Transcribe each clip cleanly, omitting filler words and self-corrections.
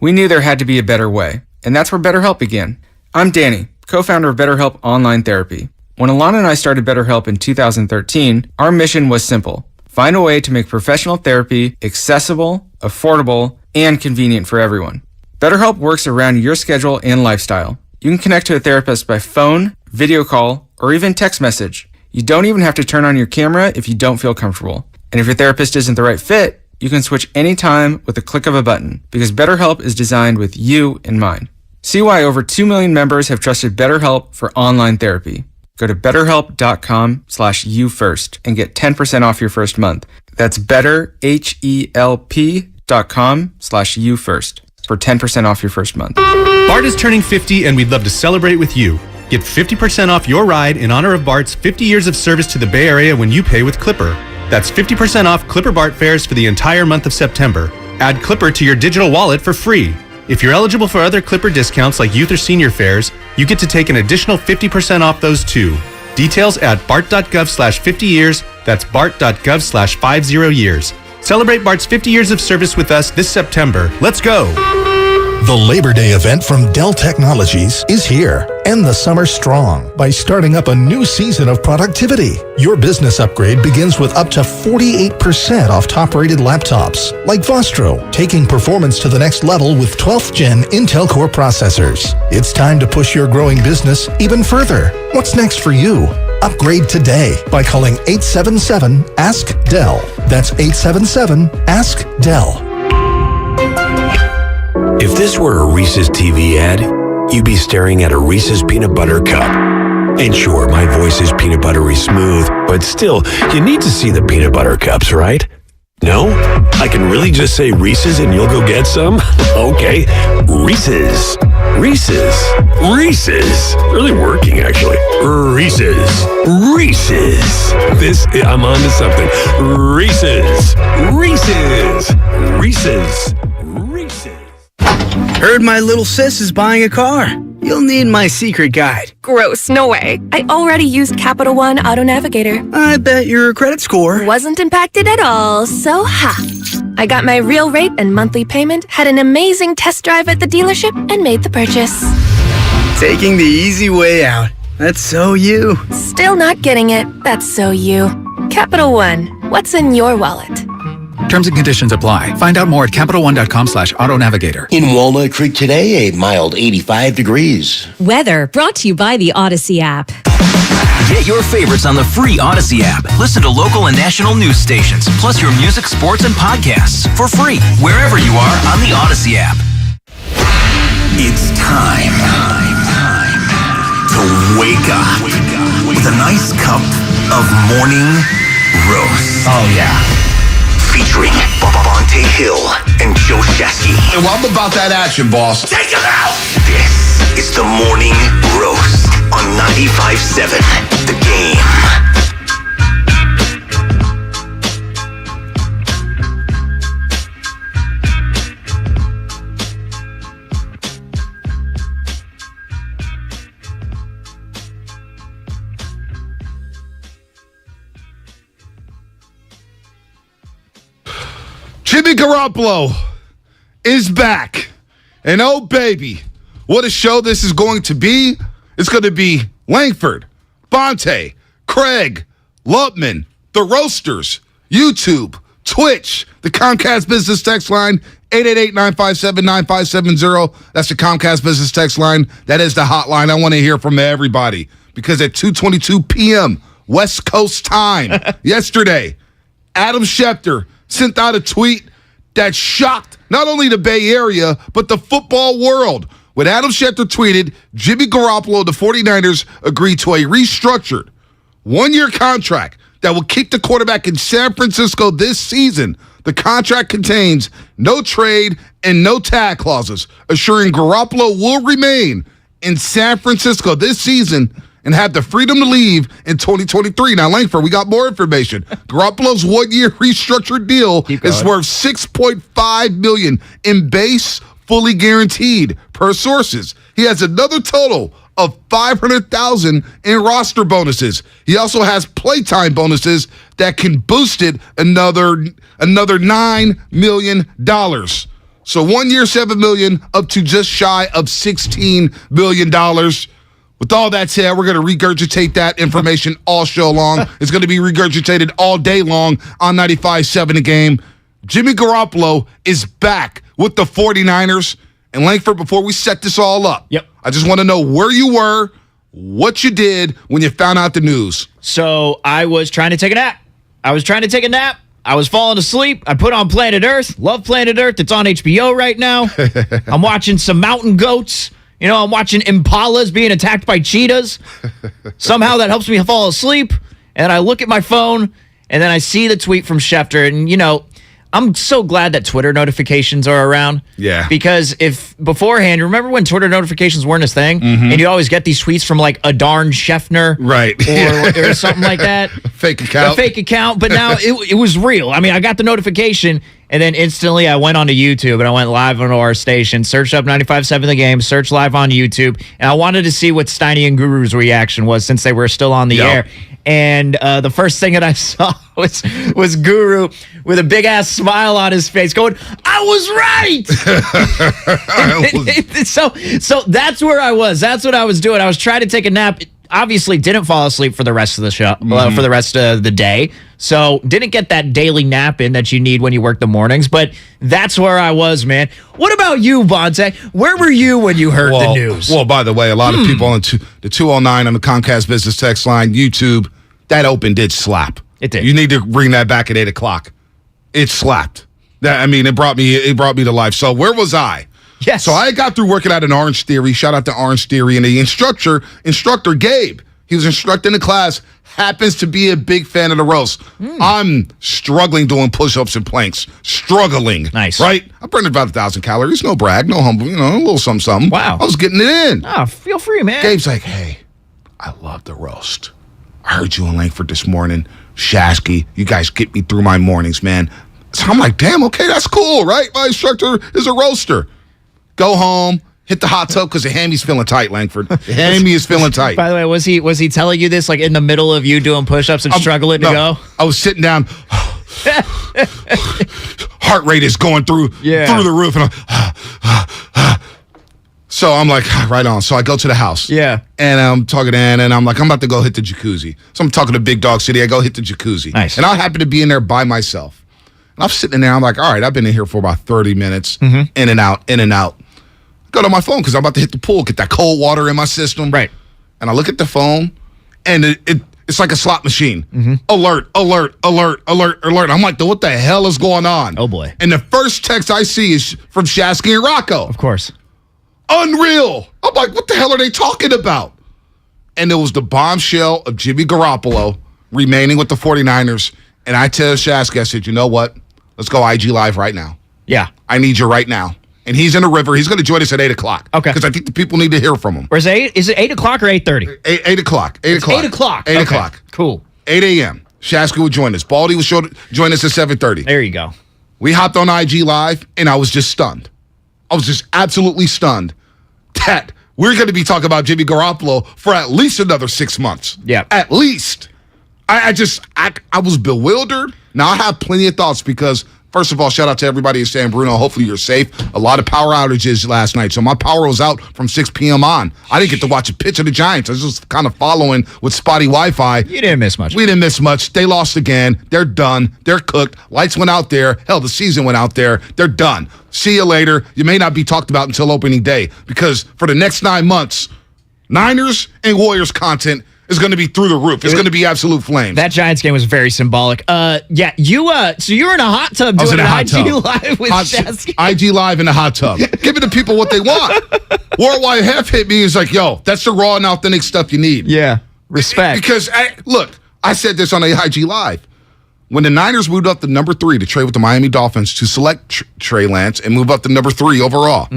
We knew there had to be a better way, and that's where BetterHelp began. I'm Danny, co-founder of BetterHelp Online Therapy. When Alana and I started BetterHelp in 2013, our mission was simple. Find a way to make professional therapy accessible, affordable, and convenient for everyone. BetterHelp works around your schedule and lifestyle. You can connect to a therapist by phone, video call, or even text message. You don't even have to turn on your camera if you don't feel comfortable. And if your therapist isn't the right fit, you can switch anytime with a click of a button because BetterHelp is designed with you in mind. See why over 2 million members have trusted BetterHelp for online therapy. Go to betterhelp.com/youfirst and get 10% off your first month. That's betterhelp.com/youfirst for 10% off your first month. Bart is turning 50 and we'd love to celebrate with you. Get 50% off your ride in honor of Bart's 50 years of service to the Bay Area when you pay with Clipper. That's 50% off Clipper Bart fares for the entire month of September. Add Clipper to your digital wallet for free. If you're eligible for other Clipper discounts like youth or senior fares, you get to take an additional 50% off those too. Details at bart.gov/50 years. That's bart.gov/50 years. Celebrate Bart's 50 years of service with us this September. Let's go. The Labor Day event from Dell Technologies is here. End the summer strong by starting up a new season of productivity. Your business upgrade begins with up to 48% off top-rated laptops, like Vostro, taking performance to the next level with 12th Gen Intel Core processors. It's time to push your growing business even further. What's next for you? Upgrade today by calling 877-ASK-DELL. That's 877-ASK-DELL. If this were a Reese's TV ad, you'd be staring at a Reese's peanut butter cup. And sure, my voice is peanut buttery smooth, but still, you need to see the peanut butter cups, right? No? I can really just say Reese's and you'll go get some? Okay. Reese's. Reese's. Reese's. Really working, actually. Reese's. Reese's. I'm on to something. Reese's. Reese's. Reese's. Reese's. Heard my little sis is buying a car. You'll need my secret guide. Gross, no way. I already used Capital One Auto Navigator. I bet your credit score wasn't impacted at all, so ha. I got my real rate and monthly payment, had an amazing test drive at the dealership, and made the purchase. Taking the easy way out. That's so you. Still not getting it. That's so you. Capital One, what's in your wallet? Terms and conditions apply. Find out more at CapitalOne.com/AutoNavigator. In Walnut Creek today, a mild 85 degrees. Weather brought to you by the Odyssey app. Get your favorites on the free Odyssey app. Listen to local and national news stations, plus your music, sports, and podcasts for free wherever you are on the Odyssey app. It's time to wake up with a nice cup of morning roast. Oh, yeah. Featuring Bonte Hill and Joe Shasky. And I'm about that action, boss. Take him out! This is the Morning Roast on 95.7 The Game. Jimmy Garoppolo is back. And oh, baby, what a show this is going to be. It's going to be Langford, Bonte, Craig, Lupman, the Roasters, YouTube, Twitch, the Comcast Business Text Line, 888-957-9570. That's the Comcast Business Text Line. That is the hotline. I want to hear from everybody because at 2:22 p.m. West Coast time yesterday, Adam Schefter sent out a tweet that shocked not only the Bay Area, but the football world. When Adam Schefter tweeted, Jimmy Garoppolo, the 49ers, agreed to a restructured one-year contract that will keep the quarterback in San Francisco this season. The contract contains no trade and no tag clauses, assuring Garoppolo will remain in San Francisco this season and have the freedom to leave in 2023. Now, Langford, we got more information. Garoppolo's one-year restructured deal is worth $6.5 million in base, fully guaranteed, per sources. He has another total of $500,000 in roster bonuses. He also has playtime bonuses that can boost it another $9 million. So 1 year, $7 million, up to just shy of $16 billion. With all that said, we're going to regurgitate that information all show long. It's going to be regurgitated all day long on 95.7 The Game. Jimmy Garoppolo is back with the 49ers. And Langford, before we set this all up, I just want to know where you were, what you did when you found out the news. So I was trying to take a nap. I was falling asleep. I put on Planet Earth. Love Planet Earth. It's on HBO right now. I'm watching some mountain goats. I'm watching impalas being attacked by cheetahs. Somehow that helps me fall asleep. And I look at my phone, and then I see the tweet from Schefter. And, I'm so glad that Twitter notifications are around. Yeah. Because if beforehand, remember when Twitter notifications weren't a thing? Mm-hmm. And you always get these tweets from like a darn Scheffner. Right. Or something like that. Fake account. A fake account. But now it was real. I mean, I got the notification, and then instantly I went onto YouTube and I went live on our station, searched up 95.7 The Game, searched live on YouTube, and I wanted to see what Steiny and Guru's reaction was since they were still on the air. And the first thing that I saw was Guru with a big ass smile on his face, going, "I was right." So that's where I was. That's what I was doing. I was trying to take a nap. Obviously, didn't fall asleep for the rest of the show, for the rest of the day. So didn't get that daily nap in that you need when you work the mornings. But that's where I was, man. What about you, Bonte? Where were you when you heard the news? Well, by the way, a lot of people on the 209 on the Comcast Business Text line, YouTube, that open did slap. It did. You need to bring that back at 8 o'clock. It slapped. It brought me to life. So where was I? Yes. So I got through working out an Orange Theory. Shout out to Orange Theory. And the instructor Gabe, he was instructing the class, happens to be a big fan of the roast. I'm struggling doing push-ups and planks. Struggling. Nice. Right? I burned about 1,000 calories. No brag, no humble, a little something. Wow. I was getting it in. Oh, feel free, man. Gabe's like, "Hey, I love the roast. I heard you in Langford this morning. Shasky, you guys get me through my mornings, man." So I'm like, damn, okay, that's cool, right? My instructor is a roaster. Go home, hit the hot tub because the hammy's feeling tight, Langford. The hammy is feeling tight. By the way, was he telling you this like in the middle of you doing push-ups and struggling to go? I was sitting down. Heart rate is going through the roof. And so I'm like, right on. So I go to the house. Yeah. And I'm talking to Ann, and I'm like, I'm about to go hit the jacuzzi. So I'm talking to Big Dog City. I go hit the jacuzzi. Nice. And I happen to be in there by myself. And I'm sitting in there. I'm like, all right, I've been in here for about 30 minutes. In and out. Go to my phone because I'm about to hit the pool, get that cold water in my system. Right. And I look at the phone, and it's like a slot machine. Alert. I'm like, what the hell is going on? Oh, boy. And the first text I see is from Shasky and Rocco. Of course. Unreal. I'm like, what the hell are they talking about? And it was the bombshell of Jimmy Garoppolo remaining with the 49ers. And I tell Shasky, I said, you know what? Let's go IG Live right now. Yeah. I need you right now. And he's in the river. He's going to join us at 8 o'clock. Okay. Because I think the people need to hear from him. Or is it 8 o'clock or 8:30? 8 o'clock. 8 o'clock. 8 o'clock. 8 Okay. o'clock. Cool. 8 a.m. Shasky would join us. Baldy would join us at 7:30. There you go. We hopped on IG Live, and I was just stunned. I was just absolutely stunned that we're going to be talking about Jimmy Garoppolo for at least another 6 months. Yeah. At least. I was bewildered. Now, I have plenty of thoughts because, first of all, shout out to everybody in San Bruno. Hopefully you're safe. A lot of power outages last night, so my power was out from 6 p.m. on. I didn't get to watch a pitch of the Giants. I was just kind of following with spotty Wi-Fi. You didn't miss much. We didn't miss much. They lost again. They're done. They're cooked. Lights went out there. Hell, the season went out there. They're done. See you later. You may not be talked about until opening day because for the next 9 months, Niners and Warriors content is going to be through the roof. It's going to be absolute flames. That Giants game was very symbolic. So you were in a hot tub doing an IG Live with Shasky. IG Live in a hot tub. Giving the people what they want. Worldwide Half hit me. Is like, yo, that's the raw and authentic stuff you need. Yeah. Respect. Because, I said this on a IG Live. When the Niners moved up to number 3 to trade with the Miami Dolphins to select Trey Lance and move up to number 3 overall,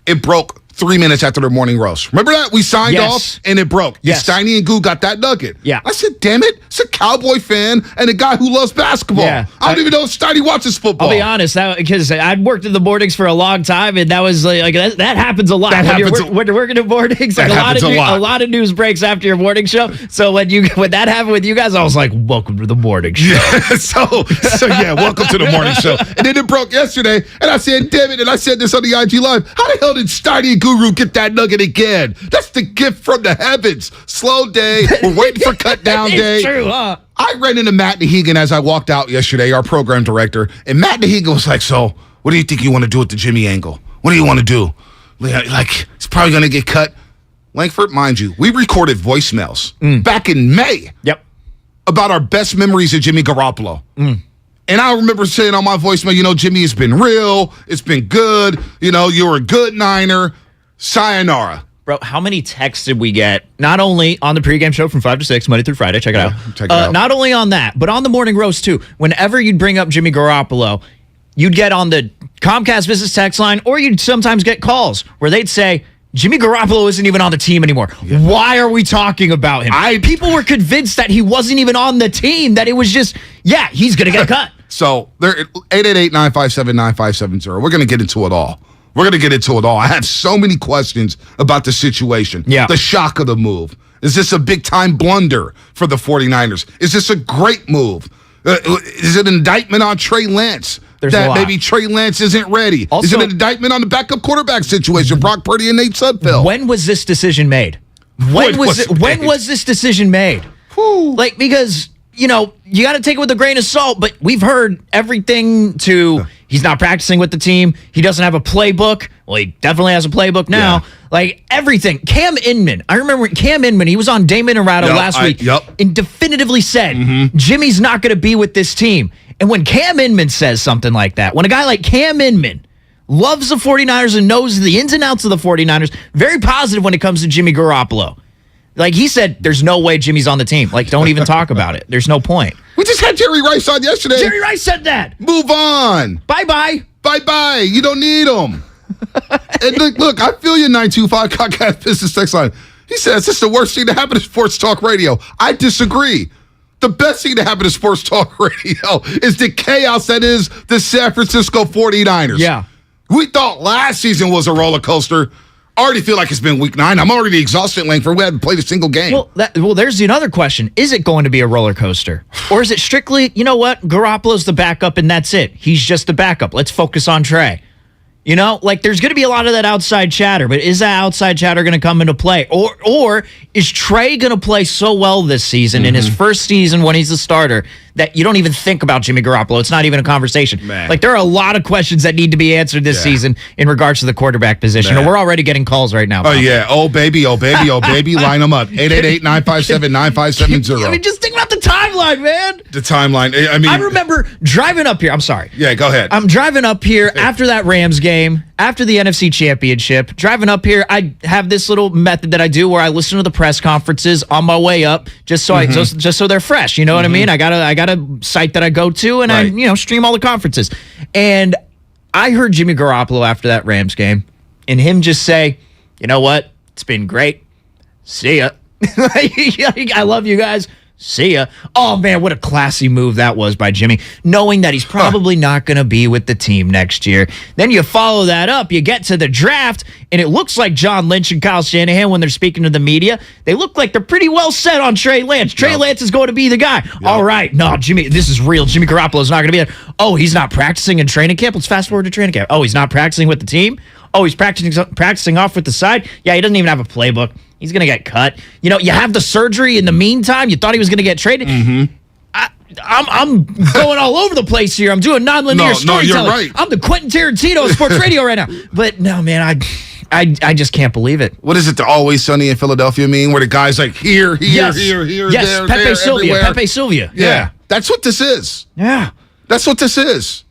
it broke 3 minutes after the morning roast. Remember that? We signed off and it broke. Yes. Steiny and Goo got that nugget. Yeah. I said, damn it. It's a Cowboy fan and a guy who loves basketball. Yeah. I don't even know if Steiny watches football. I'll be honest, because I'd worked in the boardings for a long time, and that was like that happens a lot. When you're working in boardings, like a lot of news breaks after your morning show. So when that happened with you guys, I was like, welcome to the morning show. Yeah, so yeah, welcome to the morning show. And then it broke yesterday, and I said, damn it, and I said this on the IG Live, how the hell did Steiny Guru get that nugget again? That's the gift from the heavens. Slow day, we're waiting for cut down day. It's true, huh? I ran into Matt Nahigan as I walked out yesterday, our program director, and Matt Nahigan was like, so, what do you think you want to do with the Jimmy angle? What do you want to do? Like, it's probably going to get cut. Langford, mind you, we recorded voicemails back in May about our best memories of Jimmy Garoppolo. And I remember saying on my voicemail, Jimmy has been real. It's been good. You're a good Niner. Sayonara. Bro, how many texts did we get? Not only on the pregame show from 5 to 6, Monday through Friday. Check it out. Check it out. Not only on that, but on the morning roast, too. Whenever you'd bring up Jimmy Garoppolo, you'd get on the Comcast business text line, or you'd sometimes get calls where they'd say, Jimmy Garoppolo isn't even on the team anymore. Yeah. Why are we talking about him? People were convinced that he wasn't even on the team, that it was just, he's going to get cut. So, 888-957-9570. We're going to get into it all. I have so many questions about the situation. Yeah. The shock of the move. Is this a big-time blunder for the 49ers? Is this a great move? Is it an indictment on Trey Lance? That maybe Trey Lance isn't ready. Also, is it an indictment on the backup quarterback situation, Brock Purdy and Nate Sudfeld? When was this decision made? When was this decision made? Like, because, you got to take it with a grain of salt, but we've heard everything to he's not practicing with the team. He doesn't have a playbook. Well, he definitely has a playbook now. Yeah. Like, everything. Cam Inman. I remember Cam Inman, he was on Damon Ratto last week and definitively said, Jimmy's not going to be with this team. And when Cam Inman says something like that, when a guy like Cam Inman loves the 49ers and knows the ins and outs of the 49ers, very positive when it comes to Jimmy Garoppolo. Like, he said, there's no way Jimmy's on the team. Like, don't even talk about it. There's no point. We just had Jerry Rice on yesterday. Jerry Rice said that. Move on. Bye-bye. Bye-bye. You don't need him. And look, I feel you, 925 Comcast Business Text Line. He says, this is the worst thing to happen to sports talk radio. I disagree. The best thing to happen to sports talk radio is the chaos that is the San Francisco 49ers. Yeah. We thought last season was a roller coaster. I already feel like it's been week 9. I'm already exhausted, Langford. We haven't played a single game. Well, there's another question. Is it going to be a roller coaster? Or is it strictly, you know what? Garoppolo's the backup and that's it. He's just the backup. Let's focus on Trey. There's going to be a lot of that outside chatter, but is that outside chatter going to come into play? Or is Trey going to play so well this season in his first season when he's the starter that you don't even think about Jimmy Garoppolo? It's not even a conversation. Man. Like, there are a lot of questions that need to be answered this season in regards to the quarterback position. Man. And we're already getting calls right now. Oh, yeah. Oh, baby. Line them up. 888-957-9570. I mean, just think about the timeline, man. The timeline. I remember driving up here. I'm sorry. Yeah, go ahead. I'm driving up here after that Rams game, after the NFC Championship. Driving up here, I have this little method that I do where I listen to the press conferences on my way up, just so just so they're fresh. You know what I mean? I got a site that I go to, and I stream all the conferences. And I heard Jimmy Garoppolo after that Rams game, and him just say, "You know what? It's been great. See ya. I love you guys. See ya." Oh, man, what a classy move that was by Jimmy, knowing that he's probably not going to be with the team next year. Then you follow that up. You get to the draft, and it looks like John Lynch and Kyle Shanahan, when they're speaking to the media, they look like they're pretty well set on Trey Lance. Trey Lance is going to be the guy. All right. No, Jimmy, this is real. Jimmy Garoppolo's not going to be there. Oh, he's not practicing in training camp. Let's fast forward to training camp. Oh, he's not practicing with the team. Oh, he's practicing off with the side. Yeah, he doesn't even have a playbook. He's going to get cut. You have the surgery in the meantime. You thought he was going to get traded. I'm going all over the place here. I'm doing nonlinear storytelling. No, you're right. I'm the Quentin Tarantino of sports radio right now. But no, man, I just can't believe it. What is it, the Always Sunny in Philadelphia meme, where the guy's like, here, yes. there, Pepe there, Sylvia. everywhere? Pepe Sylvia. Yeah. That's what this is. Yeah. That's what this is.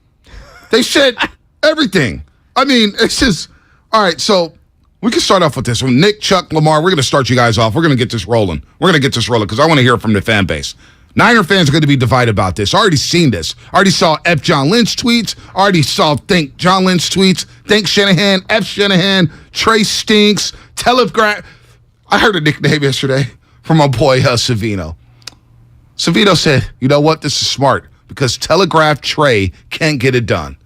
They said everything. I mean, it's just, all right, so we can start off with this one. Nick, Chuck, Lamar, we're going to start you guys off. We're going to get this rolling. Because I want to hear from the fan base. Niner fans are going to be divided about this. I already seen this. I already saw F. John Lynch tweets. I already saw Think John Lynch tweets. Think Shanahan, F. Shanahan, Trey stinks, Telegraph. I heard a nickname yesterday from my boy Savino. Savino said, you know what? This is smart because Telegraph Trey can't get it done.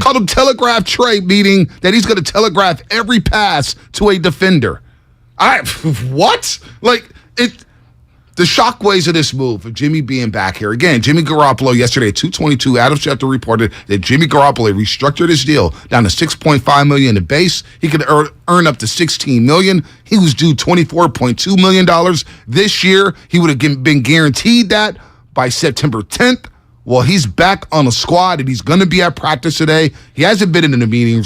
Called him Telegraph Trey, meaning that he's going to telegraph every pass to a defender. What? Like, the shockwaves of this move of Jimmy being back here. Again, Jimmy Garoppolo yesterday at 2:22, Adam Schefter reported that Jimmy Garoppolo restructured his deal down to $6.5 million in base. He could earn up to $16 million. He was due $24.2 million this year. He would have been guaranteed that by September 10th. Well, he's back on the squad, and he's going to be at practice today. He hasn't been in the meeting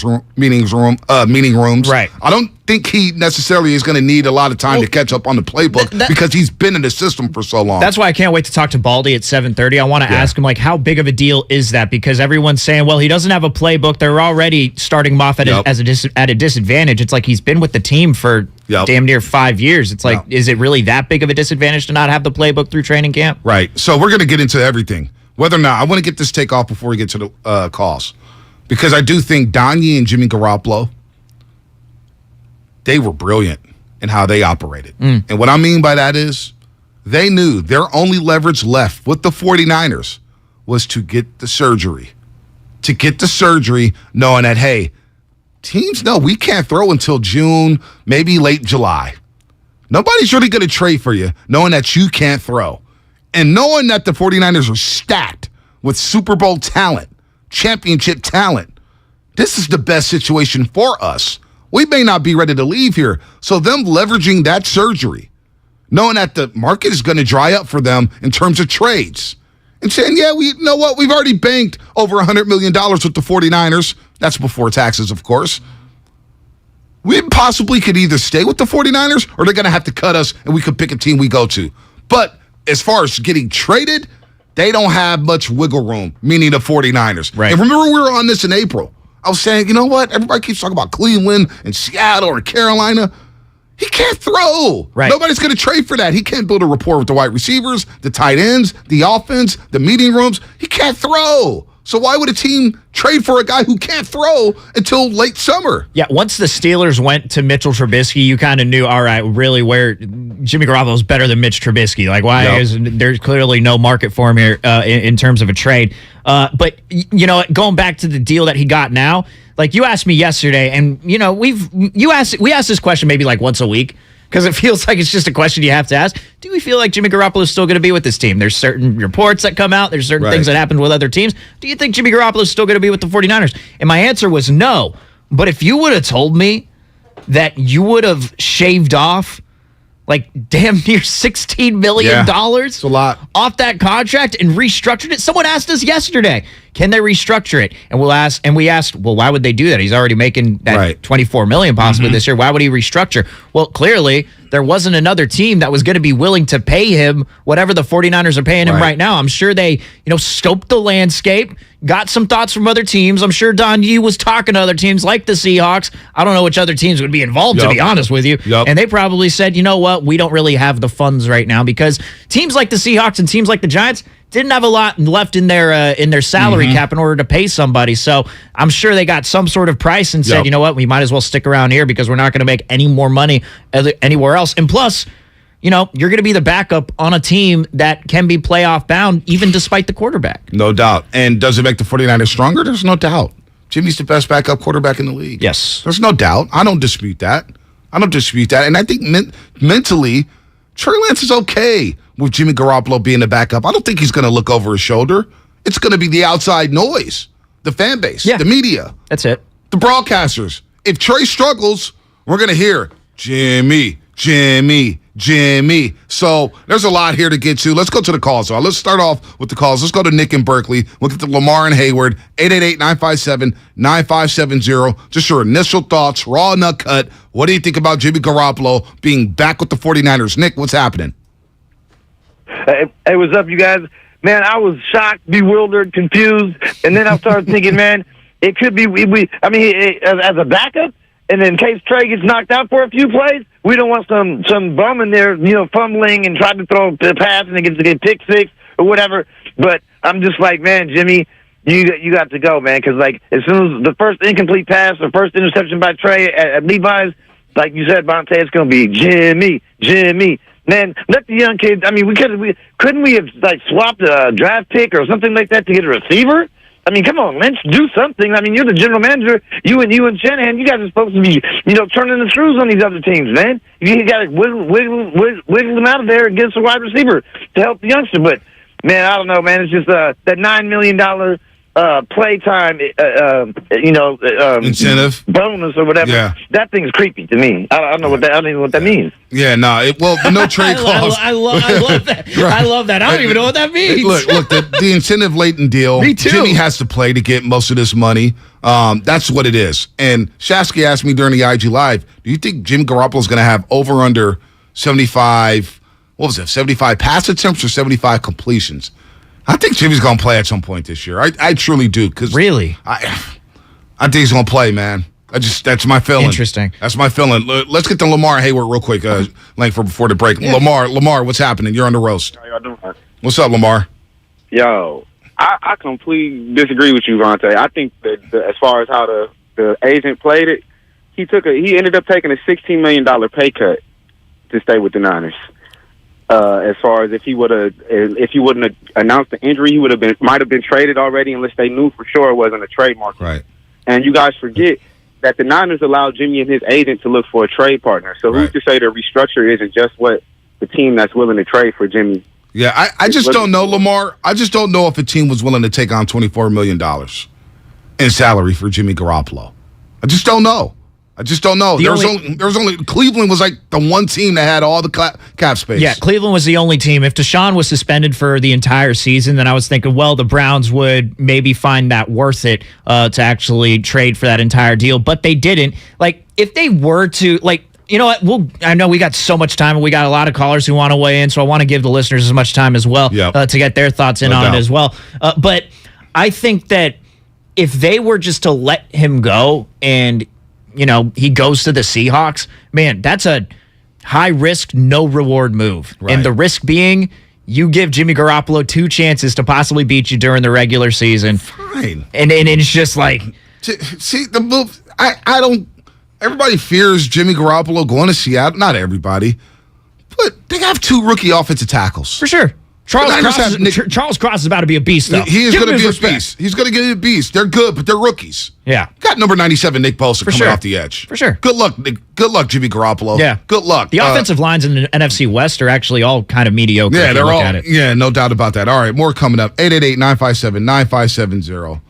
rooms. Right. I don't think he necessarily is going to need a lot of time to catch up on the playbook because he's been in the system for so long. That's why I can't wait to talk to Baldy at 7:30. I want to ask him, like, how big of a deal is that? Because everyone's saying, well, he doesn't have a playbook. They're already starting him off at a disadvantage. It's like he's been with the team for damn near 5 years. It's like, is it really that big of a disadvantage to not have the playbook through training camp? Right. So we're going to get into everything. Whether or not, I want to get this take off before we get to the calls. Because I do think Donnie and Jimmy Garoppolo, they were brilliant in how they operated. And what I mean by that is they knew their only leverage left with the 49ers was to get the surgery. To get the surgery knowing that, hey, teams know we can't throw until June, maybe late July. Nobody's really going to trade for you knowing that you can't throw. And knowing that the 49ers are stacked with Super Bowl talent, championship talent, this is the best situation for us. We may not be ready to leave here. So them leveraging that surgery, knowing that the market is going to dry up for them in terms of trades, and saying, you know what, we've already banked over $100 million with the 49ers. That's before taxes, of course. We possibly could either stay with the 49ers or they're going to have to cut us and we could pick a team we go to. But as far as getting traded, they don't have much wiggle room, meaning the 49ers. Right. And remember, we were on this in April. I was saying, you know what? Everybody keeps talking about Cleveland and Seattle and Carolina. He can't throw. Right. Nobody's going to trade for that. He can't build a rapport with the wide receivers, the tight ends, the offense, the meeting rooms. He can't throw. So why would a team trade for a guy who can't throw until late summer? Yeah, once the Steelers went to Mitchell Trubisky, you kind of knew, all right, really where Jimmy Garoppolo is better than Mitch Trubisky. Like, why is there's clearly no market for him here in terms of a trade. But, you know, going back to the deal that he got now, like you asked me yesterday, and, you know, we ask this question maybe like once a week, because it feels like it's just a question you have to ask. Do we feel like Jimmy Garoppolo is still going to be with this team? There's certain reports that come out. There's certain things that happen with other teams. Do you think Jimmy Garoppolo is still going to be with the 49ers? And my answer was no. But if you would have told me that you would have shaved off like damn near $16 million it's a lot off that contract and restructured it. Someone asked us yesterday, can they restructure it? And we asked, well, why would they do that? He's already making that $24 million possibly this year. Why would he restructure? Well, clearly there wasn't another team that was going to be willing to pay him whatever the 49ers are paying him right now. I'm sure they, scoped the landscape, got some thoughts from other teams. I'm sure Don Yee was talking to other teams like the Seahawks. I don't know which other teams would be involved, to be honest with you. And they probably said, you know what, we don't really have the funds right now, because teams like the Seahawks and teams like the Giants didn't have a lot left in their salary cap in order to pay somebody. So I'm sure they got some sort of price and said, you know what, we might as well stick around here because we're not going to make any more money anywhere else. And plus, you're going to be the backup on a team that can be playoff bound even despite the quarterback. No doubt. And does it make the 49ers stronger? There's no doubt. Jimmy's the best backup quarterback in the league. Yes. There's no doubt. I don't dispute that. And I think mentally, Trey Lance is okay with Jimmy Garoppolo being the backup. I don't think he's going to look over his shoulder. It's going to be the outside noise, the fan base, the media. That's it. The broadcasters. If Trey struggles, we're going to hear Jimmy. So there's a lot here to get to. Let's go to the calls. So let's start off with the calls. Let's go to Nick in Berkeley. We'll get to Lamar and Hayward, 888-957-9570. Just your initial thoughts, raw nut cut. What do you think about Jimmy Garoppolo being back with the 49ers? Nick, what's happening? Hey, what's up, you guys? Man, I was shocked, bewildered, confused, and then I started thinking, man, it could be as a backup, and in case Trey gets knocked out for a few plays, we don't want some bum in there, fumbling and trying to throw the pass and it gets a pick six or whatever. But I'm just like, man, Jimmy, you got to go, man, because like as soon as the first incomplete pass or first interception by Trey at Levi's, like you said, Bonte, it's gonna be Jimmy. Man, let the young kids. I mean, couldn't we have like swapped a draft pick or something like that to get a receiver? I mean, come on, Lynch, do something. I mean, you're the general manager. You and Shanahan, you guys are supposed to be, turning the screws on these other teams, man. You got to wiggle them out of there and get us a wide receiver to help the youngster. But, man, I don't know, man. It's just that $9 million playtime, incentive bonus or whatever. Yeah. That thing's creepy to me. I don't know what that. I don't even know what that means. Yeah, no. No trade clause. I love that. Right. I love that. I don't even know what that means. Look, the incentive laden deal. Me too. Jimmy has to play to get most of this money. That's what it is. And Shasky asked me during the IG Live, do you think Jimmy Garoppolo is going to have over under 75? What was it? 75 pass attempts or 75 completions? I think Jimmy's going to play at some point this year. I truly do. Really? I think he's going to play, man. That's my feeling. Interesting. That's my feeling. Let's get to Lamar Hayward real quick, Langford, before the break. Yeah. Lamar, what's happening? You're on the roast. How y'all doing? What's up, Lamar? Yo, I completely disagree with you, Vontae. I think that as far as how the agent played it, he ended up taking a $16 million pay cut to stay with the Niners. As far as if he wouldn't have announced the injury, he might have been traded already unless they knew for sure it wasn't a trade market. Right. And you guys forget that the Niners allowed Jimmy and his agent to look for a trade partner. So who's to say the restructure isn't just what the team that's willing to trade for Jimmy? Yeah, I just don't know, Lamar. I just don't know if a team was willing to take on $24 million in salary for Jimmy Garoppolo. I just don't know. There's only Cleveland was like the one team that had all the cap space. Yeah, Cleveland was the only team. If Deshaun was suspended for the entire season, then I was thinking, well, the Browns would maybe find that worth it to actually trade for that entire deal. But they didn't. Like, if they were to, like, you know what? I know we got so much time, and we got a lot of callers who want to weigh in, so I want to give the listeners as much time as well to get their thoughts in on it as well. But I think that if they were just to let him go and he goes to the Seahawks, man, that's a high risk, no reward move. Right. And the risk being you give Jimmy Garoppolo 2 chances to possibly beat you during the regular season. Fine. And it's just like, see the move. I don't. Everybody fears Jimmy Garoppolo going to Seattle. Not everybody, but they have 2 rookie offensive tackles for sure. Charles Cross is about to be a beast, though. He is going to be a beast. He's going to get a beast. They're good, but they're rookies. Yeah. Got number 97, Nick Bosa, coming off the edge. For sure. Good luck, Nick. Good luck, Jimmy Garoppolo. Yeah. Good luck. The offensive lines in the NFC West are actually all kind of mediocre. Yeah, they're all. Yeah, no doubt about that. All right, more coming up. 888-957-9570.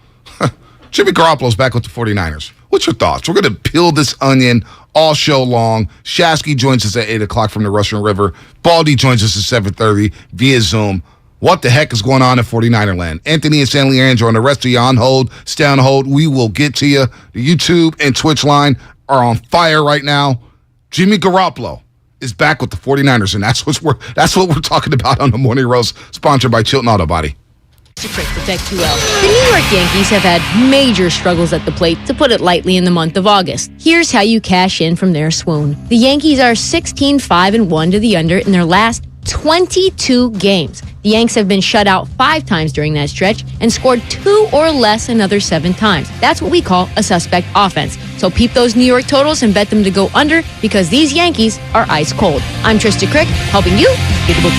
Jimmy Garoppolo's back with the 49ers. What's your thoughts? We're going to peel this onion all show long. Shasky joins us at 8 o'clock from the Russian River. Baldy joins us at 7:30 via Zoom. What the heck is going on in 49er land? Anthony and San Leandro and the rest of you on hold. Stay on hold. We will get to you. The YouTube and Twitch line are on fire right now. Jimmy Garoppolo is back with the 49ers, and that's what we're talking about on the Morning Roast, sponsored by Chilton Auto Body. The New York Yankees have had major struggles at the plate, to put it lightly, in the month of August. Here's how you cash in from their swoon. The Yankees are 16-5-1 to the under in their last 22 games. The Yanks have been shut out 5 times during that stretch and scored 2 or less another 7 times. That's what we call a suspect offense. So peep those New York totals and bet them to go under, because these Yankees are ice cold. I'm Trista Crick, helping you get the books.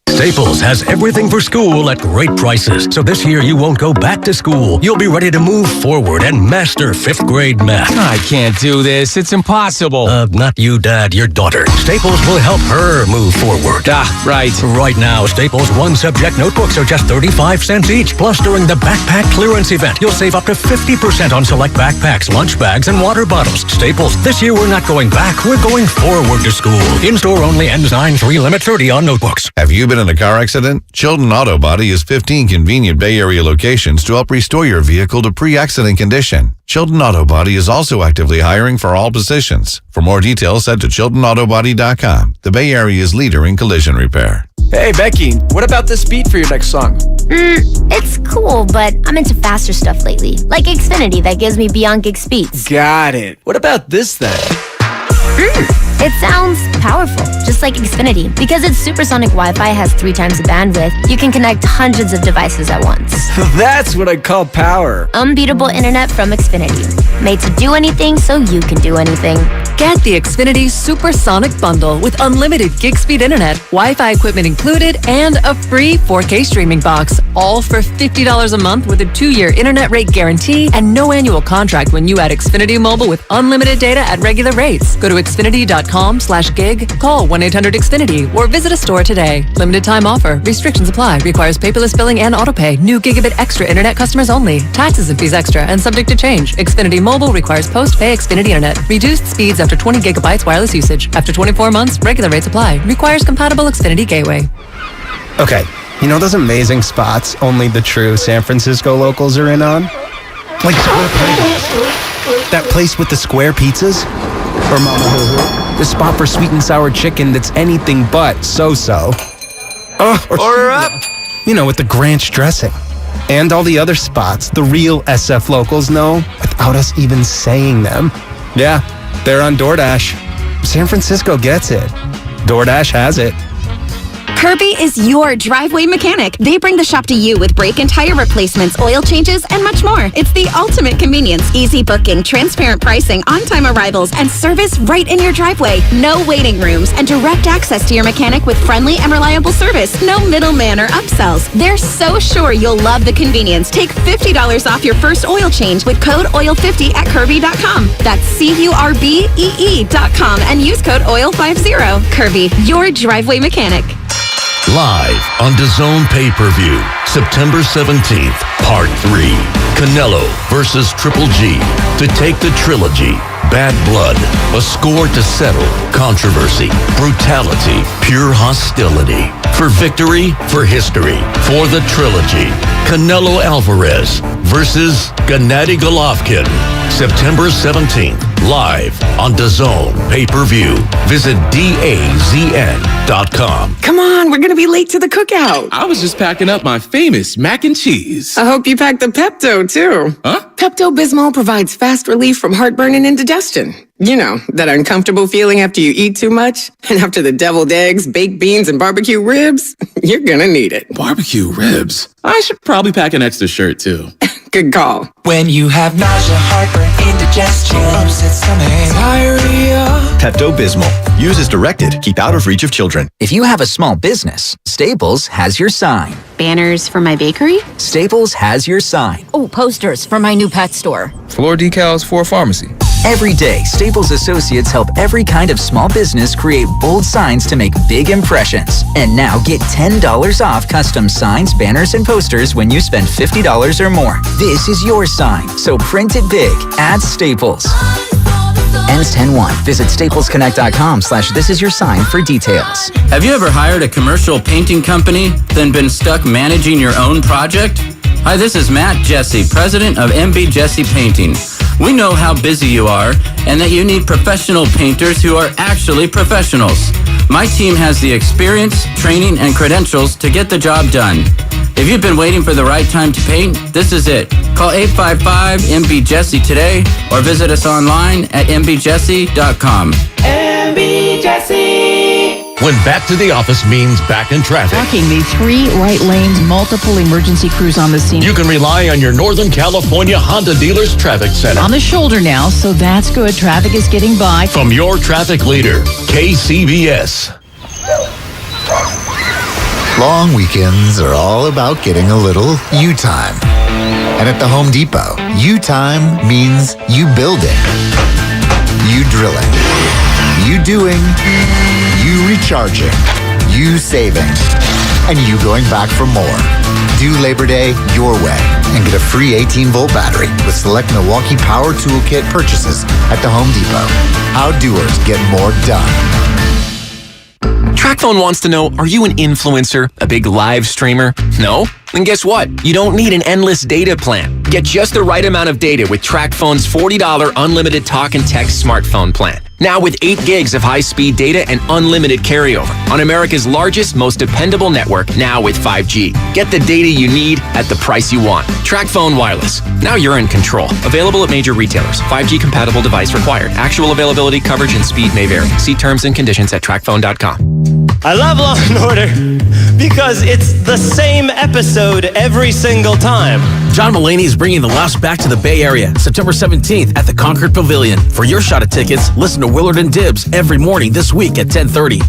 Staples has everything for school at great prices. So this year you won't go back to school. You'll be ready to move forward and master 5th grade math. I can't do this. It's impossible. Not you, Dad. Your daughter. Staples will help her move forward. Right. Right now, Staples 1-subject notebooks are just 35 cents each. Plus, during the backpack clearance event, you'll save up to 50% on select backpacks, lunch bags, and water bottles. Staples, this year we're not going back. We're going forward to school. In-store only, ends 9/3, limit 30 on notebooks. Have you been in a car accident? Chilton Auto Body has 15 convenient Bay Area locations to help restore your vehicle to pre-accident condition. Chilton Auto Body is also actively hiring for all positions. For more details, head to ChiltonAutoBody.com, the Bay Area's leader in collision repair. Hey, Becky, what about this beat for your next song? It's cool, but I'm into faster stuff lately. Like Xfinity, that gives me beyond gig speeds. Got it. What about this then? It sounds powerful, just like Xfinity. Because its supersonic Wi-Fi has 3 times the bandwidth, you can connect hundreds of devices at once. That's what I call power. Unbeatable internet from Xfinity. Made to do anything so you can do anything. Get the Xfinity Supersonic Bundle with unlimited gig speed internet, Wi-Fi equipment included, and a free 4K streaming box. All for $50 a month with a 2-year internet rate guarantee and no annual contract when you add Xfinity Mobile with unlimited data at regular rates. Go to Xfinity.com/gig, call 1-800-XFINITY, or visit a store today. Limited time offer. Restrictions apply. Requires paperless billing and autopay. New Gigabit Extra internet customers only. Taxes and fees extra and subject to change. Xfinity Mobile requires post-pay Xfinity internet. Reduced speeds after 20 gigabytes wireless usage. After 24 months, regular rates apply. Requires compatible Xfinity gateway. Okay, you know those amazing spots only the true San Francisco locals are in on? Like Square Place. That place with the square pizzas? Or Mama Hoo-Hoo. The spot for sweet and sour chicken that's anything but so-so. Oh, order up! You know, with the Granch dressing. And all the other spots the real SF locals know without us even saying them. Yeah, they're on DoorDash. San Francisco gets it. DoorDash has it. Kirby is your driveway mechanic. They bring the shop to you with brake and tire replacements, oil changes, and much more. It's the ultimate convenience. Easy booking, transparent pricing, on-time arrivals, and service right in your driveway. No waiting rooms, and direct access to your mechanic with friendly and reliable service. No middleman or upsells. They're so sure you'll love the convenience. Take $50 off your first oil change with code OIL50 at Kirby.com. That's CURBEE.com and use code OIL50. Kirby, your driveway mechanic. Live on DAZN pay-per-view, September 17th, Part 3. Canelo versus Triple G to take the trilogy. Bad blood, a score to settle, controversy, brutality, pure hostility. For victory, for history, for the trilogy. Canelo Alvarez versus Gennady Golovkin. September 17th, live on DAZN pay-per-view. Visit DAZN.com. Come on, we're gonna be late to the cookout. I was just packing up my famous mac and cheese. I hope you packed the Pepto too. Huh? Pepto-Bismol provides fast relief from heartburn and indigestion. You know, that uncomfortable feeling after you eat too much? And after the deviled eggs, baked beans, and barbecue ribs? You're gonna need it. Barbecue ribs? I should probably pack an extra shirt too. Good call. When you have nausea, heartburn, indigestion, upset stomach, diarrhea. Pepto-Bismol. Use as directed. Keep out of reach of children. If you have a small business, Staples has your sign. Banners for my bakery? Staples has your sign. Oh, posters for my new pet store. Floor decals for a pharmacy. Every day, Staples associates help every kind of small business create bold signs to make big impressions. And now get $10 off custom signs, banners, and posters when you spend $50 or more. This is your sign, so print it big at Staples. Ends 10/1. Visit staplesconnect.com/thisisyoursign for details. Have you ever hired a commercial painting company, then been stuck managing your own project? Hi, this is Matt Jesse, president of MB Jesse Painting. We know how busy you are and that you need professional painters who are actually professionals. My team has the experience, training, and credentials to get the job done. If you've been waiting for the right time to paint, this is it. Call 855-MB-JESSE today or visit us online at mbjesse.com. MB Jesse. When back to the office means back in traffic, Blocking the 3 right lanes, multiple emergency crews on the scene. you can rely on your Northern California Honda Dealers Traffic Center. On the shoulder now, so that's good. Traffic is getting by. From your traffic leader, KCBS. Long weekends are all about getting a little you time. And at the Home Depot, you time means you building, you drilling, you doing, you recharging, you saving, and you going back for more. Do Labor Day your way and get a free 18-volt battery with select Milwaukee Power Toolkit purchases at the Home Depot. How doers get more done. TrackPhone wants to know, are you an influencer? A big live streamer? No? Then guess what? You don't need an endless data plan. Get just the right amount of data with TracFone's $40 unlimited talk and text smartphone plan. Now with 8 gigs of high-speed data and unlimited carryover on America's largest, most dependable network, now with 5G. Get the data you need at the price you want. TracFone Wireless. Now you're in control. Available at major retailers. 5G compatible device required. Actual availability, coverage, and speed may vary. See terms and conditions at TracFone.com. I love Law & Order because it's the same episode every single time. John Mulaney is bringing The Lost back to the Bay Area, September 17th at the Concord Pavilion. For your shot at tickets, listen to Willard and Dibs every morning this week at 10:30.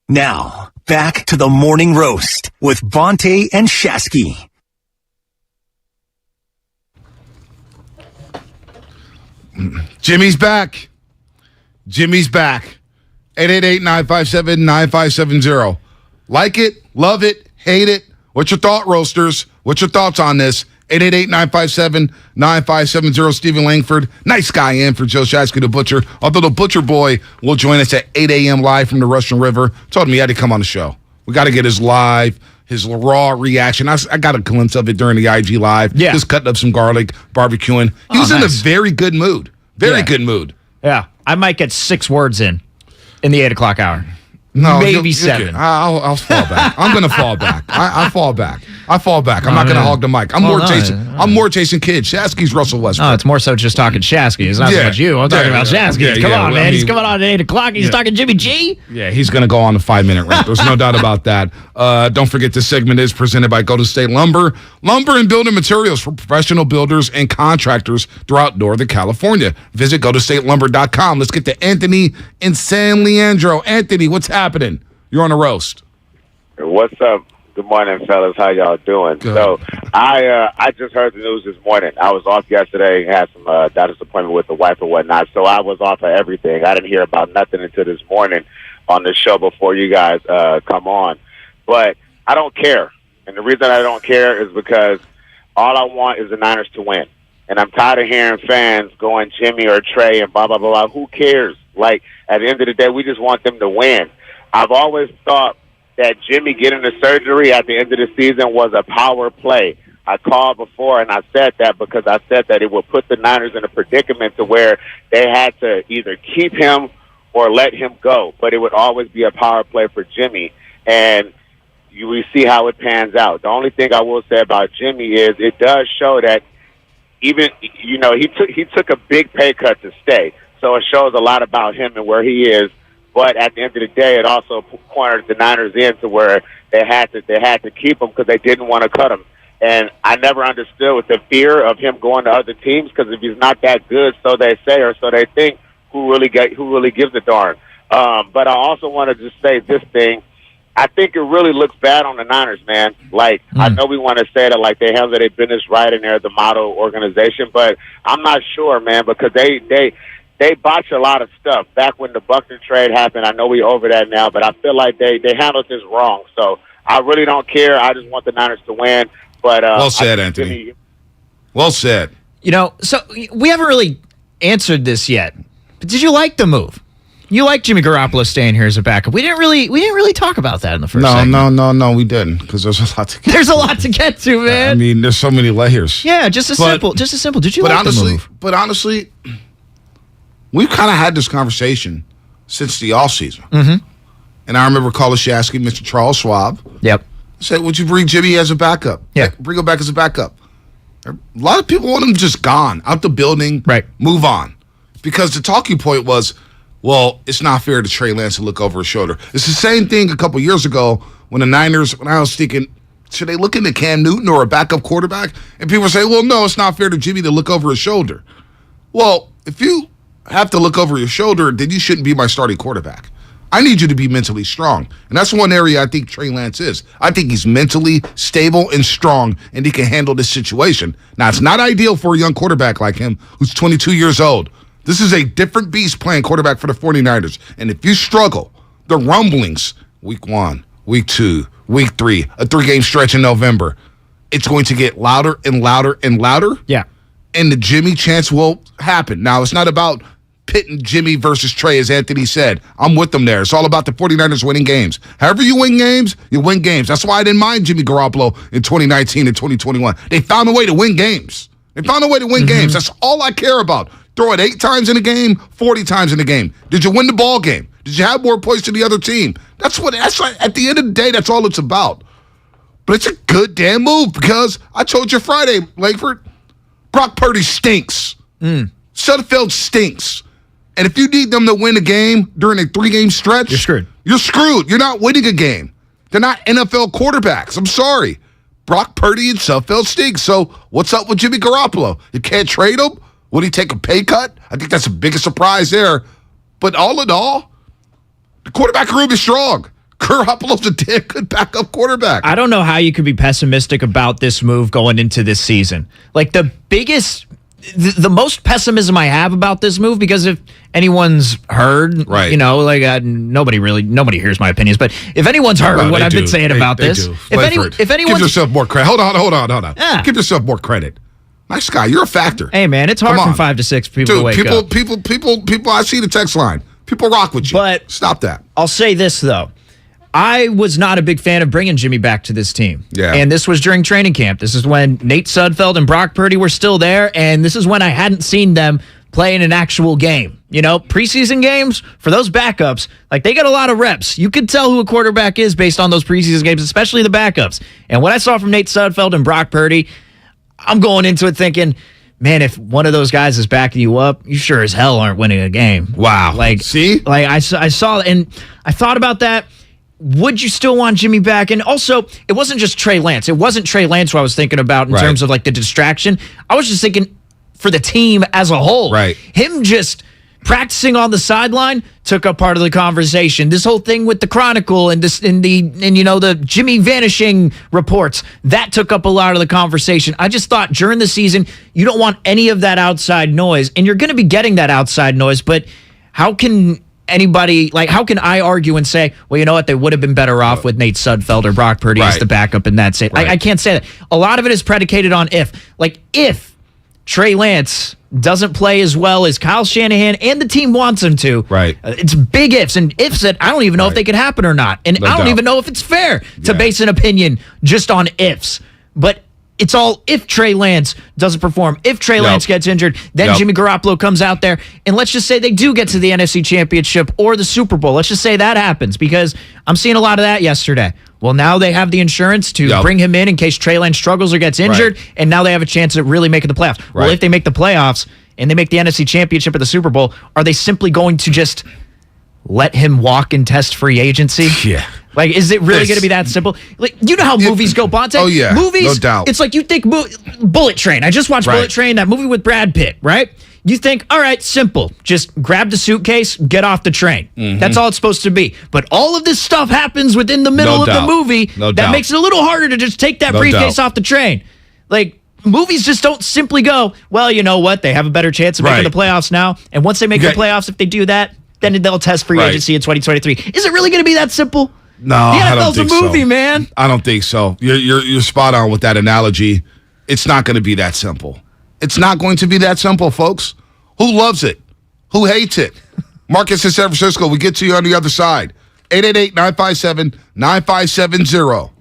Now, back to the morning roast with Bonte and Shasky. Jimmy's back. Jimmy's back. 888-957-9570. Like it, love it, hate it. What's your thought, roasters? What's your thoughts on this? 888-957-9570. Stephen Langford, nice guy in for Joe Shasky the Butcher. Although the Butcher Boy will join us at 8 a.m. live from the Russian River. Told him he had to come on the show. We got to get his raw reaction. I got a glimpse of it during the IG Live. Yeah. Just cutting up some garlic, barbecuing. He was in a very good mood. Very good mood. Yeah. I might get 6 words in the 8 o'clock hour. No, maybe 7. I'll fall back. I'm going to fall back. I fall back. I'm not going to hog the mic. I'm more chasing kids. Shasky's Russell Westbrook. No, it's more so just talking Shasky. It's not so much you. I'm talking about Shasky. Come on, man. He's coming on at 8 o'clock. He's talking Jimmy G. Yeah, he's going to go on the 5-minute rant. There's no doubt about that. Don't forget this segment is presented by Golden State Lumber. Lumber and building materials for professional builders and contractors throughout Northern California. Visit GoldenStateLumber.com. Let's get to Anthony in San Leandro. Anthony, what's happening? You're on a roast. What's up? Good morning, fellas. How y'all doing? Good. So I just heard the news this morning. I was off yesterday, had some doctor's appointment with the wife and whatnot, so I was off of everything. I didn't hear about nothing until this morning on the show before you guys come on. But I don't care. And the reason I don't care is because all I want is the Niners to win. And I'm tired of hearing fans going Jimmy or Trey and blah, blah, blah, blah. Who cares? Like, at the end of the day, we just want them to win. I've always thought that Jimmy getting the surgery at the end of the season was a power play. I called before and I said that because I said that it would put the Niners in a predicament to where they had to either keep him or let him go. But it would always be a power play for Jimmy. And we see how it pans out. The only thing I will say about Jimmy is it does show that even, he took a big pay cut to stay. So it shows a lot about him and where he is. But at the end of the day, it also cornered the Niners in to where they had to keep him because they didn't want to cut him. And I never understood with the fear of him going to other teams because if he's not that good, so they say or so they think, who really gives a darn? But I also want to just say this thing. I think it really looks bad on the Niners, man. Like, I know we want to say that, like, they have their business right and they're the model organization, but I'm not sure, man, because they botch a lot of stuff. Back when the Buckner trade happened, I know we over that now, but I feel like they handled this wrong. So I really don't care. I just want the Niners to win. But well said, Anthony. Well said. So we haven't really answered this yet. But did you like the move? You like Jimmy Garoppolo staying here as a backup. We didn't really talk about that in the first segment. No, we didn't, because there's a lot to get There's a lot to get to, man. I mean, there's so many layers. Yeah, just as simple. Did you like the move? But honestly, we've kind of had this conversation since the offseason. Mm-hmm. And I remember calling Shasky, Mr. Charles Schwab. Yep. Said, would you bring Jimmy as a backup? Yeah. Bring him back as a backup. A lot of people want him just gone, out the building, right? Move on. Because the talking point was, well, it's not fair to Trey Lance to look over his shoulder. It's the same thing a couple years ago when the Niners, when I was thinking, should they look into Cam Newton or a backup quarterback? And people say, well, no, it's not fair to Jimmy to look over his shoulder. Well, if you have to look over your shoulder, then you shouldn't be my starting quarterback. I need you to be mentally strong. And that's one area I think Trey Lance is. I think he's mentally stable and strong, and he can handle this situation. Now, it's not ideal for a young quarterback like him who's 22 years old. This is a different beast playing quarterback for the 49ers. And if you struggle, the rumblings, week 1, week 2, week 3, a 3-game stretch in November, it's going to get louder and louder and louder. Yeah. And the Jimmy chance will happen. Now, it's not about pitting Jimmy versus Trey, as Anthony said. I'm with them there. It's all about the 49ers winning games. However you win games, you win games. That's why I didn't mind Jimmy Garoppolo in 2019 and 2021. They found a way to win games. They found a way to win games. That's all I care about. Throw it 8 times in a game, 40 times in a game. Did you win the ball game? Did you have more points than the other team? That's at the end of the day, that's all it's about. But it's a good damn move because I told you Friday, Langford, Brock Purdy stinks. Sudfeld stinks. And if you need them to win a game during a 3-game stretch, you're screwed. You're screwed. You're not winning a game. They're not NFL quarterbacks. I'm sorry. Brock Purdy and Sudfeld stink. So what's up with Jimmy Garoppolo? You can't trade him? Would he take a pay cut? I think that's the biggest surprise there. But all in all, the quarterback room is strong. Garoppolo's a damn good backup quarterback. I don't know how you could be pessimistic about this move going into this season. Like the most pessimism I have about this move, because if anyone's heard, right. nobody hears my opinions, but if anyone's heard what I've been saying about this, if anyone, give yourself more credit. Hold on. Yeah. Give yourself more credit. Nice guy, you're a factor. Hey man, it's hard from 5 to 6 people to wake up. People. I see the text line. People rock with you. But stop that. I'll say this though. I was not a big fan of bringing Jimmy back to this team. Yeah. And this was during training camp. This is when Nate Sudfeld and Brock Purdy were still there, and this is when I hadn't seen them play in an actual game. You know, preseason games, for those backups, like they got a lot of reps. You could tell who a quarterback is based on those preseason games, especially the backups. And what I saw from Nate Sudfeld and Brock Purdy, I'm going into it thinking, man, if one of those guys is backing you up, you sure as hell aren't winning a game. Wow. See? Like I saw, and I thought about that. Would you still want Jimmy back? And also, it wasn't just Trey Lance. It wasn't Trey Lance who I was thinking about in terms of like the distraction. I was just thinking for the team as a whole. Right. Him just practicing on the sideline took up part of the conversation. This whole thing with the Chronicle and the Jimmy vanishing reports, that took up a lot of the conversation. I just thought during the season, you don't want any of that outside noise, and you're going to be getting that outside noise, but how can I argue and say, well, you know what, they would have been better off with Nate Sudfeld or Brock Purdy as the backup, and that's it. Right. I can't say that. A lot of it is predicated on if Trey Lance doesn't play as well as Kyle Shanahan and the team wants him to. Right. It's big ifs, and ifs that I don't even know if they could happen or not. And I don't even know if it's fair to base an opinion just on ifs. But it's all if Trey Lance doesn't perform, if Trey Lance gets injured, then Jimmy Garoppolo comes out there, and let's just say they do get to the NFC Championship or the Super Bowl. Let's just say that happens, because I'm seeing a lot of that yesterday. Well, now they have the insurance to bring him in case Trey Lance struggles or gets injured, and now they have a chance at really making the playoffs. Right. Well, if they make the playoffs and they make the NFC Championship or the Super Bowl, are they simply going to just let him walk and test free agency? Yeah. Like, is it really going to be that simple? Like, you know how movies go, Bonte? Oh, yeah. Movies, no doubt. it's like you think Bullet Train. I just watched Bullet Train, that movie with Brad Pitt, right? You think, all right, simple. Just grab the suitcase, get off the train. Mm-hmm. That's all it's supposed to be. But all of this stuff happens within the middle of the movie that makes it a little harder to just take that briefcase off the train. Like, movies just don't simply go, well, you know what? They have a better chance of making the playoffs now. And once they make the playoffs, if they do that, then they'll test free agency in 2023. Is it really going to be that simple? No, the I don't NFL's think a movie, so. man. I don't think so. You're spot on with that analogy. It's not going to be that simple. It's not going to be that simple, folks. Who loves it? Who hates it? Marcus in San Francisco, we get to you on the other side. 888-957-9570.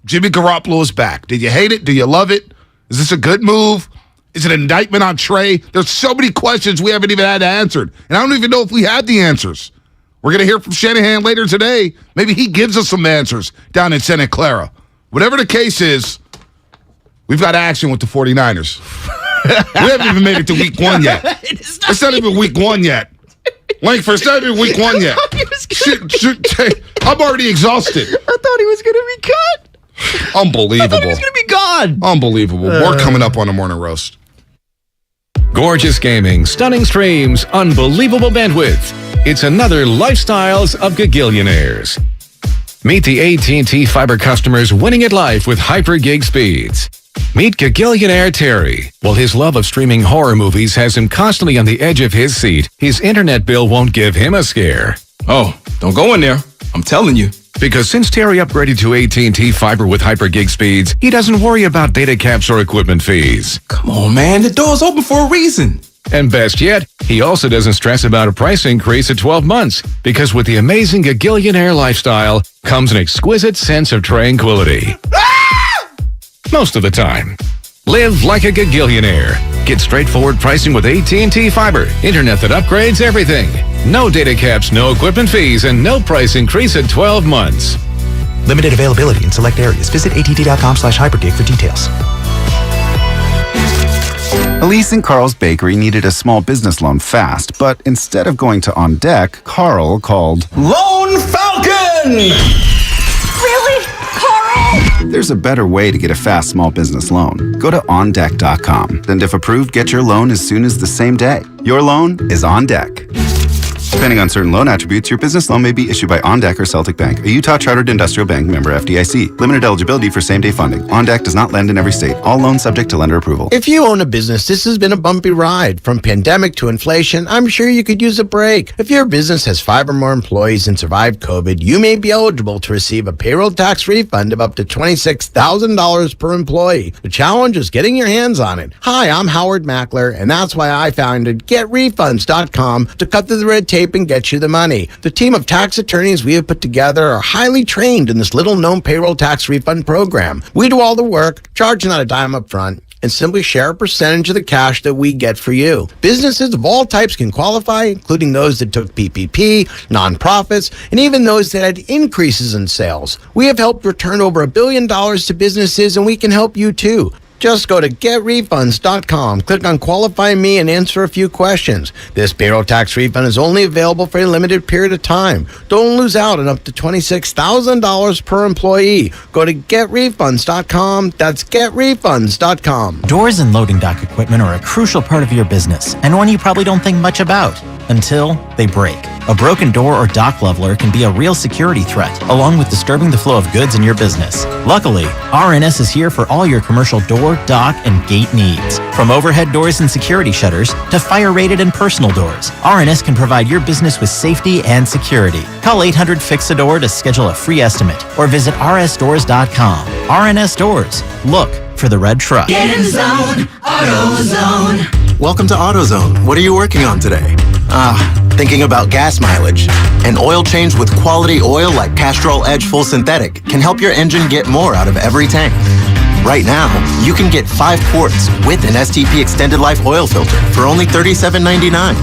Jimmy Garoppolo is back. Did you hate it? Do you love it? Is this a good move? Is it an indictment on Trey? There's so many questions we haven't even had answered. And I don't even know if we have the answers. We're going to hear from Shanahan later today. Maybe he gives us some answers down in Santa Clara. Whatever the case is, we've got action with the 49ers. We haven't even made it to week 1 yet. It's not even week 1 yet. Langford, it's not even week 1 yet. I'm already exhausted. I thought he was going to be cut. Unbelievable. I thought he was going to be gone. Unbelievable. More coming up on the Morning Roast. Gorgeous gaming, stunning streams, unbelievable bandwidth. It's another Lifestyles of Gagillionaires. Meet the AT&T Fiber customers winning at life with hyper gig speeds. Meet Gagillionaire Terry. While his love of streaming horror movies has him constantly on the edge of his seat, his internet bill won't give him a scare. Oh, don't go in there. I'm telling you. Because since Terry upgraded to AT&T Fiber with hyper gig speeds, he doesn't worry about data caps or equipment fees. Come on, man. The door's open for a reason. And best yet, he also doesn't stress about a price increase at 12 months, because with the amazing Gagillionaire lifestyle comes an exquisite sense of tranquility. Most of the time. Live like a Gagillionaire. Get straightforward pricing with AT&T Fiber. Internet that upgrades everything. No data caps, no equipment fees, and no price increase at 12 months. Limited availability in select areas. Visit att.com/hypergig for details. Elise and Carl's Bakery needed a small business loan fast, but instead of going to On Deck, Carl called Lone Falcon! Really? Carl? There's a better way to get a fast small business loan. Go to OnDeck.com, and if approved, get your loan as soon as the same day. Your loan is on deck. Depending on certain loan attributes, your business loan may be issued by OnDeck or Celtic Bank, a Utah Chartered Industrial Bank member FDIC. Limited eligibility for same-day funding. OnDeck does not lend in every state. All loans subject to lender approval. If you own a business, this has been a bumpy ride. From pandemic to inflation, I'm sure you could use a break. If your business has 5 or more employees and survived COVID, you may be eligible to receive a payroll tax refund of up to $26,000 per employee. The challenge is getting your hands on it. Hi, I'm Howard Mackler, and that's why I founded GetRefunds.com to cut through the red tape and get you the money. The team of tax attorneys we have put together are highly trained in this little-known payroll tax refund program. We do all the work, charge not a dime up front, and simply share a percentage of the cash that we get for you. Businesses of all types can qualify, including those that took PPP, nonprofits, and even those that had increases in sales. We have helped return over $1 billion to businesses, and we can help you too. Just go to GetRefunds.com, click on Qualify Me, and answer a few questions. This payroll tax refund is only available for a limited period of time. Don't lose out on up to $26,000 per employee. Go to GetRefunds.com. That's GetRefunds.com. Doors and loading dock equipment are a crucial part of your business, and one you probably don't think much about until they break. A broken door or dock leveler can be a real security threat, along with disturbing the flow of goods in your business. Luckily, RNS is here for all your commercial door, dock, and gate needs. From overhead doors and security shutters to fire-rated and personal doors, RNS can provide your business with safety and security. Call 800-FIX-A-DOOR to schedule a free estimate or visit rsdoors.com. RNS Doors. Look for the red truck. Get in zone, AutoZone. Welcome to AutoZone. What are you working on today? Thinking about gas mileage. An oil change with quality oil like Castrol Edge Full Synthetic can help your engine get more out of every tank. Right now, you can get 5 quarts with an STP Extended Life oil filter for only $37.99.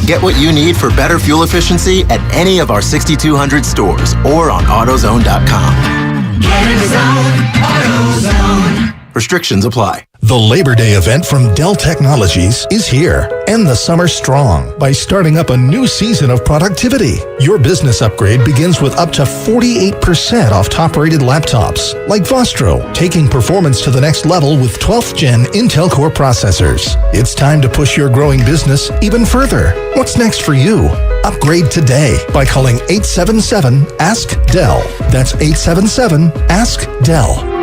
Get what you need for better fuel efficiency at any of our 6,200 stores or on AutoZone.com. Get in zone, AutoZone. Restrictions apply. The Labor Day event from Dell Technologies is here. End the summer strong by starting up a new season of productivity. Your business upgrade begins with up to 48% off top-rated laptops, like Vostro, taking performance to the next level with 12th Gen Intel Core processors. It's time to push your growing business even further. What's next for you? Upgrade today by calling 877-ASK-DELL. That's 877-ASK-DELL.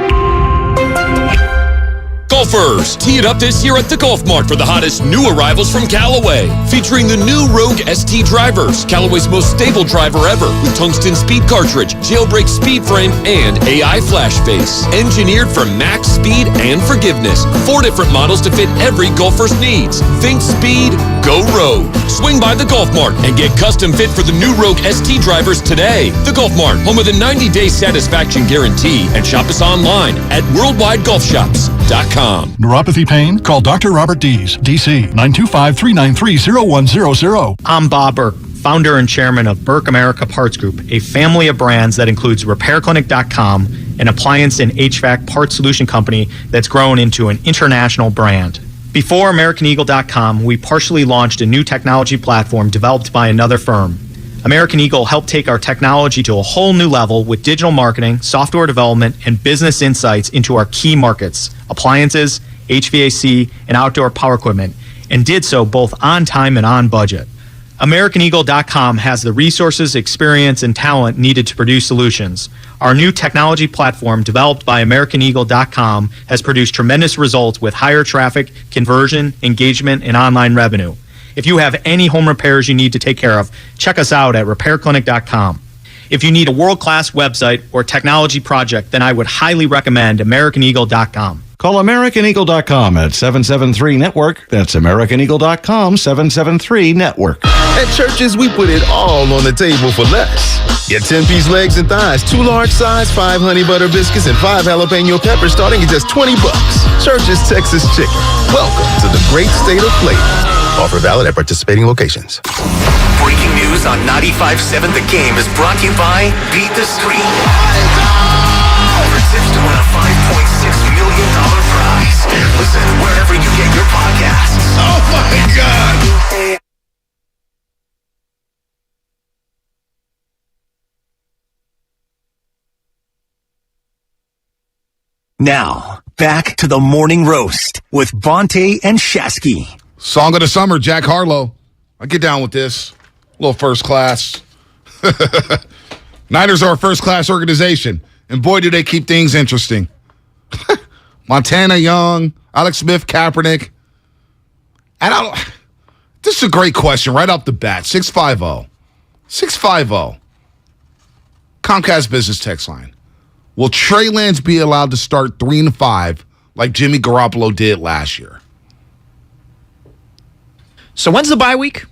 Golfers, tee it up this year at the Golf Mart for the hottest new arrivals from Callaway. Featuring the new Rogue ST drivers, Callaway's most stable driver ever, with tungsten speed cartridge, jailbreak speed frame, and AI flash face. Engineered for max speed and forgiveness. 4 different models to fit every golfer's needs. Think speed, go Rogue. Swing by the Golf Mart and get custom fit for the new Rogue ST drivers today. The Golf Mart, home of the 90-day satisfaction guarantee, and shop us online at worldwidegolfshops.com. Neuropathy pain? Call Dr. Robert Dees, DC, 925-393-0100. I'm Bob Burke, founder and chairman of Burke America Parts Group, a family of brands that includes RepairClinic.com, an appliance and HVAC parts solution company that's grown into an international brand. Before AmericanEagle.com, we partially launched a new technology platform developed by another firm. American Eagle helped take our technology to a whole new level with digital marketing, software development, and business insights into our key markets, appliances, HVAC, and outdoor power equipment, and did so both on time and on budget. AmericanEagle.com has the resources, experience, and talent needed to produce solutions. Our new technology platform, developed by AmericanEagle.com, has produced tremendous results with higher traffic, conversion, engagement, and online revenue. If you have any home repairs you need to take care of, check us out at RepairClinic.com. If you need a world-class website or technology project, then I would highly recommend AmericanEagle.com. Call AmericanEagle.com at 773-NETWORK. That's AmericanEagle.com, 773-NETWORK. At Churches, we put it all on the table for less. Get 10-piece legs and thighs, 2 large size, 5 honey butter biscuits, and 5 jalapeno peppers starting at just $20. Churches Texas Chicken. Welcome to the great state of flavor. Offer valid at participating locations. Breaking news on 95.7 The Game is brought to you by Beat the Street. For tips to win a $5.6 million prize. Listen wherever you get your podcasts. Oh my God! Now, back to the morning roast with Bonte and Shasky. Song of the summer, Jack Harlow. I get down with this. A little first class. Niners are a first class organization, and boy, do they keep things interesting. Montana Young, Alex Smith, Kaepernick. And this is a great question right off the bat. 650. 650. Comcast Business Text Line. Will Trey Lance be allowed to start 3-5 like Jimmy Garoppolo did last year? So when's the bye week?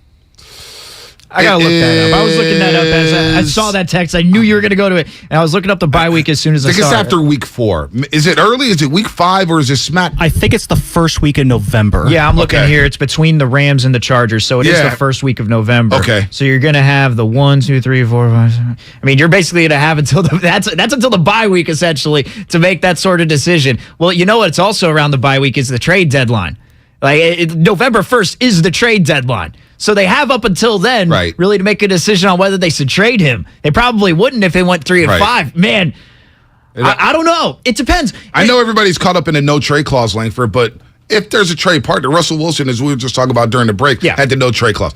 I got to look that up. I was looking that up as I saw that text. I knew you were going to go to it. And I was looking up the bye week as soon as I saw it. I think it's after week 4. Is it early? Is it week 5 or is it smack? I think it's the first week in November. Yeah, I'm looking here. It's between the Rams and the Chargers. So it is the first week of November. Okay. So you're going to have the 1, 2, 3, 4, 5, 6. I mean, you're basically going to have until that's until the bye week, essentially, to make that sort of decision. Well, you know what's also around the bye week is the trade deadline. November 1st is the trade deadline. So they have up until then really to make a decision on whether they should trade him. They probably wouldn't if they went 3-5. Man, I don't know. It depends. I know everybody's caught up in a no trade clause, Langford, but if there's a trade partner, Russell Wilson, as we were just talking about during the break, had the no trade clause.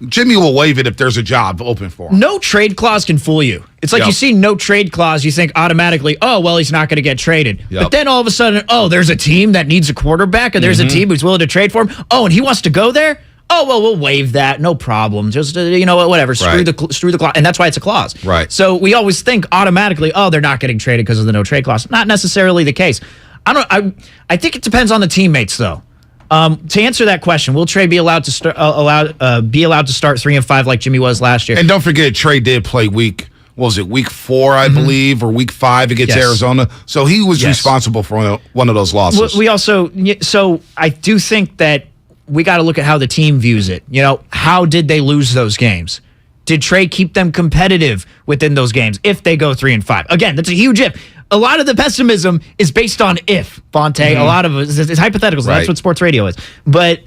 Jimmy will waive it if there's a job open for him. No trade clause can fool you. It's like you see no trade clause, you think automatically, oh, well, he's not going to get traded. But then all of a sudden, oh, there's a team that needs a quarterback, and there's a team who's willing to trade for him. Oh, and he wants to go there? Oh, well, we'll waive that. No problem. Just, whatever. Screw the clause. And that's why it's a clause. Right. So we always think automatically, oh, they're not getting traded because of the no trade clause. Not necessarily the case. I think it depends on the teammates, though. To answer that question, will Trey be allowed to start 3-5 like Jimmy was last year? And don't forget, Trey did play week 4, I believe, or week 5 against Arizona. So he was responsible for one of those losses. We also, so I do think that we got to look at how the team views it. How did they lose those games? Did Trey keep them competitive within those games if they go 3-5? Again, that's a huge if. A lot of the pessimism is based on if, Bonte. A lot of it is hypothetical. So that's what sports radio is. But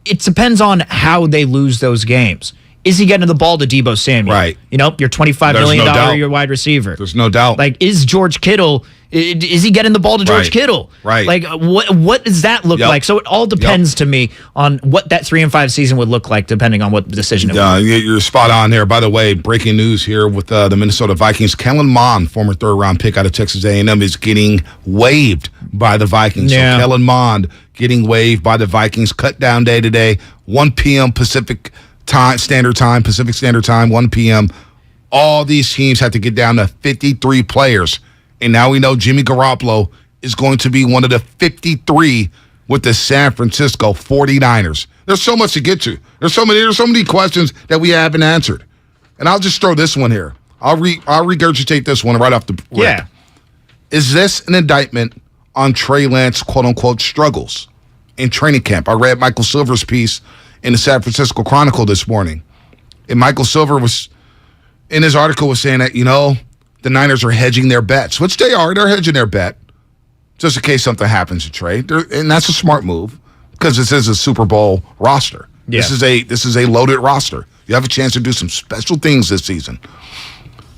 it depends on how they lose those games. Is he getting the ball to Deebo Samuel? Right. Your $25 million your wide receiver. There's no doubt. Is George Kittle, is he getting the ball to George Kittle? Right. What does that look like? So it all depends to me on what that 3-5 season would look like, depending on what decision it would be. You're spot on there. By the way, breaking news here with the Minnesota Vikings. Kellen Mond, former third-round pick out of Texas A&M, is getting waived by the Vikings. Yeah. So Kellen Mond getting waived by the Vikings. Cut down day today, 1 p.m. Pacific Standard Time, 1 p.m. All these teams have to get down to 53 players. And now we know Jimmy Garoppolo is going to be one of the 53 with the San Francisco 49ers. There's so much to get to. There's so many questions that we haven't answered. And I'll just throw this one here. I'll regurgitate this one right off the rip. Yeah. Is this an indictment on Trey Lance, quote-unquote, struggles in training camp? I read Michael Silver's piece in the San Francisco Chronicle this morning. And Michael Silver was, in his article, was saying that, the Niners are hedging their bets, which they are. They're hedging their bet just in case something happens to Trey. And that's a smart move because this is a Super Bowl roster. Yeah. This is a loaded roster. You have a chance to do some special things this season.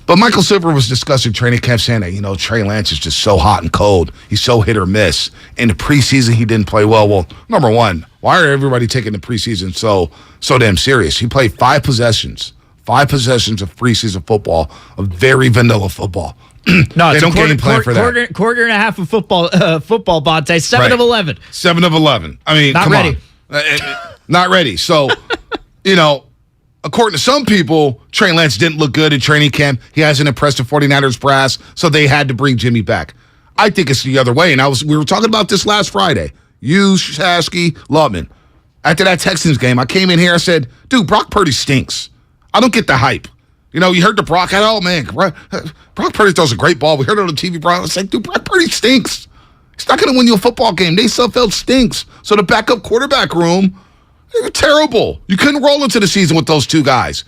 But Michael Silver was discussing training camp saying that, Trey Lance is just so hot and cold. He's so hit or miss. In the preseason, he didn't play well. Well, number one, why are everybody taking the preseason so damn serious? He played 5 possessions. 5 possessions of preseason football, of very vanilla football. No, they don't game plan for that. Quarter and a half of football, Bonte. 7 of 11. 7 of 11. I mean, not come ready. On. Not ready. So, according to some people, Trey Lance didn't look good in training camp. He hasn't impressed the 49ers brass, so they had to bring Jimmy back. I think it's the other way, and we were talking about this last Friday. You, Shasky, Lubman. After that Texans game, I came in here and said, dude, Brock Purdy stinks. I don't get the hype. You know, you heard the Brock, oh, man, Brock Purdy throws a great ball. We heard it on the TV, Brock. I was like, dude, Brock Purdy stinks. He's not going to win you a football game. Nate Sudfeld stinks. So the backup quarterback room, they're terrible. You couldn't roll into the season with those two guys.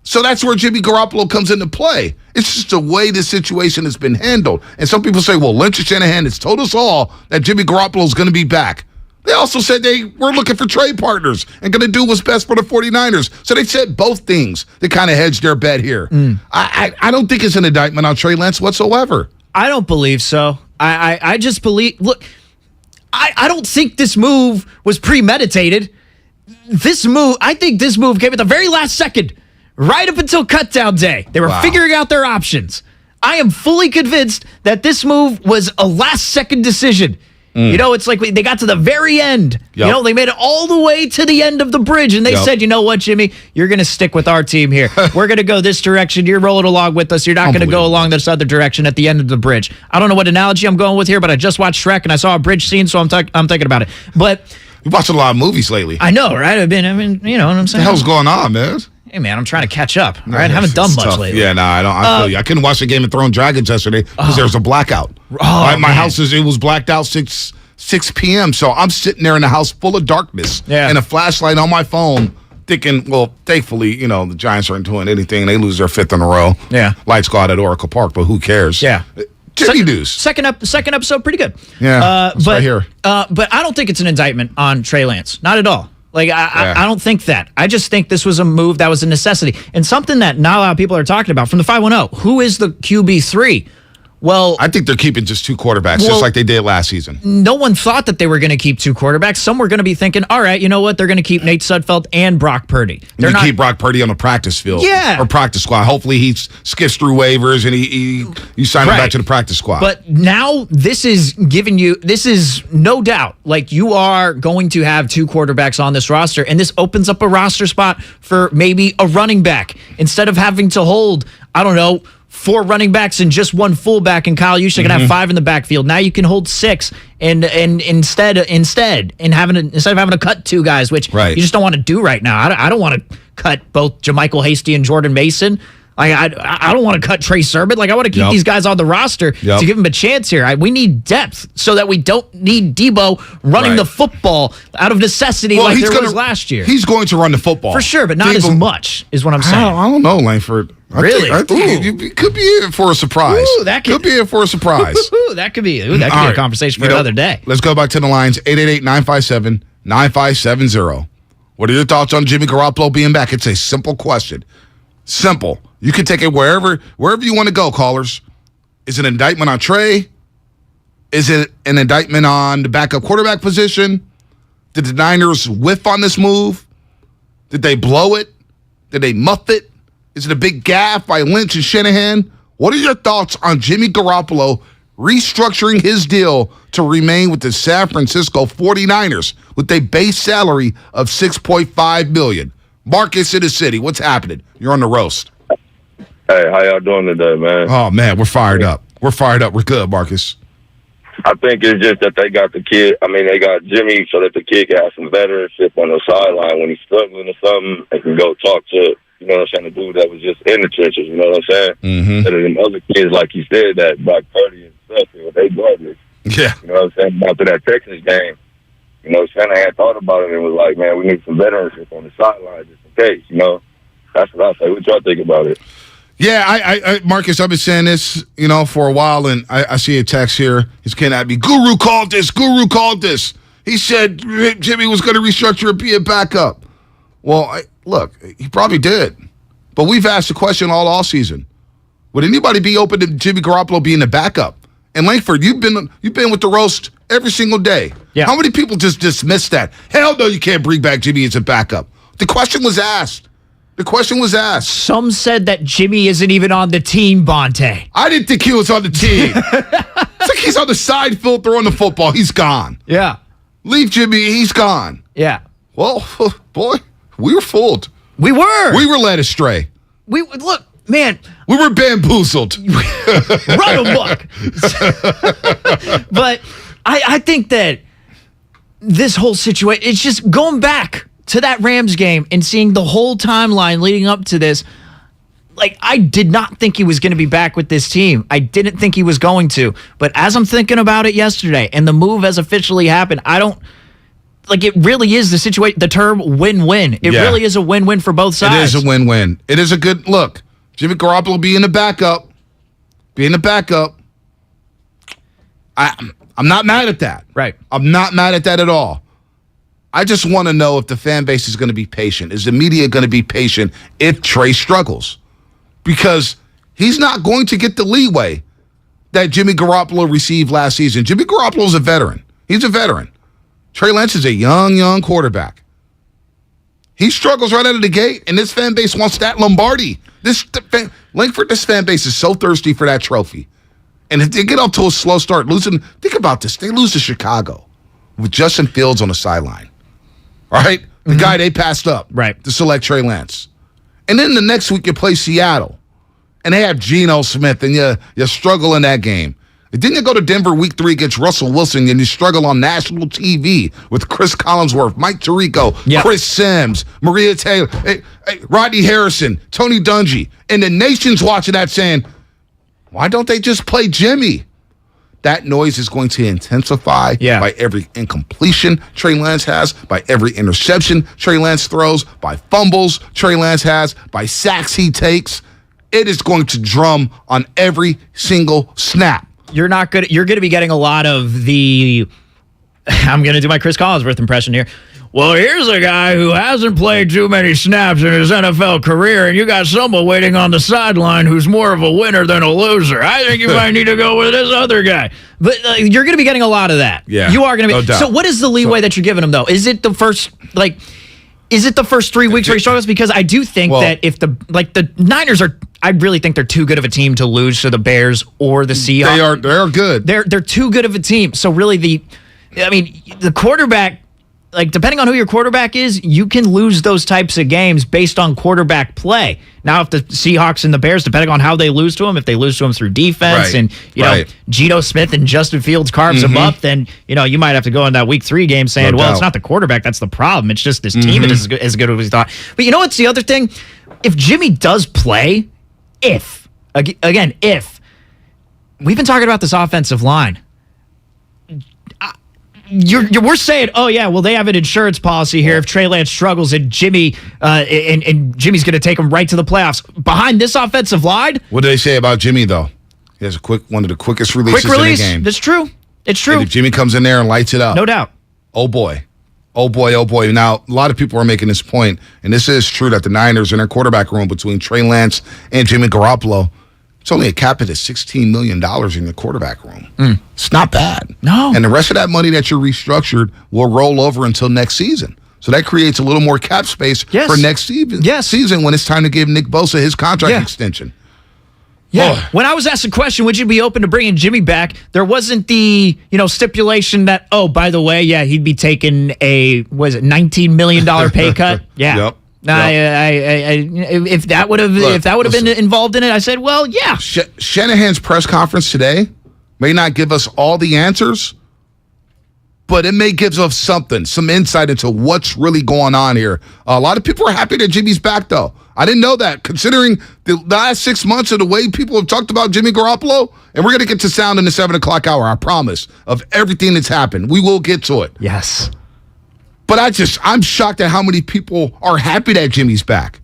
So that's where Jimmy Garoppolo comes into play. It's just the way this situation has been handled. And some people say, well, Lynch and Shanahan has told us all that Jimmy Garoppolo is going to be back. They also said they were looking for trade partners and going to do what's best for the 49ers. So they said both things. They kind of hedged their bet here. I don't think it's an indictment on Trey Lance whatsoever. I don't believe so. I just believe, look, I don't think this move was premeditated. I think this move came at the very last second, right up until cutdown day. They were figuring out their options. I am fully convinced that this move was a last-second decision. You know, it's like they got to the very end. Yep. You know, they made it all the way to the end of the bridge, and they said, you know what, Jimmy? You're going to stick with our team here. We're going to go this direction. You're rolling along with us. You're not going to go along this other direction at the end of the bridge. I don't know what analogy I'm going with here, but I just watched Shrek, and I saw a bridge scene, so I'm thinking about it. But you're watching a lot of movies lately. I know, right? I mean, you know what I'm saying? What the hell's going on, man? Hey, man, I'm trying to catch up. All right, I haven't done much lately. Yeah, no, I feel you. I couldn't watch the Game of Thrones Dragons yesterday because there was a blackout. My house was blacked out 6 p.m., so I'm sitting there in a house full of darkness and a flashlight on my phone thinking, well, thankfully, you know, the Giants aren't doing anything. They lose their 5th in a row. Yeah. Lights go out at Oracle Park, but who cares? Yeah. Jimmy news. Second episode, pretty good. Yeah, it's right here. But I don't think it's an indictment on Trey Lance. Not at all. Like, I don't think that. I just think this was a move that was a necessity. And something that not a lot of people are talking about from the 510. Who is the QB3? Well, I think they're keeping just 2 quarterbacks, just like they did last season. No one thought that they were going to keep 2 quarterbacks. Some were going to be thinking, all right, you know what? They're going to keep Nate Sudfeld and Brock Purdy. They're keep Brock Purdy on the practice field. Yeah. Or practice squad. Hopefully he skips through waivers and you sign him back to the practice squad. But now this is no doubt, like you are going to have 2 quarterbacks on this roster, and this opens up a roster spot for maybe a running back. Instead of having to hold, I don't know, 4 running backs and just 1 fullback, and Kyle Juszczyk can have 5 in the backfield. Now you can hold 6, and instead of having to cut 2 guys, which you just don't want to do right now. I don't want to cut both JaMychal Hasty and Jordan Mason. I don't want to cut Trey Sermon. Like, I want to keep these guys on the roster to give them a chance here. We need depth so that we don't need Debo running the football out of necessity like there was last year. He's going to run the football. For sure, but not as much is what I'm saying. I don't know, Langford. I think you could be in for a surprise. Ooh, could be in for a surprise. That could be a conversation for another day. Let's go back to the lines. 888-957-9570. What are your thoughts on Jimmy Garoppolo being back? It's a simple question. Simple. You can take it wherever you want to go, callers. Is it an indictment on Trey? Is it an indictment on the backup quarterback position? Did the Niners whiff on this move? Did they blow it? Did they muff it? Is it a big gaffe by Lynch and Shanahan? What are your thoughts on Jimmy Garoppolo restructuring his deal to remain with the San Francisco 49ers with a base salary of $6.5 million? Marcus in the city, what's happening? You're on the roast. Hey, how y'all doing today, man? Oh, man, we're fired up. We're good, Marcus. I think it's just that they got the kid. I mean, they got Jimmy so that the kid can have some veteranship on the sideline when he's struggling or something. They can go talk to, you know what I'm saying, the dude that was just in the trenches, you know what I'm saying? Instead of them other kids, like you said, that Brock Purdy and stuff, they garbage. Yeah. You know what I'm saying? After that Texas game, you know, Shanahan thought about it and was like, man, we need some veteranship on the sideline just in case, you know? That's what I say. What y'all think about it? Yeah, I Marcus, I've been saying this, you know, for a while, and I see a text here. He's getting at me. Guru called this. He said Jimmy was going to restructure and be a backup. Well, look, he probably did. But we've asked the question all season. Would anybody be open to Jimmy Garoppolo being a backup? And Langford, you've been with the roast every single day. Yeah. How many people just dismiss that? Hell no, you can't bring back Jimmy as a backup. The question was asked. Some said that Jimmy isn't even on the team, Bonte. I didn't think he was on the team. It's like he's on the side field throwing the football. He's gone. Yeah. Leave Jimmy. He's gone. Yeah. Well, boy, we were fooled. We were led astray. Look, man. We were bamboozled. Run amok. But I think that this whole situation, it's just going back to that Rams game and seeing the whole timeline leading up to this. Like, I did not think he was going to be back with this team. I didn't think he was going to. But as I'm thinking about it yesterday and the move has officially happened, it really is the situation, the term win-win. It really is a win-win for both sides. It is a win-win. It is a good look. Jimmy Garoppolo being the backup. I'm not mad at that. Right. I'm not mad at that at all. I just want to know if the fan base is going to be patient. Is the media going to be patient if Trey struggles? Because he's not going to get the leeway that Jimmy Garoppolo received last season. Jimmy Garoppolo is a veteran. He's a veteran. Trey Lance is a young quarterback. He struggles right out of the gate, and this fan base wants that Lombardi. This fan base is so thirsty for that trophy. And if they get off to a slow start, think about this. They lose to Chicago with Justin Fields on the sideline. All right? The guy they passed up to select Trey Lance. And then the next week you play Seattle, and they have Geno Smith, and you struggle in that game. And then you go to Denver week 3 against Russell Wilson, and you struggle on national TV with Chris Collinsworth, Mike Tirico, Chris Sims, Maria Taylor, Rodney Harrison, Tony Dungy. And the nation's watching that saying, why don't they just play Jimmy? That noise is going to intensify by every incompletion Trey Lance has, by every interception Trey Lance throws, by fumbles Trey Lance has, by sacks he takes. It is going to drum on every single snap. You're going to be getting a lot of the, I'm going to do my Chris Collinsworth impression here. Well, here's a guy who hasn't played too many snaps in his NFL career, and you got someone waiting on the sideline who's more of a winner than a loser. I think you might need to go with this other guy. But you're going to be getting a lot of that. Yeah, you are going to be. No doubt. So what is the leeway that you're giving him, though? Is it the first 3 weeks where he struggles? Because I do think that if the Niners are, I really think they're too good of a team to lose to the Bears or the Seahawks. They are good. They're too good of a team. So really the quarterback, depending on who your quarterback is, you can lose those types of games based on quarterback play. Now, if the Seahawks and the Bears, depending on how they lose to them, if they lose to them through defense and, Geno Smith and Justin Fields carves them up, then, you might have to go in that week 3 game saying, it's not the quarterback, that's the problem. It's just this team is as good as we thought. But you know what's the other thing? If Jimmy does play, if we've been talking about this offensive line, we're saying, they have an insurance policy here if Trey Lance struggles and Jimmy and Jimmy's going to take him right to the playoffs. Behind this offensive line, what do they say about Jimmy though? He has one of the quickest releases in the game. That's true. It's true. And if Jimmy comes in there and lights it up, no doubt. Oh boy. Now, a lot of people are making this point, and this is true, that the Niners in their quarterback room between Trey Lance and Jimmy Garoppolo, it's only a cap at $16 million in the quarterback room. It's not bad. No. And the rest of that money that you're restructured will roll over until next season. So that creates a little more cap space for next season when it's time to give Nick Bosa his contract extension. Yeah. Oh. When I was asked a question, would you be open to bringing Jimmy back? There wasn't the, stipulation that, by the way, he'd be taking a, $19 million pay cut? Yeah. Yep. If that would have been involved in it, I said, well, yeah. Shanahan's press conference today may not give us all the answers, but it may give us some insight into what's really going on here. A lot of people are happy that Jimmy's back, though. I didn't know that, considering the last 6 months of the way people have talked about Jimmy Garoppolo. And we're going to get to sound in the 7 o'clock hour, I promise, of everything that's happened. We will get to it. Yes. But I'm shocked at how many people are happy that Jimmy's back.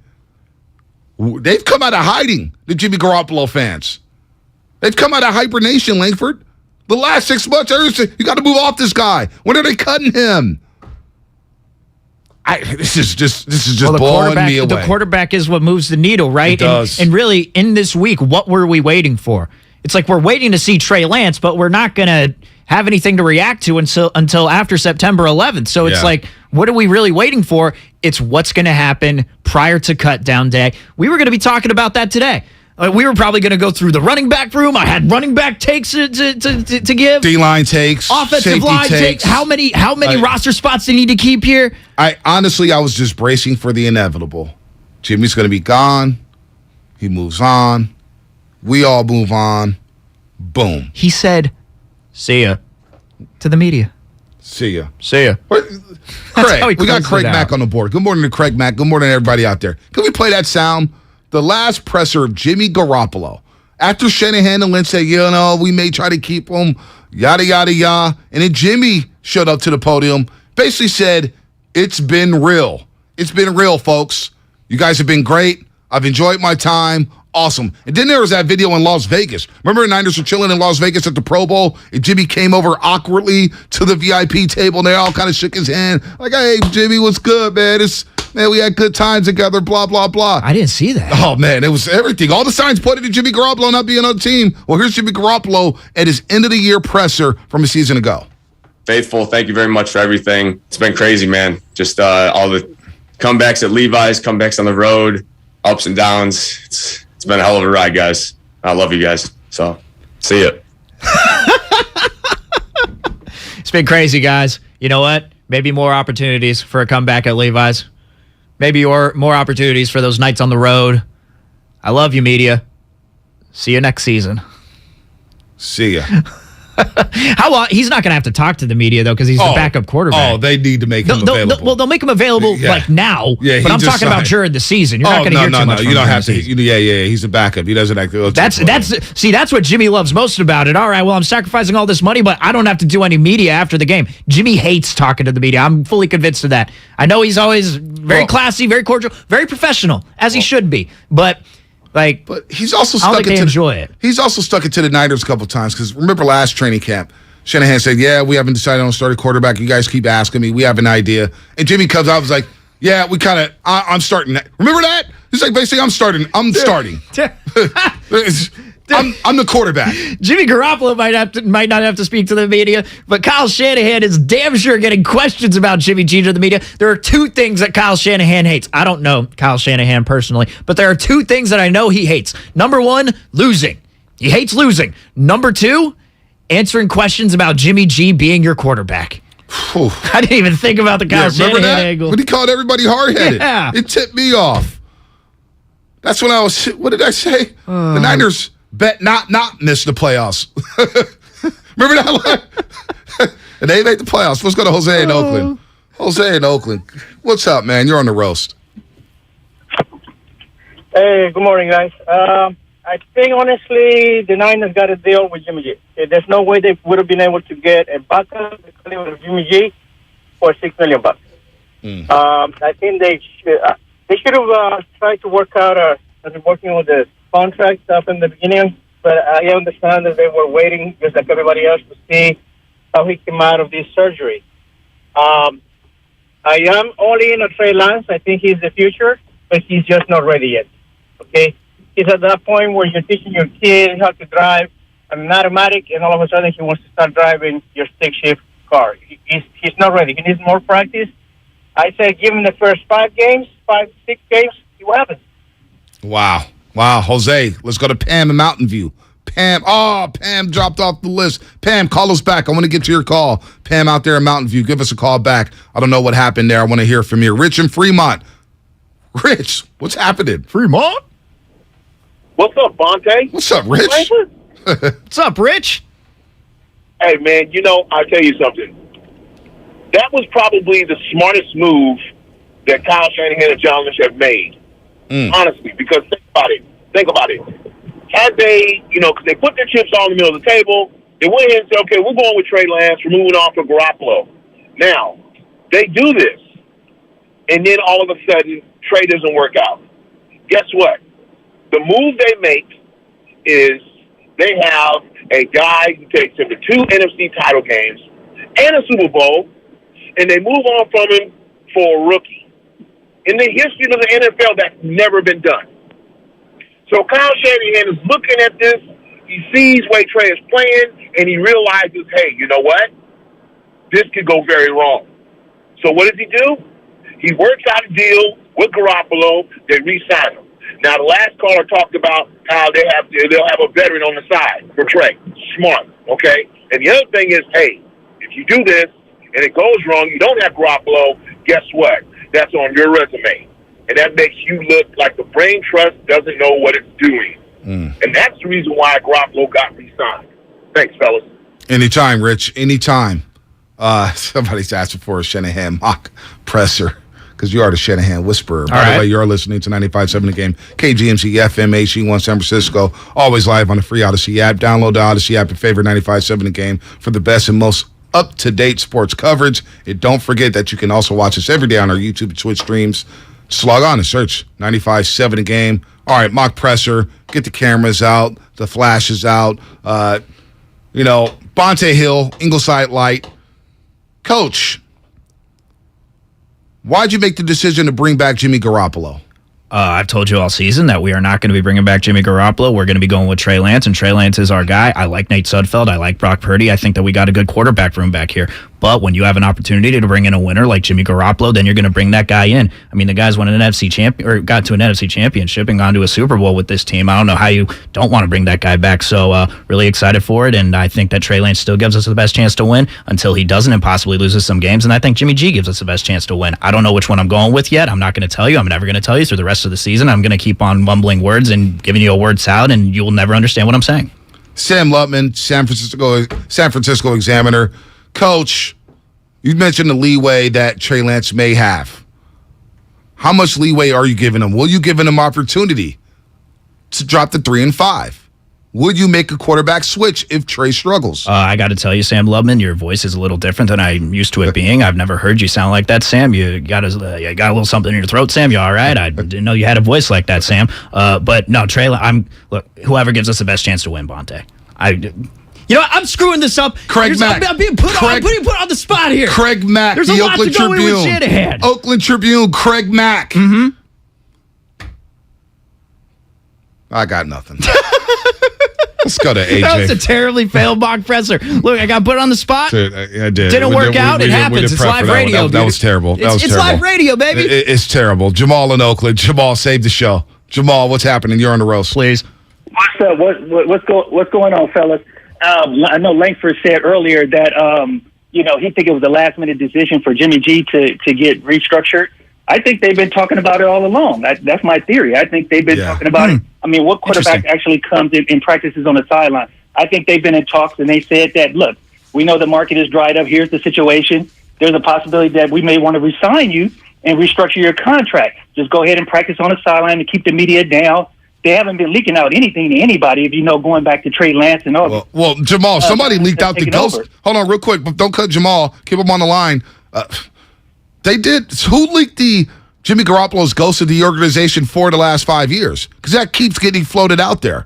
They've come out of hiding, the Jimmy Garoppolo fans. They've come out of hibernation, Langford. The last 6 months, you got to move off this guy. When are they cutting him? This is just blowing me away. The quarterback is what moves the needle, right? It does. And really, in this week, what were we waiting for? It's like we're waiting to see Trey Lance, but we're not going to have anything to react to until after September 11th. So it's like, what are we really waiting for? It's what's going to happen prior to cut down day. We were going to be talking about that today. We were probably going to go through the running back room. I had running back takes to give. D-line takes. Offensive line takes. How many roster spots do you need to keep here? I was just bracing for the inevitable. Jimmy's going to be gone. He moves on. We all move on. Boom. He said, "See ya," to the media. See ya. See ya. Craig, we got Craig Mack on the board. Good morning to Craig Mack. Good morning to everybody out there. Can we play that sound? The last presser of Jimmy Garoppolo. After Shanahan and Lynch said, we may try to keep him, yada, yada, yada. And then Jimmy showed up to the podium, basically said, it's been real. It's been real, folks. You guys have been great. I've enjoyed my time. Awesome. And then there was that video in Las Vegas. Remember the Niners were chilling in Las Vegas at the Pro Bowl, and Jimmy came over awkwardly to the VIP table, and they all kind of shook his hand. Like, hey, Jimmy, what's good, man? Man, we had good times together, blah, blah, blah. I didn't see that. Oh, man, it was everything. All the signs pointed to Jimmy Garoppolo not being on the team. Well, here's Jimmy Garoppolo at his end-of-the-year presser from a season ago. Faithful, thank you very much for everything. It's been crazy, man. Just all the comebacks at Levi's, comebacks on the road, ups and downs. It's been a hell of a ride, guys. I love you guys. So, see ya. It's been crazy, guys. You know what? Maybe more opportunities for a comeback at Levi's. Maybe more opportunities for those nights on the road. I love you, media. See you next season. See ya. How long? He's not going to have to talk to the media, though, because he's the backup quarterback. Oh, they need to make him available. They'll make him available now, but I'm talking about during the season. You're not going to hear too much from him. You don't have to. He's a backup. He doesn't have to. That's what Jimmy loves most about it. All right, well, I'm sacrificing all this money, but I don't have to do any media after the game. Jimmy hates talking to the media. I'm fully convinced of that. I know he's always very classy, very cordial, very professional, as he should be, but he's also stuck it. He's also stuck it to the Niners a couple times because remember last training camp, Shanahan said, "Yeah, we haven't decided on a starting quarterback. You guys keep asking me. We have an idea." And Jimmy comes out and was like, "Yeah, we kind of. I'm starting that. Remember that?" He's like, basically, I'm starting. I'm the quarterback. Jimmy Garoppolo might not have to speak to the media, but Kyle Shanahan is damn sure getting questions about Jimmy G to the media. There are two things that Kyle Shanahan hates. I don't know Kyle Shanahan personally, but there are two things that I know he hates. Number one, losing. He hates losing. Number two, answering questions about Jimmy G being your quarterback. I didn't even think about the Kyle Shanahan angle. When he called everybody hard-headed. Yeah. It tipped me off. That's when what did I say? The Niners bet not miss the playoffs. Remember that one? And they made the playoffs. Let's go to Jose in Oakland. Jose in Oakland. What's up, man? You're on the roast. Hey, good morning, guys. I think, honestly, the Niners got a deal with Jimmy G. There's no way they would have been able to get a backup of Jimmy G for $6 million. I think they should have tried to work out working with the contract up in the beginning, but I understand that they were waiting, just like everybody else, to see how he came out of this surgery. I am all in on Trey Lance. I think he's the future, but he's just not ready yet. Okay? He's at that point where you're teaching your kid how to drive an automatic, and all of a sudden he wants to start driving your stick-shift car. He's not ready. He needs more practice. I say give him the first 5, 6 games, see what happens. Wow, Jose, let's go to Pam in Mountain View. Pam dropped off the list. Pam, call us back. I want to get to your call. Pam out there in Mountain View, give us a call back. I don't know what happened there. I want to hear from you. Rich in Fremont. Rich, what's happening? Fremont? What's up, Bonte? What's up, Rich? What's up, Rich? Hey, man, I'll tell you something. That was probably the smartest move that Kyle Shanahan and John Lynch have made. Honestly, because think about it. Had they, because they put their chips all in the middle of the table, they went in and said, okay, we're going with Trey Lance, we're moving on for Garoppolo. Now, they do this, and then all of a sudden, Trey doesn't work out. Guess what? The move they make is they have a guy who takes them to 2 NFC title games and a Super Bowl, and they move on from him for a rookie. In the history of the NFL, that's never been done. So Kyle Shanahan is looking at this. He sees where Trey is playing, and he realizes, hey, you know what? This could go very wrong. So what does he do? He works out a deal with Garoppolo. They re-sign him. Now, the last caller talked about how they'll have a veteran on the side for Trey. Smart, okay? And the other thing is, hey, if you do this and it goes wrong, you don't have Garoppolo, guess what? That's on your resume. and that makes you look like the brain trust doesn't know what it's doing. And that's the reason why Garoppolo got re-signed. Thanks, fellas. Anytime, Rich. Anytime. Somebody's asking for a Shanahan mock presser because you are the Shanahan whisperer. By the way, you're listening to 95.7 The Game, KGMC FM HD1 San Francisco. Always live on the free Odyssey app. Download the Odyssey app and favorite 95.7 The Game for the best and most up-to-date sports coverage. And don't forget that you can also watch us every day on our YouTube and Twitch streams. Just log on and search 95.7 The Game. All right, mock presser. Get the cameras out. The flashes out. Bonte Hill, Ingleside Light. Coach, why'd you make the decision to bring back Jimmy Garoppolo? I've told you all season that we are not going to be bringing back Jimmy Garoppolo. We're going to be going with Trey Lance, and Trey Lance is our guy. I like Nate Sudfeld. I like Brock Purdy. I think that we got a good quarterback room back here. But when you have an opportunity to bring in a winner like Jimmy Garoppolo, then you're going to bring that guy in. I mean, the guy's won an NFC champion or got to an NFC championship and gone to a Super Bowl with this team. I don't know how you don't want to bring that guy back. So really excited for it, and I think that Trey Lance still gives us the best chance to win until he doesn't and possibly loses some games. And I think Jimmy G gives us the best chance to win. I don't know which one I'm going with yet. I'm not going to tell you. I'm never going to tell you through the rest of the season. I'm going to keep on mumbling words and giving you a word salad, and you will never understand what I'm saying. Sam Lutman, San Francisco Examiner. Coach, you mentioned the leeway that Trey Lance may have. How much leeway are you giving him? Will you give him opportunity to drop to 3 and 5? Would you make a quarterback switch if Trey struggles? I got to tell you, Sam Lubman, your voice is a little different than I'm used to it being. I've never heard you sound like that, Sam. You got a little something in your throat, Sam. You all right? I didn't know you had a voice like that, Sam. But no, Trey, look, whoever gives us the best chance to win, Bonte. You know what? I'm screwing this up. Craig Mack. I'm being put on the spot here. Craig Mack, There's the a lot Oakland to go in with Tribune. Shanahan. Oakland Tribune, Craig Mack. Mm-hmm. I got nothing. Let's go to AJ. That was a terribly failed mock presser. Look, I got put on the spot. I did. Didn't work out. It happens. It's live radio. That was terrible. It's live radio, baby. It's terrible. Jamal in Oakland. Jamal, save the show. Jamal, what's happening? You're on the roast. Please. What's up? What's going on, fellas? I know Langford said earlier that he think it was a last minute decision for Jimmy G to get restructured. I think they've been talking about it all along. That's my theory. I think they've been talking about it. I mean, what quarterback actually comes in and practices on the sideline? I think they've been in talks, and they said that, look, we know the market is dried up. Here's the situation. There's a possibility that we may want to re-sign you and restructure your contract. Just go ahead and practice on the sideline and keep the media down. They haven't been leaking out anything to anybody, if you know, going back to Trey Lance and all. Well, Jamal, somebody leaked out the ghost. Hold on real quick, but don't cut Jamal. Keep him on the line. They did. Who leaked the Jimmy Garoppolo's ghost of the organization for the last 5 years? Because that keeps getting floated out there.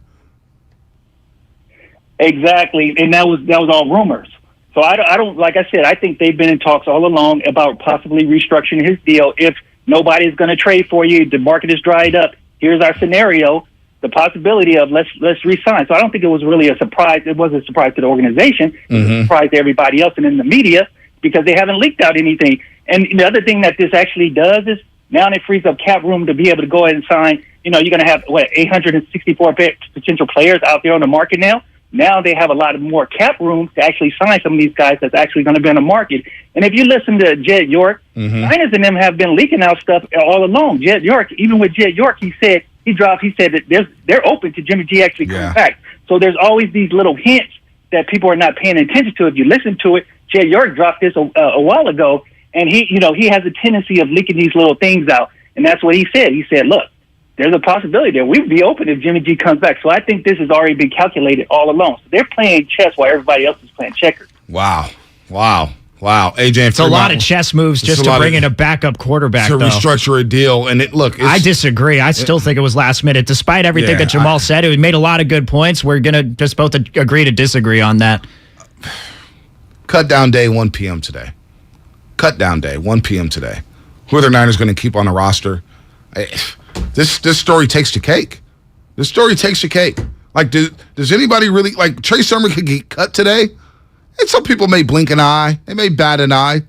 Exactly, and that was all rumors. So I don't, like I said, I think they've been in talks all along about possibly restructuring his deal. If nobody's going to trade for you, the market is dried up. Here's our scenario: the possibility of let's re-sign. So I don't think it was really a surprise. It wasn't a surprise to the organization. It was a surprise to everybody else and in the media because they haven't leaked out anything. And the other thing that this actually does is now it frees up cap room to be able to go ahead and sign. You know, you're going to have 864 potential players out there on the market now. Now they have a lot of more cap room to actually sign some of these guys that's actually going to be on the market. And if you listen to Jed York, Niners and them have been leaking out stuff all along. Jed York, even with Jed York, he said that they're open to Jimmy G actually coming back. So there's always these little hints that people are not paying attention to. If you listen to it, Jed York dropped this a while ago, and he has a tendency of leaking these little things out. And that's what he said. He said, look, there's a possibility that we'd be open if Jimmy G comes back. So I think this has already been calculated all along. So they're playing chess while everybody else is playing checkers. Wow. AJ, it's a lot of chess moves just to bring in a backup quarterback to restructure a deal. And I disagree. I still think it was last minute, despite everything that Jamal said. It made a lot of good points. We're gonna just both agree to disagree on that. Cut down day 1 p.m. today. Cut down day 1 p.m. today. Who are the Niners going to keep on the roster? This story takes the cake. This story takes the cake. Like, does anybody really, like, Trey Sermon could get cut today? And some people may blink an eye. They may bat an eye.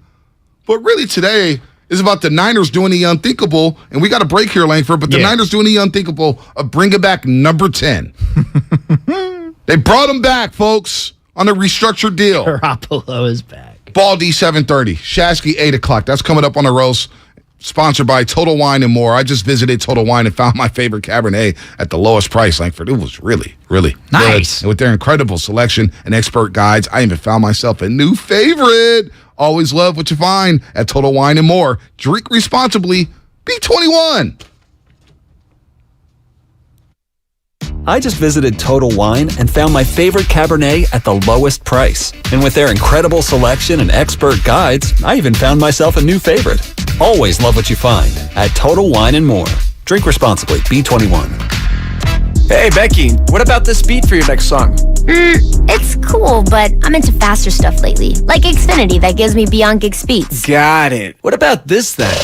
But really today is about the Niners doing the unthinkable. And we got a break here, Langford. But the Niners doing the unthinkable of bringing back number 10. They brought him back, folks, on a restructured deal. Garoppolo is back. Baldy 7:30. Shasky 8 o'clock. That's coming up on the roast. sponsored by Total Wine and More. I just visited Total Wine and found my favorite Cabernet at the lowest price. Langford, it was really, really nice. good. And with their incredible selection and expert guides, I even found myself a new favorite. Always love what you find at Total Wine and More. Drink responsibly. Be 21. I just visited Total Wine and found my favorite Cabernet at the lowest price. And with their incredible selection and expert guides, I even found myself a new favorite. Always love what you find at Total Wine and More. Drink responsibly. Be 21. Hey, Becky, what about this beat for your next song? It's cool, but I'm into faster stuff lately. Like Xfinity that gives me beyond gig speeds. Got it. What about this then?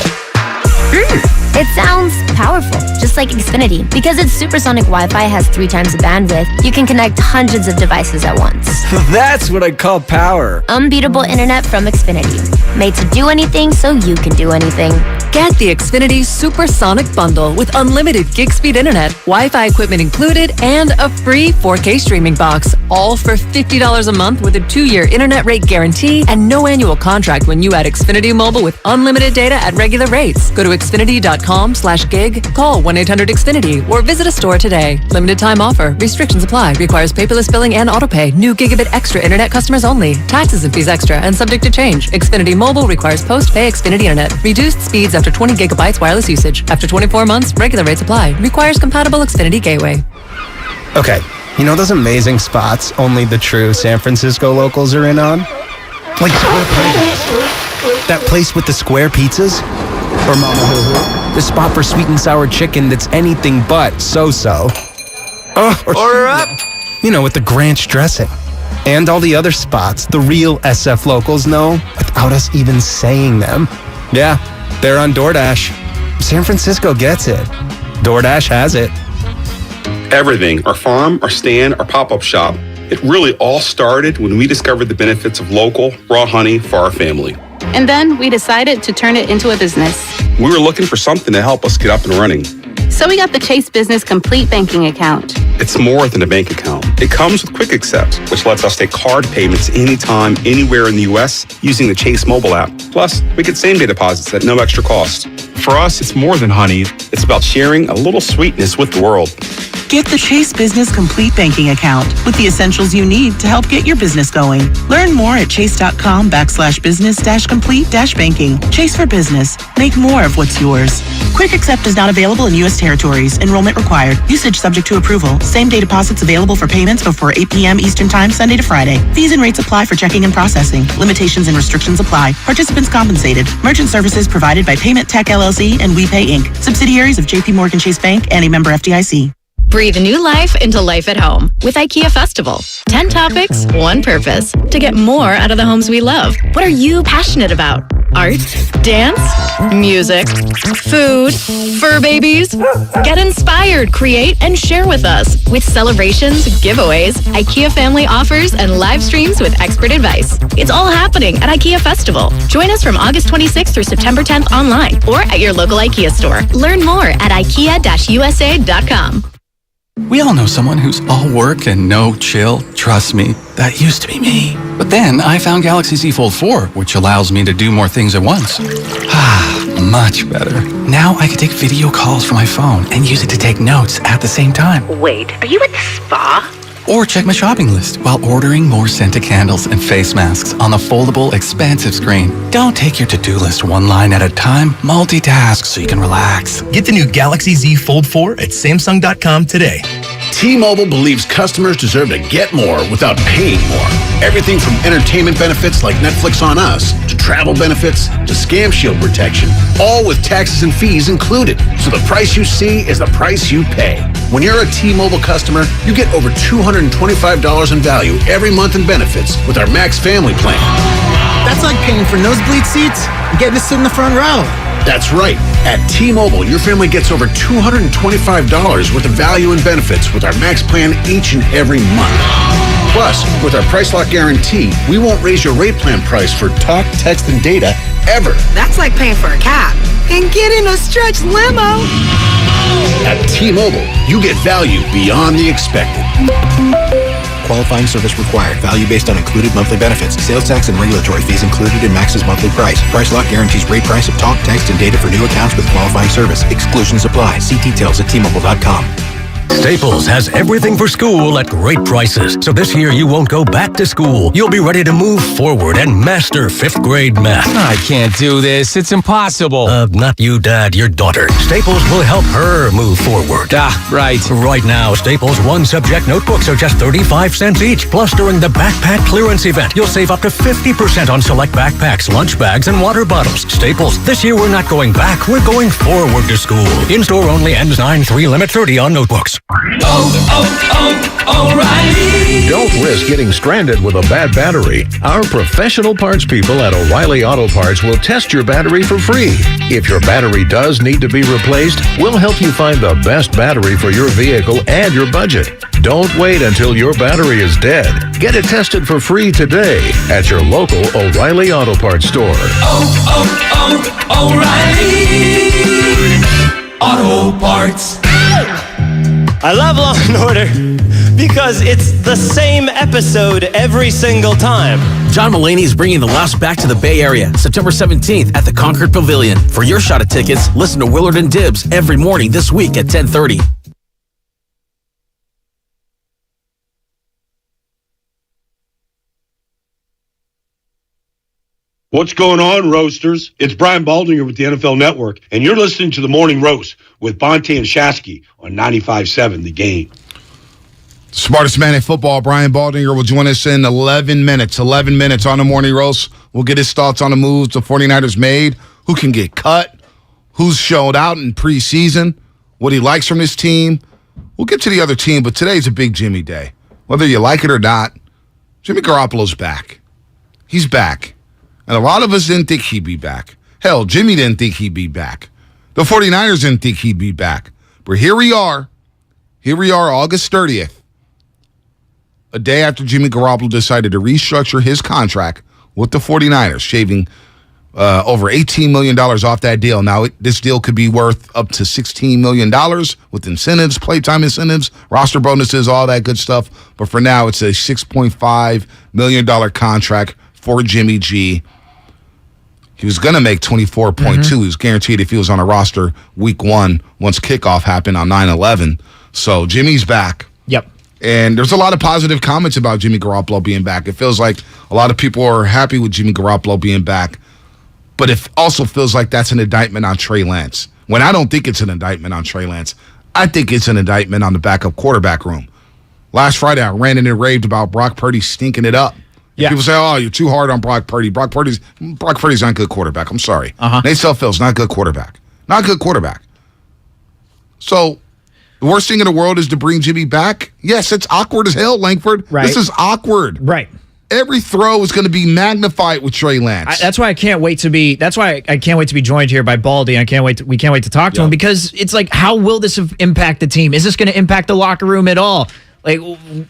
It sounds powerful, just like Xfinity. Because its supersonic Wi-Fi has 3 times the bandwidth, you can connect hundreds of devices at once. That's what I call power. Unbeatable internet from Xfinity. Made to do anything so you can do anything. Get the Xfinity Supersonic Bundle with unlimited gig speed internet, Wi-Fi equipment included, and a free 4K streaming box. All for $50 a month with a 2-year internet rate guarantee and no annual contract when you add Xfinity Mobile with unlimited data at regular rates. Go to Xfinity.com/gig, call 1-800-XFINITY, or visit a store today. Limited time offer. Restrictions apply. Requires paperless billing and autopay. New gigabit extra internet customers only. Taxes and fees extra and subject to change. Xfinity Mobile requires post-pay Xfinity internet. Reduced speeds after 20 gigabytes wireless usage. After 24 months, regular rates apply. Requires compatible Xfinity gateway. Okay, you know those amazing spots only the true San Francisco locals are in on? Like Square Pizzas. That place with the square pizzas? Or Mama Hoo-Hoo. The spot for sweet and sour chicken that's anything but so-so. Oh, Order up! You know, with the Granch dressing. And all the other spots the real SF locals know without us even saying them. Yeah, they're on DoorDash. San Francisco gets it. DoorDash has it. Everything, our farm, our stand, our pop-up shop, it really all started when we discovered the benefits of local, raw honey for our family. And then we decided to turn it into a business. We were looking for something to help us get up and running. So we got the Chase Business Complete Banking Account. It's more than a bank account. It comes with Quick Accept, which lets us take card payments anytime, anywhere in the U.S. using the Chase mobile app. Plus, we get same-day deposits at no extra cost. For us, it's more than honey. It's about sharing a little sweetness with the world. Get the Chase Business Complete Banking Account with the essentials you need to help get your business going. Learn more at chase.com/business-complete-banking. Chase for business. Make more of what's yours. Quick Accept is not available in U.S. territories. Enrollment required. Usage subject to approval. Same-day deposits available for payments before 8 p.m. Eastern Time, Sunday to Friday. Fees and rates apply for checking and processing. Limitations and restrictions apply. Participants compensated. Merchant services provided by Payment Tech LLC and WePay Inc. Subsidiaries of J.P. Morgan Chase Bank and a member FDIC. Breathe a new life into life at home with IKEA Festival. 10 topics, one purpose. To get more out of the homes we love. What are you passionate about? Art, dance, music, food, fur babies? Get inspired, create, and share with us. With celebrations, giveaways, IKEA family offers, and live streams with expert advice. It's all happening at IKEA Festival. Join us from August 26th through September 10th online or at your local IKEA store. Learn more at IKEA-USA.com. We all know someone who's all work and no chill. Trust me, that used to be me. But then I found Galaxy Z Fold 4, which allows me to do more things at once. Much better. Now I can take video calls from my phone and use it to take notes at the same time. Wait, are you at the spa? Or check my shopping list while ordering more scented candles and face masks on the foldable, expansive screen. Don't take your to-do list one line at a time. Multitask so you can relax. Get the new Galaxy Z Fold 4 at Samsung.com today. T-Mobile believes customers deserve to get more without paying more. Everything from entertainment benefits like Netflix on Us, to travel benefits, to scam shield protection, all with taxes and fees included. So the price you see is the price you pay. When you're a T-Mobile customer, you get over $225 in value every month in benefits with our Max Family Plan. That's like paying for nosebleed seats and getting to sit in the front row. That's right. At T-Mobile, your family gets over $225 worth of value and benefits with our Max Plan each and every month. Plus, with our Price Lock Guarantee, we won't raise your rate plan price for talk, text, and data ever. That's like paying for a cab and getting a stretch limo. At T-Mobile, you get value beyond the expected. qualifying service required. Value based on included monthly benefits. Sales tax and regulatory fees included in Max's monthly price. Price lock guarantees rate price of talk, text, and data for new accounts with qualifying service. Exclusions apply. See details at T-Mobile.com. Staples has everything for school at great prices. So this year you won't go back to school. You'll be ready to move forward and master 5th grade math. I can't do this. It's impossible. Not you, Dad, your daughter. Staples will help her move forward. Right. Right now, Staples one-subject notebooks are just 35 cents each. Plus, during the backpack clearance event, you'll save up to 50% on select backpacks, lunch bags, and water bottles. Staples, this year we're not going back. We're going forward to school. In-store only, ends 9/3, limit 30 on notebooks. O'Reilly. Don't risk getting stranded with a bad battery. Our professional parts people at O'Reilly Auto Parts will test your battery for free. If your battery does need to be replaced, we'll help you find the best battery for your vehicle and your budget. Don't wait until your battery is dead. Get it tested for free today at your local O'Reilly Auto Parts store. O'Reilly Auto Parts. I love Law & Order because it's the same episode every single time. John Mulaney is bringing The Lost back to the Bay Area, September 17th at the Concord Pavilion. For your shot at tickets, listen to Willard and Dibs every morning this week at 10:30. What's going on, Roasters? It's Brian Baldinger with the NFL Network, and you're listening to The Morning Roast with Bonte and Shasky on 95.7 The Game. Smartest man in football, Brian Baldinger, will join us in 11 minutes. 11 minutes on the Morning Roast. We'll get his thoughts on the moves the 49ers made, who can get cut, who's showed out in preseason, what he likes from this team. We'll get to the other team, but today's a big Jimmy day. Whether you like it or not, Jimmy Garoppolo's back. He's back. And a lot of us didn't think he'd be back. Hell, Jimmy didn't think he'd be back. The 49ers didn't think he'd be back. But here we are. Here we are, August 30th. A day after Jimmy Garoppolo decided to restructure his contract with the 49ers, shaving over $18 million off that deal. Now, this deal could be worth up to $16 million with incentives, playtime incentives, roster bonuses, all that good stuff. But for now, it's a $6.5 million contract for Jimmy G. He was going to make 24.2. He was guaranteed if he was on a roster week one once kickoff happened on 9/11. So Jimmy's back. Yep. And there's a lot of positive comments about Jimmy Garoppolo being back. It feels like a lot of people are happy with Jimmy Garoppolo being back. But it also feels like that's an indictment on Trey Lance. When I don't think it's an indictment on Trey Lance, I think it's an indictment on the backup quarterback room. Last Friday, I ranted and raved about Brock Purdy stinking it up. Yeah. People say, oh, you're too hard on Brock Purdy. Brock Purdy's not a good quarterback. I'm sorry. Nate Sudfeld's not a good quarterback. Not a good quarterback. So the worst thing in the world is to bring Jimmy back? Yes, it's awkward as hell, Langford. Right. This is awkward. Right. Every throw is going to be magnified with Trey Lance. That's why I can't wait to be. That's why I can't wait to be joined here by Baldy. We can't wait to talk to him because it's like, how will this impact the team? Is this going to impact the locker room at all? Like,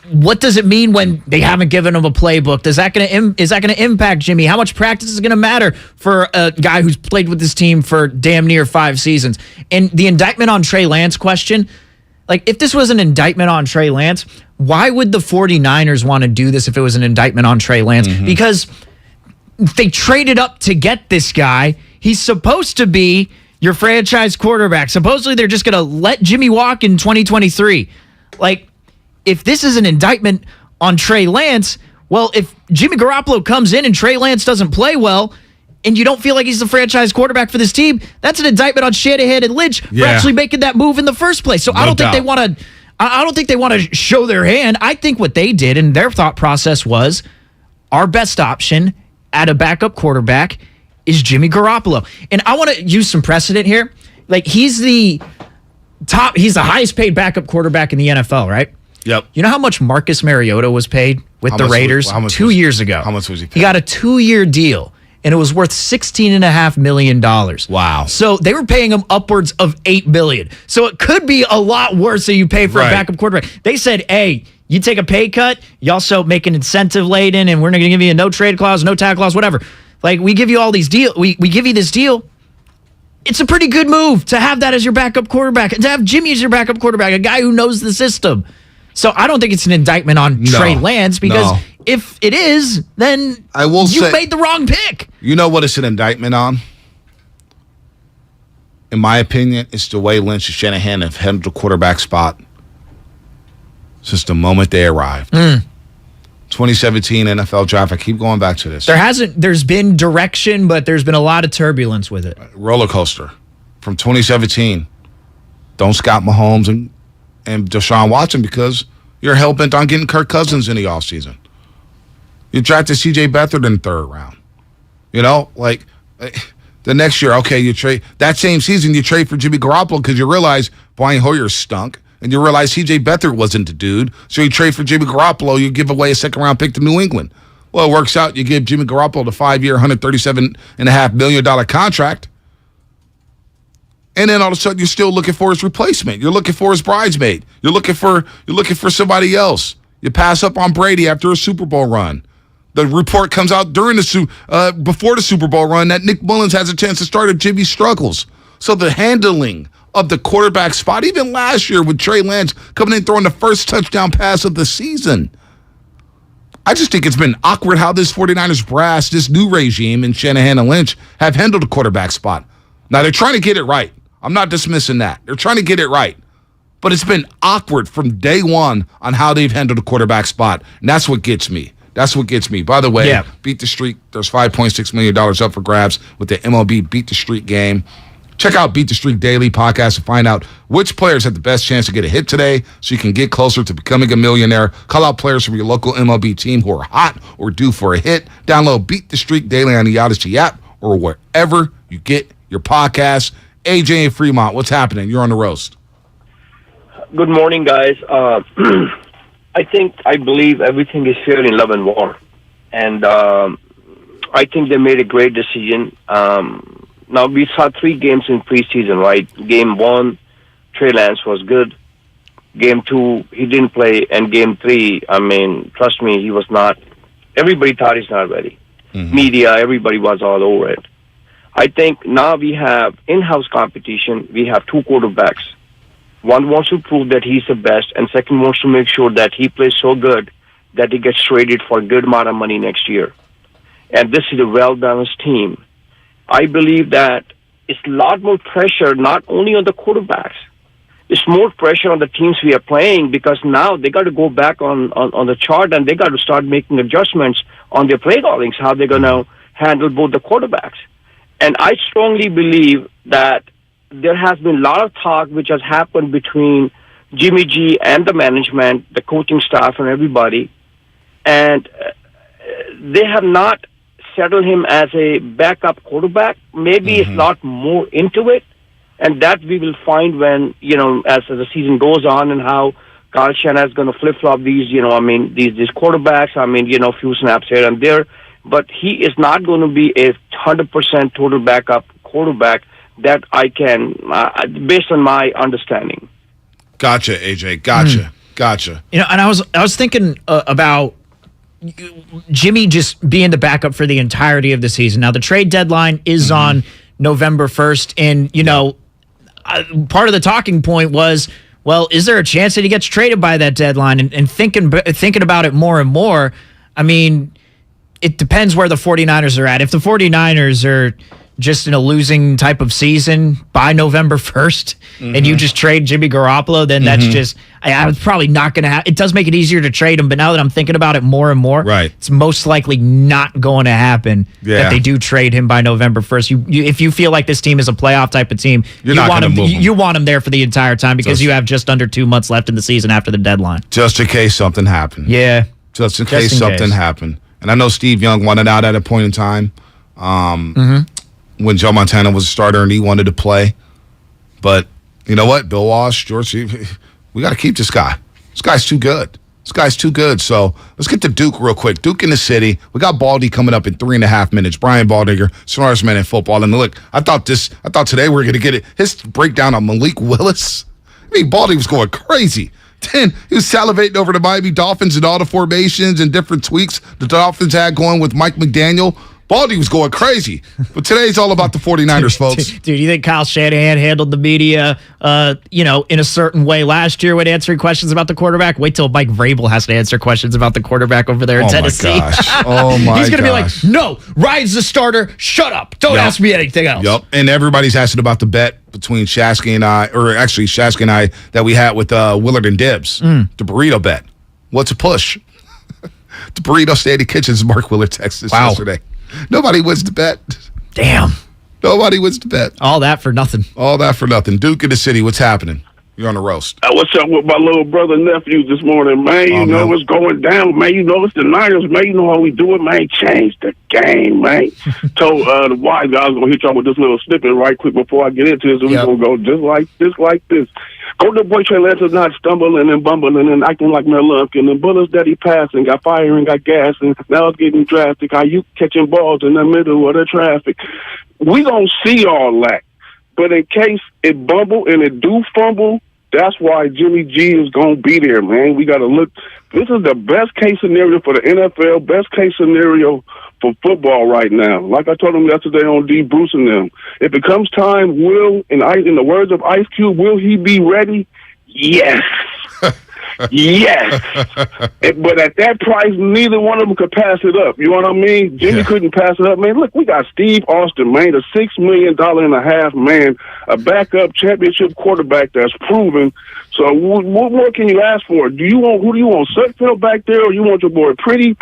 what does it mean when they haven't given him a playbook? Is that going to impact Jimmy? How much practice is going to matter for a guy who's played with this team for damn near 5 seasons? And the indictment on Trey Lance question, like, if this was an indictment on Trey Lance, why would the 49ers want to do this if it was an indictment on Trey Lance? Because they traded up to get this guy. He's supposed to be your franchise quarterback. Supposedly they're just going to let Jimmy walk in 2023. Like, if this is an indictment on Trey Lance, well, if Jimmy Garoppolo comes in and Trey Lance doesn't play well, and you don't feel like he's the franchise quarterback for this team, that's an indictment on Shanahan and Lynch for actually making that move in the first place. So I don't think they want to. I don't think they want to show their hand. I think what they did and their thought process was, our best option at a backup quarterback is Jimmy Garoppolo, and I want to use some precedent here. Like, he's the highest paid backup quarterback in the NFL, right? Yep. You know how much Marcus Mariota was paid with the Raiders 2 years ago? How much was he paid? He got a 2-year deal, and it was worth $16.5 million. Wow. So they were paying him upwards of $8 million. So it could be a lot worse than you pay for a backup quarterback. They said, hey, you take a pay cut, you also make an incentive laden, and we're not going to give you a no trade clause, no tag clause, whatever. Like, we give you all these deals. We give you this deal. It's a pretty good move to have that as your backup quarterback, and to have Jimmy as your backup quarterback, a guy who knows the system. So I don't think it's an indictment on Trey Lance because if it is, then you made the wrong pick. You know what it's an indictment on? In my opinion, it's the way Lynch and Shanahan have handled the quarterback spot since the moment they arrived. 2017 NFL draft. I keep going back to this. There's been direction, but there's been a lot of turbulence with it. Roller coaster from 2017. Don't scout Mahomes and Deshaun Watson because you're hell-bent on getting Kirk Cousins in the offseason. You drafted C.J. Beathard in the third round. You know, like the next year, okay, you trade. That same season, you trade for Jimmy Garoppolo because you realize Brian Hoyer stunk. And you realize C.J. Beathard wasn't the dude. So you trade for Jimmy Garoppolo, you give away a second-round pick to New England. Well, it works out. You give Jimmy Garoppolo the 5-year, $137.5 million contract. And then all of a sudden, you're still looking for his replacement. You're looking for his bridesmaid. You're looking for somebody else. You pass up on Brady after a Super Bowl run. The report comes out before the Super Bowl run that Nick Mullins has a chance to start if Jimmy struggles. So the handling of the quarterback spot, even last year with Trey Lance coming in throwing the first touchdown pass of the season. I just think it's been awkward how this 49ers brass, this new regime and Shanahan and Lynch have handled the quarterback spot. Now, they're trying to get it right. I'm not dismissing that. They're trying to get it right. But it's been awkward from day one on how they've handled the quarterback spot. And that's what gets me. That's what gets me. By the way, Beat the Streak, there's $5.6 million up for grabs with the MLB Beat the Streak game. Check out Beat the Streak Daily podcast to find out which players have the best chance to get a hit today so you can get closer to becoming a millionaire. Call out players from your local MLB team who are hot or due for a hit. Download Beat the Streak Daily on the Odyssey app or wherever you get your podcasts. AJ and Fremont, what's happening? You're on the roast. Good morning, guys. I believe everything is fair in love and war. And I think they made a great decision. Now, we saw 3 games in preseason, right? Game 1, Trey Lance was good. Game 2, he didn't play. And Game 3, I mean, trust me, he was not. Everybody thought he's not ready. Media, everybody was all over it. I think now we have in-house competition. We have 2 quarterbacks. One wants to prove that he's the best, and second wants to make sure that he plays so good that he gets traded for a good amount of money next year. And this is a well-balanced team. I believe that it's a lot more pressure, not only on the quarterbacks. It's more pressure on the teams we are playing because now they got to go back on the chart and they got to start making adjustments on their play callings, how they're going to handle both the quarterbacks. And I strongly believe that there has been a lot of talk which has happened between Jimmy G and the management, the coaching staff, and everybody. And they have not settled him as a backup quarterback. Maybe it's a lot more into it. And that we will find when, as the season goes on and how Kyle Shanahan is going to flip-flop these, these quarterbacks. Few snaps here and there. But he is not going to be a 100% total backup quarterback that I can, based on my understanding. Gotcha, AJ. Gotcha. And I was thinking about Jimmy just being the backup for the entirety of the season. Now, the trade deadline is on November 1st, and, part of the talking point was, well, is there a chance that he gets traded by that deadline? And thinking about it more and more, I mean, it depends where the 49ers are at. If the 49ers are just in a losing type of season by November 1st and you just trade Jimmy Garoppolo, then that's just, I was probably not going to have, it does make it easier to trade him, but now that I'm thinking about it more and more, it's most likely not going to happen that they do trade him by November 1st. If you feel like this team is a playoff type of team, you want him there for the entire time because you have just under 2 months left in the season after the deadline. Just in case something happened. Yeah. Just in case something happened. And I know Steve Young wanted out at a point in time. When Joe Montana was a starter and he wanted to play. But you know what? Bill Walsh, George, we got to keep this guy. This guy's too good. So let's get to Duke real quick. Duke in the city. We got Baldy coming up in 3.5 minutes. Brian Baldinger, smartest man in football. And look, I thought today we were going to get it. His breakdown on Malik Willis. I mean, Baldy was going crazy. Then he was salivating over the Miami Dolphins and all the formations and different tweaks the Dolphins had going with Mike McDaniel. Baldy was going crazy. But today's all about the 49ers, folks. Dude, you think Kyle Shanahan handled the media, in a certain way last year when answering questions about the quarterback? Wait till Mike Vrabel has to answer questions about the quarterback over there in Tennessee. My gosh. Oh, my gosh. He's going to be like, no, Ryan's the starter. Shut up. Don't ask me anything else. Yep. And everybody's asking about the bet between Shasky and I, or actually Shasky and I, that we had with Willard and Dibs. The burrito bet. What's a push? The burrito Steiny Kitchens, Mark Willard texted yesterday. Nobody wins the bet. Damn. Nobody wins the bet. All that for nothing. All that for nothing. Duke in the city, what's happening? You're on the roast. What's up with my little brother and nephews this morning, man? You know what's going down, man. You know it's the Niners, man. You know how we do it, man. Change the game, man. Told the wise guy I was going to hit y'all with this little snippet right quick before I get into this. We're going to go just like this. Go to boy Trey Lance is not stumbling and bumbling and acting like Mel Lumpkin and bullets that he passing, got fire and got gas, and now it's getting drastic. How you catching balls in the middle of the traffic. We don't see all that. But in case it bumble and it do fumble, that's why Jimmy G is going to be there, man. We got to look. This is the best case scenario for the NFL, best case scenario for football right now. Like I told him yesterday on D. Bruce and them, if it comes time, in the words of Ice Cube, will he be ready? Yes. Yes. But at that price, neither one of them could pass it up. You know what I mean? Jimmy couldn't pass it up. Man, look, we got Steve Austin, man, a $6 million and a half man, a backup championship quarterback that's proven. So what more can you ask for? Who do you want, Sutfield back there, or you want your boy Purdy?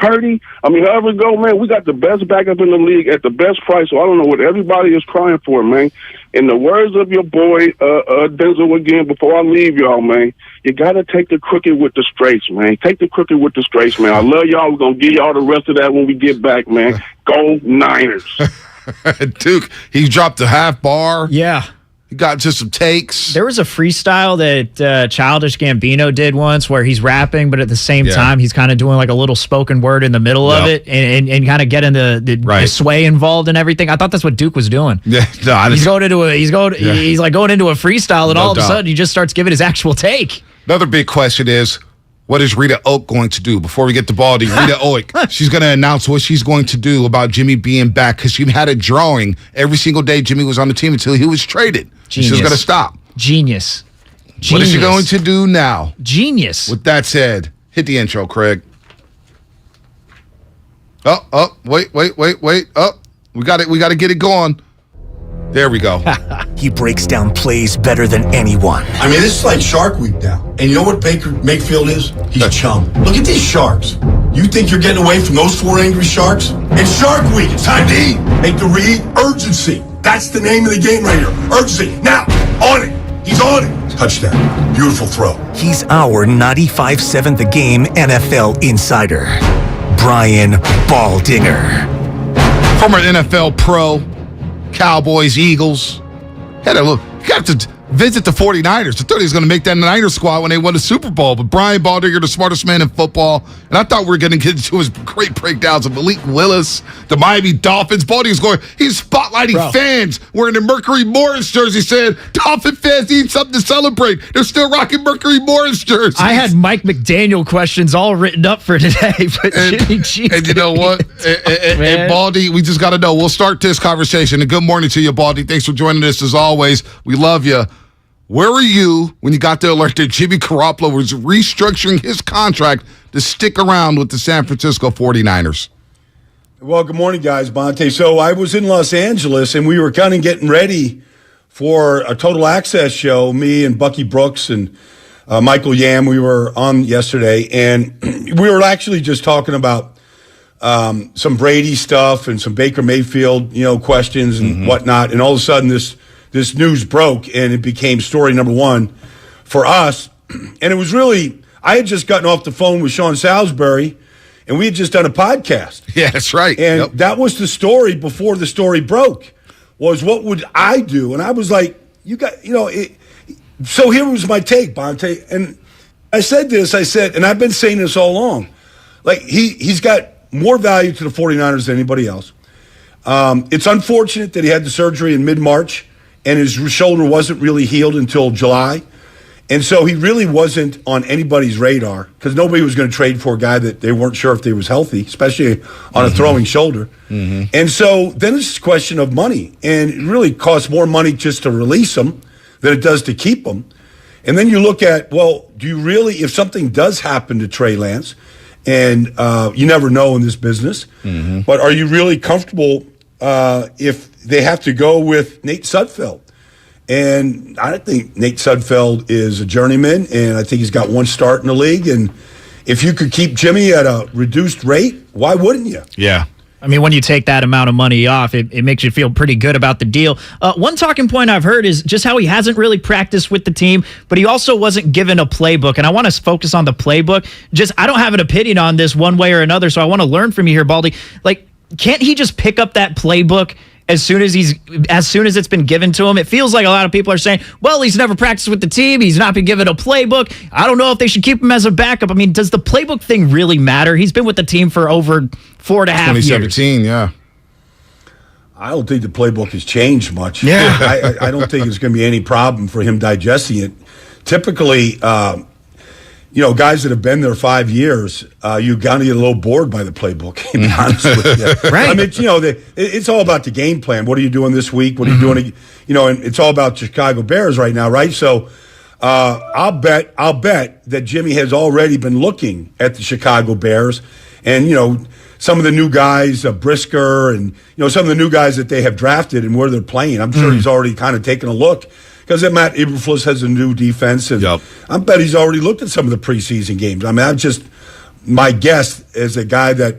I mean, however it go, man, we got the best backup in the league at the best price. So I don't know what everybody is crying for, man. In the words of your boy Denzel again, before I leave y'all, man, you got to take the crooked with the straights, man. Take the crooked with the straights, man. I love y'all. We're going to give y'all the rest of that when we get back, man. Go Niners. Duke, he dropped a half bar. Yeah. He got just some takes. There was a freestyle that Childish Gambino did once where he's rapping, but at the same time, he's kind of doing like a little spoken word in the middle of it and kind of getting the sway involved and everything. I thought that's what Duke was doing. Yeah, no, he's like going into a freestyle, and all of a sudden he just starts giving his actual take. Another big question is, what is Rita Oak going to do? Before we get to Baldy, Rita Oak, she's going to announce what she's going to do about Jimmy being back, because she had a drawing every single day Jimmy was on the team until he was traded. She's going to stop. Genius. What is she going to do now? Genius. With that said, hit the intro, Craig. Wait. We got to get it going. There we go. He breaks down plays better than anyone. I mean, this is like Shark Week now. And you know what Baker Mayfield is? He's chum. Look at these sharks. You think you're getting away from those 4 angry sharks? It's Shark Week. It's time to eat. Make the read urgency. That's the name of the game right here. Urgency. Now, on it. He's on it. Touchdown. Beautiful throw. He's our 95.7 The Game NFL insider, Brian Baldinger. Former NFL pro, Cowboys, Eagles. Had a look. Got to visit the 49ers. I thought he was going to make that Niners squad when they won the Super Bowl. But Brian Baldinger, the smartest man in football. And I thought we were going to get into his great breakdowns of Malik Willis, the Miami Dolphins. Baldy's going, he's spotlighting fans wearing the Mercury Morris jersey, saying, Dolphin fans need something to celebrate. They're still rocking Mercury Morris jerseys. I had Mike McDaniel questions all written up for today. But and you know what? and Baldy, we just got to know. We'll start this conversation. And good morning to you, Baldy. Thanks for joining us as always. We love you. Where were you when you got the alert that Jimmy Garoppolo was restructuring his contract to stick around with the San Francisco 49ers? Well, good morning, guys. Bonte. So I was in Los Angeles, and we were kind of getting ready for a Total Access show. Me and Bucky Brooks and Michael Yam, we were on yesterday, and we were actually just talking about some Brady stuff and some Baker Mayfield, questions and whatnot. And all of a sudden, this news broke, and it became story number one for us. And it was really, I had just gotten off the phone with Sean Salisbury, and we had just done a podcast. Yeah, that's right. And that was the story before the story broke, was what would I do? And I was like, so here was my take, Bonte. And I said, and I've been saying this all along, like he's got more value to the 49ers than anybody else. It's unfortunate that he had the surgery in mid-March, and his shoulder wasn't really healed until July. And so he really wasn't on anybody's radar because nobody was going to trade for a guy that they weren't sure if they was healthy, especially on a throwing shoulder. And so then it's a question of money. And it really costs more money just to release them than it does to keep them. And then you look at, well, do you really, if something does happen to Trey Lance, and you never know in this business, but are you really comfortable if they have to go with Nate Sudfeld? And I think Nate Sudfeld is a journeyman, and I think he's got one start in the league. And if you could keep Jimmy at a reduced rate, why wouldn't you? Yeah. I mean, when you take that amount of money off, it makes you feel pretty good about the deal. One talking point I've heard is just how he hasn't really practiced with the team, but he also wasn't given a playbook. And I want to focus on the playbook. I don't have an opinion on this one way or another, so I want to learn from you here, Baldy. Like, can't he just pick up that playbook as soon as it's been given to him? It feels like a lot of people are saying, well, he's never practiced with the team. He's not been given a playbook. I don't know if they should keep him as a backup. I mean, does the playbook thing really matter? He's been with the team for over 4.5 years. 2017, yeah. I don't think the playbook has changed much. Yeah. I don't think there's going to be any problem for him digesting it. Typically, guys that have been there 5 years, you got to get a little bored by the playbook, to be honest with you. Right. I mean, it's all about the game plan. What are you doing this week? What are you doing? And it's all about the Chicago Bears right now, right? So I'll bet that Jimmy has already been looking at the Chicago Bears and, some of the new guys, Brisker, and, some of the new guys that they have drafted and where they're playing. I'm sure he's already kind of taken a look. Because Matt Eberflus has a new defense, and I bet he's already looked at some of the preseason games. I mean, I'm just my guess as a guy that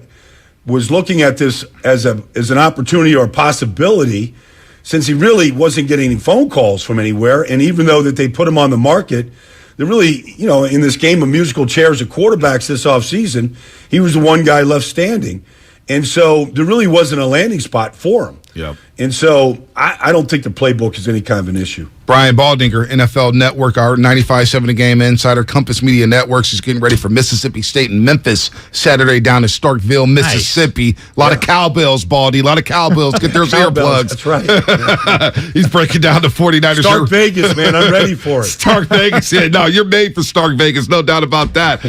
was looking at this as an opportunity or a possibility, since he really wasn't getting any phone calls from anywhere, and even though that they put him on the market, they're really, in this game of musical chairs of quarterbacks this offseason, he was the one guy left standing, and so there really wasn't a landing spot for him. And so I don't think the playbook is any kind of an issue. Brian Baldinger, NFL Network, our 95.7 The Game insider, Compass Media Networks, is getting ready for Mississippi State and Memphis Saturday down in Starkville, Mississippi. Nice. A lot of cowbells, Baldy. A lot of cowbells. Get those earplugs. That's right. He's breaking down the 49ers. Stark Vegas, man. I'm ready for it. Stark Vegas. Yeah, no, you're made for Stark Vegas. No doubt about that.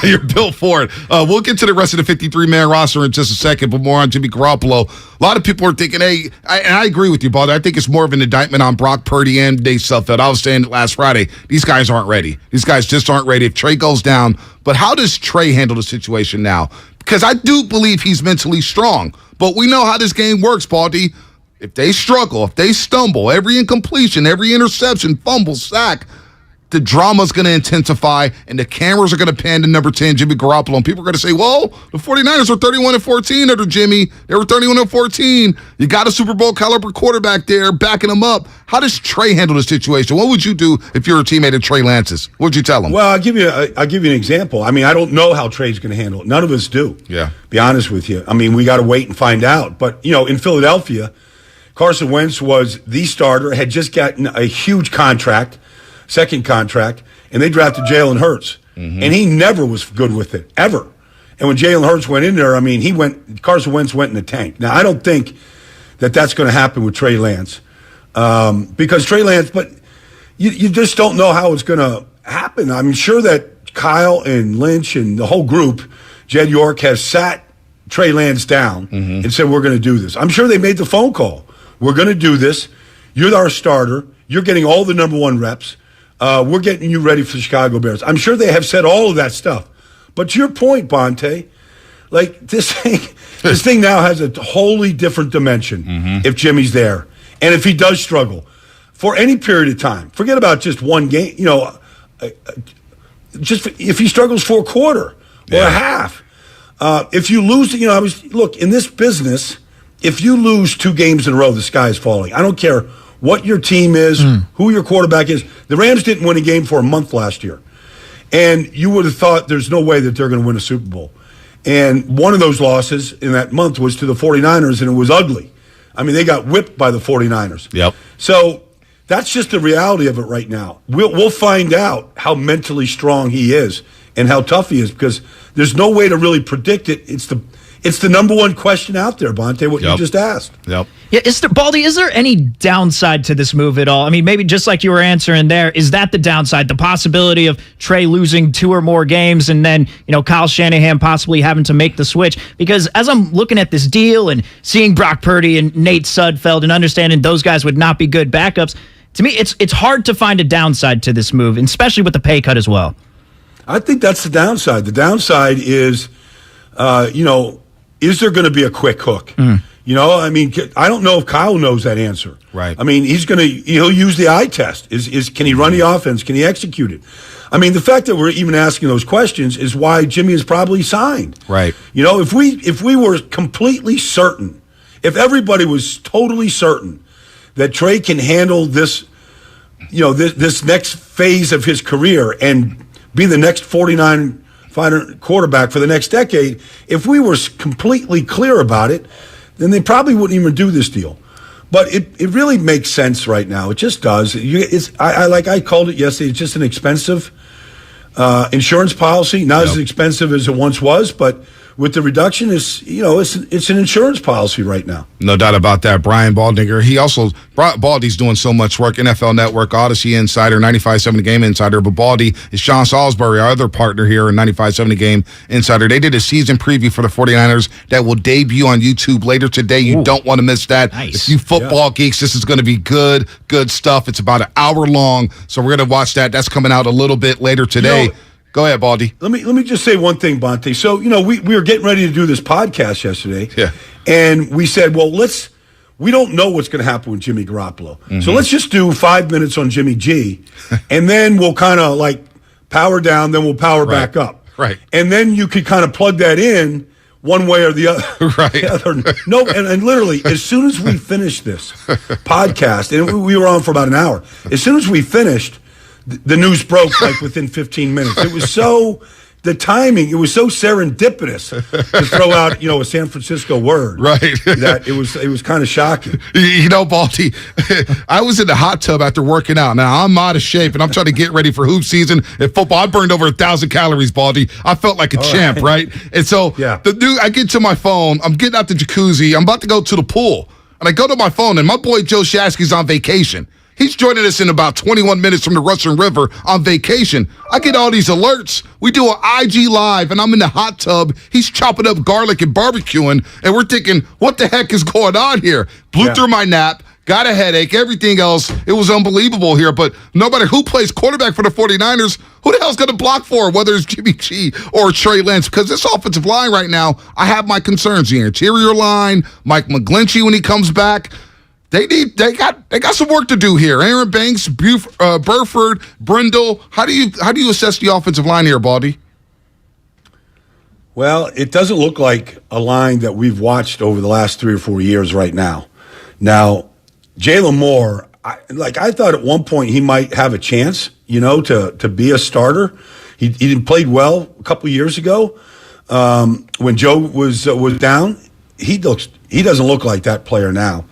You're built for it. We'll get to the rest of the 53-man roster in just a second, but more on Jimmy Garoppolo. A lot of people are thinking, hey, and I agree with you, Baldy. I think it's more of an indictment on Brock Purdy and Nate Sudfeld. I was saying it last Friday. These guys aren't ready. These guys just aren't ready. If Trey goes down, but how does Trey handle the situation now? Because I do believe he's mentally strong, but we know how this game works, Baldy. If they struggle, if they stumble, every incompletion, every interception, fumble, sack, the drama's going to intensify, and the cameras are going to pan to number 10, Jimmy Garoppolo, and people are going to say, well, the 49ers were 31-14 under Jimmy. They were 31-14. You got a Super Bowl caliber quarterback there backing him up. How does Trey handle the situation? What would you do if you're a teammate of Trey Lance's? What would you tell him? Well, I'll give you an example. I mean, I don't know how Trey's going to handle it. None of us do. Yeah. Be honest with you. I mean, we got to wait and find out. But, in Philadelphia, Carson Wentz was the starter, had just gotten a huge contract, second contract, and they drafted Jalen Hurts. And he never was good with it, ever. And when Jalen Hurts went in there, I mean, Carson Wentz went in the tank. Now, I don't think that that's going to happen with Trey Lance. Because Trey Lance, but you just don't know how it's going to happen. I'm sure that Kyle and Lynch and the whole group, Jed York, has sat Trey Lance down and said, we're going to do this. I'm sure they made the phone call. We're going to do this. You're our starter. You're getting all the number one reps. We're getting you ready for the Chicago Bears. I'm sure they have said all of that stuff. But to your point, Bonte, like this thing now has a wholly different dimension if Jimmy's there. And if he does struggle for any period of time, forget about just one game, just if he struggles for a quarter or a half. If you lose, look, in this business, if you lose 2 games in a row, the sky is falling. I don't care what your team is, who your quarterback is. The Rams didn't win a game for a month last year. And you would have thought there's no way that they're going to win a Super Bowl. And one of those losses in that month was to the 49ers, and it was ugly. I mean, they got whipped by the 49ers. Yep. So that's just the reality of it right now. We'll find out how mentally strong he is and how tough he is, because there's no way to really predict it. it's the number one question out there, Bonte, what you just asked. Yep. Yeah, Baldy, is there any downside to this move at all? I mean, maybe just like you were answering there, is that the downside? The possibility of Trey losing 2 or more games and then, Kyle Shanahan possibly having to make the switch? Because as I'm looking at this deal and seeing Brock Purdy and Nate Sudfeld and understanding those guys would not be good backups, to me, it's hard to find a downside to this move, and especially with the pay cut as well. I think that's the downside. The downside is, is there going to be a quick hook? I mean, I don't know if Kyle knows that answer. Right. I mean, he'll use the eye test. Can he run the offense? Can he execute it? I mean, the fact that we're even asking those questions is why Jimmy is probably signed. Right. If we were completely certain, if everybody was totally certain that Trey can handle this, this next phase of his career and be the next 49 quarterback for the next decade, if we were completely clear about it, then they probably wouldn't even do this deal. But it really makes sense right now. It just does. I called it yesterday. It's just an expensive insurance policy. Not as expensive as it once was, but with the reduction, it's an insurance policy right now. No doubt about that. Brian Baldinger. Baldy's doing so much work. NFL Network, Odyssey Insider, 95.7 The Game Insider. But Baldy is Sean Salisbury, our other partner here in 95.7 The Game Insider. They did a season preview for the 49ers that will debut on YouTube later today. You don't want to miss that. Nice. If you football geeks, this is going to be good stuff. It's about an hour long, so we're going to watch that. That's coming out a little bit later today. Go ahead, Baldy. Let me just say one thing, Bonte. So, we were getting ready to do this podcast yesterday. Yeah. And we said, well, we don't know what's going to happen with Jimmy Garoppolo. Mm-hmm. So let's just do 5 minutes on Jimmy G, and then we'll kind of power down, then we'll power back up. Right. And then you could kind of plug that in one way or the other. Right. No, and literally, as soon as we finished this podcast, and we were on for about an hour, as soon as we finished, the news broke within 15 minutes. It was the timing, it was so serendipitous to throw out, a San Francisco word. Right. That it was kind of shocking. Baldy, I was in the hot tub after working out. Now, I'm out of shape, and I'm trying to get ready for hoop season and football. I burned over 1,000 calories, Baldy. I felt like a champ, right? And so I get to my phone. I'm getting out the jacuzzi. I'm about to go to the pool. And I go to my phone, and my boy Joe Shasky's on vacation. He's joining us in about 21 minutes from the Russian River on vacation. I get all these alerts. We do an IG Live, and I'm in the hot tub. He's chopping up garlic and barbecuing, and we're thinking, what the heck is going on here? Blew through my nap, got a headache, everything else. It was unbelievable here, but no matter who plays quarterback for the 49ers, who the hell's going to block for, whether it's Jimmy G or Trey Lance? Because this offensive line right now, I have my concerns. The interior line, Mike McGlinchey when he comes back, They got some work to do here. Aaron Banks, Burford, Brindle. How do you assess the offensive line here, Baldy? Well, it doesn't look like a line that we've watched over the last 3 or 4 years right now. Now, Jalen Moore, I thought at one point he might have a chance, to be a starter. He played well a couple years ago when Joe was down. He doesn't look like that player now.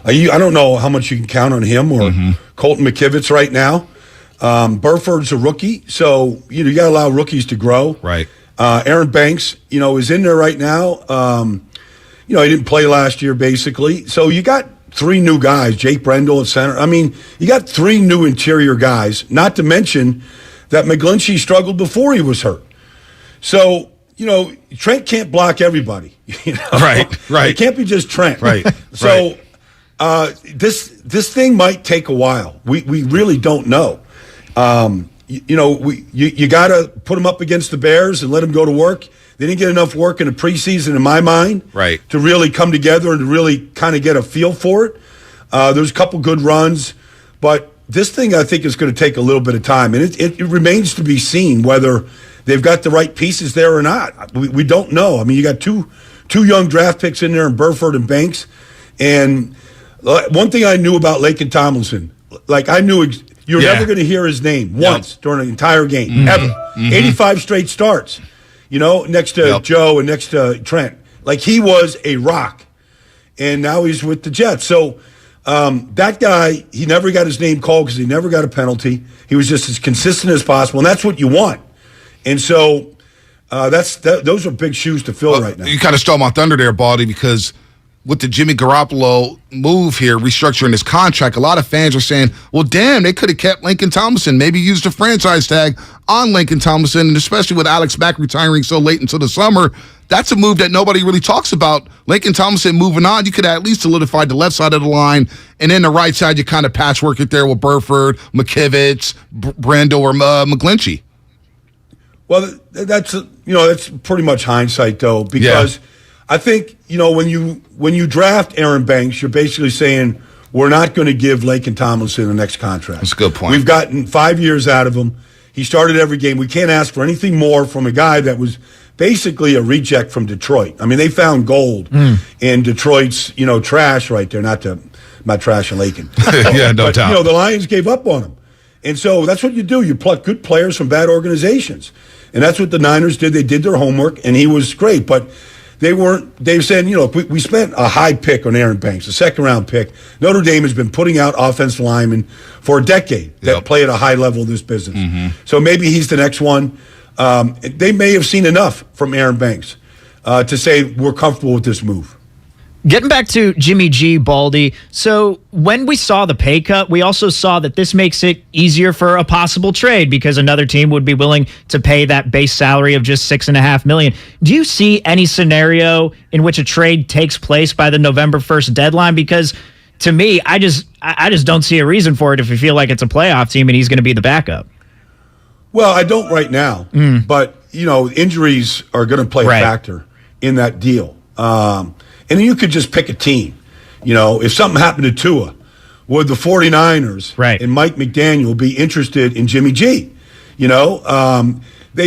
I don't know how much you can count on him or Colton McKivitz right now. Burford's a rookie, so you got to allow rookies to grow. Right. Aaron Banks, is in there right now. He didn't play last year, basically. So you got 3 new guys, Jake Brendel at center. I mean, you got 3 new interior guys, not to mention that McGlinchey struggled before he was hurt. So, Trent can't block everybody. Right. It can't be just Trent. Right. So this thing might take a while. We really don't know. You got to put them up against the Bears and let them go to work. They didn't get enough work in the preseason, in my mind, to really come together and to really kind of get a feel for it. There's a couple good runs, but this thing I think is going to take a little bit of time, and it remains to be seen whether they've got the right pieces there or not. We don't know. I mean, you got two young draft picks in there in Burford and Banks, and one thing I knew about Laken Tomlinson, I knew you're never going to hear his name once during an entire game, ever. 85 straight starts, next to Joe and next to Trent. He was a rock, and now he's with the Jets. So that guy, he never got his name called because he never got a penalty. He was just as consistent as possible, and that's what you want. And so Those are big shoes to fill right now. You kind of stole my thunder there, Baldy, because with the Jimmy Garoppolo move here, restructuring his contract, a lot of fans are saying, well, damn, they could have kept Lincoln Tomlinson, maybe used a franchise tag on Lincoln Tomlinson, and especially with Alex Mack retiring so late into the summer, that's a move that nobody really talks about. Lincoln Tomlinson moving on, you could have at least solidified the left side of the line, and then the right side, you kind of patchwork it there with Burford, McKivitz, Brando, or McGlinchey. Well, that's pretty much hindsight, though, because I think, when you draft Aaron Banks, you're basically saying we're not going to give Laken Tomlinson the next contract. That's a good point. We've gotten 5 years out of him. He started every game. We can't ask for anything more from a guy that was basically a reject from Detroit. I mean, they found gold in Detroit's, trash right there. Not trash and Laken. Yeah, no doubt. The Lions gave up on him. And so that's what you do. You pluck good players from bad organizations. And that's what the Niners did. They did their homework, and he was great. But they said, we spent a high pick on Aaron Banks, a second-round pick. Notre Dame has been putting out offensive linemen for a decade that play at a high level of this business. Mm-hmm. So maybe he's the next one. They may have seen enough from Aaron Banks to say we're comfortable with this move. Getting back to Jimmy G, Baldy. So when we saw the pay cut, we also saw that this makes it easier for a possible trade because another team would be willing to pay that base salary of just $6.5 million. Do you see any scenario in which a trade takes place by the November 1st deadline? Because to me, I just don't see a reason for it if you feel like it's a playoff team and he's going to be the backup. Well, I don't right now, but injuries are going to play a factor in that deal. And you could just pick a team. If something happened to Tua, would the 49ers and Mike McDaniel be interested in Jimmy G? They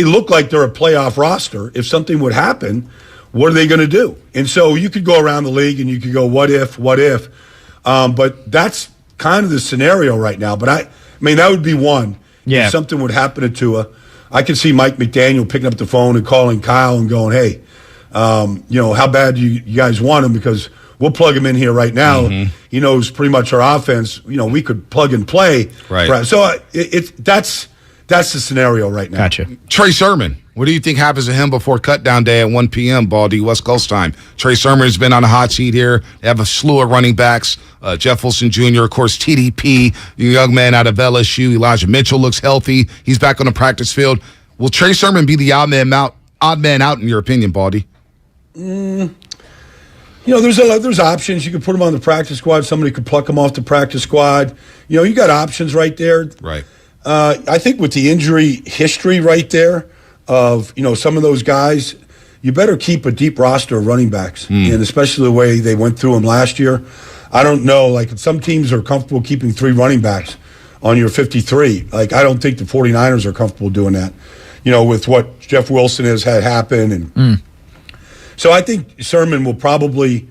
look like they're a playoff roster. If something would happen, what are they going to do? And so you could go around the league and you could go, what if? But that's kind of the scenario right now. But I mean, that would be one. Yeah. If something would happen to Tua, I could see Mike McDaniel picking up the phone and calling Kyle and going, hey, how bad do you guys want him? Because we'll plug him in here right now. Mm-hmm. He knows pretty much our offense. We could plug and play. Right. So that's the scenario right now. Gotcha. Trey Sermon, what do you think happens to him before cutdown day at 1 p.m., Baldy, West Coast time? Trey Sermon has been on a hot seat here. They have a slew of running backs. Jeff Wilson Jr., of course, TDP, young man out of LSU. Elijah Mitchell looks healthy. He's back on the practice field. Will Trey Sermon be the odd man out in your opinion, Baldy? There's options. You could put him on the practice squad. Somebody could pluck him off the practice squad. You got options right there. Right. I think with the injury history right there of, some of those guys, you better keep a deep roster of running backs, and especially the way they went through them last year. I don't know. Like, some teams are comfortable keeping 3 running backs on your 53. Like, I don't think the 49ers are comfortable doing that, with what Jeff Wilson has had happen. And so I think Sermon will probably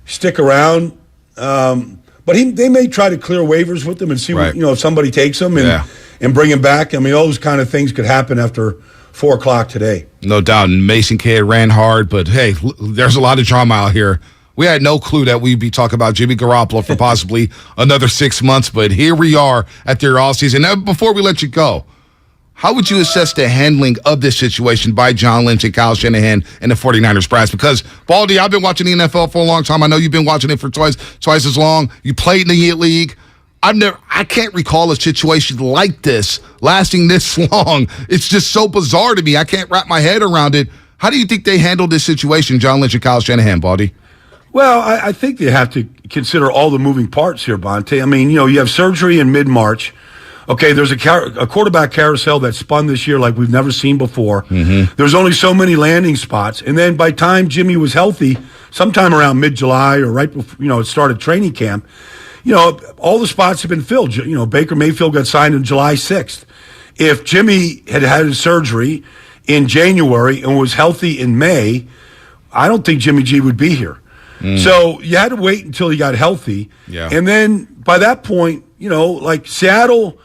stick around. But they may try to clear waivers with him and see if somebody takes him and bring him back. I mean, all those kind of things could happen after 4 o'clock today. No doubt. And Mason Kidd ran hard, but hey, there's a lot of drama out here. We had no clue that we'd be talking about Jimmy Garoppolo for possibly another 6 months, but here we are at their offseason. Now, before we let you go, how would you assess the handling of this situation by John Lynch and Kyle Shanahan and the 49ers brass? Because, Baldy, I've been watching the NFL for a long time. I know you've been watching it for twice as long. You played in the league. I can't recall a situation like this lasting this long. It's just so bizarre to me. I can't wrap my head around it. How do you think they handled this situation, John Lynch and Kyle Shanahan, Baldy? Well, I think they have to consider all the moving parts here, Bonte. I mean, you have surgery in mid-March. Okay, there's a quarterback carousel that spun this year like we've never seen before. Mm-hmm. There's only so many landing spots. And then by the time Jimmy was healthy, sometime around mid-July or right before, it started training camp, all the spots have been filled. Baker Mayfield got signed on July 6th. If Jimmy had his surgery in January and was healthy in May, I don't think Jimmy G would be here. So you had to wait until he got healthy. Yeah. And then by that point, like Seattle,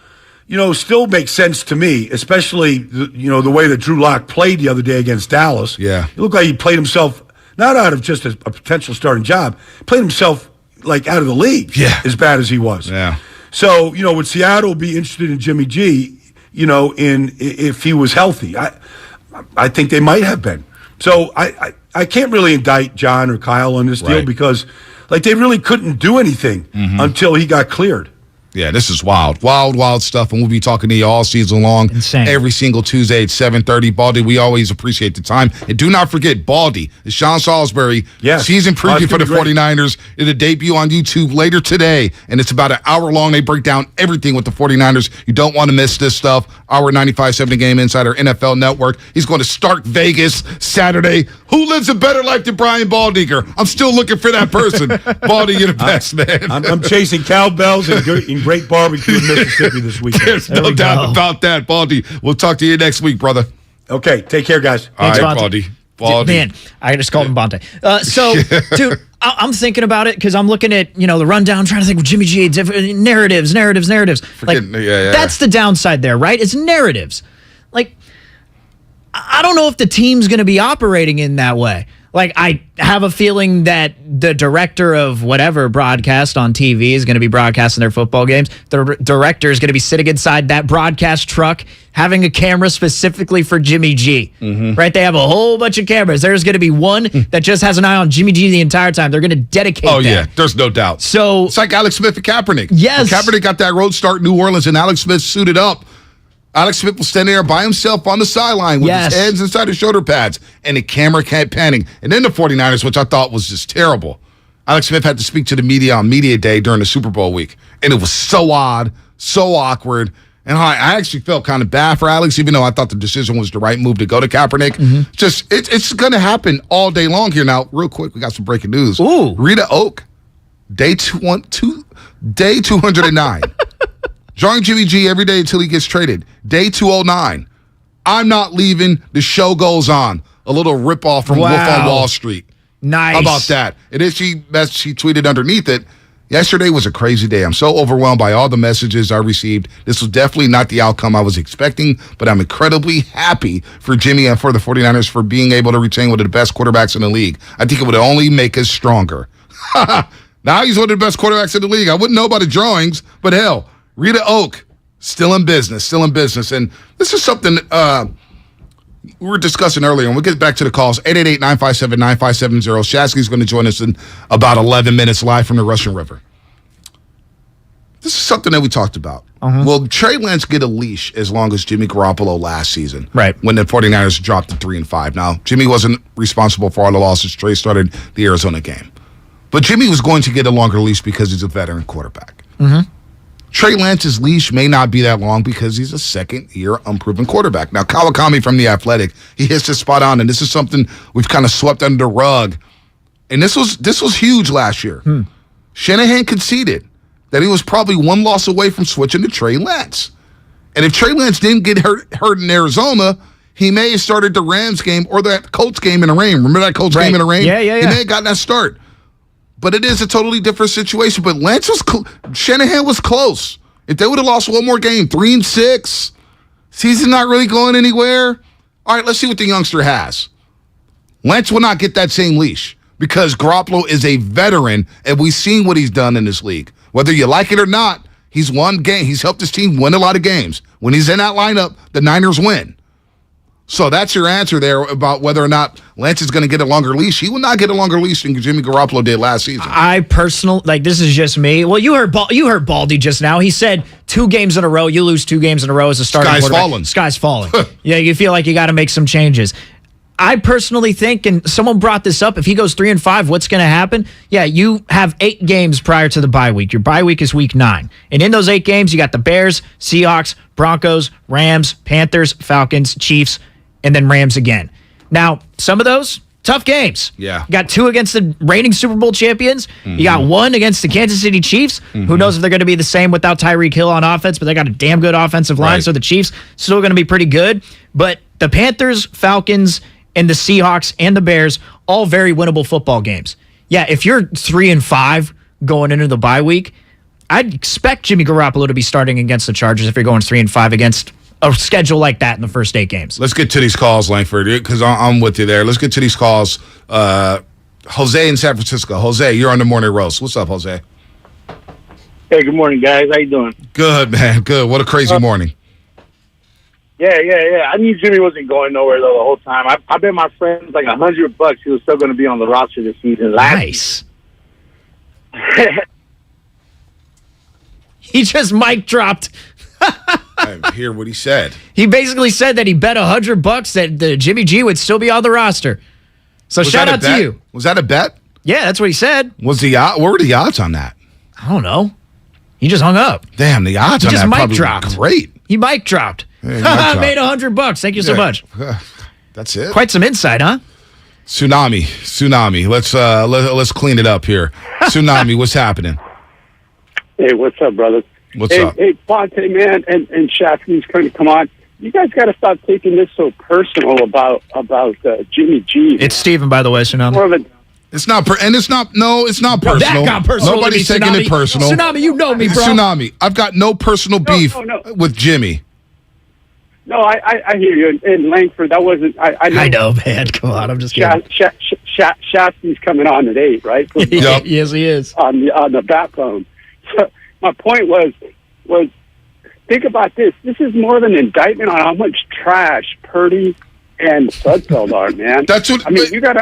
still makes sense to me, especially, the way that Drew Lock played the other day against Dallas. Yeah. It looked like he played himself, not out of just a potential starting job, played himself like out of the league as bad as he was. Yeah. So, would Seattle be interested in Jimmy G, if he was healthy? I think they might have been. So I can't really indict John or Kyle on this deal because, like, they really couldn't do anything until he got cleared. Yeah, this is wild. Wild stuff, and we'll be talking to you all season long. Insane. Every single Tuesday at 7:30. Baldy, we always appreciate the time. And do not forget, Baldy, the Sean Salisbury season preview for the 49ers. It'll debut on YouTube later today, and it's about an hour long. They break down everything with the 49ers. You don't want to miss this stuff. Our 95.7 The Game Insider NFL Network. He's going to Stark Vegas Saturday. Who lives a better life than Brian Baldinger? I'm still looking for that person. Baldy, you're the best, man. I'm chasing cowbells and great barbecue in Mississippi this weekend. There's no doubt about that, Baldy. We'll talk to you next week, brother. Okay, take care, guys. All right, Baldy. Man, I just called him Bonte. Dude, I'm thinking about it because I'm looking at, the rundown, trying to think, Jimmy G, narratives. That's the downside there, right? It's narratives. Like, I don't know if the team's going to be operating in that way. Like, I have a feeling that the director of whatever broadcast on TV is going to be broadcasting their football games. The director is going to be sitting inside that broadcast truck having a camera specifically for Jimmy G. Right? They have a whole bunch of cameras. There's going to be one that just has an eye on Jimmy G the entire time. They're going to dedicate that. Yeah, there's no doubt. So it's like Alex Smith and Kaepernick. Yes. When Kaepernick got that road start in New Orleans and Alex Smith suited up. Alex Smith was standing there by himself on the sideline with his hands inside his shoulder pads, and the camera kept panning. And then the 49ers, which I thought was just terrible. Alex Smith had to speak to the media on Media Day during the Super Bowl week, and it was so odd, so awkward. And I actually felt kind of bad for Alex, even though I thought the decision was the right move to go to Kaepernick. It's going to happen all day long here. Now, real quick, we got some breaking news. Ooh. Rita Oak, day 209. Drawing Jimmy G every day until he gets traded. Day 209. I'm not leaving. The show goes on. A little ripoff from Wolf on Wall Street. Nice. How about that? And then she tweeted underneath it, yesterday was a crazy day. I'm so overwhelmed by all the messages I received. This was definitely not the outcome I was expecting, but I'm incredibly happy for Jimmy and for the 49ers for being able to retain one of the best quarterbacks in the league. I think it would only make us stronger. Now he's one of the best quarterbacks in the league. I wouldn't know about the drawings, but hell, Rita Oak, still in business. And this is something we were discussing earlier, and we'll get back to the calls. 888-957-9570. Shasky's going to join us in about 11 minutes live from the Russian River. This is something that we talked about. Will Trey Lance get a leash as long as Jimmy Garoppolo last season? Right. When the 49ers dropped to 3-5. Now, Jimmy wasn't responsible for all the losses. Trey started the Arizona game. But Jimmy was going to get a longer leash because he's a veteran quarterback. Trey Lance's leash may not be that long because he's a second-year unproven quarterback. Now, Kawakami from The Athletic, he hits this spot on, and this is something we've kind of swept under the rug. And this was huge last year. Shanahan conceded that he was probably one loss away from switching to Trey Lance. And if Trey Lance didn't get hurt in Arizona, he may have started the Rams game or that Colts game in the rain. Remember that Colts game in the rain? Yeah. He may have gotten that start. But it is a totally different situation. But Shanahan was close. If they would have lost one more game, 3-6, season's not really going anywhere. All right, let's see what the youngster has. Lance will not get that same leash because Garoppolo is a veteran, and we've seen what he's done in this league. Whether you like it or not, he's won game. He's helped his team win a lot of games. When he's in that lineup, the Niners win. So that's your answer there about whether or not Lance is going to get a longer leash. He will not get a longer leash than Jimmy Garoppolo did last season. This is just me. Well, you heard Baldy just now. He said 2 games in a row. You lose 2 games in a row as a starting quarterback. Sky's falling. Yeah, you feel like you got to make some changes. I personally think, and someone brought this up, if he goes 3-5, what's going to happen? Yeah, you have 8 games prior to the bye week. Your bye week is week 9. And in those 8 games, you got the Bears, Seahawks, Broncos, Rams, Panthers, Falcons, Chiefs, and then Rams again. Now, some of those, tough games. Yeah. You got 2 against the reigning Super Bowl champions. You got 1 against the Kansas City Chiefs. Who knows if they're going to be the same without Tyreek Hill on offense, but they got a damn good offensive line, so the Chiefs still going to be pretty good. But the Panthers, Falcons, and the Seahawks and the Bears, all very winnable football games. Yeah, if you're 3-5 going into the bye week, I'd expect Jimmy Garoppolo to be starting against the Chargers if you're going 3-5 against a schedule like that in the first 8 games. Let's get to these calls, Langford, because I'm with you there. Let's get to these calls. Jose in San Francisco. Jose, you're on the Morning Roast. What's up, Jose? Hey, good morning, guys. How you doing? Good, man. Good. What a crazy morning. Yeah. I knew Jimmy wasn't going nowhere though the whole time. I bet my friends like $100 he was still going to be on the roster this season. Nice. He just mic dropped. I hear what he said. He basically said that he bet $100 that the Jimmy G would still be on the roster. So shout out to you. Was that a bet? Yeah, that's what he said. What were the odds on that? I don't know. He just hung up. Damn, the odds on that probably dropped. Great. He mic dropped. Yeah, made $100. Thank you so much. That's it. Quite some insight, huh? Tsunami. Let's clean it up here. Tsunami, what's happening? Hey, what's up, brother? What's up? Hey, Ponte, man, and Shafty's going to come on. You guys got to stop taking this so personal about Jimmy G. It's Steven, by the way, Tsunami. It's not personal. No, that got personal. Nobody's taking it personal. Tsunami, you know me, bro. Tsunami, I've got no personal beef with Jimmy. No, I hear you. In Langford, that wasn't. I know, man. Come on, I'm just kidding. Shafty's coming on at 8, right? Yep. Yes, he is. On the backbone. So my point was think about this. This is more of an indictment on how much trash Purdy and Sudfeld are, man. That's what I mean. You got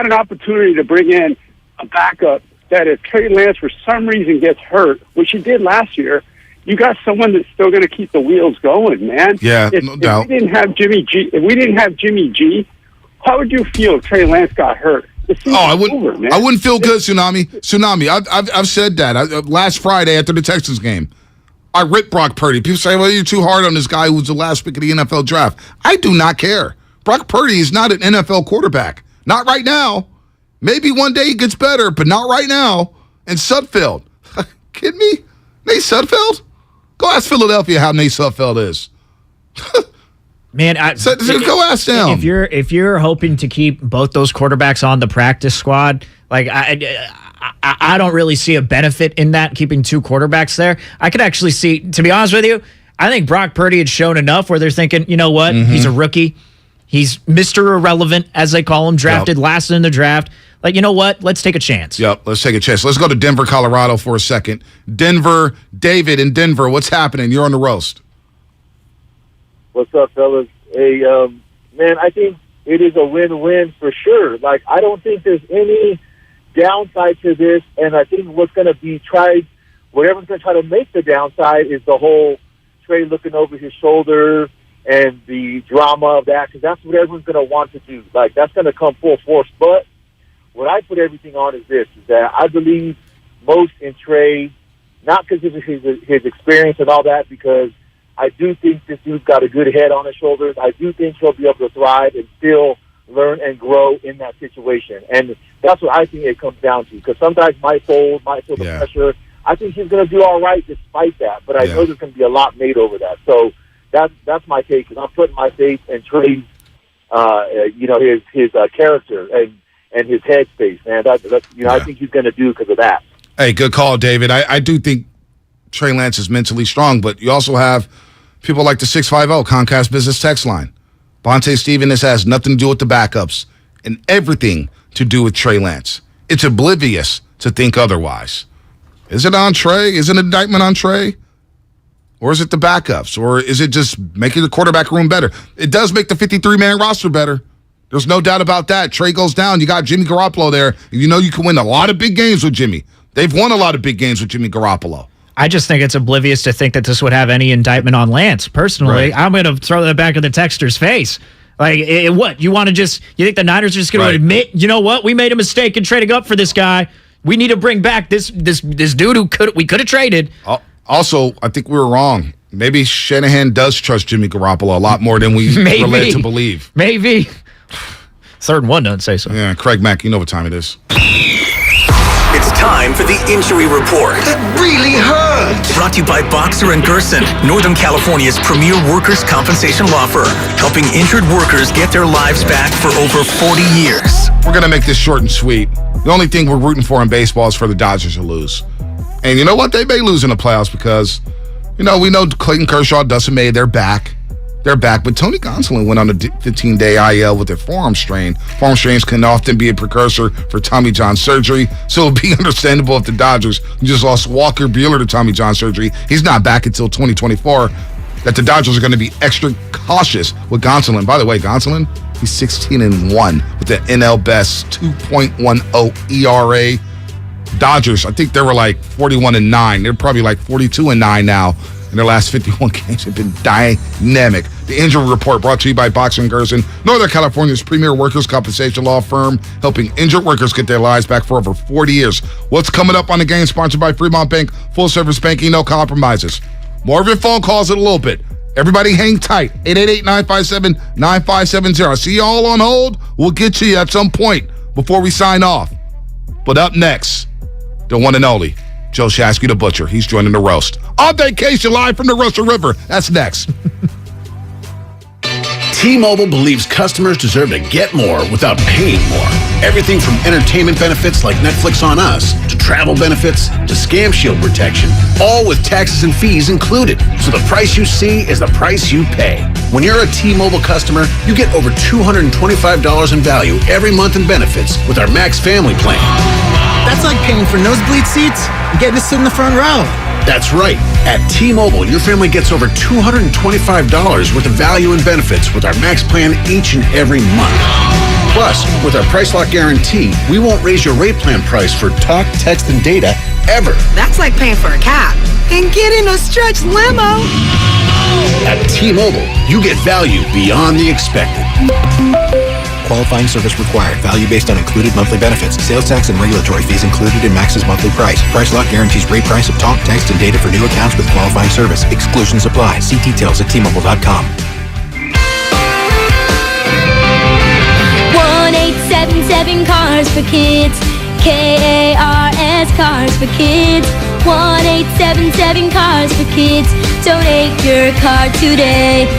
an opportunity to bring in a backup that if Trey Lance for some reason gets hurt, which he did last year, you got someone that's still going to keep the wheels going, man. Yeah, no doubt. If we didn't have Jimmy G, how would you feel if Trey Lance got hurt? I wouldn't feel good, Tsunami. I've said that. Last Friday after the Texans game, I ripped Brock Purdy. People say, well, you're too hard on this guy who was the last pick of the NFL draft. I do not care. Brock Purdy is not an NFL quarterback. Not right now. Maybe one day he gets better, but not right now. And Sudfeld. Kidding me? Nate Sudfeld? Go ask Philadelphia how Nate Sudfeld is. Man, go ask them. If you're hoping to keep both those quarterbacks on the practice squad, like I don't really see a benefit in that, keeping two quarterbacks there. I could actually see, to be honest with you, I think Brock Purdy had shown enough where they're thinking, you know what, he's a rookie. He's Mr. Irrelevant, as they call him, drafted last in the draft. Like, you know what? Let's take a chance. Yep, let's take a chance. Let's go to Denver, Colorado for a second. Denver, David in Denver, what's happening? You're on the roast. What's up, fellas? Hey, man, I think it is a win-win for sure. Like, I don't think there's any downside to this, and I think what's going to be tried, whatever's going to try to make the downside is the whole Trey looking over his shoulder and the drama of that, because that's what everyone's going to want to do. Like, that's going to come full force. But what I put everything on is this, is that I believe most in Trey, not because of his experience and all that, because I do think this dude's got a good head on his shoulders. I do think he'll be able to thrive and still learn and grow in that situation. And that's what I think it comes down to, because some guys might fold, might feel the pressure. I think he's going to do all right despite that, but I know there's going to be a lot made over that. So that's my take, because I'm putting my faith in Trey's, his character and his headspace, man. I think he's going to do because of that. Hey, good call, David. I do think Trey Lance is mentally strong, but you also have people like the 650 Comcast Business Text Line. Bonte Steven, this has nothing to do with the backups and everything to do with Trey Lance. It's oblivious to think otherwise. Is it on Trey? Is it an indictment on Trey? Or is it the backups? Or is it just making the quarterback room better? It does make the 53-man roster better. There's no doubt about that. Trey goes down. You got Jimmy Garoppolo there. You know you can win a lot of big games with Jimmy. They've won a lot of big games with Jimmy Garoppolo. I just think it's oblivious to think that this would have any indictment on Lance. Personally, I'm going to throw that back in the texter's face. Like, what? You want to you think the Niners are just going to admit, you know what? We made a mistake in trading up for this guy. We need to bring back this dude who we could have traded. Also, I think we were wrong. Maybe Shanahan does trust Jimmy Garoppolo a lot more than we were led to believe. Maybe. 3rd and 1 doesn't say so. Yeah, Craig Mack, you know what time it is. It's time for the Injury Report. That really hurt. Brought to you by Boxer & Gerson, Northern California's premier workers' compensation law firm, helping injured workers get their lives back for over 40 years. We're going to make this short and sweet. The only thing we're rooting for in baseball is for the Dodgers to lose. And you know what? They may lose in the playoffs because, we know Clayton Kershaw, Dustin May, they're back. But Tony Gonsolin went on a 15-day IL with a forearm strain. Forearm strains can often be a precursor for Tommy John surgery, so it would be understandable if the Dodgers just lost Walker Buehler to Tommy John surgery. He's not back until 2024. that the Dodgers are going to be extra cautious with Gonsolin. By the way, Gonsolin, he's 16-1 with the NL best 2.10 ERA. Dodgers, I think they were like 41-9. They're probably like 42-9 now. In their last 51 games have been dynamic. The injury report brought to you by Boxing Gerson, Northern California's premier workers' compensation law firm, helping injured workers get their lives back for over 40 years. What's coming up on the game? Sponsored by Fremont Bank, full-service banking, no compromises. More of your phone calls in a little bit. Everybody hang tight. 888-957-9570. I see you all on hold. We'll get to you at some point before we sign off. But up next, the one and only Joe Shasky the Butcher. He's joining the roast. On vacation live from the Roaster River. That's next. T-Mobile believes customers deserve to get more without paying more. Everything from entertainment benefits like Netflix on Us to travel benefits to scam shield protection, all with taxes and fees included. So the price you see is the price you pay. When you're a T-Mobile customer, you get over $225 in value every month in benefits with our Max Family Plan. That's like paying for nosebleed seats and getting to sit in the front row. That's right. At T-Mobile, your family gets over $225 worth of value and benefits with our Max Plan each and every month. Plus, with our Price Lock Guarantee, we won't raise your rate plan price for talk, text, and data ever. That's like paying for a cab and getting a stretch limo. At T-Mobile, you get value beyond the expected. Qualifying service required. Value based on included monthly benefits. Sales tax and regulatory fees included in Max's monthly price. Price Lock guarantees rate price of talk, text, and data for new accounts with qualifying service. Exclusions apply. See details at T-Mobile.com. 1-877 Cars for Kids. KARS Cars for Kids. 1-877 Cars for Kids. Donate your car today.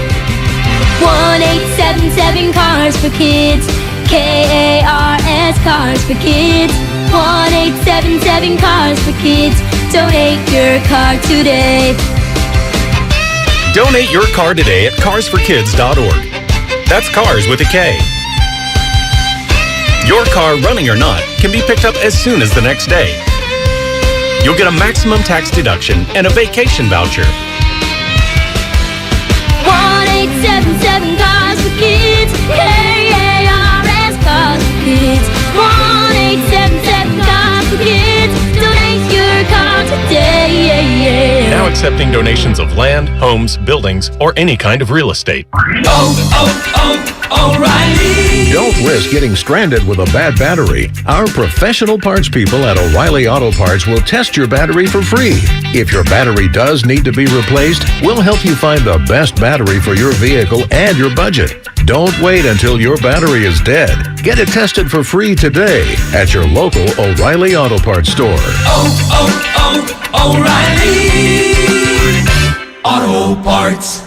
1-877 Cars for Kids. KARS Cars for Kids. 1-877 Cars for Kids. Donate your car today. Donate your car today at carsforkids.org. That's cars with a K. Your car, running or not, can be picked up as soon as the next day. You'll get a maximum tax deduction and a vacation voucher. 1-877 Cars for Kids. KARS Cars for Kids. 1-877 Cars for Kids. Donate your car today. Now accepting donations of land, homes, buildings, or any kind of real estate. O'Reilly. Don't risk getting stranded with a bad battery. Our professional parts people at O'Reilly Auto Parts will test your battery for free. If your battery does need to be replaced, we'll help you find the best battery for your vehicle and your budget. Don't wait until your battery is dead. Get it tested for free today at your local O'Reilly Auto Parts store. O'Reilly Auto Parts.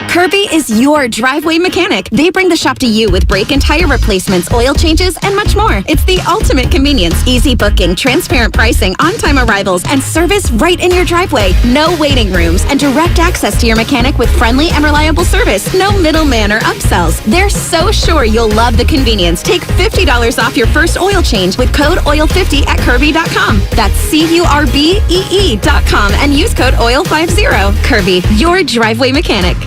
Kirby is your driveway mechanic. They bring the shop to you with brake and tire replacements, oil changes, and much more. It's the ultimate convenience. Easy booking, transparent pricing, on-time arrivals, and service right in your driveway. No waiting rooms, and direct access to your mechanic with friendly and reliable service. No middleman or upsells. They're so sure you'll love the convenience. Take $50 off your first oil change with code OIL50 at Kirby.com. That's CURBEE.com and use code OIL50. Kirby, your driveway mechanic.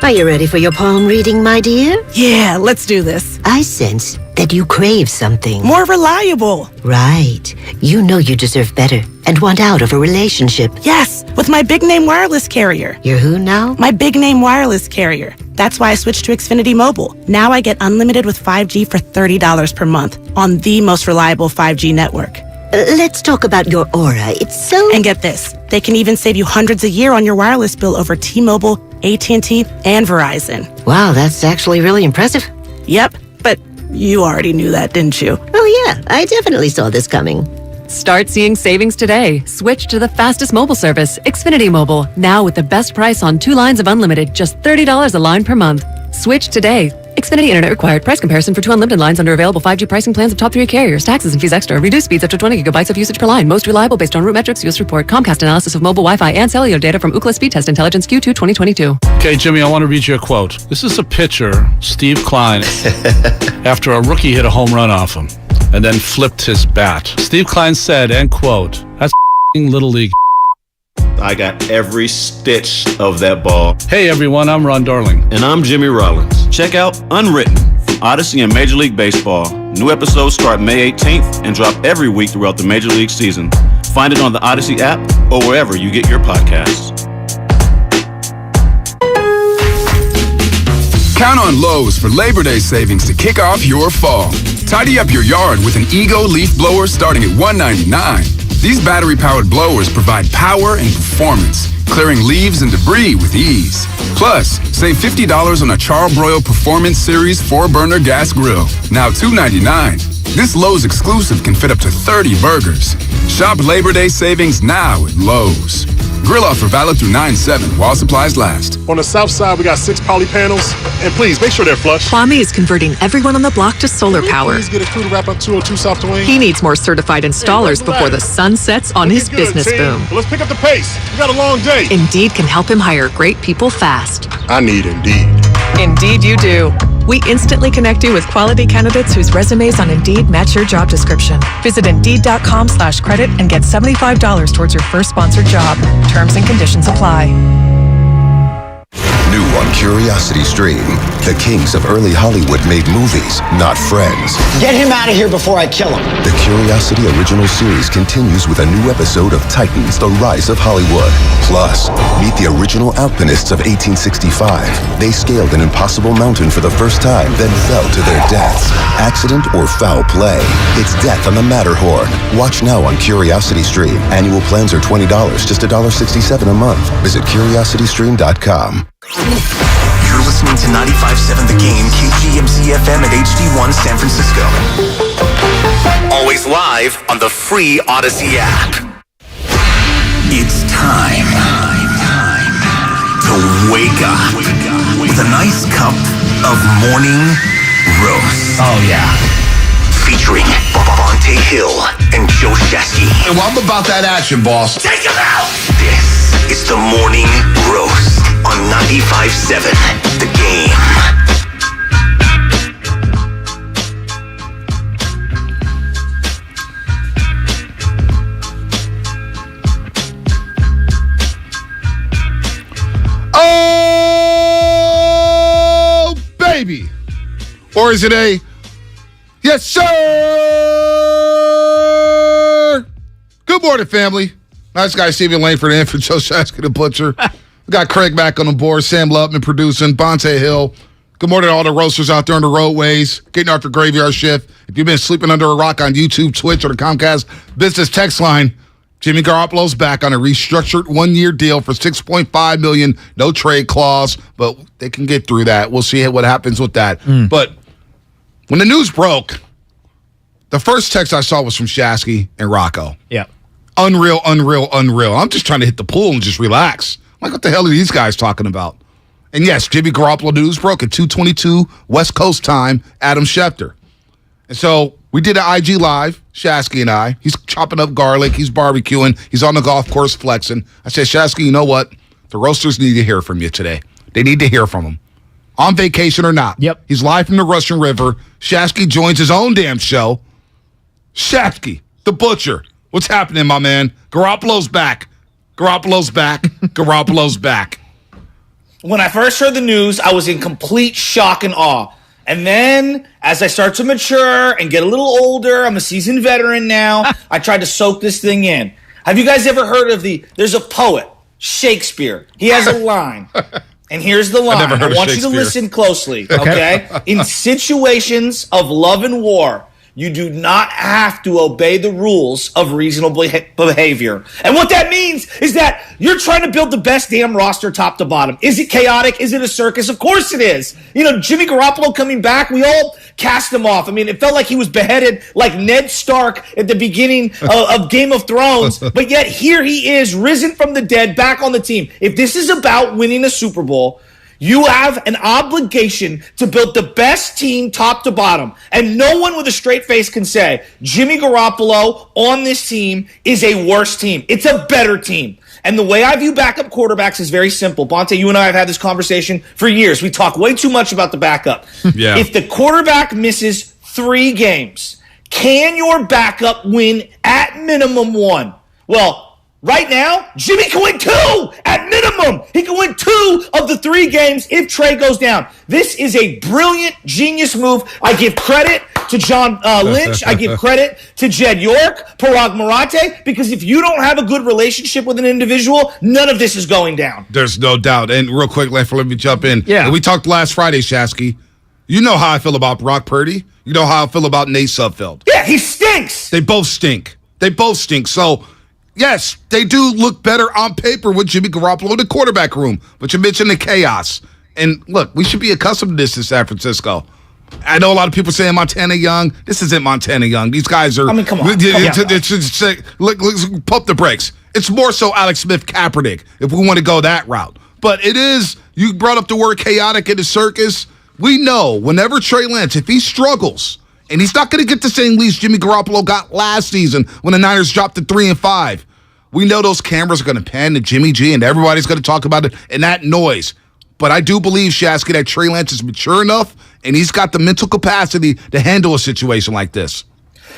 Are you ready for your palm reading, my dear? Yeah, let's do this. I sense that you crave something. More reliable. Right. You know you deserve better and want out of a relationship. Yes, with my big name wireless carrier. You're who now? My big name wireless carrier. That's why I switched to Xfinity Mobile. Now I get unlimited with 5G for $30 per month on the most reliable 5G network. Let's talk about your aura. It's so... And get this. They can even save you hundreds a year on your wireless bill over T-Mobile, AT&T, and Verizon. Wow, that's actually really impressive. Yep, but you already knew that, didn't you? Oh yeah, I definitely saw this coming. Start seeing savings today. Switch to the fastest mobile service, Xfinity Mobile. Now with the best price on 2 lines of unlimited, just $30 a line per month. Switch today. Xfinity Internet required. Price comparison for 2 unlimited lines under available 5G pricing plans of top 3 carriers. Taxes and fees extra. Reduced speeds up to 20 gigabytes of usage per line. Most reliable based on root metrics. US report. Comcast analysis of mobile Wi-Fi and cellular data from Ookla Speed Test Intelligence Q2 2022. Okay, Jimmy, I want to read you a quote. This is a pitcher, Steve Klein, after a rookie hit a home run off him and then flipped his bat. Steve Klein said, end quote, "That's little league." I got every stitch of that ball. Hey everyone, I'm Ron Darling. And I'm Jimmy Rollins. Check out Unwritten from Odyssey and Major League Baseball. New episodes start May 18th and drop every week throughout the Major League season. Find it on the Odyssey app or wherever you get your podcasts. Count on Lowe's for Labor Day savings to kick off your fall. Tidy up your yard with an Ego leaf blower starting at $199. These battery-powered blowers provide power and performance, clearing leaves and debris with ease. Plus, save $50 on a Char-Broil Performance Series 4-burner gas grill, now $299. This Lowe's exclusive can fit up to 30 burgers. Shop Labor Day savings now at Lowe's. Grill offer valid through 9/7 while supplies last. On the south side, we got 6 poly panels. And please, make sure they're flush. Kwame is converting everyone on the block to solar power. Please get a crew to wrap up 202 South Duane. He needs more certified installers before the sun sets on his business boom. Well, let's pick up the pace. We got a long day. Indeed can help him hire great people fast. I need Indeed. Indeed you do. We instantly connect you with quality candidates whose resumes on Indeed match your job description. Visit Indeed.com/credit and get $75 towards your first sponsored job. Terms and conditions apply. New on Curiosity Stream, the kings of early Hollywood made movies, not friends. Get him out of here before I kill him. The Curiosity original series continues with a new episode of Titans, The Rise of Hollywood. Plus, meet the original alpinists of 1865. They scaled an impossible mountain for the first time, then fell to their deaths. Accident or foul play. It's death on the Matterhorn. Watch now on Curiosity Stream. Annual plans are $20, just $1.67 a month. Visit curiositystream.com. You're listening to 95.7 The Game, KGMZ FM at HD1 San Francisco. Always live on the free Odyssey app. It's time to wake up with a nice cup of morning roast. Oh, yeah. Featuring Bonte Hill and Joe Shasky. And well, I'm about that action, boss. Take him out! This is the morning roast on 95.7 The Game. Oh, baby. Or is it a yes, sir? Good morning, family. Nice guy, Stephen Langford, in for Joe Shasky, the Butcher. We got Craig back on the board, Sam Lubman producing, Bonte Hill. Good morning to all the roasters out there on the roadways, getting off the graveyard shift. If you've been sleeping under a rock on YouTube, Twitch, or the Comcast business text line, Jimmy Garoppolo's back on a restructured one-year deal for $6.5 million, no trade clause, but they can get through that. We'll see what happens with that. But when the news broke, the first text I saw was from Shasky and Rocco. Yeah. Unreal. I'm just trying to hit the pool and just relax. Like, what the hell are these guys talking about? And yes, Jimmy Garoppolo news broke at 2:22 West Coast time, Adam Schefter. And so we did an IG Live, Shasky and I. He's chopping up garlic. He's barbecuing. He's on the golf course flexing. I said, Shasky, you know what? The roasters need to hear from you today. They need to hear from him. On vacation or not. Yep. He's live from the Russian River. Shasky joins his own damn show. Shasky, the Butcher. What's happening, my man? Garoppolo's back. Garoppolo's back. Garoppolo's back. When I first heard the news, I was in complete shock and awe. And then, as I start to mature and get a little older, I'm a seasoned veteran now, I tried to soak this thing in. Have you guys ever heard of there's a poet, Shakespeare. He has a line. And here's the line. I want you to listen closely, okay? In situations of love and war, you do not have to obey the rules of reasonable behavior. And what that means is that you're trying to build the best damn roster top to bottom. Is it chaotic? Is it a circus? Of course it is. You know, Jimmy Garoppolo coming back, we all cast him off. I mean, it felt like he was beheaded like Ned Stark at the beginning of Game of Thrones. But yet here he is, risen from the dead, back on the team. If this is about winning a Super Bowl, you have an obligation to build the best team top to bottom. And no one with a straight face can say Jimmy Garoppolo on this team is a worse team. It's a better team. And the way I view backup quarterbacks is very simple. Bonte, you and I have had this conversation for years. We talk way too much about the backup. Yeah. If the quarterback misses 3 games, can your backup win at minimum 1? Well, Right now, Jimmy can win 2 at minimum. He can win 2 of the 3 games if Trey goes down. This is a brilliant, genius move. I give credit to John Lynch. I give credit to Jed York, Parag Marate, because if you don't have a good relationship with an individual, none of this is going down. There's no doubt. And real quick, let me jump in. Yeah. We talked last Friday, Shasky. You know how I feel about Brock Purdy. You know how I feel about Nate Sudfeld. Yeah, he stinks. They both stink. So, yes, they do look better on paper with Jimmy Garoppolo in the quarterback room. But you mentioned the chaos. And look, we should be accustomed to this in San Francisco. I know a lot of people saying Montana Young. This isn't Montana Young. These guys are. I mean, come on. Look, pump the brakes. It's more so Alex Smith Kaepernick if we want to go that route. But it is, you brought up the word chaotic in the circus. We know whenever Trey Lance, if he struggles, and he's not going to get the same leash Jimmy Garoppolo got last season when the Niners dropped to 3-5. We know those cameras are going to pan to Jimmy G, and everybody's going to talk about it and that noise. But I do believe, Shasky, that Trey Lance is mature enough, and he's got the mental capacity to handle a situation like this.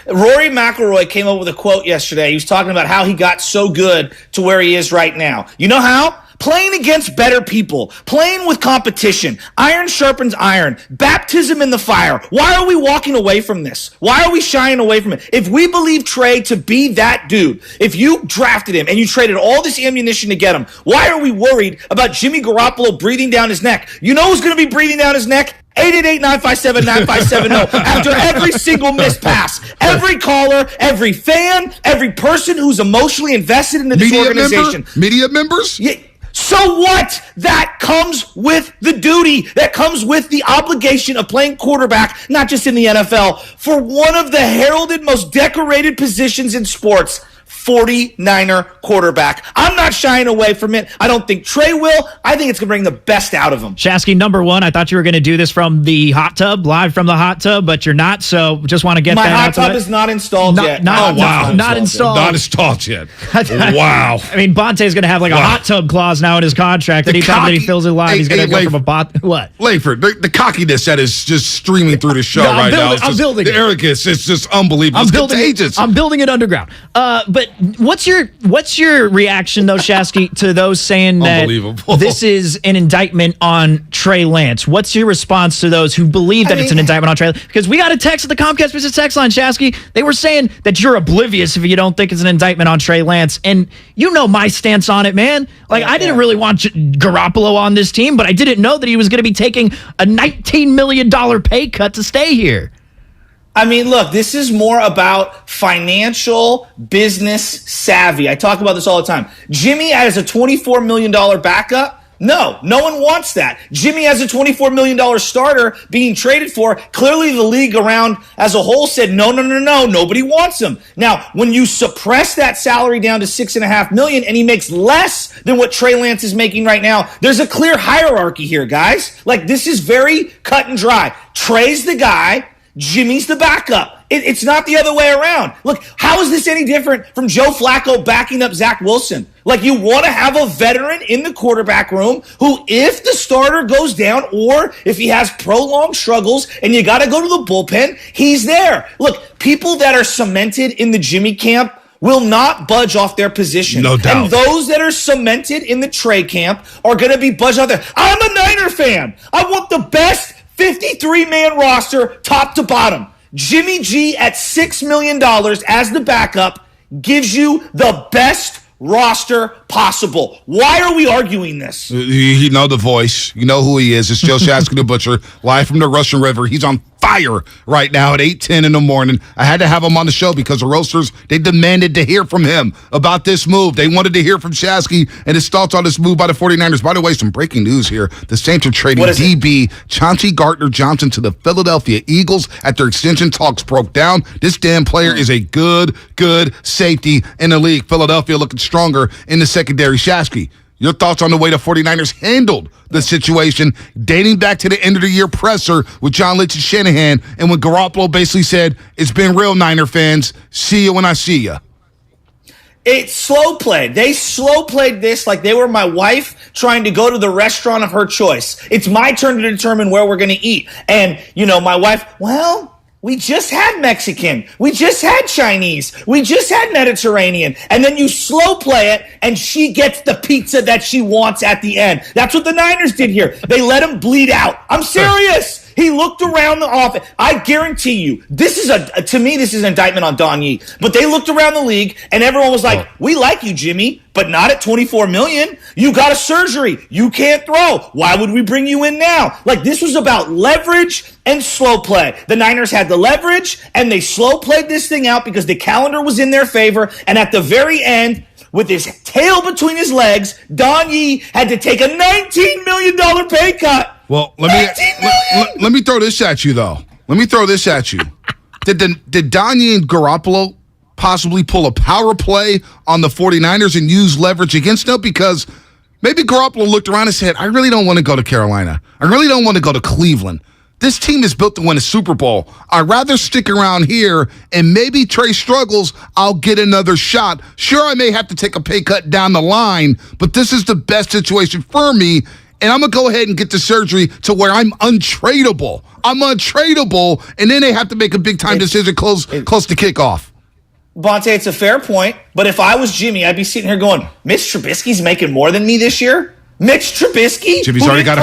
Rory McIlroy came up with a quote yesterday. He was talking about how he got so good to where he is right now. You know how? Playing against better people, playing with competition, iron sharpens iron, baptism in the fire. Why are we walking away from this? Why are we shying away from it? If we believe Trey to be that dude, if you drafted him and you traded all this ammunition to get him, why are we worried about Jimmy Garoppolo breathing down his neck? You know who's going to be breathing down his neck? 888-957-9570 after every single missed pass. Every caller, every fan, every person who's emotionally invested in this organization. Media members? Yeah. So what? That comes with the duty. That comes with the obligation of playing quarterback, not just in the NFL, for one of the heralded, most decorated positions in sports. 49er quarterback. I'm not shying away from it. I don't think Trey will. I think it's going to bring the best out of him. Shasky, number one, I thought you were going to do this from the hot tub, live from the hot tub, but you're not, so just want to get My that out. hot tub is not installed yet. Not installed. Not installed yet. Wow. I mean, Bonte's going to have like a hot tub clause now in his contract. Anytime that he fills it live, he's going to go from a bot. What? Langford, the cockiness that is just streaming through the show now. I'm building the arrogance is just unbelievable. I'm building it underground. But what's your reaction though, Shasky, to those saying that this is an indictment on Trey Lance? What's your response to those who believe that it's an indictment on Trey Lance? Because we got a text at the Comcast Business text line, Shasky. They were saying that you're oblivious if you don't think it's an indictment on Trey Lance. And you know my stance on it, man. Like, I didn't really want Garoppolo on this team, but I didn't know that he was going to be taking a $19 million pay cut to stay here. I mean, look, this is more about financial business savvy. I talk about this all the time. Jimmy as a $24 million backup? No one wants that. Jimmy as a $24 million starter being traded for, clearly the league around as a whole said, no, nobody wants him. Now, when you suppress that salary down to $6.5 million and he makes less than what Trey Lance is making right now, there's a clear hierarchy here, guys. Like, this is very cut and dry. Trey's the guy. Jimmy's the backup. It's not the other way around. Look, how is this any different from Joe Flacco backing up Zach Wilson? Like, you want to have a veteran in the quarterback room who, if the starter goes down or if he has prolonged struggles and you got to go to the bullpen, he's there. Look, people that are cemented in the Jimmy camp will not budge off their position. No doubt. And those that are cemented in the Trey camp are going to be budged out there. I'm a Niner fan. I want the best 53-man roster, top to bottom. Jimmy G at $6 million as the backup gives you the best roster possible. Why are we arguing this? You know the voice. You know who he is. It's Joe Shasky the Butcher, live from the Russian River. He's on fire right now at 8:10 in the morning. I had to have him on the show because the Roasters, they demanded to hear from him about this move. They wanted to hear from Shasky and his thoughts on this move by the 49ers. By the way, some breaking news here. The Saints are trading DB Chauncey Gardner-Johnson to the Philadelphia Eagles after extension talks broke down. This damn player is a good safety in the league. Philadelphia looking stronger in the secondary. Shasky, your thoughts on the way the 49ers handled the situation dating back to the end of the year presser with John Lynch and Shanahan, and when Garoppolo basically said, it's been real, Niner fans. See you when I see you. It's slow played. They slow played this like they were my wife trying to go to the restaurant of her choice. It's my turn to determine where we're going to eat. And, my wife, well, We just had Mexican. We just had Chinese. We just had Mediterranean. And then you slow play it, and she gets the pizza that she wants at the end. That's what the Niners did here. They let him bleed out. I'm serious. He looked around the offense. I guarantee you, this is to me, this is an indictment on Don Yee. But they looked around the league, and everyone was like, we like you, Jimmy, but not at $24 million. You got a surgery. You can't throw. Why would we bring you in now? Like, this was about leverage and slow play. The Niners had the leverage, and they slow played this thing out because the calendar was in their favor. And at the very end, with his tail between his legs, Don Yee had to take a $19 million pay cut. Well, let me throw this at you, though. Let me throw this at you. Did Don Yee and Garoppolo possibly pull a power play on the 49ers and use leverage against them? Because maybe Garoppolo looked around and said, I really don't want to go to Carolina. I really don't want to go to Cleveland. This team is built to win a Super Bowl. I'd rather stick around here, and maybe Trey struggles, I'll get another shot. Sure, I may have to take a pay cut down the line, but this is the best situation for me, and I'm going to go ahead and get the surgery to where I'm untradeable. I'm untradeable, and then they have to make a big-time decision close to kickoff. Bonte, it's a fair point, but if I was Jimmy, I'd be sitting here going, Mitch Trubisky's making more than me this year? Mitch Trubisky? Jimmy's already got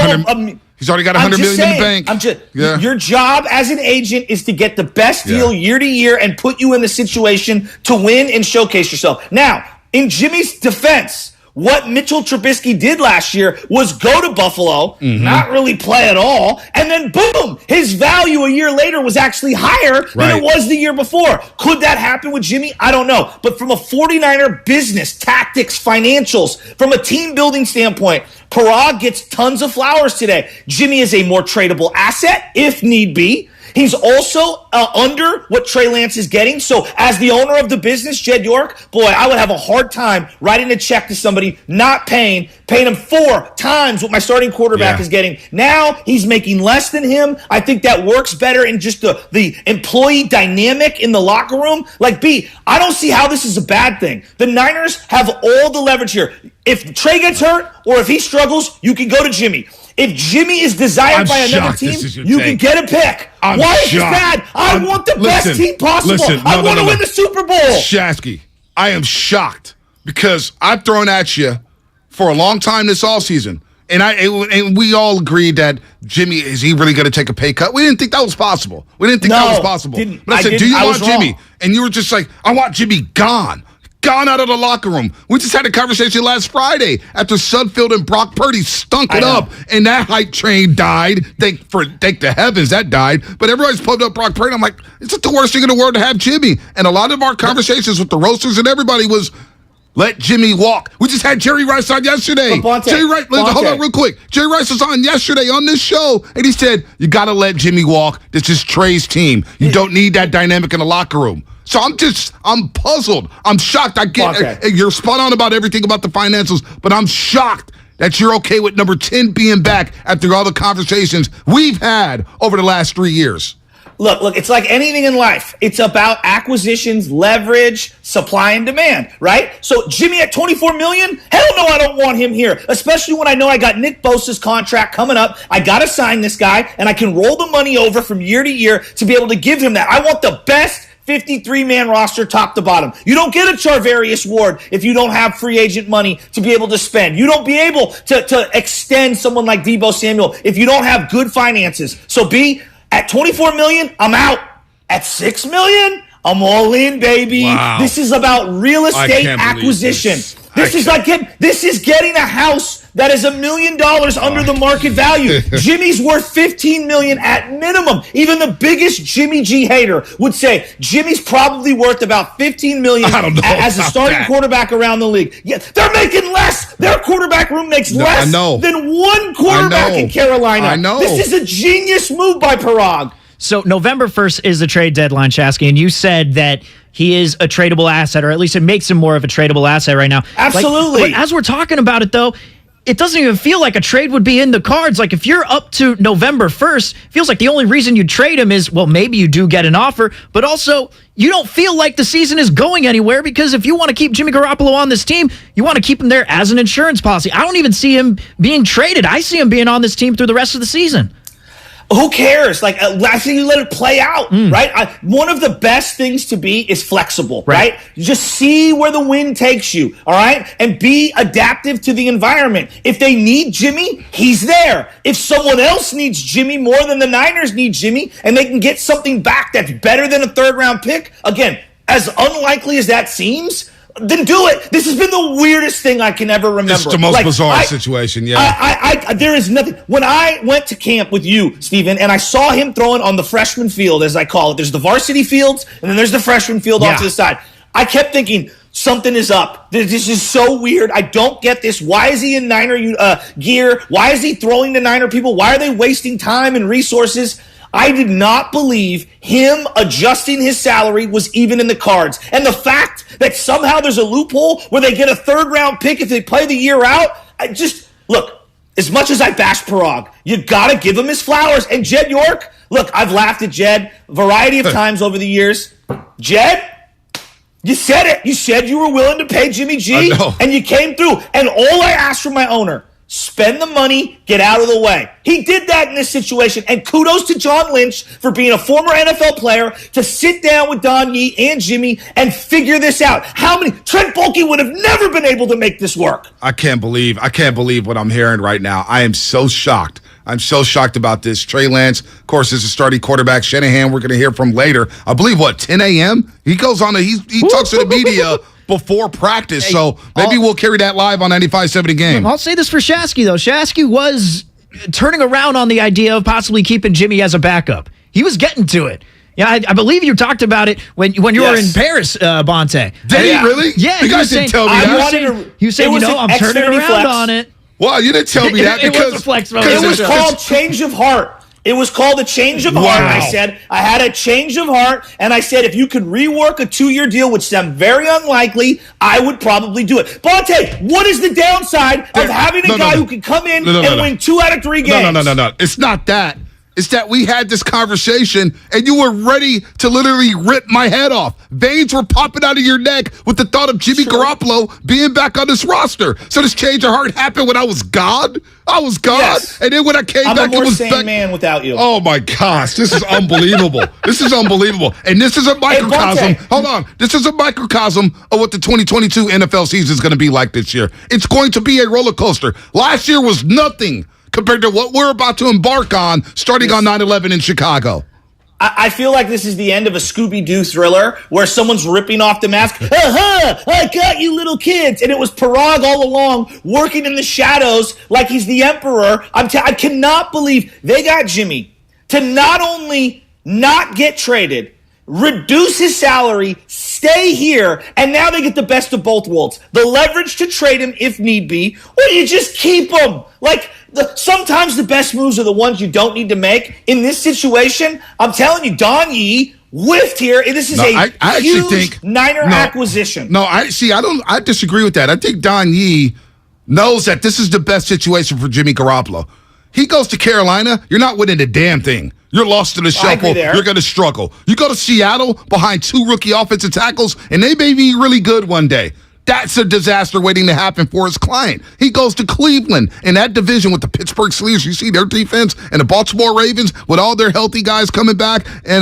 He's already got $100 million in the bank. Your job as an agent is to get the best deal year to year and put you in the situation to win and showcase yourself. Now, in Jimmy's defense, what Mitchell Trubisky did last year was go to Buffalo, not really play at all, and then boom, his value a year later was actually higher than it was the year before. Could that happen with Jimmy? I don't know. But from a 49er business, tactics, financials, from a team building standpoint, Parag gets tons of flowers today. Jimmy is a more tradable asset if need be. He's also under what Trey Lance is getting. So as the owner of the business, Jed York, boy, I would have a hard time writing a check to somebody, not paying him 4 times what my starting quarterback is getting. Now he's making less than him. I think that works better in just the employee dynamic in the locker room. Like, I don't see how this is a bad thing. The Niners have all the leverage here. If Trey gets hurt or if he struggles, you can go to Jimmy. If Jimmy is desired by another team, you can get a pick. Why is this bad? I want the best team possible. I want to win the Super Bowl. Shasky, I am shocked because I've thrown at you for a long time this offseason. And we all agreed that Jimmy, is he really going to take a pay cut? We didn't think that was possible. But I said, do you want Jimmy? And you were just like, I want Jimmy gone out of the locker room. We just had a conversation last Friday after Sudfeld and Brock Purdy stunk it up, and that hype train died. Thank the heavens that died. But everybody's pumped up Brock Purdy. I'm like, it's not the worst thing in the world to have Jimmy. And a lot of our conversations with the roasters and everybody was, let Jimmy walk. We just had Jerry Rice on yesterday. Jerry Rice, hold on real quick. Jerry Rice was on yesterday on this show, and he said, you got to let Jimmy walk. This is Trey's team. You don't need that dynamic in the locker room. So I'm puzzled. I'm shocked. I get you're spot on about everything about the financials, but I'm shocked that you're okay with number 10 being back after all the conversations we've had over the last 3 years. Look, it's like anything in life. It's about acquisitions, leverage, supply and demand, right? So Jimmy at $24 million? Hell no, I don't want him here, especially when I know I got Nick Bosa's contract coming up. I got to sign this guy, and I can roll the money over from year to year to be able to give him that. I want the best 53-man roster top to bottom. You don't get a Charvarius Ward if you don't have free agent money to be able to spend. You don't be able to extend someone like Deebo Samuel if you don't have good finances. So at $24 million, I'm out. At $6 million, I'm all in, baby. Wow. This is about real estate acquisition. This is getting a house that is $1 million under the market value. Jimmy's worth $15 million at minimum. Even the biggest Jimmy G hater would say Jimmy's probably worth about $15 million as a starting quarterback around the league. Yeah, they're making less. Their quarterback room makes less than one quarterback in Carolina. I know. This is a genius move by Parag. So November 1st is the trade deadline, Chasky, and you said that he is a tradable asset, or at least it makes him more of a tradable asset right now. Absolutely. But as we're talking about it, though, it doesn't even feel like a trade would be in the cards. Like, if you're up to November 1st, it feels like the only reason you trade him is, well, maybe you do get an offer, but also you don't feel like the season is going anywhere, because if you want to keep Jimmy Garoppolo on this team, you want to keep him there as an insurance policy. I don't even see him being traded. I see him being on this team through the rest of the season. who cares? Like, I think you let it play out, right? One of the best things to be is flexible, right? Just see where the wind takes you, all right? And be adaptive to the environment. If they need Jimmy, he's there. If someone else needs Jimmy more than the Niners need Jimmy, and they can get something back that's better than a third-round pick, again, as unlikely as that seems, then do it. This has been the weirdest thing I can ever remember. It's the most bizarre situation, yeah. There is nothing. When I went to camp with you, Steven, and I saw him throwing on the freshman field, as I call it, there's the varsity fields, and then there's the freshman field off to the side. I kept thinking, something is up. This is so weird. I don't get this. Why is he in Niner gear? Why is he throwing to Niner people? Why are they wasting time and resources? I did not believe him adjusting his salary was even in the cards. And the fact that somehow there's a loophole where they get a third-round pick if they play the year out, look, as much as I bash Parag, you got to give him his flowers. And Jed York, look, I've laughed at Jed a variety of times over the years. Jed, you said it. You said you were willing to pay Jimmy G, and you came through. And all I asked from my owner, spend the money, get out of the way. He did that in this situation, and kudos to John Lynch for being a former NFL player to sit down with Don Yee and Jimmy and figure this out. Trent Baalke would have never been able to make this work. I can't believe what I'm hearing right now. I am so shocked. I'm so shocked about this. Trey Lance, of course, is a starting quarterback. Shanahan, we're going to hear from later. I believe, 10 a.m.? He goes on, he talks to the media before practice, so maybe we'll carry that live on 95.7 Game. I'll say this for Shasky, though. Shasky was turning around on the idea of possibly keeping Jimmy as a backup. He was getting to it. Yeah, I believe you talked about it when you were in Paris, Bonte. Did he really? Yeah. You guys didn't tell me that. You said, I'm turning around on it. Well, you didn't tell me that because it was a flex. It was called change of heart. It was called a change of heart. I said, I had a change of heart, and I said, if you could rework a 2-year deal, which sounds very unlikely, I would probably do it. Bonte, what is the downside of having a guy who can come in and win 2 out of 3 games? No. It's not that. It's that we had this conversation, and you were ready to literally rip my head off. Veins were popping out of your neck with the thought of Jimmy Garoppolo being back on this roster. So this change of heart happened when I was God. Yes. And then when I came back, it was back. sane man without you. Oh, my gosh. This is unbelievable. This is unbelievable. And this is a microcosm. Hold on. This is a microcosm of what the 2022 NFL season is going to be like this year. It's going to be a roller coaster. Last year was nothing compared to what we're about to embark on starting on 9/11 in Chicago. I feel like this is the end of a Scooby-Doo thriller where someone's ripping off the mask. I got you little kids. And it was Parag all along working in the shadows like he's the emperor. I cannot believe they got Jimmy to not only not get traded, reduce his salary, stay here, and now they get the best of both worlds. The leverage to trade him if need be, or you just keep him. Sometimes the best moves are the ones you don't need to make. In this situation, I'm telling you, Don Yee whiffed here. This is a huge Niner acquisition. I disagree with that. I think Don Yee knows that this is the best situation for Jimmy Garoppolo. He goes to Carolina, you're not winning a damn thing. You're lost in the shuffle. You're going to struggle. You go to Seattle behind 2 rookie offensive tackles, and they may be really good one day. That's a disaster waiting to happen for his client. He goes to Cleveland in that division with the Pittsburgh Steelers. You see their defense and the Baltimore Ravens with all their healthy guys coming back and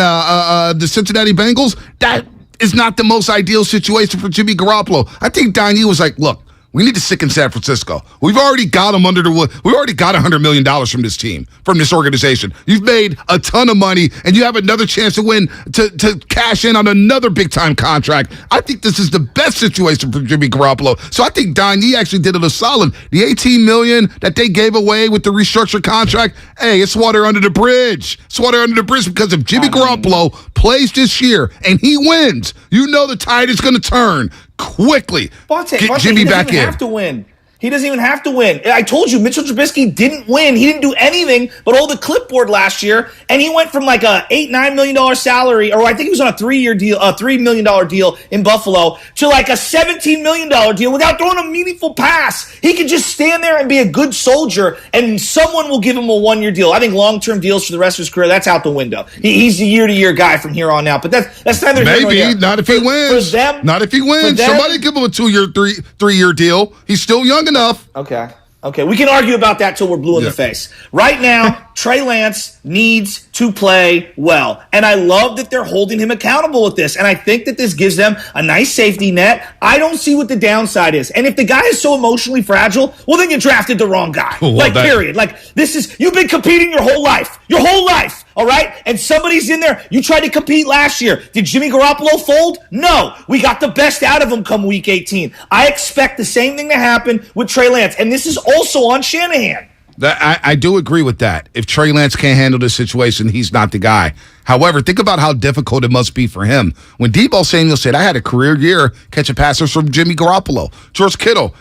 the Cincinnati Bengals. That is not the most ideal situation for Jimmy Garoppolo. I think Don Yee was like, look, we need to stick in San Francisco. We've already got him under the wood. We already got $100 million from this team, from this organization. You've made a ton of money, and you have another chance to win, to cash in on another big-time contract. I think this is the best situation for Jimmy Garoppolo. So I think Don Yee actually did it a solid. The $18 million that they gave away with the restructured contract, hey, it's water under the bridge. It's water under the bridge because if Jimmy Garoppolo plays this year and he wins, you know the tide is going to turn quickly. Get Jimmy back in. Have to win. He doesn't even have to win. I told you, Mitchell Trubisky didn't win. He didn't do anything but hold the clipboard last year, and he went from like a $8-9 million salary, or I think he was on a 3-year deal, a $3 million deal in Buffalo, to like a $17 million deal without throwing a meaningful pass. He could just stand there and be a good soldier, and someone will give him a 1-year deal. I think long-term deals for the rest of his career, that's out the window. He's a year-to-year guy from here on out, but that's neither here nor there. Maybe, not if he wins. For them, not if he wins. Somebody give him a 2-year, 3-year deal. He's still young enough. Okay. Okay, we can argue about that till we're blue in the face. Right now, Trey Lance needs to play well. And I love that they're holding him accountable with this. And I think that this gives them a nice safety net. I don't see what the downside is. And if the guy is so emotionally fragile, well, then you drafted the wrong guy. Period. You've been competing your whole life. All right? And somebody's in there. You tried to compete last year. Did Jimmy Garoppolo fold? No. We got the best out of him come week 18. I expect the same thing to happen with Trey Lance. And this is also on Shanahan. I do agree with that. If Trey Lance can't handle this situation, he's not the guy. However, think about how difficult it must be for him. When Deebo Samuel said, I had a career year catching passes from Jimmy Garoppolo, George Kittle,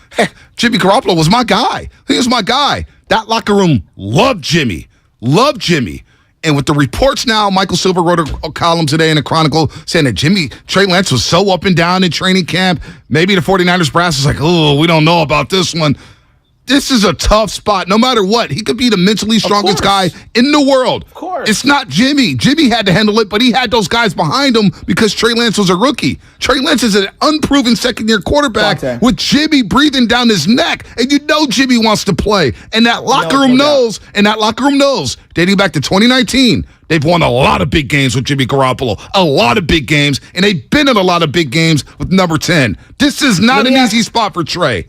Jimmy Garoppolo was my guy. He was my guy. That locker room loved Jimmy. And with the reports now, Michael Silver wrote a column today in the Chronicle saying that Trey Lance was so up and down in training camp. Maybe the 49ers brass is like, oh, we don't know about this one. This is a tough spot. No matter what, he could be the mentally strongest guy in the world. Of course. It's not Jimmy. Jimmy had to handle it, but he had those guys behind him because Trey Lance was a rookie. Trey Lance is an unproven second-year quarterback with Jimmy breathing down his neck, and you know Jimmy wants to play. And that locker room knows, dating back to 2019, they've won a lot of big games with Jimmy Garoppolo, a lot of big games, and they've been in a lot of big games with number 10. This is not an easy spot for Trey.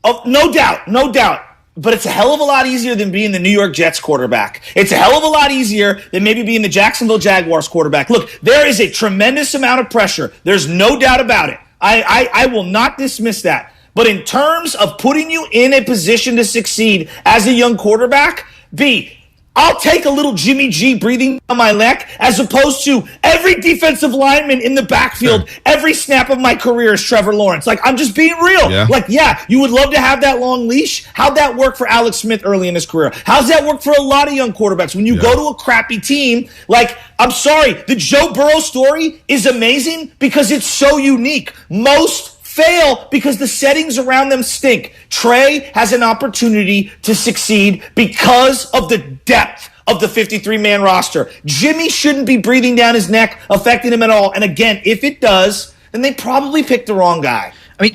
Oh, no doubt. But it's a hell of a lot easier than being the New York Jets quarterback. It's a hell of a lot easier than maybe being the Jacksonville Jaguars quarterback. Look, there is a tremendous amount of pressure. There's no doubt about it. I will not dismiss that. But in terms of putting you in a position to succeed as a young quarterback, I'll take a little Jimmy G breathing down my neck as opposed to every defensive lineman in the backfield, every snap of my career is Trevor Lawrence. I'm just being real. You would love to have that long leash. How'd that work for Alex Smith early in his career? How's that work for a lot of young quarterbacks? When you go to a crappy team, I'm sorry, the Joe Burrow story is amazing because it's so unique. Most fail because the settings around them stink. Trey has an opportunity to succeed because of the depth of the 53-man roster. Jimmy shouldn't be breathing down his neck, affecting him at all. And again, if it does, then they probably picked the wrong guy. I mean,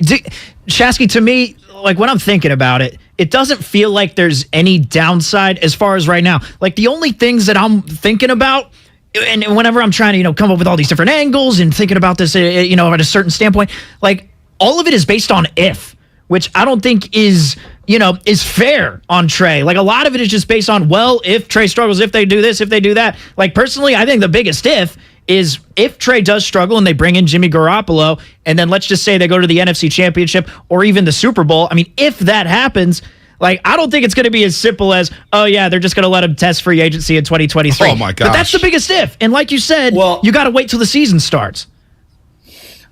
Shasky, to me, when I'm thinking about it, it doesn't feel like there's any downside as far as right now. The only things that I'm thinking about, and whenever I'm trying to, come up with all these different angles and thinking about this, at a certain standpoint, all of it is based on if, which I don't think is fair on Trey. A lot of it is just based on, if Trey struggles, if they do this, if they do that. Personally, I think the biggest if is if Trey does struggle and they bring in Jimmy Garoppolo, and then let's just say they go to the NFC Championship or even the Super Bowl. I mean, if that happens, I don't think it's going to be as simple as, they're just going to let him test free agency in 2023. Oh, my gosh. But that's the biggest if. And like you said, you got to wait till the season starts.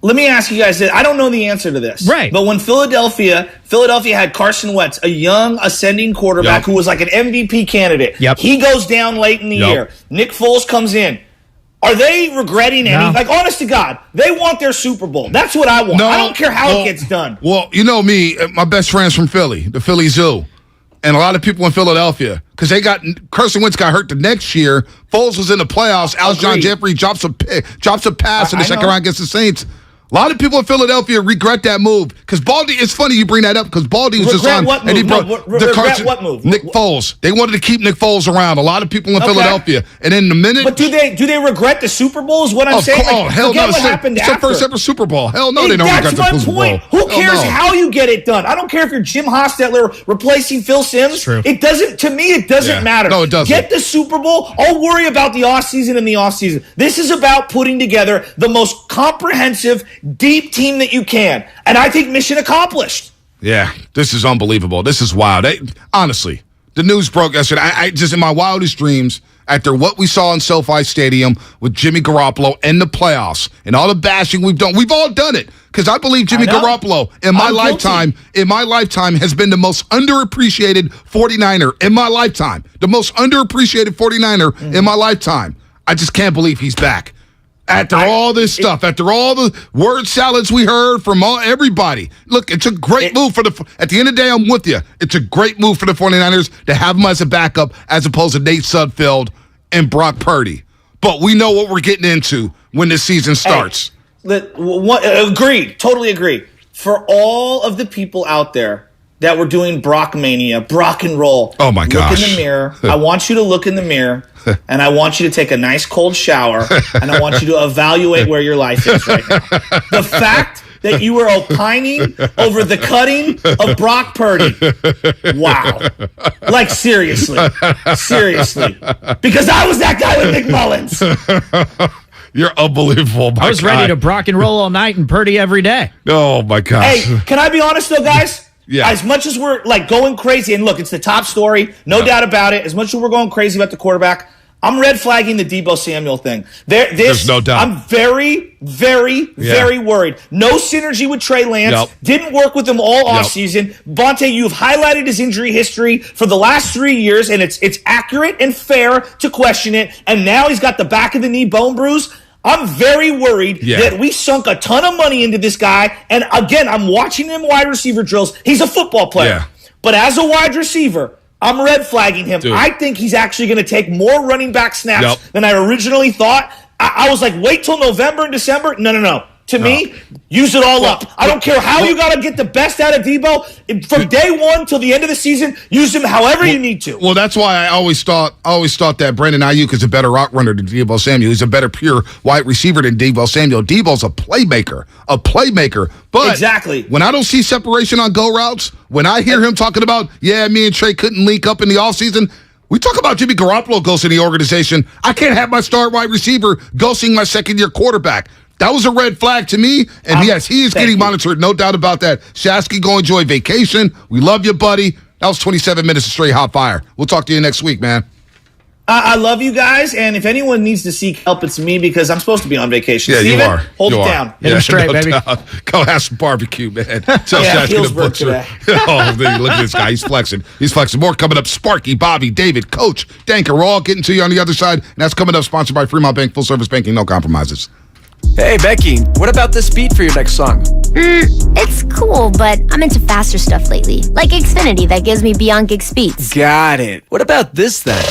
Let me ask you guys this. I don't know the answer to this. Right. But when Philadelphia had Carson Wentz, a young ascending quarterback who was like an MVP candidate. He goes down late in the year. Nick Foles comes in. Are they regretting anything? Honest to God, they want their Super Bowl. That's what I want. I don't care how it gets done. Well, you know me, my best friend's from Philly, the Philly Zoo. And a lot of people in Philadelphia, because Carson Wentz got hurt the next year. Foles was in the playoffs. Alshon Jeffrey drops a pass in the second round against the Saints. A lot of people in Philadelphia regret that move because Baldy. It's funny you bring that up because Baldy was just on. What move? And he brought what move? Nick Foles. They wanted to keep Nick Foles around. A lot of people in Philadelphia, and in the minute. But do they regret the Super Bowl? Is what I'm saying? Hell no! What happened it's their first ever Super Bowl. Hell no, they don't regret the Super Bowl. Who cares how you get it done? I don't care if you're Jim Hostetler replacing Phil Simms. True. It doesn't. To me, it doesn't matter. No, it doesn't. Get the Super Bowl. I'll worry about the offseason and the offseason. This is about putting together the most comprehensive, deep team that you can. And I think mission accomplished. Yeah, this is unbelievable. This is wild. Honestly, the news broke yesterday. I just, in my wildest dreams, after what we saw in SoFi Stadium with Jimmy Garoppolo in the playoffs and all the bashing we've done, we've all done it. Because I believe Jimmy Garoppolo in my lifetime has been the most underappreciated 49er in my lifetime. The most underappreciated 49er in my lifetime. I just can't believe he's back. After all this stuff, after all the word salads we heard from everybody. Look, it's a great move at the end of the day, I'm with you. It's a great move for the 49ers to have him as a backup as opposed to Nate Sudfeld and Brock Purdy. But we know what we're getting into when the season starts. Agreed. Totally agree. For all of the people out there that we're doing Brockmania, Brock and roll. Oh my gosh. Look in the mirror. I want you to look in the mirror, and I want you to take a nice cold shower, and I want you to evaluate where your life is right now. The fact that you were opining over the cutting of Brock Purdy. Wow. Like, seriously. Because I was that guy with Nick Mullins. You're unbelievable. I was ready to Brock and roll all night and Purdy every day. Oh, my gosh. Hey, can I be honest, though, guys? Yeah. As much as we're, like, going crazy, and look, it's the top story, no doubt about it. As much as we're going crazy about the quarterback, I'm red flagging the Deebo Samuel thing. There's no doubt. I'm very, very, very worried. No synergy with Trey Lance. Yep. Didn't work with him all offseason. Bonte, you've highlighted his injury history for the last 3 years, and it's accurate and fair to question it. And now he's got the back of the knee bone bruise. I'm very worried that we sunk a ton of money into this guy. And again, I'm watching him wide receiver drills. He's a football player. Yeah. But as a wide receiver, I'm red flagging him. Dude. I think he's actually going to take more running back snaps than I originally thought. I was like, wait till November and December. No. To me, use it all up. I don't care how you got to get the best out of Deebo. From day one till the end of the season, use him however you need to. Well, that's why I always thought that Brandon Ayuk is a better route runner than Deebo Samuel. He's a better pure wide receiver than Deebo Samuel. Deebo's a playmaker. But exactly. When I don't see separation on go routes, when I hear him talking about, me and Trey couldn't link up in the offseason, we talk about Jimmy Garoppolo ghosting the organization. I can't have my star wide receiver ghosting my second-year quarterback. That was a red flag to me, and yes, he is getting monitored, no doubt about that. Shasky, go enjoy vacation. We love you, buddy. That was 27 minutes of straight hot fire. We'll talk to you next week, man. I love you guys, and if anyone needs to seek help, it's me because I'm supposed to be on vacation. Yeah, Steven, you are. Hold it down. Hit him straight, baby. Doubt. Go have some barbecue, man. Tell Shasky Hillsburg to butcher. Look at this guy. He's flexing. More coming up. Sparky, Bobby, David, Coach, Danker. We're all getting to you on the other side, and that's coming up. Sponsored by Fremont Bank. Full service banking, no compromises. Hey, Becky, what about this beat for your next song? It's cool, but I'm into faster stuff lately. Like Xfinity that gives me beyond gig speeds. Got it. What about this then?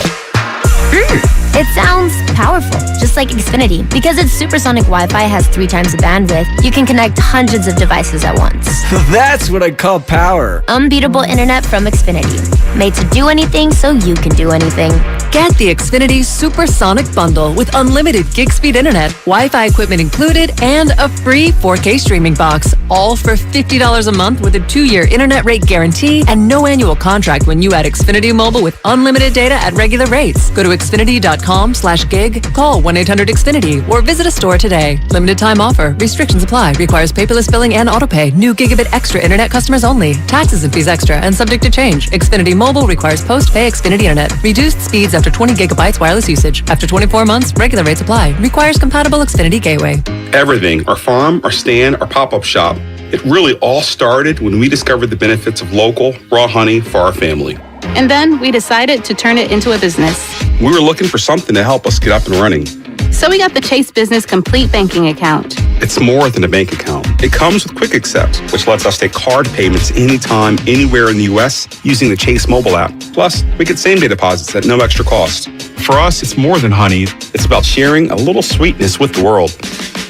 It sounds powerful, just like Xfinity. Because its supersonic Wi-Fi has 3 times the bandwidth, you can connect hundreds of devices at once. That's what I call power. Unbeatable internet from Xfinity. Made to do anything so you can do anything. Get the Xfinity Supersonic Bundle with unlimited gig speed internet, Wi-Fi equipment included, and a free 4K streaming box. All for $50 a month with a 2-year internet rate guarantee and no annual contract when you add Xfinity Mobile with unlimited data at regular rates. Go to Xfinity.com/gig, call 1-800-XFINITY, or visit a store today. Limited time offer. Restrictions apply. Requires paperless billing and autopay. New Gigabit Extra internet customers only. Taxes and fees extra and subject to change. Xfinity Mobile requires post-pay Xfinity internet. Reduced speeds after 20 gigabytes wireless usage. After 24 months, regular rates apply. Requires compatible Xfinity gateway. Everything, our farm, our stand, our pop-up shop, it really all started when we discovered the benefits of local, raw honey for our family. And then we decided to turn it into a business. We were looking for something to help us get up and running. So we got the Chase Business Complete Banking Account. It's more than a bank account. It comes with Quick Accept, which lets us take card payments anytime, anywhere in the U.S. using the Chase mobile app. Plus, we get same-day deposits at no extra cost. For us, it's more than honey. It's about sharing a little sweetness with the world.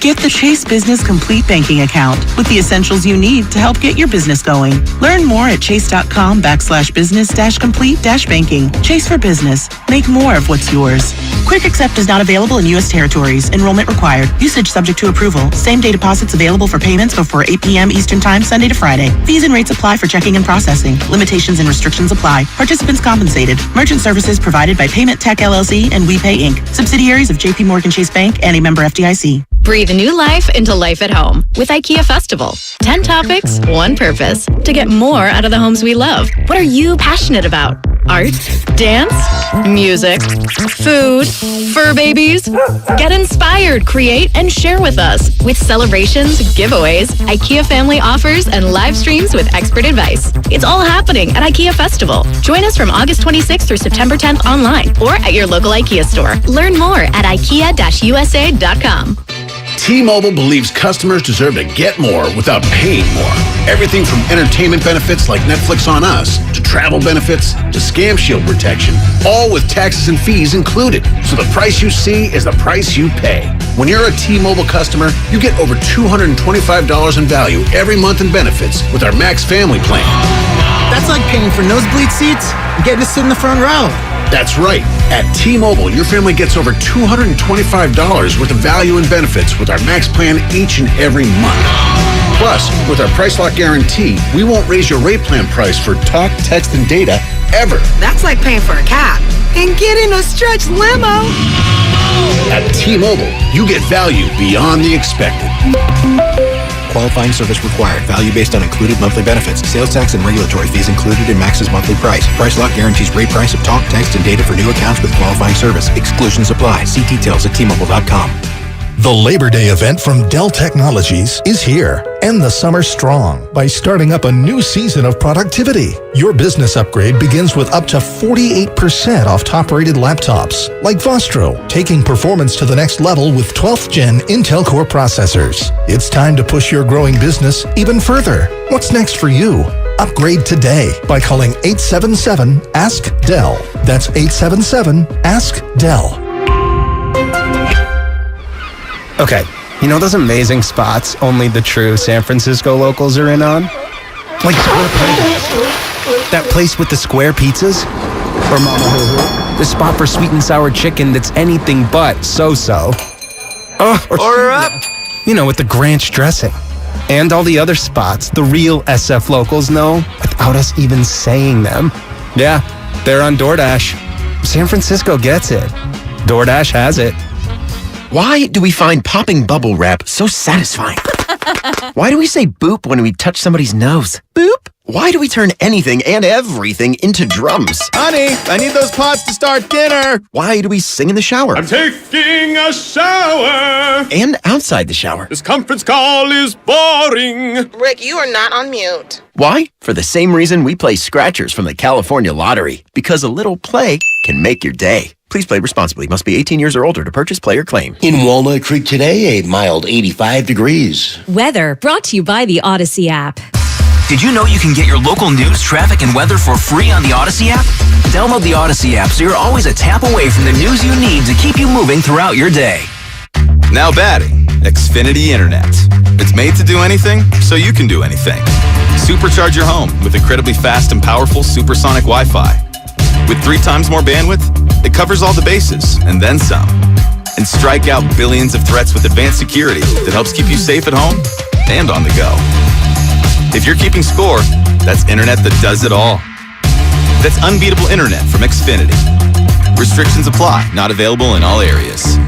Get the Chase Business Complete Banking Account with the essentials you need to help get your business going. Learn more at chase.com/business-complete-banking. Chase for business. Make more of what's yours. Quick Accept is not available in U.S. territories. Enrollment required. Usage subject to approval. Same-day deposits available for payments before 8 p.m. Eastern Time, Sunday to Friday. Fees and rates apply for checking and processing. Limitations and restrictions apply. Participants compensated. Merchant services provided by Payment Tech LLC and WePay Inc. Subsidiaries of J.P. Morgan Chase Bank and a member FDIC. Breathe new life into life at home with IKEA Festival. 10 topics, 1 purpose. To get more out of the homes we love. What are you passionate about? Art, dance, music, food, fur babies. Get inspired, create, and share with us. With celebrations, giveaways, IKEA family offers, and live streams with expert advice. It's all happening at IKEA Festival. Join us from August 26th through September 10th online or at your local IKEA store. Learn more at IKEA-USA.com. T-Mobile believes customers deserve to get more without paying more. Everything from entertainment benefits like Netflix on Us, to travel benefits, to scam shield protection, all with taxes and fees included. So the price you see is the price you pay. When you're a T-Mobile customer, you get over $225 in value every month in benefits with our Max Family Plan. That's like paying for nosebleed seats and getting to sit in the front row. That's right. At T-Mobile, your family gets over $225 worth of value and benefits with our Max plan each and every month. Plus, with our Price Lock Guarantee, we won't raise your rate plan price for talk, text, and data ever. That's like paying for a cab and getting a stretch limo. At T-Mobile, you get value beyond the expected. Qualifying service required. Value based on included monthly benefits. Sales tax and regulatory fees included in Max's monthly price. Price Lock guarantees rate price of talk, text, and data for new accounts with qualifying service. Exclusions apply. See details at T-Mobile.com. The Labor Day event from Dell Technologies is here. End the summer strong by starting up a new season of productivity. Your business upgrade begins with up to 48% off top-rated laptops, like Vostro, taking performance to the next level with 12th Gen Intel Core processors. It's time to push your growing business even further. What's next for you? Upgrade today by calling 877-ASK-DELL. That's 877-ASK-DELL. Okay, you know those amazing spots only the true San Francisco locals are in on? Like Square Planet. That place with the square pizzas? Or Mama Hoo-Hoo? The spot for sweet and sour chicken that's anything but so-so. Order up! You know, with the Granch dressing. And all the other spots the real SF locals know without us even saying them. Yeah, they're on DoorDash. San Francisco gets it. DoorDash has it. Why do we find popping bubble wrap so satisfying? Why do we say boop when we touch somebody's nose? Boop? Why do we turn anything and everything into drums? Honey, I need those pots to start dinner. Why do we sing in the shower? I'm taking a shower. And outside the shower. This conference call is boring. Rick, you are not on mute. Why? For the same reason we play scratchers from the California Lottery. Because a little play can make your day. Please play responsibly. Must be 18 years or older to purchase, play, or claim. In Walnut Creek today, a mild 85 degrees. Weather brought to you by the Odyssey app. Did you know you can get your local news, traffic, and weather for free on the Odyssey app? Download the Odyssey app so you're always a tap away from the news you need to keep you moving throughout your day. Now batting, Xfinity Internet. It's made to do anything, so you can do anything. Supercharge your home with incredibly fast and powerful supersonic Wi-Fi. With 3 times more bandwidth, it covers all the bases, and then some. And strike out billions of threats with advanced security that helps keep you safe at home and on the go. If you're keeping score, that's internet that does it all. That's unbeatable internet from Xfinity. Restrictions apply, not available in all areas.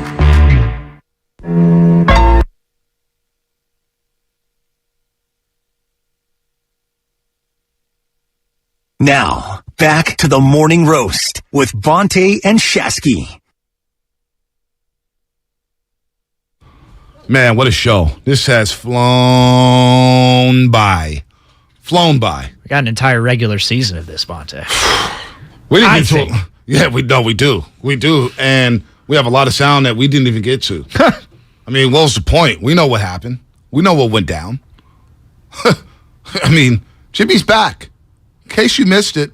Now, back to the morning roast with Bonte and Shasky. Man, what a show. This has flown by. Flown by. We got an entire regular season of this, Bonte. We didn't get to. Yeah, we do. We do. And we have a lot of sound that we didn't even get to. I mean, what was the point? We know what happened. We know what went down. I mean, Jimmy's back. In case you missed it,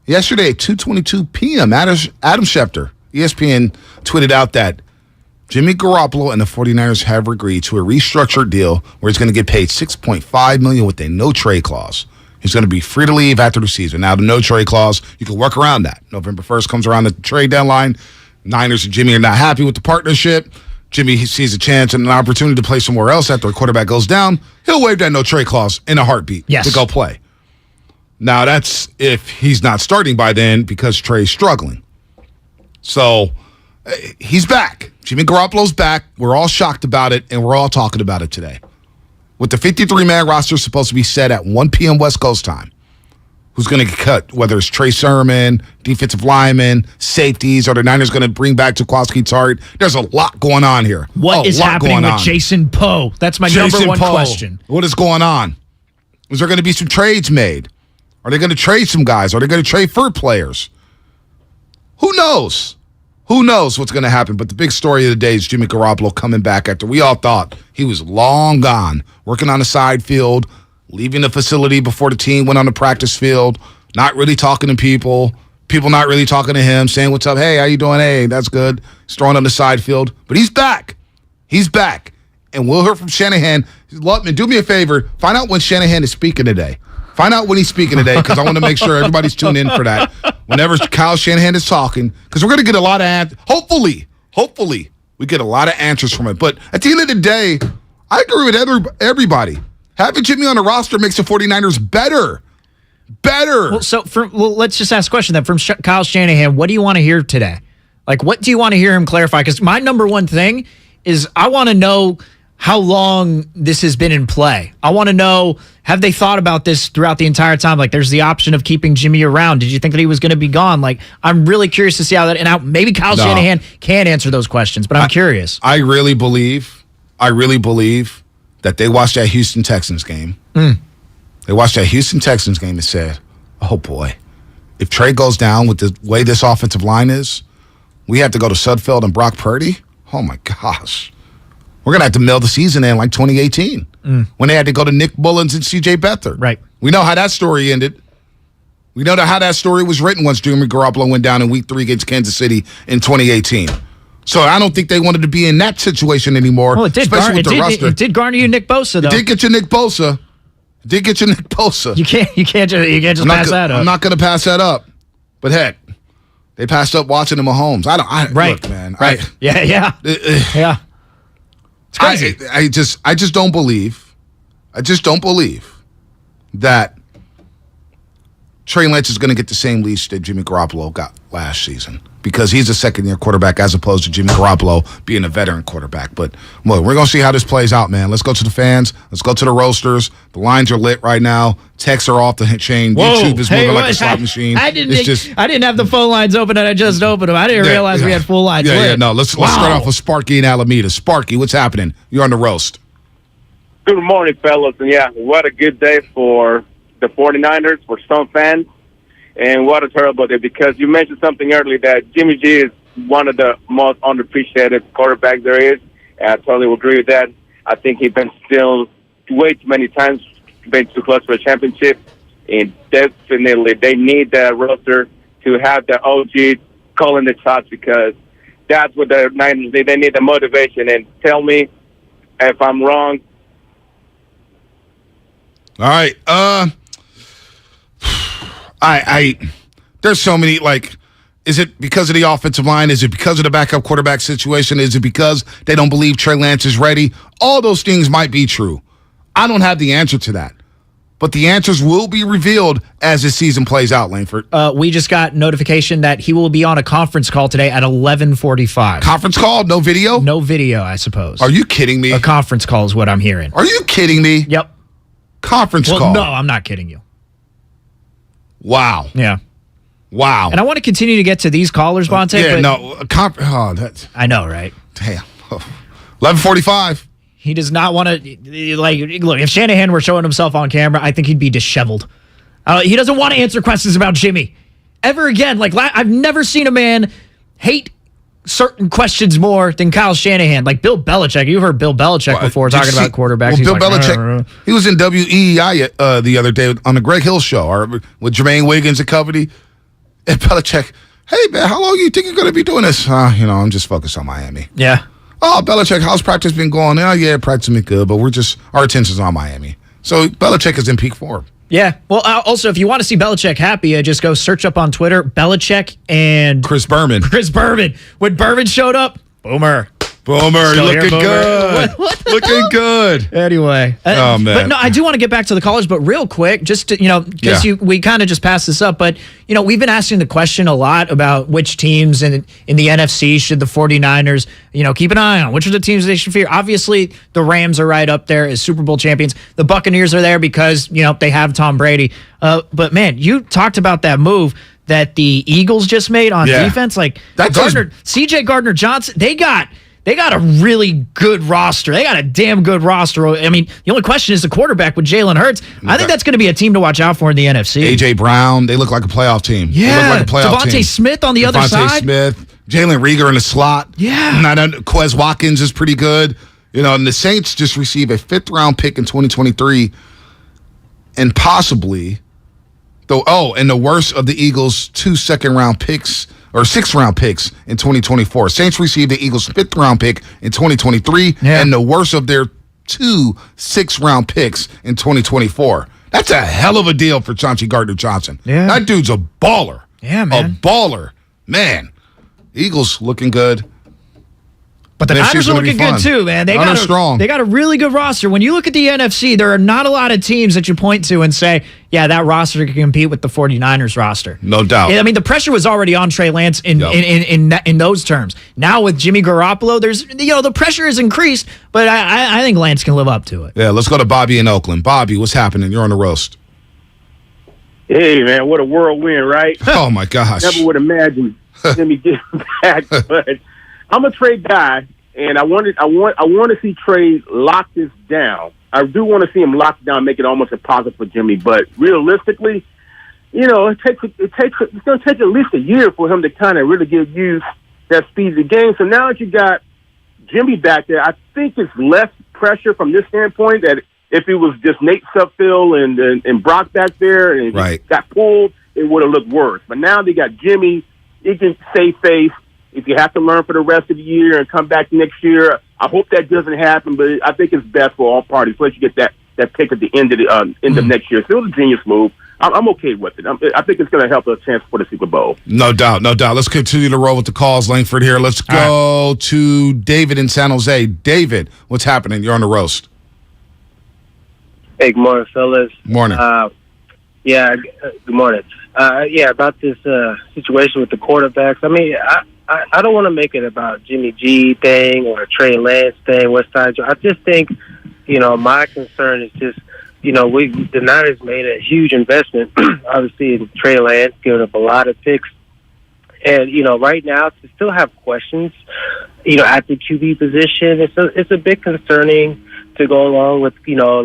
yesterday at 2:22 p.m., Adam Schefter, ESPN, tweeted out that Jimmy Garoppolo and the 49ers have agreed to a restructured deal where he's going to get paid $6.5 million with a no-trade clause. He's going to be free to leave after the season. Now, the no-trade clause, you can work around that. November 1st comes around the trade deadline. Niners and Jimmy are not happy with the partnership. Jimmy sees a chance and an opportunity to play somewhere else after a quarterback goes down. He'll waive that no-trade clause in a heartbeat to go play. Now, that's if he's not starting by then because Trey's struggling. So, he's back. Jimmy Garoppolo's back. We're all shocked about it, and we're all talking about it today. With the 53-man roster supposed to be set at 1 p.m. West Coast time, who's going to get cut, whether it's Trey Sermon, defensive linemen, safeties, or the Niners going to bring back Jaquiski Tartt. There's a lot going on here. What is happening with Jason Poe? That's my number one question. What is going on? Is there going to be some trades made? Are they going to trade some guys? Are they going to trade for players? Who knows? Who knows what's going to happen? But the big story of the day is Jimmy Garoppolo coming back after we all thought he was long gone, working on the side field, leaving the facility before the team went on the practice field, not really talking to people not really talking to him, saying, what's up? Hey, how you doing? Hey, that's good. He's throwing on the side field. But he's back. He's back. And we'll hear from Shanahan. Lutman, do me a favor. Find out when Shanahan is speaking today. Find out when he's speaking today, because I want to make sure everybody's tuned in for that. Whenever Kyle Shanahan is talking, because we're going to get a lot of hopefully, we get a lot of answers from it. But at the end of the day, I agree with everybody. Having Jimmy on the roster makes the 49ers better. Well, let's just ask a question then. From Kyle Shanahan, what do you want to hear today? Like, what do you want to hear him clarify? Because my number one thing is I want to know how long this has been in play. I want to know, have they thought about this throughout the entire time? Like, there's the option of keeping Jimmy around. Did you think that he was going to be gone? Like, I'm really curious to see how that, and how maybe Kyle Shanahan can answer those questions, but I'm curious. I really believe that they watched that Houston Texans game. They watched that Houston Texans game and said, oh boy, if Trey goes down with the way this offensive line is, we have to go to Sudfeld and Brock Purdy. Oh my gosh. We're going to have to mail the season in like 2018 when they had to go to Nick Mullins and C.J. Beathard. Right. We know how that story ended. We know how that story was written once Jimmy Garoppolo went down in Week 3 against Kansas City in 2018. So I don't think they wanted to be in that situation anymore. Well, it did. It did garner you Nick Bosa, though. It did get you Nick Bosa. You can't just pass that up. I'm not going to pass that up. But heck, they passed up watching the Mahomes. Look, man. Right. Yeah. Yeah. It's crazy. I just don't believe that Trey Lance is going to get the same leash that Jimmy Garoppolo got last season, because he's a second-year quarterback as opposed to Jimmy Garoppolo being a veteran quarterback. But look, we're going to see how this plays out, man. Let's go to the fans. Let's go to the roasters. The lines are lit right now. Texts are off the chain. Whoa. YouTube is moving like a slot machine. I didn't have the phone lines open, and I just opened them. I didn't realize we had full lines lit. No. Let's start off with Sparky in Alameda. Sparky, what's happening? You're on the roast. Good morning, fellas. And what a good day for the 49ers, for some fans. And what a terrible day, because you mentioned something earlier that Jimmy G is one of the most underappreciated quarterbacks there is. And I totally agree with that. I think he's been still way too many times, been too close for a championship. And definitely they need that roster to have the OG calling the shots, because that's what the Niners need. They need the motivation. And tell me if I'm wrong. All right. There's so many, is it because of the offensive line? Is it because of the backup quarterback situation? Is it because they don't believe Trey Lance is ready? All those things might be true. I don't have the answer to that. But the answers will be revealed as the season plays out, Langford. We just got notification that he will be on a conference call today at 11:45. Conference call? No video? No video, I suppose. Are you kidding me? A conference call is what I'm hearing. Are you kidding me? Yep. Conference call? No, I'm not kidding you. Wow. Yeah. Wow. And I want to continue to get to these callers, Bonte. That's I know, right? Damn. 11:45. He does not want to, look, if Shanahan were showing himself on camera, I think he'd be disheveled. He doesn't want to answer questions about Jimmy ever again. I've never seen a man hate certain questions more than Kyle Shanahan. Like Bill Belichick. You've heard Bill Belichick before talking about quarterbacks. Well, Bill Belichick, he was in WEEI the other day on the Greg Hill show with Jermaine Wiggins and company. And Belichick, hey, man, how long do you think you're going to be doing this? I'm just focused on Miami. Yeah. Oh, Belichick, how's practice been going? Oh, yeah, practice been good, but our attention's on Miami. So Belichick is in peak form. Yeah. Well, also, if you want to see Belichick happy, just go search up on Twitter, Belichick and Chris Berman. When Berman showed up, Boomer, looking good. Looking good. Anyway. Oh, man. But no, I do want to get back to the callers, but real quick, just to, because we kind of just passed this up, but, we've been asking the question a lot about which teams in the NFC should the 49ers, keep an eye on. Which are the teams they should fear? Obviously, the Rams are right up there as Super Bowl champions. The Buccaneers are there because, they have Tom Brady. But, man, you talked about that move that the Eagles just made on defense. CJ Gardner-Johnson, they got a really good roster. They got a damn good roster. I mean, the only question is the quarterback with Jalen Hurts. I think that's going to be a team to watch out for in the NFC. A.J. Brown, they look like a playoff team. Yeah. Devontae Smith on the other side. Smith, Jalen Reagor in the slot. Yeah. Quez Watkins is pretty good. And the Saints just received a 5th-round pick in 2023 and possibly, and the worst of the Eagles' 2 second-round picks or 6th-round picks in 2024. Saints received the Eagles' 5th-round pick in 2023 and the worst of their 2 6th-round picks in 2024. That's a hell of a deal for Chauncey Gardner-Johnson. Yeah. That dude's a baller. Yeah, man. A baller. Man. Eagles looking good. But the Niners are looking good too, man. They got a really good roster. When you look at the NFC, there are not a lot of teams that you point to and say, yeah, that roster can compete with the 49ers roster. No doubt. I mean, the pressure was already on Trey Lance in those terms. Now with Jimmy Garoppolo, there's the pressure has increased, but I think Lance can live up to it. Yeah, let's go to Bobby in Oakland. Bobby, what's happening? You're on the roast. Hey, man, what a whirlwind, right? Oh, my gosh. Never would imagine Jimmy getting back, but I'm a Trey guy, and I want to see Trey lock this down. I do want to see him lock down, make it almost impossible for Jimmy. But realistically, it's going to take at least a year for him to kind of really get used that speed of the game. So now that you got Jimmy back there, I think it's less pressure from this standpoint that if it was just Nate Sudfeld and Brock back there and got pulled, it would have looked worse. But now they got Jimmy. He can save face. If you have to learn for the rest of the year and come back next year, I hope that doesn't happen. But I think it's best for all parties. Let you get that pick at the end of next year. So it was a genius move. I'm okay with it. I think it's going to help us chance for the Super Bowl. No doubt, no doubt. Let's continue to roll with the calls, Langford. Here, let's go to David in San Jose. David, what's happening? You're on the roast. Hey, good morning, fellas. Morning. Good morning. About this situation with the quarterbacks. I mean, I don't want to make it about Jimmy G thing or a Trey Lance thing, West Side. I just think, my concern is just, the Niners made a huge investment, obviously, in Trey Lance, giving up a lot of picks. And, right now, to still have questions, at the QB position, it's a bit concerning to go along with,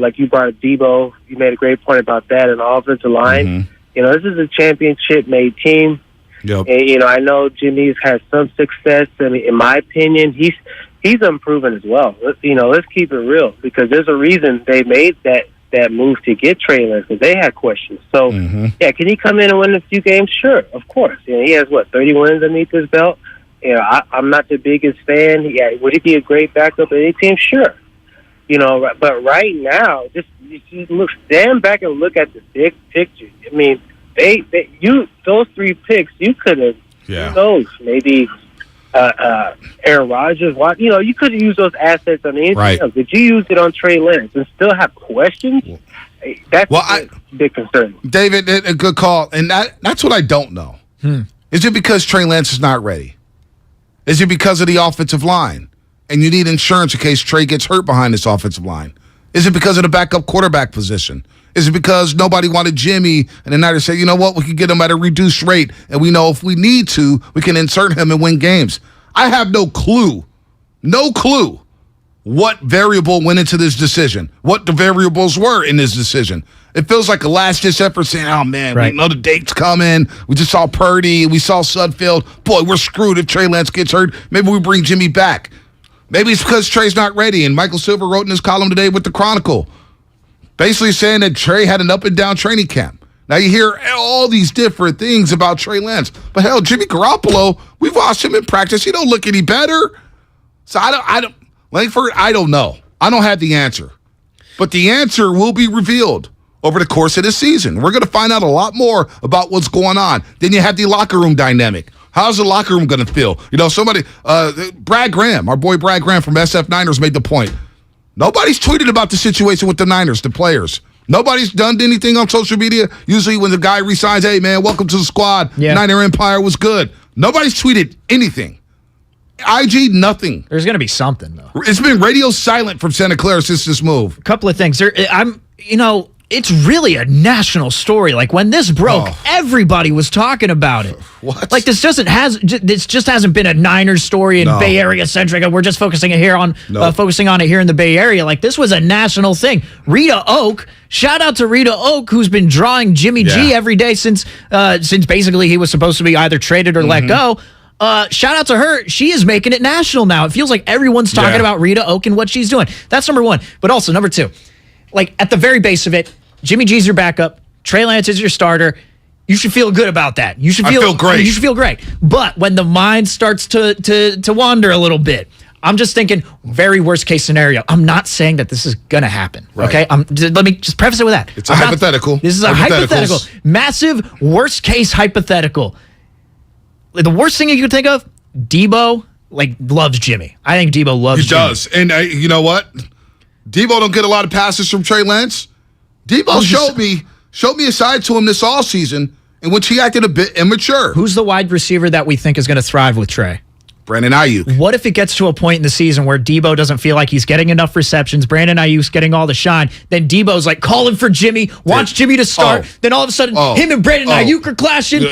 like you brought up Debo. You made a great point about that in the offensive line. Mm-hmm. This is a championship-made team. Yep. And, I know Jimmy's had some success. I mean, in my opinion, he's improving as well. Let's keep it real, because there's a reason they made that move to get Trey Lance, because they had questions. So, can he come in and win a few games? Sure, of course. He has, 30 wins underneath his belt? I'm not the biggest fan. Yeah, would he be a great backup at any team? Sure. But right now, just stand back and look at the big picture. I mean, those 3 picks, you could have, maybe Aaron Rodgers. You could have used those assets on anything else. Did you use it on Trey Lance and still have questions? That's a big concern. David, a good call. And that's what I don't know. Is it because Trey Lance is not ready? Is it because of the offensive line? And you need insurance in case Trey gets hurt behind this offensive line? Is it because of the backup quarterback position? Is it because nobody wanted Jimmy and the Niners said, you know what, we can get him at a reduced rate, and we know if we need to, we can insert him and win games? I have no clue what variable went into this decision, what the variables were in this decision. It feels like a last-ditch effort saying, oh, man, we know the date's coming. We just saw Purdy. We saw Sudfeld. Boy, we're screwed if Trey Lance gets hurt. Maybe we bring Jimmy back. Maybe it's because Trey's not ready. And Michael Silver wrote in his column today with the Chronicle, basically saying that Trey had an up-and-down training camp. Now you hear all these different things about Trey Lance. But hell, Jimmy Garoppolo, we've watched him in practice. He don't look any better. So Langford, I don't know. I don't have the answer. But the answer will be revealed over the course of this season. We're going to find out a lot more about what's going on. Then you have the locker room dynamic. How's the locker room going to feel? Brad Graham, our boy Brad Graham from SF Niners made the point. Nobody's tweeted about the situation with the Niners, the players. Nobody's done anything on social media. Usually when the guy resigns, hey, man, welcome to the squad. Yeah. Niner Empire was good. Nobody's tweeted anything. IG, nothing. There's going to be something, though. It's been radio silent from Santa Clara since this move. A couple of things. It's really a national story. Like, when this broke, everybody was talking about it. What? Like, this just hasn't been a Niners story and Bay Area centric, and we're just focusing on it here in the Bay Area. Like, this was a national thing. Rita Oak, shout out to Rita Oak, who's been drawing Jimmy G every day since basically he was supposed to be either traded or let go. Shout out to her. She is making it national now. It feels like everyone's talking about Rita Oak and what she's doing. That's number one. But also, number two, like, at the very base of it, Jimmy G's your backup. Trey Lance is your starter. You should feel good about that. I feel great. You should feel great. But when the mind starts to wander a little bit, I'm just thinking very worst case scenario. I'm not saying that this is going to happen. Right. Okay. Let me just preface it with that. It's a hypothetical. This is a hypothetical. Massive worst case hypothetical. The worst thing you could think of, Debo, loves Jimmy. I think Debo loves Jimmy. He does. And you know what? Debo don't get a lot of passes from Trey Lance. Debo showed me a side to him this offseason in which he acted a bit immature. Who's the wide receiver that we think is going to thrive with Trey? Brandon Ayuk. What if it gets to a point in the season where Debo doesn't feel like he's getting enough receptions, Brandon Ayuk's getting all the shine, then Debo's calling for Jimmy, wants Jimmy to start, then all of a sudden him and Brandon Ayuk are clashing,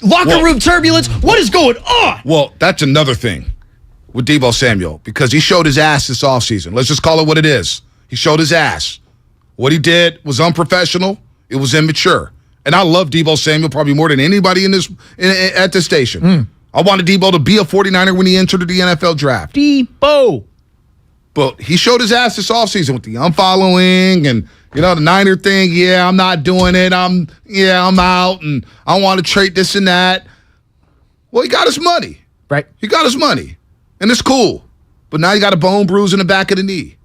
locker room turbulence. What is going on? Well, that's another thing with Debo Samuel because he showed his ass this offseason. Let's just call it what it is. He showed his ass. What he did was unprofessional. It was immature. And I love Debo Samuel probably more than anybody at this station. I wanted Debo to be a 49er when he entered the NFL draft. Debo. But he showed his ass this offseason with the unfollowing and, the Niner thing. Yeah, I'm not doing it. I'm out and I want to trade this and that. Well, he got his money. Right. He got his money. And it's cool. But now you got a bone bruise in the back of the knee.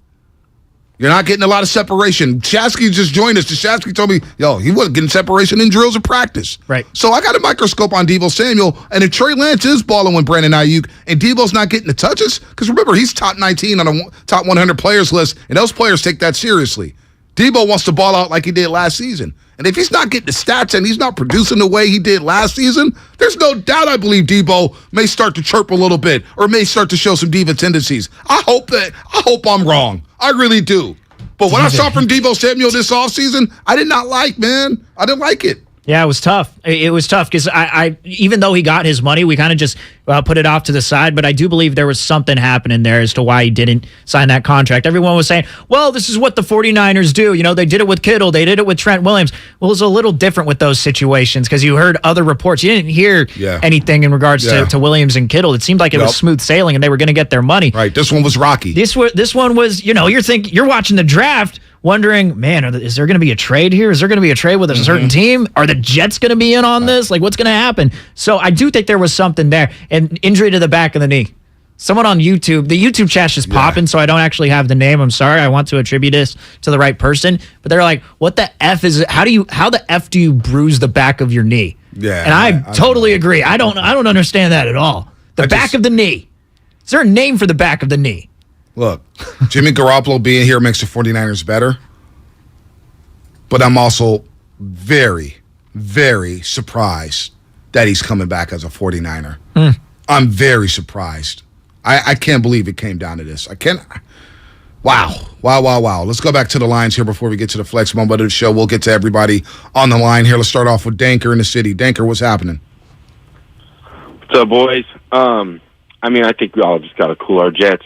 You're not getting a lot of separation. Shasky just joined us. Shasky told me, he wasn't getting separation in drills or practice. Right. So I got a microscope on Debo Samuel, and if Trey Lance is balling with Brandon Ayuk, and Debo's not getting the touches, because remember, he's top 19 on a top 100 players list, and those players take that seriously. Debo wants to ball out like he did last season. And if he's not getting the stats and he's not producing the way he did last season, there's no doubt I believe Debo may start to chirp a little bit or may start to show some diva tendencies. I hope I'm wrong. I really do. But what I saw from Debo Samuel this offseason, I did not like, man. I didn't like it. Yeah, it was tough. It was tough because I even though he got his money, we kind of just put it off to the side. But I do believe there was something happening there as to why he didn't sign that contract. Everyone was saying, well, this is what the 49ers do. They did it with Kittle. They did it with Trent Williams. Well, it was a little different with those situations because you heard other reports. You didn't hear anything in regards to Williams and Kittle. It seemed like it was smooth sailing and they were going to get their money. Right. This one was rocky. This one was, you're watching the draft wondering, man, is there going to be a trade here? Is there going to be a trade with a certain team? Are the Jets going to be in on this? What's going to happen? So I do think there was something there. And injury to the back of the knee. Someone on YouTube, the YouTube chat's just popping, so I don't actually have the name. I'm sorry. I want to attribute this to the right person. But they're like, what the F is it? How the F do you bruise the back of your knee? Yeah. And I totally agree. I don't understand that at all. The back of the knee. Is there a name for the back of the knee? Look, Jimmy Garoppolo being here makes the 49ers better. But I'm also very, very surprised that he's coming back as a 49er. I'm very surprised. I can't believe it came down to this. I can't. Wow. Let's go back to the lines here before we get to the flex moment of the show. We'll get to everybody on the line here. Let's start off with Danker in the city. Danker, what's happening? What's up, boys? I think we all just got to cool our jets.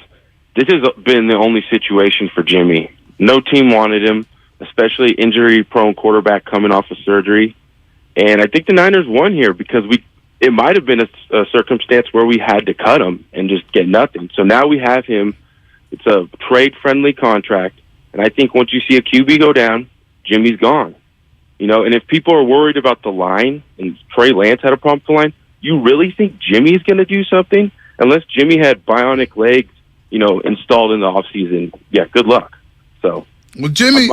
This has been the only situation for Jimmy. No team wanted him, especially injury-prone quarterback coming off of surgery. And I think the Niners won here because it might have been a circumstance where we had to cut him and just get nothing. So now we have him. It's a trade-friendly contract. And I think once you see a QB go down, Jimmy's gone. And if people are worried about the line and Trey Lance had a problem with the line, you really think Jimmy's going to do something? Unless Jimmy had bionic legs, installed in the offseason, good luck. So, well, Jimmy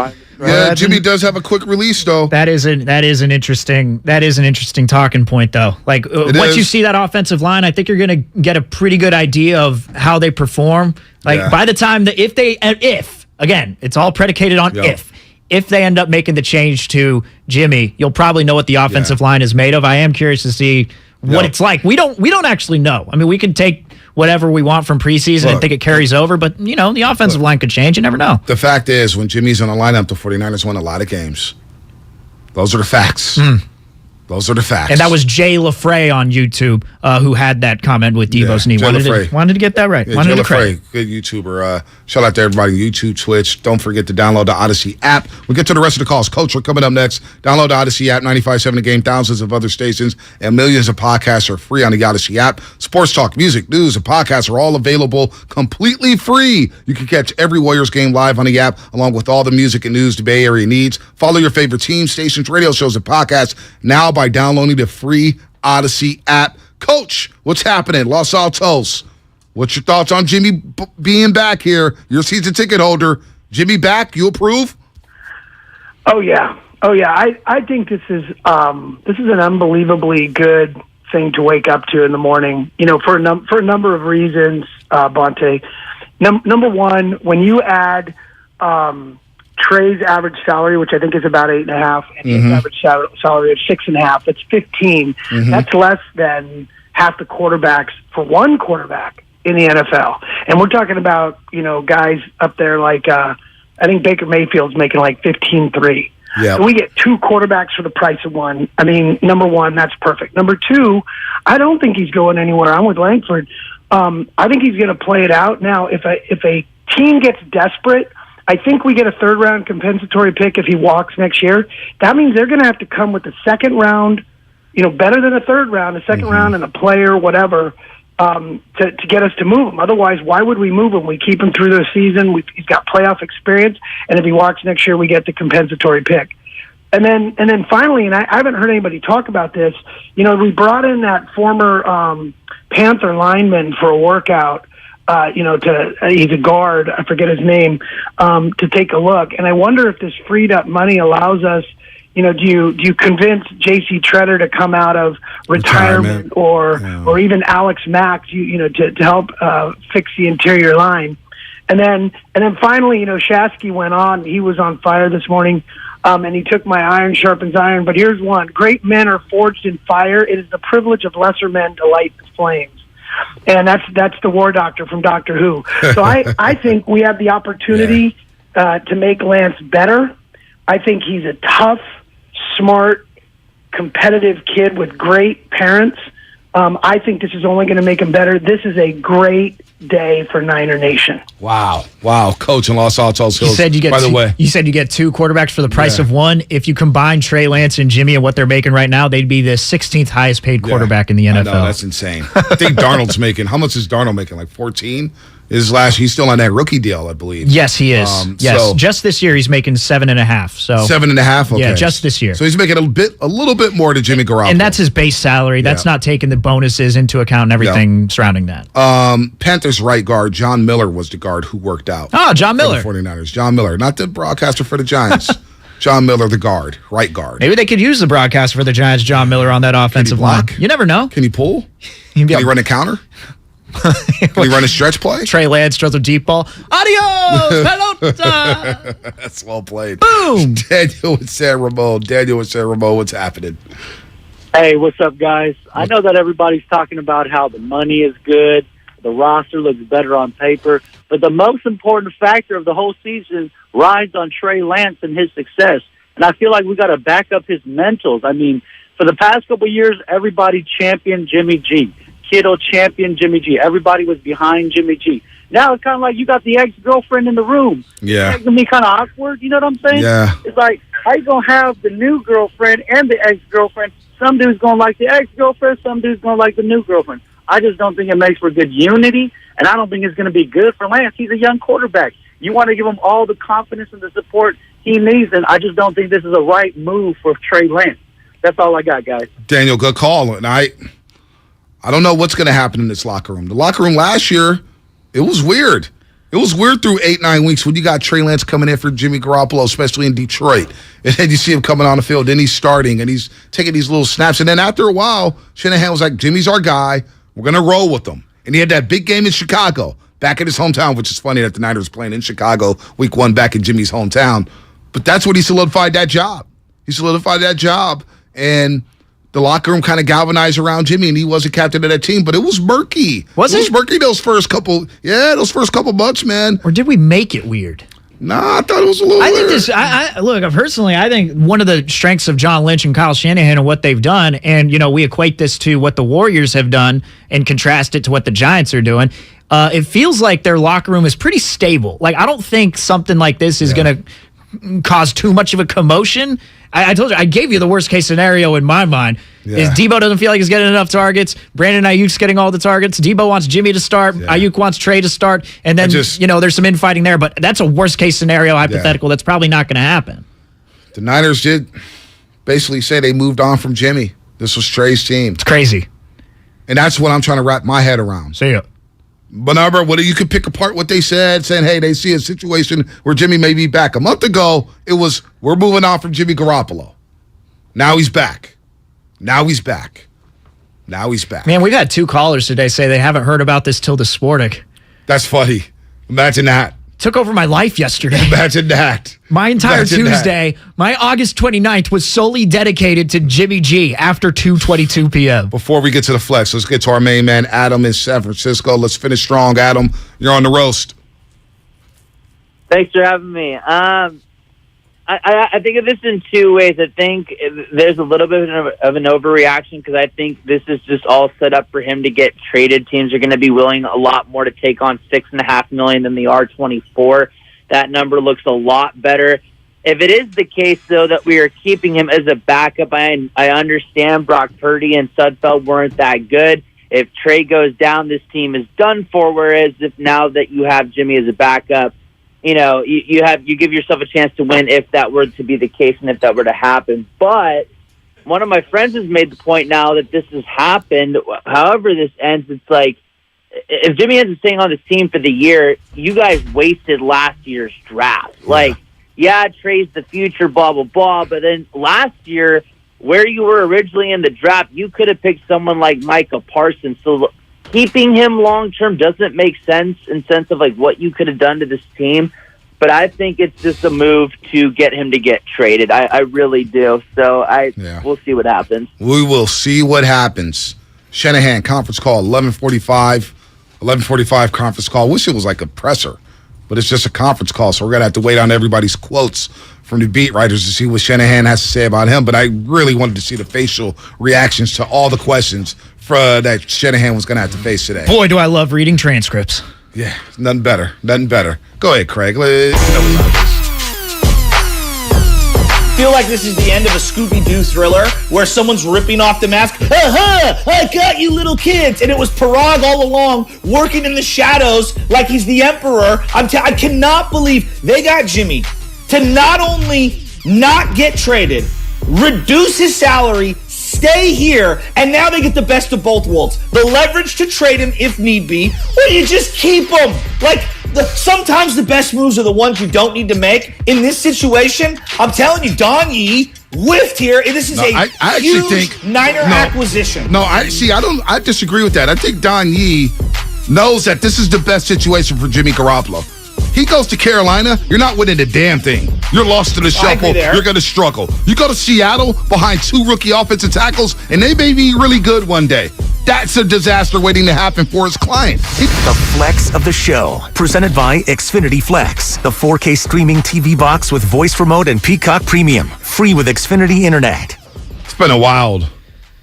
does have a quick release, though. That is an interesting talking point, though. Once you see that offensive line, I think you're going to get a pretty good idea of how they perform. By the time that if again, it's all predicated on if they end up making the change to Jimmy, you'll probably know what the offensive line is made of. I am curious to see what it's like. We don't actually know. We can take whatever we want from preseason and think it carries over, but the offensive line could change. You never know. The fact is, when Jimmy's on the lineup, the 49ers win a lot of games. Those are the facts. Those are the facts. And that was Jay LaFrey on YouTube who had that comment with Debo's knee. Wanted to get that right. Yeah, Jay LaFrey, good YouTuber. Shout out to everybody on YouTube, Twitch. Don't forget to download the Odyssey app. We'll get to the rest of the calls. Culture coming up next. Download the Odyssey app, 95.7 The Game, thousands of other stations, and millions of podcasts are free on the Odyssey app. Sports talk, music, news, and podcasts are all available completely free. You can catch every Warriors game live on the app, along with all the music and news the Bay Area needs. Follow your favorite teams, stations, radio shows, and podcasts now by downloading the free Odyssey app. Coach, what's happening? Los Altos. What's your thoughts on Jimmy being back here? Your season ticket holder. Jimmy back, you approve? Oh yeah. I think this is an unbelievably good thing to wake up to in the morning. For a number of reasons, Bonte. Number one, when you add Trey's average salary, which I think is about 8.5, and his average salary of 6.5, that's 15. That's less than half the quarterbacks for one quarterback in the NFL. And we're talking about, guys up there like, I think Baker Mayfield's making like 15.3. Yeah. So we get two quarterbacks for the price of one. I mean, number one, that's perfect. Number two, I don't think he's going anywhere. I'm with Langford. I think he's going to play it out. Now, if a team gets desperate, I think we get a third-round compensatory pick if he walks next year. That means they're going to have to come with the second round, better than a third round, a second round and a player, whatever, to get us to move him. Otherwise, why would we move him? We keep him through the season. He's got playoff experience, and if he walks next year, we get the compensatory pick. And then finally, and I haven't heard anybody talk about this, we brought in that former Panther lineman for a workout, he's a guard, I forget his name, to take a look. And I wonder if this freed up money allows us, do you convince J.C. Treader to come out of retirement or even Alex Mack, to help fix the interior line? And then finally, Shasky went on. He was on fire this morning, and he took my iron sharpens iron. But here's one. Great men are forged in fire. It is the privilege of lesser men to light the flames. And that's the War Doctor from Doctor Who. So I think we have the opportunity to make Lance better. I think he's a tough, smart, competitive kid with great parents. I think this is only going to make him better. This is a great day for Niner Nation. Wow. Coach in Los Altos Hills. You said you get two quarterbacks for the price of one. If you combine Trey Lance and Jimmy and what they're making right now, they'd be the 16th highest paid quarterback in the NFL. I know, that's insane. I think Darnold's making, how much is Darnold making? Like 14? He's still on that rookie deal, I believe. Yes, he is. Just this year he's making 7.5. So 7.5. Okay. Yeah, just this year. So he's making a little bit more to Jimmy Garoppolo, and that's his base salary. That's not taking the bonuses into account and everything surrounding that. Panthers right guard John Miller was the guard who worked out. Oh, John Miller, for the 49ers. John Miller, not the broadcaster for the Giants. John Miller, the guard, right guard. Maybe they could use the broadcaster for the Giants, John Miller, on that offensive line. You never know. Can he pull? Can he run a counter? Can he run a stretch play? Trey Lance throws a deep ball. Adios, pelota. That's well played. Boom. Daniel in San Ramon, what's happening? Hey, what's up, guys? I know that everybody's talking about how the money is good, the roster looks better on paper, but the most important factor of the whole season rides on Trey Lance and his success. And I feel like we got to back up his mentals. I mean, for the past couple of years, everybody championed Jimmy G. Kittle championed Jimmy G. Everybody was behind Jimmy G. Now it's kind of like you got the ex-girlfriend in the room. Yeah. It's going to be kind of awkward, you know what I'm saying? Yeah. It's like, how you going to have the new girlfriend and the ex-girlfriend? Some dude's going to like the ex-girlfriend, some dude's going to like the new girlfriend. I just don't think it makes for good unity, and I don't think it's going to be good for Lance. He's a young quarterback. You want to give him all the confidence and the support he needs, and I just don't think this is a right move for Trey Lance. That's all I got, guys. Daniel, good call. And I don't know what's going to happen in this locker room. The locker room last year, it was weird. It was weird through 8-9 weeks when you got Trey Lance coming in for Jimmy Garoppolo, especially in Detroit. And then you see him coming on the field. Then he's starting, and he's taking these little snaps. And then after a while, Shanahan was like, Jimmy's our guy. We're going to roll with him. And he had that big game in Chicago, back in his hometown, which is funny that the Niners playing in Chicago week 1 back in Jimmy's hometown. But that's when he solidified that job. And the locker room kind of galvanized around Jimmy, and he was a captain of that team, but it was murky. It was murky those first couple months, man. Or did we make it weird? Nah, I thought it was a little weird. Look, personally, I think one of the strengths of John Lynch and Kyle Shanahan and what they've done, and, we equate this to what the Warriors have done and contrast it to what the Giants are doing. It feels like their locker room is pretty stable. Like, I don't think something like this is going to cause too much of a commotion. I told you, I gave you the worst case scenario in my mind. Is Debo doesn't feel like he's getting enough targets. Brandon Ayuk's getting all the targets. Debo wants Jimmy to start. Ayuk wants Trey to start. And then, there's some infighting there. But that's a worst case scenario hypothetical. That's probably not going to happen. The Niners did basically say they moved on from Jimmy. This was Trey's team. It's crazy. And that's what I'm trying to wrap my head around. See ya. Whenever, you could pick apart what they said, saying, hey, they see a situation where Jimmy may be back. A month ago, it was, we're moving on from Jimmy Garoppolo. Now he's back. Now he's back. Man, we've had 2 callers today say they haven't heard about this till this Sportic. That's funny. Imagine that. Took over my life yesterday. Imagine that. My entire Tuesday, my August 29th was solely dedicated to Jimmy G after 2:22 p.m. Before we get to the flex, let's get to our main man, Adam in San Francisco. Let's finish strong, Adam. You're on the roast. Thanks for having me. I think of this in 2 ways. I think there's a little bit of an overreaction because I think this is just all set up for him to get traded. Teams are going to be willing a lot more to take on $6.5 million than the R24. That number looks a lot better. If it is the case, though, that we are keeping him as a backup, I understand Brock Purdy and Sudfeld weren't that good. If Trey goes down, this team is done for. Whereas if now that you have Jimmy as a backup, you give yourself a chance to win if that were to be the case and if that were to happen. But one of my friends has made the point now that this has happened. However this ends, it's like if Jimmy ends up staying on this team for the year, you guys wasted last year's draft. Trey's the future, blah, blah, blah. But then last year, where you were originally in the draft, you could have picked someone like Micah Parsons. So keeping him long-term doesn't make sense in sense of what you could have done to this team. But I think it's just a move to get him to get traded. I really do. So we'll see what happens. We will see what happens. Shanahan, conference call, 11:45 conference call. Wish it was like a presser, but it's just a conference call. So we're going to have to wait on everybody's quotes from the beat writers to see what Shanahan has to say about him. But I really wanted to see the facial reactions to all the questions that Shanahan was going to have to face today. Boy, do I love reading transcripts. Yeah, nothing better. Go ahead, Craig. Feel like this is the end of a Scooby-Doo thriller where someone's ripping off the mask. I got you little kids. And it was Parag all along working in the shadows like he's the emperor. I cannot believe they got Jimmy to not only not get traded, reduce his salary, stay here, and now they get the best of both worlds. The leverage to trade him if need be, or you just keep him. Sometimes the best moves are the ones you don't need to make. In this situation, I'm telling you, Don Yee whiffed here. This is I huge think Niner acquisition. I disagree with that. I think Don Yee knows that this is the best situation for Jimmy Garoppolo. He goes to Carolina, you're not winning a damn thing. You're lost to the shuffle. You're going to struggle. You go to Seattle behind 2 rookie offensive tackles, and they may be really good one day. That's a disaster waiting to happen for his client. The flex of the show, presented by Xfinity Flex, the 4K streaming TV box with voice remote and Peacock Premium, free with Xfinity Internet. It's been a wild.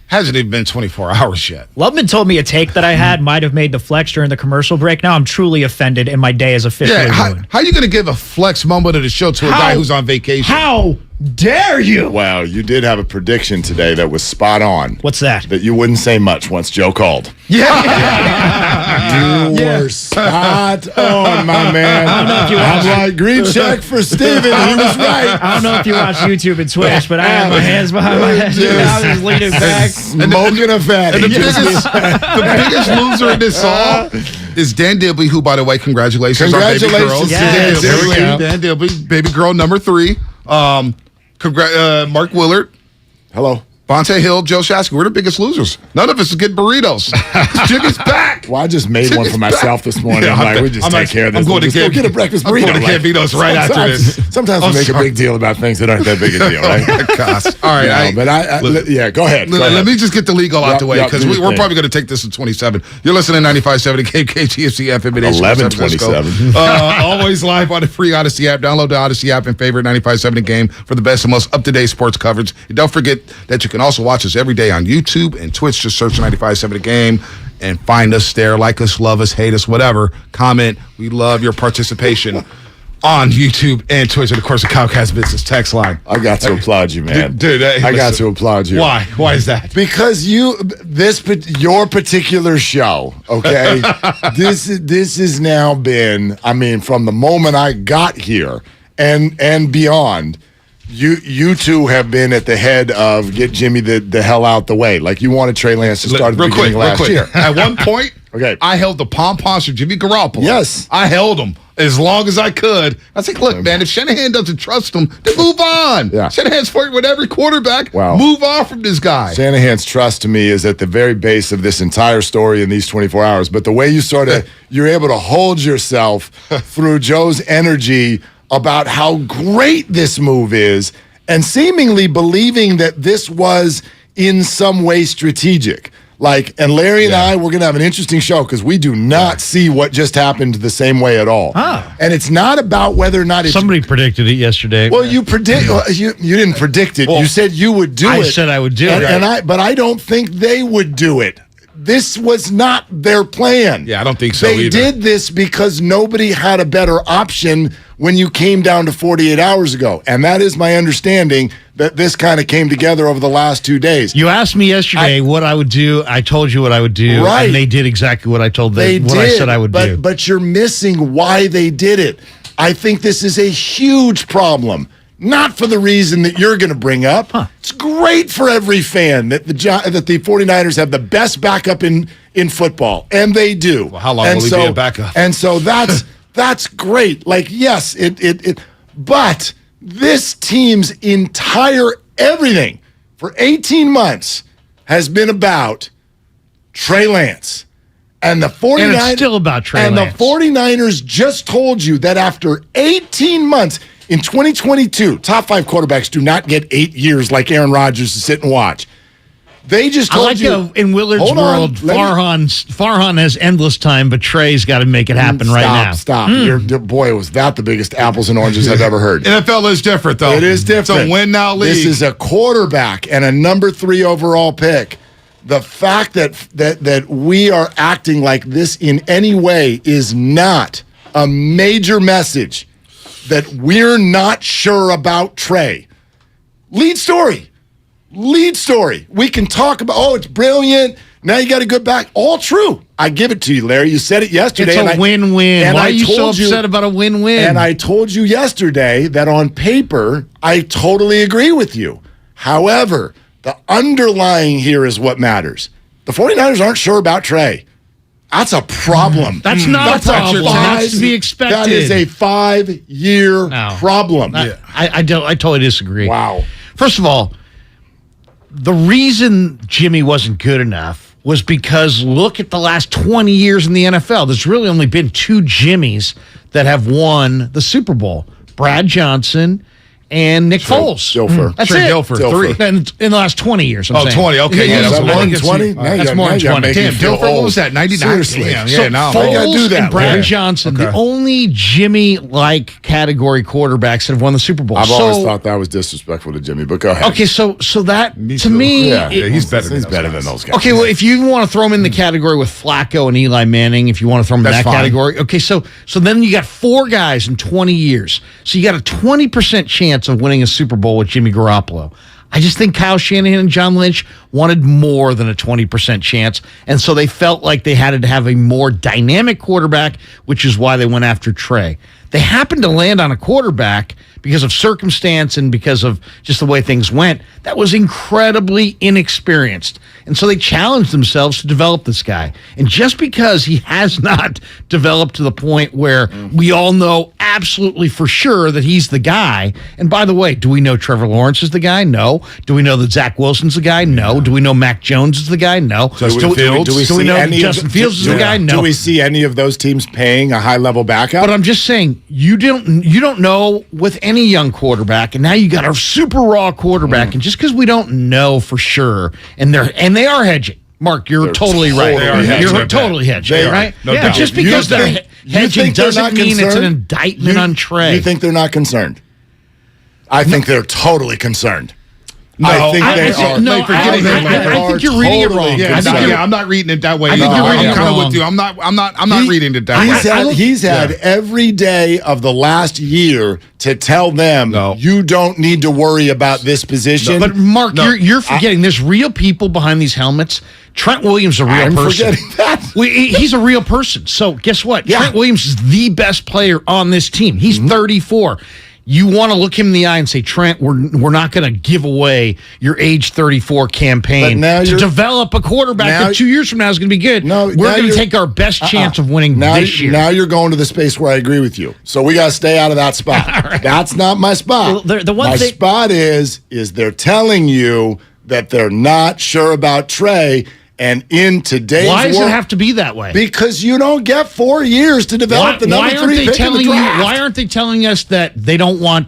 Hasn't even been 24 hours yet. Loveman told me a take that I had might have made the flex during the commercial break. Now I'm truly offended and my day is officially ruined. How are you going to give a flex moment of the show to a guy who's on vacation? How dare you? Well, you did have a prediction today that was spot on. What's that? That you wouldn't say much once Joe called. Yeah. You were spot on, my man. I don't know if you watch. I'm like, green check for Steven. He was right. I don't know if you watch YouTube and Twitch, but I had my hands behind my head. I was leaning back. Smoking a fatty. And the biggest loser in this all is Dan Dibley, who, by the way, congratulations on baby girl. Yes. Dan Dibley, baby girl number 3. Mark Willard. Hello. Bonte Hill, Joe Shasky. We're the biggest losers. None of us is getting burritos. Jimmy's back. Well, I just made one for myself this morning. Yeah, we just take care of this. I'm going to go get a breakfast burrito. I'm going to Gambino's right after this. Sometimes we make a big deal about things that aren't that big a deal, right? Oh my gosh. All right. Go ahead. Let me just get the legal out the way because we're probably going to take this to 27. You're listening to 95.7 KKGFC FM at 11:27. Always live on the free Odyssey app. Download the Odyssey app and favorite 95.7 The Game for the best and most up-to-date sports coverage. And don't forget that you can also watch us every day on YouTube and Twitch. Just search 95.7 The Game and find us there. Like us, love us, hate us, whatever. Comment. We love your participation on YouTube and Twitch. And, of course, the Cowcast Business text line. I got to applaud you, man. Dude, I got to applaud you. Why? Why is that? Because your particular show, okay? This has now been, from the moment I got here and beyond, you two have been at the head of get Jimmy the hell out the way. Like you wanted Trey Lance to start at the beginning last year. At one point, Okay. I held the pom-poms for Jimmy Garoppolo. Yes. I held him as long as I could. I was like, look, man, if Shanahan doesn't trust him, then move on. Yeah. Shanahan's flirting with every quarterback. Wow. Move on from this guy. Shanahan's trust to me is at the very base of this entire story in these 24 hours. But the way you you're able to hold yourself through Joe's energy about how great this move is and seemingly believing that this was in some way strategic. And Larry and I, we're going to have an interesting show because we do not see what just happened the same way at all. And it's not about whether or not it's... Somebody predicted it yesterday. Well, you didn't predict it. You said you would do it. I said I would do it. But I don't think they would do it. This was not their plan. Yeah, I don't think so They either. did this because nobody had a better option when you came down to 48 hours ago. And that is my understanding that this kind of came together over the last 2 days. You asked me yesterday what I would do. I told you what I would do. Right. And they did exactly what I told them. What I said I would do. But you're missing why they did it. I think this is a huge problem. Not for the reason that you're going to bring up. It's great for every fan that the 49ers have the best backup in football, and they do. Well, how long will he be a backup? And so that's great. Yes, but this team's entire everything for 18 months has been about Trey Lance. And the 49ers, and it's still about Trey Lance. And the 49ers just told you that after 18 months in 2022, top 5 quarterbacks do not get 8 years like Aaron Rodgers to sit and watch. They just told you. In Willard's world, Farhan has endless time, but Trey's got to make it happen right now. Stop. Boy, was that the biggest apples and oranges I've ever heard. NFL is different, though. It is different. It's a win-now league. This is a quarterback and a number 3 overall pick. The fact that we are acting like this in any way is not a major message that we're not sure about Trey. Lead story. We can talk about, it's brilliant. Now you got a good back. All true. I give it to you, Larry. You said it yesterday. It's a win-win. Why are you so upset about a win-win? And I told you yesterday that on paper, I totally agree with you. However, the underlying here is what matters. The 49ers aren't sure about Trey. That's a problem. That's not a problem. That's to be expected. That is a 5-year problem. I totally disagree. Wow. First of all, the reason Jimmy wasn't good enough was because look at the last 20 years in the NFL. There's really only been 2 Jimmys that have won the Super Bowl. Brad Johnson and Nick Foles. Dilfer. That's Trey it. Dilfer. 3. In the last 20 years, I'm saying. 20. Okay. Yeah, that's more than 20? That's more than 20. Damn, Dilfer, what was that? 99? Seriously. Yeah, now Foles and Brad Johnson, the only Jimmy-like category quarterbacks that have won the Super Bowl. I've always thought that was disrespectful to Jimmy, but go ahead. Okay, so that, to me... Yeah, he's better than those guys. Okay, well, if you want to throw him in the category with Flacco and Eli Manning, if you want to throw him in that category, okay, so then you got 4 guys in 20 years. So you got a 20% chance of winning a Super Bowl with Jimmy Garoppolo. I just think Kyle Shanahan and John Lynch wanted more than a 20% chance, and so they felt like they had to have a more dynamic quarterback, which is why they went after Trey. They happened to land on a quarterback because of circumstance and because of just the way things went that was incredibly inexperienced. And so they challenged themselves to develop this guy. And just because he has not developed to the point where we all know absolutely for sure that he's the guy. And by the way, do we know Trevor Lawrence is the guy? No. Do we know that Zach Wilson's the guy? No. Do we know Mac Jones is the guy? No. Do we know Justin Fields is the guy? No. Do we see any of those teams paying a high-level backup? But I'm just saying, you don't know with any young quarterback, and now you got a super raw quarterback, and just because we don't know for sure, and they are hedging. Mark, you're totally right. You're totally hedging, right? But just because they're hedging doesn't mean it's an indictment on Trey. You think they're not concerned? I think they're totally concerned. No, I think they are. No, I think you're reading it wrong. Yeah, I'm not reading it that way. I think you're reading it I'm kind of wrong. with you. I'm not reading it that way. He's had every day of the last year to tell them you don't need to worry about this position. But Mark, you're forgetting there's real people behind these helmets. Trent Williams is a real person. I'm forgetting that. He's a real person. So guess what? Trent Williams is the best player on this team. He's 34. you want to look him in the eye and say, Trent, we're not going to give away your age 34 campaign to develop a quarterback that 2 years from now is going to be good. No, we're going to take our best chance of winning this year. Now you're going to the space where I agree with you. So we got to stay out of that spot. Right. That's not my spot. Well, my spot is they're telling you that they're not sure about Trey. And in today's why does it have to be that way? Because you don't get 4 years to develop the number 3 pick in the draft. Why aren't they telling us that they don't want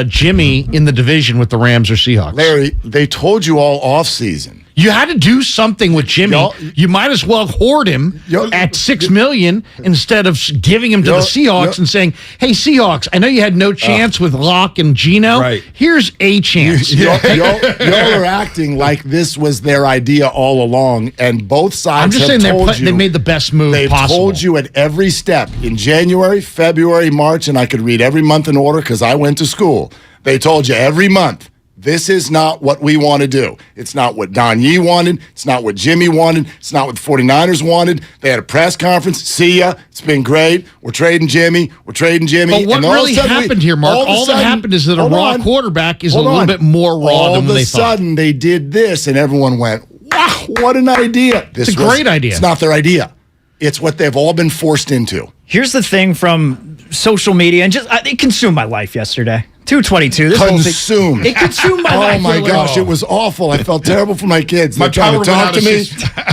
Jimmy in the division with the Rams or Seahawks? Larry, they told you all offseason. You had to do something with Jimmy. You might as well hoard him at $6 million instead of giving him to the Seahawks and saying, "Hey, Seahawks, I know you had no chance with Locke and Geno. Right. Here's a chance." Y'all are acting like this was their idea all along, and both sides. I'm just saying they made the best move possible. They've told you at every step in January, February, March, and I could read every month in order because I went to school. They told you every month. This is not what we want to do. It's not what Don Yee wanted. It's not what Jimmy wanted. It's not what the 49ers wanted. They had a press conference. See ya. It's been great. We're trading Jimmy. We're trading Jimmy. But what really happened here, Mark? All that happened is that a raw quarterback is a little bit more raw than they thought. All of a sudden, they did this, and everyone went, wow, what an idea. It's a great idea. It's not their idea. It's what they've all been forced into. Here's the thing from social media, and it consumed my life yesterday. 222. Consumed. It consumed my life. Oh my gosh, it was awful. I felt terrible for my kids. They're trying to talk to me.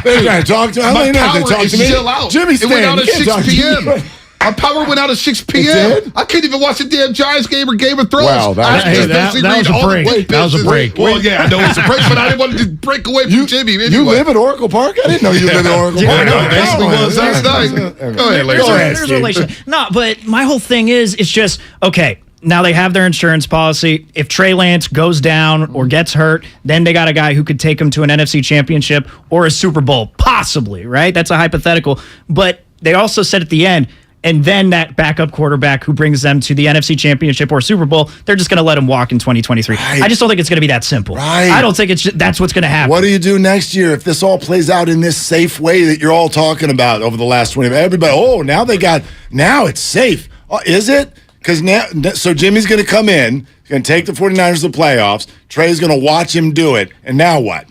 They're trying to talk to me. My power is still out. Jimmy's it went out at 6 p.m. My power went out at 6 p.m. I couldn't even watch the damn Giants game or Game of Thrones. Wow, that was a break. That was a break. Well, yeah, I know it was a break, but I didn't want to break away from Jimmy. Anyway. You live at Oracle Park? I didn't know you lived at Oracle Park. Yeah, basically was last night. Go ahead, Larry. No, but my whole thing is, it's just, okay, now they have their insurance policy. If Trey Lance goes down or gets hurt, then they got a guy who could take them to an NFC championship or a Super Bowl, possibly, right? That's a hypothetical. But they also said at the end, and then that backup quarterback who brings them to the NFC Championship or Super Bowl, they're just going to let him walk in 2023. Right. I just don't think it's going to be that simple. Right. I don't think that's what's going to happen. What do you do next year if this all plays out in this safe way that you're all talking about over the last 20 minutes? Everybody, now it's safe. Oh, is it? Because so Jimmy's going to come in, he's going to take the 49ers to the playoffs. Trey's going to watch him do it. And now what?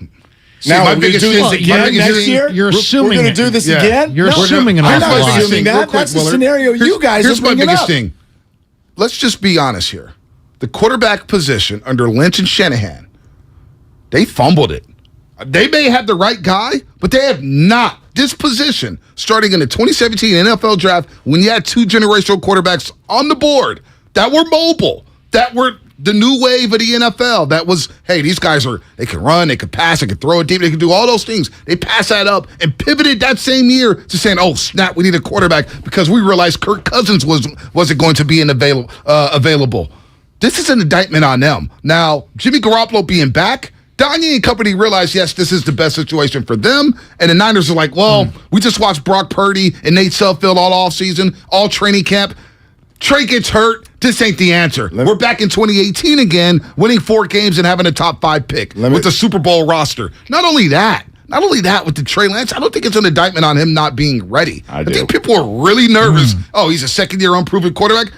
Now we're going to do this again next year? You're assuming we're going to do this again? You're assuming an awful lot. I'm not assuming that. That's the scenario you guys are bringing up. Here's my biggest thing. Let's just be honest here. The quarterback position under Lynch and Shanahan, they fumbled it. They may have the right guy, but they have not. This position, starting in the 2017 NFL draft, when you had 2 generational quarterbacks on the board that were mobile, that were the new wave of the NFL, that was, hey, these guys they can run, they can pass, they can throw it deep, they can do all those things. They passed that up and pivoted that same year to saying, oh, snap, we need a quarterback because we realized Kirk Cousins wasn't going to be available. This is an indictment on them. Now, Jimmy Garoppolo being back, Donnie and company realized, yes, this is the best situation for them. And the Niners are like, well, we just watched Brock Purdy and Nate Sudfeld all offseason, all training camp. Trey gets hurt. This ain't the answer. We're back in 2018 again, winning 4 games and having a top 5 pick with the Super Bowl roster. Not only that with the Trey Lance, I don't think it's an indictment on him not being ready. I think people are really nervous. Oh, he's a second-year unproven quarterback.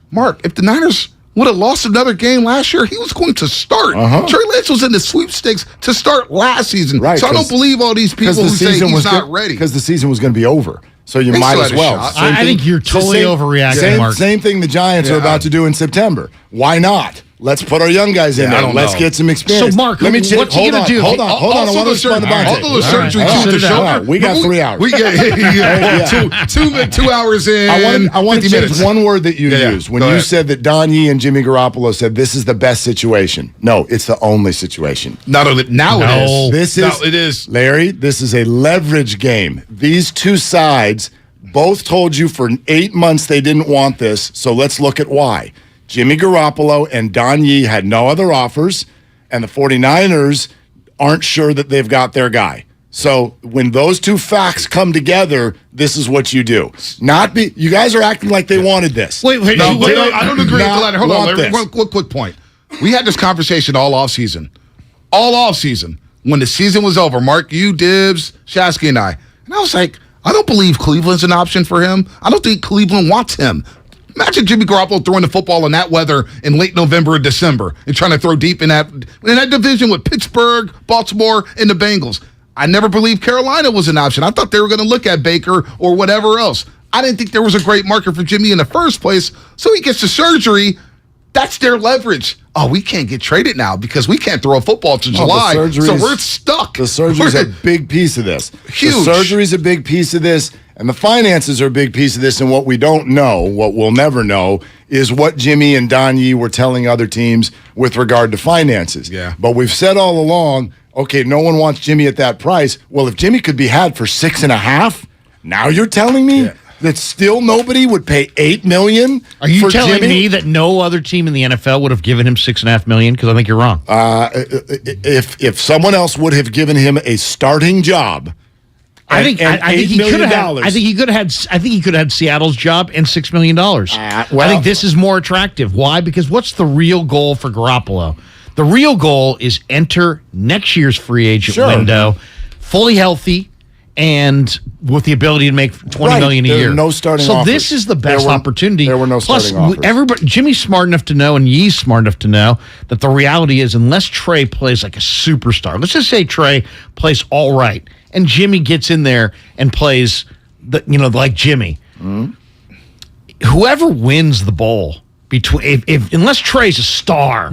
Mark, if the Niners would have lost another game last year, he was going to start. Trey Lance was in the sweepstakes to start last season. Right, so I don't believe all these people who say he's not ready. Because the season was going to be over. So you might as well. I think you're totally overreacting, Mark. Same thing the Giants are about to do in September. Why not? Let's put our young guys in there. Let's get some experience. So, Mark, what's he going to do? Hold on. I want to respond to Bonte. We got 3 hours. 2 hours in. I want to change one word that you used when you said that Don Yee and Jimmy Garoppolo said this is the best situation. No, it's the only situation. Now it is. It is. Larry, this is a leverage game. These two sides both told you for 8 months they didn't want this, so let's look at why. Jimmy Garoppolo and Don Yee had no other offers, and the 49ers aren't sure that they've got their guy. So when those two facts come together, this is what you do. You guys are acting like they wanted this. Wait, I don't agree with that. Hold on, Larry, one quick point. We had this conversation all offseason. When the season was over, Mark, you, Dibs, Shasky, and I was like, I don't believe Cleveland's an option for him. I don't think Cleveland wants him. Imagine Jimmy Garoppolo throwing the football in that weather in late November or December and trying to throw deep in that division with Pittsburgh, Baltimore, and the Bengals. I never believed Carolina was an option. I thought they were going to look at Baker or whatever else. I didn't think there was a great market for Jimmy in the first place, so he gets the surgery. That's their leverage. Oh, we can't get traded now because we can't throw a football to July, so we're stuck. The surgery's a big piece of this. Huge. The surgery's a big piece of this, and the finances are a big piece of this, and what we don't know, what we'll never know, is what Jimmy and Don Yee were telling other teams with regard to finances. Yeah. But we've said all along, okay, no one wants Jimmy at that price. Well, if Jimmy could be had for $6.5, now you're telling me that still nobody would pay $8 million? Are you for telling Jimmy? me that no other team in the NFL would have given him $6.5 million? Because I think you're wrong. If someone else would have given him a starting job, I think he could have had. I think he could have had Seattle's job and $6 million. I think this is more attractive. Why? Because what's the real goal for Garoppolo? The real goal is enter next year's free agent window, fully healthy, and with the ability to make $20 million a year. No starting so offers. this is the best opportunity. There were no starting offers. Everybody, Jimmy's smart enough to know, and Yee's smart enough to know that the reality is, unless Trey plays like a superstar, let's just say Trey plays all right, and Jimmy gets in there and plays like Jimmy. Whoever wins the bowl unless Trey's a star,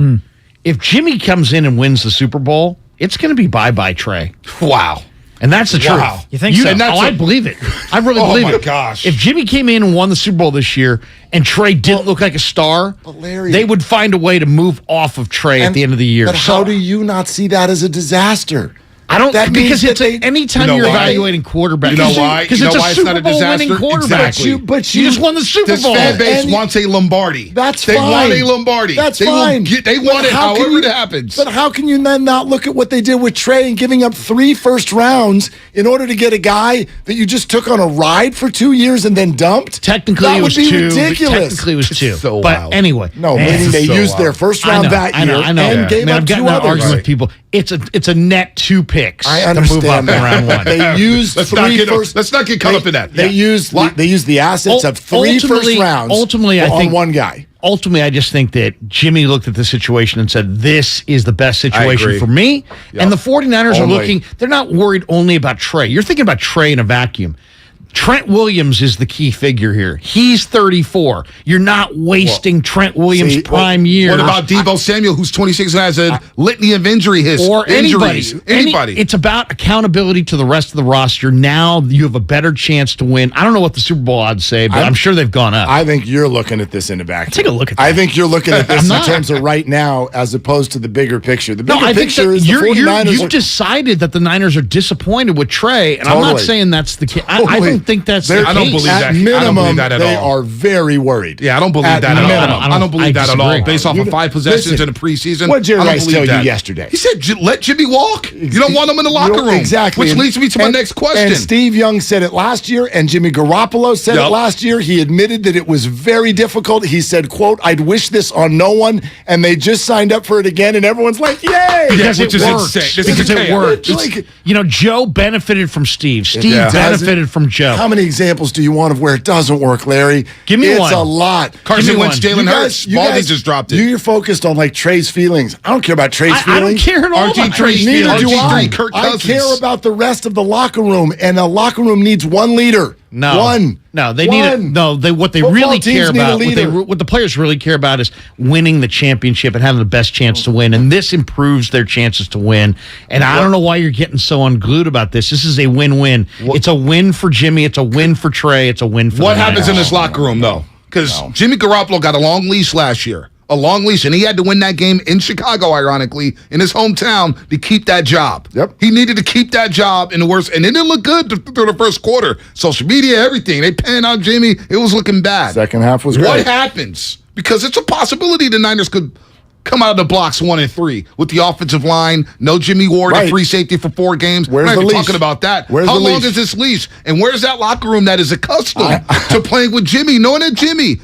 if Jimmy comes in and wins the Super Bowl, it's going to be bye Trey. Wow. And that's the truth. You think so? I believe it. I really believe it. Oh, my gosh. If Jimmy came in and won the Super Bowl this year and Trey didn't look like a star, they would find a way to move off of Trey at the end of the year. But how do you not see that as a disaster? I don't because it's anytime you're evaluating quarterbacks. You know why? Because it's a Super Bowl winning quarterback. Exactly. But you just won the Super Bowl. This fan base wants a Lombardi. That's they fine. want a Lombardi. That's they fine. They want it however it happens. But how can you then not look at what they did with Trey and giving up 3 first rounds in order to get a guy that you just took on a ride for 2 years and then dumped? Technically, that it was would be 2. ridiculous. Technically, it was 2. So but wild. Anyway, no, meaning they used their first round that year and gave up 2 others. Arguing with people. It's a net 2 picks. I understand to move up that. in round 1. They used let's 3 first. Let's not get caught up in that. They used the assets of 3 first rounds. Ultimately, I on think one guy. Ultimately, I just think that Jimmy looked at the situation and said, this is the best situation for me. Yep. And the 49ers are looking, they're not worried only about Trey. You're thinking about Trey in a vacuum. Trent Williams is the key figure here. He's 34. You're not wasting Trent Williams' prime years. What about Deebo Samuel, who's 26 and has a litany of injury history? Or anybody. It's about accountability to the rest of the roster. Now you have a better chance to win. I don't know what the Super Bowl odds say, but I'm sure they've gone up. I think you're looking at this in the back. Take a look at that. I think you're looking at this in terms of right now as opposed to the bigger picture. The bigger picture is the 49ers. You've decided that the Niners are disappointed with Trey, and I'm not saying that's the case. I don't think that's the case. I don't believe that. At minimum, I don't believe that at all. They are very worried. Yeah, I don't believe that at all. I don't believe that at all. Based off of 5 possessions in the preseason. What did Jerry Rice tell you yesterday? He said, let Jimmy walk. You don't want him in the locker room. Exactly. Which leads me to my next question. And Steve Young said it last year, and Jimmy Garoppolo said it last year. He admitted that it was very difficult. He said, quote, I'd wish this on no one, and they just signed up for it again, and everyone's like, yay! Because it worked. Because it worked. Joe benefited from Steve. Steve benefited from Joe. How many examples do you want of where it doesn't work, Larry? Give me one. It's a lot. Carson Wentz, Jalen Hurts, Baldy just dropped it. You're focused on Trey's feelings. I don't care about Trey's feelings. I don't care at all about Trey's feelings. Neither do I. I care about the rest of the locker room, and the locker room needs one leader. What they really care about, what the players really care about is winning the championship and having the best chance to win. And this improves their chances to win. And I don't know why you're getting so unglued about this. This is a win-win. It's a win for Jimmy. It's a win for Trey. It's a win for What happens in this locker room, though? Because Jimmy Garoppolo got a long leash last year. A long leash, and he had to win that game in Chicago, ironically, in his hometown, to keep that job. Yep. He needed to keep that job in the worst, and it didn't look good through the first quarter. Social media, everything. They panned out Jimmy. It was looking bad. Second half was great. What happens? Because it's a possibility the Niners could come out of the blocks 1 and 3 with the offensive line, no Jimmy Ward, a free safety for 4 games. Where's We're not the even leash? talking about that. How long is this leash? And where's that locker room that is accustomed to playing with Jimmy, knowing that Jimmy,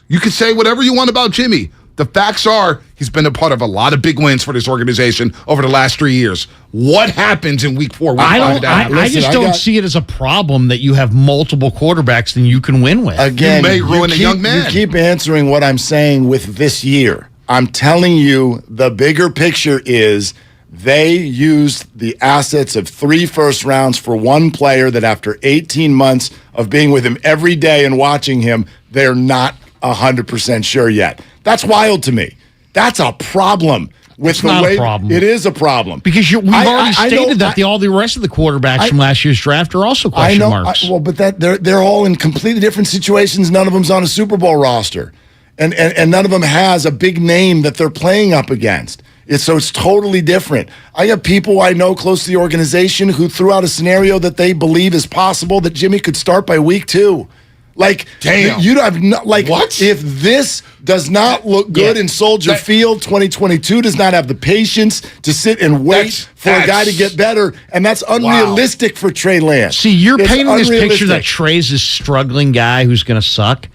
you can say whatever you want about Jimmy. The facts are he's been a part of a lot of big wins for this organization over the last 3 years. What happens in week 4? I just don't see it as a problem that you have multiple quarterbacks that you can win with. Again, you may ruin a young man. You keep answering what I'm saying with this year. I'm telling you the bigger picture is they used the assets of 3 first rounds for one player that after 18 months of being with him every day and watching him, they're not 100% sure yet. That's wild to me. That's a problem. It's not a problem. It is a problem. Because we've already stated that all the rest of the quarterbacks from last year's draft are also question marks. But they're all in completely different situations. None of them's on a Super Bowl roster. And none of them has a big name that they're playing up against. So it's totally different. I have people I know close to the organization who threw out a scenario that they believe is possible that Jimmy could start by week 2. Like, damn. You have not, like, what? If this does not look good in Soldier Field, 2022 does not have the patience to sit and wait for a guy to get better, and that's unrealistic for Trey Lance. See, you're painting this picture that Trey's this struggling guy who's going to suck.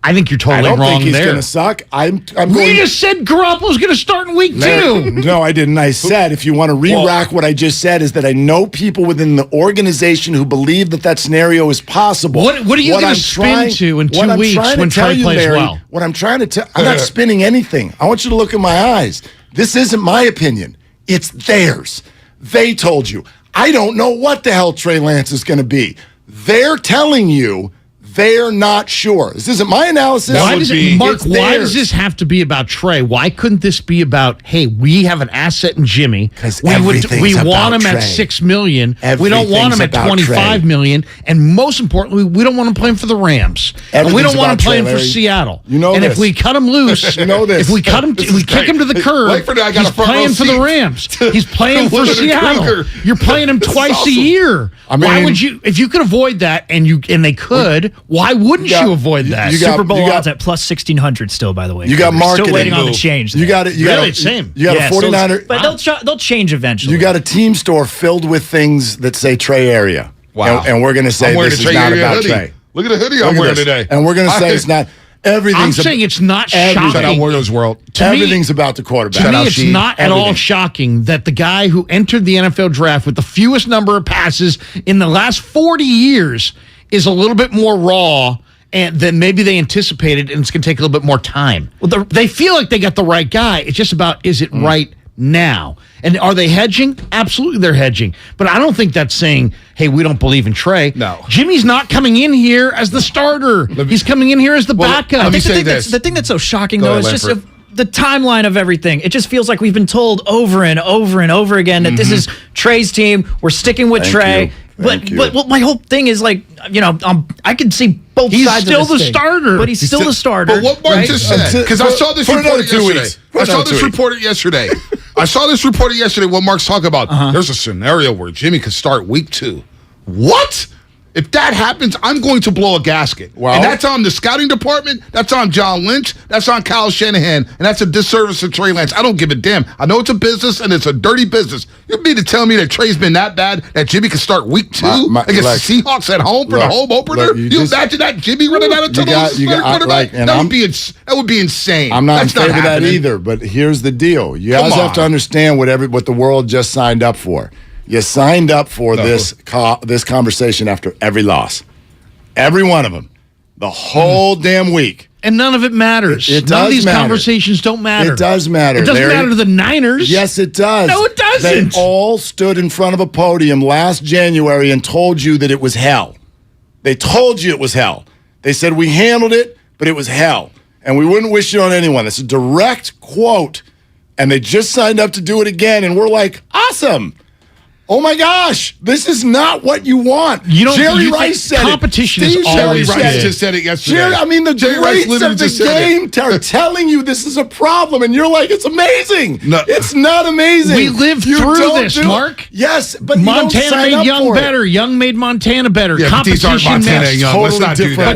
I think you're totally wrong there. I don't think he's going to suck. I'm We just said Garoppolo's going to start in week 2. No, I didn't. I said, if you want to re-rack what I just said, is that I know people within the organization who believe that scenario is possible. What are you going to spin to in 2 weeks when Trey plays well? What I'm trying to tell, I'm not spinning anything. I want you to look in my eyes. This isn't my opinion. It's theirs. They told you. I don't know what the hell Trey Lance is going to be. They're telling you they're not sure. This isn't my analysis. Why does this have to be about Trey? Why couldn't this be about, hey, we have an asset in Jimmy. Because we want him at $6 million. We don't want him at $25 million. And most importantly, we don't want to play him for the Rams. And we don't want to play him for Seattle. And if we cut him loose, if we cut him, we kick him to the curb, he's playing for the Rams. He's playing for Seattle. You're playing him twice a year. Why would you? If you could avoid that, and they could. Why wouldn't you avoid that? Super Bowl odds at plus 1,600 still, by the way. You got marketing. Still waiting on the change. You got it. Same. You got a 49er. But they'll change eventually. You got a team store filled with things that say Trey area. Wow. And we're going to say this is not about Trey. Look at the hoodie I'm wearing today. And we're going to say it's not. I'm saying it's not shocking. Shout out Warriors World. Everything's about the quarterback. To me, it's not at all shocking that the guy who entered the NFL draft with the fewest number of passes in the last 40 years is a little bit more raw and then maybe they anticipated, and it's going to take a little bit more time. Well, they feel like they got the right guy. It's just about, is it right now? And are they hedging? Absolutely, they're hedging. But I don't think that's saying, hey, we don't believe in Trey. No. Jimmy's not coming in here as the starter. He's coming in here as the backup. I think the thing that's so shocking, though, is just the timeline of everything. It just feels like we've been told over and over and over again that this is Trey's team. We're sticking with Trey. But my whole thing is like, I can see both sides of this He's still the starter. But he's still the starter. But what Mark just said, because I saw this report yesterday. I saw this reported yesterday what Mark's talking about. There's a scenario where Jimmy could start week 2. What? If that happens, I'm going to blow a gasket. Wow. And that's on the scouting department. That's on John Lynch. That's on Kyle Shanahan. And that's a disservice to Trey Lance. I don't give a damn. I know it's a business, and it's a dirty business. You mean to tell me that Trey's been that bad that Jimmy can start week 2 against the Seahawks at home for the home opener? You imagine that Jimmy running out of tunnels? That would be insane. I'm not in favor of that either, but here's the deal. You guys have to understand what the world just signed up for. You signed up for this conversation after every loss. Every one of them. The whole damn week. And none of it matters. None of these conversations don't matter. It does matter. It doesn't matter to the Niners. Yes, it does. No, it doesn't. They all stood in front of a podium last January and told you that it was hell. They told you it was hell. They said, we handled it, but it was hell. And we wouldn't wish it on anyone. That's a direct quote. And they just signed up to do it again. And we're like, awesome. Oh my gosh, this is not what you want. Jerry Rice said competition is always Jerry Rice just said it yesterday. The greats of the game are telling you this is a problem, and you're like, it's amazing. No. It's not amazing. We lived through this, Mark. Yes, but Montana made Young better. Young made Montana better. Yeah, competition makes Young. Let's not do that.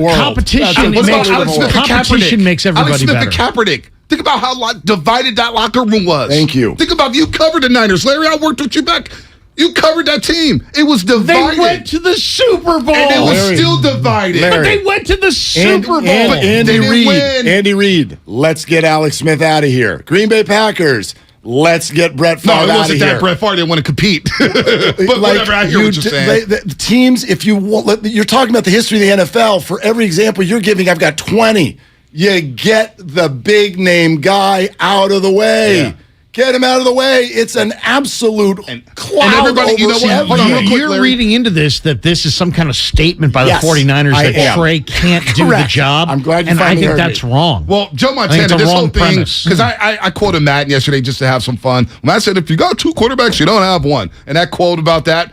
Competition makes everybody better. Kaepernick. Think about how divided that locker room was. Thank you. Think about you covered the Niners. Larry, I worked with you back. You covered that team. It was divided. They went to the Super Bowl. And it was still divided. But they went to the Super Bowl. Andy Reid, let's get Alex Smith out of here. Green Bay Packers, let's get Brett Favre out of here. No, it wasn't that Brett Favre didn't want to compete. But whatever, I hear what you're saying. The teams, if you want, you're talking about the history of the NFL. For every example you're giving, I've got 20. You get the big name guy out of the way. Yeah. Get him out of the way. It's an absolute cloud. And everybody, you know what? Hold on, real quick, you're Larry. reading into this that this is some kind of statement by the Yes, 49ers I that am. Trey can't do the job. I'm glad you and I finally think heard that's me. wrong. Well, Joe I think Montana, it's a this whole wrong thing, premise. because I quoted Matt yesterday just to have some fun. When I said, if you got 2 quarterbacks, you don't have one. And that quote about that,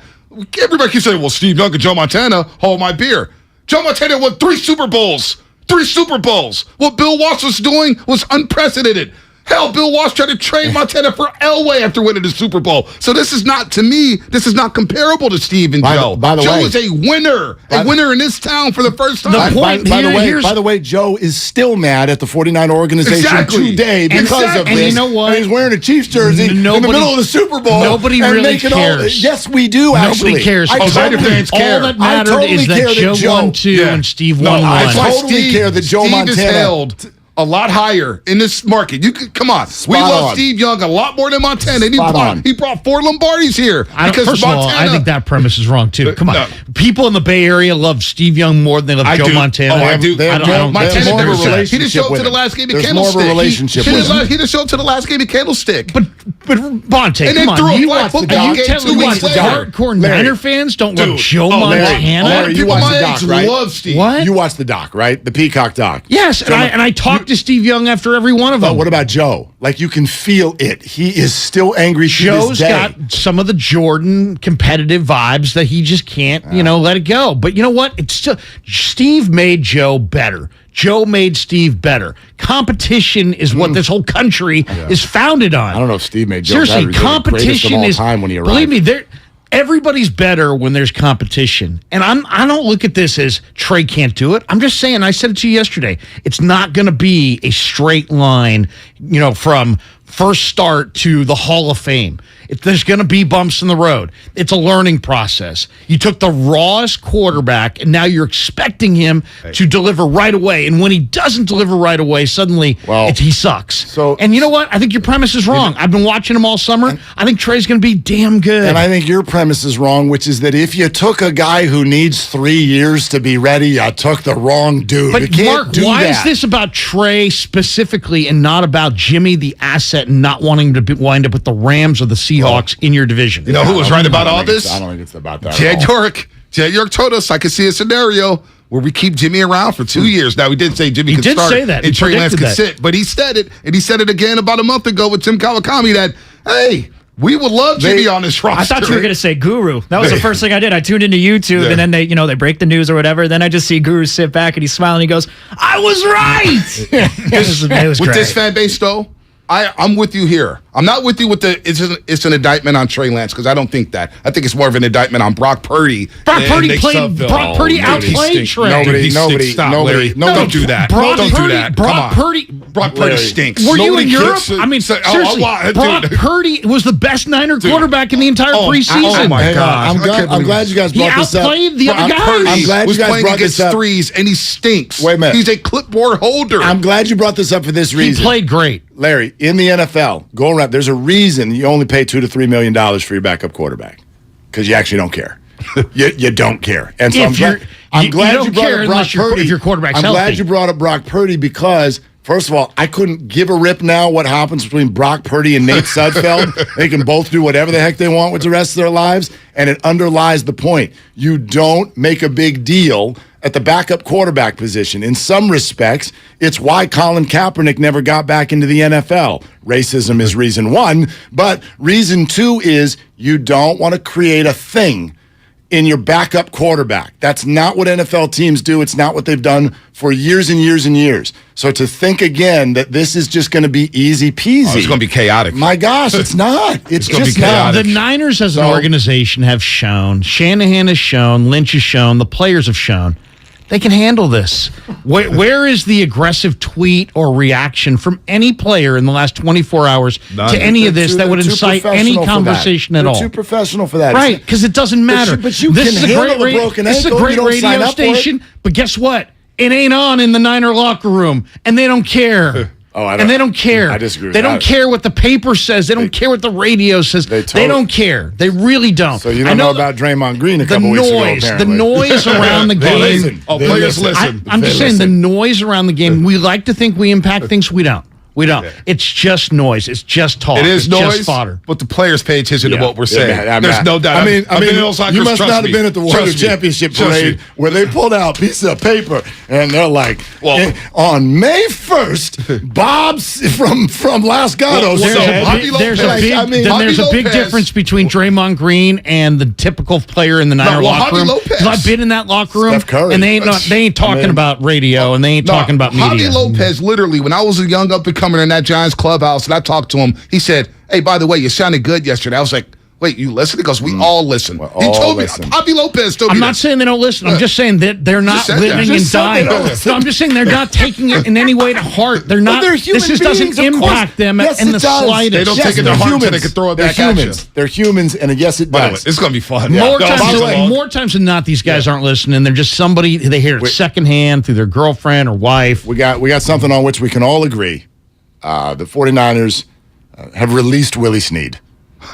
everybody keeps saying, well, Steve Young and Joe Montana, hold my beer. Joe Montana won 3 Super Bowls. 3 Super Bowls. What Bill Walsh was doing was unprecedented. Hell, Bill Walsh tried to trade Montana for Elway after winning the Super Bowl. So this is not, to me, this is not comparable to Steve and Joe. By the Joe way, is a winner in this town for the first time. By the way, Joe is still mad at the 49 organization today because of this. And you know what? And he's wearing a Chiefs jersey in the middle of the Super Bowl. Nobody really cares. Yes, we do, actually. Nobody cares. Fans care. All that mattered is that Joe won 2 and Steve won 1. I totally care that Joe Montana is held a lot higher in this market. You could come on. We love Steve Young a lot more than Montana. He brought 4 Lombardis here. First of all, I think that premise is wrong too. Come on, people in the Bay Area love Steve Young more than they love Joe Montana. Oh, I do. Montana never said. He didn't show up to the last game of Candlestick. He didn't show up to the last game of Candlestick. But Bonte, come on. You watch the doc. You telling me hardcore Niner fans don't love Joe Montana? Larry, you watch the doc, right? Love Steve. What? You watch the doc, right? The Peacock doc. Yes, and I talked to Steve Young after every one of them. But what about Joe? Like, you can feel it. He is still angry to Joe's this day. got some of the Jordan competitive vibes that he just can't, let it go. But you know what? It's still Steve made Joe better. Joe made Steve better. Competition is what this whole country is founded on. I don't know if Steve made Joe Seriously, better. competition is time when he arrived. Believe me, everybody's better when there's competition. And I don't look at this as Trey can't do it. I'm just saying, I said it to you yesterday. It's not going to be a straight line, from first start to the Hall of Fame. There's going to be bumps in the road. It's a learning process. You took the rawest quarterback, and now you're expecting him to deliver right away. And when he doesn't deliver right away, suddenly he sucks. And you know what? I think your premise is wrong. I've been watching him all summer. I think Trey's going to be damn good. And I think your premise is wrong, which is that if you took a guy who needs 3 years to be ready, you took the wrong dude. But you can't Mark, do why that. is this about Trey specifically and not about Jimmy, the asset, and not wanting to wind up with the Rams or the Seahawks in your division? You know who was right about all this? I don't think it's about that. Jed York. Jed York told us I could see a scenario where we keep Jimmy around for 2 years. Now, we did say Jimmy could start and Trey Lance could sit, but he said it, and he said it again about a month ago with Tim Kawakami that, hey, we would love Jimmy on this roster. I thought you were going to say Guru. That was the first thing I did. I tuned into YouTube, and then they break the news or whatever. Then I just see Guru sit back, and he's smiling. He goes, "I was right." It was with great. this fan base, though, I'm with you here. I'm not with you with it's an indictment on Trey Lance, because I don't think that. I think it's more of an indictment on Brock Purdy. Brock Purdy outplayed Trey. Nobody, don't do that. Don't do that. Brock Purdy. Brock Purdy stinks. Were you in Europe? I mean, seriously, Brock Purdy was the best Niner quarterback in the entire preseason. Oh my God! I'm glad you guys brought this up. He outplayed the other guys. I'm glad you guys brought this up. Threes, and he stinks. Wait a minute. He's a clipboard holder. I'm glad you brought this up for this reason. He played great. Larry, in the NFL, go around. There's a reason you only pay $2 to $3 million for your backup quarterback, because you actually don't care. you don't care. And so I'm glad you brought up Brock Purdy. If your quarterback's I'm healthy. glad you brought up Brock Purdy, because first of all, I couldn't give a rip now what happens between Brock Purdy and Nate Sudfeld. They can both do whatever the heck they want with the rest of their lives, and it underlies the point. You don't make a big deal at the backup quarterback position. In some respects, it's why Colin Kaepernick never got back into the NFL. Racism is reason one, but reason two is you don't want to create a thing in your backup quarterback. That's not what NFL teams do. It's not what they've done for years and years and years. So to think again that this is just going to be easy peasy. It's going to be chaotic. My gosh, it's not. It's just not. The Niners as an organization have shown, Shanahan has shown, Lynch has shown, the players have shown They can handle this. Where is the aggressive tweet or reaction from any player in the last 24 hours to any of this that would incite any conversation at all? They're too professional for that. Right, because it doesn't matter. But you this can handle a broken ankle. This is a great radio station, but guess what? It ain't on in the Niner locker room, and they don't care. And they don't care. I disagree with They don't care what the paper says. They don't care what the radio says. They don't care. They really don't. So you don't know about Draymond Green a couple weeks ago, apparently. The noise around the game. Players listen. I'm just saying the noise around the game. We like to think we impact things. We don't. We don't. Yeah. It's just noise. It's just talk. It is noise, just fodder. But the players pay attention to what we're saying. There's no doubt. I mean, you must not have been at the World Championship parade where they pulled out a piece of paper and they're like, on May 1st, Bob's from Las Gatos. There's a big difference between Draymond Green and the typical player in the Niner locker room. Because I've been in that locker room, and they ain't talking about radio, and they ain't talking about media. Javi Lopez, literally, when I was a young up-and-comer in that Giants clubhouse, and I talked to him, he said, hey, by the way, you sounded good yesterday. I was like, wait, you listen? He goes, we all listen. He told me, Javi Lopez told me I'm not saying they don't listen. I'm just saying that they're not living and dying. No, I'm just saying they're not taking it in any way to heart. They're not. This just doesn't impact them in the slightest. They don't take it to heart until they can throw it back at you. They're humans, and yes, it does. It's going to be fun. More times than not, these guys aren't listening. They're just somebody, they hear it secondhand through their girlfriend or wife. We got something on which we can all agree. The 49ers have released Willie Snead. I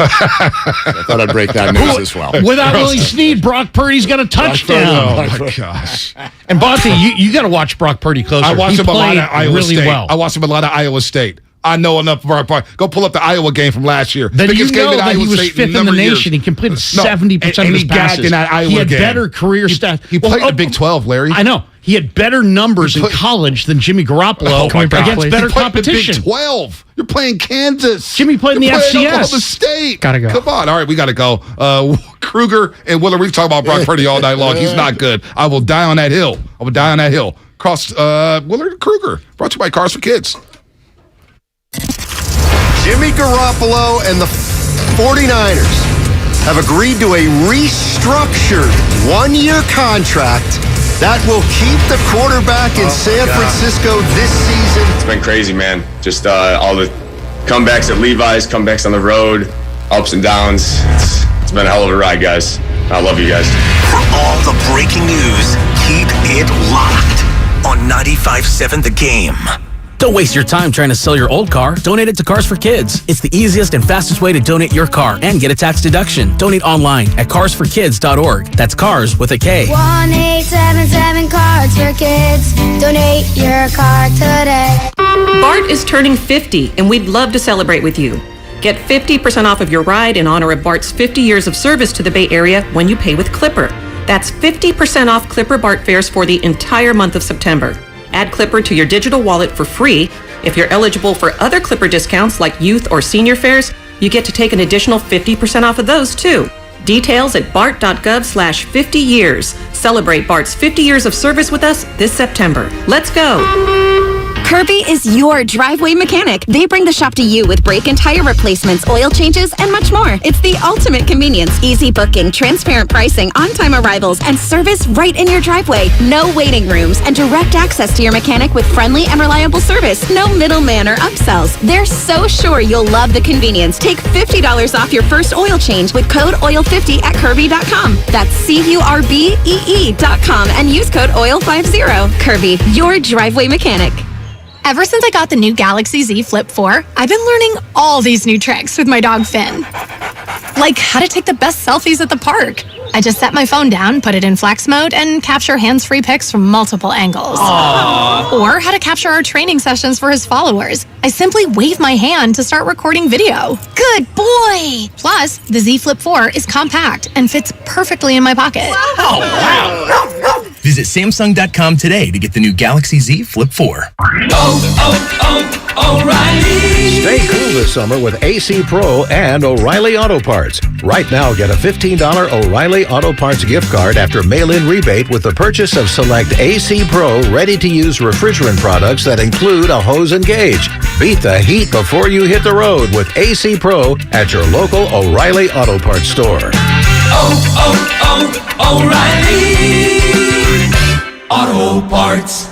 thought I'd break that news as well. Without Willie Snead, Brock Purdy's got a touchdown. Oh, my gosh. And Bonte, you got to watch Brock Purdy closer. I watched him a lot at Iowa really State. Well. I watched him a lot at Iowa State. I know enough about Brock. Go pull up the Iowa game from last year. Then you know that he was fifth in the nation. He completed 70% of his passes. In that Iowa he had game. better career stats. He played in the Big 12, Larry. I know. He had better numbers in college than Jimmy Garoppolo against better competition. Big 12. You're playing Kansas. Jimmy played in the FCS. Oklahoma State. Gotta go. Come on. All right, we got to go. Kruger and Willard, we can talk about Brock Purdy all night long. He's not good. I will die on that hill. Cross Willard and Kruger. Brought to you by Cars for Kids. Jimmy Garoppolo and the 49ers have agreed to a restructured one-year contract that will keep the quarterback in San Francisco this season. It's been crazy, man. Just all the comebacks at Levi's, comebacks on the road, ups and downs. It's been a hell of a ride, guys. I love you guys. For all the breaking news, keep it locked on 95.7 The Game. Don't waste your time trying to sell your old car. Donate it to Cars for Kids. It's the easiest and fastest way to donate your car and get a tax deduction. Donate online at carsforkids.org. That's cars with a K. 1-877 Cards for Kids. Donate your car today. Bart is turning 50, and we'd love to celebrate with you. Get 50% off of your ride in honor of Bart's 50 years of service to the Bay Area when you pay with Clipper. That's 50% off Clipper Bart fares for the entire month of September. Add Clipper to your digital wallet for free. If you're eligible for other Clipper discounts like youth or senior fares, you get to take an additional 50% off of those too. Details at bart.gov/50 years. Celebrate Bart's 50 years of service with us this September. Let's go. Kirby is your driveway mechanic. They bring the shop to you with brake and tire replacements, oil changes, and much more. It's the ultimate convenience. Easy booking, transparent pricing, on-time arrivals, and service right in your driveway. No waiting rooms and direct access to your mechanic with friendly and reliable service. No middleman or upsells. They're so sure you'll love the convenience. Take $50 off your first oil change with code OIL50 at Kirby.com. That's CURBEE.com and use code OIL50. Kirby, your driveway mechanic. Ever since I got the new Galaxy Z Flip 4, I've been learning all these new tricks with my dog Finn. Like how to take the best selfies at the park. I just set my phone down, put it in flex mode, and capture hands-free pics from multiple angles. Aww. Or how to capture our training sessions for his followers. I simply wave my hand to start recording video. Good boy! Plus, the Z Flip 4 is compact and fits perfectly in my pocket. Oh, wow! Visit Samsung.com today to get the new Galaxy Z Flip 4. O'Reilly! Stay cool this summer with AC Pro and O'Reilly Auto Parts. Right now, get a $15 O'Reilly Auto Parts gift card after mail-in rebate with the purchase of select AC Pro ready-to-use refrigerant products that include a hose and gauge. Beat the heat before you hit the road with AC Pro at your local O'Reilly Auto Parts store. O'Reilly! Auto Parts.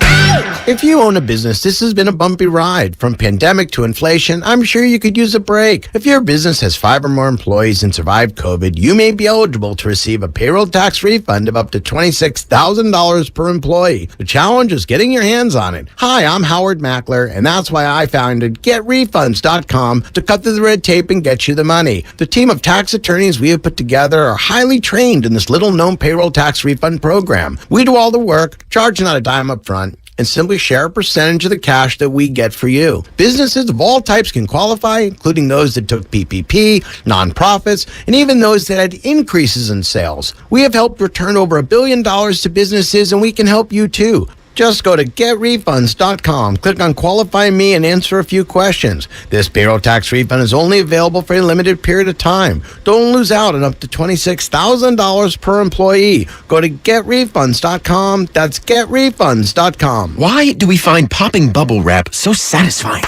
If you own a business, this has been a bumpy ride. From pandemic to inflation, I'm sure you could use a break. If your business has 5 or more employees and survived COVID, you may be eligible to receive a payroll tax refund of up to $26,000 per employee. The challenge is getting your hands on it. Hi, I'm Howard Mackler, and that's why I founded GetRefunds.com to cut through the red tape and get you the money. The team of tax attorneys we have put together are highly trained in this little-known payroll tax refund program. We do all the work, charge not a dime up front, and simply share a percentage of the cash that we get for you. Businesses of all types can qualify, including those that took PPP, nonprofits, and even those that had increases in sales. We have helped return over $1 billion to businesses, and we can help you too. Just go to GetRefunds.com, click on Qualify Me, and answer a few questions. This payroll tax refund is only available for a limited period of time. Don't lose out on up to $26,000 per employee. Go to GetRefunds.com. That's GetRefunds.com. Why do we find popping bubble wrap so satisfying?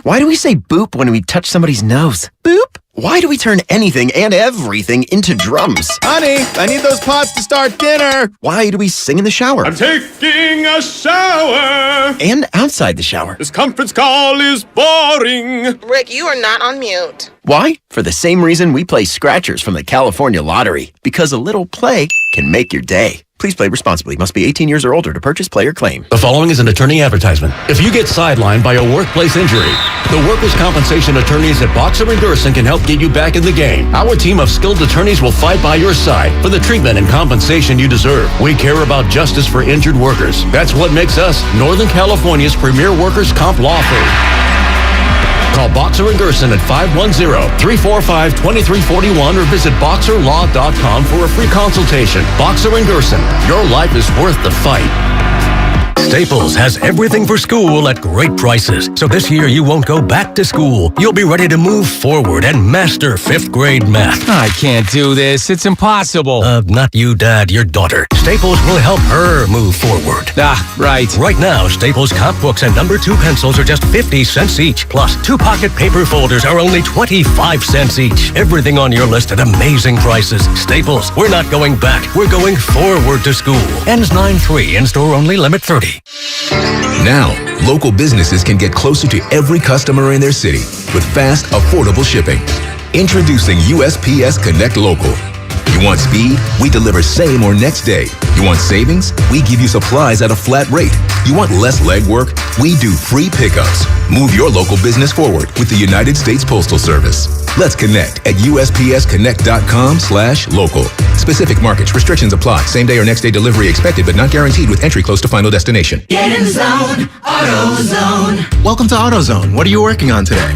Why do we say boop when we touch somebody's nose? Boop? Why do we turn anything and everything into drums? Honey, I need those pots to start dinner. Why do we sing in the shower? I'm taking a shower. And outside the shower. This conference call is boring. Rick, you are not on mute. Why? For the same reason we play scratchers from the California Lottery. Because a little play can make your day. Please play responsibly. Must be 18 years or older to purchase, play, or claim. The following is an attorney advertisement. If you get sidelined by a workplace injury, the workers' compensation attorneys at Boxer and Gerson can help get you back in the game. Our team of skilled attorneys will fight by your side for the treatment and compensation you deserve. We care about justice for injured workers. That's what makes us Northern California's premier workers' comp law firm. Call Boxer and Gerson at 510-345-2341 or visit boxerlaw.com for a free consultation. Boxer and Gerson, your life is worth the fight. Staples has everything for school at great prices. So this year you won't go back to school. You'll be ready to move forward and master 5th grade math. I can't do this. It's impossible. Not you, Dad, your daughter. Staples will help her move forward. Right. Right now, Staples comp books and number 2 pencils are just 50 cents each. Plus, 2 pocket paper folders are only 25 cents each. Everything on your list at amazing prices. Staples, we're not going back. We're going forward to school. Ends 9/3, in-store only, limit 30. Now, local businesses can get closer to every customer in their city with fast, affordable shipping. Introducing USPS Connect Local. You want speed? We deliver same or next day. You want savings? We give you supplies at a flat rate. You want less legwork? We do free pickups. Move your local business forward with the United States Postal Service. Let's connect at USPSConnect.com/local. Specific markets, restrictions apply. Same day or next day delivery expected, but not guaranteed with entry close to final destination. Get in the zone. AutoZone. Welcome to AutoZone. What are you working on today?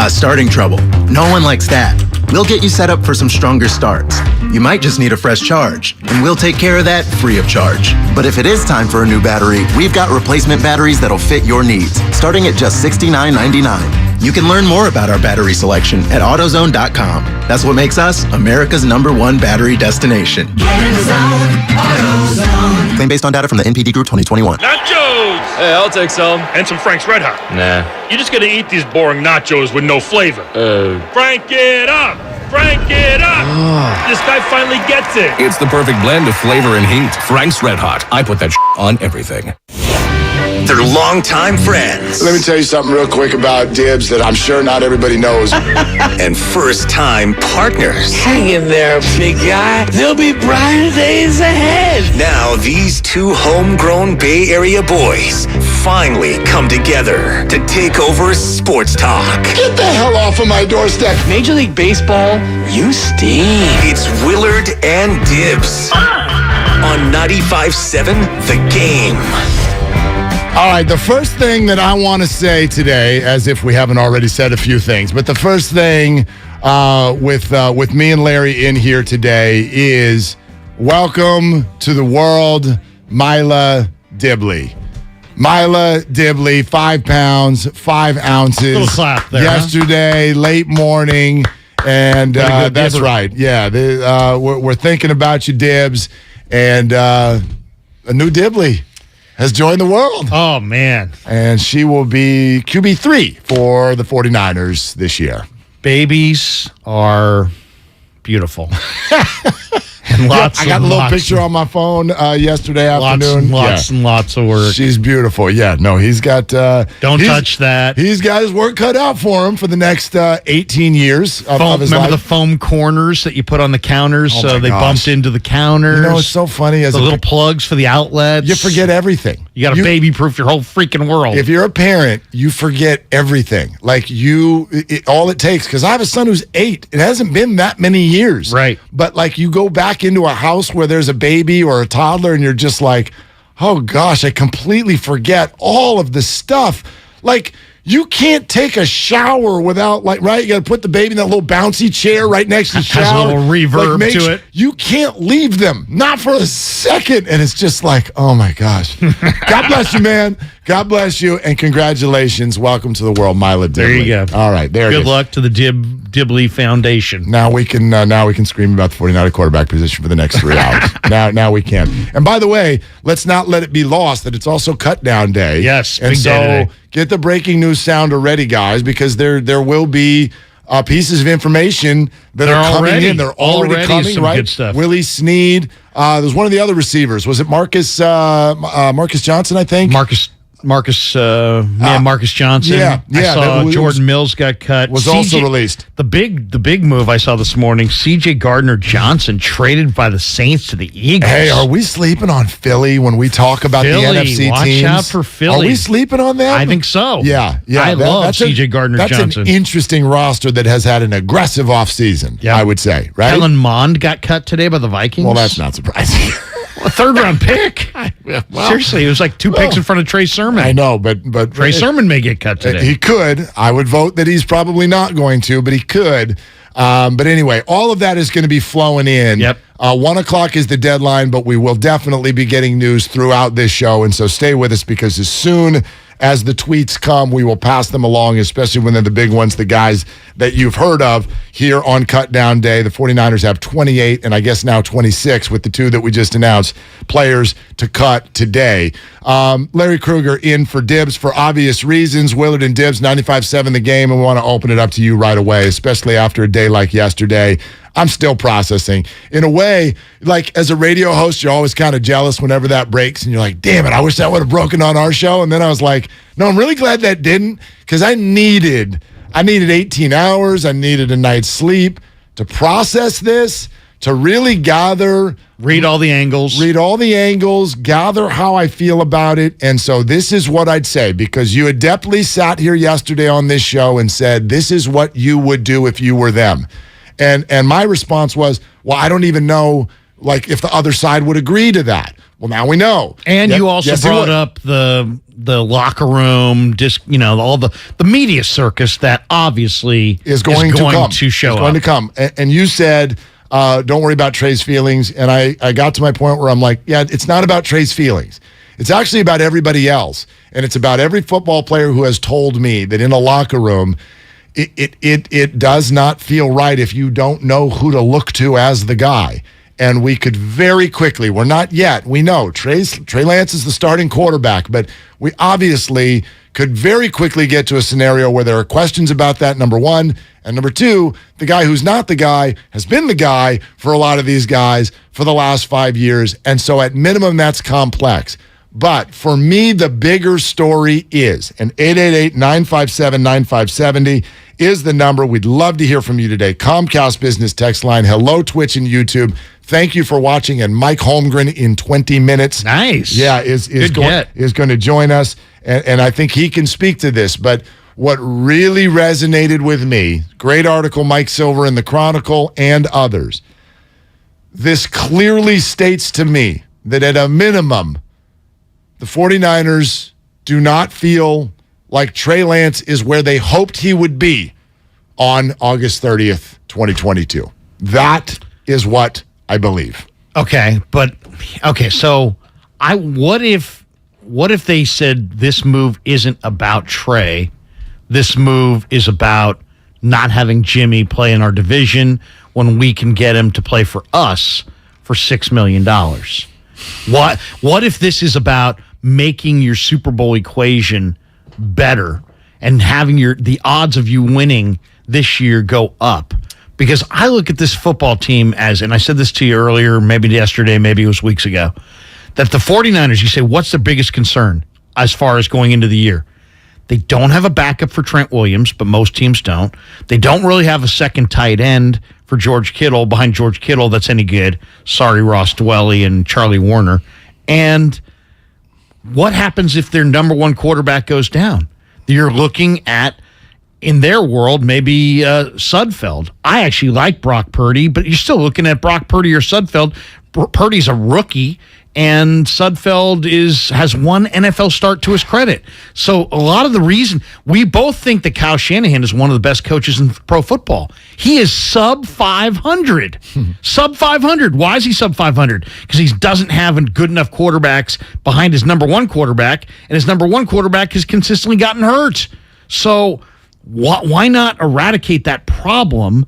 Starting trouble. No one likes that. We'll get you set up for some stronger starts. You might just need a fresh charge, and we'll take care of that free of charge. But if it is time for a new battery, we've got replacement batteries that'll fit your needs, starting at just $69.99. You can learn more about our battery selection at AutoZone.com. That's what makes us America's #1 battery destination. Get in the zone. AutoZone. Claim based on data from the NPD Group 2021. Nachos! Hey, I'll take some. And some Frank's Red Hot. Nah. You're just gonna eat these boring nachos with no flavor. Frank it up! Frank it up! This guy finally gets it. It's the perfect blend of flavor and heat. Frank's Red Hot. I put that on everything. They're longtime friends. Let me tell you something real quick about Dibs that I'm sure not everybody knows. And first-time partners. Hang in there, big guy. There'll be brighter days ahead. Now these two homegrown Bay Area boys finally come together to take over sports talk. Get the hell off of my doorstep. Major League Baseball, you stink. It's Willard and Dibs on 95.7 The Game. All right, the first thing that I want to say today, as if we haven't already said a few things, but the first thing with me and Larry in here today is welcome to the world, Mila Dibley. Mila Dibley, 5 pounds, 5 ounces. Little clap there. Yesterday, late morning, and that's right. Yeah, we're thinking about you, Dibs, and a new Dibley has joined the world. Oh, man. And she will be QB3 for the 49ers this year. Babies are beautiful. And Lots I got a little picture on my phone yesterday afternoon. Lots and lots of work. She's beautiful. Yeah, no, he's got... Don't touch that. He's got his work cut out for him for the next 18 years of his Remember life. the foam corners that you put on the counters so they bumped into the counters? You know, it's so funny. As the little plugs for the outlets. You forget everything. You got to baby-proof your whole freaking world. If you're a parent, you forget everything. Like all it takes, because I have a son who's 8. It hasn't been that many years. Right. But like you go back into a house where there's a baby or a toddler and you're just like, oh gosh, I completely forget all of the stuff. Like, you can't take a shower without, right? You got to put the baby in that little bouncy chair right next to the shower. Has a little reverb to it. You can't leave them, not for a second. And it's just like, oh my gosh. God bless you, man. God bless you, and congratulations. Welcome to the world, Mila Dibley. There you go. All right, there it is. Good luck to the Dibley Foundation. Now we can scream about the 49er quarterback position for the next 3 hours. Now we can. And by the way, let's not let it be lost that it's also cut down day. Yes, and big so day today. Get the breaking news sounder ready, guys, because there will be pieces of information that are coming in. They're already coming, some right? Good stuff. Willie Snead. There's one of the other receivers. Was it Marcus Johnson, I think? Marcus Johnson. Yeah. I saw Jordan Mills got cut. Was also released. The big move I saw this morning, C.J. Gardner-Johnson traded by the Saints to the Eagles. Hey, are we sleeping on Philly when we talk about the NFC watch teams? Watch out for Philly. Are we sleeping on them? I think so. Yeah. I love C.J. Gardner-Johnson. That's an interesting roster that has had an aggressive offseason, I would say, right? Kellen Mond got cut today by the Vikings. Well, that's not surprising. A third-round pick. Seriously, it was like 2 picks in front of Trey Sermon. I know, but Trey Sermon may get cut today. He could. I would vote that he's probably not going to, but he could. But anyway, all of that is going to be flowing in. Yep. 1 o'clock is the deadline, but we will definitely be getting news throughout this show, and so stay with us because as soon as the tweets come, we will pass them along, especially when they're the big ones, the guys that you've heard of here on Cut Down Day. The 49ers have 28 and I guess now 26 with the 2 that we just announced, players to cut today. Larry Krueger in for Dibs for obvious reasons. Willard and Dibs, 95.7 The Game, and we want to open it up to you right away, especially after a day like yesterday. I'm still processing. In a way, like as a radio host, you're always kind of jealous whenever that breaks, and you're like, damn it, I wish that would have broken on our show. And then I was like, no, I'm really glad that didn't, because I needed 18 hours. I needed a night's sleep to process this, to really gather. Read all the angles, gather how I feel about it. And so this is what I'd say, because you adeptly sat here yesterday on this show and said, this is what you would do if you were them. And my response was, well, I don't even know, like, if the other side would agree to that. Well, now we know. And you also brought up the locker room, all the media circus that obviously is going to show up. It's going to come. And you said, don't worry about Trey's feelings. And I got to my point where I'm like, yeah, it's not about Trey's feelings. It's actually about everybody else. And it's about every football player who has told me that in a locker room, it does not feel right if you don't know who to look to as the guy. And we could very quickly, we're not yet, we know Trey Lance is the starting quarterback, but we obviously could very quickly get to a scenario where there are questions about that, number one. And number two, the guy who's not the guy has been the guy for a lot of these guys for the last 5 years. And so at minimum, that's complex. But for me, the bigger story is, and 888-957-9570 is the number. We'd love to hear from you today. Comcast Business Text Line. Hello, Twitch and YouTube. Thank you for watching. And Mike Holmgren in 20 minutes. Nice. Yeah, is going to join us. And I think he can speak to this. But what really resonated with me, great article, Mike Silver in the Chronicle and others, this clearly states to me that at a minimum, the 49ers do not feel like Trey Lance is where they hoped he would be on August 30th, 2022. That is what I believe. So what if they said this move isn't about Trey? This move is about not having Jimmy play in our division when we can get him to play for us for $6 million. What if this is about making your Super Bowl equation better and having the odds of you winning this year go up Because I look at this football team as, and I said this to you earlier, maybe yesterday, maybe it was weeks ago, that the 49ers, you say, what's the biggest concern as far as going into the year? They don't have a backup for Trent Williams, but most teams don't. They don't really have a second tight end for George Kittle, behind George Kittle, that's any good. Sorry, Ross Dwelley and Charlie Warner. And what happens if their number one quarterback goes down? You're looking at, in their world, maybe Sudfeld. I actually like Brock Purdy, but you're still looking at Brock Purdy or Sudfeld. Purdy's a rookie, and Sudfeld has one NFL start to his credit. So a lot of the reason, we both think that Kyle Shanahan is one of the best coaches in pro football. He is sub 500. Sub 500. Why is he sub 500? Because he doesn't have good enough quarterbacks behind his number one quarterback, and his number one quarterback has consistently gotten hurt. So why not eradicate that problem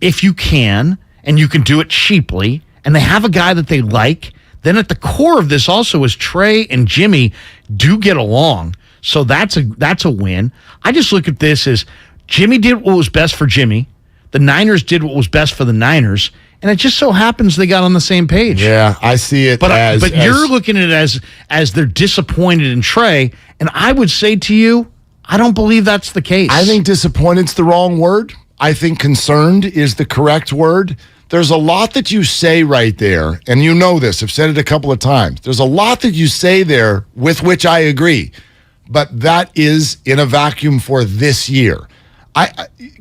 if you can, and you can do it cheaply, and they have a guy that they like. Then at the core of this also is Trey and Jimmy do get along. So that's a win. I just look at this as Jimmy did what was best for Jimmy. The Niners did what was best for the Niners. And it just so happens they got on the same page. Yeah, I see it But you're looking at it as they're disappointed in Trey. And I would say to you, I don't believe that's the case. I think disappointed's the wrong word. I think concerned is the correct word. There's a lot that you say right there, and you know this. I've said it a couple of times. There's a lot that you say there with which I agree, but that is in a vacuum for this year.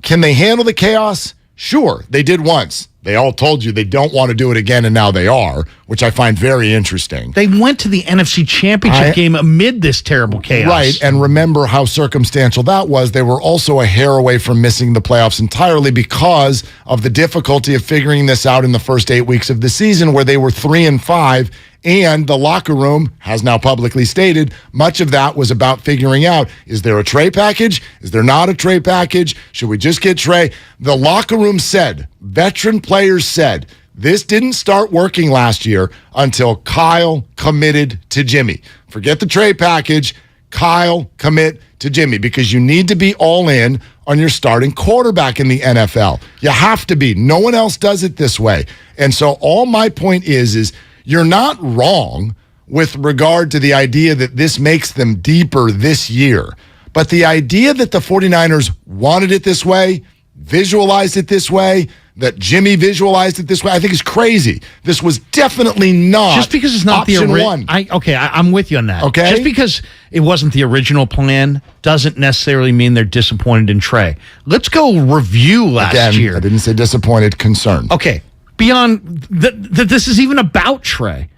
Can they handle the chaos? Sure, they did once. They all told you they don't want to do it again, and now they are, which I find very interesting. They went to the NFC Championship game amid this terrible chaos. Right, and remember how circumstantial that was. They were also a hair away from missing the playoffs entirely because of the difficulty of figuring this out in the first 8 weeks of the season, where they were 3-5, and the locker room has now publicly stated much of that was about figuring out, is there a Trey package? Is there not a Trey package? Should we just get Trey? The locker room said, veteran players said, this didn't start working last year until Kyle committed to Jimmy. Forget the Trey package. Kyle, commit to Jimmy, because you need to be all in on your starting quarterback in the NFL. You have to be. No one else does it this way. And so all my point is you're not wrong with regard to the idea that this makes them deeper this year. But the idea that the 49ers wanted it this way, visualized it this way, that Jimmy visualized it this way, I think is crazy. This was definitely not just because it's not option the one. I'm with you on that. Okay. Just because it wasn't the original plan doesn't necessarily mean they're disappointed in Trey. Let's go review last year. I didn't say disappointed, concerned. Okay. Beyond that, this is even about Trey.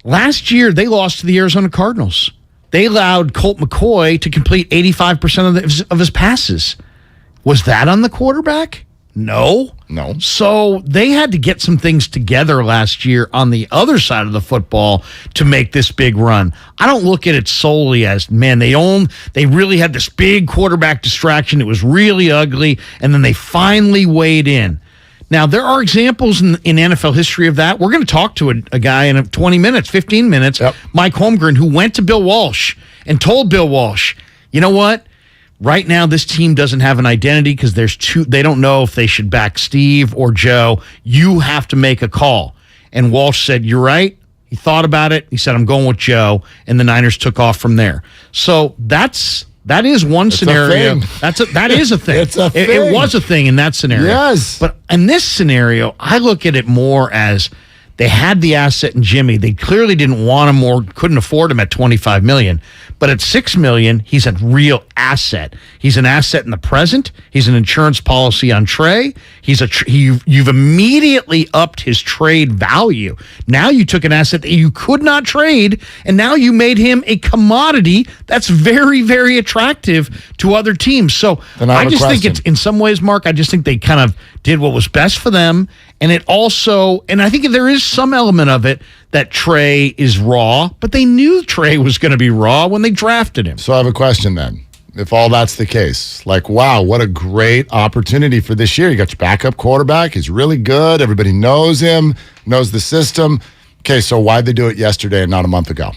Last year, they lost to the Arizona Cardinals. They allowed Colt McCoy to complete 85% of his passes. Was that on the quarterback? No. So they had to get some things together last year on the other side of the football to make this big run. I don't look at it solely as, man, they really had this big quarterback distraction. It was really ugly, and then they finally weighed in. Now, there are examples in NFL history of that. We're going to talk to a guy in 20 minutes, 15 minutes, Mike Holmgren, who went to Bill Walsh and told Bill Walsh, you know what? Right now, this team doesn't have an identity because they don't know if they should back Steve or Joe. You have to make a call. And Walsh said, you're right. He thought about it. He said, I'm going with Joe. And the Niners took off from there. So that is one scenario. That is a thing. It's a thing. It was a thing in that scenario. Yes. But in this scenario, I look at it more as they had the asset in Jimmy. They clearly didn't want him or couldn't afford him at $25 million. But at $6 million, he's a real asset. He's an asset in the present. He's an insurance policy on Trey. You've immediately upped his trade value. Now you took an asset that you could not trade, and now you made him a commodity that's very, very attractive to other teams. So I just think it's, in some ways, Mark, I just think they kind of did what was best for them. And it also, and I think there is some element of it that Trey is raw, but they knew Trey was going to be raw when they drafted him. So I have a question then. If all that's the case, like, wow, what a great opportunity for this year. You got your backup quarterback. He's really good. Everybody knows him, knows the system. Okay, so why'd they do it yesterday and not a month ago?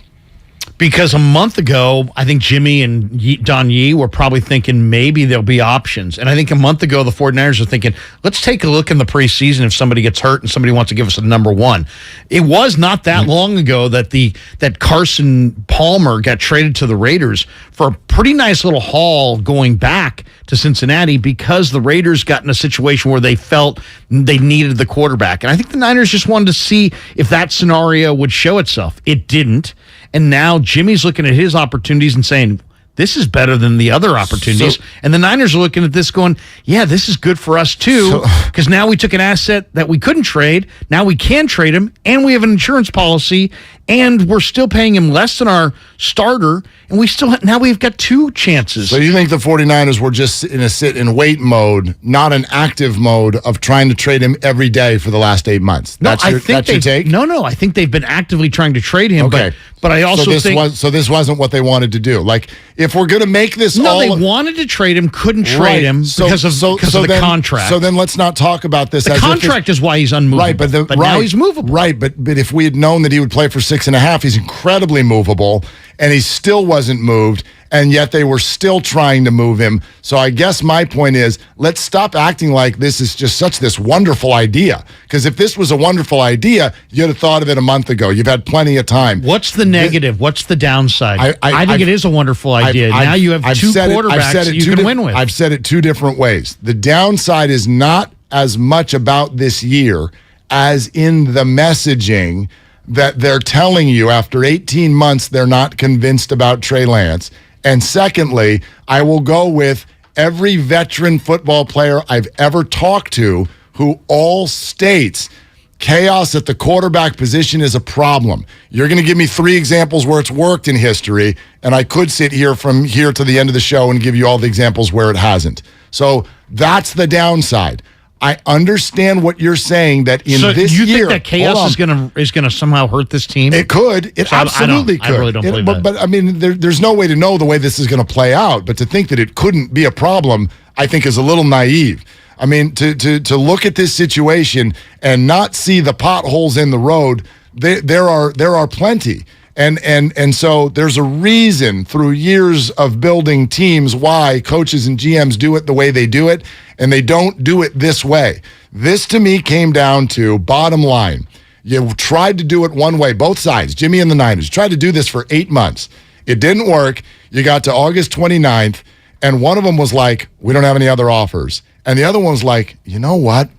Because a month ago, I think Jimmy and Don Yee were probably thinking maybe there'll be options. And I think a month ago, the 49ers were thinking, let's take a look in the preseason if somebody gets hurt and somebody wants to give us a number one. It was not that long ago that Carson Palmer got traded to the Raiders for a pretty nice little haul going back to Cincinnati because the Raiders got in a situation where they felt they needed the quarterback. And I think the Niners just wanted to see if that scenario would show itself. It didn't. And now Jimmy's looking at his opportunities and saying, this is better than the other opportunities. And the Niners are looking at this going, yeah, this is good for us too, because now we took an asset that we couldn't trade. Now we can trade him, and we have an insurance policy, and we're still paying him less than our starter, and now we've got two chances. So you think the 49ers were just in a sit-and-wait mode, not an active mode of trying to trade him every day for the last 8 months? That's your take? No, I think they've been actively trying to trade him, but I also think... So this wasn't what they wanted to do. Like, if we're going to make this they wanted to trade him, couldn't trade him because of the contract. So then let's not talk about this. The contract is why he's unmovable. Right, but now he's movable. Right, but if we had known that he would play for 6.5, he's incredibly movable, and he still wasn't moved, and yet they were still trying to move him. So I guess my point is, let's stop acting like this is just this wonderful idea. Because if this was a wonderful idea, you'd have thought of it a month ago. You've had plenty of time. What's the negative? What's the downside? I think it is a wonderful idea. Now you have two quarterbacks that you can win with. I've said it two different ways. The downside is not as much about this year as in the messaging that they're telling you after 18 months they're not convinced about Trey Lance. And secondly, I will go with every veteran football player I've ever talked to who all states chaos at the quarterback position is a problem. You're going to give me 3 examples where it's worked in history, and I could sit here from here to the end of the show and give you all the examples where it hasn't. So that's the downside. I understand what you're saying that in this year. So you think that chaos is gonna somehow hurt this team? It could. It absolutely could. I really don't believe that. But I mean, there's no way to know the way this is going to play out. But to think that it couldn't be a problem, I think is a little naive. I mean, to look at this situation and not see the potholes in the road, there are plenty. And so there's a reason through years of building teams why coaches and GMs do it the way they do it, and they don't do it this way. This, to me, came down to bottom line. You tried to do it one way, both sides, Jimmy and the Niners, tried to do this for 8 months. It didn't work. You got to August 29th, and one of them was like, we don't have any other offers. And the other one was like, you know what?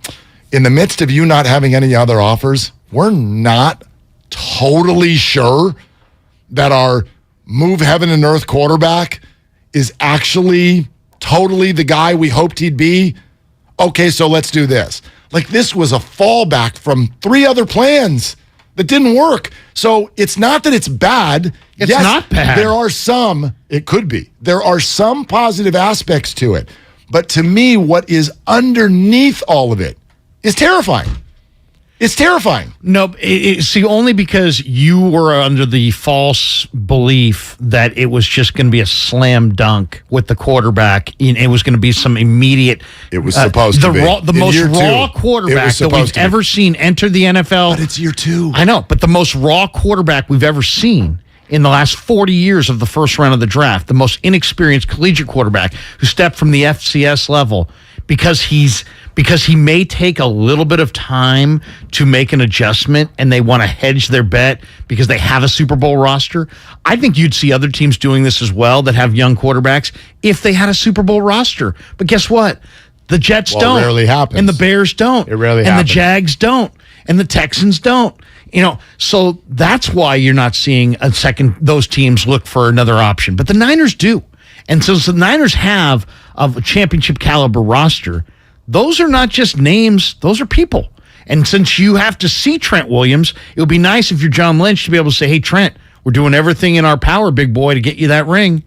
In the midst of you not having any other offers, we're not totally sure that our move heaven and earth quarterback is actually totally the guy we hoped he'd be. Okay, so let's do this. Like, this was a fallback from 3 other plans that didn't work. So it's not that it's bad. It's not bad. There are some, it could be. There are some positive aspects to it. But to me, what is underneath all of it is terrifying. It's terrifying. No, see, only because you were under the false belief that it was just going to be a slam dunk with the quarterback. It was going to be some immediate. It was supposed to be. The most raw quarterback that we've ever seen enter the NFL. But it's year 2. I know, but the most raw quarterback we've ever seen in the last 40 years of the first round of the draft, the most inexperienced collegiate quarterback who stepped from the FCS level because he may take a little bit of time to make an adjustment and they want to hedge their bet because they have a Super Bowl roster. I think you'd see other teams doing this as well that have young quarterbacks if they had a Super Bowl roster. But guess what? The Jets don't. It rarely happens. And the Bears don't. It rarely happens. And the Jags don't. And the Texans don't. So that's why you're not seeing those teams look for another option. But the Niners do. And so the Niners have a championship caliber roster. Those are not just names, those are people. And since you have to see Trent Williams, it would be nice if you're John Lynch to be able to say, hey, Trent, we're doing everything in our power, big boy, to get you that ring.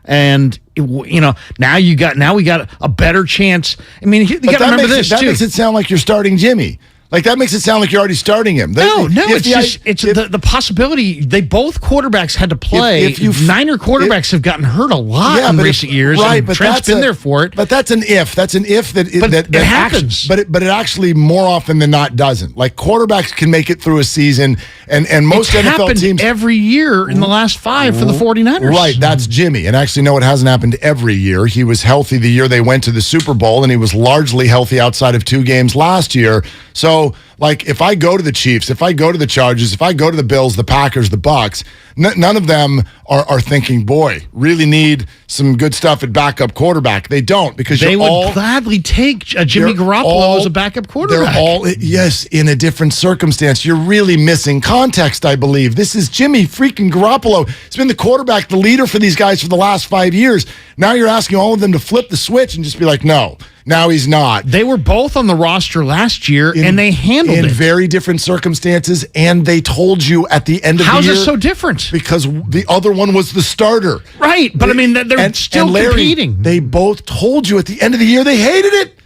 And, now we got a better chance. I mean, you got to remember this, too. That makes it sound like you're starting Jimmy. Like, that makes it sound like you're already starting him. It's the possibility. They both quarterbacks had to play. Niner quarterbacks have gotten hurt a lot in recent years. Right, but Trent's been there for it. But that's an if. That's an if that it happens. But it actually more often than not doesn't. Like, quarterbacks can make it through a season, and most NFL teams every year in the last 5 for the 49ers. Right, that's Jimmy. And actually, no, it hasn't happened every year. He was healthy the year they went to the Super Bowl, and he was largely healthy outside of 2 games last year. So, like, if I go to the Chiefs, if I go to the Chargers, if I go to the Bills, the Packers, the Bucks, none of them are thinking, boy, really need some good stuff at backup quarterback. They don't, because they would gladly take Jimmy Garoppolo as a backup quarterback. They're all, yes, in a different circumstance. You're really missing context, I believe. This is Jimmy freaking Garoppolo. He's been the quarterback, the leader for these guys for the last 5 years. Now you're asking all of them to flip the switch and just be like, no. Now he's not. They were both on the roster last year, and they handled it. In very different circumstances, and they told you at the end of the year. How's it so different? Because the other one was the starter. Right, but they're still competing. They both told you at the end of the year they hated it.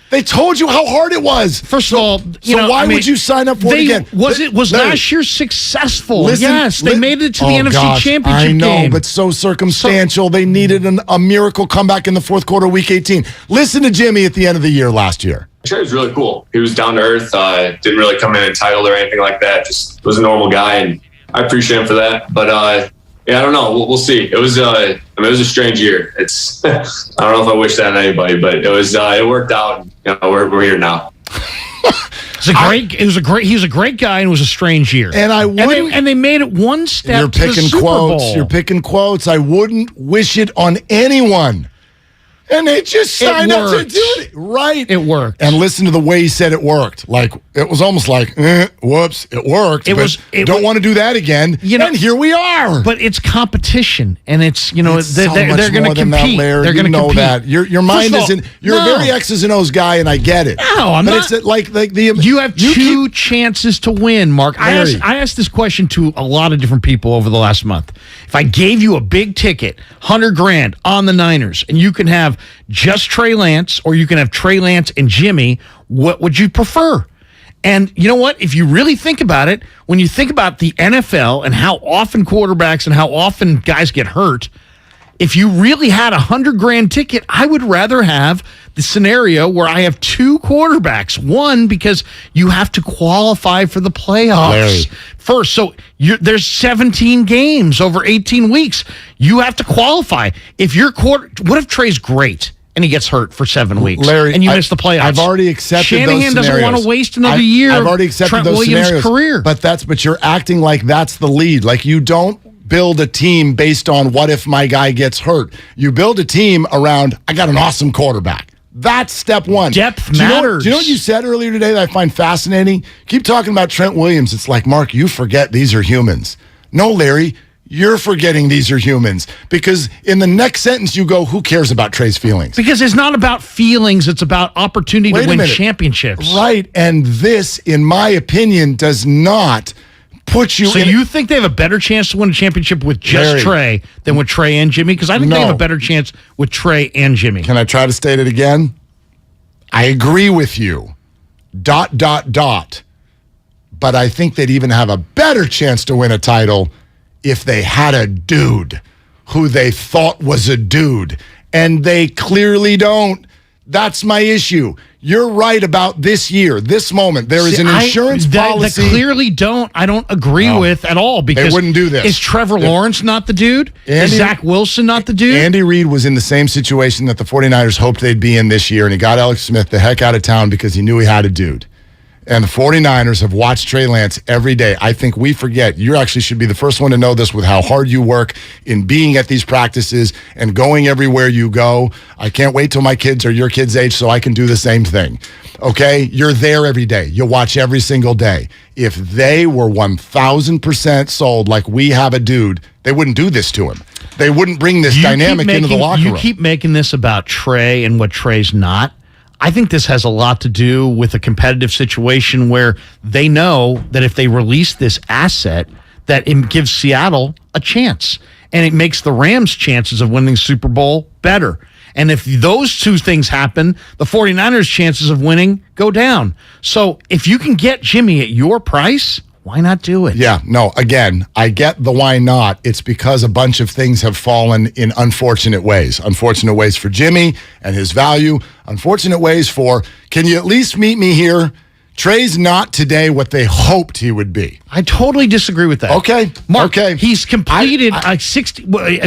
They told you how hard it was. First of all, why would you sign up for it again? Was last year successful? Yes, they made it to the NFC Championship I know, game. but so circumstantial. They needed a miracle comeback in the fourth quarter, Week 18. Listen to Jimmy at the end of the year last year. Trey was really cool. He was down to earth. Didn't really come in entitled or anything like that. Just was a normal guy, and I appreciate him for that. But I don't know. We'll see. It was it was a strange year. It's I don't know if I wish that on anybody, but it was it worked out. We're here now. He was a great guy, and it was a strange year. And they made it one step to the Super Bowl. You're picking quotes. I wouldn't wish it on anyone. And they just signed up to do it. Right. It worked. And listen to the way he said it worked. Like, it was almost like, whoops, it worked. Don't want to do that again. And here we are. But it's competition. And it's, they're going to compete. They're going to compete. That. Your mind isn't, you're a very X's and O's guy, and I get it. No, I'm not. But you have two chances to win, Mark. I asked this question to a lot of different people over the last month. If I gave you a big ticket, $100,000 on the Niners, and you can have just Trey Lance, or you can have Trey Lance and Jimmy, what would you prefer? And you know what? If you really think about it, when you think about the NFL and how often quarterbacks and how often guys get hurt, if you really had $100,000 ticket, I would rather have the scenario where I have 2 quarterbacks. One, because you have to qualify for the playoffs first. So there's 17 games over 18 weeks. You have to qualify. If what if Trey's great and he gets hurt for 7 weeks, Larry, and you miss the playoffs? I've already accepted Shanahan those scenarios. doesn't want to waste another year. I've already accepted Trent those Williams' scenarios. career. But you're acting like that's the lead. Like, you don't build a team based on what if my guy gets hurt. You build a team around, I got an awesome quarterback. That's step one. Depth matters. Do you know what you said earlier today that I find fascinating? Keep talking about Trent Williams. It's like, Mark, you forget these are humans. No, Larry, you're forgetting these are humans. Because in the next sentence you go, who cares about Trey's feelings? Because it's not about feelings. It's about opportunity to win championships. Right. And this, in my opinion, does not put you So you think they have a better chance to win a championship with just Trey than with Trey and Jimmy? Because I think they have a better chance with Trey and Jimmy. Can I try to state it again? I agree with you. ... But I think they'd even have a better chance to win a title if they had a dude who they thought was a dude. And they clearly don't. That's my issue. You're right about this year, this moment. There is an insurance policy. That clearly I don't agree with at all. Because they wouldn't do this. Is Trevor Lawrence not the dude? Is Zach Wilson not the dude? Andy Reid was in the same situation that the 49ers hoped they'd be in this year, and he got Alex Smith the heck out of town because he knew he had a dude. And the 49ers have watched Trey Lance every day. I think we forget. You actually should be the first one to know this with how hard you work in being at these practices and going everywhere you go. I can't wait till my kids are your kids' age so I can do the same thing. Okay? You're there every day. You watch every single day. If they were 1,000% sold like we have a dude, they wouldn't do this to him. They wouldn't bring this dynamic into the locker room. You keep making this about Trey and what Trey's not. I think this has a lot to do with a competitive situation where they know that if they release this asset, that it gives Seattle a chance. And it makes the Rams' chances of winning the Super Bowl better. And if those two things happen, the 49ers' chances of winning go down. So if you can get Jimmy at your price, why not do it? Yeah, no, again, I get the why not. It's because a bunch of things have fallen in unfortunate ways. Unfortunate ways for Jimmy and his value. Unfortunate ways for, can you at least meet me here? Trey's not today what they hoped he would be. I totally disagree with that. Okay. Mark, he's completed a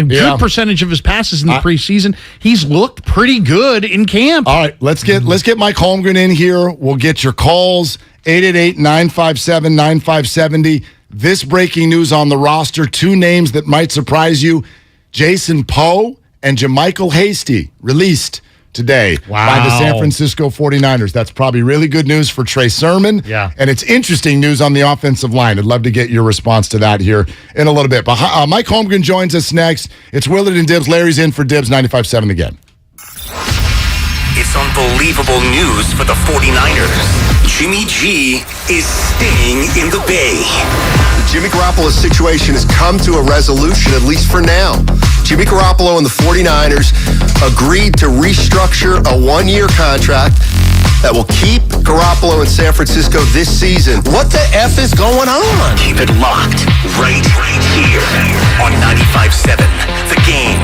good percentage of his passes in the preseason. He's looked pretty good in camp. All right, let's get Mike Holmgren in here. We'll get your calls. 888-957-9570. This breaking news on the roster, two names that might surprise you. Jason Poe and JaMychal Hasty released today by the San Francisco 49ers. That's probably really good news for Trey Sermon. Yeah. And it's interesting news on the offensive line. I'd love to get your response to that here in a little bit. But Mike Holmgren joins us next. It's Willard and Dibs. Larry's in for Dibs 95.7 again. It's unbelievable news for the 49ers. Jimmy G is staying in the Bay. The Jimmy Garoppolo situation has come to a resolution, at least for now. Jimmy Garoppolo and the 49ers agreed to restructure a one-year contract that will keep Garoppolo in San Francisco this season. What the F is going on? Keep it locked right here on 95.7 The Game.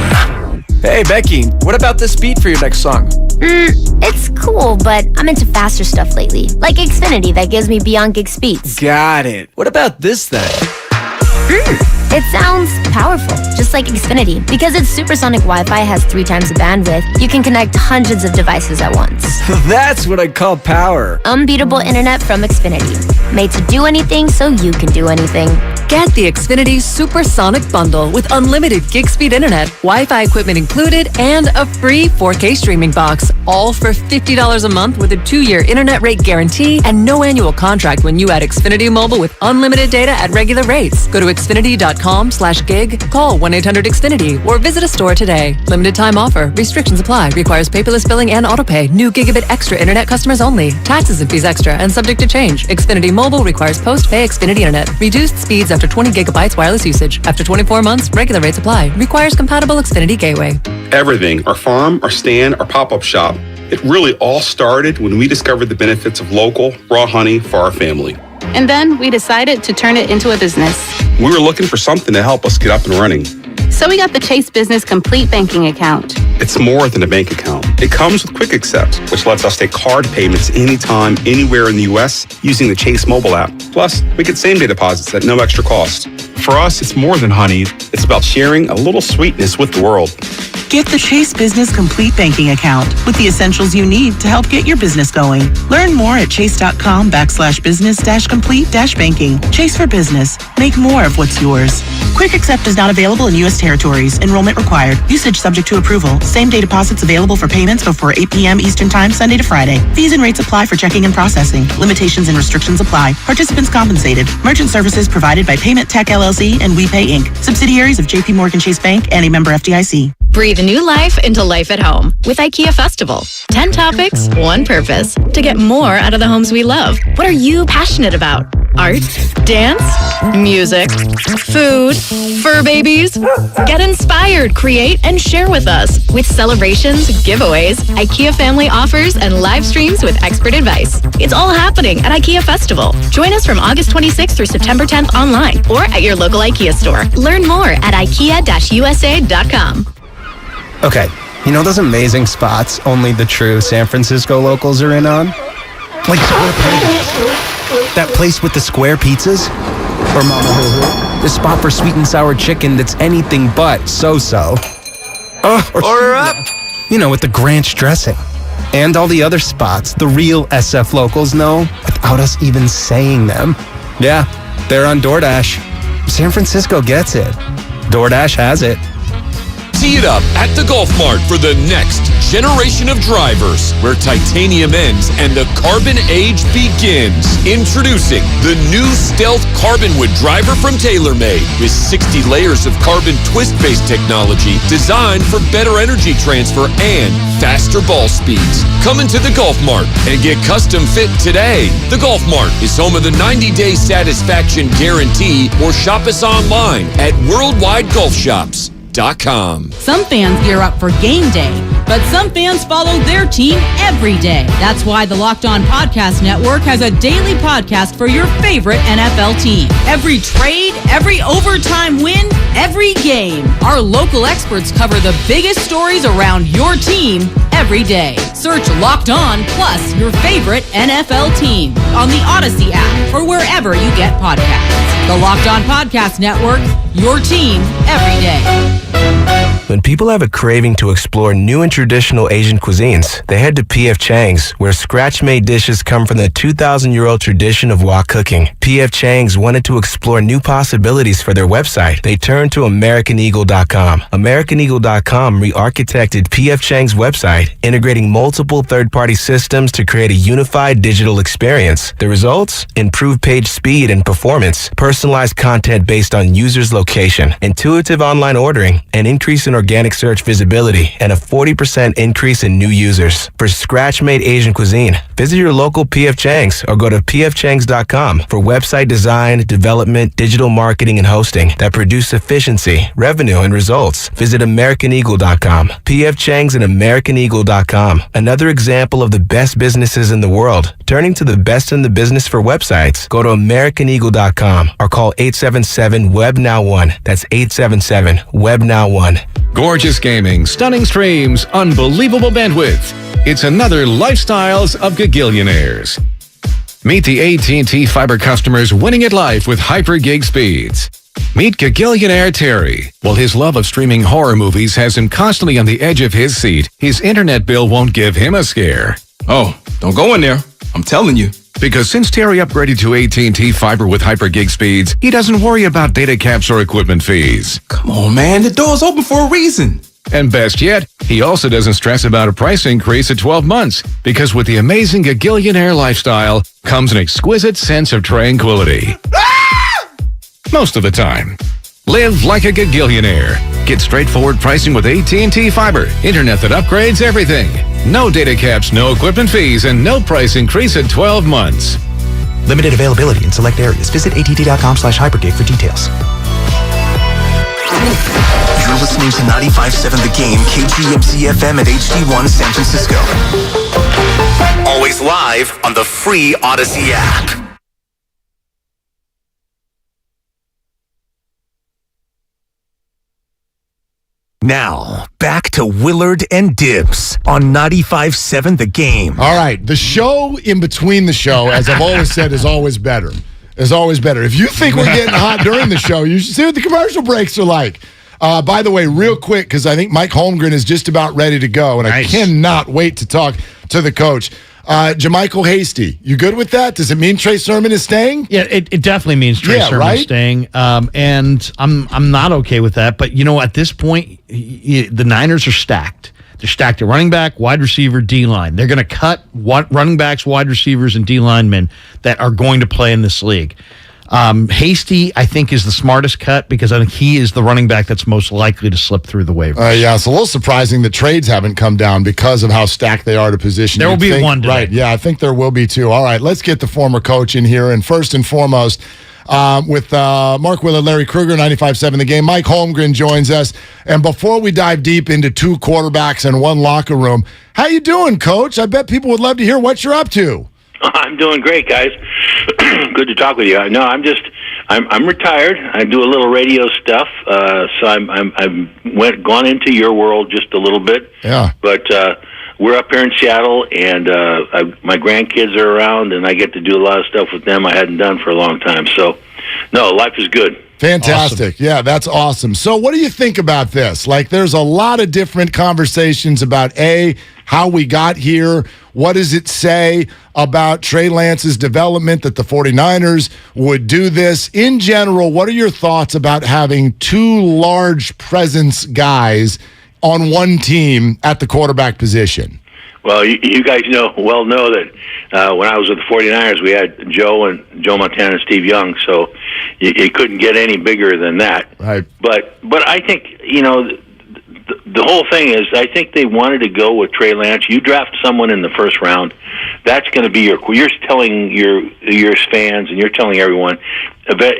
Hey, Becky, what about this beat for your next song? It's cool, but I'm into faster stuff lately. Like Xfinity that gives me beyond gig speeds. Got it. What about this then? It sounds powerful, just like Xfinity. Because its supersonic Wi-Fi has 3 times the bandwidth, you can connect hundreds of devices at once. That's what I call power. Unbeatable internet from Xfinity. Made to do anything so you can do anything. Get the Xfinity Supersonic Bundle with unlimited gig speed internet, Wi-Fi equipment included, and a free 4K streaming box. All for $50 a month with a 2-year internet rate guarantee and no annual contract when you add Xfinity Mobile with unlimited data at regular rates. Go to Xfinity.com/gig, call 1-800-XFINITY, or visit a store today. Limited time offer. Restrictions apply. Requires paperless billing and autopay. New gigabit extra internet customers only. Taxes and fees extra and subject to change. Xfinity Mobile requires post-pay Xfinity internet. Reduced speeds after 20 gigabytes wireless usage. After 24 months, regular rates apply. Requires compatible Xfinity gateway. Everything, our farm, our stand, our pop-up shop, it really all started when we discovered the benefits of local, raw honey for our family. And then we decided to turn it into a business. We were looking for something to help us get up and running. So we got the Chase Business Complete Banking Account. It's more than a bank account. It comes with Quick Accept, which lets us take card payments anytime, anywhere in the U.S. using the Chase mobile app. Plus, we get same-day deposits at no extra cost. For us, it's more than honey. It's about sharing a little sweetness with the world. Get the Chase Business Complete Banking Account with the essentials you need to help get your business going. Learn more at chase.com/business-complete-banking. Chase for business. Make more of what's yours. Quick Accept is not available in U.S. territories. Enrollment required. Usage subject to approval. Same-day deposits available for payments before 8 p.m. Eastern Time, Sunday to Friday. Fees and rates apply for checking and processing. Limitations and restrictions apply. Participants compensated. Merchant services provided by Payment Tech LLC and WePay Inc. Subsidiaries of J.P. Morgan Chase Bank and a member FDIC. Breathe new life into life at home with IKEA Festival. 10 topics, one purpose. To get more out of the homes we love. What are you passionate about? Art? Dance? Music? Food? Fur babies? Get inspired, create, and share with us. With celebrations, giveaways, IKEA family offers, and live streams with expert advice. It's all happening at IKEA Festival. Join us from August 26th through September 10th online or at your local IKEA store. Learn more at IKEA-USA.com. Okay, you know those amazing spots only the true San Francisco locals are in on? Like Square Pizza. That place with the square pizzas? Or Mama Hoo-Hoo. The spot for sweet and sour chicken that's anything but so-so. Order up! You know, with the Granch dressing. And all the other spots the real SF locals know without us even saying them. Yeah, they're on DoorDash. San Francisco gets it. DoorDash has it. Tee it up at the Golf Mart for the next generation of drivers, where titanium ends and the carbon age begins. Introducing the new Stealth Carbonwood driver from TaylorMade, with 60 layers of carbon twist-based technology designed for better energy transfer and faster ball speeds. Come into the Golf Mart and get custom fit today. The Golf Mart is home of the 90-day satisfaction guarantee, or shop us online at worldwidegolfshops.com. Some fans gear up for game day, but some fans follow their team every day. That's why the Locked On Podcast Network has a daily podcast for your favorite NFL team. Every trade, every overtime win, every game. Our local experts cover the biggest stories around your team every day. Search Locked On plus your favorite NFL team on the Odyssey app or wherever you get podcasts. The Locked On Podcast Network, your team every day. When people have a craving to explore new and traditional Asian cuisines, they head to P.F. Chang's, where scratch-made dishes come from the 2,000-year-old tradition of wok cooking. P.F. Chang's wanted to explore new possibilities for their website. They turned to AmericanEagle.com. AmericanEagle.com re-architected P.F. Chang's website, integrating multiple third-party systems to create a unified digital experience. The results? Improved page speed and performance, personalized content based on users' location, intuitive online ordering, an increase in organic search visibility, and a 40% increase in new users. For scratch-made Asian cuisine, visit your local P.F. Chang's or go to pfchangs.com for website design, development, digital marketing, and hosting that produce efficiency, revenue, and results. Visit AmericanEagle.com. P.F. Chang's and AmericanEagle.com. Another example of the best businesses in the world, turning to the best in the business for websites. Go to AmericanEagle.com or call 877-WEB-NOW1. That's 877-WEB-NOW1. Gorgeous gaming, stunning streams, unbelievable bandwidth. It's another Lifestyles of Gagillionaires. Meet the AT&T Fiber customers winning at life with hyper gig speeds. Meet Gagillionaire Terry. While his love of streaming horror movies has him constantly on the edge of his seat, his internet bill won't give him a scare. Oh, don't go in there. I'm telling you. Because since Terry upgraded to AT&T Fiber with hyper gig speeds, he doesn't worry about data caps or equipment fees. Come on, man. The door's open for a reason. And best yet, he also doesn't stress about a price increase at 12 months, because with the amazing Gagillionaire lifestyle comes an exquisite sense of tranquility. Most of the time. Live like a Gagillionaire. Get straightforward pricing with AT&T Fiber. Internet that upgrades everything. No data caps, no equipment fees, and no price increase at 12 months. Limited availability in select areas. Visit att.com/hypergig for details. You're listening to 95.7 The Game, KGMC FM at HD1 San Francisco. Always live on the free Odyssey app. Now, back to Willard and Dibs on 95.7 The Game. All right, the show in between the show, as I've always said, is always better. Is always better. If you think we're getting hot during the show, you should see what the commercial breaks are like. By the way, real quick, because I think Mike Holmgren is just about ready to go, and nice. I cannot wait to talk to the coach. Jermichael Hasty, you good with that? Does it mean Trey Sermon is staying? Yeah, it definitely means Trey Sermon is staying. And I'm not okay with that. But, at this point, the Niners are stacked. They're stacked at running back, wide receiver, D-line. They're going to cut running backs, wide receivers, and D-linemen that are going to play in this league. Hasty, I think, is the smartest cut because I think he is the running back that's most likely to slip through the waivers. Yeah, it's a little surprising that trades haven't come down because of how stacked they are to position. There will be one today. Right, yeah, I think there will be two. All right, let's get the former coach in here. And first and foremost, with Mark Willard, Larry Krueger, 95.7 The Game. Mike Holmgren joins us. And before we dive deep into two quarterbacks and one locker room, how you doing, Coach? I bet people would love to hear what you're up to. I'm doing great, guys. Good to talk with you. No, I'm retired. I do a little radio stuff, so I've gone into your world just a little bit. Yeah. But we're up here in Seattle, and my grandkids are around, and I get to do a lot of stuff with them I hadn't done for a long time. So, no, life is good. Fantastic. Awesome. Yeah, that's awesome. So what do you think about this? Like, there's a lot of different conversations about, how we got here. What does it say about Trey Lance's development that the 49ers would do this? In general, what are your thoughts about having two large presence guys on one team at the quarterback position? Well, you guys know that when I was with the 49ers, we had Joe Montana and Steve Young, so you couldn't get any bigger than that. Right. But I think, the whole thing is, I think they wanted to go with Trey Lance. You draft someone in the first round, that's going to be you're telling your fans and you're telling everyone,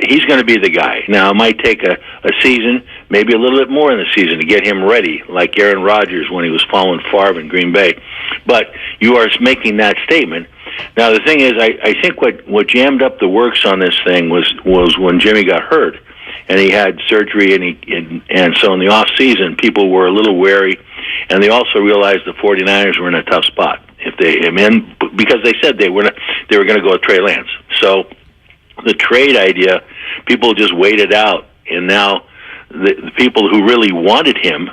he's going to be the guy. Now, it might take a season, maybe a little bit more in the season to get him ready, like Aaron Rodgers when he was following Favre in Green Bay. But you are making that statement. Now, the thing is, I think what jammed up the works on this thing was when Jimmy got hurt, and he had surgery, and so in the off season, people were a little wary, and they also realized the 49ers were in a tough spot because they said they were going to go with Trey Lance. So the trade idea, people just waited out, and now the people who really wanted him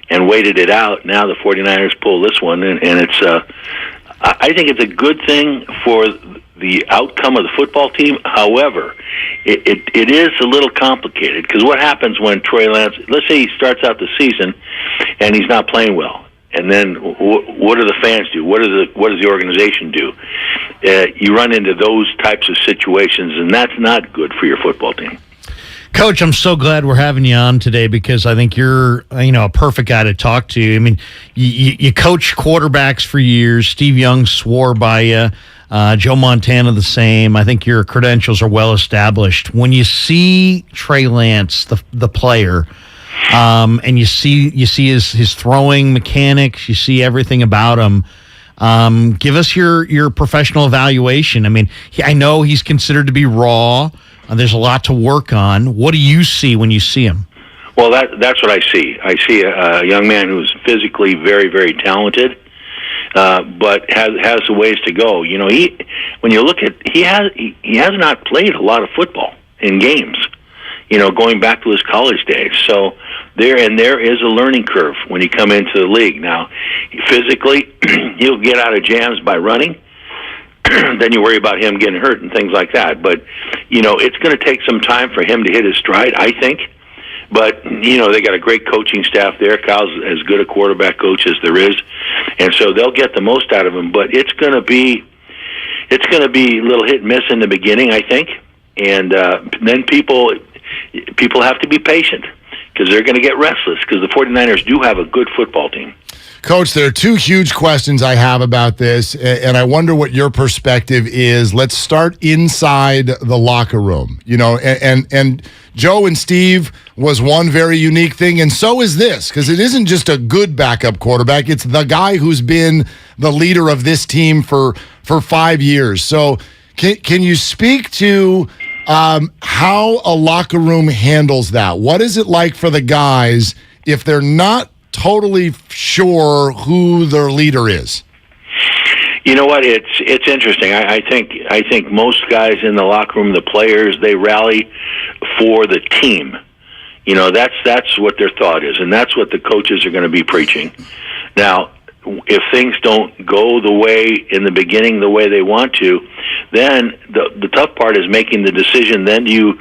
and waited it out, now the 49ers pull this one, and it's I think it's a good thing for the outcome of the football team. However, it is a little complicated, because what happens when Trey Lance, let's say he starts out the season and he's not playing well, and then what do the fans do? What does the organization do? You run into those types of situations, and that's not good for your football team. Coach, I'm so glad we're having you on today, because I think you're, a perfect guy to talk to. I mean, you coach quarterbacks for years. Steve Young swore by you. Joe Montana the same. I think your credentials are well established. When you see Trey Lance, the player, and you see his throwing mechanics, you see everything about him. Give us your professional evaluation. I mean, I know he's considered to be raw. There's a lot to work on. What do you see when you see him? Well, that's what I see. I see a young man who's physically very, very talented, but has a ways to go. When you look at, he has not played a lot of football in games, going back to his college days. So there is a learning curve when you come into the league. Now, physically, he'll get out of jams by running. Then you worry about him getting hurt and things like that. But, it's going to take some time for him to hit his stride, I think. But, they got a great coaching staff there. Kyle's as good a quarterback coach as there is. And so they'll get the most out of him. But it's going to be a little hit and miss in the beginning, I think. And then people have to be patient, because they're going to get restless, because the 49ers do have a good football team. Coach, there are two huge questions I have about this, and I wonder what your perspective is. Let's start inside the locker room. And Joe and Steve was one very unique thing, and so is this, because it isn't just a good backup quarterback. It's the guy who's been the leader of this team for 5 years. So can you speak to how a locker room handles that? What is it like for the guys if they're not totally sure who their leader is? You know what? It's interesting. I think most guys in the locker room, the players, they rally for the team. That's what their thought is, and that's what the coaches are going to be preaching. Now, if things don't go the way in the beginning, the way they want to, then the tough part is making the decision. Then you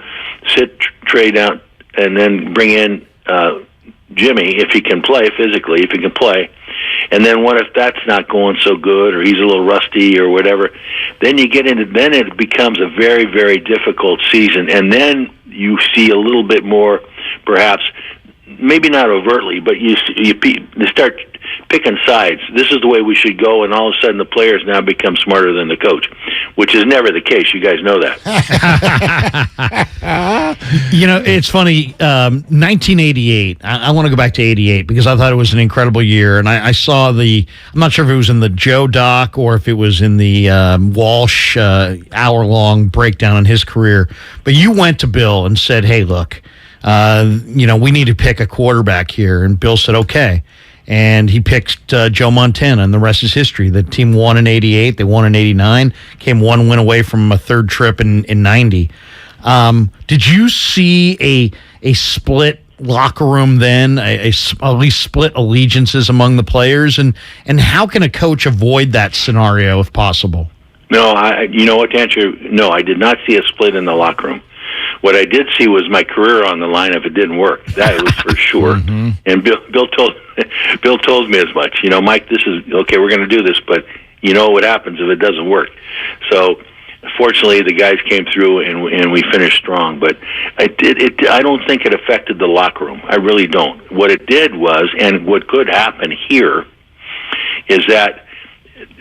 sit Trey down and then bring in Jimmy, if he can play physically, if he can play. And then what if that's not going so good, or he's a little rusty or whatever? Then then it becomes a very, very difficult season. And then you see a little bit more, perhaps, maybe not overtly, but you start picking sides. This is the way we should go, and all of a sudden the players now become smarter than the coach, which is never the case. You guys know that. It's funny. 1988. I want to go back to 88 because I thought it was an incredible year, and I saw I'm not sure if it was in the Joe doc or if it was in the Walsh hour-long breakdown on his career, but you went to Bill and said, hey, look, we need to pick a quarterback here, and Bill said, okay. And he picked Joe Montana, and the rest is history. The team won in 88. They won in 89. Came one win away from a third trip in 90. Did you see a split locker room then, at least split allegiances among the players? And how can a coach avoid that scenario if possible? No, you know what, to answer, no, I did not see a split in the locker room. What I did see was my career on the line if it didn't work. That was for sure. Mm-hmm. And Bill told me as much. Mike, this is okay. We're going to do this, but you know what happens if it doesn't work. So, fortunately, the guys came through and we finished strong. But I don't think it affected the locker room. I really don't. What it did was, and what could happen here, is that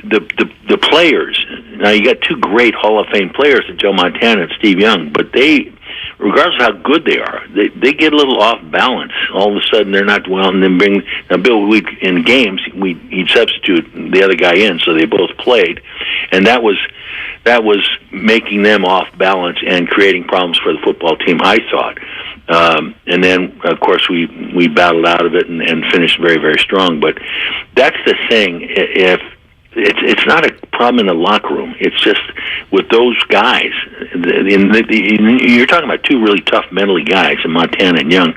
the players. Now you got two great Hall of Fame players, Joe Montana and Steve Young, but they, regardless of how good they are, they get a little off balance. All of a sudden they're not well, and then Bill, in games he'd substitute the other guy in, so they both played, and that was making them off balance and creating problems for the football team, I thought. And then, of course, we battled out of it and finished very, very strong. But that's the thing. If it's not a problem in the locker room, it's just with those guys. You're talking about two really tough mentally guys, in Montana and Young,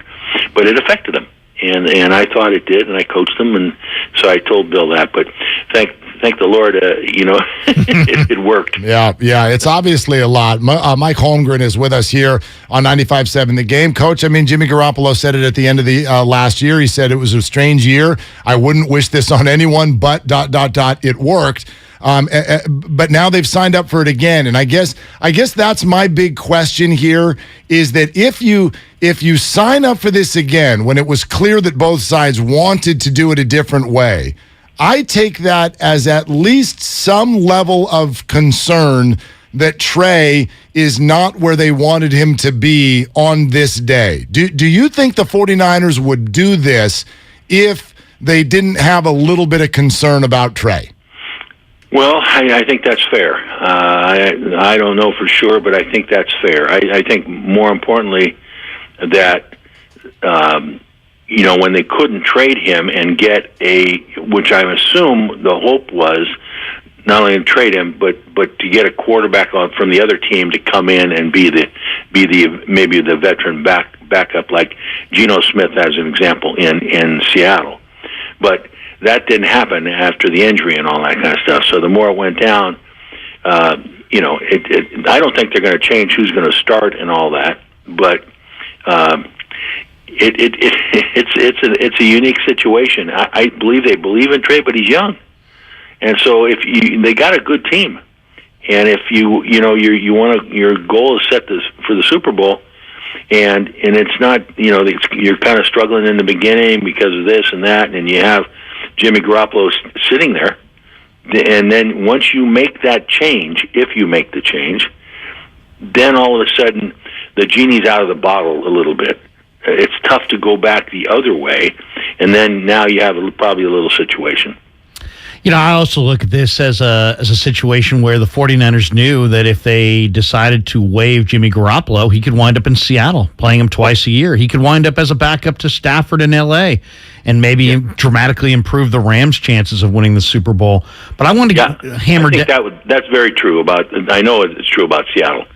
but it affected them. And I thought it did, and I coached them, and so I told Bill that. But thank the Lord, it worked. Yeah, it's obviously a lot. Mike Holmgren is with us here on 95.7 The Game. Coach, I mean, Jimmy Garoppolo said it at the end of the last year. He said it was a strange year. I wouldn't wish this on anyone, but ... it worked. But now they've signed up for it again, and I guess that's my big question here, is that if you sign up for this again when it was clear that both sides wanted to do it a different way, I take that as at least some level of concern that Trey is not where they wanted him to be on this day. Do you think the 49ers would do this if they didn't have a little bit of concern about Trey? Well, I think that's fair. I don't know for sure, but I think that's fair. I think more importantly that, when they couldn't trade him and get which I assume the hope was, not only to trade him, but to get a quarterback from the other team to come in and be maybe the veteran backup, like Geno Smith as an example in Seattle. But that didn't happen after the injury and all that kind of stuff. So the more it went down, I don't think they're going to change who's going to start and all that. But it's a unique situation. I believe they believe in Trey, but he's young, and so they got a good team, and if you want your goal is set for the Super Bowl, and it's not you're kind of struggling in the beginning because of this and that, and you have Jimmy Garoppolo sitting there, and then once you make that change, if you make the change, then all of a sudden the genie's out of the bottle a little bit. It's tough to go back the other way, and then now you have probably a little situation. I also look at this as a situation where the 49ers knew that if they decided to waive Jimmy Garoppolo, he could wind up in Seattle, playing him twice a year. He could wind up as a backup to Stafford in L.A. and maybe dramatically improve the Rams' chances of winning the Super Bowl. But I wanted to hammer down. That's very true I know it's true about Seattle.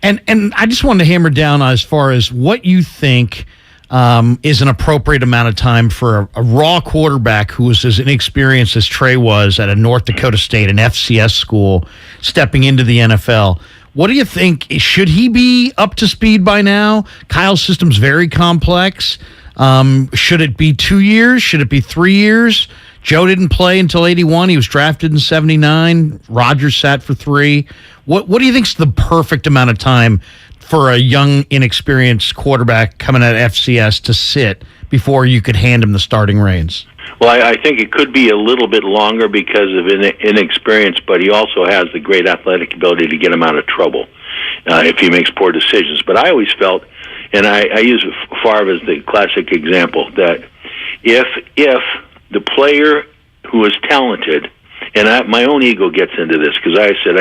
And I just wanted to hammer down as far as what you think is an appropriate amount of time for a raw quarterback who was as inexperienced as Trey was at a North Dakota State, an FCS school, stepping into the NFL. What do you think? Should he be up to speed by now? Kyle's system's very complex. Should it be 2 years? Should it be 3 years? Joe didn't play until 81. He was drafted in 79. Rodgers sat for 3. What do you think's the perfect amount of time for a young, inexperienced quarterback coming out of FCS to sit before you could hand him the starting reins? Well, I think it could be a little bit longer because of inexperience, but he also has the great athletic ability to get him out of trouble if he makes poor decisions. But I always felt, and I use Favre as the classic example, that if the player who is talented, and my own ego gets into this because I said,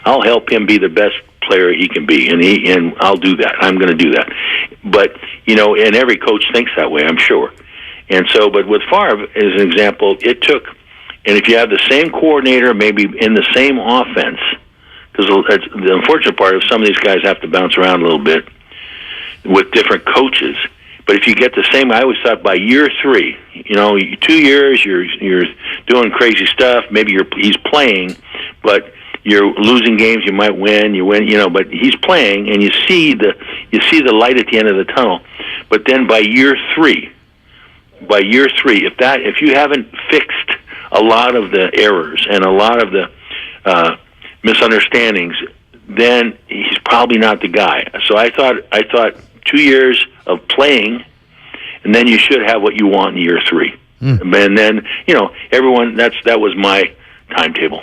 I'll help him be the best player he can be, and I'll do that. I'm going to do that. But and every coach thinks that way, I'm sure. And so, but with Favre as an example, it took, and if you have the same coordinator, maybe in the same offense, because the unfortunate part is some of these guys have to bounce around a little bit with different coaches. But if you get the same, I always thought by year 3, 2 years, you're doing crazy stuff. Maybe he's playing, but you're losing games. You might win. You win. But he's playing, and you see the light at the end of the tunnel. But then by year 3, if you haven't fixed a lot of the errors and a lot of the misunderstandings, then he's probably not the guy. So I thought 2 years of playing, and then you should have what you want in year 3. And then, everyone, that was my timetable.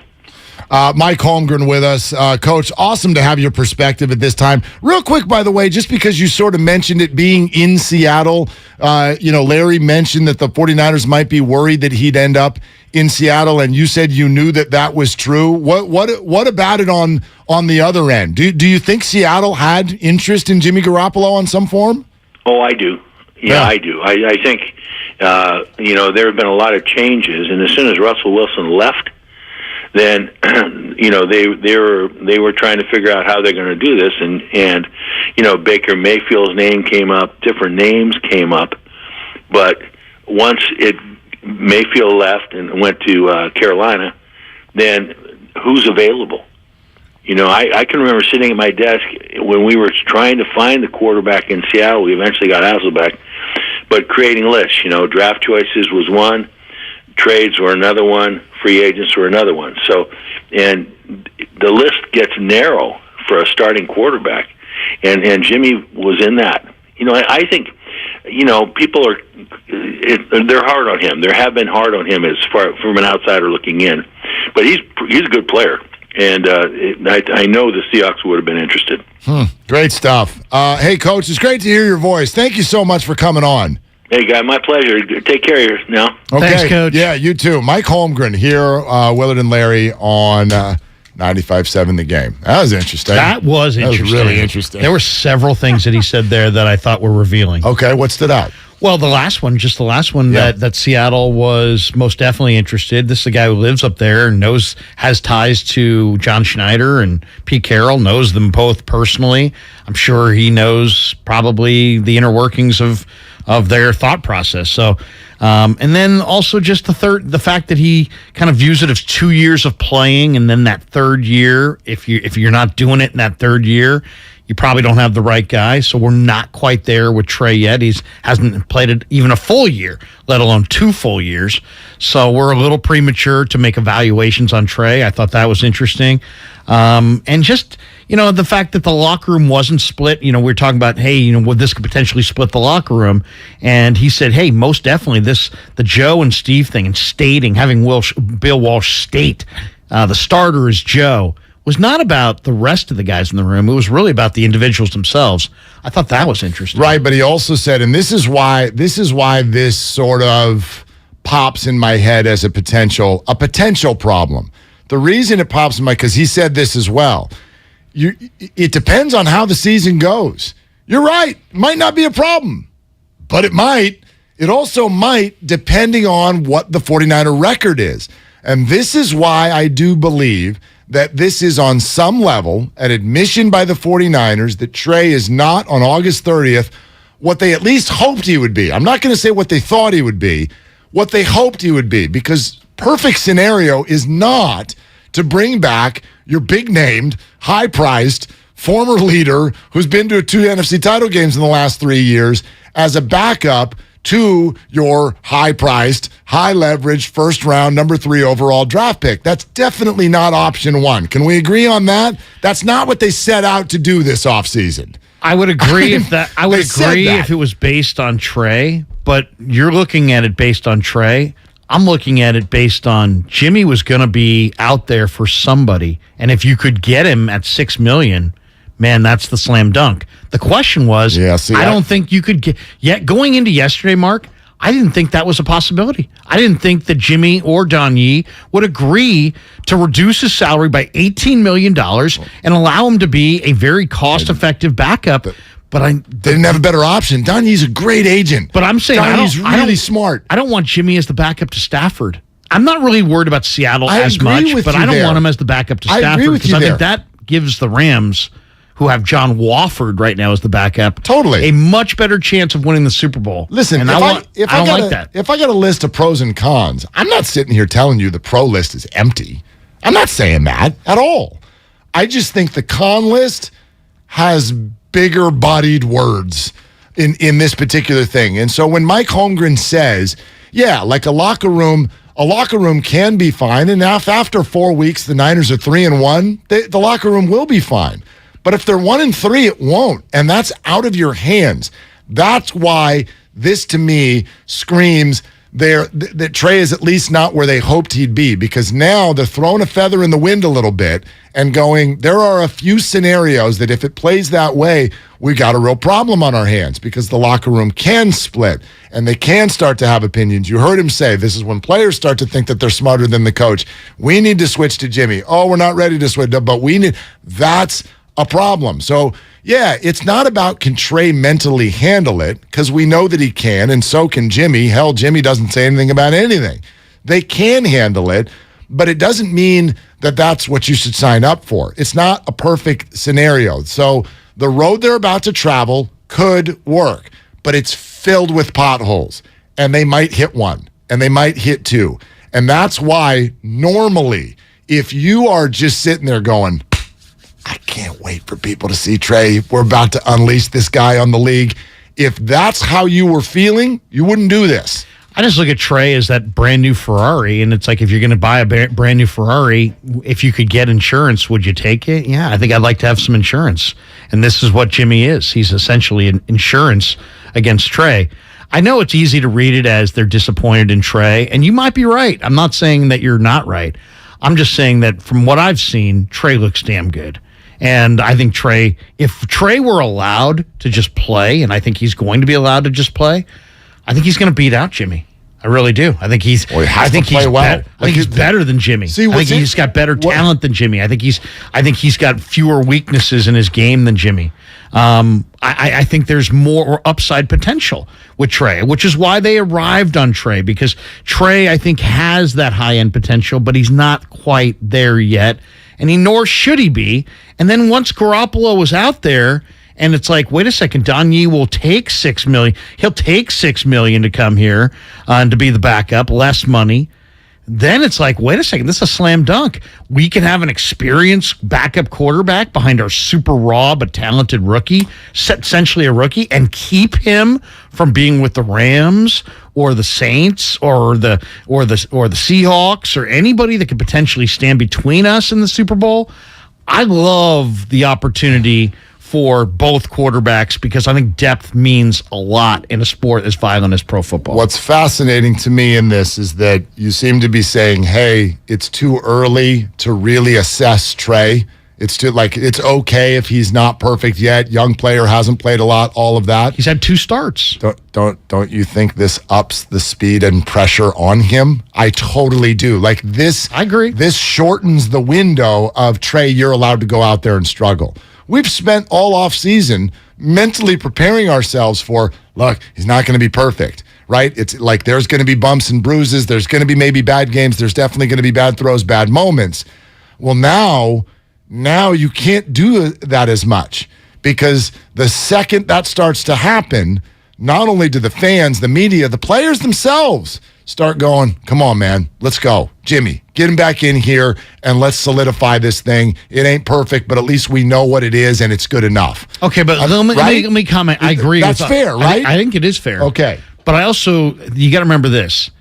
Mike Holmgren with us. Coach, awesome to have your perspective at this time. Real quick, by the way, just because you sort of mentioned it being in Seattle, Larry mentioned that the 49ers might be worried that he'd end up in Seattle, and you said you knew that was true. What about it on the other end? Do you think Seattle had interest in Jimmy Garoppolo on some form? Oh, I do. Yeah, I do. I think, there have been a lot of changes, and as soon as Russell Wilson left, then they were trying to figure out how they're going to do this, and Baker Mayfield's name came up, different names came up, but once Mayfield left and went to Carolina, then who's available? I can remember sitting at my desk when we were trying to find the quarterback in Seattle. We eventually got Hasselbeck, but creating lists. Draft choices was one. Trades were another one, free agents were another one. So, and the list gets narrow for a starting quarterback, and Jimmy was in that. I think, people they're hard on him. There have been hard on him as far from an outsider looking in, but he's a good player, and I know the Seahawks would have been interested. Great stuff. Hey, Coach, it's great to hear your voice. Thank you so much for coming on. Hey, guy, my pleasure. Take care of you now. Okay. Thanks, Coach. Yeah, you too. Mike Holmgren here, Willard and Larry on 95.7 The Game. That was interesting. That was interesting. That was really interesting. There were several things that he said there that I thought were revealing. Okay, what stood out? Well, the last one, that Seattle was most definitely interested. This is a guy who lives up there and has ties to John Schneider and Pete Carroll, knows them both personally. I'm sure he knows probably the inner workings of their thought process. So, and then also just the fact that he kind of views it as 2 years of playing, and then that third year, if you're not doing it in that third year, you probably don't have the right guy. So we're not quite there with Trey yet. Hasn't played it even a full year, let alone 2 full years. So we're a little premature to make evaluations on Trey. I thought that was interesting. And just, the fact that the locker room wasn't split, we were talking about, hey, this could potentially split the locker room. And he said, hey, most definitely the Joe and Steve thing and having Bill Walsh state the starter is Joe was not about the rest of the guys in the room. It was really about the individuals themselves. I thought that was interesting. Right, but he also said, and this is why this sort of pops in my head as a potential problem. The reason it pops in my, because he said this as well. It depends on how the season goes. You're right. It might not be a problem, but it might. It also might, depending on what the 49er record is. And this is why I do believe that this is on some level an admission by the 49ers that Trey is not on August 30th what they at least hoped he would be. I'm not going to say what they thought he would be, what they hoped he would be, because perfect scenario is not to bring back your big-named, high-priced former leader who's been to 2 NFC title games in the last 3 years as a backup to your high-priced, high-leveraged, first-round, number 3 overall draft pick. That's definitely not option 1. Can we agree on that? That's not what they set out to do this offseason. I would agree if it was based on Trey, but you're looking at it based on Trey. I'm looking at it based on Jimmy was going to be out there for somebody, and if you could get him at $6 million, man, that's the slam dunk. The question was, I don't think you could get yet going into yesterday, Mark. I didn't think that was a possibility. I didn't think that Jimmy or Don Yee would agree to reduce his salary by $18 million and allow him to be a very cost-effective backup. But they didn't have a better option. Don Yee's a great agent. But I'm saying He's really smart. I don't want Jimmy as the backup to Stafford. I'm not really worried about Seattle as much, but I don't want him as the backup to Stafford because I think that gives the Rams, who have John Wofford right now as the backup, totally a much better chance of winning the Super Bowl. Listen, and I don't like that. If I got a list of pros and cons, I'm not sitting here telling you the pro list is empty. I'm not saying that at all. I just think the con list has bigger bodied words in this particular thing. And so when Mike Holmgren says, yeah, like a locker room can be fine, and after 4 weeks the Niners are 3-1, the locker room will be fine. But if they're 1-3, it won't. And that's out of your hands. That's why this, to me, screams that Trey is at least not where they hoped he'd be, because now they're throwing a feather in the wind a little bit and going, there are a few scenarios that if it plays that way, we got a real problem on our hands, because the locker room can split and they can start to have opinions. You heard him say this is when players start to think that they're smarter than the coach. We need to switch to Jimmy. Oh, we're not ready to switch, but that's a problem. So, yeah, it's not about can Trey mentally handle it, because we know that he can, and so can Jimmy. Hell, Jimmy doesn't say anything about anything. They can handle it, but it doesn't mean that that's what you should sign up for. It's not a perfect scenario. So the road they're about to travel could work, but it's filled with potholes, and they might hit one, and they might hit two. And that's why normally, if you are just sitting there going, I can't wait for people to see Trey, we're about to unleash this guy on the league. If that's how you were feeling, you wouldn't do this. I just look at Trey as that brand new Ferrari, and it's like, if you're going to buy a brand new Ferrari, if you could get insurance, would you take it? Yeah, I think I'd like to have some insurance. And this is what Jimmy is. He's essentially an insurance against Trey. I know it's easy to read it as they're disappointed in Trey, and you might be right. I'm not saying that you're not right. I'm just saying that from what I've seen, Trey looks damn good. And I think Trey, if Trey were allowed to just play, and I think he's going to be allowed to just play, I think he's going to beat out Jimmy. I really do. I think he's. Well, I think he's well. I think he's better than Jimmy. I think he's got better talent than Jimmy. I think he's got fewer weaknesses in his game than Jimmy. I think there's more upside potential with Trey, which is why they arrived on Trey, because Trey, I think, has that high end potential, but he's not quite there yet. And nor should he be. And then once Garoppolo was out there, and it's like, wait a second, Don Yee will take $6 million. He'll take $6 million to come here and to be the backup, less money. Then it's like, wait a second, this is a slam dunk. We can have an experienced backup quarterback behind our super raw but talented rookie, essentially a rookie, and keep him from being with the Rams or the Saints or the Seahawks or anybody that could potentially stand between us in the Super Bowl. I love the opportunity for both quarterbacks, because I think depth means a lot in a sport as violent as pro football. What's fascinating to me in this is that you seem to be saying, hey, it's too early to really assess Trey. It's okay if he's not perfect yet. Young player, hasn't played a lot, all of that. He's had 2 starts. Don't you think this ups the speed and pressure on him? I totally do. Like this, I agree. This shortens the window of Trey, you're allowed to go out there and struggle. We've spent all off season mentally preparing ourselves for, look, he's not going to be perfect, right? It's like there's going to be bumps and bruises. There's going to be maybe bad games. There's definitely going to be bad throws, bad moments. Well, now you can't do that as much, because the second that starts to happen, not only do the fans, the media, the players themselves start going, come on, man, let's go. Jimmy, get him back in here and let's solidify this thing. It ain't perfect, but at least we know what it is and it's good enough. Okay, but let me comment. I agree. That's fair, right? I think it is fair. Okay. But I also, you got to remember this.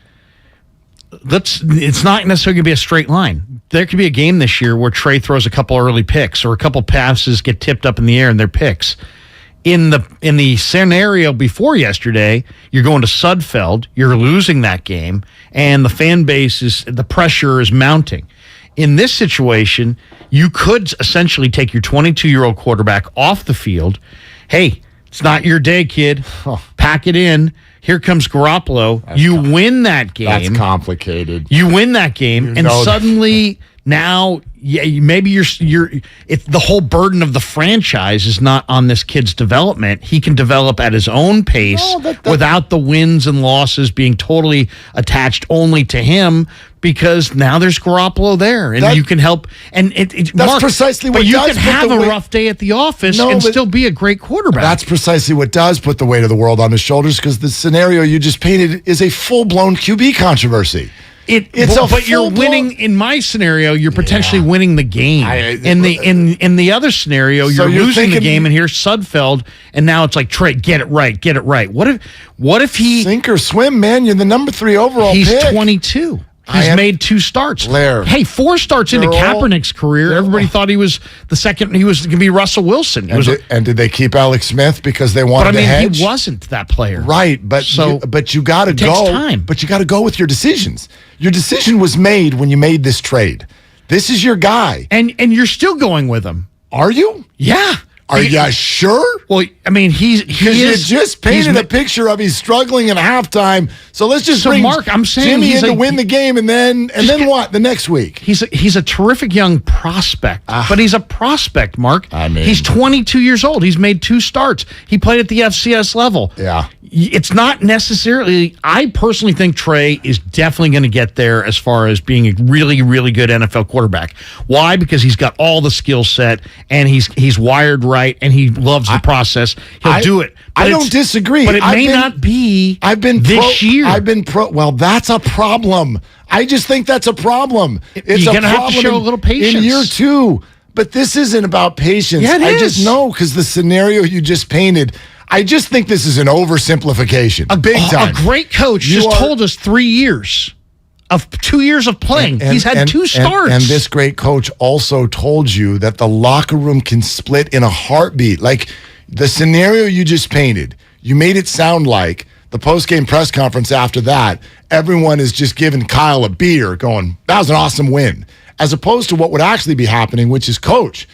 It's not necessarily going to be a straight line. There could be a game this year where Trey throws a couple early picks, or a couple passes get tipped up in the air and they're picks. In the scenario before yesterday, you're going to Sudfeld, you're losing that game, and the fan base the pressure is mounting. In this situation, you could essentially take your 22-year-old quarterback off the field. Hey, it's not your day, kid. Pack it in. Here comes Garoppolo. You win that game. That's complicated. You win that game, and suddenly now, maybe it's the whole burden of the franchise is not on this kid's development. He can develop at his own pace without the wins and losses being totally attached only to him, because now there's Garoppolo there, and you can help. And that's Mark, precisely what. But you can have a rough day at the office and still be a great quarterback. That's precisely what does put the weight of the world on his shoulders, because the scenario you just painted is a full-blown QB controversy. But you're winning in my scenario. You're potentially winning the game. In the other scenario, you're losing the game. And here's Sudfeld, and now it's like, Trey, get it right. What if he sink or swim, man? You're the number 3 overall. He's pick. 22. He's made 2 starts. Hey, 4 starts into Kaepernick's career. Everybody thought he was the second. He was going to be Russell Wilson. And did they keep Alex Smith because they wanted to hedge? He wasn't that player, right? But you got to go. Takes time. But you got to go with your decisions. Your decision was made when you made this trade. This is your guy, and you're still going with him. Are you? Yeah. Are you sure? Well, I mean, you just painted a picture of he's struggling in halftime. So let's just bring Mark, I'm saying Jimmy in to win the game, and then what? The next week, he's a terrific young prospect, but he's a prospect. Mark, I mean, he's 22 years old. He's made 2 starts. He played at the FCS level. Yeah, it's not necessarily. I personally think Trey is definitely going to get there as far as being a really, really good NFL quarterback. Why? Because he's got all the skill set, and he's wired right, and he loves the process. He'll do it. I don't disagree. But it may not be this year. Well, that's a problem. I just think that's a problem. It's You're going to have to show a little patience. in year 2. But this isn't about patience. Yeah, I just know because the scenario you just painted, I just think this is an oversimplification. Big time. A great coach just told us 3 years of 2 years of playing. He's had 2 starts. And this great coach also told you that the locker room can split in a heartbeat. Like the scenario you just painted, you made it sound like the post-game press conference after that, everyone is just giving Kyle a beer going, that was an awesome win. As opposed to what would actually be happening, which is, Coach,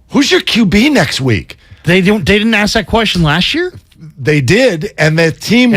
who's your QB next week? They didn't ask that question last year? They did, and the team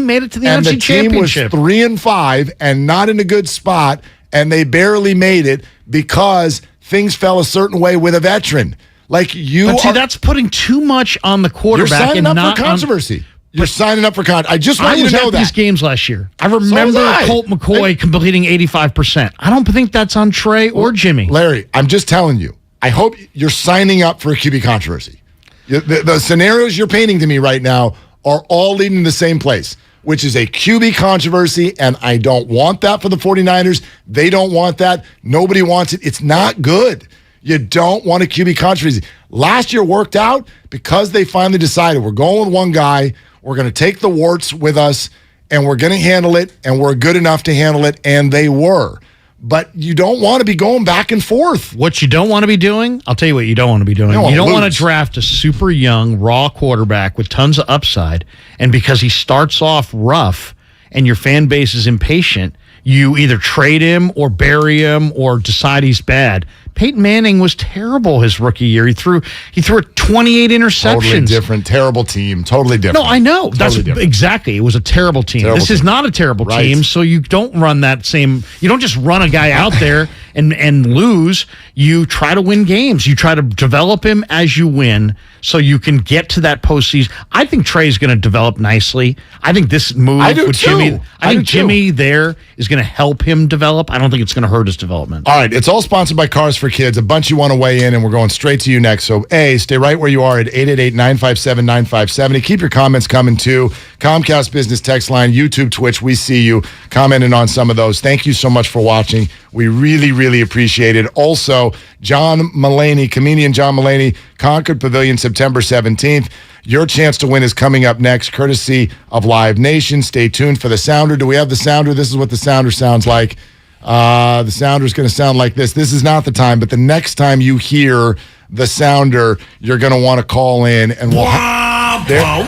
made it to the NFC Championship. And the team was 3-5 and not in a good spot, and they barely made it because things fell a certain way with a veteran. That's putting too much on the quarterback. You're signing up for controversy. You're signing up for controversy. I just want you to know that. These games last year. I remember Colt McCoy completing 85%. I don't think that's on Trey or Jimmy. Larry, I'm just telling you. I hope you're signing up for a QB controversy. The scenarios you're painting to me right now are all leading to the same place, which is a QB controversy, and I don't want that for the 49ers. They don't want that. Nobody wants it. It's not good. You don't want a QB controversy. Last year worked out because they finally decided we're going with one guy, we're going to take the warts with us, and we're going to handle it, and we're good enough to handle it, and they were. But you don't want to be going back and forth. What you don't want to be doing, I'll tell you what you don't want to be doing. You don't want to draft a super young, raw quarterback with tons of upside, and because he starts off rough and your fan base is impatient, you either trade him or bury him or decide he's bad. Peyton Manning was terrible his rookie year. He threw 28 interceptions. Totally different. Terrible team. Totally different. No, I know. That's exactly. It was a terrible team. This is not a terrible team, so you don't run that same. You don't just run a guy out there and lose. You try to win games. You try to develop him as you win so you can get to that postseason. I think Trey's going to develop nicely. I think this move with Jimmy, I think Jimmy there is going to help him develop. I don't think it's going to hurt his development. All right. It's all sponsored by Cars for Kids. A bunch you want to weigh in, and we're going straight to you next. So, stay right where you are at 888-957-9570. Keep your comments coming, too. Comcast Business Text Line, YouTube, Twitch. We see you commenting on some of those. Thank you so much for watching. We really, really appreciate it. Also, John Mulaney, comedian John Mulaney, Concord Pavilion, September 17th. Your chance to win is coming up next, courtesy of Live Nation. Stay tuned for the sounder. Do we have the sounder? This is what the sounder sounds like. The sounder is going to sound like this. This is not the time, but the next time you hear the sounder, you're going to want to call in, and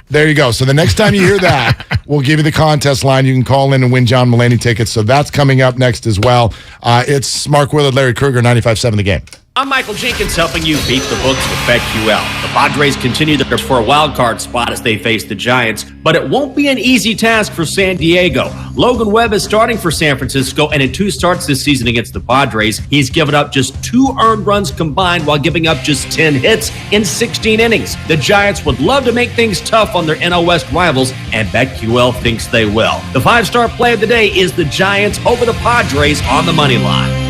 there you go. So the next time you hear that, we'll give you the contest line. You can call in and win John Mulaney tickets. So that's coming up next as well. It's Mark Willard, Larry Krueger, 95.7 The Game. I'm Michael Jenkins, helping you beat the books with BetQL. The Padres continue their for a wild card spot as they face the Giants, but it won't be an easy task for San Diego. Logan Webb is starting for San Francisco, and in 2 starts this season against the Padres, he's given up just 2 earned runs combined while giving up just 10 hits in 16 innings. The Giants would love to make things tough on their NL West rivals, and BetQL thinks they will. The 5-star play of the day is the Giants over the Padres on the money line.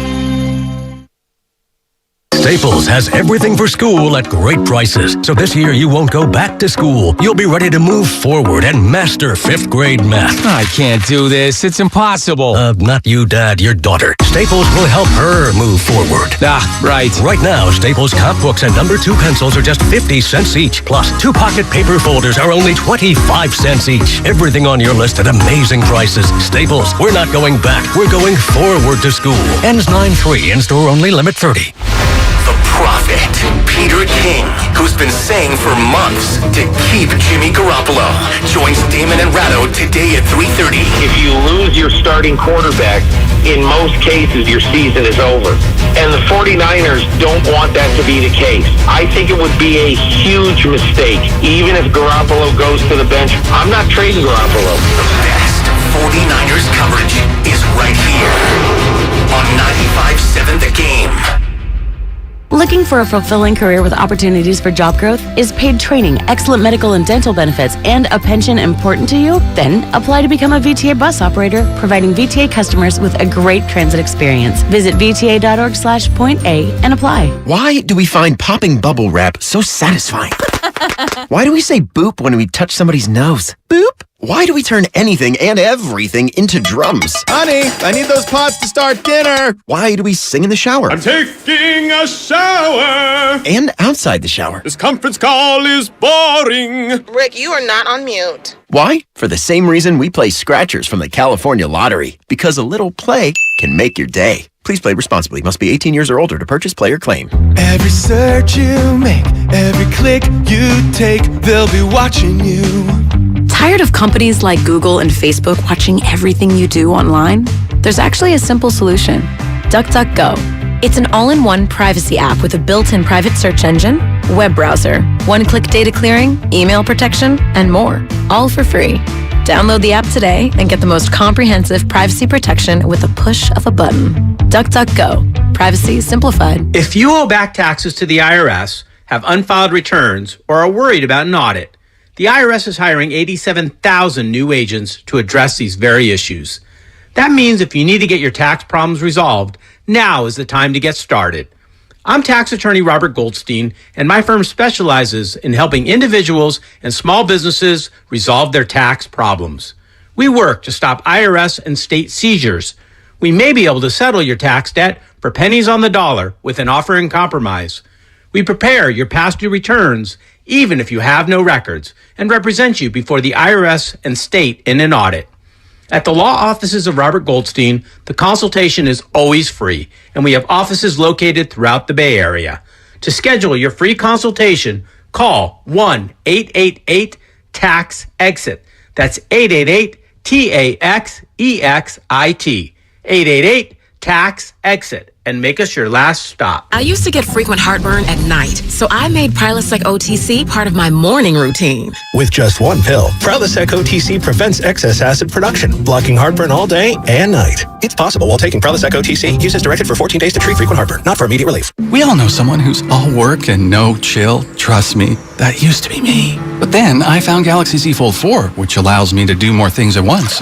Staples has everything for school at great prices. So this year you won't go back to school. You'll be ready to move forward and master 5th grade math. I can't do this. It's impossible. Not you, Dad, your daughter. Staples will help her move forward. Right. Right now, Staples comp books and number 2 pencils are just 50 cents each. Plus, 2 pocket paper folders are only 25 cents each. Everything on your list at amazing prices. Staples, we're not going back. We're going forward to school. Ends 9/3. In-store only, limit 30. The Prophet, Peter King, who's been saying for months to keep Jimmy Garoppolo, joins Damon and Ratto today at 3:30. If you lose your starting quarterback, in most cases your season is over. And the 49ers don't want that to be the case. I think it would be a huge mistake, even if Garoppolo goes to the bench. I'm not trading Garoppolo. The best 49ers coverage is right here on 95.7 The Game. Looking for a fulfilling career with opportunities for job growth? Is paid training, excellent medical and dental benefits, and a pension important to you? Then apply to become a VTA bus operator, providing VTA customers with a great transit experience. Visit VTA.org/point-A and apply. Why do we find popping bubble wrap so satisfying? Why do we say boop when we touch somebody's nose? Boop? Why do we turn anything and everything into drums? Honey, I need those pots to start dinner. Why do we sing in the shower? I'm taking a shower. And outside the shower. This conference call is boring. Rick, you are not on mute. Why? For the same reason we play scratchers from the California Lottery. Because a little play can make your day. Please play responsibly. Must be 18 years or older to purchase, play, or claim. Every search you make, every click you take, they'll be watching you. Tired of companies like Google and Facebook watching everything you do online? There's actually a simple solution. DuckDuckGo. It's an all-in-one privacy app with a built-in private search engine, web browser, one-click data clearing, email protection, and more. All for free. Download the app today and get the most comprehensive privacy protection with a push of a button. DuckDuckGo. Privacy simplified. If you owe back taxes to the IRS, have unfiled returns, or are worried about an audit, the IRS is hiring 87,000 new agents to address these very issues. That means if you need to get your tax problems resolved, now is the time to get started. I'm tax attorney Robert Goldstein, and my firm specializes in helping individuals and small businesses resolve their tax problems. We work to stop IRS and state seizures. We may be able to settle your tax debt for pennies on the dollar with an offer in compromise. We prepare your past due returns, even if you have no records, and represent you before the IRS and state in an audit. At the law offices of Robert Goldstein, the consultation is always free, and we have offices located throughout the Bay Area. To schedule your free consultation, call 1-888-TAX-EXIT. That's 888-TAXEXIT. 888-TAX-EXIT. And make us your last stop. I used to get frequent heartburn at night, so I made Prilosec OTC part of my morning routine. With just one pill, Prilosec OTC prevents excess acid production, blocking heartburn all day and night. It's possible while taking Prilosec OTC. Use as directed for 14 days to treat frequent heartburn, not for immediate relief. We all know someone who's all work and no chill. Trust me, that used to be me. But then I found Galaxy Z Fold 4, which allows me to do more things at once.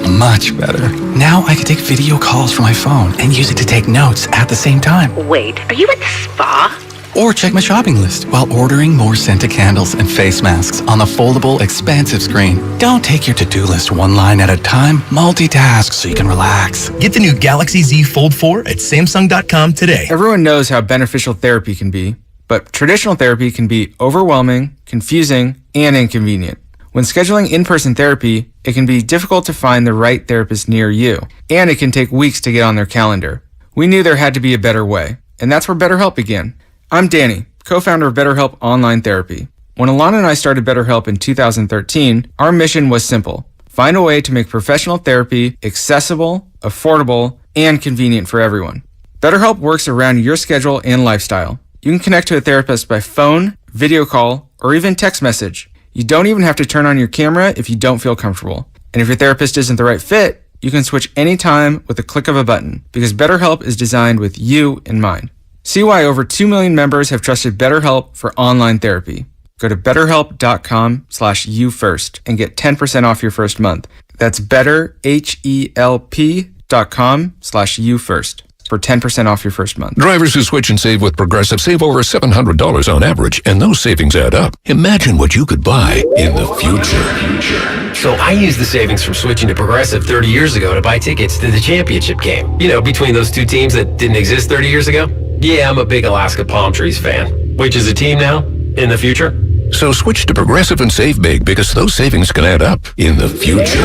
Much better. Now I can take video calls from my phone and use it to take notes at the same time. Wait, are you at the spa? Or check my shopping list while ordering more scented candles and face masks on the foldable, expansive screen. Don't take your to-do list one line at a time. Multitask so you can relax. Get the new Galaxy Z Fold 4 at Samsung.com today. Everyone knows how beneficial therapy can be, but traditional therapy can be overwhelming, confusing, and inconvenient. When scheduling in-person therapy, it can be difficult to find the right therapist near you, and it can take weeks to get on their calendar. We knew there had to be a better way, and that's where BetterHelp began. I'm Danny, co-founder of BetterHelp Online Therapy. When Alana and I started BetterHelp in 2013, our mission was simple: find a way to make professional therapy accessible, affordable, and convenient for everyone. BetterHelp works around your schedule and lifestyle. You can connect to a therapist by phone, video call, or even text message. You don't even have to turn on your camera if you don't feel comfortable. And if your therapist isn't the right fit, you can switch anytime with a click of a button, because BetterHelp is designed with you in mind. See why over 2 million members have trusted BetterHelp for online therapy. Go to betterhelp.com/youfirst and get 10% off your first month. That's betterhelp.com/youfirst. for 10% off your first month. Drivers who switch and save with Progressive save over $700 on average, and those savings add up. Imagine what you could buy in the future. So I used the savings from switching to Progressive 30 years ago to buy tickets to the championship game. You know, between those two teams that didn't exist 30 years ago. Yeah, I'm a big Alaska Palm Trees fan. Which is a team now? In the future? So switch to Progressive and save big, because those savings can add up in the future.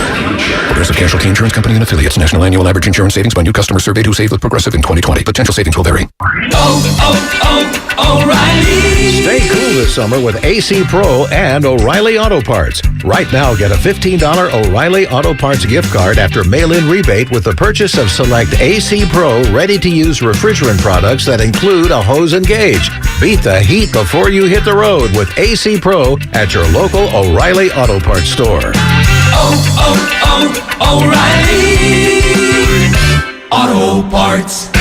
Progressive Casualty Insurance Company and affiliates. National annual average insurance savings by new customers surveyed who saved with Progressive in 2020. Potential savings will vary. O'Reilly. Stay cool this summer with AC Pro and O'Reilly Auto Parts. Right now, get a $15 O'Reilly Auto Parts gift card after mail-in rebate with the purchase of select AC Pro ready-to-use refrigerant products that include a hose and gauge. Beat the heat before you hit the road with AC Pro at your local O'Reilly Auto Parts store. O'Reilly Auto Parts.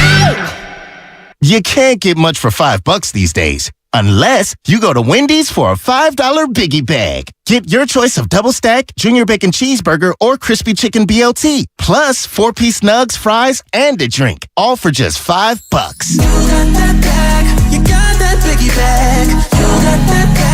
You can't get much for $5 these days, unless you go to Wendy's for a $5 Biggie Bag. Get your choice of double stack, junior bacon cheeseburger, or crispy chicken BLT, plus 4-piece nugs, fries, and a drink, all for just $5. You got that bag. You got that Biggie Bag. You got that bag.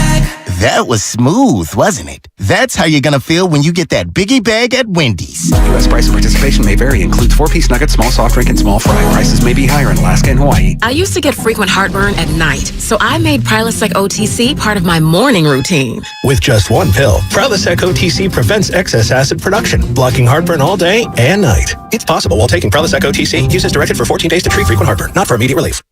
That was smooth, wasn't it? That's how you're gonna feel when you get that Biggie Bag at Wendy's. U.S. price and participation may vary. Includes 4-piece nuggets, small soft drink, and small fry. Prices may be higher in Alaska and Hawaii. I used to get frequent heartburn at night, so I made Prilosec OTC part of my morning routine. With just one pill, Prilosec OTC prevents excess acid production, blocking heartburn all day and night. It's possible while taking Prilosec OTC. Use as directed for 14 days to treat frequent heartburn, not for immediate relief.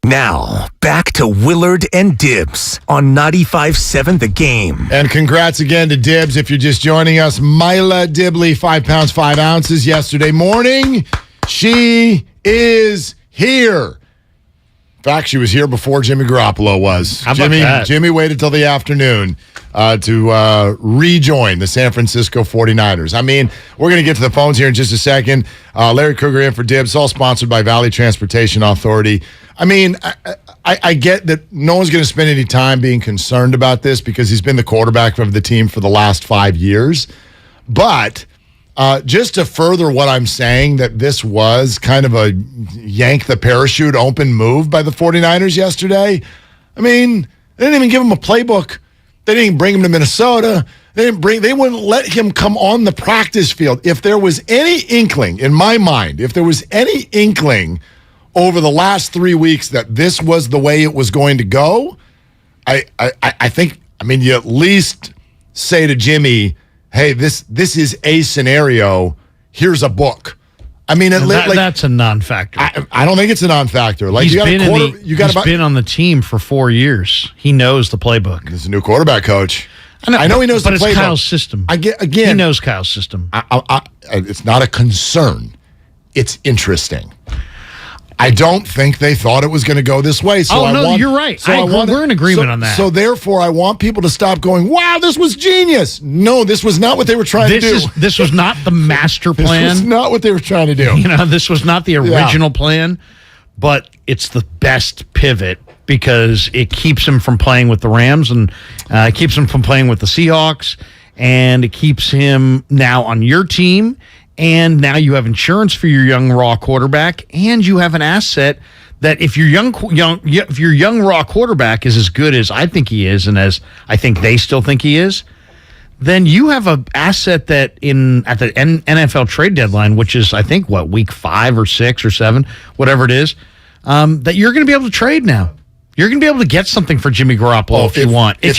Now, back to Willard and Dibs on 95.7 The Game. And congrats again to Dibs. If you're just joining us, Mila Dibley, 5 pounds, 5 ounces yesterday morning. She is here. In fact, she was here before Jimmy Garoppolo was. How about that? Jimmy waited till the afternoon to rejoin the San Francisco 49ers. I mean, we're going to get to the phones here in just a second. Larry Kruger in for Dibs, all sponsored by Valley Transportation Authority. I mean, I get that no one's going to spend any time being concerned about this because he's been the quarterback of the team for the last 5 years. But just to further what I'm saying, that this was kind of a yank the parachute open move by the 49ers yesterday. I mean, they didn't even give him a playbook. They didn't even bring him to Minnesota. They wouldn't let him come on the practice field. If there was any inkling, in my mind, if there was any inkling over the last 3 weeks that this was the way it was going to go, I think, I mean, you at least say to Jimmy, hey, this is a scenario. Here's a book. I mean, that's a non-factor. I don't think it's a non-factor. Like, he's been on the team for 4 years. He knows the playbook. He's a new quarterback coach. I know he knows the playbook. But it's Kyle's system. He knows Kyle's system. It's not a concern. It's interesting. I don't think they thought it was going to go this way. So you're right. We're in agreement on that. So therefore, I want people to stop going, wow, this was genius. No, this was not what they were trying to do. This was not the master plan. This was not what they were trying to do. This was not the original plan, but it's the best pivot because it keeps him from playing with the Rams and it keeps him from playing with the Seahawks, and it keeps him now on your team. And now you have insurance for your young raw quarterback, and you have an asset that if your young raw quarterback is as good as I think he is, and as I think they still think he is, then you have an asset that at the NFL trade deadline, which is I think week 5 or 6 or 7, whatever it is, that you're going to be able to trade now. You're going to be able to get something for Jimmy Garoppolo if you want. If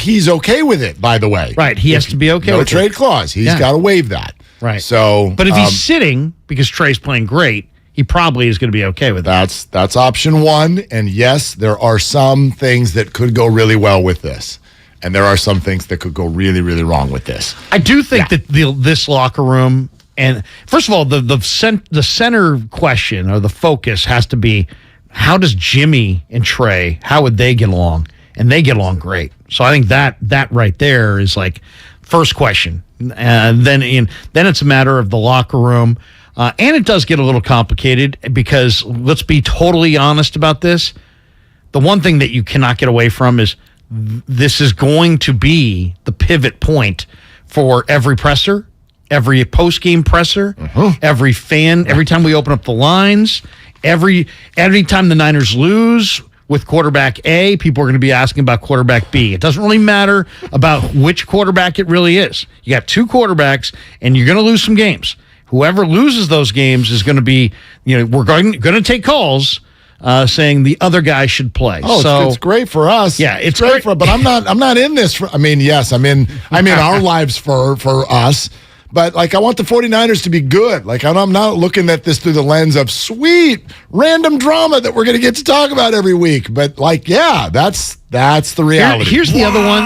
he's okay with it, by the way. Right, he has to be okay with it. No trade clause. He's got to waive that. Right. So, but if he's sitting because Trey's playing great, he probably is going to be okay with that. That's option one. And yes, there are some things that could go really well with this, and there are some things that could go really, really wrong with this. I do think that this locker room, and first of all, the center question or the focus has to be, how does Jimmy and Trey, how would they get along? And they get along great. So I think that right there is like first question. Then it's a matter of the locker room. And it does get a little complicated because let's be totally honest about this. the one thing that you cannot get away from is this is going to be the pivot point for every presser, every post-game presser, every fan, every time we open up the lines, every time the Niners lose with quarterback A, people are going to be asking about quarterback B. It doesn't really matter about which quarterback it really is. You got two quarterbacks, and you're going to lose some games. Whoever loses those games is going to be, we're going to take calls saying the other guy should play. Oh, so it's great for us. Yeah, it's great for. But I'm not in this for. I mean, yes, I'm in our lives for us. But I want the 49ers to be good. I'm not looking at this through the lens of sweet random drama that we're going to get to talk about every week. But that's the reality. Here's the other one.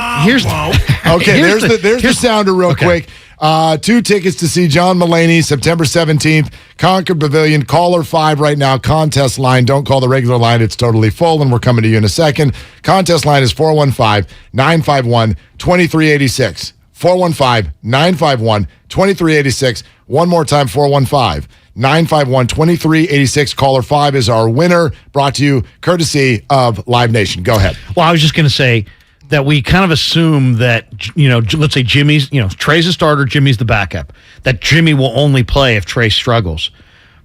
Okay. There's the sounder real quick. 2 tickets to see John Mulaney, September 17th, Concord Pavilion. Caller 5 right now. Contest line. Don't call the regular line. It's totally full, and we're coming to you in a second. Contest line is 415-951-2386. 415-951-2386. One more time, 415-951-2386. Caller 5 is our winner, brought to you courtesy of Live Nation. Go ahead. Well, I was just going to say that we kind of assume that, let's say Jimmy's, Trey's a starter, Jimmy's the backup, that Jimmy will only play if Trey struggles.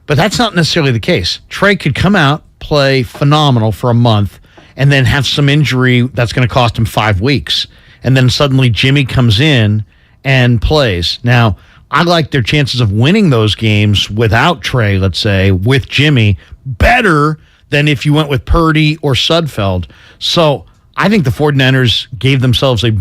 But that's not necessarily the case. Trey could come out, play phenomenal for a month, and then have some injury that's going to cost him 5 weeks. And then suddenly Jimmy comes in and plays. Now, I like their chances of winning those games without Trey, let's say, with Jimmy, better than if you went with Purdy or Sudfeld. So I think the 49ers gave themselves a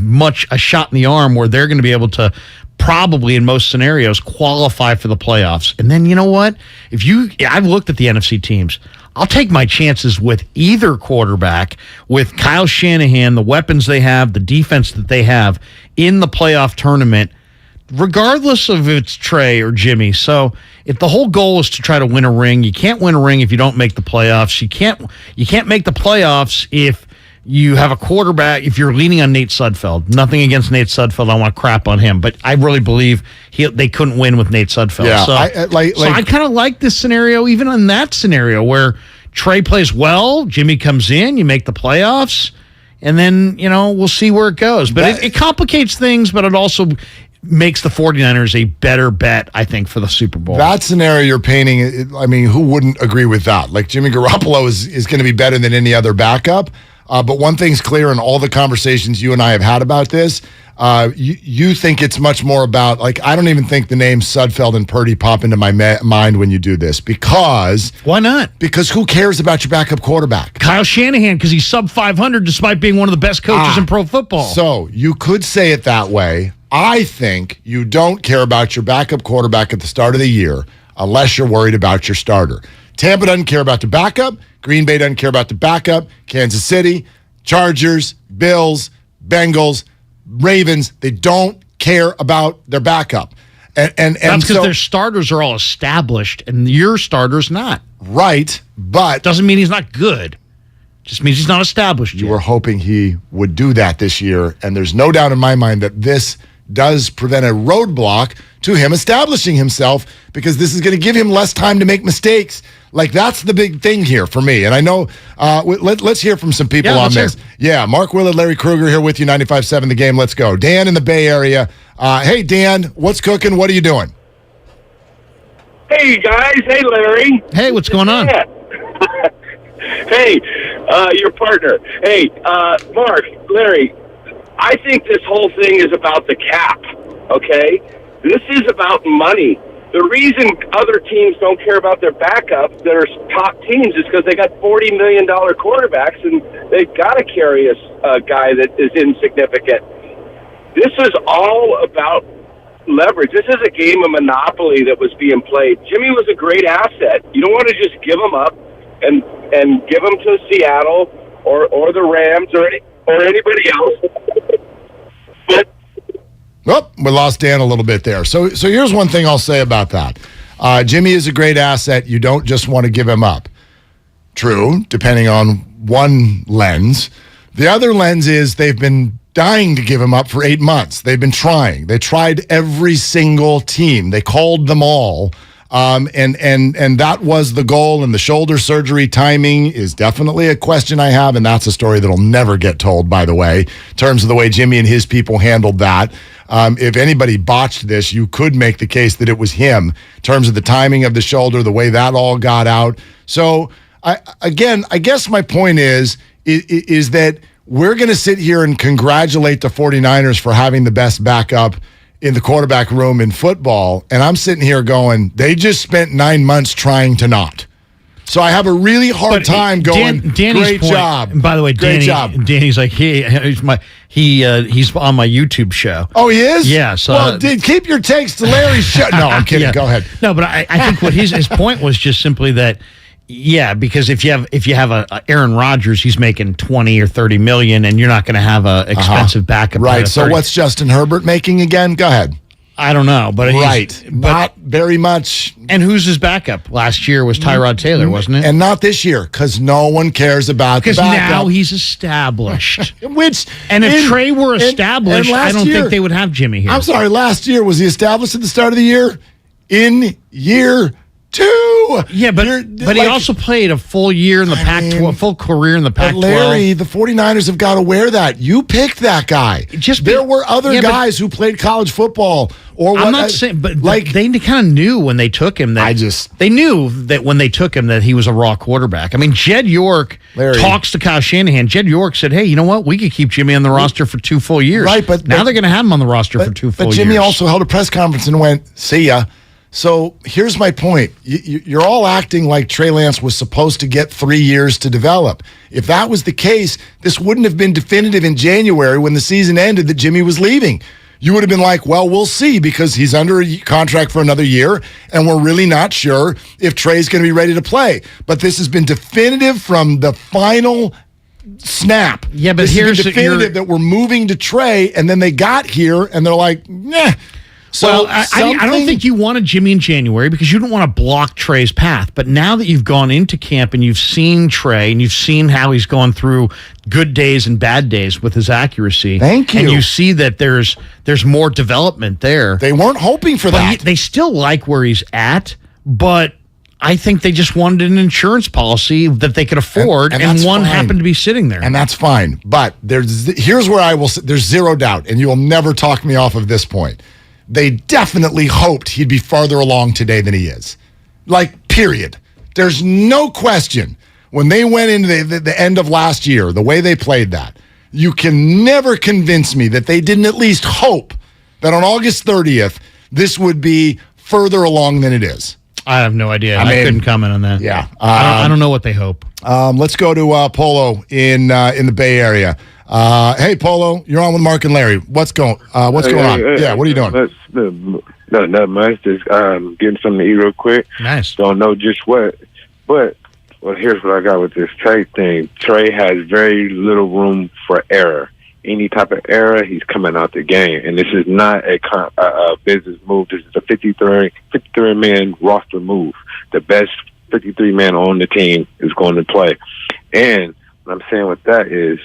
shot in the arm where they're going to be able to probably, in most scenarios, qualify for the playoffs. And then, you know what? I've looked at the NFC teams. I'll take my chances with either quarterback, with Kyle Shanahan, the weapons they have, the defense that they have in the playoff tournament, regardless of if it's Trey or Jimmy. So if the whole goal is to try to win a ring, you can't win a ring if you don't make the playoffs. You can't make the playoffs if you have a quarterback, if you're leaning on Nate Sudfeld. Nothing against Nate Sudfeld. I want to crap on him. But I really believe they couldn't win with Nate Sudfeld. Yeah, so I kind of like this scenario, even in that scenario where Trey plays well, Jimmy comes in, you make the playoffs, and then, we'll see where it goes. But it complicates things, but it also makes the 49ers a better bet, I think, for the Super Bowl. That scenario you're painting, who wouldn't agree with that? Jimmy Garoppolo is going to be better than any other backup. But one thing's clear in all the conversations you and I have had about this, you think it's much more about, I don't even think the names Sudfeld and Purdy pop into my mind when you do this. Because... Why not? Because who cares about your backup quarterback? Kyle Shanahan, because he's sub 500 despite being one of the best coaches in pro football. So you could say it that way. I think you don't care about your backup quarterback at the start of the year unless you're worried about your starter. Tampa doesn't care about the backup. Green Bay doesn't care about the backup. Kansas City, Chargers, Bills, Bengals, Ravens, they don't care about their backup. And that's because their starters are all established and your starter's not. Right, but... Doesn't mean he's not good. Just means he's not established You were hoping he would do that this year, and there's no doubt in my mind that this does prevent a roadblock to him establishing himself, because this is going to give him less time to make mistakes. That's the big thing here for me. And I know, let's hear from some people on this. Yeah, Mark Willard, Larry Krueger here with you, 95.7 The Game. Let's go. Dan in the Bay Area. Hey, Dan, what's cooking? What are you doing? Hey, guys. Hey, Larry. Hey, what's going on? Hey, your partner. Hey, Mark, Larry, I think this whole thing is about the cap, okay? This is about money. The reason other teams don't care about their backup that are top teams is because they got $40 million quarterbacks, and they've got to carry a guy that is insignificant. This is all about leverage. This is a game of Monopoly that was being played. Jimmy was a great asset. You don't want to just give him up and give him to Seattle or the Rams or anybody else. But we lost Dan a little bit there. So here's one thing I'll say about that. Jimmy is a great asset. You don't just want to give him up. True, depending on one lens. The other lens is they've been dying to give him up for 8 months. They've been trying. They tried every single team. They called them all. And that was the goal, and the shoulder surgery timing is definitely a question I have, and that's a story that'll never get told, by the way, in terms of the way Jimmy and his people handled that. If anybody botched this, you could make the case that it was him in terms of the timing of the shoulder, the way that all got out. So, I guess my point is that we're going to sit here and congratulate the 49ers for having the best backup in the quarterback room in football, and I'm sitting here going, they just spent 9 months trying to not. So I have a really hard time going, great job. And by the way, Danny's like, he's on my YouTube show. Oh, he is? Yeah. So, well, keep your takes to Larry's show. No, I'm kidding. Yeah. Go ahead. No, but I think what his point was just simply that, yeah, because if you have a Aaron Rodgers, he's making 20 or 30 million, and you're not going to have a expensive backup. Right. So what's Justin Herbert making again? Go ahead. I don't know, but not very much. And who's his backup? Last year was Tyrod Taylor, wasn't it? And not this year, because no one cares about the backup. Because now he's established. If Trey were established, I don't think they would have Jimmy here. I'm sorry, last year, was he established at the start of the year? In year 2. Yeah, but he also played a full year in the Pac-12, full career in the Pac-12. But Larry, the 49ers have got to wear that. You picked that guy. There were other guys who played college football. I'm not saying, but they kind of knew when they took him that they knew that when they took him that he was a raw quarterback. I mean, Jed York talks to Kyle Shanahan. Jed York said, "Hey, you know what? We could keep Jimmy on the roster for 2 full years." Right, but now they're going to have him on the roster for 2 full years. But Jimmy also held a press conference and went, "See ya." So here's my point. You're all acting like Trey Lance was supposed to get 3 years to develop. If that was the case, this wouldn't have been definitive in January when the season ended that Jimmy was leaving. You would have been like, well, we'll see, because he's under a contract for another year, and we're really not sure if Trey's going to be ready to play. But this has been definitive from the final snap. Yeah, but here's definitive that we're moving to Trey, and then they got here, and they're like, nah. So I don't think you wanted Jimmy in January because you didn't want to block Trey's path. But now that you've gone into camp and you've seen Trey and you've seen how he's gone through good days and bad days with his accuracy. Thank you. And you see that there's more development there. They weren't hoping for that. They still like where he's at, but I think they just wanted an insurance policy that they could afford, and one happened to be sitting there. And that's fine. But here's where I will say, there's zero doubt, and you will never talk me off of this point. They definitely hoped he'd be farther along today than he is. Like, period. There's no question. When they went into the end of last year, the way they played that, you can never convince me that they didn't at least hope that on August 30th, this would be further along than it is. I have no idea. I couldn't comment on that. Yeah. I don't know what they hope. Let's go to Polo in the Bay Area. Hey, Polo, you're on with Mark and Larry. What's going on? Yeah, what are you doing? Not much. Just getting something to eat real quick. Nice. Don't know just what. But, well, here's what I got with this Trey thing. Trey has very little room for error. Any type of error, he's coming out the game. And this is not a business move. This is a 53-man roster move. The best 53-man on the team is going to play. And what I'm saying with that is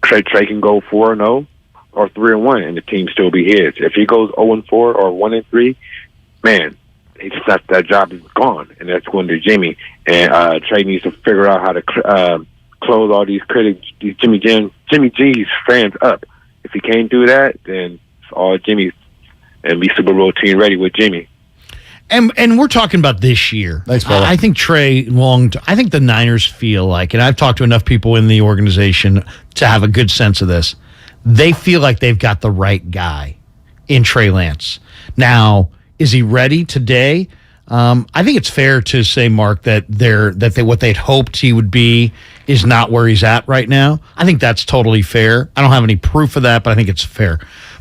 Trey can go 4-0 or 3-1, and the team still be his. If he goes 0-4 or 1-3, man, that job is gone, and that's going to Jimmy. And Trey needs to figure out how to close all these critics, these Jimmy G's fans up. If he can't do that, then it's all Jimmy's, and be Super Bowl team ready with Jimmy. And we're talking about this year. Thanks, Paul. I think I think the Niners feel like, and I've talked to enough people in the organization to have a good sense of this, they feel like they've got the right guy in Trey Lance. Now, is he ready today? I think it's fair to say, Mark, that what they'd hoped he would be is not where he's at right now. I think that's totally fair. I don't have any proof of that, but I think it's fair.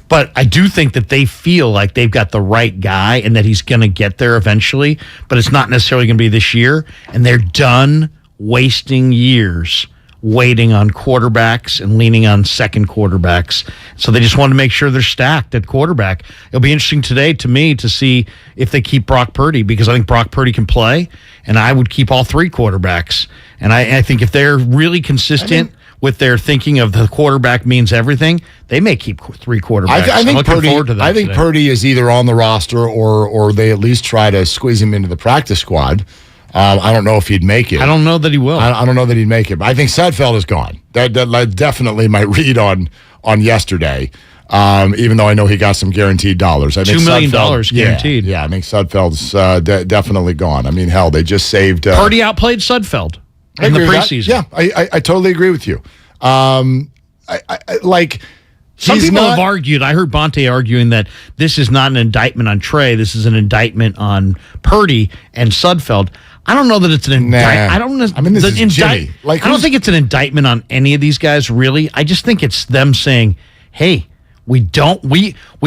But I do think that they feel like they've got the right guy and that he's going to get there eventually, but it's not necessarily going to be this year. And they're done wasting years waiting on quarterbacks and leaning on second quarterbacks. So they just want to make sure they're stacked at quarterback. It'll be interesting today to me to see if they keep Brock Purdy, because I think Brock Purdy can play, and I would keep all three quarterbacks. And I think if they're really consistent with their thinking of the quarterback means everything, they may keep 3 quarterbacks. I think I'm looking forward to that. I think today. Purdy is either on the roster or they at least try to squeeze him into the practice squad. I don't know if he'd make it. I don't know that he will. I don't know that he'd make it. But I think Sudfeld is gone. That definitely my read on yesterday. Even though I know he got some guaranteed dollars. I think $2 million guaranteed. Yeah, I think Sudfeld's definitely gone. I mean, hell, they just saved. Purdy outplayed Sudfeld in the preseason. Yeah, I totally agree with you. Some people have argued. I heard Bonte arguing that this is not an indictment on Trey. This is an indictment on Purdy and Sudfeld. I don't know that it's an indictment. I don't know. I mean, this is Jimmy. I don't think it's an indictment on any of these guys, really. I just think it's them saying, hey, we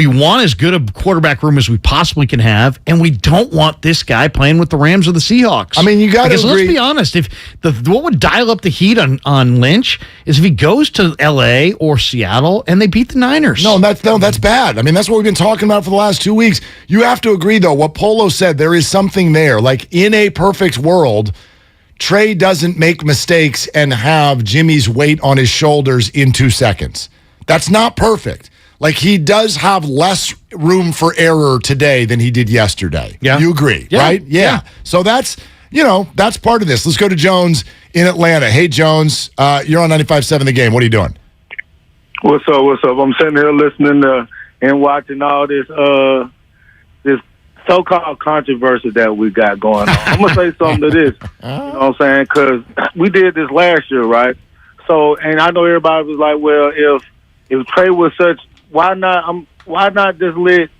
want as good a quarterback room as we possibly can have, and we don't want this guy playing with the Rams or the Seahawks. I mean, you got to agree. Let's be honest. If what would dial up the heat on Lynch is if he goes to L.A. or Seattle and they beat the Niners. No, that's bad. I mean, that's what we've been talking about for the last 2 weeks. You have to agree, though. What Polo said, there is something there. Like in a perfect world, Trey doesn't make mistakes and have Jimmy's weight on his shoulders in 2 seconds. That's not perfect. Like, he does have less room for error today than he did yesterday. Yeah. You agree, right? Yeah. So that's part of this. Let's go to Jones in Atlanta. Hey, Jones, you're on 95.7 The Game. What are you doing? What's up? I'm sitting here listening and watching all this this so-called controversy that we got going on. I'm going to say something to this, you know what I'm saying? Because we did this last year, right? So, and I know everybody was like, well, if Trey was such, why not just let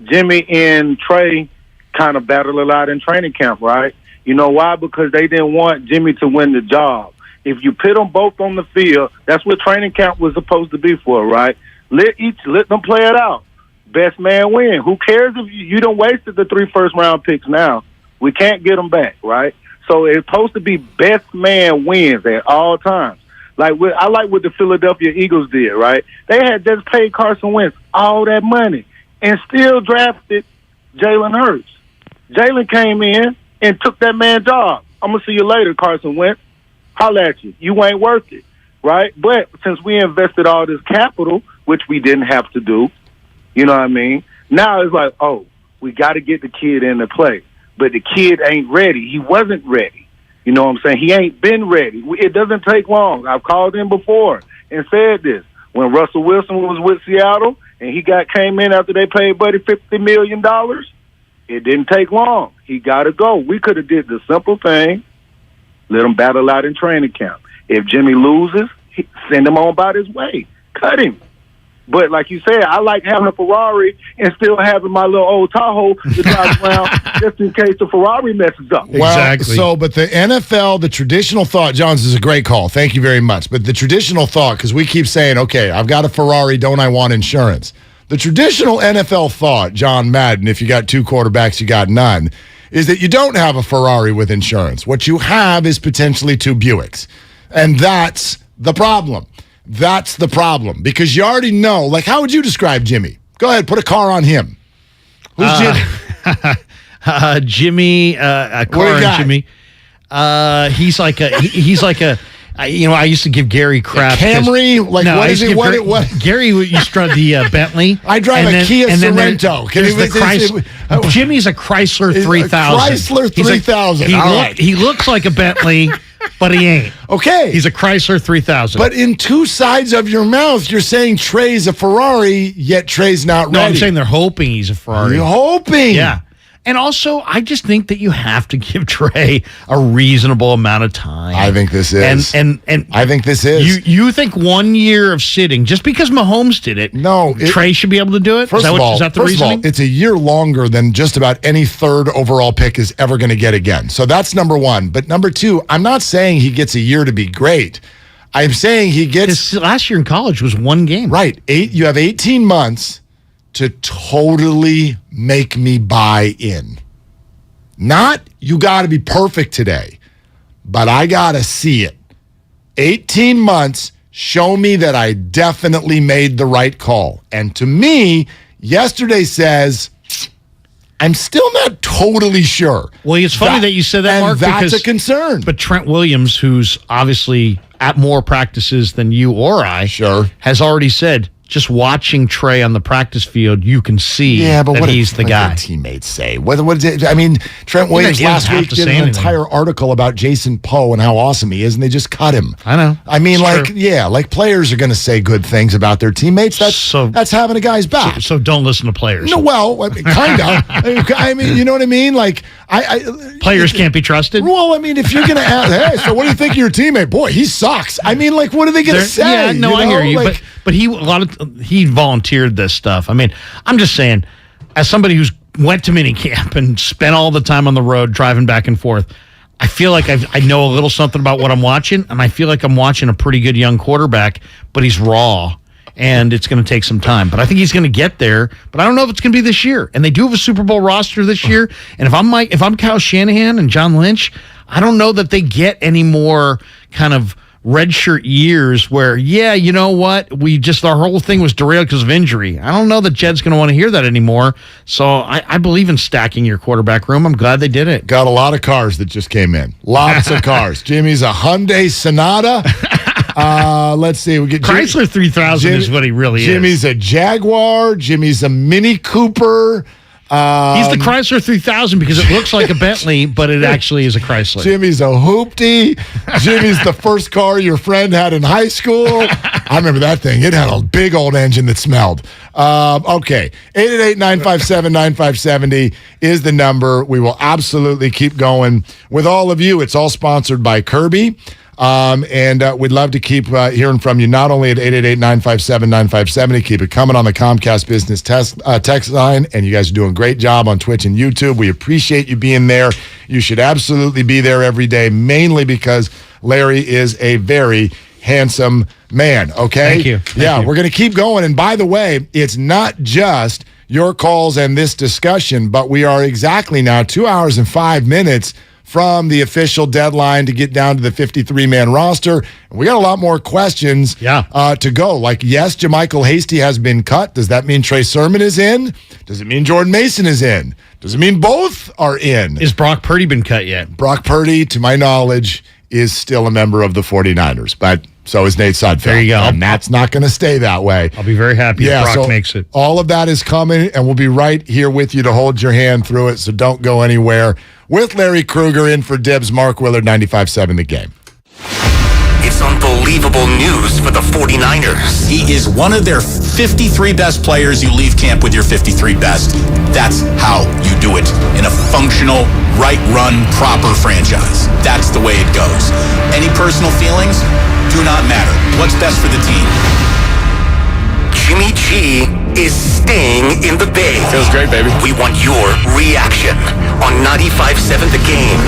Jimmy and Trey kind of battle it out in training camp, right? You know why? Because they didn't want Jimmy to win the job. If you put them both on the field, that's what training camp was supposed to be for, right? Let them play it out. Best man win. Who cares if you done wasted the 3 first-round picks now? We can't get them back, right? So it's supposed to be best man wins at all times. I like what the Philadelphia Eagles did, right? They had just paid Carson Wentz all that money and still drafted Jalen Hurts. Jalen came in and took that man's job. I'm going to see you later, Carson Wentz. Holla at you. You ain't worth it, right? But since we invested all this capital, which we didn't have to do, you know what I mean? Now it's like, oh, we got to get the kid into play. But the kid ain't ready. He wasn't ready. You know what I'm saying? He ain't been ready. It doesn't take long. I've called him before and said this. When Russell Wilson was with Seattle and he came in after they paid Buddy $50 million, it didn't take long. He got to go. We could have did the simple thing, let him battle out in training camp. If Jimmy loses, send him on about his way. Cut him. But like you said, I like having a Ferrari and still having my little old Tahoe to drive around just in case the Ferrari messes up. Well, but the NFL, the traditional thought, Johns, is a great call. Thank you very much. But the traditional thought, because we keep saying, okay, I've got a Ferrari, don't I want insurance? The traditional NFL thought, John Madden, if you got 2 quarterbacks, you got none, is that you don't have a Ferrari with insurance. What you have is potentially 2 Buicks. And that's the problem. That's the problem, because you already know. Like, how would you describe Jimmy? Go ahead, put a car on him. Who's Jimmy? Jimmy, a car on Jimmy. He's like a. I used to give Gary crap. Camry? What is it? What? Gary used to drive the Bentley. I drive a Kia Sorento. Jimmy's a Chrysler 3000. Chrysler 3000. He looks like a Bentley, but he ain't. Okay. He's a Chrysler 3000. But in 2 sides of your mouth, you're saying Trey's a Ferrari, yet Trey's not ready. No, I'm saying they're hoping he's a Ferrari. You're hoping. Yeah. And also, I just think that you have to give Trey a reasonable amount of time. I think this is. And I think this is. You think 1 year of sitting, just because Mahomes did it, Trey should be able to do it? First of all, it's a year longer than just about any 3rd overall pick is ever going to get again. So that's number 1. But number 2, I'm not saying he gets a year to be great. I'm saying he gets... His last year in college was 1 game. Right. You have 18 months to totally make me buy in. Not, you got to be perfect today, but I got to see it. 18 months, show me that I definitely made the right call. And to me, yesterday says, I'm still not totally sure. Well, it's funny that you said that, Mark, because that's a concern. But Trent Williams, who's obviously at more practices than you or I, has already said, just watching Trey on the practice field, you can see that he's the guy. Teammates say. What is it? I mean, Trent Williams last week did an entire article about Jason Poe and how awesome he is, and they just cut him. I know. I mean, like players are going to say good things about their teammates. That's having a guy's back. So don't listen to players. No, well, kind of. I mean, you know what I mean? Like, players can't be trusted. Well, I mean, if you're going to ask, hey, so what do you think of your teammate? Boy, he sucks. I mean, like, what are they going to say? Yeah, no, I hear you. But he volunteered this stuff. I mean, I'm just saying, as somebody who's went to minicamp and spent all the time on the road driving back and forth, I feel like I know a little something about what I'm watching, and I feel like I'm watching a pretty good young quarterback, but he's raw, and it's going to take some time. But I think he's going to get there, but I don't know if it's going to be this year. And they do have a Super Bowl roster this year, and if I'm Kyle Shanahan and John Lynch, I don't know that they get any more kind of redshirt years where, you know what, our whole thing was derailed because of injury. I don't know that Jed's going to want to hear that anymore. So I believe in stacking your quarterback room. I'm glad they did it. Got a lot of cars that just came in. Lots of cars. Jimmy's a Hyundai Sonata. Let's see. We get Chrysler 3000 is what he really is. Jimmy's a Jaguar. Jimmy's a Mini Cooper. He's the Chrysler 3000 because it looks like a Bentley, but it actually is a Chrysler. Jimmy's a Hoopty. Jimmy's the first car your friend had in high school. I remember that thing. It had a big old engine that smelled. Okay. 888-957-9570 is the number. We will absolutely keep going with all of you. It's all sponsored by Kirby. And we'd love to keep hearing from you, not only at 888-957-9570. Keep it coming on the Comcast Business text line. And you guys are doing a great job on Twitch and YouTube. We appreciate you being there. You should absolutely be there every day, mainly because Larry is a very handsome man, okay? Thank you. We're going to keep going. And by the way, it's not just your calls and this discussion, but we are exactly now 2 hours and 5 minutes from the official deadline to get down to the 53-man roster. And we got a lot more questions to go. Like, yes, JaMychal Hasty has been cut. Does that mean Trey Sermon is in? Does it mean Jordan Mason is in? Does it mean both are in? Is Brock Purdy been cut yet? Brock Purdy, to my knowledge, is still a member of the 49ers, but so is Nate Sudfeld. There you go. And that's not going to stay that way. I'll be very happy if Brock makes it. All of that is coming, and we'll be right here with you to hold your hand through it, so don't go anywhere. With Larry Krueger in for Dibs, Mark Willard, 95.7 The Game. It's unbelievable news for the 49ers. He is one of their 53 best players. You leave camp with your 53 best. That's how you do it in a functional, right-run, proper franchise. That's the way it goes. Any personal feelings do not matter. What's best for the team? Jimmy G is staying in the Bay. Feels great, baby. We want your reaction on 95.7 The Game.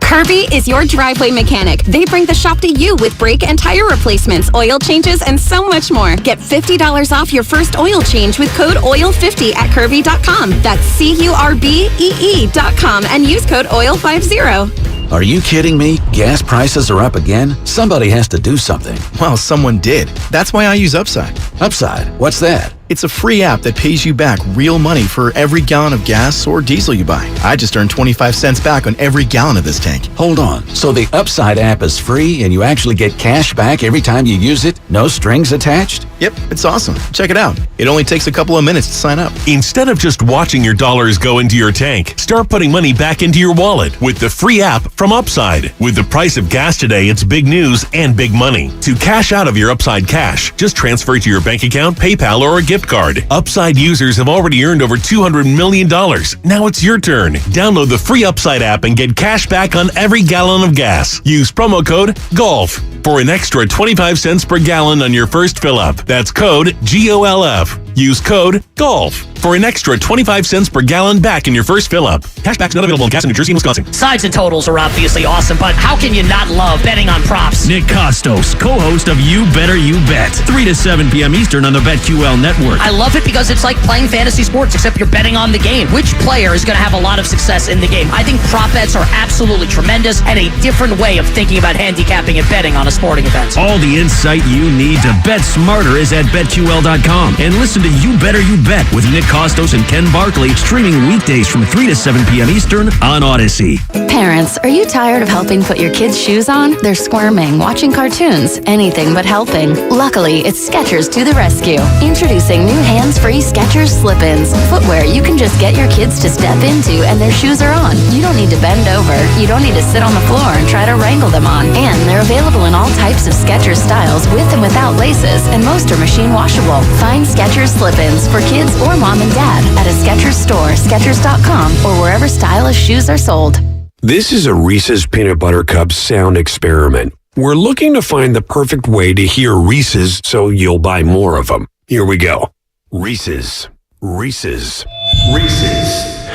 Kirby is your driveway mechanic. They bring the shop to you with brake and tire replacements, oil changes, and so much more. Get $50 off your first oil change with code OIL50 at Kirby.com. That's CURBEE.com and use code OIL50. Are you kidding me? Gas prices are up again? Somebody has to do something. Well, someone did. That's why I use Upside. Upside? What's that? It's a free app that pays you back real money for every gallon of gas or diesel you buy. I just earned 25 cents back on every gallon of this tank. Hold on. So the Upside app is free and you actually get cash back every time you use it? No strings attached? Yep, it's awesome. Check it out. It only takes a couple of minutes to sign up. Instead of just watching your dollars go into your tank, start putting money back into your wallet with the free app from Upside. With the price of gas today, it's big news and big money. To cash out of your Upside cash, just transfer it to your bank account, PayPal, or a gift card. Upside users have already earned over $200 million. Now it's your turn. Download the free Upside app and get cash back on every gallon of gas. Use promo code GOLF for an extra 25 cents per gallon on your first fill-up. That's code GOLF. Use code GOLF for an extra 25 cents per gallon back in your first fill-up. Cashback's not available in gas in New Jersey and Wisconsin. Sides and totals are obviously awesome, but how can you not love betting on props? Nick Costos, co-host of You Better You Bet, 3 to 7 p.m. Eastern on the BetQL network. I love it because it's like playing fantasy sports, except you're betting on the game. Which player is going to have a lot of success in the game? I think prop bets are absolutely tremendous and a different way of thinking about handicapping and betting on a sporting event. All the insight you need to bet smarter is at BetQL.com. And listen to You Better You Bet with Nick Costos and Ken Barkley, streaming weekdays from 3 to 7 p.m. Eastern on Odyssey. Parents, are you tired of helping put your kids' shoes on? They're squirming, watching cartoons, anything but helping. Luckily, it's Skechers to the rescue. Introducing new hands-free Skechers Slip-ins. Footwear you can just get your kids to step into and their shoes are on. You don't need to bend over. You don't need to sit on the floor and try to wrangle them on. And they're available in all types of Skechers styles with and without laces, and most are machine washable. Find Skechers Slip-ins for kids or mom and dad at a Skechers store, Skechers.com, or wherever stylish shoes are sold. This is a Reese's Peanut Butter Cup sound experiment. We're looking to find the perfect way to hear Reese's so you'll buy more of them. Here we go. Reese's, Reese's, Reese's,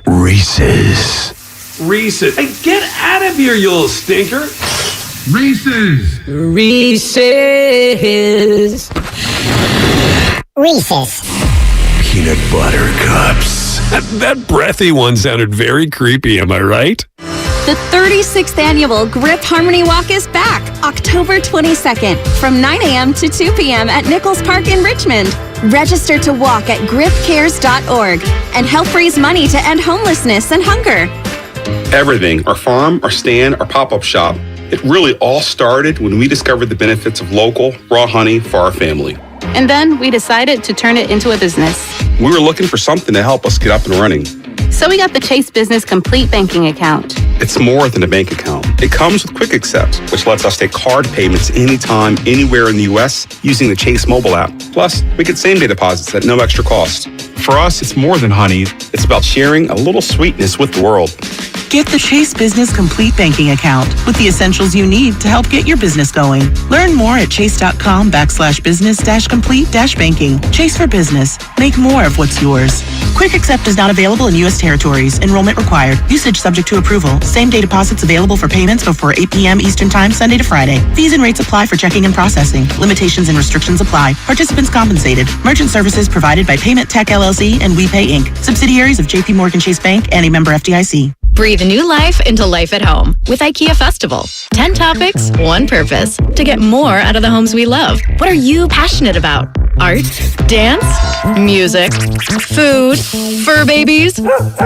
Reese's, Reese's. Hey, get out of here, you little stinker. Reese's. Reese's. Reese's. Peanut Butter Cups. That breathy one sounded very creepy, am I right? The 36th annual Grip Harmony Walk is back October 22nd from 9 a.m. to 2 p.m. at Nichols Park in Richmond. Register to walk at gripcares.org and help raise money to end homelessness and hunger. Everything, our farm, our stand, our pop-up shop, it really all started when we discovered the benefits of local, raw honey for our family. And then we decided to turn it into a business. We were looking for something to help us get up and running. So we got the Chase Business Complete Banking Account. It's more than a bank account. It comes with Quick Accept, which lets us take card payments anytime, anywhere in the U.S. using the Chase mobile app. Plus, we get same-day deposits at no extra cost. For us, it's more than honey. It's about sharing a little sweetness with the world. Get the Chase Business Complete Banking Account with the essentials you need to help get your business going. Learn more at chase.com/business-complete-banking. Chase for business. Make more of what's yours. Quick Accept is not available in U.S. territories. Enrollment required. Usage subject to approval. Same-day deposits available for payments before 8 p.m. Eastern Time, Sunday to Friday. Fees and rates apply for checking and processing. Limitations and restrictions apply. Participants compensated. Merchant services provided by Payment Tech LLC and WePay Inc. Subsidiaries of J.P. Morgan Chase Bank and a member FDIC. Breathe new life into life at home with IKEA Festival. 10 topics, one purpose. To get more out of the homes we love. What are you passionate about? Art, dance, music, food, fur babies.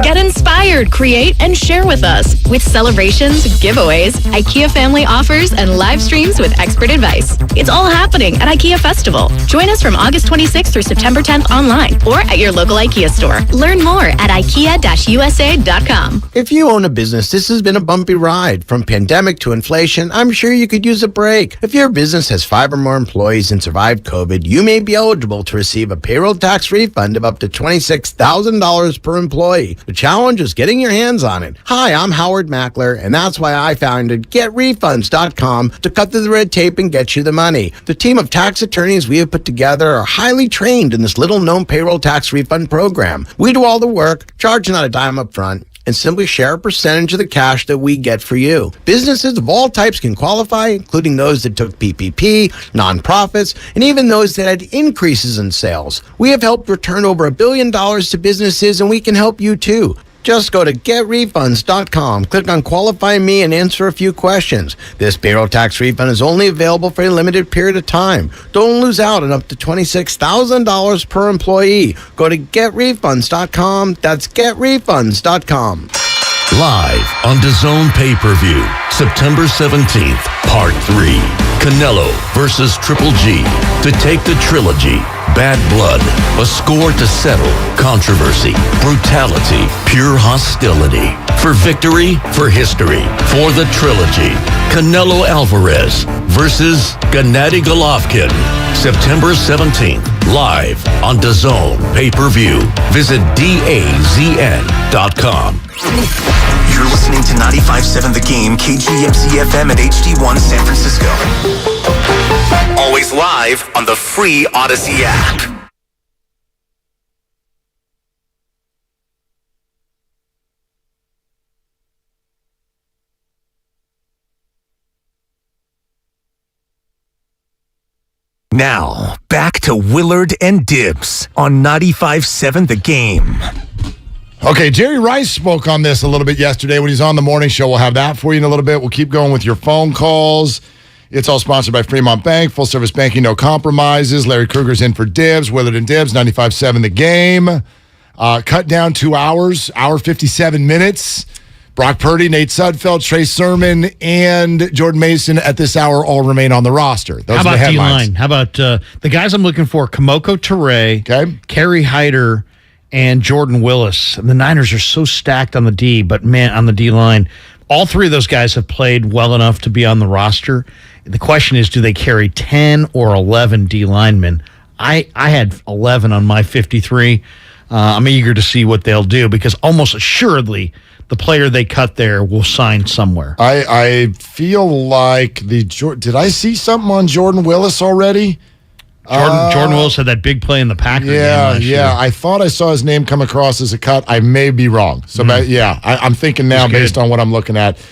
Get inspired, create, and share with us. With celebrations, giveaways, IKEA family offers, and live streams with expert advice. It's all happening at IKEA Festival. Join us from August 26th through September 10th online or at your local IKEA store. Learn more at IKEA-USA.com. If you own a business, this has been a bumpy ride. From pandemic to inflation, I'm sure you could use a break. If your business has 5 or more employees and survived COVID, you may be eligible to receive a payroll tax refund of up to $26,000 per employee. The challenge is getting your hands on it. Hi, I'm Howard Mackler, and that's why I founded GetRefunds.com to cut through the red tape and get you the money. The team of tax attorneys we have put together are highly trained in this little-known payroll tax refund program. We do all the work, charge not a dime up front, and simply share a percentage of the cash that we get for you. Businesses of all types can qualify, including those that took PPP, nonprofits, and even those that had increases in sales. We have helped return over $1 billion to businesses, and we can help you too. Just go to GetRefunds.com, click on Qualify Me, and answer a few questions. This payroll tax refund is only available for a limited period of time. Don't lose out on up to $26,000 per employee. Go to GetRefunds.com. That's GetRefunds.com. Live on DAZN pay-per-view, September 17th, Part 3. Canelo versus Triple G. To take the trilogy, Bad Blood, a score to settle, controversy, brutality, pure hostility. For victory, for history, for the trilogy. Canelo Alvarez versus Gennady Golovkin. September 17th, live on DAZN pay-per-view. Visit DAZN.com. You're listening to 95.7 The Game, KGMC FM at HD1 San Francisco. Always live on the free Odyssey app. Now, back to Willard and Dibs on 95.7 The Game. Okay, Jerry Rice spoke on this a little bit yesterday when he's on the morning show. We'll have that for you in a little bit. We'll keep going with your phone calls. It's all sponsored by Fremont Bank. Full service banking, no compromises. Larry Kruger's in for Dibs. Willard and Dibs, 95.7 The Game. Cut down 2 hours, hour 57 minutes. Brock Purdy, Nate Sudfeld, Trey Sermon, and Jordan Mason at this hour all remain on the roster. Those How are the about headlines. D-line? How about the guys I'm looking for? Kamoko Toure, Kerry Hyder, and Jordan Willis. And the Niners are so stacked on the D, but man, on the D-line, all three of those guys have played well enough to be on the roster. The question is, do they carry 10 or 11 D linemen? I had 11 on my 53. I'm eager to see what they'll do because almost assuredly the player they cut there will sign somewhere. I feel like did I see something on Jordan Willis already? Jordan Willis had that big play in the Packers game last year. I thought I saw his name come across as a cut. I may be wrong. So, I'm thinking now based on what I'm looking at,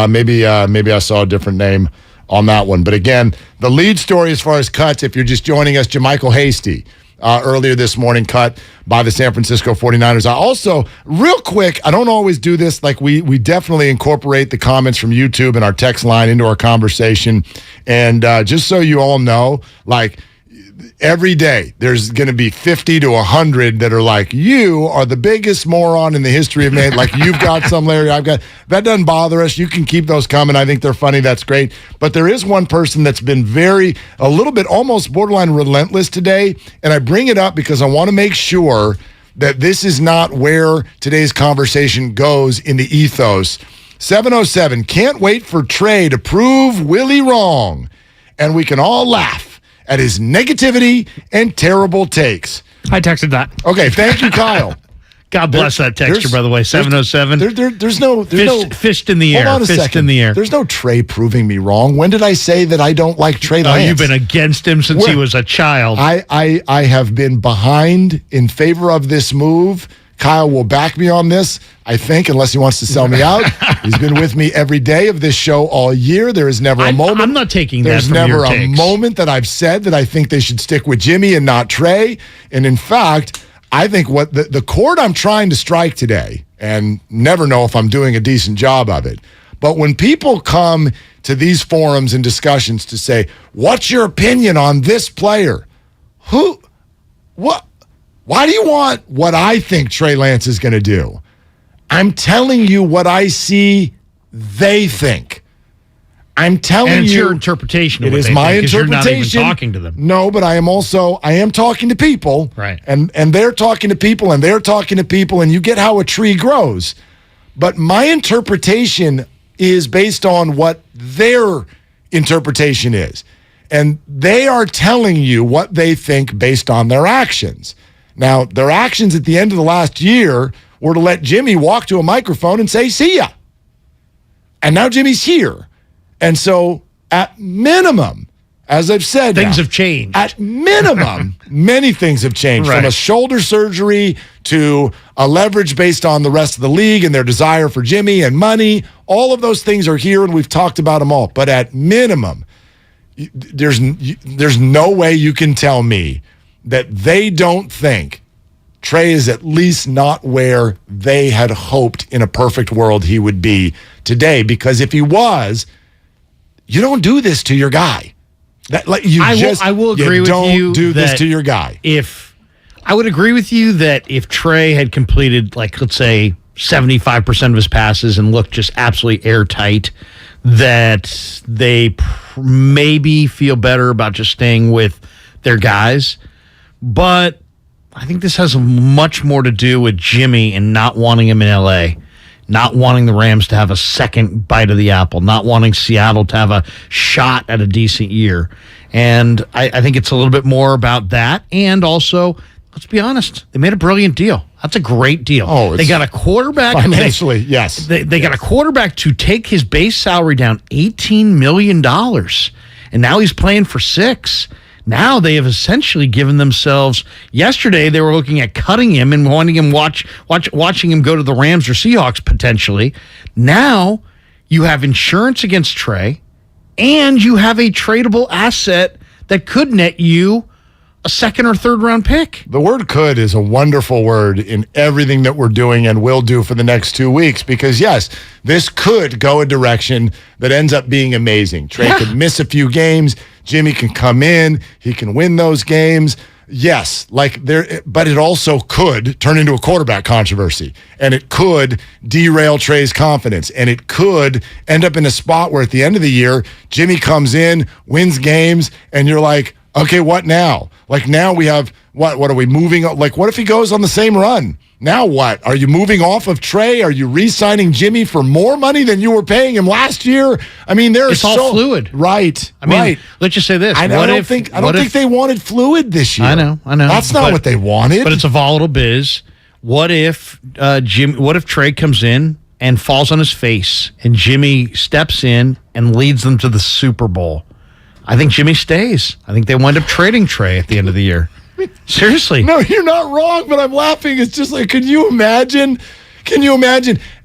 maybe I saw a different name on that one. But again, the lead story as far as cuts, if you're just joining us, JaMychal Hasty, earlier this morning, cut by the San Francisco 49ers. I also, real quick, I don't always do this. Like we definitely incorporate the comments from YouTube and our text line into our conversation. And just so you all know, like, every day there's going to be 50 to 100 that are like, you are the biggest moron in the history of man. Like, you've got some, Larry, I've got. That doesn't bother us. You can keep those coming. I think they're funny. That's great. But there is one person that's been a little bit almost borderline relentless today. And I bring it up because I want to make sure that this is not where today's conversation goes in the ethos. 707, can't wait for Trey to prove Willie wrong. And we can all laugh at his negativity and terrible takes. I texted that. Okay, thank you, Kyle. God bless that texture, by the way. 707. There's no fist in the air. Hold on a fist second. in the air. There's no Trey proving me wrong. When did I say that I don't like Trey Lance? You've been against him since he was a child. I have been behind in favor of this move. Kyle will back me on this, I think, unless he wants to sell me out. He's been with me every day of this show all year. There is never a moment. I'm not taking that There's from never your a takes. moment that I've said that I think they should stick with Jimmy and not Trey. And in fact, I think what the chord I'm trying to strike today, and never know if I'm doing a decent job of it, but when people come to these forums and discussions to say, what's your opinion on this player? Why do you want what I think Trey Lance is going to do? I'm telling you what I see they think. I'm telling and it's you. your interpretation of it what is they my think, 'cause interpretation. You're not even talking to them. No, but I am talking to people. Right. And they're talking to people and they're talking to people, and you get how a tree grows. But my interpretation is based on what their interpretation is. And they are telling you what they think based on their actions. Now, their actions at the end of the last year were to let Jimmy walk to a microphone and say, see ya. And now Jimmy's here. And so, at minimum, as I've said, things have changed. At minimum, many things have changed. From a shoulder surgery to a leverage based on the rest of the league and their desire for Jimmy and money. All of those things are here, and we've talked about them all. But at minimum, there's no way you can tell me that they don't think Trey is at least not where they had hoped in a perfect world he would be today. Because if he was, you don't do this to your guy. I will agree with you. Don't do this to your guy. I would agree with you that if Trey had completed, like, let's say 75% of his passes and looked just absolutely airtight, that they maybe feel better about just staying with their guys. But I think this has much more to do with Jimmy and not wanting him in L.A., not wanting the Rams to have a second bite of the apple, not wanting Seattle to have a shot at a decent year. And I think it's a little bit more about that. And also, let's be honest, they made a brilliant deal. That's a great deal. Oh, they got a quarterback. Financially, yes. They got a quarterback to take his base salary down $18 million. And now he's playing for $6 million. Now they have essentially given themselves. Yesterday they were looking at cutting him and wanting him watching him go to the Rams or Seahawks potentially. Now you have insurance against Trey, and you have a tradable asset that could net you a second or third round pick. The word could is a wonderful word in everything that we're doing and will do for the next 2 weeks, because yes, this could go a direction that ends up being amazing. Trey could miss a few games. Jimmy can come in. He can win those games. yes, like there, but it also could turn into a quarterback controversy, and it could derail Trey's confidence, and it could end up in a spot where at the end of the year, Jimmy comes in, wins games, and you're like, okay, what now? Like now we have what are we moving? Like what if he goes on the same run? Now what? Are you moving off of Trey? Are you re-signing Jimmy for more money than you were paying him last year? I mean, it's all fluid, right? I mean, let's just say this: I don't think they wanted fluid this year. I know. That's not what they wanted. But it's a volatile biz. What if What if Trey comes in and falls on his face, and Jimmy steps in and leads them to the Super Bowl? I think Jimmy stays. I think they wind up trading Trey at the end of the year. Seriously. No, you're not wrong, but I'm laughing. It's just like, can you imagine?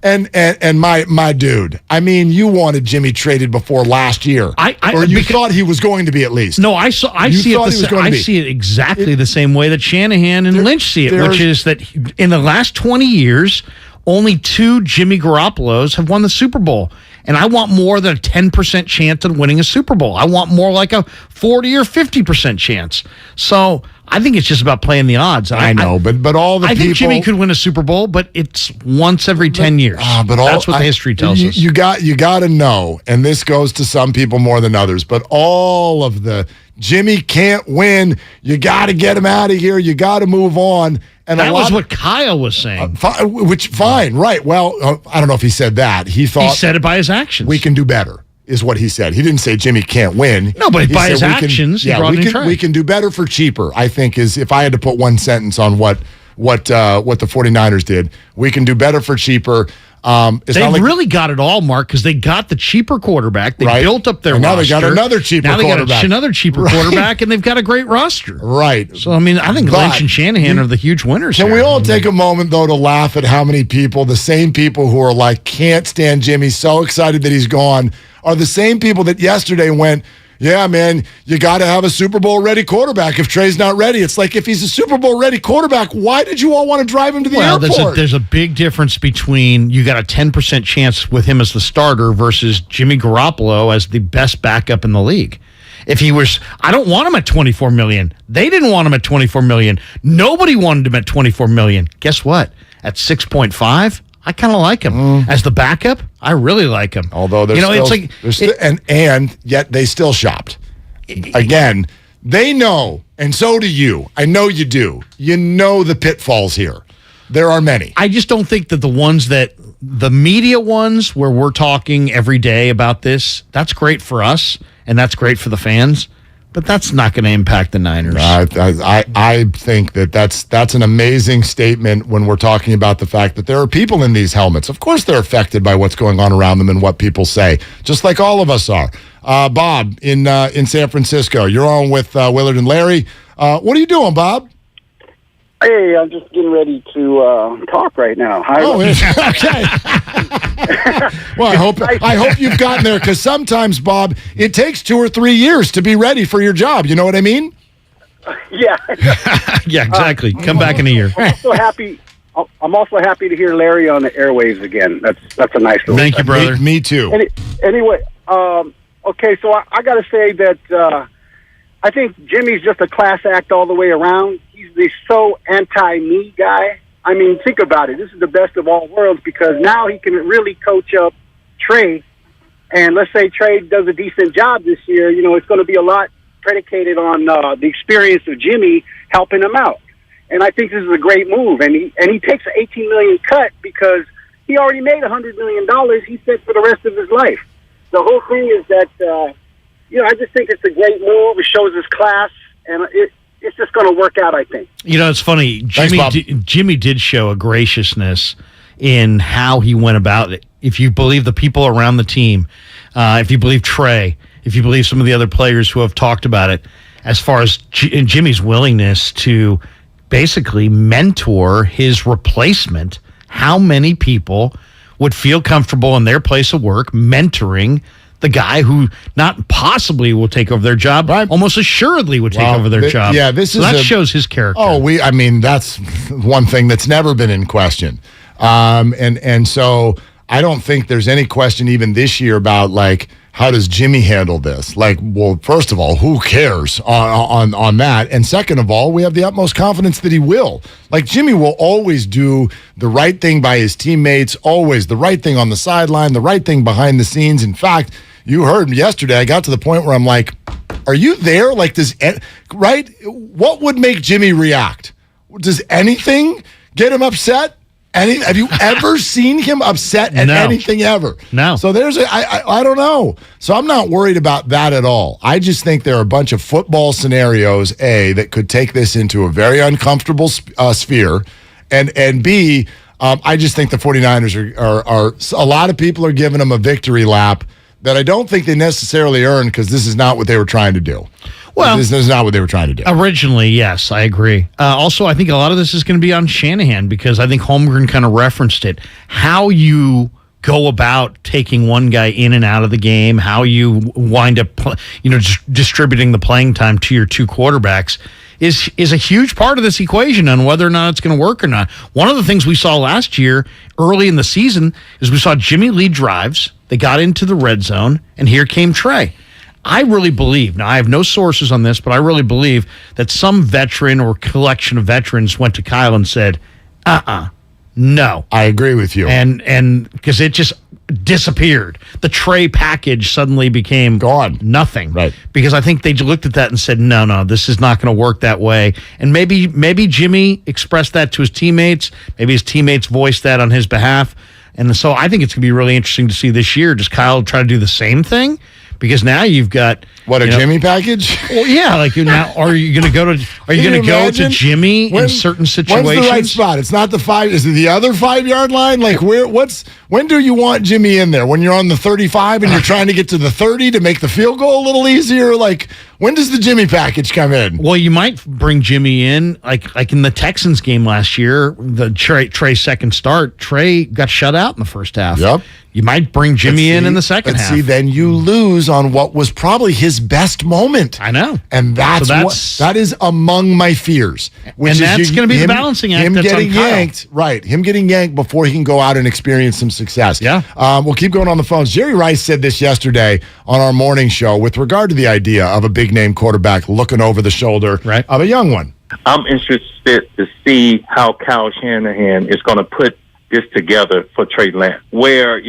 And my dude, I mean, you wanted Jimmy traded before last year. Or you thought he was going to be at least. No, I see it exactly the same way that Shanahan and Lynch see it, which is that in the last 20 years, only 2 Jimmy Garoppolos have won the Super Bowl. And I want more than a 10% chance of winning a Super Bowl. I want more like a 40 or 50% chance. So I think it's just about playing the odds. I know, but all the I think Jimmy could win a Super Bowl, but it's once every 10 years. That's what the history tells us. You got to know, and this goes to some people more than others, but all of the Jimmy can't win. You got to get him out of here. You got to move on. And that was what Kyle was saying. Fine, right. Well, I don't know if he said that. He said it by his actions. We can do better, is what he said. He didn't say Jimmy can't win. No, but by his actions, we can do better for cheaper, I think, is if I had to put one sentence on what the 49ers did. We can do better for cheaper. They really got it all, Mark, because they got the cheaper quarterback. They built up their roster. Now they got another cheaper quarterback. Now they got another cheaper quarterback, and they've got a great roster. Right. So, I mean, I think Lynch and Shanahan are the huge winners Can here. we all take a moment, though, to laugh at how many people, the same people who are like, can't stand Jimmy, so excited that he's gone, are the same people that yesterday went, yeah, man, you got to have a Super Bowl ready quarterback if Trey's not ready. It's like, if he's a Super Bowl ready quarterback, why did you all want to drive him to the airport? There's a big difference between you got a 10% chance with him as the starter versus Jimmy Garoppolo as the best backup in the league. If he was, I don't want him at $24 million. They didn't want him at $24 million. Nobody wanted him at $24 million. Guess what? At 6.5, I kind of like him as the backup. I really like him. Although and yet they still shopped. Again, they know, and so do you. I know you do. You know the pitfalls here. There are many. I just don't think that the media ones where we're talking every day about this, that's great for us and that's great for the fans. But that's not going to impact the Niners. I think that's an amazing statement when we're talking about the fact that there are people in these helmets. Of course, they're affected by what's going on around them and what people say, just like all of us are. Bob in San Francisco, you're on with Willard and Larry. What are you doing, Bob? Hey, I'm just getting ready to talk right now. Hi. Oh, okay. Well, I hope you've gotten there, because sometimes, Bob, it takes 2 or 3 years to be ready for your job. You know what I mean? Yeah. Yeah, exactly. Come back in a year. I'm also happy to hear Larry on the airwaves again. That's a nice little Thank you, brother. Me too. Anyway, okay, so I got to say that I think Jimmy's just a class act all the way around. He's the so anti-me guy. I mean, think about it. This is the best of all worlds, because now he can really coach up Trey. And let's say Trey does a decent job this year. You know, it's going to be a lot predicated on the experience of Jimmy helping him out. And I think this is a great move. And he takes an $18 million cut because he already made $100 million. He said for the rest of his life. The whole thing is that, I just think it's a great move. It shows his class, and it's just going to work out, I think. You know, it's funny. Jimmy did show a graciousness in how he went about it. If you believe the people around the team, if you believe Trey, if you believe some of the other players who have talked about it, as far as Jimmy's willingness to basically mentor his replacement, how many people would feel comfortable in their place of work mentoring the guy who not possibly will take over their job, almost assuredly would take over their job. Yeah, that shows his character. That's one thing that's never been in question. And so I don't think there's any question even this year about like how does Jimmy handle this? Like, well, first of all, who cares on that? And second of all, we have the utmost confidence that he will. Like, Jimmy will always do the right thing by his teammates, always the right thing on the sideline, the right thing behind the scenes. In fact, you heard yesterday, I got to the point where I'm like, are you there? Like, right? What would make Jimmy react? Does anything get him upset? Have you ever seen him upset at anything ever? No. So I don't know. So I'm not worried about that at all. I just think there are a bunch of football scenarios, A, that could take this into a very uncomfortable sphere, and B, I just think the 49ers are a lot of people are giving them a victory lap that I don't think they necessarily earned, because this is not what they were trying to do. Well, this is not what they were trying to do. Originally, yes, I agree. Also, I think a lot of this is going to be on Shanahan, because I think Holmgren kind of referenced it. How you go about taking one guy in and out of the game, how you wind up, distributing the playing time to your two quarterbacks is a huge part of this equation on whether or not it's going to work or not. One of the things we saw last year early in the season is we saw Jimmy lead drives. They got into the red zone, and here came Trey. I really believe, now I have no sources on this, but I really believe that some veteran or collection of veterans went to Kyle and said, no. I agree with you. And because it just disappeared. The Trey package suddenly became gone. Nothing. Right. Because I think they looked at that and said, no, this is not going to work that way. And maybe Jimmy expressed that to his teammates. Maybe his teammates voiced that on his behalf. And so I think it's going to be really interesting to see this year. Does Kyle try to do the same thing? Because now you've got Jimmy package? Well, yeah, are you going to go to Jimmy in certain situations? When's the right spot? It's not the 5. Is it the other 5-yard line? Like, when do you want Jimmy in there? When you're on the 35 and you're trying to get to the 30 to make the field goal a little easier? Like, when does the Jimmy package come in? Well, you might bring Jimmy in like in the Texans game last year, the Trey second start. Trey got shut out in the first half. Yep. You might bring Jimmy in the second half. See, then you lose on what was probably his best moment. I know. And that is among my fears. And that's going to be the balancing act. Him that's getting on Kyle. yanked, right. Him getting yanked before he can go out and experience some success. Yeah. We'll keep going on the phones. Jerry Rice said this yesterday on our morning show with regard to the idea of a big-name quarterback looking over the shoulder of a young one. I'm interested to see how Kyle Shanahan is going to put this together for Trey Lance, where,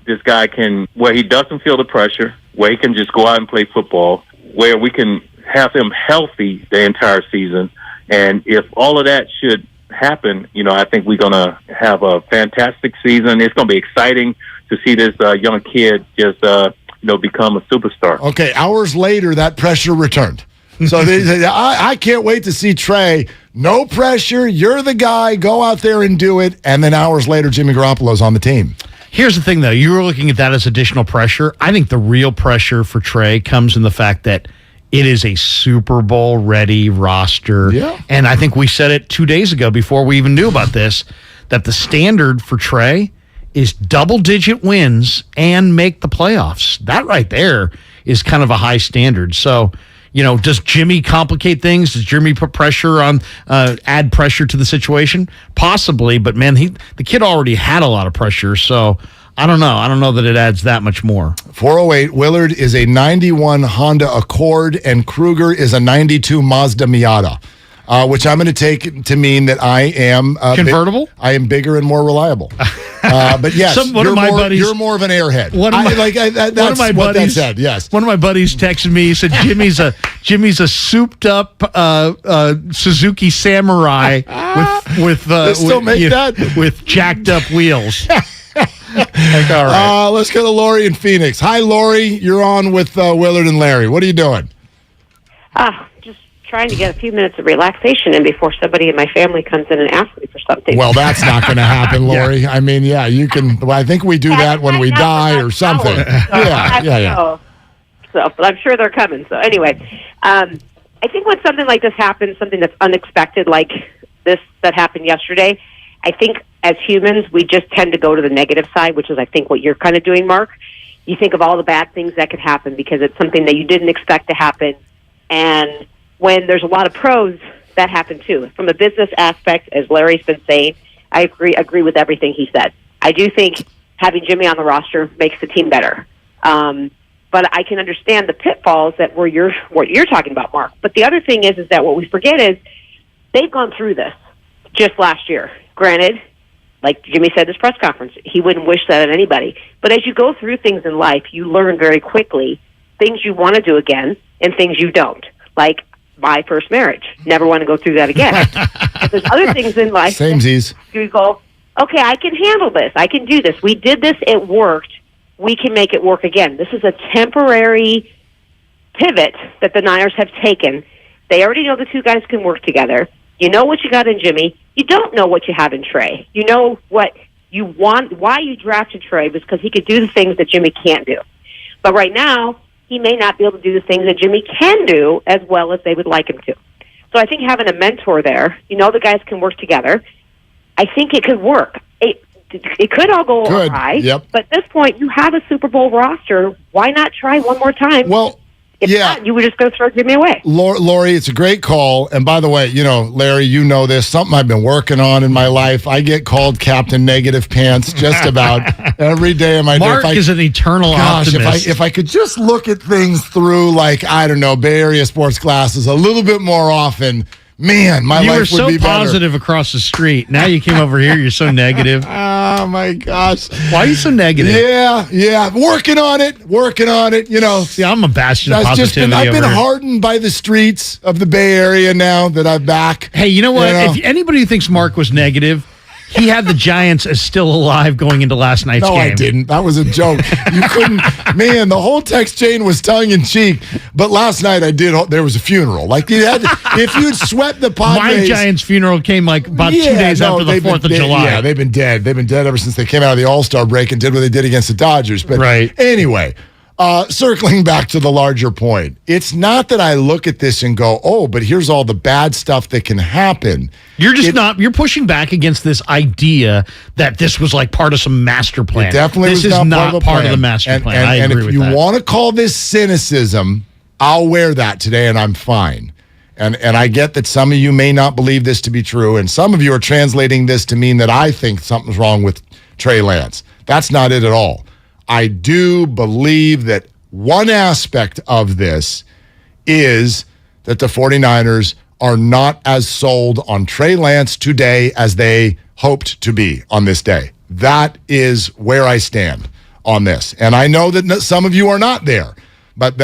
this guy where he doesn't feel the pressure, where he can just go out and play football, where we can have him healthy the entire season. And if all of that should happen, I think we're going to have a fantastic season. It's going to be exciting to see this young kid just, become a superstar. Okay, hours later, that pressure returned. So I can't wait to see Trey. No pressure. You're the guy. Go out there and do it. And then hours later, Jimmy Garoppolo's on the team. Here's the thing, though. You were looking at that as additional pressure. I think the real pressure for Trey comes in the fact that it is a Super Bowl ready roster. Yeah. And I think we said it 2 days ago before we even knew about this, that the standard for Trey is double-digit wins and make the playoffs. That right there is kind of a high standard. So, does Jimmy complicate things? Does Jimmy put pressure on, add pressure to the situation? Possibly, but man, the kid already had a lot of pressure, so I don't know. I don't know that it adds that much more. 408, Willard is a 91 Honda Accord, and Kruger is a 92 Mazda Miata, which I'm going to take to mean that I am... convertible? I am bigger and more reliable. But yes, you're more of an airhead. That's what that said, yes. One of my buddies texted me. He said, Jimmy's a souped up Suzuki Samurai with jacked up wheels. All right. Let's go to Lori in Phoenix. Hi, Lori. You're on with Willard and Larry. What are you doing? Just trying to get a few minutes of relaxation in before somebody in my family comes in and asks me for something. Well, that's not going to happen, Lori. Yeah. I mean, you can. Well, I think we do that when we die or something. Yeah. So, but I'm sure they're coming. So, anyway, I think when something like this happens, something that's unexpected like this that happened yesterday, I think as humans, we just tend to go to the negative side, which is, I think, what you're kind of doing, Mark. You think of all the bad things that could happen because it's something that you didn't expect to happen. And when there's a lot of pros, that happen too. From a business aspect, as Larry's been saying, I agree with everything he said. I do think having Jimmy on the roster makes the team better. But I can understand the pitfalls that what you're talking about, Mark. But the other thing is that what we forget is they've gone through this just last year. Granted, like Jimmy said at his press conference, he wouldn't wish that on anybody. But as you go through things in life, you learn very quickly things you want to do again and things you don't. Like my first marriage. Never want to go through that again. There's other things in life. Samesies. You go, okay, I can handle this. I can do this. We did this. It worked. We can make it work again. This is a temporary pivot that the Niners have taken. They already know the two guys can work together. You know what you got in Jimmy. You don't know what you have in Trey. You know what you want, why you drafted Trey was because he could do the things that Jimmy can't do. But right now, he may not be able to do the things that Jimmy can do as well as they would like him to. So I think having a mentor there, the guys can work together. I think it could work. It could all go awry, but at this point, you have a Super Bowl roster. Why not try one more time? Well, if not, you were just going to throw Jimmy away. Lori, it's a great call. And by the way, Larry, you know this, something I've been working on in my life. I get called Captain Negative Pants just about every day of my day. Mark is an eternal optimist. If I could just look at things through, Bay Area sports glasses a little bit more often, man, my life would be better. You were so positive across the street. Now you came over here, you're so negative. Oh, my gosh. Why are you so negative? Yeah. Working on it. See, I'm a bastion of positivity. I've been hardened by the streets of the Bay Area now that I'm back. Hey, you know what? If anybody who thinks Mark was negative, he had the Giants as still alive going into last night's game. No, I didn't. That was a joke. You couldn't. Man, the whole text chain was tongue-in-cheek. But last night there was a funeral. If you'd swept the Padres. My Giants funeral came about 2 days after the 4th of July. Yeah, they've been dead. They've been dead ever since they came out of the All-Star break and did what they did against the Dodgers. But anyway, circling back to the larger point, it's not that I look at this and go, oh, but here's all the bad stuff that can happen. You're pushing back against this idea that this was part of some master plan. It definitely this was is not part of the master plan. I agree with that. And if you want to call this cynicism, I'll wear that today and I'm fine. And I get that some of you may not believe this to be true, and some of you are translating this to mean that I think something's wrong with Trey Lance. That's not it at all. I do believe that one aspect of this is that the 49ers are not as sold on Trey Lance today as they hoped to be on this day. That is where I stand on this. And I know that some of you are not there, but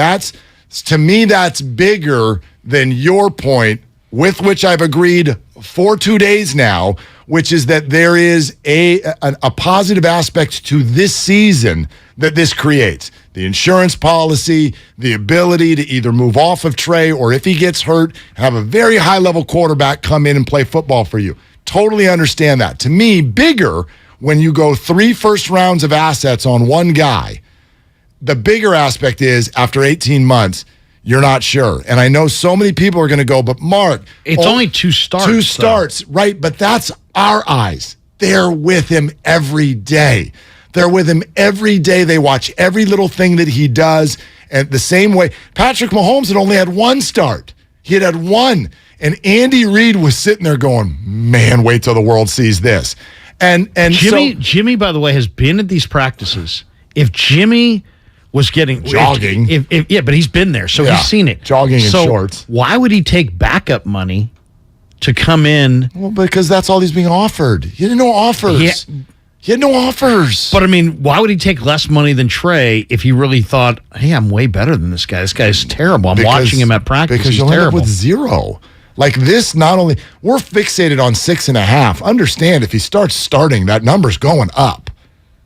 to me, that's bigger than your point, with which I've agreed for 2 days now, which is that there is a positive aspect to this season that this creates. The insurance policy, the ability to either move off of Trey or if he gets hurt, have a very high-level quarterback come in and play football for you. Totally understand that. To me, bigger when you go 3 first rounds of assets on one guy, the bigger aspect is after 18 months, you're not sure. And I know so many people are going to go, but Mark. It's only 2 starts. 2 starts, right? But that's our eyes. They're with him every day. They're with him every day. They watch every little thing that he does. And the same way, Patrick Mahomes had only had 1 start. He had 1. And Andy Reid was sitting there going, man, wait till the world sees this. And Jimmy, by the way, has been at these practices. If Jimmy was getting jogging, but he's been there, so he's seen it. Jogging in shorts. Why would he take backup money to come in? Well, because that's all he's being offered. He had no offers. He had no offers. But I mean, why would he take less money than Trey if he really thought, hey, I'm way better than this guy? This guy's terrible. I'm watching him at practice. Because he's you'll terrible. end up with 0. This, not only we're fixated on 6.5. Understand, if he starts starting, that number's going up.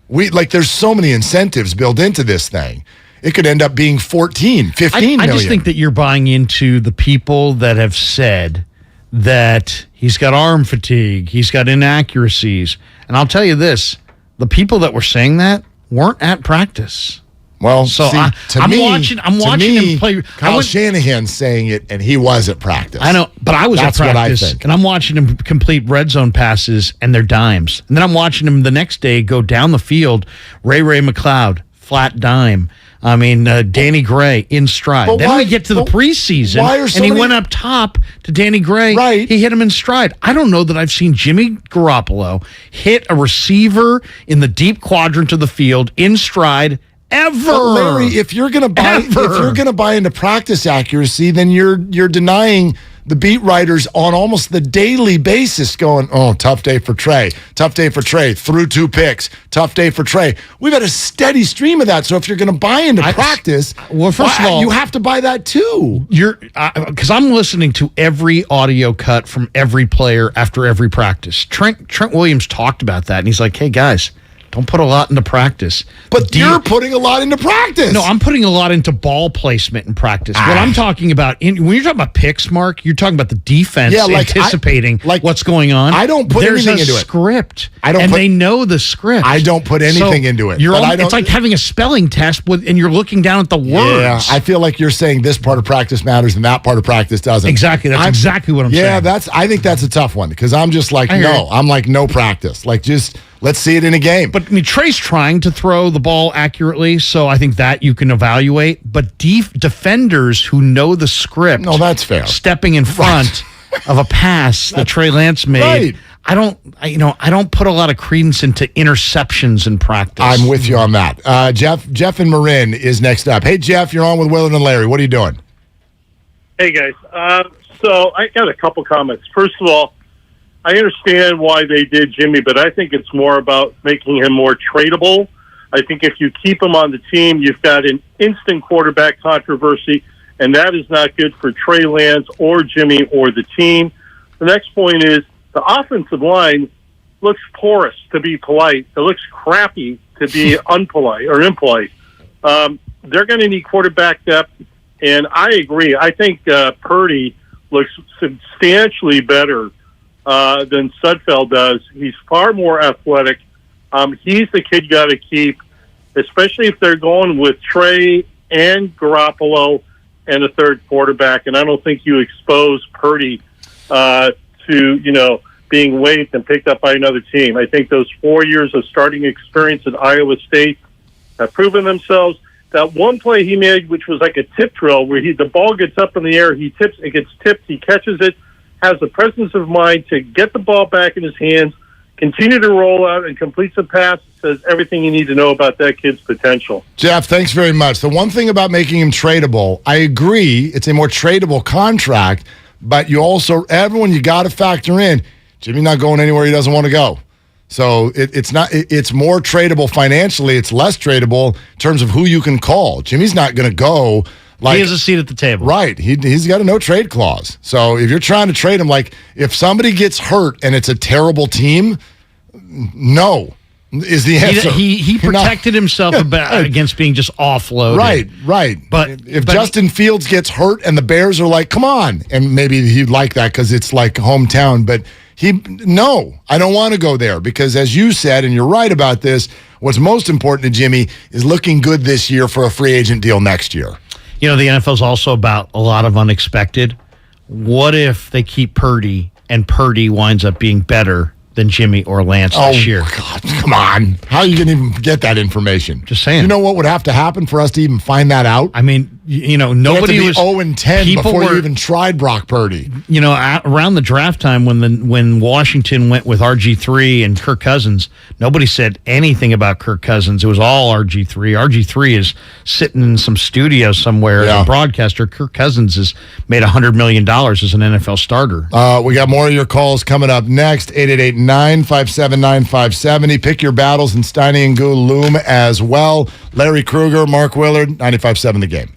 There's so many incentives built into this thing. It could end up being 14, 15 million. I just think that you're buying into the people that have said that he's got arm fatigue, he's got inaccuracies. And I'll tell you this, the people that were saying that weren't at practice. Well, so I'm watching him play. Kyle Shanahan's saying it, and he was at practice. I know, but I was That's at practice, what I think. and I'm watching him complete red zone passes, and they're dimes. And then I'm watching him the next day go down the field, Ray McLeod, flat dime. I mean, Danny Gray in stride. But then we get to the preseason, and he went up top to Danny Gray. Right. He hit him in stride. I don't know that I've seen Jimmy Garoppolo hit a receiver in the deep quadrant of the field in stride ever. But Larry, if you're going to buy into practice accuracy, then you're denying the beat writers on almost the daily basis going, oh, tough day for Trey. Tough day for Trey. Threw 2 picks. Tough day for Trey. We've had a steady stream of that. So if you're going to buy into practice, well, first of all, you have to buy that too. Because I'm listening to every audio cut from every player after every practice. Trent Williams talked about that, and he's like, hey, guys, don't put a lot into practice. But you're putting a lot into practice. No, I'm putting a lot into ball placement in practice. What I'm talking about, when you're talking about picks, Mark, you're talking about the defense anticipating what's going on. I don't put anything into it. There's a script. And they know the script. I don't put anything into it. It's like having a spelling test and you're looking down at the words. Yeah, I feel like you're saying this part of practice matters and that part of practice doesn't. Exactly. That's exactly what I'm saying. Yeah, I think that's a tough one because I'm just like, no practice. Like, just let's see it in a game. But Trey's trying to throw the ball accurately, so I think that you can evaluate. But defenders who know the script, that's fair. Stepping in front of a pass that Trey Lance made. I don't put a lot of credence into interceptions in practice. I'm with you on that. Jeff in Marin is next up. Hey, Jeff, you're on with Willard and Larry. What are you doing? Hey, guys. So I got a couple comments. First of all, I understand why they did Jimmy, but I think it's more about making him more tradable. I think if you keep him on the team, you've got an instant quarterback controversy, and that is not good for Trey Lance or Jimmy or the team. The next point is the offensive line looks porous, to be polite. It looks crappy, to be unpolite or impolite. They're going to need quarterback depth, and I agree. I think Purdy looks substantially better than Sudfeld does. He's far more athletic. He's the kid you got to keep, especially if they're going with Trey and Garoppolo and a third quarterback. And I don't think you expose Purdy to being waived and picked up by another team. I think those 4 years of starting experience at Iowa State have proven themselves. That one play he made, which was like a tip drill, where the ball gets up in the air, he tips, it gets tipped, he catches it, has the presence of mind to get the ball back in his hands, continue to roll out, and completes the pass. Says everything you need to know about that kid's potential. Jeff, thanks very much. The one thing about making him tradable, I agree, it's a more tradable contract, but you got to factor in, Jimmy's not going anywhere he doesn't want to go. So it's more tradable financially. It's less tradable in terms of who you can call. Jimmy's not going to go. He has a seat at the table. Right. He's got a no-trade clause. So if you're trying to trade him, like if somebody gets hurt and it's a terrible team, no is the answer. He protected himself against being just offloaded. Right. But if Justin Fields gets hurt and the Bears are like, come on, and maybe he'd like that because it's like hometown, but I don't want to go there because as you said, and you're right about this, what's most important to Jimmy is looking good this year for a free agent deal next year. The NFL is also about a lot of unexpected. What if they keep Purdy and Purdy winds up being better than Jimmy or Lance this year? Oh, God, come on. How are you going to even get that information? Just saying. You know what would have to happen for us to even find that out? I mean, nobody was 0-10 before you even tried Brock Purdy. Around the draft time when Washington went with RG3 and Kirk Cousins, nobody said anything about Kirk Cousins. It was all RG3. RG3 is sitting in some studio somewhere as a broadcaster. Kirk Cousins has made $100 million as an NFL starter. We got more of your calls coming up next. 888-957-9570. Pick your battles, and Steiny and Guru loom as well. Larry Kruger, Mark Willard, 95.7 The Game.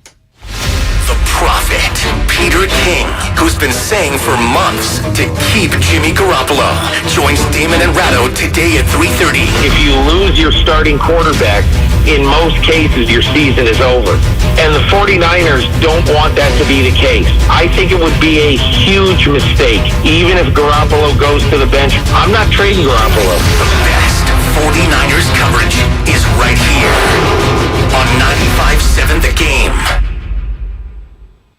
The Prophet, Peter King, who's been saying for months to keep Jimmy Garoppolo, joins Damon and Ratto today at 3:30. If you lose your starting quarterback, in most cases your season is over. And the 49ers don't want that to be the case. I think it would be a huge mistake, even if Garoppolo goes to the bench. I'm not trading Garoppolo. The best 49ers coverage is right here on 95.7 The Game.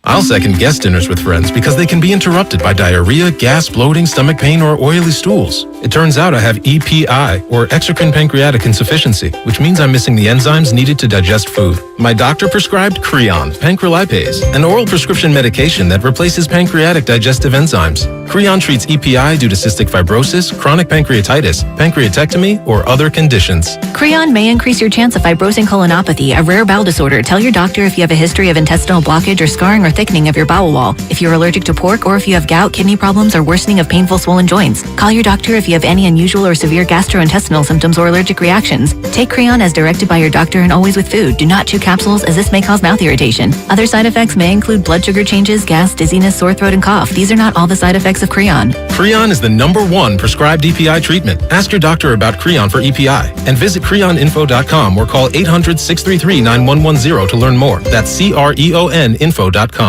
I'll second guest dinners with friends because they can be interrupted by diarrhea, gas, bloating, stomach pain, or oily stools. It turns out I have EPI, or exocrine pancreatic insufficiency, which means I'm missing the enzymes needed to digest food. My doctor prescribed Creon, pancrelipase, an oral prescription medication that replaces pancreatic digestive enzymes. Creon treats EPI due to cystic fibrosis, chronic pancreatitis, pancreatectomy, or other conditions. Creon may increase your chance of fibrosing colonopathy, a rare bowel disorder. Tell your doctor if you have a history of intestinal blockage or scarring or thickening of your bowel wall, if you're allergic to pork, or if you have gout, kidney problems, or worsening of painful swollen joints. Call your doctor if you have any unusual or severe gastrointestinal symptoms or allergic reactions. Take Creon as directed by your doctor and always with food. Do not chew capsules as this may cause mouth irritation. Other side effects may include blood sugar changes, gas, dizziness, sore throat, and cough. These are not all the side effects of Creon. Creon is the #1 prescribed EPI treatment. Ask your doctor about Creon for EPI and visit creoninfo.com or call 800-633-9110 to learn more. That's CREONinfo.com.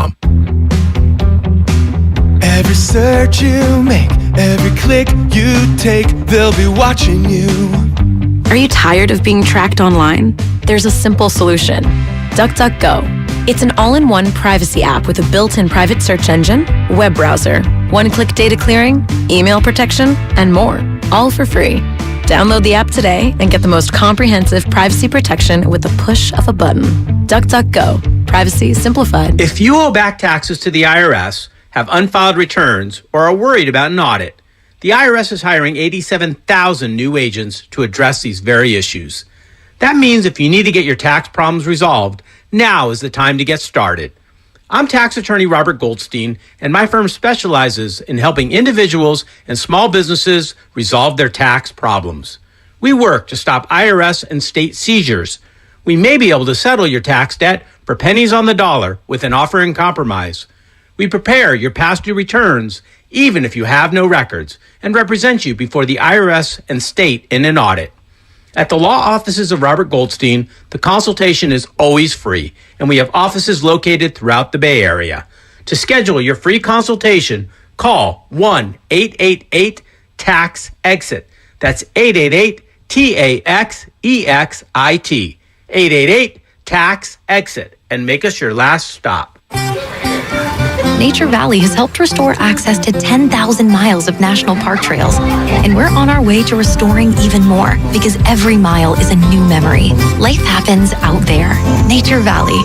Every search you make, every click you take, they'll be watching you. Are you tired of being tracked online? There's a simple solution. DuckDuckGo. It's an all-in-one privacy app with a built-in private search engine, web browser, one-click data clearing, email protection, and more, all for free. Download the app today and get the most comprehensive privacy protection with the push of a button. DuckDuckGo. Privacy simplified. If you owe back taxes to the IRS, have unfiled returns, or are worried about an audit, the IRS is hiring 87,000 new agents to address these very issues. That means if you need to get your tax problems resolved, now is the time to get started. I'm tax attorney Robert Goldstein, and my firm specializes in helping individuals and small businesses resolve their tax problems. We work to stop IRS and state seizures. We may be able to settle your tax debt for pennies on the dollar with an offer in compromise. We prepare your past due returns, even if you have no records, and represent you before the IRS and state in an audit. At the law offices of Robert Goldstein, the consultation is always free, and we have offices located throughout the Bay Area. To schedule your free consultation, call 1-888-TAX-EXIT. That's 888-TAXEXIT. 888-TAX-EXIT, and make us your last stop. Nature Valley has helped restore access to 10,000 miles of national park trails. And we're on our way to restoring even more, because every mile is a new memory. Life happens out there. Nature Valley.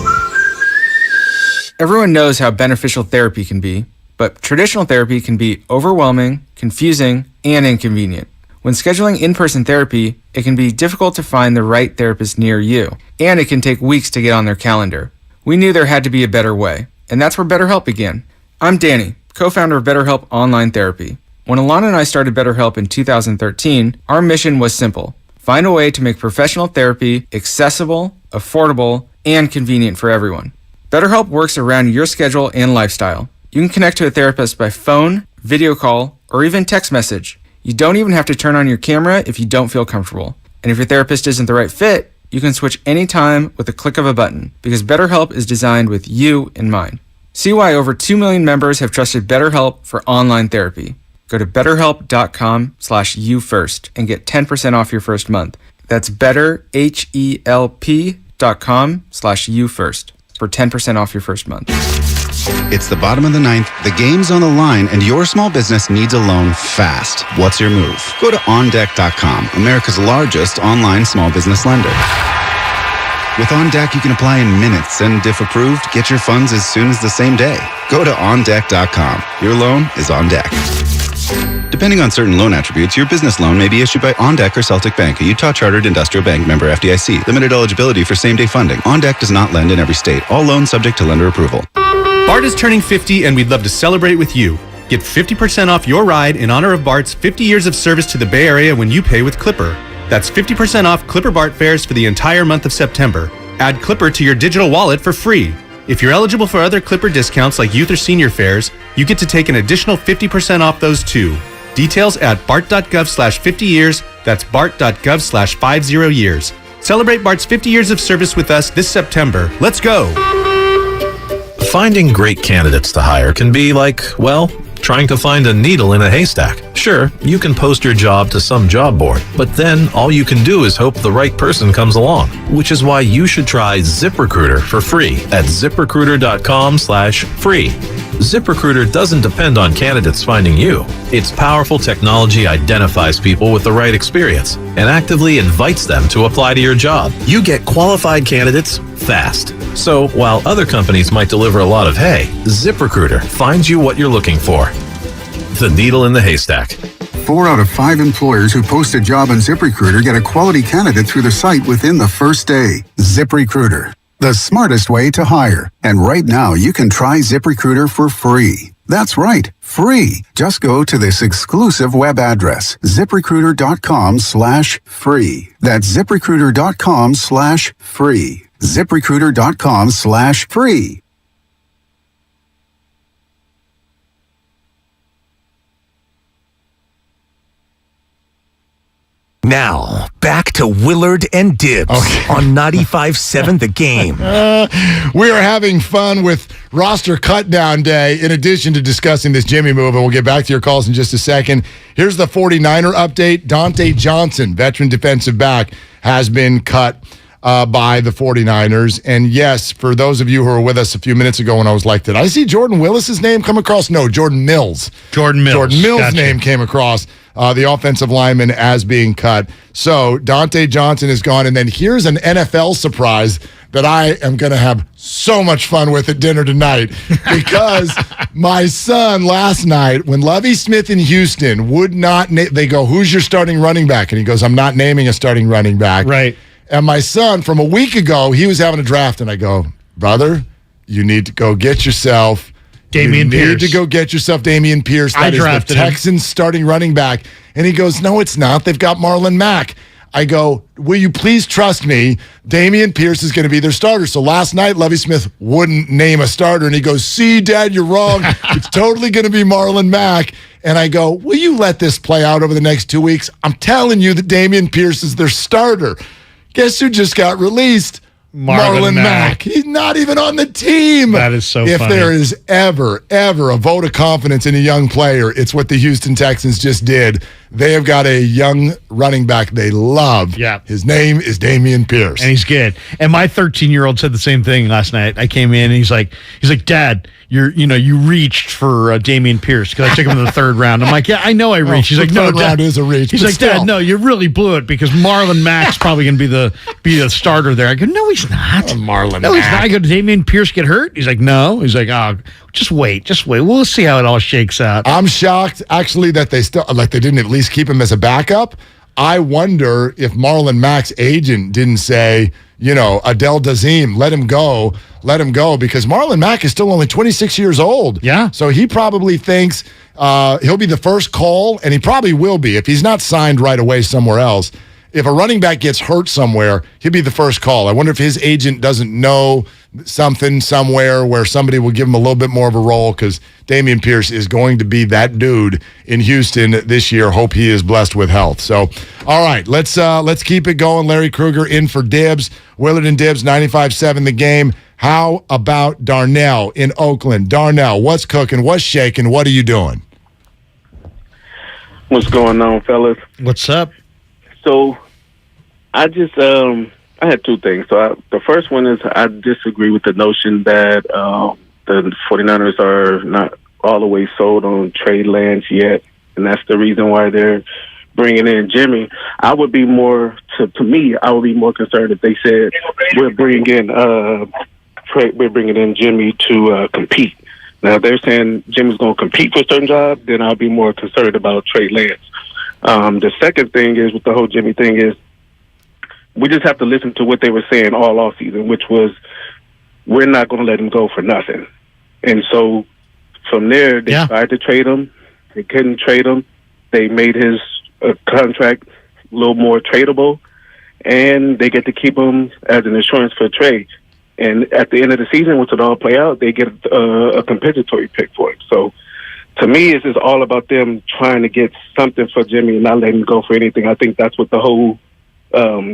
Everyone knows how beneficial therapy can be, but traditional therapy can be overwhelming, confusing, and inconvenient. When scheduling in-person therapy, it can be difficult to find the right therapist near you, and it can take weeks to get on their calendar. We knew there had to be a better way. And that's where BetterHelp began. I'm Danny, co-founder of BetterHelp Online Therapy. When Alana and I started BetterHelp in 2013, our mission was simple. Find a way to make professional therapy accessible, affordable, and convenient for everyone. BetterHelp works around your schedule and lifestyle. You can connect to a therapist by phone, video call, or even text message. You don't even have to turn on your camera if you don't feel comfortable. And if your therapist isn't the right fit, you can switch anytime with a click of a button, because BetterHelp is designed with you in mind. See why over 2 million members have trusted BetterHelp for online therapy. Go to betterhelp.com/youfirst and get 10% off your first month. That's betterhelp.com/youfirst for 10% off your first month. It's the bottom of the ninth, the game's on the line, and your small business needs a loan fast. What's your move? Go to OnDeck.com, America's largest online small business lender. With OnDeck, you can apply in minutes, and if approved, get your funds as soon as the same day. Go to OnDeck.com. Your loan is on deck. Depending on certain loan attributes, your business loan may be issued by OnDeck or Celtic Bank, a Utah Chartered Industrial Bank member FDIC. Limited eligibility for same-day funding. OnDeck does not lend in every state. All loans subject to lender approval. Bart is turning 50, and we'd love to celebrate with you. Get 50% off your ride in honor of Bart's 50 years of service to the Bay Area when you pay with Clipper. That's 50% off Clipper Bart fares for the entire month of September. Add Clipper to your digital wallet for free. If you're eligible for other Clipper discounts like youth or senior fares, you get to take an additional 50% off those too. Details at bart.gov/50 years. That's bart.gov/50 years. Celebrate Bart's 50 years of service with us this September. Let's go! Finding great candidates to hire can be like, well, trying to find a needle in a haystack. Sure, you can post your job to some job board, but then all you can do is hope the right person comes along, which is why you should try ZipRecruiter for free at ZipRecruiter.com/free. ZipRecruiter doesn't depend on candidates finding you. Its powerful technology identifies people with the right experience and actively invites them to apply to your job. You get qualified candidates fast. So while other companies might deliver a lot of hay, ZipRecruiter finds you what you're looking for. The needle in the haystack. 4 out of 5 employers who post a job on ZipRecruiter get a quality candidate through the site within the first day. ZipRecruiter, the smartest way to hire. And right now, you can try ZipRecruiter for free. That's right, free. Just go to this exclusive web address, ZipRecruiter.com/free. That's ZipRecruiter.com/free. ZipRecruiter.com/free. Now, back to Willard and Dibs on 95.7 The Game. We are having fun with roster cutdown day in addition to discussing this Jimmy move, and we'll get back to your calls in just a second. Here's the 49er update. Dante Johnson, veteran defensive back, has been cut by the 49ers. And yes, for those of you who were with us a few minutes ago when I was like, did I see Jordan Willis's name come across? No, Jordan Mills' name came across. The offensive lineman as being cut. So Dante Johnson is gone. And then here's an NFL surprise that I am going to have so much fun with at dinner tonight because my son last night, when Lovie Smith in Houston would not, they go, who's your starting running back? And he goes, I'm not naming a starting running back. Right. And my son, from a week ago, he was having a draft. And I go, brother, you need to go get yourself Dameon Pierce. You need to go get yourself Dameon Pierce. That is the Texans starting running back. And he goes, no, it's not. They've got Marlon Mack. I go, will you please trust me? Dameon Pierce is going to be their starter. So last night, Lovie Smith wouldn't name a starter. And he goes, see, Dad, you're wrong. It's totally going to be Marlon Mack. And I go, will you let this play out over the next 2 weeks? I'm telling you that Dameon Pierce is their starter. Guess who just got released? Marlon Mack. He's not even on the team. That is so funny. If funny. there is ever a vote of confidence in a young player, it's what the Houston Texans just did. They have got a young running back they love. Yeah. His name is Dameon Pierce. And he's good. And my 13-year-old said the same thing last night. I came in and he's like, Dad, you reached for Dameon Pierce because I took him in the 3rd round. I'm like, yeah, I know I reached. He's like, no, third round is a reach. He's like, Dad, no, you really blew it because Marlon Mack's probably going to be the starter there. I go, no, he's not. Marlon No, he's Mack. not. I go, did Dameon Pierce get hurt? He's like, no. He's like, oh, just wait. We'll see how it all shakes out. I'm shocked, actually, that they didn't at least keep him as a backup. I wonder if Marlon Mack's agent didn't say, Adele Dazeem, let him go, because Marlon Mack is still only 26 years old. Yeah. So he probably thinks he'll be the first call, and he probably will be if he's not signed right away somewhere else. If a running back gets hurt somewhere, he'll be the first call. I wonder if his agent doesn't know something somewhere where somebody will give him a little bit more of a role because Dameon Pierce is going to be that dude in Houston this year. Hope he is blessed with health. So, all right, let's keep it going. Larry Krueger in for Dibs. Willard and Dibs, 95.7 The Game. How about Darnell in Oakland? Darnell, what's cooking? What's shaking? What are you doing? What's going on, fellas? What's up? So, I just I had 2 things. So the first one is I disagree with the notion that the 49ers are not all the way sold on Trey Lance yet, and that's the reason why they're bringing in Jimmy. I would be more concerned if they said we're bringing in Jimmy to compete. Now, if they're saying Jimmy's going to compete for a certain job, then I'll be more concerned about Trey Lance. The second thing is with the whole Jimmy thing is we just have to listen to what they were saying all offseason, which was we're not going to let him go for nothing. And so from there, they tried to trade him. They couldn't trade him. They made his contract a little more tradable, and they get to keep him as an insurance for a trade. And at the end of the season, once it all play out, they get a compensatory pick for it. So to me, it's just all about them trying to get something for Jimmy and not letting him go for anything. I think that's what the whole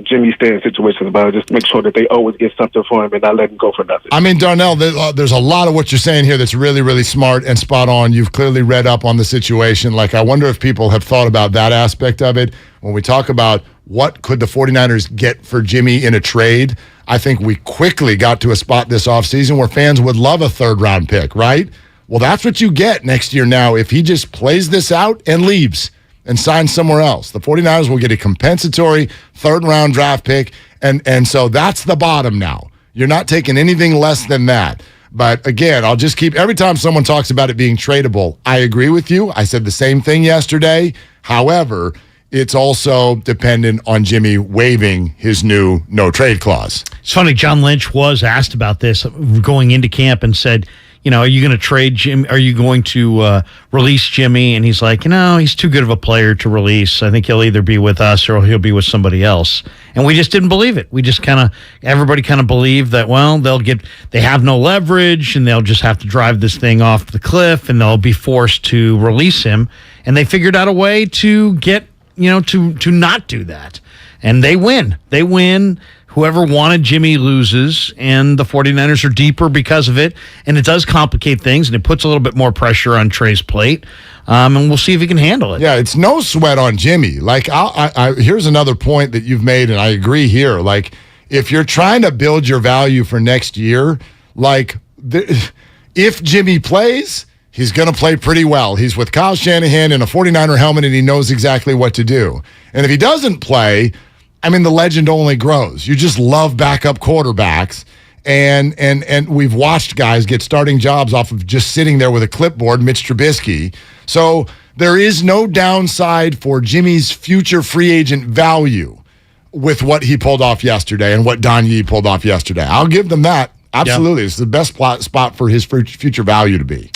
Jimmy stay in situations about just make sure that they always get something for him and not let him go for nothing. I mean, Darnell, there's a lot of what you're saying here that's really, really smart and spot on. You've clearly read up on the situation. Like, I wonder if people have thought about that aspect of it. When we talk about what could the 49ers get for Jimmy in a trade, I think we quickly got to a spot this offseason where fans would love a third-round pick, right? Well, that's what you get next year now if he just plays this out and leaves and signs somewhere else. The 49ers will get a compensatory third-round draft pick, and so that's the bottom now. You're not taking anything less than that. But again, I'll just keep, every time someone talks about it being tradable, I agree with you. I said the same thing yesterday. However, it's also dependent on Jimmy waiving his new no-trade clause. It's funny, John Lynch was asked about this going into camp and said, are you going to trade Jim? Are you going to release Jimmy? And he's like, he's too good of a player to release. I think he'll either be with us or he'll be with somebody else. And we just didn't believe it. We just everybody believed that, they have no leverage and they'll just have to drive this thing off the cliff and they'll be forced to release him. And they figured out a way to get, to not do that. And they win. Whoever wanted Jimmy loses, and the 49ers are deeper because of it, and it does complicate things, and it puts a little bit more pressure on Trey's plate, and we'll see if he can handle it. Yeah, it's no sweat on Jimmy. Like, here's another point that you've made, and I agree here. Like, if you're trying to build your value for next year, if Jimmy plays, he's going to play pretty well. He's with Kyle Shanahan in a 49er helmet, and he knows exactly what to do. And if he doesn't play, the legend only grows. You just love backup quarterbacks, and we've watched guys get starting jobs off of just sitting there with a clipboard, Mitch Trubisky. So there is no downside for Jimmy's future free agent value with what he pulled off yesterday and what Don Yee pulled off yesterday. I'll give them that. Absolutely. Yeah. It's the best spot for his future value to be.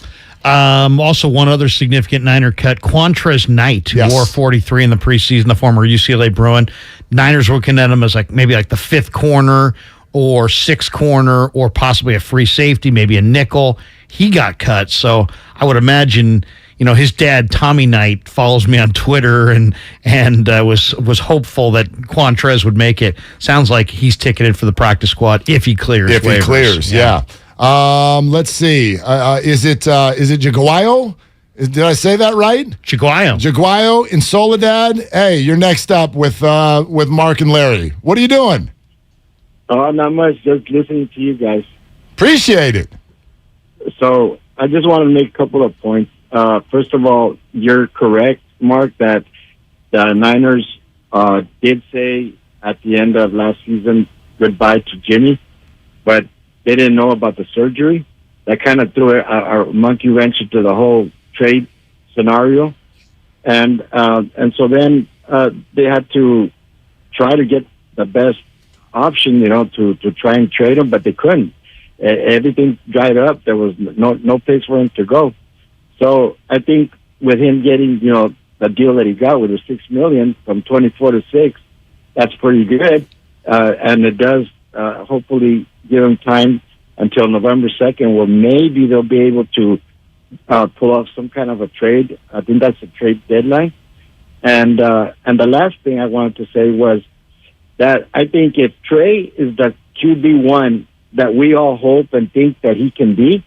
Also, one other significant Niner cut, Quantrez Knight, who wore 43 in the preseason, the former UCLA Bruin. Niners were looking at him as maybe the fifth corner or sixth corner or possibly a free safety, maybe a nickel. He got cut, so I would imagine his dad, Tommy Knight, follows me on Twitter and was hopeful that Quantrez would make it. Sounds like he's ticketed for the practice squad if he clears. If waivers. He clears, yeah. Let's see. Is it Jaguayo? Did I say that right? Jaguayo in Soledad. Hey, you're next up with Mark and Larry. What are you doing? Oh, not much. Just listening to you guys. Appreciate it. So I just wanted to make a couple of points. First of all, you're correct, Mark, that the Niners did say at the end of last season goodbye to Jimmy, but they didn't know about the surgery. That kind of threw a monkey wrench into the whole trade scenario. And so then they had to try to get the best option, to try and trade him, but they couldn't. Everything dried up. There was no place for him to go. So I think with him getting, the deal that he got with the $6 million from 24 to 6, that's pretty good. And it does hopefully give them time until November 2nd, where maybe they'll be able to pull off some kind of a trade. I think that's a trade deadline. And the last thing I wanted to say was that I think if Trey is the QB1 that we all hope and think that he can be,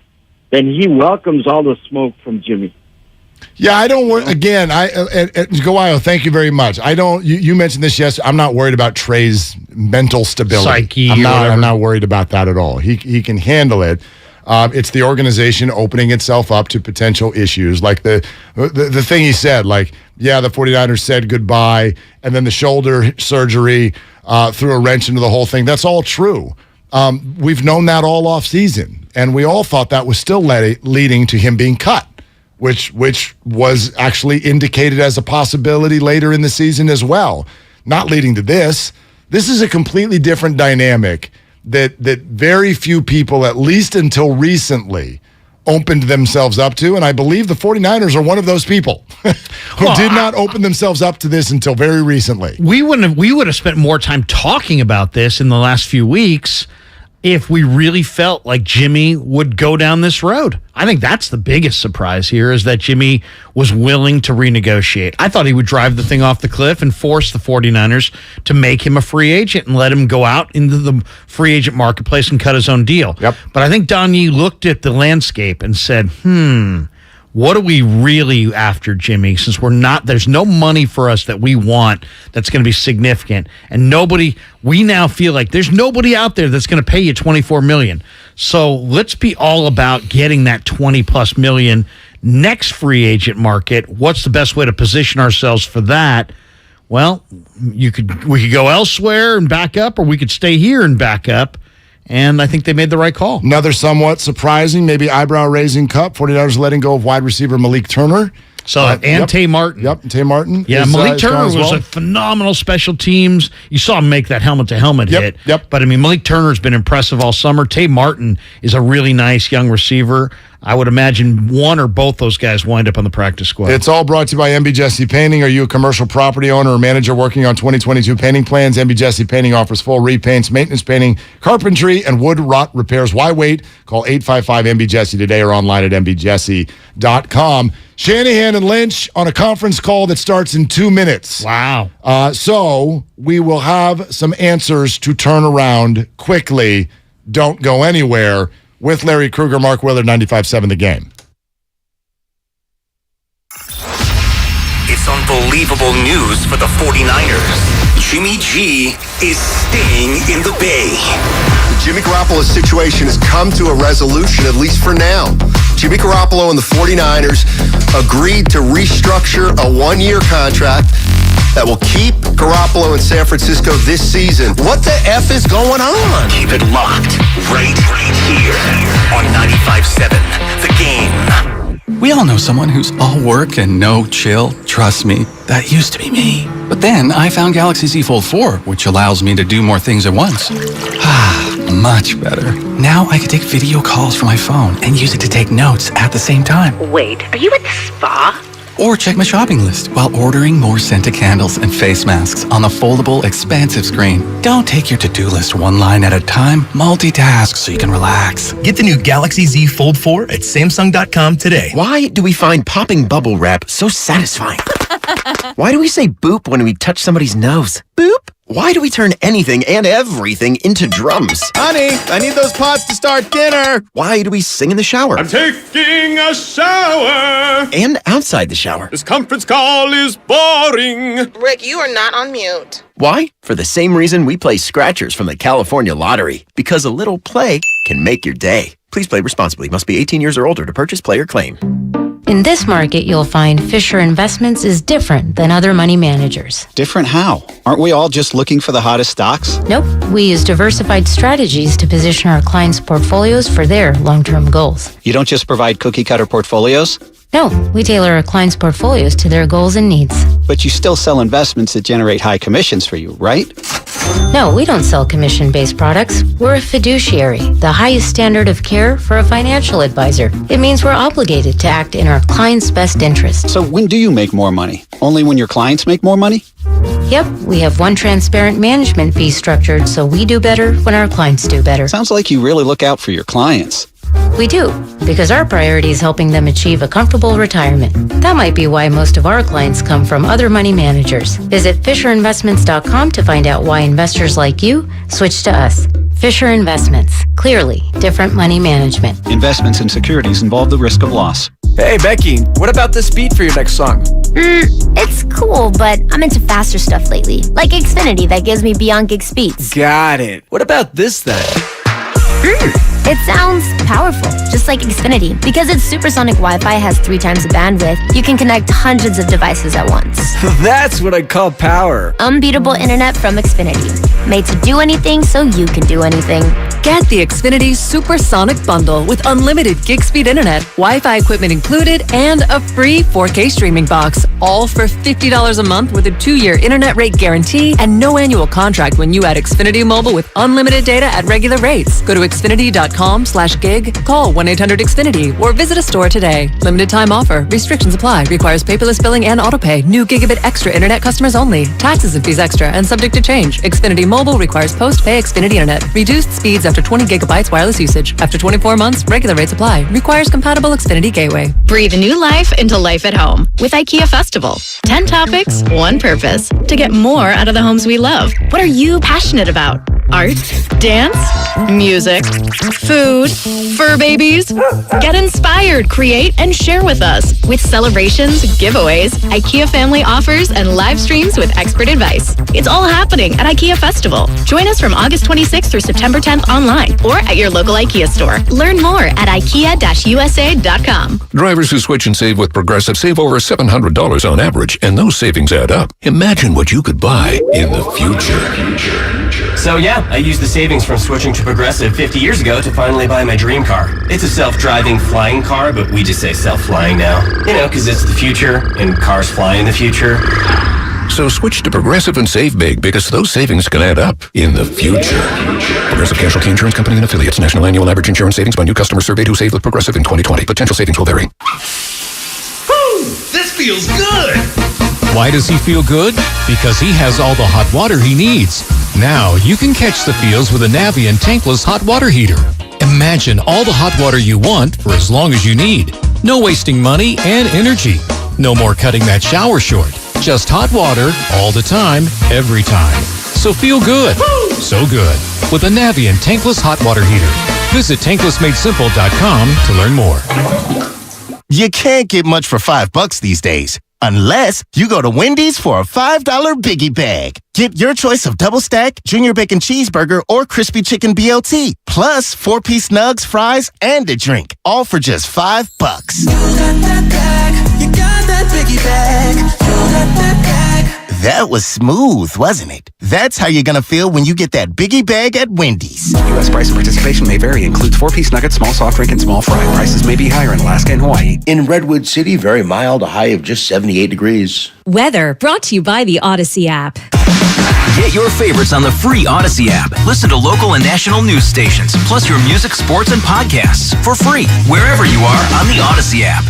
then he welcomes all the smoke from Jimmy. Yeah, I don't worry. Again, Gawaio, thank you very much. I don't. You mentioned this yesterday. I'm not worried about Trey's mental stability. Psyche. I'm not worried about that at all. He can handle it. It's the organization opening itself up to potential issues, like the thing he said. The 49ers said goodbye, and then the shoulder surgery threw a wrench into the whole thing. That's all true. We've known that all off season, and we all thought that was still leading to him being cut. Which was actually indicated as a possibility later in the season as well, not leading to this. This is a completely different dynamic that very few people, at least until recently, opened themselves up to, and I believe the 49ers are one of those people who did not open themselves up to this until very recently. We would have spent more time talking about this in the last few weeks if we really felt like Jimmy would go down this road. I think that's the biggest surprise here, is that Jimmy was willing to renegotiate. I thought he would drive the thing off the cliff and force the 49ers to make him a free agent and let him go out into the free agent marketplace and cut his own deal. Yep. But I think Don Yee looked at the landscape and said, what are we really after, Jimmy? Since there's no money for us that we want that's going to be significant. And we now feel like there's nobody out there that's going to pay you $24 million. So let's be all about getting that $20+ million next free agent market. What's the best way to position ourselves for that? Well, we could go elsewhere and back up, or we could stay here and back up. And I think they made the right call. Another somewhat surprising, maybe eyebrow-raising cut. 49ers letting go of wide receiver Malik Turner. Tay Martin. Yep, Tay Martin. Yeah, Malik Turner was a phenomenal special teams. You saw him make that helmet-to-helmet hit. Yep. But, Malik Turner's been impressive all summer. Tay Martin is a really nice young receiver. I would imagine one or both those guys wind up on the practice squad. It's all brought to you by MB Jesse Painting. Are you a commercial property owner or manager working on 2022 painting plans? MB Jesse Painting offers full repaints, maintenance painting, carpentry, and wood rot repairs. Why wait? Call 855-MB-JESSE today or online at mbjesse.com. Shanahan and Lynch on a conference call that starts in 2 minutes. Wow. So we will have some answers to turn around quickly. Don't go anywhere. With Larry Krueger, Mark Willard, 95.7 The Game. It's unbelievable news for the 49ers. Jimmy G is staying in the Bay. The Jimmy Garoppolo situation has come to a resolution, at least for now. Jimmy Garoppolo and the 49ers agreed to restructure a one-year contract that will keep Garoppolo in San Francisco this season. What the F is going on? Keep it locked right here on 95.7 The Game. We all know someone who's all work and no chill. Trust me, that used to be me. But then I found Galaxy Z Fold 4, which allows me to do more things at once. Much better. Now I can take video calls from my phone and use it to take notes at the same time. Wait, are you at the spa? Or check my shopping list while ordering more scented candles and face masks on the foldable, expansive screen. Don't take your to-do list one line at a time. Multitask so you can relax. Get the new Galaxy Z Fold 4 at Samsung.com today. Why do we find popping bubble wrap so satisfying? Why do we say boop when we touch somebody's nose? Boop? Why do we turn anything and everything into drums? Honey, I need those pots to start dinner. Why do we sing in the shower? I'm taking a shower. And outside the shower. This conference call is boring. Rick, you are not on mute. Why? For the same reason we play scratchers from the California Lottery. Because a little play can make your day. Please play responsibly. Must be 18 years or older to purchase, play, or claim. In this market, you'll find Fisher Investments is different than other money managers. Different how? Aren't we all just looking for the hottest stocks? Nope. We use diversified strategies to position our clients' portfolios for their long-term goals. You don't just provide cookie-cutter portfolios? No, we tailor our clients' portfolios to their goals and needs. But you still sell investments that generate high commissions for you, right? No, we don't sell commission-based products. We're a fiduciary, the highest standard of care for a financial advisor. It means we're obligated to act in our clients' best interest. So when do you make more money? Only when your clients make more money? Yep, we have one transparent management fee structured, so we do better when our clients do better. Sounds like you really look out for your clients. We do, because our priority is helping them achieve a comfortable retirement. That might be why most of our clients come from other money managers. Visit FisherInvestments.com to find out why investors like you switch to us. Fisher Investments. Clearly, different money management. Investments in securities involve the risk of loss. Hey, Becky, what about this beat for your next song? It's cool, but I'm into faster stuff lately. Like Xfinity that gives me beyond gig speeds. Got it. What about this then? It sounds powerful, just like Xfinity. Because its supersonic Wi-Fi has 3 times the bandwidth, you can connect hundreds of devices at once. That's what I call power. Unbeatable internet from Xfinity. Made to do anything so you can do anything. Get the Xfinity Supersonic Bundle with unlimited gig speed internet, Wi-Fi equipment included, and a free 4K streaming box. All for $50 a month with a 2-year internet rate guarantee and no annual contract when you add Xfinity Mobile with unlimited data at regular rates. Go to Xfinity.com/gig, call 1-800-XFINITY, or visit a store today. Limited time offer. Restrictions apply. Requires paperless billing and autopay. New Gigabit Extra internet customers only. Taxes and fees extra and subject to change. Xfinity Mobile requires post-pay Xfinity internet. Reduced speeds up after 20 gigabytes wireless usage. After 24 months, regular rates apply. Requires compatible Xfinity Gateway. Breathe new life into life at home with IKEA Festival. 10 topics, one purpose. To get more out of the homes we love. What are you passionate about? Art, dance, music, food, fur babies. Get inspired, create, and share with us. With celebrations, giveaways, IKEA family offers, and live streams with expert advice. It's all happening at IKEA Festival. Join us from August 26th through September 10th online or at your local IKEA store. Learn more at IKEA-USA.com. Drivers who switch and save with Progressive save over $700 on average, and those savings add up. Imagine what you could buy in the future. So yeah, I used the savings from switching to Progressive 50 years ago to finally buy my dream car. It's a self-driving flying car, but we just say self-flying now. You know, because it's the future, and cars fly in the future. So switch to Progressive and save big, because those savings can add up in the future. Progressive Casualty Insurance Company and Affiliates. National annual average insurance savings by new customers surveyed who saved with Progressive in 2020. Potential savings will vary. Woo! This feels good! Why does he feel good? Because he has all the hot water he needs. Now you can catch the feels with a Navien tankless hot water heater. Imagine all the hot water you want for as long as you need. No wasting money and energy. No more cutting that shower short. Just hot water all the time, every time. So feel good. Woo! So good. With a Navien tankless hot water heater. Visit tanklessmadesimple.com to learn more. You can't get much for $5 these days. Unless you go to Wendy's for a $5 Biggie Bag. Get your choice of double stack, junior bacon cheeseburger, or crispy chicken BLT. Plus 4-piece nugs, fries, and a drink. All for just $5. You got that bag. You got that Biggie Bag. You got that bag. That was smooth, wasn't it? That's how you're gonna feel when you get that Biggie Bag at Wendy's. U.S. price and participation may vary. Includes 4-piece nuggets, small soft drink, and small fry. Prices may be higher in Alaska and Hawaii. In Redwood City, very mild, a high of just 78 degrees. Weather brought to you by the Odyssey app. Get your favorites on the free Odyssey app. Listen to local and national news stations, plus your music, sports, and podcasts for free wherever you are on the Odyssey app.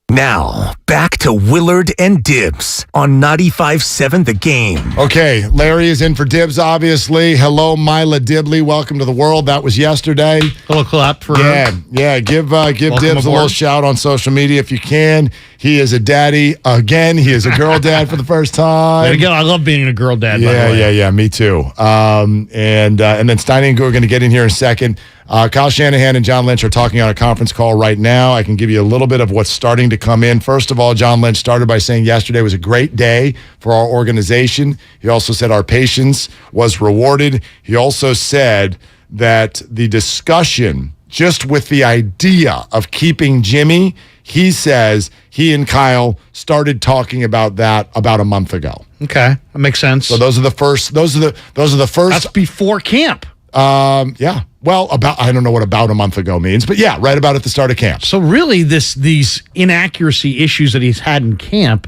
Now, back to Willard and Dibs on 95.7 The Game. Okay, Larry is in for Dibs, obviously. Hello, Mila Dibley. Welcome to the world. That was yesterday. A little clap for her. Yeah. Give Dibs aboard. a little shout on social media if you can. He is a daddy again. He is a girl dad for the first time. Again, I love being a girl dad. By the way. Yeah. Me too. And then Steiny Guru are going to get in here in a second. Kyle Shanahan and John Lynch are talking on a conference call right now. I can give you a little bit of what's starting to come in. First of all, John Lynch started by saying yesterday was a great day for our organization. He also said our patience was rewarded. He also said that the discussion just with the idea of keeping Jimmy, he says he and Kyle started talking about that about a month ago. Okay, that makes sense. So those are the first. That's before camp. Yeah. Well, I don't know what about a month ago means, but yeah, right about at the start of camp. So really, these inaccuracy issues that he's had in camp,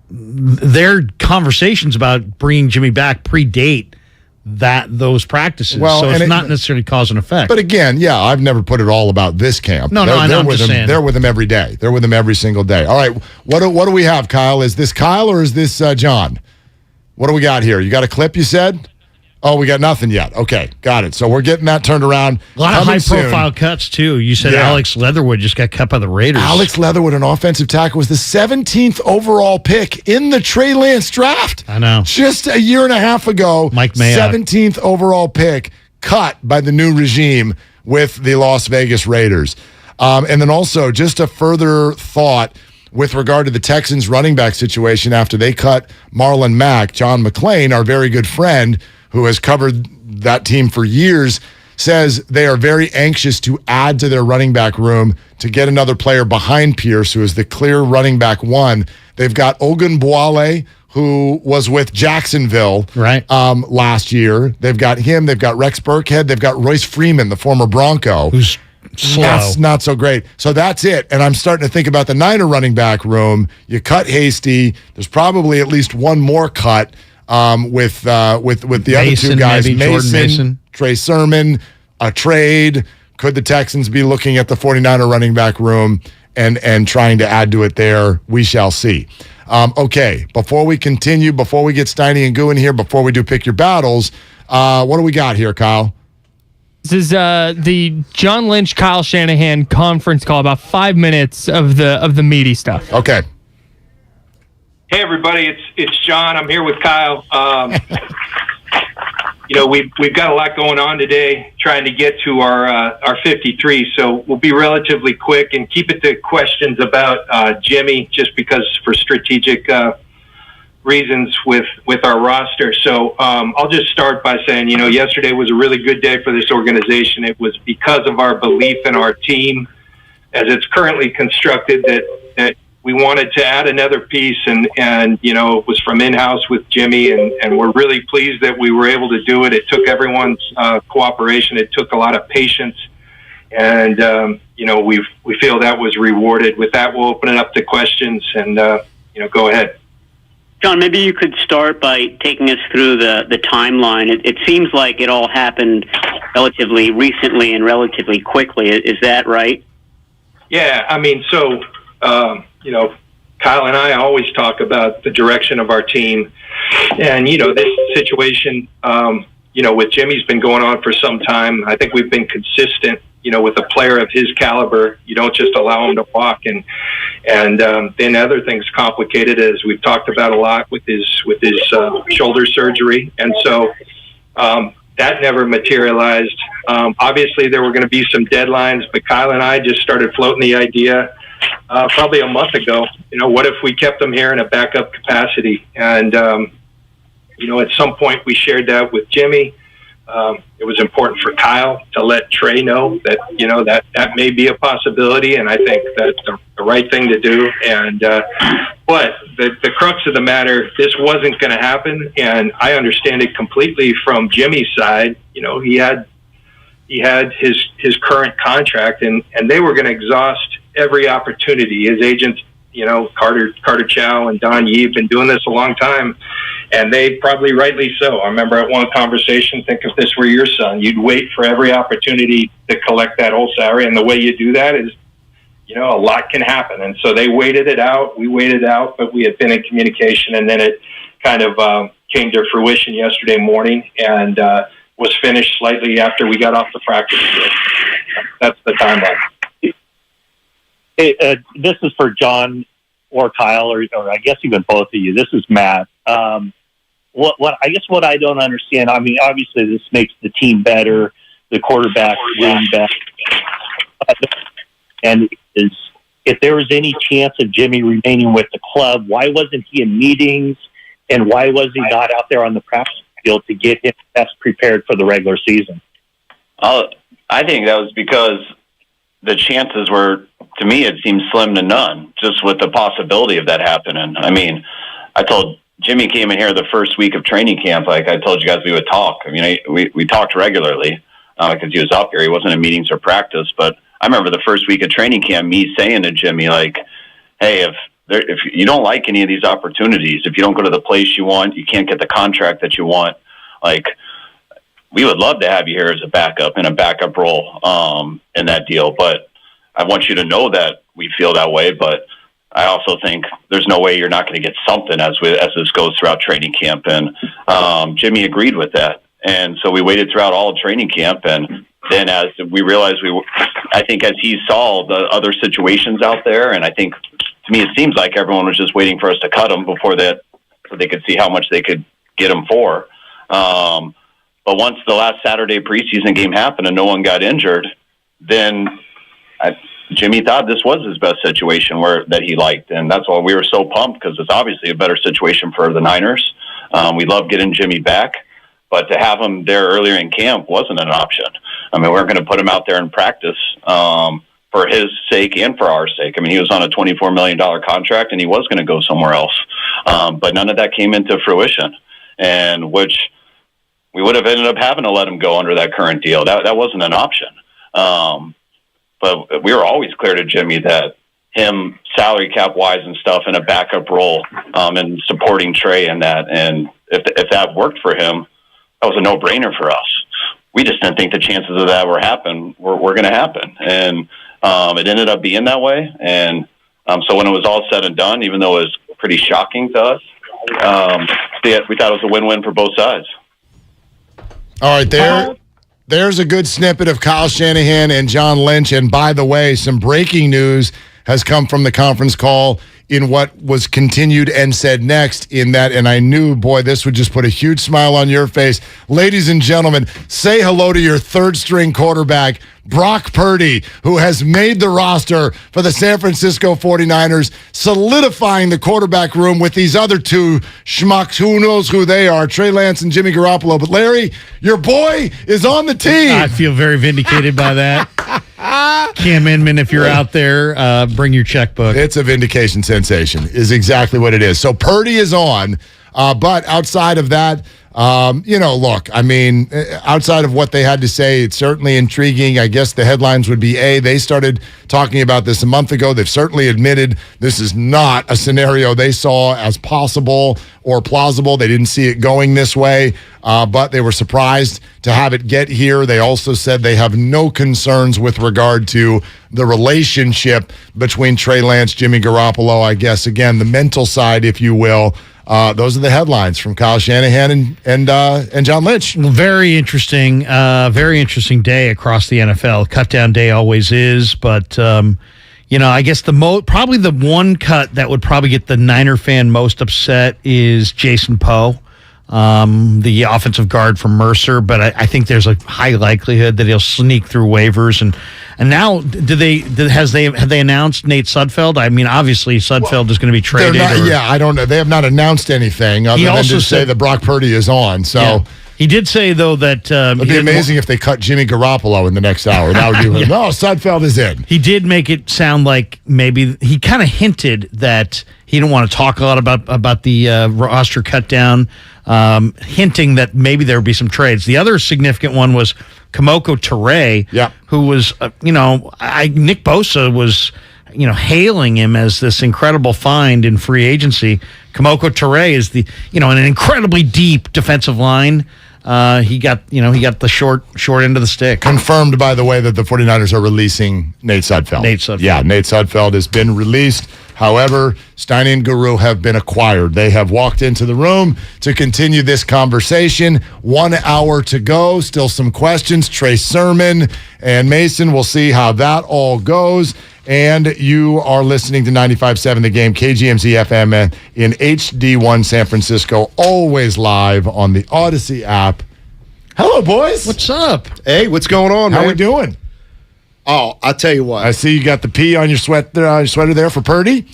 their conversations about bringing Jimmy back predate those practices. Well, so it's not necessarily cause and effect. But again, yeah, I've never put it all about this camp. No, I know. I'm just saying. They're with him every day. They're with him every single day. All right, what do we have, Kyle? Is this Kyle or is this John? What do we got here? You got a clip, you said? Oh, we got nothing yet. Okay, got it. So we're getting that turned around. A lot of high-profile cuts, too. You said Alex Leatherwood just got cut by the Raiders. Alex Leatherwood, an offensive tackle, was the 17th overall pick in the Trey Lance draft. I know. Just a year and a half ago, Mike Mayock. 17th overall pick, cut by the new regime with the Las Vegas Raiders. And then also, just a further thought with regard to the Texans running back situation after they cut Marlon Mack, John McClain, our very good friend, who has covered that team for years, says they are very anxious to add to their running back room to get another player behind Pierce, who is the clear running back one. They've got Ogunbowale, who was with Jacksonville last year. They've got him. They've got Rex Burkhead. They've got Royce Freeman, the former Bronco. Who's slow. That's not so great. So that's it. And I'm starting to think about the Niner running back room. You cut Hasty. There's probably at least one more cut. With the other two guys, Mason, Trey Sermon, a trade. Could the Texans be looking at the 49er running back room and trying to add to it there. We shall see. Okay, before we continue, before we get Steiny and Goo in here, before we do Pick Your Battles, what do we got here, Kyle? This is the John Lynch, Kyle Shanahan conference call, about 5 minutes of the meaty stuff. Okay. Hey everybody, it's John. I'm here with Kyle. We've got a lot going on today, trying to get to our 53. So we'll be relatively quick and keep it to questions about Jimmy, just because for strategic reasons with our roster. So I'll just start by saying, yesterday was a really good day for this organization. It was because of our belief in our team as it's currently constructed that we wanted to add another piece, and it was from in-house with Jimmy, and we're really pleased that we were able to do it. It took everyone's cooperation. It took a lot of patience, and we feel that was rewarded. With that, we'll open it up to questions, and go ahead. John, maybe you could start by taking us through the timeline. It seems like it all happened relatively recently and relatively quickly. Is that right? Yeah, Kyle and I always talk about the direction of our team. And, this situation, with Jimmy's been going on for some time. I think we've been consistent, with a player of his caliber. You don't just allow him to walk. And then other things complicated, as we've talked about a lot with his shoulder surgery. And so that never materialized. Obviously, there were going to be some deadlines, but Kyle and I just started floating the idea probably a month ago. What if we kept them here in a backup capacity? And, at some point we shared that with Jimmy. It was important for Kyle to let Trey know that, that may be a possibility. And I think that's the right thing to do. And, but the crux of the matter, this wasn't going to happen. And I understand it completely from Jimmy's side. He had his current contract, and they were going to exhaust every opportunity. His agents, Carter Chow and Don Yee have been doing this a long time, and they probably rightly so. I remember at one conversation, think if this were your son, you'd wait for every opportunity to collect that whole salary, and the way you do that is, a lot can happen. And so they waited it out. We waited out, but we had been in communication, and then it kind of came to fruition yesterday morning, and was finished slightly after we got off the practice field. That's the timeline. Hey, this is for John or Kyle, or I guess even both of you. This is Matt. What I don't understand. Obviously this makes the team better, the quarterback room better, and if there was any chance of Jimmy remaining with the club, why wasn't he in meetings, and why was he not out there on the practice field to get him best prepared for the regular season? I think that was because the chances were, to me, it seemed slim to none, just with the possibility of that happening. I told Jimmy came in here the first week of training camp, like I told you guys we would talk. We talked regularly because he was up here. He wasn't in meetings or practice. But I remember the first week of training camp, me saying to Jimmy, like, hey, if you don't like any of these opportunities, if you don't go to the place you want, you can't get the contract that you want, like, we would love to have you here as a backup in a backup role in that deal. But I want you to know that we feel that way. But I also think there's no way you're not going to get something as this goes throughout training camp. And Jimmy agreed with that. And so we waited throughout all of training camp. And then as we realized I think as he saw the other situations out there, and I think to me it seems like everyone was just waiting for us to cut him before that, so they could see how much they could get him for. But once the last Saturday preseason game happened and no one got injured, then Jimmy thought this was his best situation that he liked. And that's why we were so pumped, because it's obviously a better situation for the Niners. We love getting Jimmy back, but to have him there earlier in camp wasn't an option. We weren't going to put him out there in practice for his sake and for our sake. He was on a $24 million contract and he was going to go somewhere else. But none of that came into fruition, and which we would have ended up having to let him go under that current deal. That wasn't an option. But we were always clear to Jimmy that him salary cap wise and stuff in a backup role and supporting Trey and that. And if that worked for him, that was a no brainer for us. We just didn't think the chances of that were going to happen. And It ended up being that way. And so when it was all said and done, even though it was pretty shocking to us, we thought it was a win-win for both sides. All right, there's a good snippet of Kyle Shanahan and John Lynch. And by the way, some breaking news has come from the conference call in what was continued and said next in that, and I knew, boy, this would just put a huge smile on your face. Ladies and gentlemen, say hello to your third-string quarterback, Brock Purdy, who has made the roster for the San Francisco 49ers, solidifying the quarterback room with these other two schmucks. Who knows who they are, Trey Lance and Jimmy Garoppolo. But, Larry, your boy is on the team. I feel very vindicated by that. Cam Inman, if you're out there, bring your checkbook. It's a vindication sensation is exactly what it is. So Purdy is on, but outside of that, look, I mean, outside of what they had to say, it's certainly intriguing. I guess the headlines would be, they started talking about this a month ago. They've certainly admitted this is not a scenario they saw as possible or plausible. They didn't see it going this way, but they were surprised to have it get here. They also said they have no concerns with regard to the relationship between Trey Lance, Jimmy Garoppolo, I guess, again, the mental side, if you will. Those are the headlines from Kyle Shanahan and John Lynch. Well, very interesting day across the NFL. Cut down day always is, but I guess probably the one cut that would probably get the Niner fan most upset is Jason Poe, the offensive guard from Mercer. But I think there's a high likelihood that he'll sneak through waivers. And now, have they announced Nate Sudfeld? I mean, obviously Sudfeld is going to be traded. I don't know. They have not announced anything other than to say that Brock Purdy is on. So. Yeah. He did say, though, that... it'd be amazing if they cut Jimmy Garoppolo in the next hour. That would be... No, Sudfeld is in. He did make it sound like maybe... He kind of hinted that he didn't want to talk a lot about the roster cut down, hinting that maybe there would be some trades. The other significant one was Kamoko Toure, who was, Nick Bosa was... hailing him as this incredible find in free agency. Kamoko Toure is an incredibly deep defensive line. He got the short end of the stick. Confirmed, by the way, that the 49ers are releasing Nate Sudfeld. Yeah, Nate Sudfeld has been released. However, Steiny and Guru have been acquired. They have walked into the room to continue this conversation. 1 hour to go. Still some questions. Trey Sermon and Mason. We'll see how that all goes. And you are listening to 95.7 The Game, KGMZ FM in HD1 San Francisco, always live on the Odyssey app. Hello, boys. What's up? Hey, what's going on, man? How we doing? Oh, I'll tell you what. I see you got the P on your sweater there for Purdy.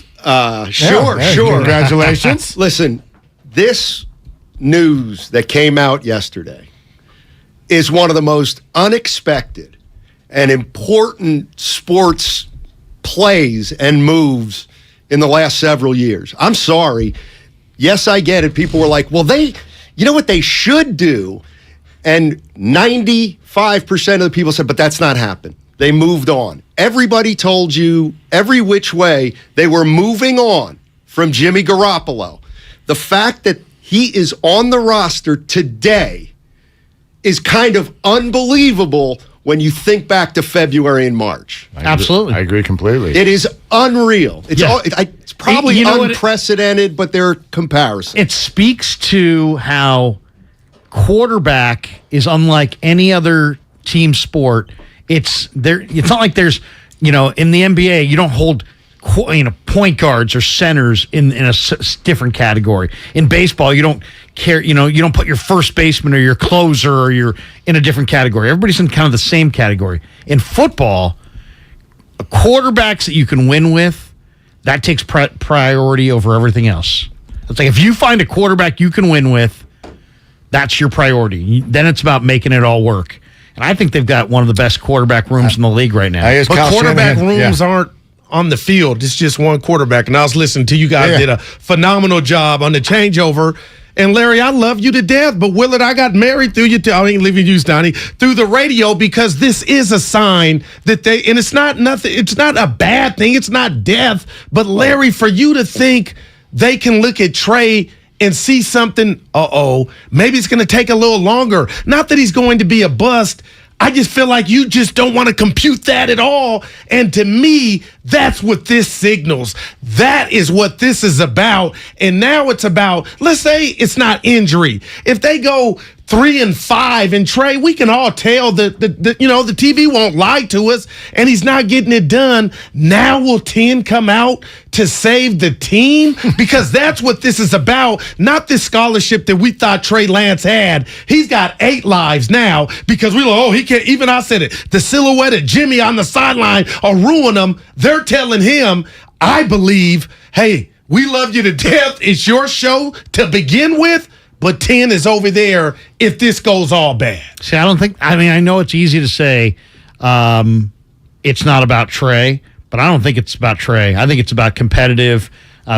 Sure. Congratulations. Listen, this news that came out yesterday is one of the most unexpected and important sports plays and moves in the last several years. I'm sorry. Yes, I get it. People were like, well, you know what they should do? And 95% of the people said, but that's not happened. They moved on. Everybody told you every which way they were moving on from Jimmy Garoppolo. The fact that he is on the roster today is kind of unbelievable when you think back to February and March. Absolutely. I agree completely. It is unreal. It's probably unprecedented, but there are comparisons. It speaks to how quarterback is unlike any other team sport. It's not like there's, in the NBA, you don't hold point guards or centers in a different category. In baseball, you don't care, you don't put your first baseman or your closer or you're in a different category. Everybody's in kind of the same category. In football, quarterbacks that you can win with, that takes priority over everything else. It's like if you find a quarterback you can win with, that's your priority. Then it's about making it all work. And I think they've got one of the best quarterback rooms in the league right now. But quarterback rooms aren't on the field. It's just one quarterback. And I was listening to you guys did a phenomenal job on the changeover. And Larry, I love you to death, but Willard, I got married through you. I ain't leaving you, Steiny, through the radio because this is a sign that and it's not nothing. It's not a bad thing. It's not death. But Larry, for you to think they can look at Trey and see something, maybe it's going to take a little longer. Not that he's going to be a bust. I just feel like you just don't want to compute that at all. And to me, that's what this signals. That is what this is about. And now it's about, let's say it's not injury. If they go 3-5 and Trey, we can all tell that the TV won't lie to us and he's not getting it done. Now will 10 come out to save the team? Because that's what this is about, not this scholarship that we thought Trey Lance had. He's got 8 lives now because he can't, even I said it, the silhouette of Jimmy on the sideline will ruin him. They're telling him, I believe, hey, we love you to death. It's your show to begin with. But 10 is over there if this goes all bad. See, I know it's easy to say it's not about Trey, but I don't think it's about Trey. I think it's about competitive,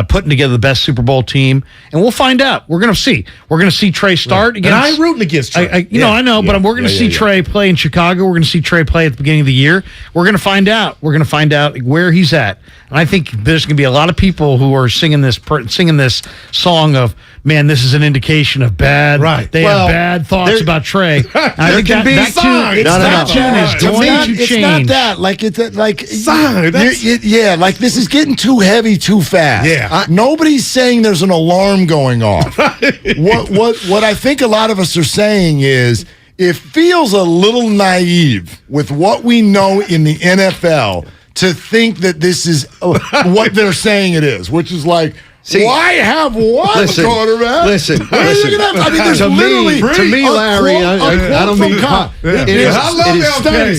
putting together the best Super Bowl team, and we'll find out. We're going to see. We're going to see Trey start against. And I ain't rooting against Trey. I know, but we're going to see Trey play in Chicago. We're going to see Trey play at the beginning of the year. We're going to find out. We're going to find out where he's at. And I think there's going to be a lot of people who are singing this song of, man, this is an indication of bad. Right. They have bad thoughts about Trey. I think that tune is going to change. It's not that. Like this is getting too heavy too fast. Yeah. Nobody's saying there's an alarm going off. What I think a lot of us are saying is it feels a little naive with what we know in the NFL to think that this is what they're saying it is, which is like, why have one quarterback? Listen. There's to me, Larry, I don't mean it is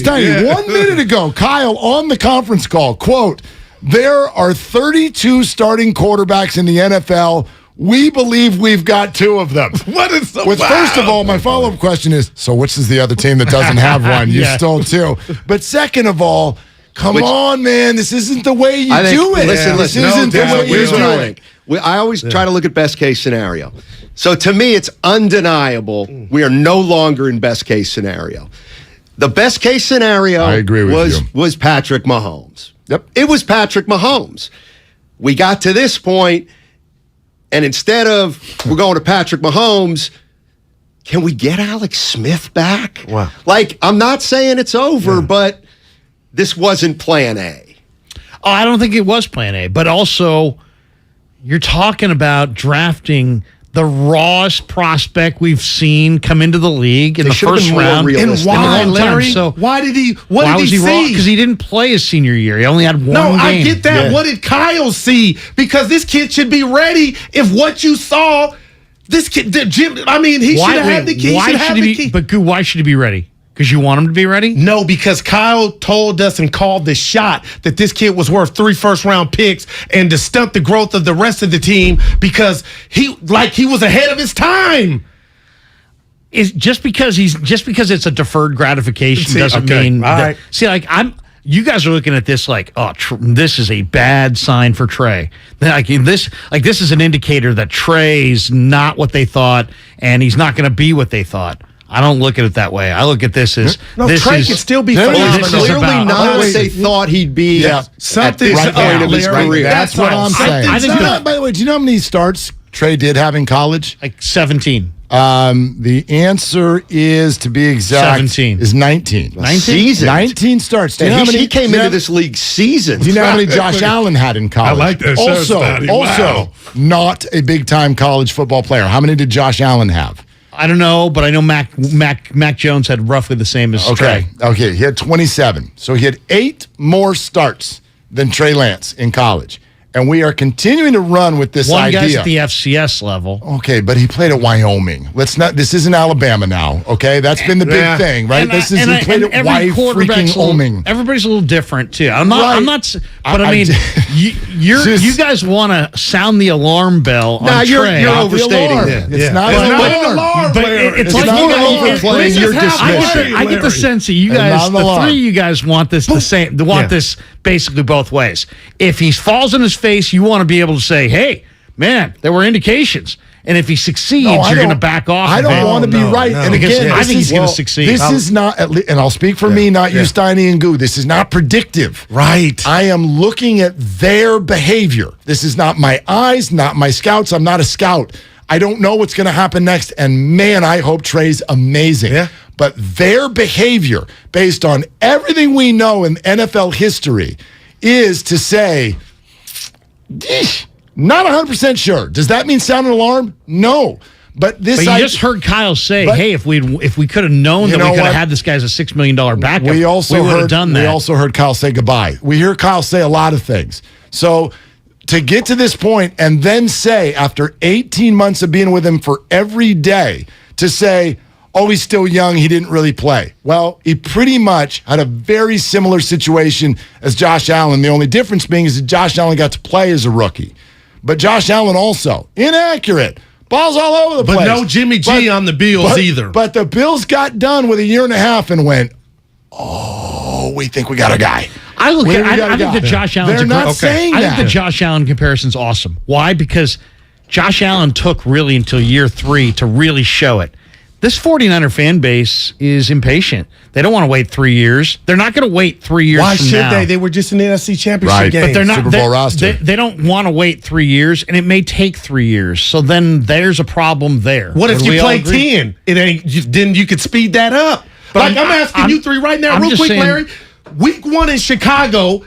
Steiny. 1 minute ago, Kyle on the conference call, quote, there are 32 starting quarterbacks in the NFL. We believe we've got 2 of them. What is the First of all, my follow-up question is, so which is the other team that doesn't have one? You stole 2. But second of all, come on, man. This isn't the way you do it. Listen. This isn't the way you do it. I always try to look at best case scenario. So to me, it's undeniable we are no longer in best case scenario. The best case scenario I agree with was Patrick Mahomes. Yep. It was Patrick Mahomes. We got to this point, and instead of we're going to Patrick Mahomes, can we get Alex Smith back? Wow. I'm not saying it's over, but this wasn't plan A. Oh, I don't think it was plan A, but also you're talking about drafting the rawest prospect we've seen come into the league in the first round. And why, Larry? So why did he? Why was he wrong? Because he didn't play his senior year. He only had one game. No, I get that. Yeah. What did Kyle see? Because this kid should be ready. If what you saw, this kid, Jim. I mean, he should have had the key. But why should he be ready? Because you want him to be ready? No, because Kyle told us and called the shot that this kid was worth 3 first-round picks and to stunt the growth of the rest of the team because he was ahead of his time. Is just because it's a deferred gratification doesn't mean that. Right. You guys are looking at this like, this is a bad sign for Trey. This is an indicator that Trey's not what they thought and he's not going to be what they thought. I don't look at it that way. I look at this as Trey could still be clearly not what they thought he'd be at this point of his career. That's what I'm saying. By the way, do you know how many starts Trey did have in college? Like 17. The answer is, to be exact, 17. Is 19. 19 starts. Do you know how many, he came into this league seasoned. Do you know how many Josh Allen had in college? I like that. Also, not a big-time college football player. How many did Josh Allen have? I don't know, but I know Mac Jones had roughly the same as Trey. Okay, he had 27. So he had 8 more starts than Trey Lance in college. And we are continuing to run with this idea. One guy's at the FCS level. Okay, but he played at Wyoming. This isn't Alabama now, okay? That's been the big thing, right? He played at Wyoming. Everybody's a little different, too. I'm not, but I mean, you guys want to sound the alarm bell on Trey. You're overstating it. It's not an alarm. It's like overplaying. You're dismissing. I get the sense that you guys, the 3 of you guys want this the same. Want this basically both ways. If he falls on his face, you want to be able to say, hey, man, there were indications. And if he succeeds, you're going to back off. I don't want to be right. And again, I think he's going to succeed. This is not, and I'll speak for me, not you, Steiny and Goo. This is not predictive. Right. I am looking at their behavior. This is not my eyes, not my scouts. I'm not a scout. I don't know what's going to happen next. And man, I hope Trey's amazing. Yeah. But their behavior, based on everything we know in NFL history, is to say, not 100% sure. Does that mean sound an alarm? No. But you just heard Kyle say, "Hey, if we could have known that we could have had this guy as a $6 million backup, we would have done that." We also heard Kyle say goodbye. We hear Kyle say a lot of things. So to get to this point and then say, after 18 months of being with him for every day, to say, "Oh, he's still young, he didn't really play." Well, he pretty much had a very similar situation as Josh Allen. The only difference being is that Josh Allen got to play as a rookie, but Josh Allen also inaccurate. Balls all over the place. But no Jimmy G on the Bills either. But the Bills got done with a year and a half and went, "Oh, we think we got a guy." I think the Josh Allen. They're not saying that. I think the Josh Allen comparison's awesome. Why? Because Josh Allen took really until year 3 to really show it. This 49er fan base is impatient. They don't want to wait 3 years. They're not going to wait 3 years Why from should now. they? They were just in the NFC Championship game. But they're not Super Bowl roster. They don't want to wait 3 years, and it may take 3 years. So then there's a problem there. What if you play 10? It ain't. Then you could speed that up. But I'm asking you three right now, real quick, Larry. Week 1 in Chicago,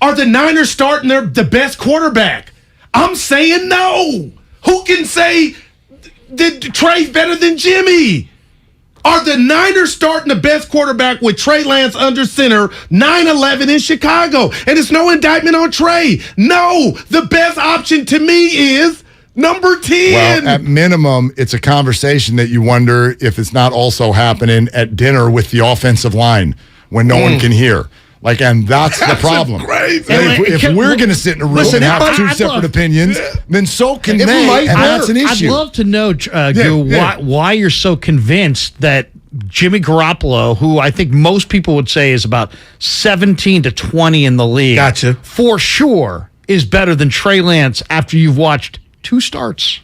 are the Niners starting the best quarterback? I'm saying no. Who can say that Trey's better than Jimmy? Are the Niners starting the best quarterback with Trey Lance under center 9-11 in Chicago? And it's no indictment on Trey. No, the best option to me is number 10. Well, at minimum, it's a conversation that you wonder if it's not also happening at dinner with the offensive line when no one can hear. And that's the problem. If we're going to sit in a room and have two separate opinions, then so can they, and that's an issue. I'd love to know, why you're so convinced that Jimmy Garoppolo, who I think most people would say is about 17 to 20 in the league, for sure is better than Trey Lance after you've watched 2 starts.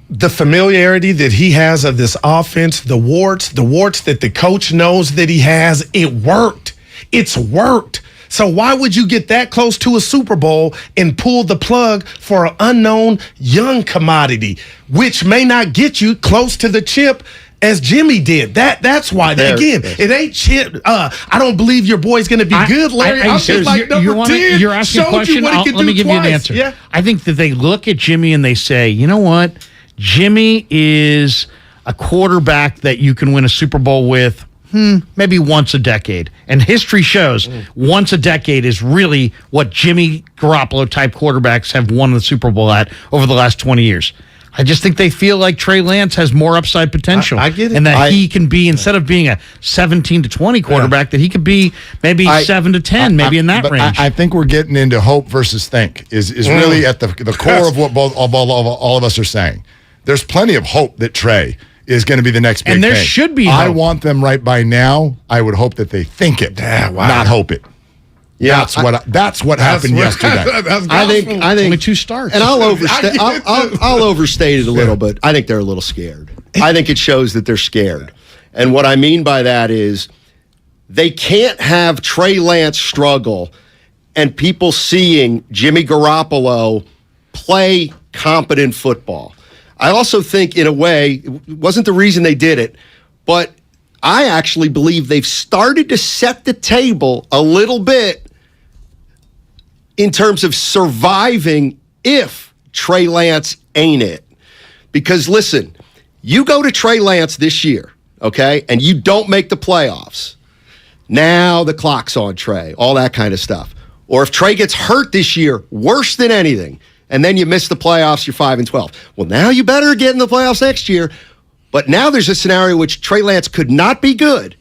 The familiarity that he has of this offense, the warts that the coach knows that he has, it worked. It's worked. So why would you get that close to a Super Bowl and pull the plug for an unknown young commodity, which may not get you close to the chip as Jimmy did? That's why. Again, it ain't chip. I don't believe your boy's going to be good, Larry. I'm just like number 10. You're asking a question. Let me give you an answer. Yeah. I think that they look at Jimmy and they say, you know what? Jimmy is a quarterback that you can win a Super Bowl with maybe once a decade. And history shows once a decade is really what Jimmy Garoppolo type quarterbacks have won the Super Bowl at over the last 20 years. I just think they feel like Trey Lance has more upside potential. I get it. And that he can be, instead of being a 17 to 20 quarterback, that he could be maybe 7 to 10, maybe in that range. I think we're getting into hope versus think is really at the core of what all of us are saying. There's plenty of hope that Trey is going to be the next big thing. And there should be I hope. want them right by now. I would hope that they think it, not hope it. Yeah, that's what happened yesterday. I think only 2 starts, and I'll overstate it a little bit. I think they're a little scared. I think it shows that they're scared, and what I mean by that is they can't have Trey Lance struggle and people seeing Jimmy Garoppolo play competent football. I also think, in a way, it wasn't the reason they did it, but I actually believe they've started to set the table a little bit in terms of surviving if Trey Lance ain't it. Because, listen, you go to Trey Lance this year, okay, and you don't make the playoffs. Now the clock's on Trey, all that kind of stuff. Or if Trey gets hurt this year, worse than anything, and then you miss the playoffs, you're 5-12. Well, now you better get in the playoffs next year. But now there's a scenario in which Trey Lance could not be good.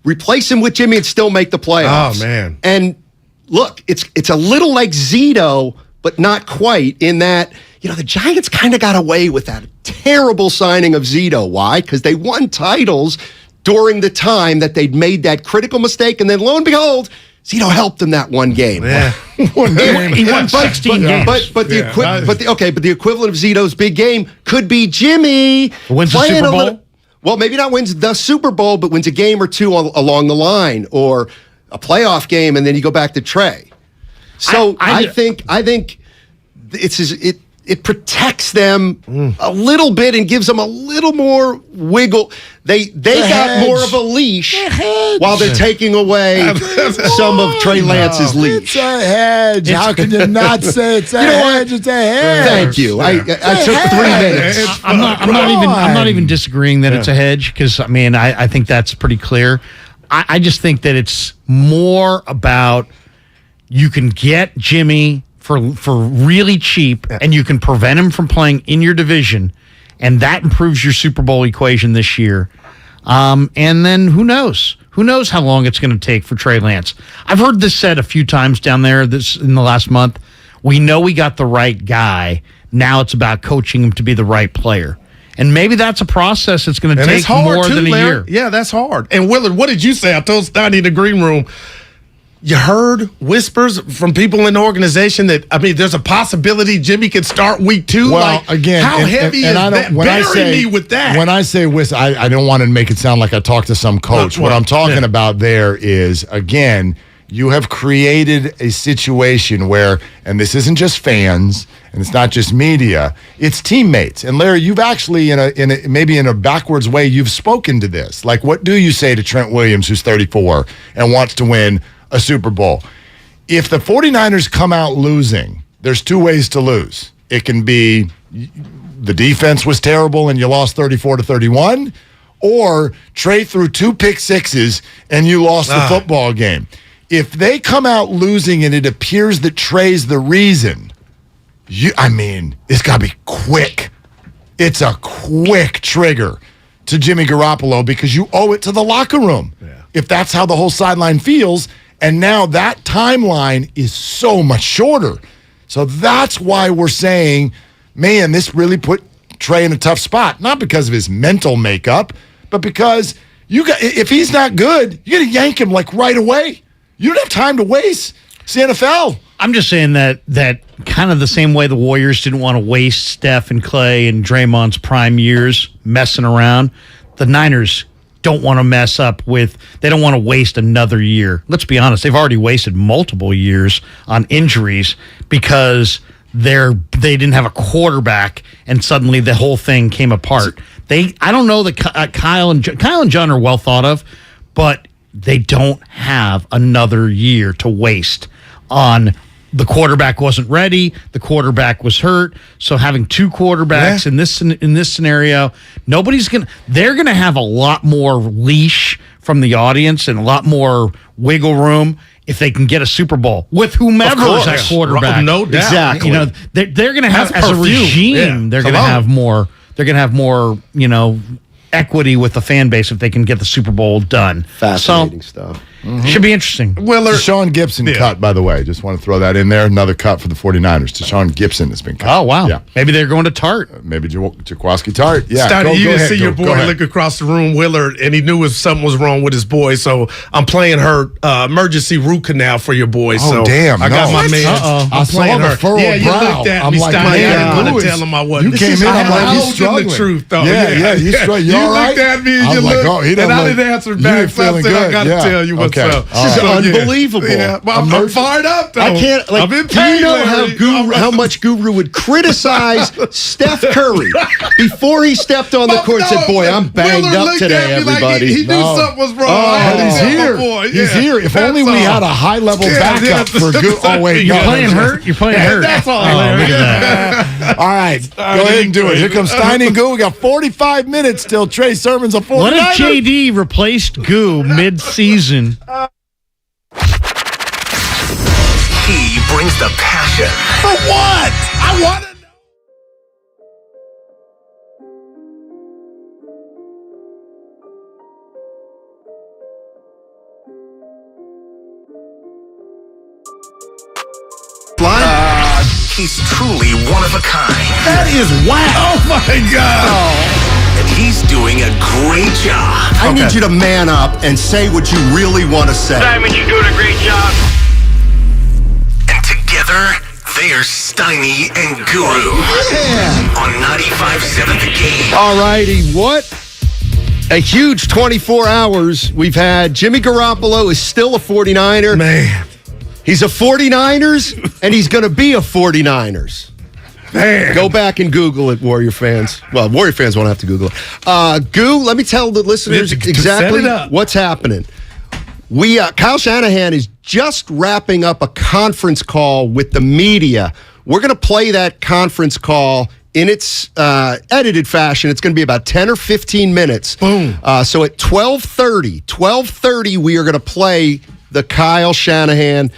Replace him with Jimmy and still make the playoffs. Oh, man. And look, it's a little like Zito, but not quite, in that, the Giants kind of got away with that terrible signing of Zito. Why? Because they won titles during the time that they'd made that critical mistake, and then lo and behold, Zito helped them that one game. Yeah. He won 16 games. But the equivalent of Zito's big game could be Jimmy wins the Super Bowl. Well, maybe not wins the Super Bowl, but wins a game or two along the line, or a playoff game, and then you go back to Trey. So I think it protects them a little bit and gives them a little more wiggle. They got more of a leash while they're taking away some of Trey Lance's leash. It's a hedge. How can you not say it's a hedge? It's a hedge. Thank you. I took 3 minutes. I'm not even disagreeing that it's a hedge because I think that's pretty clear. I just think that it's more about you can get Jimmy for really cheap, and you can prevent him from playing in your division, and that improves your Super Bowl equation this year. And then who knows? Who knows how long it's going to take for Trey Lance? I've heard this said a few times down there this in the last month. We know we got the right guy. Now it's about coaching him to be the right player. And maybe that's a process that's going to take more than a year. Yeah, that's hard. And Willard, what did you say? I told Steiny in the green room, you heard whispers from people in the organization that, there's a possibility Jimmy could start week 2. Well, again, how heavy is that? Bury me with that. When I say whisper, I don't want to make it sound like I talked to some coach. What I'm talking about there is, again, you have created a situation where, and this isn't just fans, and it's not just media, it's teammates. And Larry, you've actually, maybe in a backwards way, you've spoken to this. Like, what do you say to Trent Williams, who's 34 and wants to win a Super Bowl? If the 49ers come out losing, there's 2 ways to lose. It can be the defense was terrible and you lost 34-31, or Trey threw 2 pick sixes and you lost the football game. If they come out losing and it appears that Trey's the reason, it's got to be quick. It's a quick trigger to Jimmy Garoppolo because you owe it to the locker room. Yeah. If that's how the whole sideline feels, and now that timeline is so much shorter. So that's why we're saying, man, this really put Trey in a tough spot. Not because of his mental makeup, but because if he's not good, you got to yank him like right away. You don't have time to waste. It's the NFL. I'm just saying that kind of the same way the Warriors didn't want to waste Steph and Clay and Draymond's prime years messing around, the Niners don't want to mess up with, they don't want to waste another year. Let's be honest, they've already wasted multiple years on injuries because they didn't have a quarterback and suddenly the whole thing came apart. I don't know that Kyle and John are well thought of, but they don't have another year to waste on. The quarterback wasn't ready. The quarterback was hurt. So having 2 quarterbacks in this scenario, they're gonna have a lot more leash from the audience and a lot more wiggle room if they can get a Super Bowl with whomever's at quarterback. No doubt. Exactly. They're gonna have as a regime. They're gonna have more. They're gonna have more. Equity with the fan base if they can get the Super Bowl done. Fascinating stuff. Mm-hmm. Should be interesting. Deshaun Gibson cut, by the way. Just want to throw that in there. Another cut for the 49ers. Deshaun Gibson has been cut. Oh, wow. Yeah. Maybe they're going to Tart. Maybe Jaquaski Tart. Yeah. Steiny, you didn't see your boy look across the room, Willard, and he knew something was wrong with his boy. So I'm playing her emergency root canal for your boy. Oh, damn. I got my man. I saw the furrowed brow. You looked at me, Steiny. I didn't tell him I wasn't. You came in, I'm like, he's struggling. The truth, though. Yeah, he's struggling. You all right? looked at me and you looked, and I didn't answer back. So I said, I got to tell you what's up. This is unbelievable. Yeah, I'm fired up, though. I can't. Like, I'm in pain, you know how much Guru would criticize Steph Curry before he stepped on the court and said, "Boy, I'm banged up today, everybody." He knew something was wrong. But he's here. He's here. If only we had a high level backup for Guru. Oh wait, you're playing hurt. You're playing hurt. That's all. Look at that. All right, go ahead and do it. Here comes Steiny and Goo. We got 45 minutes till Trey Sermon's a 49er. What if JD replaced Goo mid-season? He brings the passion. For what? I want to know. He's truly one of a kind. That is wow. Oh, my God. And he's doing a great job. I need you to man up and say what you really want to say. Simon, you're doing a great job. And together, they are Steiny and Guru. On 95.7 The Game. All righty, what a huge 24 hours we've had. Jimmy Garoppolo is still a 49er. Man. He's a 49ers, and he's going to be a 49ers. Man. Go back and Google it, Warrior fans. Well, Warrior fans won't have to Google it. Goo, let me tell the listeners exactly what's happening. Kyle Shanahan is just wrapping up a conference call with the media. We're going to play that conference call in its edited fashion. It's going to be about 10 or 15 minutes. Boom. So at 12:30, we are going to play the Kyle Shanahan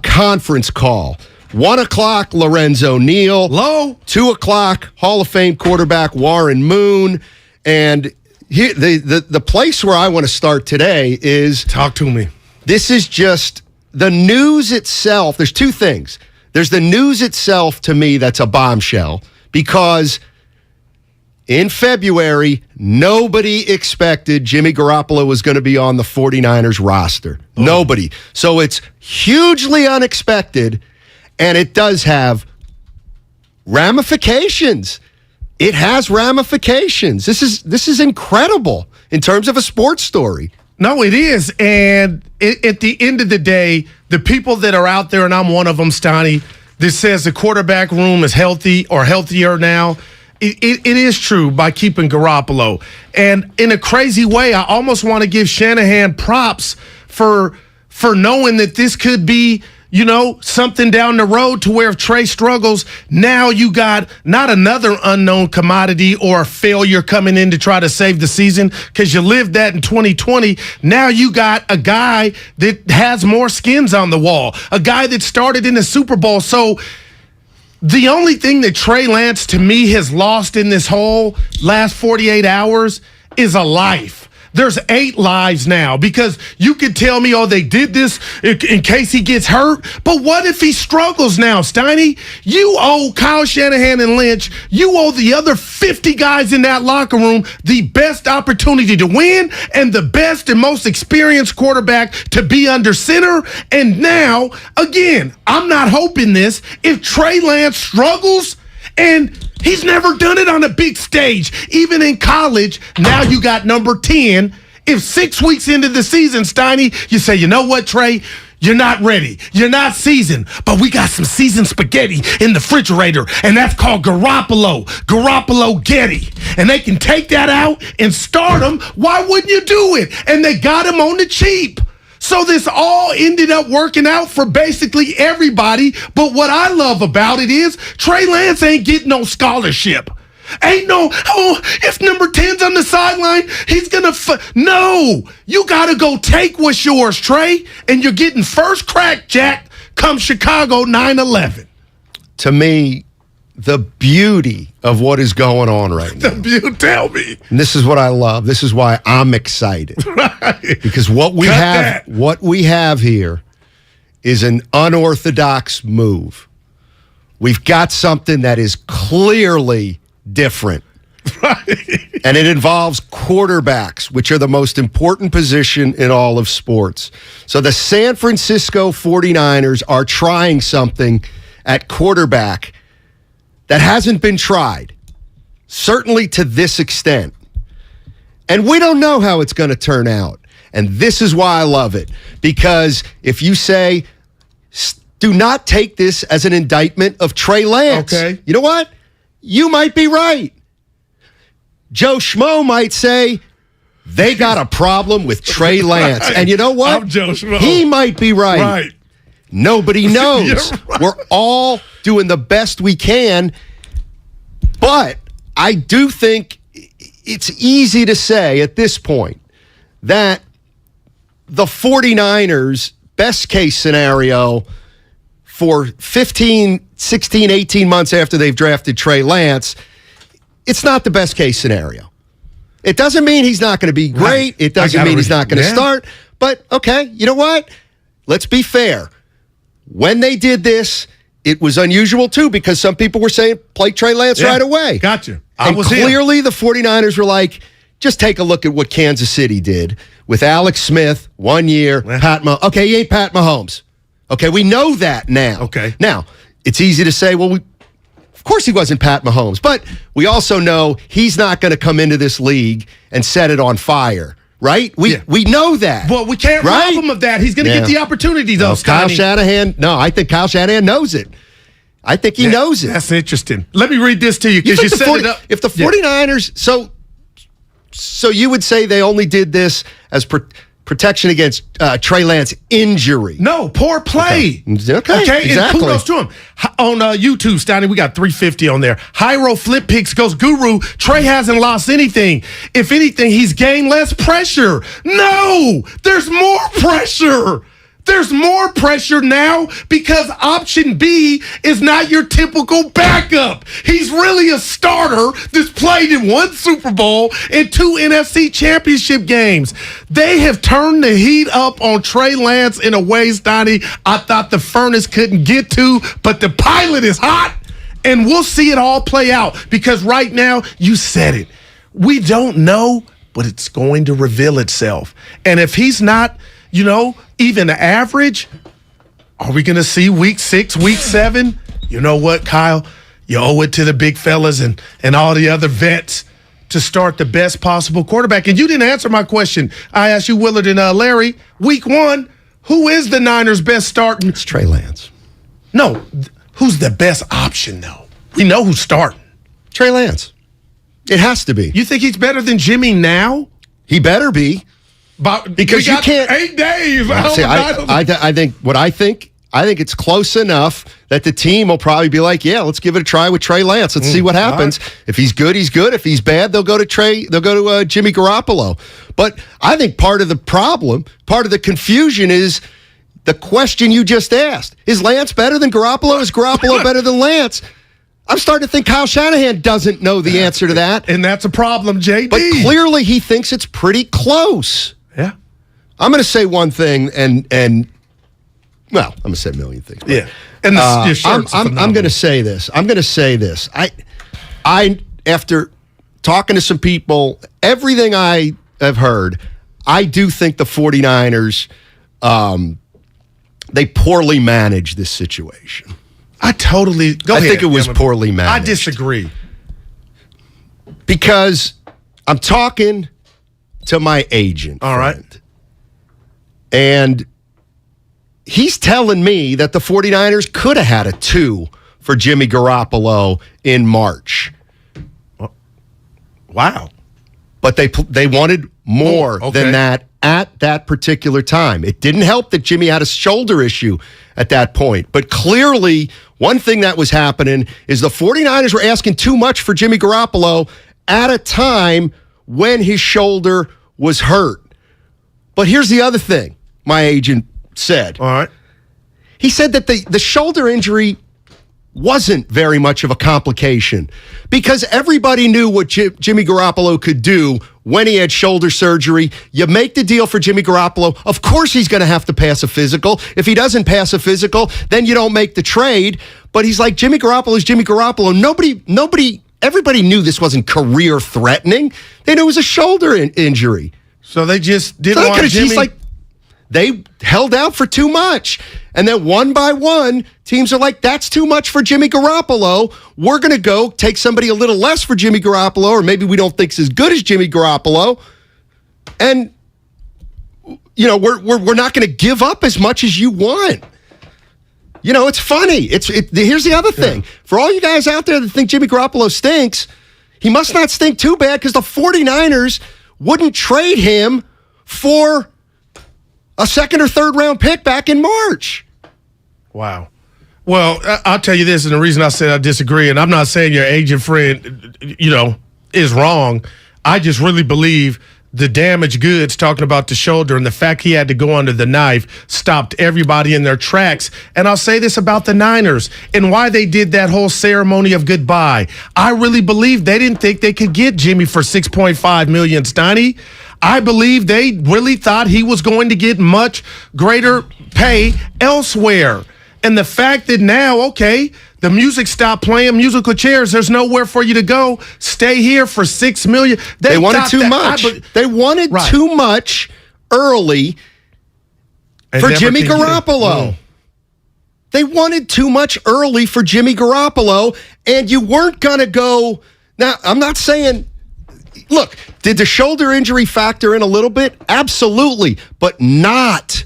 conference call. 1 o'clock, Lorenzo Neal. Low. 2 o'clock, Hall of Fame quarterback Warren Moon. And here, the place where I want to start today is... Talk to me. This is just the news itself. There's two things. There's the news itself, to me, that's a bombshell. Because in February, nobody expected Jimmy Garoppolo was going to be on the 49ers roster. Oh. Nobody. So it's hugely unexpected, and it does have ramifications. It has ramifications. This is incredible in terms of a sports story. No, it is. And at the end of the day, the people that are out there, and I'm one of them, Steiny, that says the quarterback room is healthy or healthier now, it is true by keeping Garoppolo. And in a crazy way, I almost want to give Shanahan props for knowing that this could be, something down the road to where if Trey struggles, now you got not another unknown commodity or a failure coming in to try to save the season because you lived that in 2020. Now you got a guy that has more skins on the wall, a guy that started in the Super Bowl. So the only thing that Trey Lance, to me, has lost in this whole last 48 hours is a life. There's 8 lives now because you could tell me, they did this in case he gets hurt. But what if he struggles now, Steiny? You owe Kyle Shanahan and Lynch, you owe the other 50 guys in that locker room the best opportunity to win and the best and most experienced quarterback to be under center. And now, again, I'm not hoping this. If Trey Lance struggles, and he's never done it on a big stage, even in college. Now you got number 10. If 6 weeks into the season, Steiny, you say, you know what, Trey? You're not ready. You're not seasoned. But we got some seasoned spaghetti in the refrigerator, and that's called Garoppolo. Garoppolo Getty. And they can take that out and start him. Why wouldn't you do it? And they got him on the cheap. So this all ended up working out for basically everybody. But what I love about it is Trey Lance ain't getting no scholarship. Ain't no, if number 10's on the sideline, he's going to... No, you got to go take what's yours, Trey. And you're getting first crack, Jack, come Chicago 9/11. To me, the beauty of what is going on right now. Tell me. And this is what I love. This is why I'm excited. Right. Because what we have here is an unorthodox move. We've got something that is clearly different. Right. And it involves quarterbacks, which are the most important position in all of sports. So the San Francisco 49ers are trying something at quarterback that hasn't been tried, certainly to this extent. And we don't know how it's going to turn out. And this is why I love it. Because if you say, do not take this as an indictment of Trey Lance. Okay. You know what? You might be right. Joe Schmo might say, they got a problem with Trey Lance. And you know what? I'm Joe Schmo. He might be right. Right. Nobody knows. Right. We're all doing the best we can. But I do think it's easy to say at this point that the 49ers' best case scenario for 15, 16, 18 months after they've drafted Trey Lance, it's not the best case scenario. It doesn't mean he's not going to be great. Right. It doesn't mean he's not going to start. But, okay, you know what? Let's be fair. When they did this, it was unusual, too, because some people were saying, play Trey Lance right away. Gotcha. And clearly the 49ers were like, just take a look at what Kansas City did with Alex Smith, 1 year, Okay, he ain't Pat Mahomes. Okay, we know that now. Okay. Now, it's easy to say, well, of course he wasn't Pat Mahomes, but we also know he's not going to come into this league and set it on fire. Right? We know that. Well, we can't rob him of that. He's going to get the opportunity, though, Kyle Shanahan, I think Kyle Shanahan knows it. I think he knows it. That's interesting. Let me read this to you because you set it up. If the 49ers, so you would say they only did this as protection against Trey Lance injury? No, poor play. Okay, exactly. And kudos to him. On YouTube, Steiny, we got 350 on there. Hyro Flip Picks goes, Guru, Trey hasn't lost anything. If anything, he's gained less pressure. No, there's more pressure. There's more pressure now because option B is not your typical backup. He's really a starter that's played in 1 Super Bowl and 2 NFC championship games. They have turned the heat up on Trey Lance in a way, Steiny, I thought the furnace couldn't get to, but the pilot is hot, and we'll see it all play out because right now, you said it. We don't know, but it's going to reveal itself. And if he's not, even average, are we going to see week 6, week 7? You know what, Kyle? You owe it to the big fellas and all the other vets to start the best possible quarterback. And you didn't answer my question. I asked you, Willard and Larry, week 1, who is the Niners' best starting? It's Trey Lance. No, who's the best option, though? We know who's starting. Trey Lance. It has to be. You think he's better than Jimmy now? He better be. But because you can't 8 days. I think it's close enough that the team will probably be like, yeah, let's give it a try with Trey Lance. Let's see what happens. Right. If he's good, he's good. If he's bad, they'll go to Jimmy Garoppolo. But I think part of the problem, part of the confusion is the question you just asked. Is Lance better than Garoppolo? Is Garoppolo better than Lance? I'm starting to think Kyle Shanahan doesn't know the answer to that. And that's a problem, JD. But clearly he thinks it's pretty close. Yeah. I'm going to say one thing, and well, I'm going to say a million things. Yeah. And I'm going to say this. I after talking to some people, everything I have heard, I do think the 49ers, they poorly managed this situation. I think it was poorly managed. I disagree. Because I'm talking to my agent. All right. And he's telling me that the 49ers could have had a 2 for Jimmy Garoppolo in March. Wow. But they wanted more than that at that particular time. It didn't help that Jimmy had a shoulder issue at that point. But clearly, one thing that was happening is the 49ers were asking too much for Jimmy Garoppolo at a time when his shoulder was hurt. But here's the other thing my agent said. All right. He said that the shoulder injury wasn't very much of a complication because everybody knew what Jimmy Garoppolo could do when he had shoulder surgery. You make the deal for Jimmy Garoppolo. Of course he's going to have to pass a physical. If he doesn't pass a physical, then you don't make the trade. But he's like, Jimmy Garoppolo is Jimmy Garoppolo. Everybody knew this wasn't career threatening. They knew it was a shoulder injury. So they just didn't want Jimmy. They held out for too much. And then one by one, teams are like, that's too much for Jimmy Garoppolo. We're going to go take somebody a little less for Jimmy Garoppolo, or maybe we don't think it's as good as Jimmy Garoppolo. And, we're not going to give up as much as you want. It's funny. Here's the other thing. Yeah. For all you guys out there that think Jimmy Garoppolo stinks, he must not stink too bad because the 49ers wouldn't trade him for a second or third round pick back in March. Wow. Well, I'll tell you this, and the reason I said I disagree, and I'm not saying your agent friend, is wrong. I just really believe the damaged goods, talking about the shoulder and the fact he had to go under the knife, stopped everybody in their tracks. And I'll say this about the Niners and why they did that whole ceremony of goodbye. I really believe they didn't think they could get Jimmy for $6.5 million, Steiny. I believe they really thought he was going to get much greater pay elsewhere. And the fact that now, the music stopped playing, musical chairs, there's nowhere for you to go. Stay here for $6 million. They wanted too much. They wanted too much early for Jimmy Garoppolo. They wanted too much early for Jimmy Garoppolo, and you weren't going to go. Now, I'm not saying, look, did the shoulder injury factor in a little bit? Absolutely, but not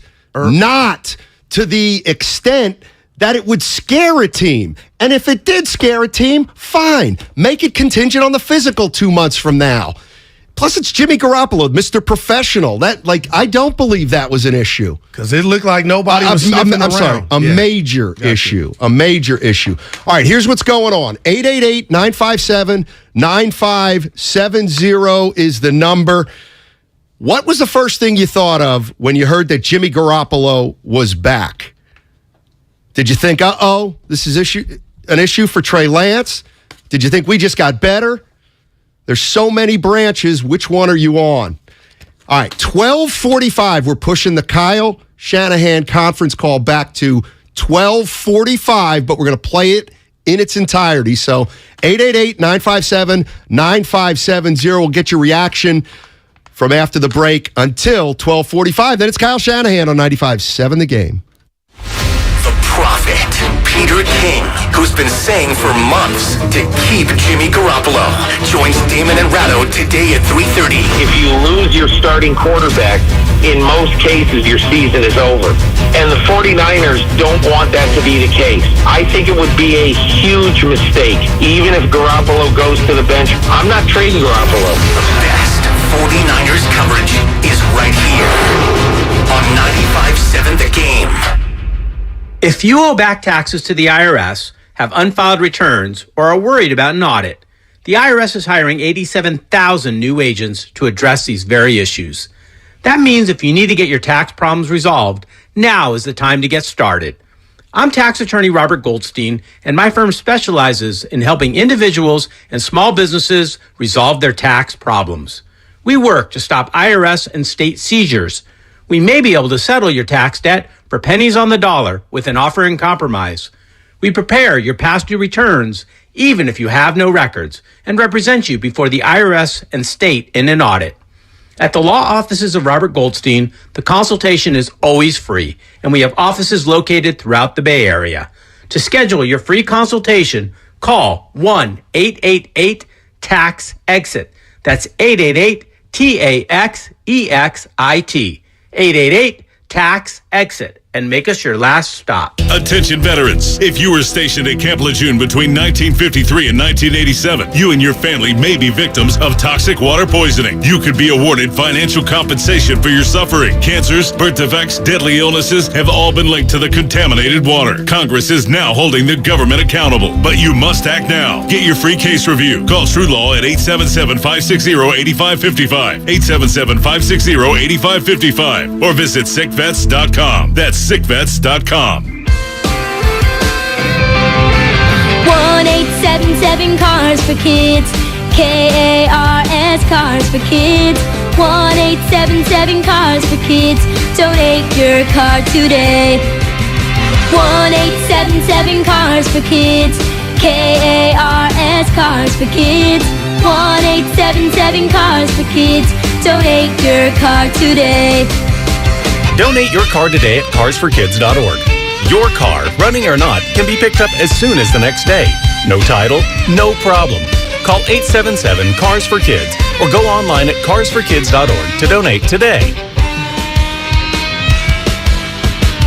to the extent that it would scare a team. And if it did scare a team, fine. Make it contingent on the physical 2 months from now. Plus, it's Jimmy Garoppolo, Mr. Professional. I don't believe that was an issue. Because it looked like nobody was sniffing around. I'm sorry, a major issue. A major issue. All right, here's what's going on. 888-957-9570 is the number. What was the first thing you thought of when you heard that Jimmy Garoppolo was back? Did you think, this is an issue for Trey Lance? Did you think we just got better? There's so many branches. Which one are you on? All right, 12:45. We're pushing the Kyle Shanahan conference call back to 12:45, but we're going to play it in its entirety. So 888-957-9570. We'll get your reaction from after the break until 12:45. Then it's Kyle Shanahan on 95.7 The Game. The Prophet, Peter King, who's been saying for months to keep Jimmy Garoppolo, joins Damon and Ratto today at 3:30. If you lose your starting quarterback, in most cases your season is over. And the 49ers don't want that to be the case. I think it would be a huge mistake, even if Garoppolo goes to the bench. I'm not trading Garoppolo. The best 49ers coverage is right here on 95.7 The Game. If you owe back taxes to the IRS, have unfiled returns, or are worried about an audit, the IRS is hiring 87,000 new agents to address these very issues. That means if you need to get your tax problems resolved, now is the time to get started. I'm tax attorney Robert Goldstein, and my firm specializes in helping individuals and small businesses resolve their tax problems. We work to stop IRS and state seizures. We may be able to settle your tax debt for pennies on the dollar with an offer in compromise. We prepare your past due returns, even if you have no records, and represent you before the IRS and state in an audit. At the law offices of Robert Goldstein, the consultation is always free, and we have offices located throughout the Bay Area. To schedule your free consultation, call 1-888-TAX-EXIT. That's 888-TAXEXIT. 888-TAX-EXIT. And make us your last stop. Attention veterans. If you were stationed at Camp Lejeune between 1953 and 1987, you and your family may be victims of toxic water poisoning. You could be awarded financial compensation for your suffering. Cancers, birth defects, deadly illnesses have all been linked to the contaminated water. Congress is now holding the government accountable, but you must act now. Get your free case review. Call True Law at 877-560-8555, 877-560-8555, or visit sickvets.com. That's sickvets.com. 1-877 Cars for Kids. KARS Cars for Kids. 1-877 Cars for Kids. Donate your car today. 1-877 Cars for Kids. KARS Cars for Kids. 1-877 Cars for Kids. Donate your car today. Donate your car today at carsforkids.org. Your car, running or not, can be picked up as soon as the next day. No title, no problem. Call 877-CARS-FOR-KIDS or go online at carsforkids.org to donate today.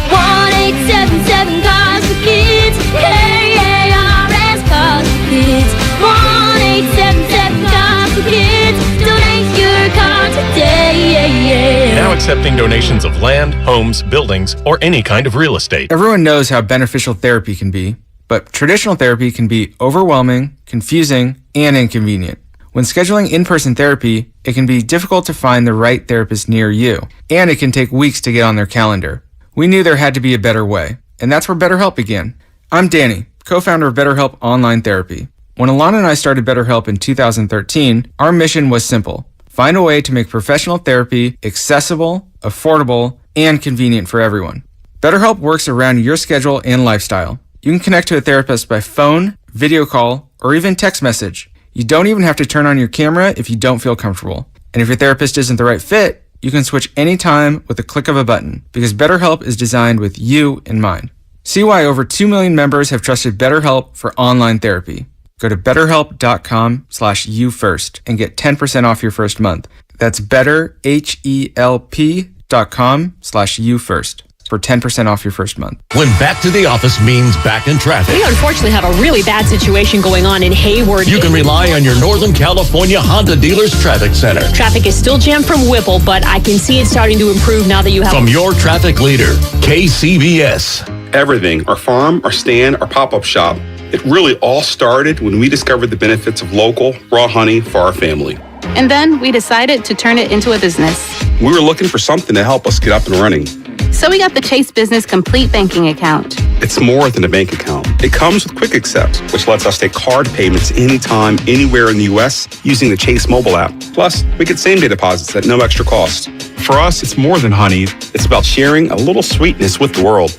1-877 Cars for Kids. KARS Cars for Kids. 1-877 Cars for Kids. Donate your car today. Now accepting donations of land, homes, buildings, or any kind of real estate. Everyone knows how beneficial therapy can be, but traditional therapy can be overwhelming, confusing, and inconvenient. When scheduling in-person therapy, it can be difficult to find the right therapist near you, and it can take weeks to get on their calendar. We knew there had to be a better way, and that's where BetterHelp began. I'm Danny, co-founder of BetterHelp Online Therapy. When Alana and I started BetterHelp in 2013, our mission was simple: find a way to make professional therapy accessible, affordable, and convenient for everyone. BetterHelp works around your schedule and lifestyle. You can connect to a therapist by phone, video call, or even text message. You don't even have to turn on your camera if you don't feel comfortable. And if your therapist isn't the right fit, you can switch anytime with the click of a button, because BetterHelp is designed with you in mind. See why over 2 million members have trusted BetterHelp for online therapy. Go to betterhelp.com/youfirst and get 10% off your first month. That's betterhelp.com/youfirst. for 10% off your first month. When back to the office means back in traffic, We unfortunately have a really bad situation going on in Hayward. you can rely on your Northern California Honda Dealers Traffic Center. Traffic is still jammed from Whipple, but I can see it starting to improve now that you have... From your traffic leader, KCBS. Everything, our farm, our stand, our pop-up shop, it really all started when we discovered the benefits of local, raw honey for our family. And then we decided to turn it into a business. We were looking for something to help us get up and running. So we got the Chase Business Complete Banking Account. It's more than a bank account. It comes with Quick Accept, which lets us take card payments anytime, anywhere in the U.S. using the Chase mobile app. Plus, we get same-day deposits at no extra cost. For us, it's more than honey. It's about sharing a little sweetness with the world.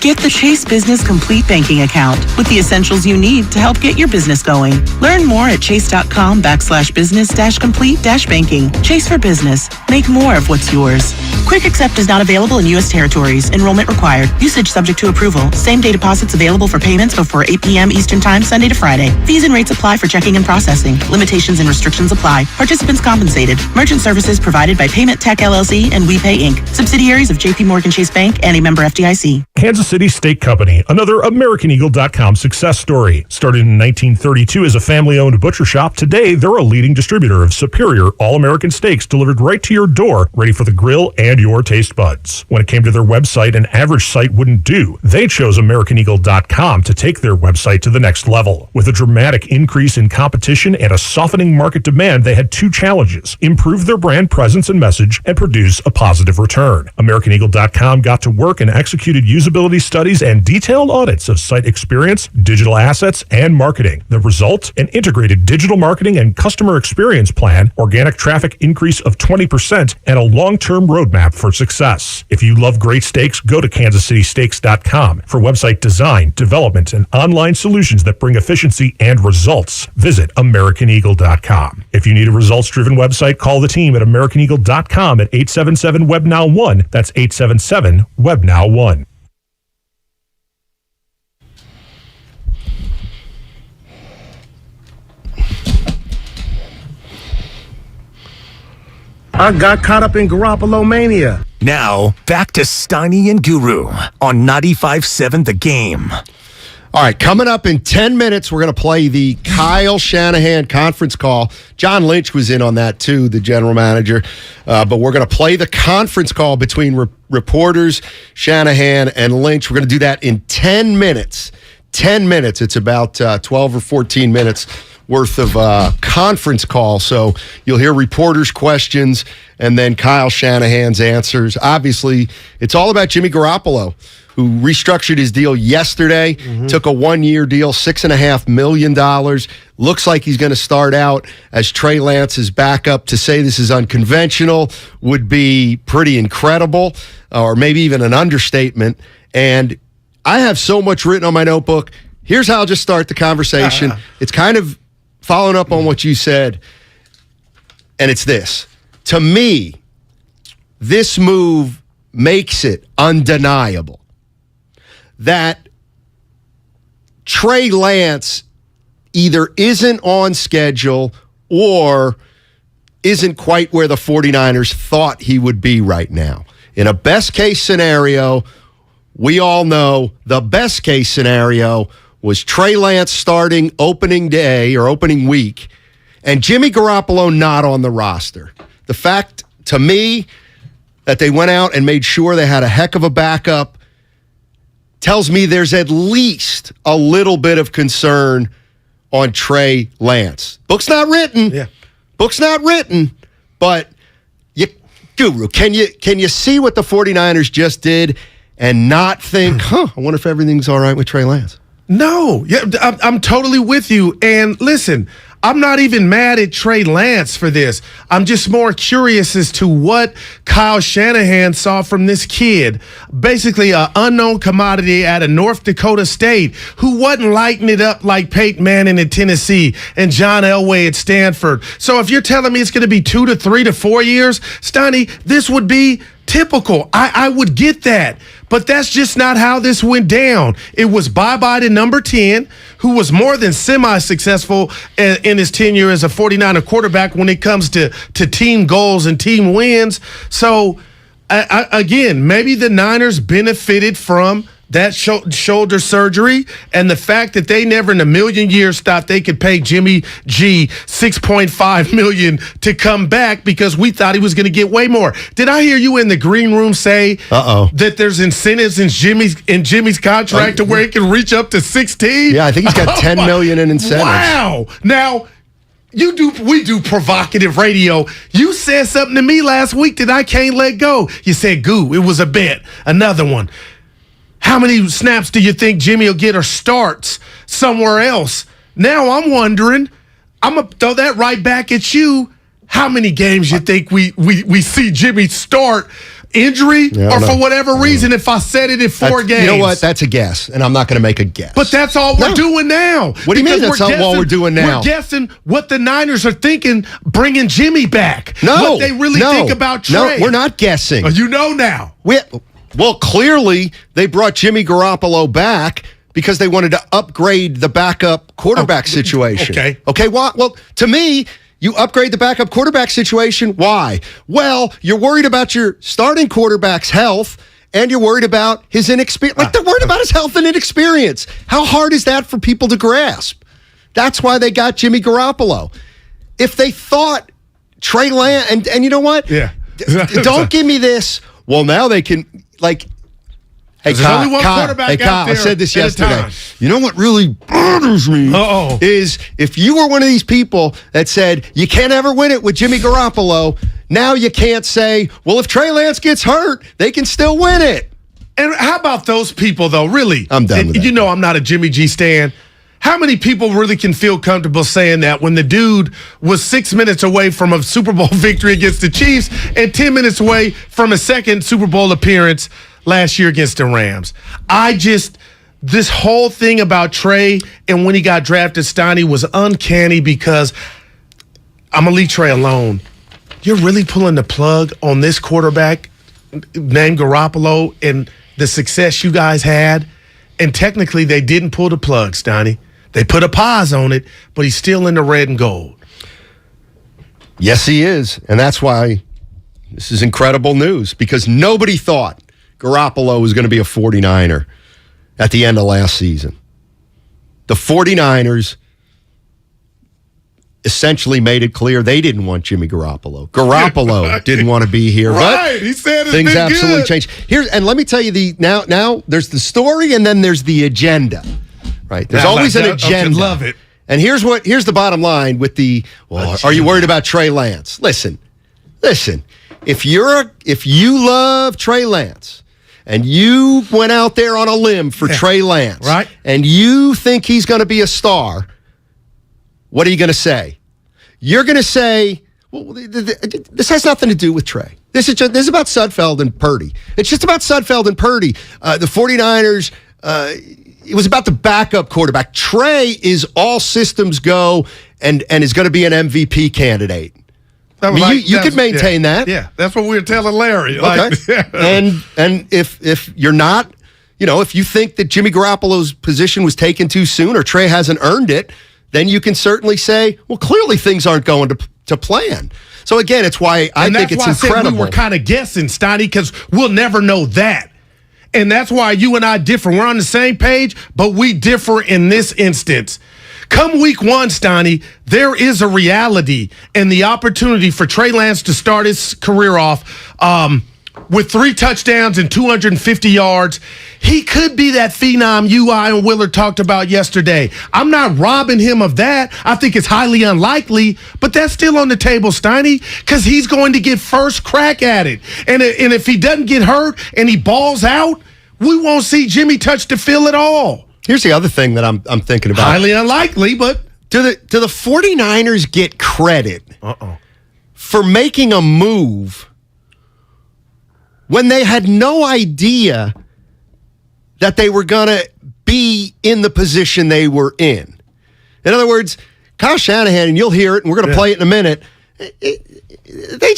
Get the Chase Business Complete Banking Account with the essentials you need to help get your business going. Learn more at chase.com/business-complete-banking. Chase for business. Make more of what's yours. Quick Accept is not available in U.S. territories. Enrollment required. Usage subject to approval. Same-day deposits available for payments before 8 p.m. Eastern Time, Sunday to Friday. Fees and rates apply for checking and processing. Limitations and restrictions apply. Participants compensated. Merchant services provided by Payment Tech LLC and WePay Inc. Subsidiaries of J.P. Morgan Chase Bank and a member FDIC. Kansas City Steak Company, another AmericanEagle.com success story. Started in 1932 as a family-owned butcher shop, today they're a leading distributor of superior all-American steaks delivered right to your door, ready for the grill and your taste buds. When it came to their website, an average site wouldn't do. They chose AmericanEagle.com to take their website to the next level. With a dramatic increase in competition and a softening market demand, they had two challenges: improve their brand presence and message, and produce a positive return. AmericanEagle.com got to work and executed usability studies and detailed audits of site experience, digital assets, and marketing. The result? An integrated digital marketing and customer experience plan, organic traffic increase of 20%, and a long-term roadmap for success. If you love great steaks, go to kansascitysteaks.com for website design, development, and online solutions that bring efficiency and results. Visit AmericanEagle.com. If you need a results-driven website, call the team at AmericanEagle.com at 877-WEBNOW1. That's 877-WEBNOW1. I got caught up in Garoppolo mania. Now, back to Steiny and Guru on 95.7 The Game. All right, coming up in 10 minutes, we're going to play the Kyle Shanahan conference call. John Lynch was in on that too, the general manager. But we're going to play the conference call between reporters, Shanahan and Lynch. We're going to do that in 10 minutes. 10 minutes. It's about 12 or 14 minutes worth of conference call. So you'll hear reporters' questions and then Kyle Shanahan's answers. Obviously, it's all about Jimmy Garoppolo, who restructured his deal yesterday, took a one-year deal, $6.5 million. Looks like he's going to start out as Trey Lance's backup. To say this is unconventional would be pretty incredible, or maybe even an understatement. And I have so much written on my notebook. Here's how I'll just start the conversation. It's kind of following up on what you said, and it's this. To me, this move makes it undeniable that Trey Lance either isn't on schedule or isn't quite where the 49ers thought he would be right now. In a best-case scenario, we all know the best-case scenario was Trey Lance starting opening day or opening week and Jimmy Garoppolo not on the roster. The fact, to me, that they went out and made sure they had a heck of a backup tells me there's at least a little bit of concern on Trey Lance. Book's not written. Yeah. Book's not written, but Guru, can you see what the 49ers just did and not think, I wonder if everything's all right with Trey Lance? No, yeah, I'm totally with you. And listen, I'm not even mad at Trey Lance for this. I'm just more curious as to what Kyle Shanahan saw from this kid. Basically, an unknown commodity out of North Dakota State who wasn't lighting it up like Peyton Manning at Tennessee and John Elway at Stanford. So if you're telling me it's going to be 2 to 3 to 4 years, Steiny, this would be typical. I would get that. But that's just not how this went down. It was bye-bye to number 10, who was more than semi-successful in his tenure as a 49er quarterback when it comes to team goals and team wins. So again, maybe the Niners benefited from that shoulder surgery and the fact that they never in a million years thought they could pay Jimmy G $6.5 million to come back because we thought he was going to get way more. Did I hear you in the green room say that there's incentives in Jimmy's contract to where he can reach up to 16? Yeah, I think he's got $10 million in incentives. Wow. Now, we do provocative radio. You said something to me last week that I can't let go. You said, Goo, it was a bet. Another one. How many snaps do you think Jimmy will get or starts somewhere else? Now I'm wondering, I'm going to throw that right back at you. How many games you think we see Jimmy start? Injury or for whatever reason, if I said it in 4 games. You know what? That's a guess, and I'm not going to make a guess. But that's all we're doing now. What do you mean that's all we're doing now? We're guessing what the Niners are thinking bringing Jimmy back. No. What they really think about Trey. No, we're not guessing. You know now. Well, clearly they brought Jimmy Garoppolo back because they wanted to upgrade the backup quarterback situation. Okay. Well, to me, you upgrade the backup quarterback situation. Why? Well, you're worried about your starting quarterback's health, and you're worried about his inexperience. They're worried about his health and inexperience. How hard is that for people to grasp? That's why they got Jimmy Garoppolo. If they thought Trey Lance, and you know what? Yeah. Don't give me this. Well, now they can, hey, there's only one quarterback out there. I said this yesterday. You know what really bothers me is if you were one of these people that said you can't ever win it with Jimmy Garoppolo, now you can't say, well, if Trey Lance gets hurt, they can still win it. And how about those people, though, really? I'm done with that. You know I'm not a Jimmy G stan. How many people really can feel comfortable saying that when the dude was 6 minutes away from a Super Bowl victory against the Chiefs and 10 minutes away from a second Super Bowl appearance last year against the Rams? This whole thing about Trey and when he got drafted, Steiny, was uncanny because I'm going to leave Trey alone. You're really pulling the plug on this quarterback named Garoppolo and the success you guys had. And technically, they didn't pull the plug, Steiny. They put a pause on it, but he's still in the red and gold. Yes, he is. And that's why this is incredible news, because nobody thought Garoppolo was going to be a 49er at the end of last season. The 49ers essentially made it clear they didn't want Jimmy Garoppolo. Garoppolo didn't want to be here. Right, but he said things absolutely changed. And let me tell you, now there's the story and then there's the agenda. Right? There's always an agenda. Love it. And here's the bottom line with are you worried about Trey Lance? Listen. If you love Trey Lance and you went out there on a limb for Trey Lance, right, and you think he's going to be a star, what are you going to say? You're going to say, well, this has nothing to do with Trey. This is about Sudfeld and Purdy. It's just about Sudfeld and Purdy. The 49ers, it was about the backup quarterback. Trey is all systems go and is going to be an MVP candidate. I mean, you could maintain that. Yeah, that's what we were telling Larry. Okay. And if you're not, if you think that Jimmy Garoppolo's position was taken too soon or Trey hasn't earned it, then you can certainly say, well, clearly things aren't going to plan. So again, it's why I think it's incredible. That's why I said we were kind of guessing, Steiny, because we'll never know that. And that's why you and I differ. We're on the same page, but we differ in this instance. Come week 1, Steiny, there is a reality and the opportunity for Trey Lance to start his career off with 3 touchdowns and 250 yards. He could be that phenom I and Willard talked about yesterday. I'm not robbing him of that. I think it's highly unlikely, but that's still on the table, Steiny, because he's going to get first crack at it. And if he doesn't get hurt and he balls out, we won't see Jimmy touch the field at all. Here's the other thing that I'm thinking about. Highly unlikely, but do the 49ers get credit for making a move when they had no idea that they were going to be in the position they were in? In other words, Kyle Shanahan, and you'll hear it, and we're going to play it in a minute, they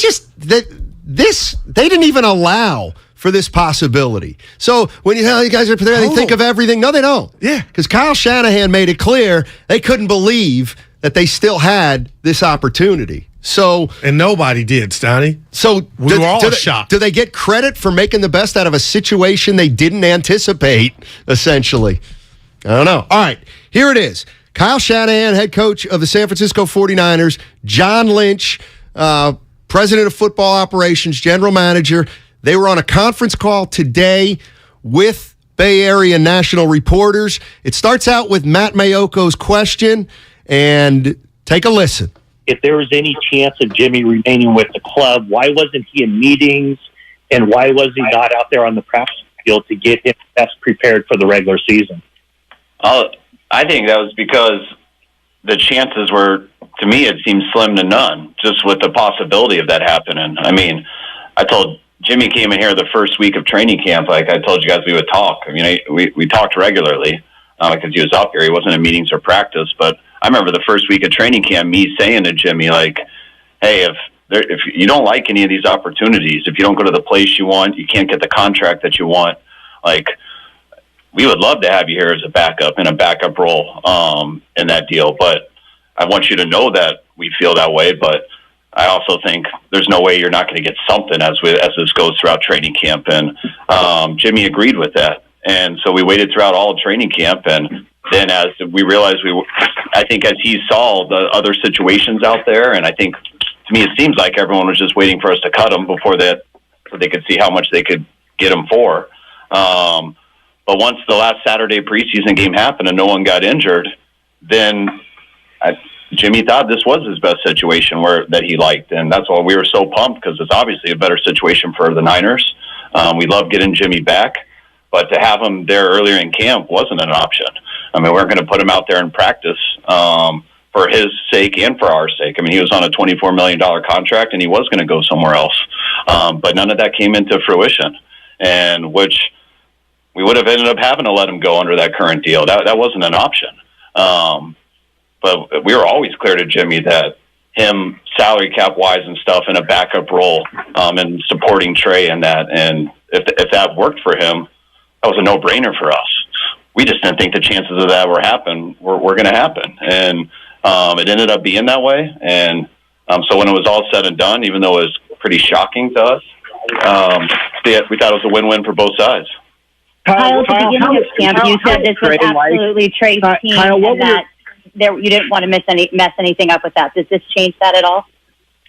didn't even allow for this possibility. So when you guys are there, they think of everything. No, they don't. Yeah. Because Kyle Shanahan made it clear they couldn't believe that they still had this opportunity. So and nobody did, Steiny. So we were all shocked. Do they get credit for making the best out of a situation they didn't anticipate, essentially? I don't know. All right, here it is. Kyle Shanahan, head coach of the San Francisco 49ers, John Lynch, president of football operations, general manager. They were on a conference call today with Bay Area national reporters. It starts out with Matt Mayoko's question, and take a listen. If there was any chance of Jimmy remaining with the club, why wasn't he in meetings, and why was he not out there on the practice field to get him best prepared for the regular season? I think that was because the chances were, to me, it seemed slim to none, just with the possibility of that happening. I mean, I told Jimmy came in here the first week of training camp, like I told you guys we would talk. I mean, we talked regularly because he was up here. He wasn't in meetings or practice, but I remember the first week of training camp, me saying to Jimmy, like, hey, if you don't like any of these opportunities, if you don't go to the place you want, you can't get the contract that you want, like, we would love to have you here as a backup in a backup role in that deal. But I want you to know that we feel that way. But I also think there's no way you're not going to get something as this goes throughout training camp. And Jimmy agreed with that. And so we waited throughout all of training camp. And then as we realized I think as he saw the other situations out there, and I think to me it seems like everyone was just waiting for us to cut him before that, so they could see how much they could get him for. But once the last Saturday preseason game happened and no one got injured, then Jimmy thought this was his best situation that he liked. And that's why we were so pumped, because it's obviously a better situation for the Niners. We love getting Jimmy back, but to have him there earlier in camp wasn't an option. I mean, we weren't going to put him out there in practice for his sake and for our sake. I mean, he was on a $24 million contract and he was going to go somewhere else. But none of that came into fruition, and which we would have ended up having to let him go under that current deal. That wasn't an option. But we were always clear to Jimmy that him salary cap wise and stuff in a backup role and supporting Trey in that. And if that worked for him, that was a no brainer for us. We just didn't think the chances of that were going to happen. And it ended up being that way. And so when it was all said and done, even though it was pretty shocking to us, we thought it was a win-win for both sides. Kyle, at the beginning of camp, you said this was absolutely Trey's team, and that you didn't want to mess anything up with that. Does this change that at all?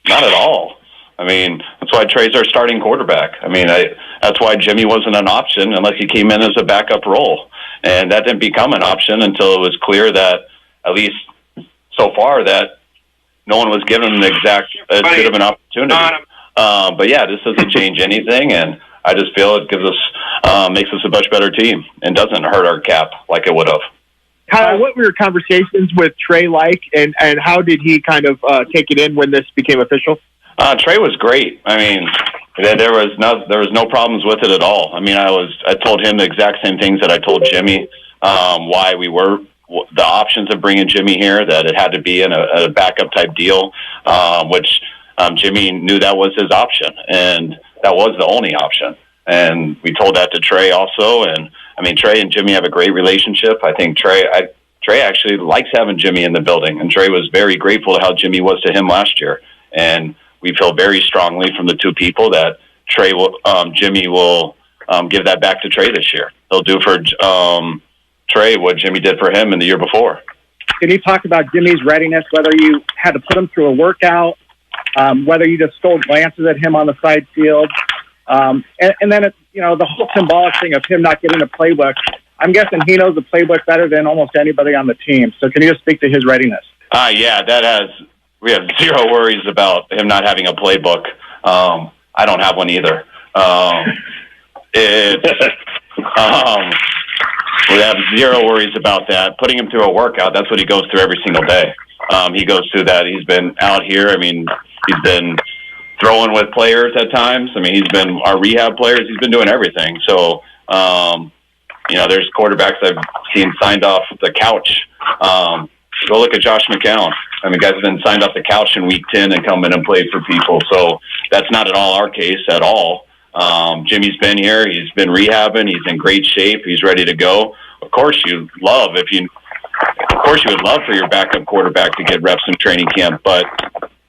Not at all. I mean, that's why Trey's our starting quarterback. I mean, that's why Jimmy wasn't an option unless he came in as a backup role. And that didn't become an option until it was clear that, at least so far, that no one was given him as good of an opportunity. But yeah, this doesn't change anything, and I just feel it gives us, makes us a much better team and doesn't hurt our cap like it would have. Kyle, what were your conversations with Trey like, and how did he kind of take it in when this became official? Trey was great. I mean, there was no problems with it at all. I mean, I told him the exact same things that I told Jimmy, why we were the options of bringing Jimmy here, that it had to be in a backup type deal, which Jimmy knew that was his option, and that was the only option. And we told that to Trey also. And I mean, Trey and Jimmy have a great relationship. I think Trey actually likes having Jimmy in the building, and Trey was very grateful to how Jimmy was to him last year. And we feel very strongly from the two people that Jimmy will give that back to Trey this year. He'll do for Trey what Jimmy did for him in the year before. Can you talk about Jimmy's readiness, whether you had to put him through a workout, whether you just stole glances at him on the side field, and then the whole symbolic thing of him not getting a playbook? I'm guessing he knows the playbook better than almost anybody on the team. So can you just speak to his readiness? Yeah, we have zero worries about him not having a playbook. I don't have one either. We have zero worries about that. Putting him through a workout, that's what he goes through every single day. He goes through that. He's been out here. I mean, he's been throwing with players at times. I mean, he's been our rehab players. He's been doing everything. So, there's quarterbacks I've seen signed off the couch. Go look at Josh McCown. I mean, guys have been signed off the couch in week 10 and come in and played for people. So that's not at all our case at all. Jimmy's been here. He's been rehabbing. He's in great shape. He's ready to go. Of course you would love for your backup quarterback to get reps in training camp, but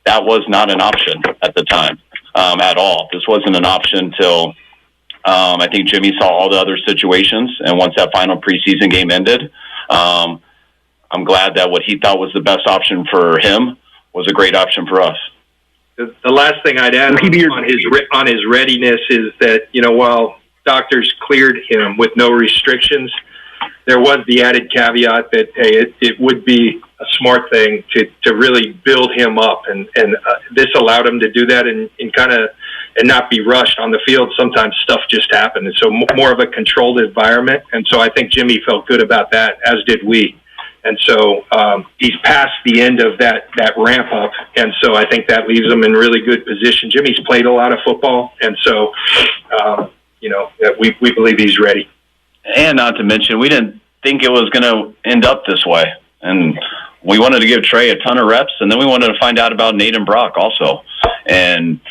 that was not an option at the time at all. This wasn't an option till I think Jimmy saw all the other situations, and once that final preseason game ended, I'm glad that what he thought was the best option for him was a great option for us. The last thing I'd add on his readiness is that, while doctors cleared him with no restrictions, there was the added caveat that, hey, it would be a smart thing to really build him up. And this allowed him to do that and not be rushed on the field. Sometimes stuff just happened. And so more of a controlled environment. And so I think Jimmy felt good about that, as did we. And so he's past the end of that ramp up. And so I think that leaves him in really good position. Jimmy's played a lot of football. And so, we believe he's ready. And not to mention, we didn't think it was going to end up this way. And we wanted to give Trey a ton of reps, and then we wanted to find out about Nate and Brock also. And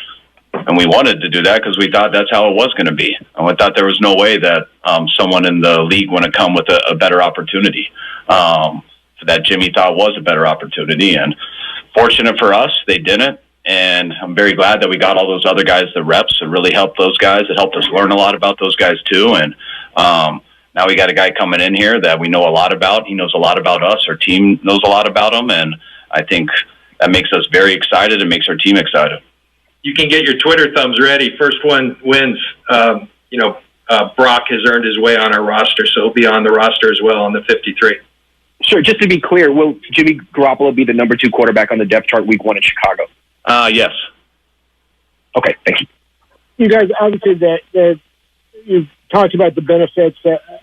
we wanted to do that because we thought that's how it was going to be. And we thought there was no way that someone in the league would come with a better opportunity that Jimmy thought was a better opportunity. And fortunate for us, they didn't. And I'm very glad that we got all those other guys the reps. It really helped those guys. It helped us learn a lot about those guys too. And now we got a guy coming in here that we know a lot about. He knows a lot about us. Our team knows a lot about him. And I think that makes us very excited and makes our team excited. You can get your Twitter thumbs ready. First one wins. Brock has earned his way on our roster, so he'll be on the roster as well on the 53. Sure. Just to be clear, will Jimmy Garoppolo be the number 2 quarterback on the depth chart week 1 in Chicago? Yes. Okay, thank you. You guys, obviously, that you've talked about the benefits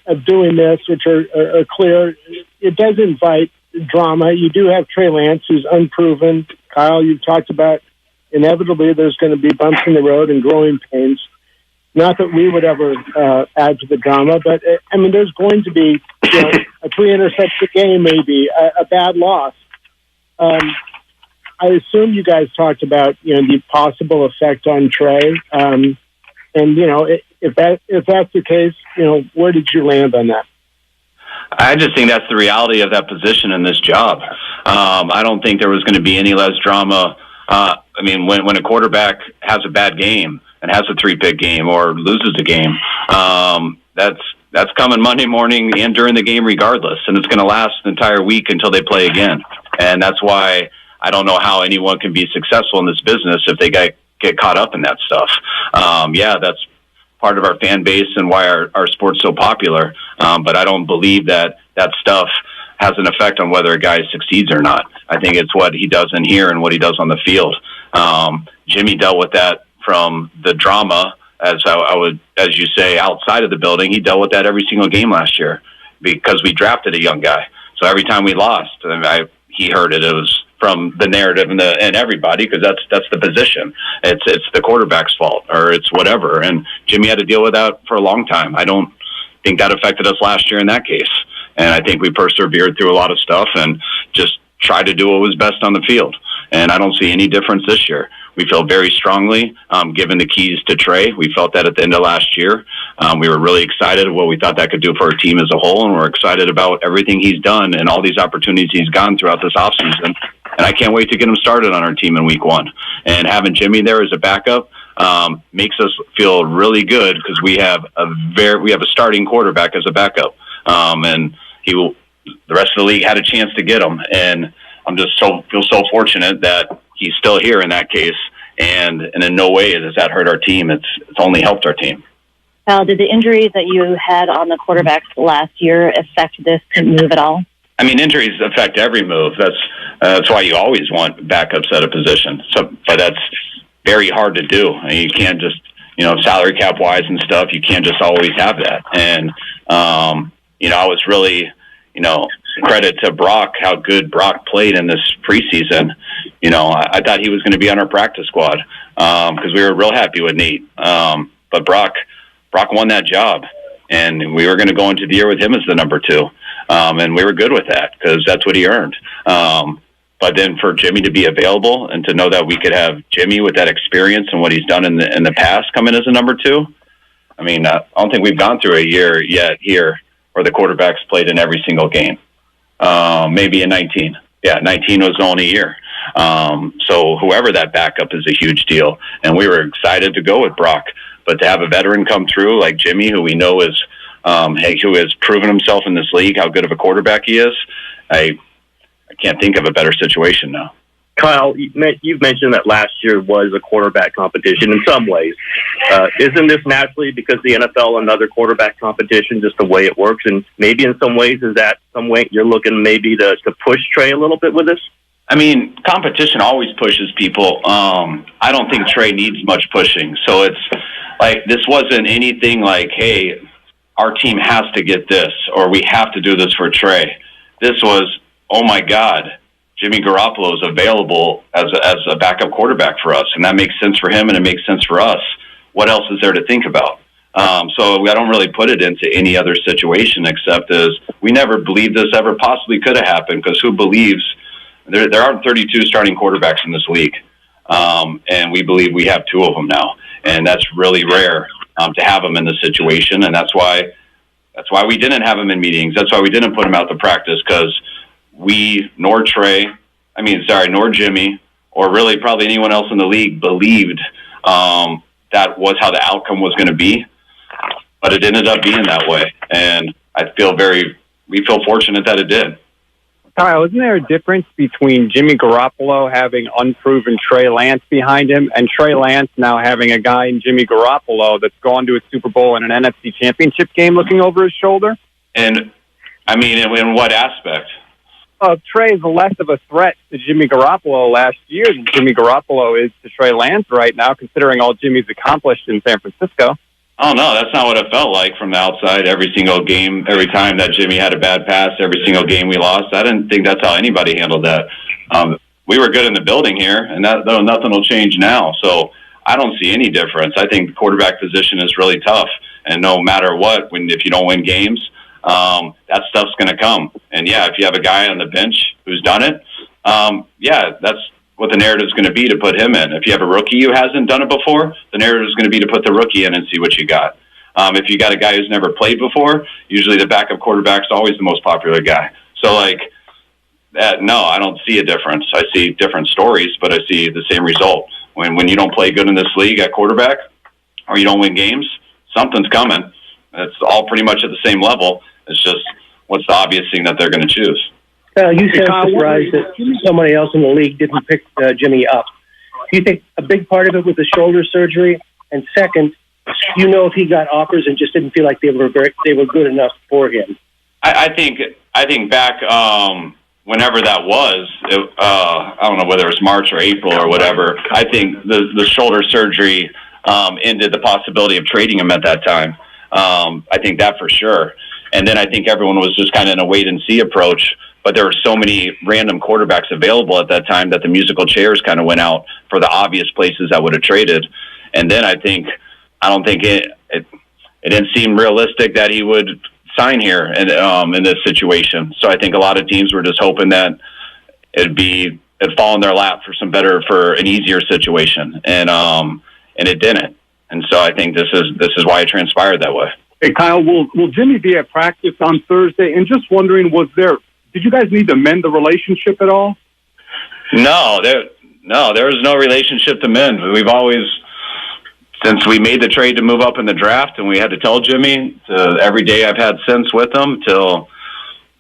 of doing this, which are clear. It does invite drama. You do have Trey Lance, who's unproven. Kyle, you've talked about inevitably there's going to be bumps in the road and growing pains. Not that we would ever add to the drama, but, there's going to be a 3-interception game, maybe, a bad loss. I assume you guys talked about, the possible effect on Trey. If that's the case, where did you land on that? I just think that's the reality of that position in this job. I don't think there was going to be any less drama. When a quarterback has a bad game and has a 3-pick game or loses a game, that's coming Monday morning and during the game regardless, and it's going to last the entire week until they play again. And that's why I don't know how anyone can be successful in this business if they get caught up in that stuff. That's part of our fan base and why our sport's so popular. But I don't believe that stuff has an effect on whether a guy succeeds or not. I think it's what he does in here and what he does on the field. Jimmy dealt with that from the drama, as you say, outside of the building. He dealt with that every single game last year because we drafted a young guy. So every time we lost, he heard it. It was from the narrative and everybody, because that's the position. It's the quarterback's fault or it's whatever. And Jimmy had to deal with that for a long time. I don't think that affected us last year in that case. And I think we persevered through a lot of stuff and just tried to do what was best on the field. And I don't see any difference this year. We feel very strongly given the keys to Trey. We felt that at the end of last year. We were really excited what we thought that could do for our team as a whole, and we're excited about everything he's done and all these opportunities he's gotten throughout this offseason. And I can't wait to get him started on our team in week 1. And having Jimmy there as a backup makes us feel really good because we have a starting quarterback as a backup, and the rest of the league had a chance to get him. And I'm just feel so fortunate that he's still here in that case, and in no way does that hurt our team. It's only helped our team. Kyle, did the injuries that you had on the quarterbacks last year affect this move at all? Injuries affect every move. That's why you always want backups at a position. But that's very hard to do. You can't just, salary cap wise and stuff, you can't just always have that. And, I was really, credit to Brock, how good Brock played in this preseason. I thought he was going to be on our practice squad because we were real happy with Nate. But Brock won that job, and we were going to go into the year with him as the number 2. And we were good with that because that's what he earned. But then for Jimmy to be available and to know that we could have Jimmy with that experience and what he's done in the past come in as a number 2. I don't think we've gone through a year yet here where the quarterbacks played in every single game. Maybe in 19. Yeah, 19 was the only year. So whoever that backup is a huge deal. And we were excited to go with Brock. But to have a veteran come through like Jimmy, who we know is who has proven himself in this league, how good of a quarterback he is, I can't think of a better situation now. Kyle, you've mentioned that last year was a quarterback competition in some ways. Isn't this naturally because the NFL another quarterback competition, just the way it works? And maybe in some ways, is that some way you're looking maybe to push Trey a little bit with this? I mean, competition always pushes people. I don't think Trey needs much pushing. So it's like this wasn't anything like, hey, our team has to get this or we have to do this for Trey. This was, oh, my God, Jimmy Garoppolo is available as a backup quarterback for us, and that makes sense for him and it makes sense for us. What else is there to think about? So I don't really put it into any other situation except as we never believed this ever possibly could have happened because who believes there aren't 32 starting quarterbacks in this league, and we believe we have 2 of them now, and that's really rare to have them in this situation, and that's why we didn't have them in meetings. That's why we didn't put them out to practice because we, nor Jimmy, or really probably anyone else in the league believed that was how the outcome was going to be. But it ended up being that way. And we feel fortunate that it did. Kyle, isn't there a difference between Jimmy Garoppolo having unproven Trey Lance behind him and Trey Lance now having a guy in Jimmy Garoppolo that's gone to a Super Bowl and an NFC championship game looking over his shoulder? And, I mean, in what aspect? Trey is less of a threat to Jimmy Garoppolo last year than Jimmy Garoppolo is to Trey Lance right now, considering all Jimmy's accomplished in San Francisco. Oh, no, that's not what it felt like from the outside. Every single game, every time that Jimmy had a bad pass, every single game we lost, I didn't think that's how anybody handled that. We were good in the building here, and nothing will change now. So I don't see any difference. I think the quarterback position is really tough, and no matter what, if you don't win games, that stuff's going to come. And yeah, if you have a guy on the bench who's done it, that's what the narrative is going to be to put him in. If you have a rookie who hasn't done it before, the narrative is going to be to put the rookie in and see what you got. If you got a guy who's never played before, usually the backup quarterback's always the most popular guy. So no, I don't see a difference. I see different stories, but I see the same result. When you don't play good in this league at quarterback or you don't win games, something's coming. It's all pretty much at the same level. It's just what's the obvious thing that they're going to choose. You sound surprised that somebody else in the league didn't pick Jimmy up. Do you think a big part of it was the shoulder surgery? And second, if he got offers and just didn't feel like they were good enough for him? I think back whenever that was, I don't know whether it was March or April or whatever. I think the shoulder surgery ended the possibility of trading him at that time. I think that for sure. And then I think everyone was just kind of in a wait-and-see approach. But there were so many random quarterbacks available at that time that the musical chairs kind of went out for the obvious places that would have traded. And then I don't think it didn't seem realistic that he would sign here in this situation. So I think a lot of teams were just hoping that it'd fall in their lap for an easier situation. And it didn't. And so I think this is why it transpired that way. Hey, Kyle, will Jimmy be at practice on Thursday? And just wondering, did you guys need to mend the relationship at all? No, there was no relationship to mend. We've always, since we made the trade to move up in the draft, and we had to tell Jimmy, every day I've had since with him, till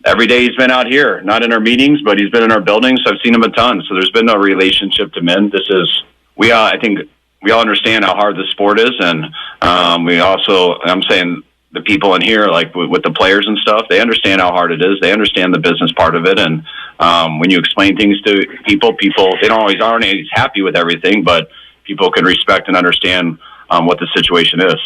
every day he's been out here, not in our meetings, but he's been in our buildings. So I've seen him a ton. So there's been no relationship to mend. I think we all understand how hard the sport is, and I'm saying the people in here, like with the players and stuff, they understand how hard it is. They understand the business part of it, and when you explain things to people, they aren't always happy with everything, but people can respect and understand what the situation is.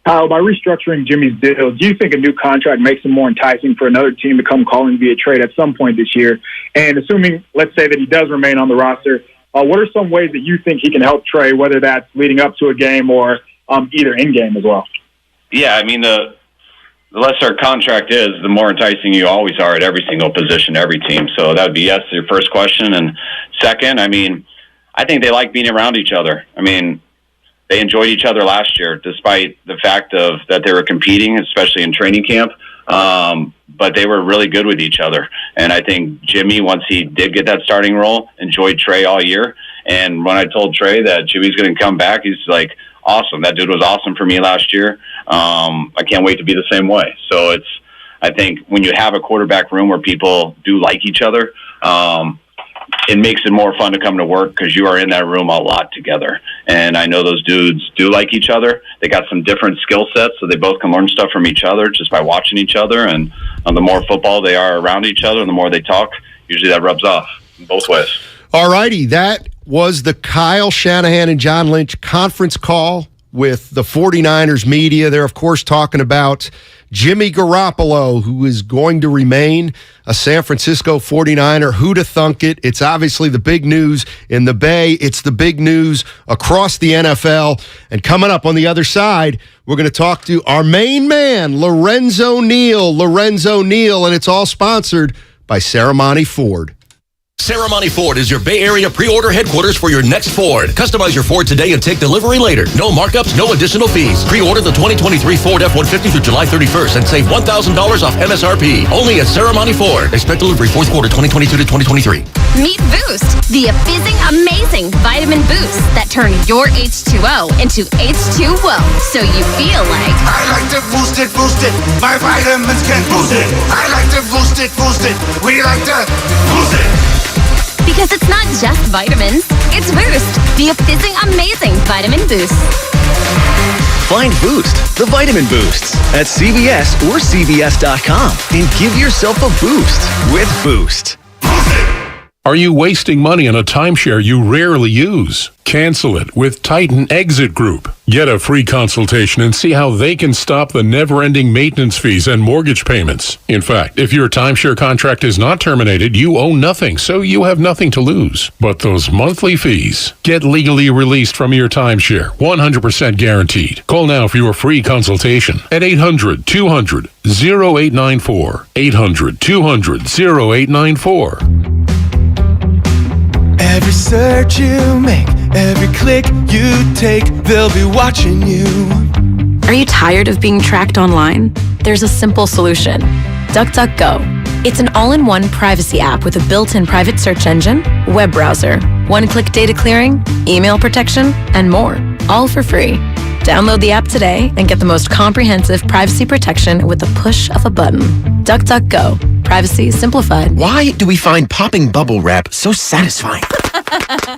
By restructuring Jimmy's deal, do you think a new contract makes him more enticing for another team to come calling via trade at some point this year? And assuming, let's say that he does remain on the roster, what are some ways that you think he can help Trey, whether that's leading up to a game or either in-game as well? Yeah, I mean, the less our contract is, the more enticing you always are at every single position, every team. So that would be yes to your first question. And second, I mean, I think they like being around each other. I mean, they enjoyed each other last year, despite the fact that they were competing, especially in training camp. But they were really good with each other. And I think Jimmy, once he did get that starting role, enjoyed Trey all year. And when I told Trey that Jimmy's going to come back, he's like, awesome. That dude was awesome for me last year. I can't wait to be the same way. So I think when you have a quarterback room where people do like each other, it makes it more fun to come to work because you are in that room a lot together. And I know those dudes do like each other. They got some different skill sets, so they both can learn stuff from each other just by watching each other. And the more football they are around each other and the more they talk, usually that rubs off both ways. All righty, that was the Kyle Shanahan and John Lynch conference call with the 49ers media. They're, of course, talking about Jimmy Garoppolo, who is going to remain a San Francisco 49er. Who'da thunk it? It's obviously the big news in the Bay. It's the big news across the NFL. And coming up on the other side, we're going to talk to our main man, Lorenzo Neal, and it's all sponsored by Ceremony Ford. Ceremony Ford is your Bay Area pre-order headquarters for your next Ford. Customize your Ford today and take delivery later. No markups, no additional fees. Pre-order the 2023 Ford F-150 through July 31st and save $1,000 off MSRP. Only at Ceremony Ford. Expect delivery fourth quarter 2022 to 2023. Meet Boost, the fizzing amazing vitamin boost that turn your H2O into H2O, so you feel like I like to boost it, my vitamins can boost it. I like to boost it, we like to boost it. Because it's not just vitamins, it's Boost, the fizzing amazing vitamin boost. Find Boost, the vitamin boosts, at CVS or CVS.com and give yourself a boost with Boost. Are you wasting money on a timeshare you rarely use? Cancel it with Titan Exit Group. Get a free consultation and see how they can stop the never-ending maintenance fees and mortgage payments. In fact, if your timeshare contract is not terminated, you owe nothing, so you have nothing to lose. But those monthly fees. Get legally released from your timeshare, 100% guaranteed. Call now for your free consultation at 800-200-0894. 800-200-0894. Every search you make, every click you take, they'll be watching you. Are you tired of being tracked online? There's a simple solution. DuckDuckGo. It's an all-in-one privacy app with a built-in private search engine, web browser, one-click data clearing, email protection, and more, all for free. Download the app today and get the most comprehensive privacy protection with the push of a button. DuckDuckGo. Privacy simplified. Why do we find popping bubble wrap so satisfying?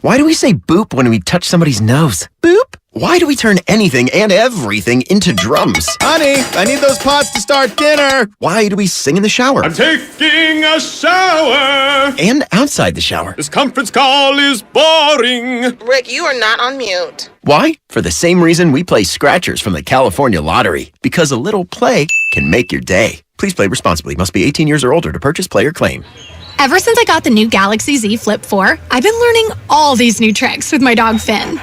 Why do we say boop when we touch somebody's nose? Boop? Why do we turn anything and everything into drums? Honey, I need those pots to start dinner. Why do we sing in the shower? I'm taking a shower. And outside the shower. This conference call is boring. Rick, you are not on mute. Why? For the same reason we play scratchers from the California Lottery. Because a little play can make your day. Please play responsibly. Must be 18 years or older to purchase, play, or claim. Ever since I got the new Galaxy Z Flip 4, I've been learning all these new tricks with my dog Finn.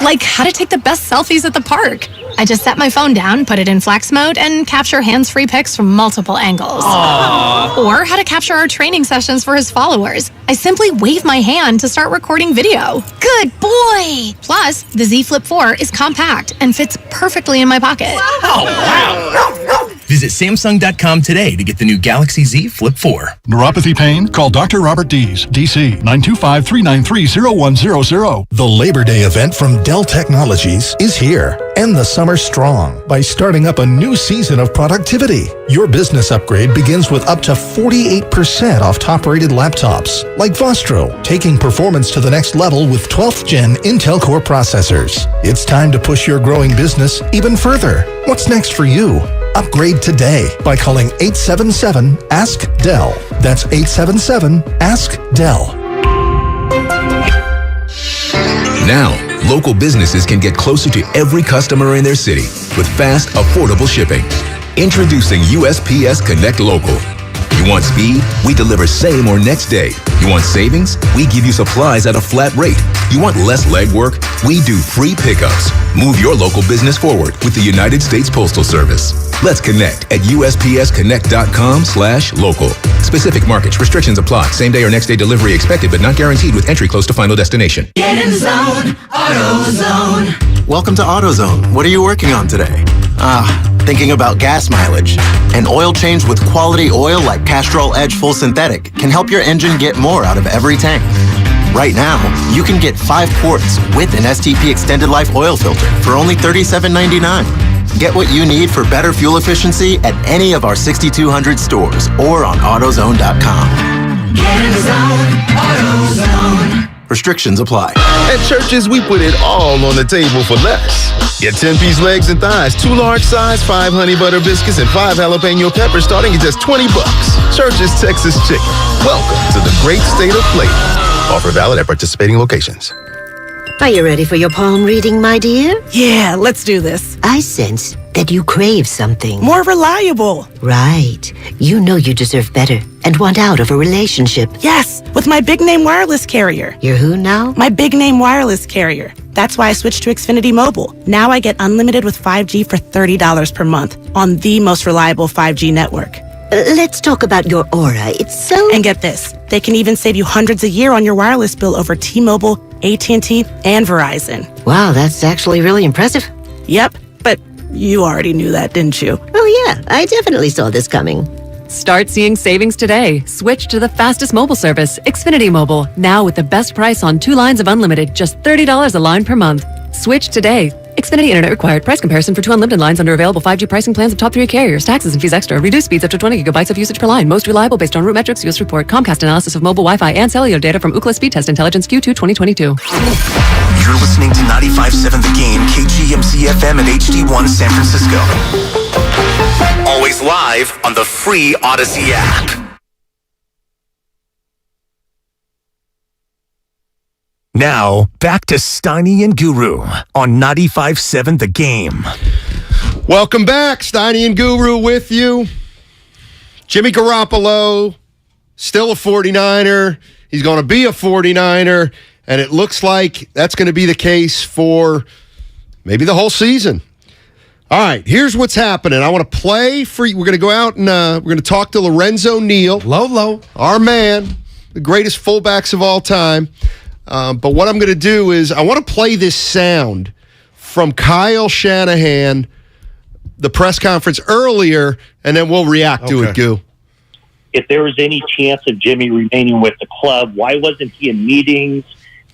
Like how to take the best selfies at the park. I just set my phone down, put it in flex mode, and capture hands-free pics from multiple angles. Aww. Or how to capture our training sessions for his followers. I simply wave my hand to start recording video. Good boy! Plus, the Z Flip 4 is compact and fits perfectly in my pocket. Oh, wow! Visit Samsung.com today to get the new Galaxy Z Flip 4. Neuropathy pain? Call Dr. Robert Dees, DC, 925-393-0100. The Labor Day event from Dell Technologies is here. End the summer strong by starting up a new season of productivity. Your business upgrade begins with up to 48% off top-rated laptops, like Vostro, taking performance to the next level with 12th Gen Intel Core processors. It's time to push your growing business even further. What's next for you? Upgrade today by calling 877-ASK-DELL. That's 877-ASK-DELL. Now, local businesses can get closer to every customer in their city with fast, affordable shipping. Introducing USPS Connect Local. You want speed? We deliver same or next day. You want savings? We give you supplies at a flat rate. You want less legwork? We do free pickups. Move your local business forward with the United States Postal Service. Let's connect at USPSConnect.com/local. Specific markets, restrictions apply. Same day or next day delivery expected, but not guaranteed with entry close to final destination. Get in the zone, AutoZone. Welcome to AutoZone. What are you working on today? thinking about gas mileage. An oil change with quality oil like Castrol Edge Full Synthetic can help your engine get more out of every tank. Right now, you can get 5 quarts with an STP Extended Life oil filter for only $37.99. Get what you need for better fuel efficiency at any of our 6,200 stores or on AutoZone.com. Get in the zone, AutoZone. Restrictions apply. At Churches, we put it all on the table for less. Get 10-piece legs and thighs, 2 large size, 5 honey butter biscuits, and 5 jalapeno peppers starting at just $20. Churches Texas Chicken. Welcome to the great state of flavor. Offer valid at participating locations. Are you ready for your palm reading, my dear? Yeah, let's do this. I sense that you crave something. More reliable. Right. You know you deserve better and want out of a relationship. Yes, with my big name wireless carrier. You're who now? My big name wireless carrier. That's why I switched to Xfinity Mobile. Now I get unlimited with 5G for $30 per month on the most reliable 5G network. Let's talk about your aura. It's so... And get this. They can even save you hundreds a year on your wireless bill over T-Mobile, AT&T, and Verizon. Wow, that's actually really impressive. Yep, but you already knew that, didn't you? Oh yeah, I definitely saw this coming. Start seeing savings today. Switch to the fastest mobile service, Xfinity Mobile. Now with the best price on 2 lines of unlimited, just $30 a line per month. Switch today. Xfinity Internet required. Price comparison for 2 unlimited lines under available 5G pricing plans of top 3 carriers. Taxes and fees extra. Reduced speeds up to 20 gigabytes of usage per line. Most reliable based on root metrics. US report. Comcast analysis of mobile Wi-Fi and cellular data from Ookla Speed Test Intelligence Q2 2022. You're listening to 95.7 The Game, KGMC FM and HD1 San Francisco. Always live on the free Odyssey app. Now, back to Steiny and Guru on 95.7 The Game. Welcome back. Steiny and Guru with you. Jimmy Garoppolo, still a 49er. He's going to be a 49er, and it looks like that's going to be the case for maybe the whole season. All right, here's what's happening. I want to play for you. We're going to go out and we're going to talk to Lorenzo Neal. Lolo. Our man, the greatest fullbacks of all time. But what I'm going to do is I want to play this sound from Kyle Shanahan, the press conference earlier, and then we'll react to it, Goo. If there was any chance of Jimmy remaining with the club, why wasn't he in meetings,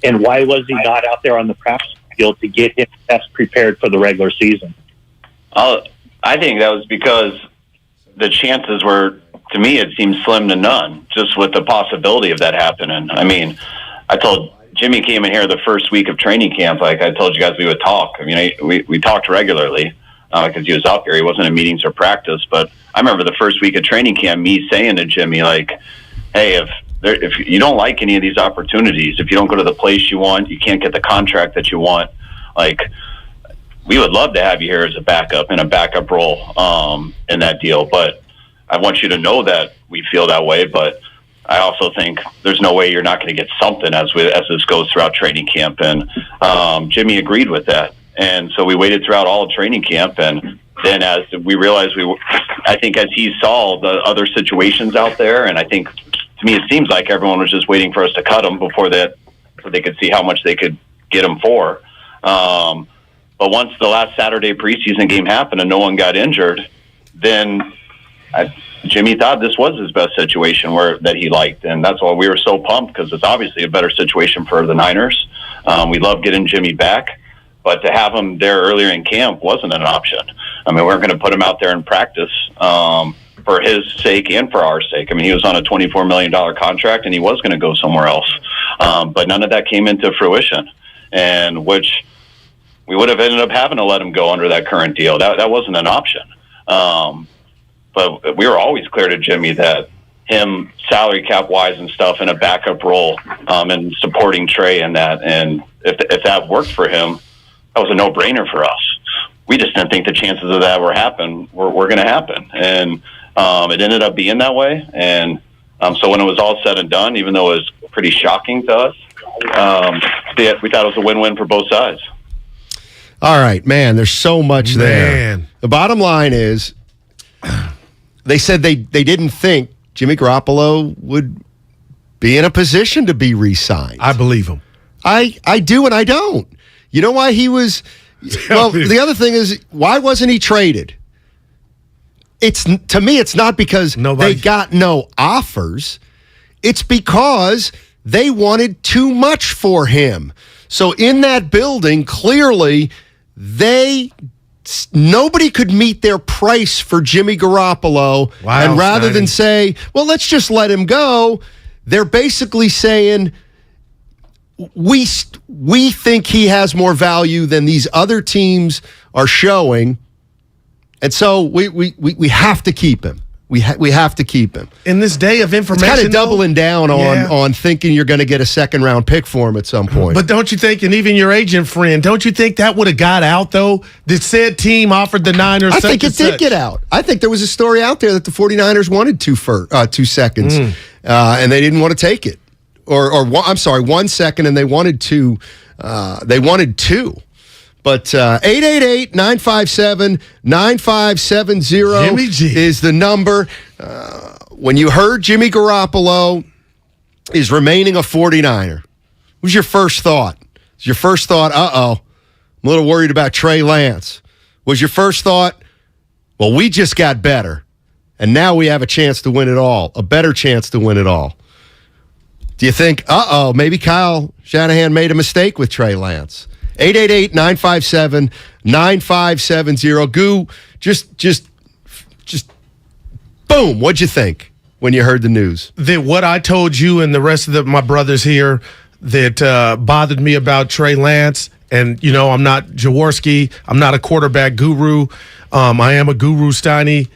and why was he not out there on the practice field to get him best prepared for the regular season? I think that was because the chances were, to me, it seemed slim to none, just with the possibility of that happening. I mean, I told Jimmy came in here the first week of training camp. Like I told you guys, we would talk. I mean, we talked regularly because he was up here. He wasn't in meetings or practice. But I remember the first week of training camp, me saying to Jimmy, like, hey, if you don't like any of these opportunities, if you don't go to the place you want, you can't get the contract that you want, like, we would love to have you here as a backup in a backup role in that deal. But I want you to know that we feel that way. But I also think there's no way you're not going to get something as this goes throughout training camp. And Jimmy agreed with that. And so we waited throughout all of training camp. And then as we realized I think as he saw the other situations out there, and I think to me it seems like everyone was just waiting for us to cut him before that, so they could see how much they could get him for. But once the last Saturday preseason game happened and no one got injured, then Jimmy thought this was his best situation that he liked, and that's why we were so pumped, because it's obviously a better situation for the Niners. We love getting Jimmy back, but to have him there earlier in camp wasn't an option. I mean, we weren't going to put him out there in practice for his sake and for our sake. I mean, he was on a $24 million contract, and he was going to go somewhere else. But none of that came into fruition, and which we would have ended up having to let him go under that current deal. That wasn't an option. But we were always clear to Jimmy that him salary cap wise and stuff in a backup role and supporting Trey in that. And if that worked for him, that was a no brainer for us. We just didn't think the chances of that were going to happen. And it ended up being that way. And so when it was all said and done, even though it was pretty shocking to us, we thought it was a win-win for both sides. All right, man, there's so much there. The bottom line is, they said they didn't think Jimmy Garoppolo would be in a position to be re-signed. I believe him. I do and I don't. You know why he was... Well, the other thing is, why wasn't he traded? to me, it's not because they got no offers. It's because they wanted too much for him. So in that building, clearly, nobody could meet their price for Jimmy Garoppolo. Wow, and rather than say, well, let's just let him go, they're basically saying, we think he has more value than these other teams are showing. And so we have to keep him. We have to keep him. In this day of information, it's kind of doubling down on thinking you're going to get a second-round pick for him at some point. But don't you think, and even your agent friend, don't you think that would have got out, though? That said team offered the Niners I think it did get out. I think there was a story out there that the 49ers wanted 2 seconds, and they didn't want to take it. Or 1 second, and they wanted 2. But 888-957-9570 is the number. When you heard Jimmy Garoppolo is remaining a 49er, what was your first thought? Was your first thought, I'm a little worried about Trey Lance? Was your first thought, well, we just got better, and now we have a chance to win it all, a better chance to win it all? Do you think, maybe Kyle Shanahan made a mistake with Trey Lance? 888-957-9570. Goo, just boom. What'd you think when you heard the news? That what I told you and the rest of my brothers here that bothered me about Trey Lance, and, I'm not Jaworski. I'm not a quarterback guru. I am a guru, Steiny.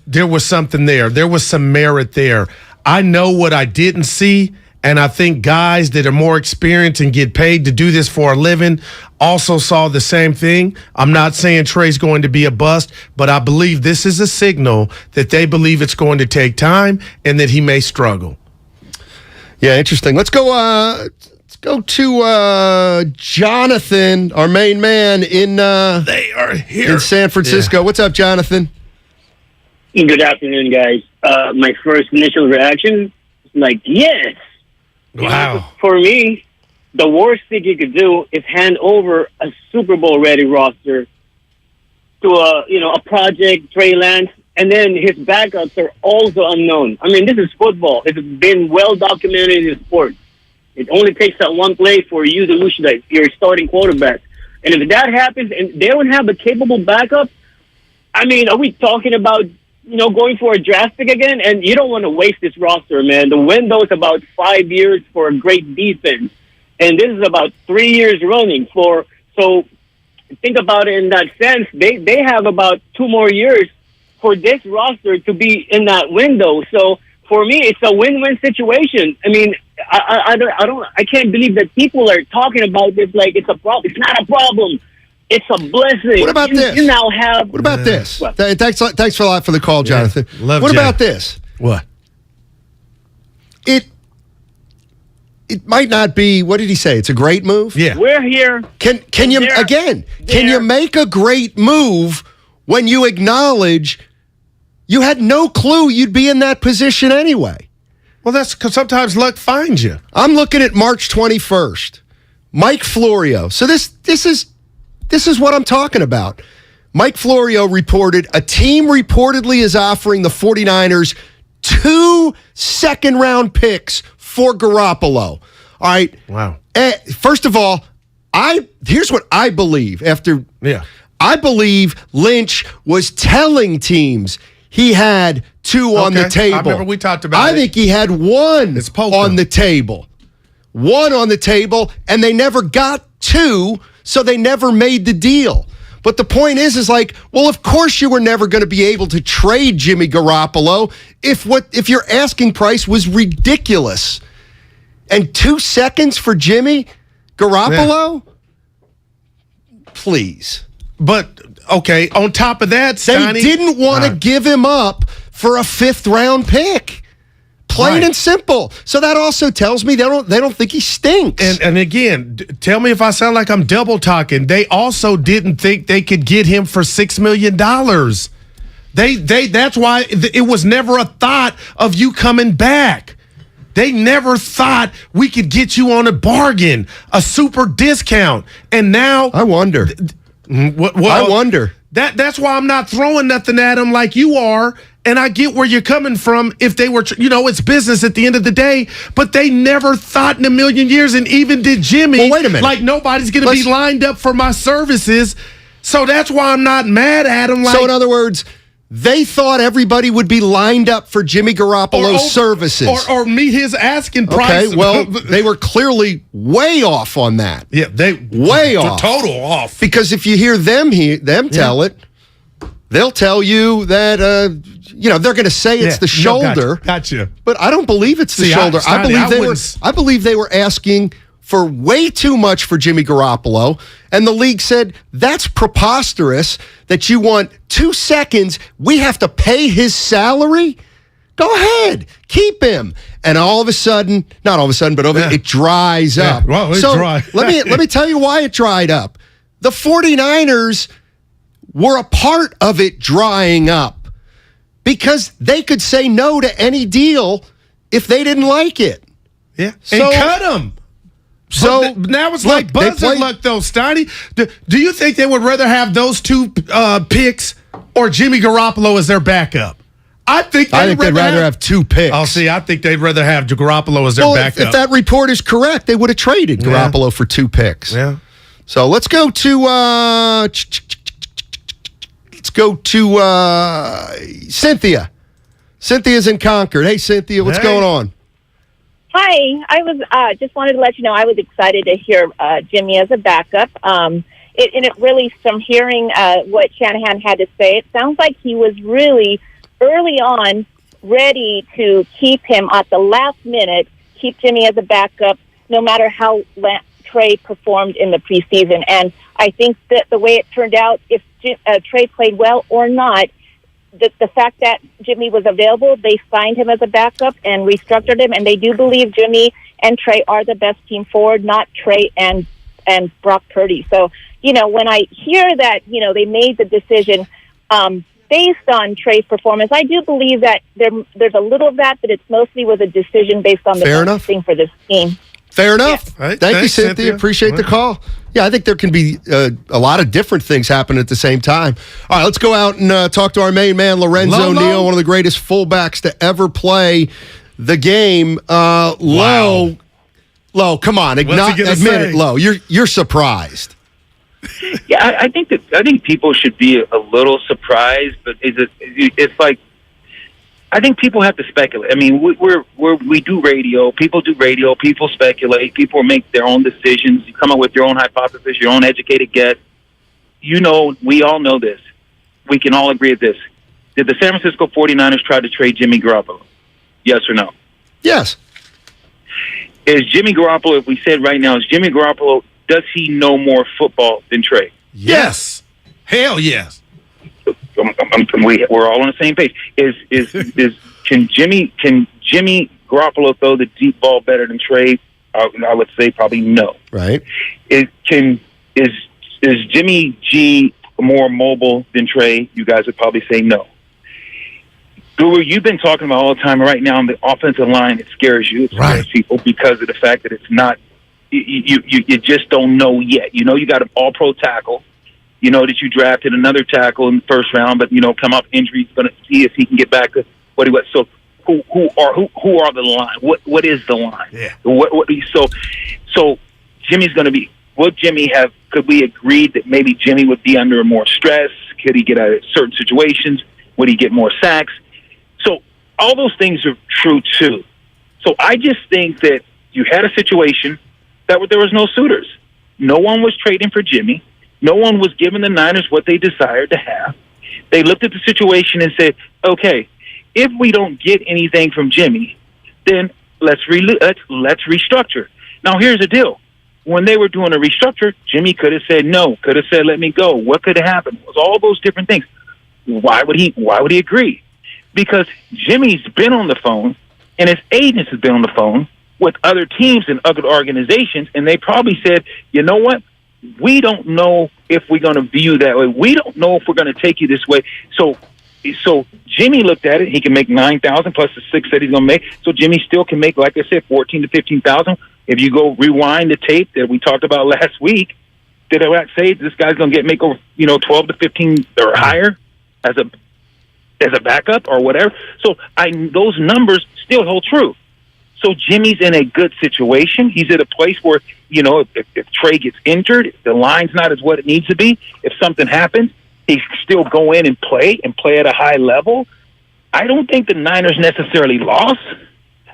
There was something there. There was some merit there. I know what I didn't see. And I think guys that are more experienced and get paid to do this for a living also saw the same thing. I'm not saying Trey's going to be a bust, but I believe this is a signal that they believe it's going to take time and that he may struggle. Yeah, interesting. Let's go to Jonathan, our main man in they are here in San Francisco. Yeah. What's up, Jonathan? Good afternoon, guys. My first initial reaction is like, yes. Wow. For me, the worst thing you could do is hand over a Super Bowl ready roster to a project Trey Lance, and then his backups are also unknown. I mean, this is football. It's been well documented in sports. It only takes that one play for you to lose your starting quarterback. And if that happens and they don't have a capable backup, I mean, are we talking about going for a draft pick again? And you don't want to waste this roster, man. The window is about 5 years for a great defense. And this is about 3 years running so think about it in that sense. They have about 2 more years for this roster to be in that window. So for me, it's a win-win situation. I mean, I can't believe that people are talking about this like it's a problem. It's not a problem. It's a blessing. What about this? You now have. What about this? Thanks for a lot for the call, Jonathan. Yeah, what about this? What? It might not be. What did he say? It's a great move. Yeah, we're here. Can you make a great move when you acknowledge you had no clue you'd be in that position anyway? Well, that's because sometimes luck finds you. I'm looking at March 21st. Mike Florio. So this is what I'm talking about. Mike Florio reported a team reportedly is offering the 49ers 2 second-round picks for Garoppolo. All right. Wow. First of all, here's what I believe. I believe Lynch was telling teams he had 2 on the table. I remember we talked about I think he had 1 on the table. 1 on the table, and they never got 2, so they never made the deal. But the point is like, well, of course you were never going to be able to trade Jimmy Garoppolo if your asking price was ridiculous. And 2 seconds for Jimmy Garoppolo? Yeah. Please. But, okay, on top of that, Steiny, they didn't want to give him up for a 5th-round pick. Plain and simple. So that also tells me they don't think he stinks. And again, tell me if I sound like I'm double talking. They also didn't think they could get him for $6 million. That's why it was never a thought of you coming back. They never thought we could get you on a bargain, a super discount. And now I wonder. I wonder. That's why I'm not throwing nothing at him like you are. And I get where you're coming from. If they were, it's business at the end of the day. But they never thought in a million years, and even did Jimmy. Well, wait a minute. Like nobody's going to be lined up for my services. So that's why I'm not mad at him. So in other words, they thought everybody would be lined up for Jimmy Garoppolo's services. Or meet his asking price. Okay, well, they were clearly way off on that. Yeah, way off. Total off. Because if you hear them tell it, they'll tell you that, they're going to say it's the shoulder. Gotcha. But I don't believe it's the shoulder. I believe they were asking for way too much for Jimmy Garoppolo, and the league said, that's preposterous that you want 2 seconds. We have to pay his salary? Go ahead. Keep him. And all of a sudden, not all of a sudden, but it dries up. Well, so dry. let me tell you why it dried up. The 49ers were a part of it drying up because they could say no to any if they didn't like it. Yeah. And cut him. So now it's like buzzer luck, though, Steiny. Do you think they would rather have those 2 picks or Jimmy Garoppolo as their backup? I think they'd rather have 2 picks. Oh, see, I think they'd rather have Garoppolo as their backup. If that report is correct, they would have traded Garoppolo for 2 picks. Yeah. So let's go to Cynthia. Cynthia's in Concord. Hey, Cynthia, what's going on? Hi, I was just wanted to let you know I was excited to hear Jimmy as a backup. It really, from hearing what Shanahan had to say, it sounds like he was really early on ready to keep him at the last minute, keep Jimmy as a backup, no matter how Trey performed in the preseason. And I think that the way it turned out, if Trey played well or not, the fact that Jimmy was available, they signed him as a backup and restructured him, and they do believe Jimmy and Trey are the best team forward, not Trey and Brock Purdy. So, when I hear that, they made the decision based on Trey's performance, I do believe that there's a little of that, but it's mostly was a decision based on the best thing for this team. Fair enough. Yeah. Right. Thank you, Cynthia. Appreciate the call. Yeah, I think there can be a lot of different things happen at the same time. All right, let's go out and talk to our main man, Lorenzo Neal, one of the greatest fullbacks to ever play the game. Low, come on, admit it, Low. You're surprised. Yeah, I think people should be a little surprised, but it's like, I think people have to speculate. I mean, we do radio. People do radio. People speculate. People make their own decisions. You come up with your own hypothesis, your own educated guess. We all know this. We can all agree with this. Did the San Francisco 49ers try to trade Jimmy Garoppolo? Yes or no? Yes. Is Jimmy Garoppolo, if we said right now, does he know more football than Trey? Yes. Hell yes. We're all on the same page. Can Jimmy Garoppolo throw the deep ball better than Trey? I would say probably no. Right. Is Jimmy G more mobile than Trey? You guys would probably say no. Guru, you've been talking about all the time. Right now on the offensive line, it scares you. It scares people because of the fact that it's not. You just don't know yet. You got an all-pro tackle. You know that you drafted another tackle in the first round, but come up injury. He's going to see if he can get back to what he was. So who are the line? What is the line? Yeah. So Jimmy's going to be. Would Jimmy have? Could we agree that maybe Jimmy would be under more stress? Could he get out of certain situations? Would he get more sacks? So all those things are true too. So I just think that you had a situation that there was no suitors. No one was trading for Jimmy. No one was giving the Niners what they desired to have. They looked at the situation and said, okay, if we don't get anything from Jimmy, then let's restructure. Now, here's the deal. When they were doing a restructure, Jimmy could have said no, could have said let me go. What could have happened? It was all those different things. Why would he agree? Because Jimmy's been on the phone and his agents have been on the phone with other teams and other organizations, and they probably said, you know what? We don't know if we're going to view that way. We don't know if we're going to take you this way. So Jimmy looked at it. He can make $9,000 plus the $6,000 that he's going to make. So Jimmy still can make, like I said, $14,000 to $15,000. If you go rewind the tape that we talked about last week, did I say this guy's going to make over 12 to 15 or higher as a backup or whatever? So those numbers still hold true. So Jimmy's in a good situation. He's at a place where, if Trey gets injured, if the line's not as what it needs to be, if something happens, he can still go in and play at a high level. I don't think the Niners necessarily lost.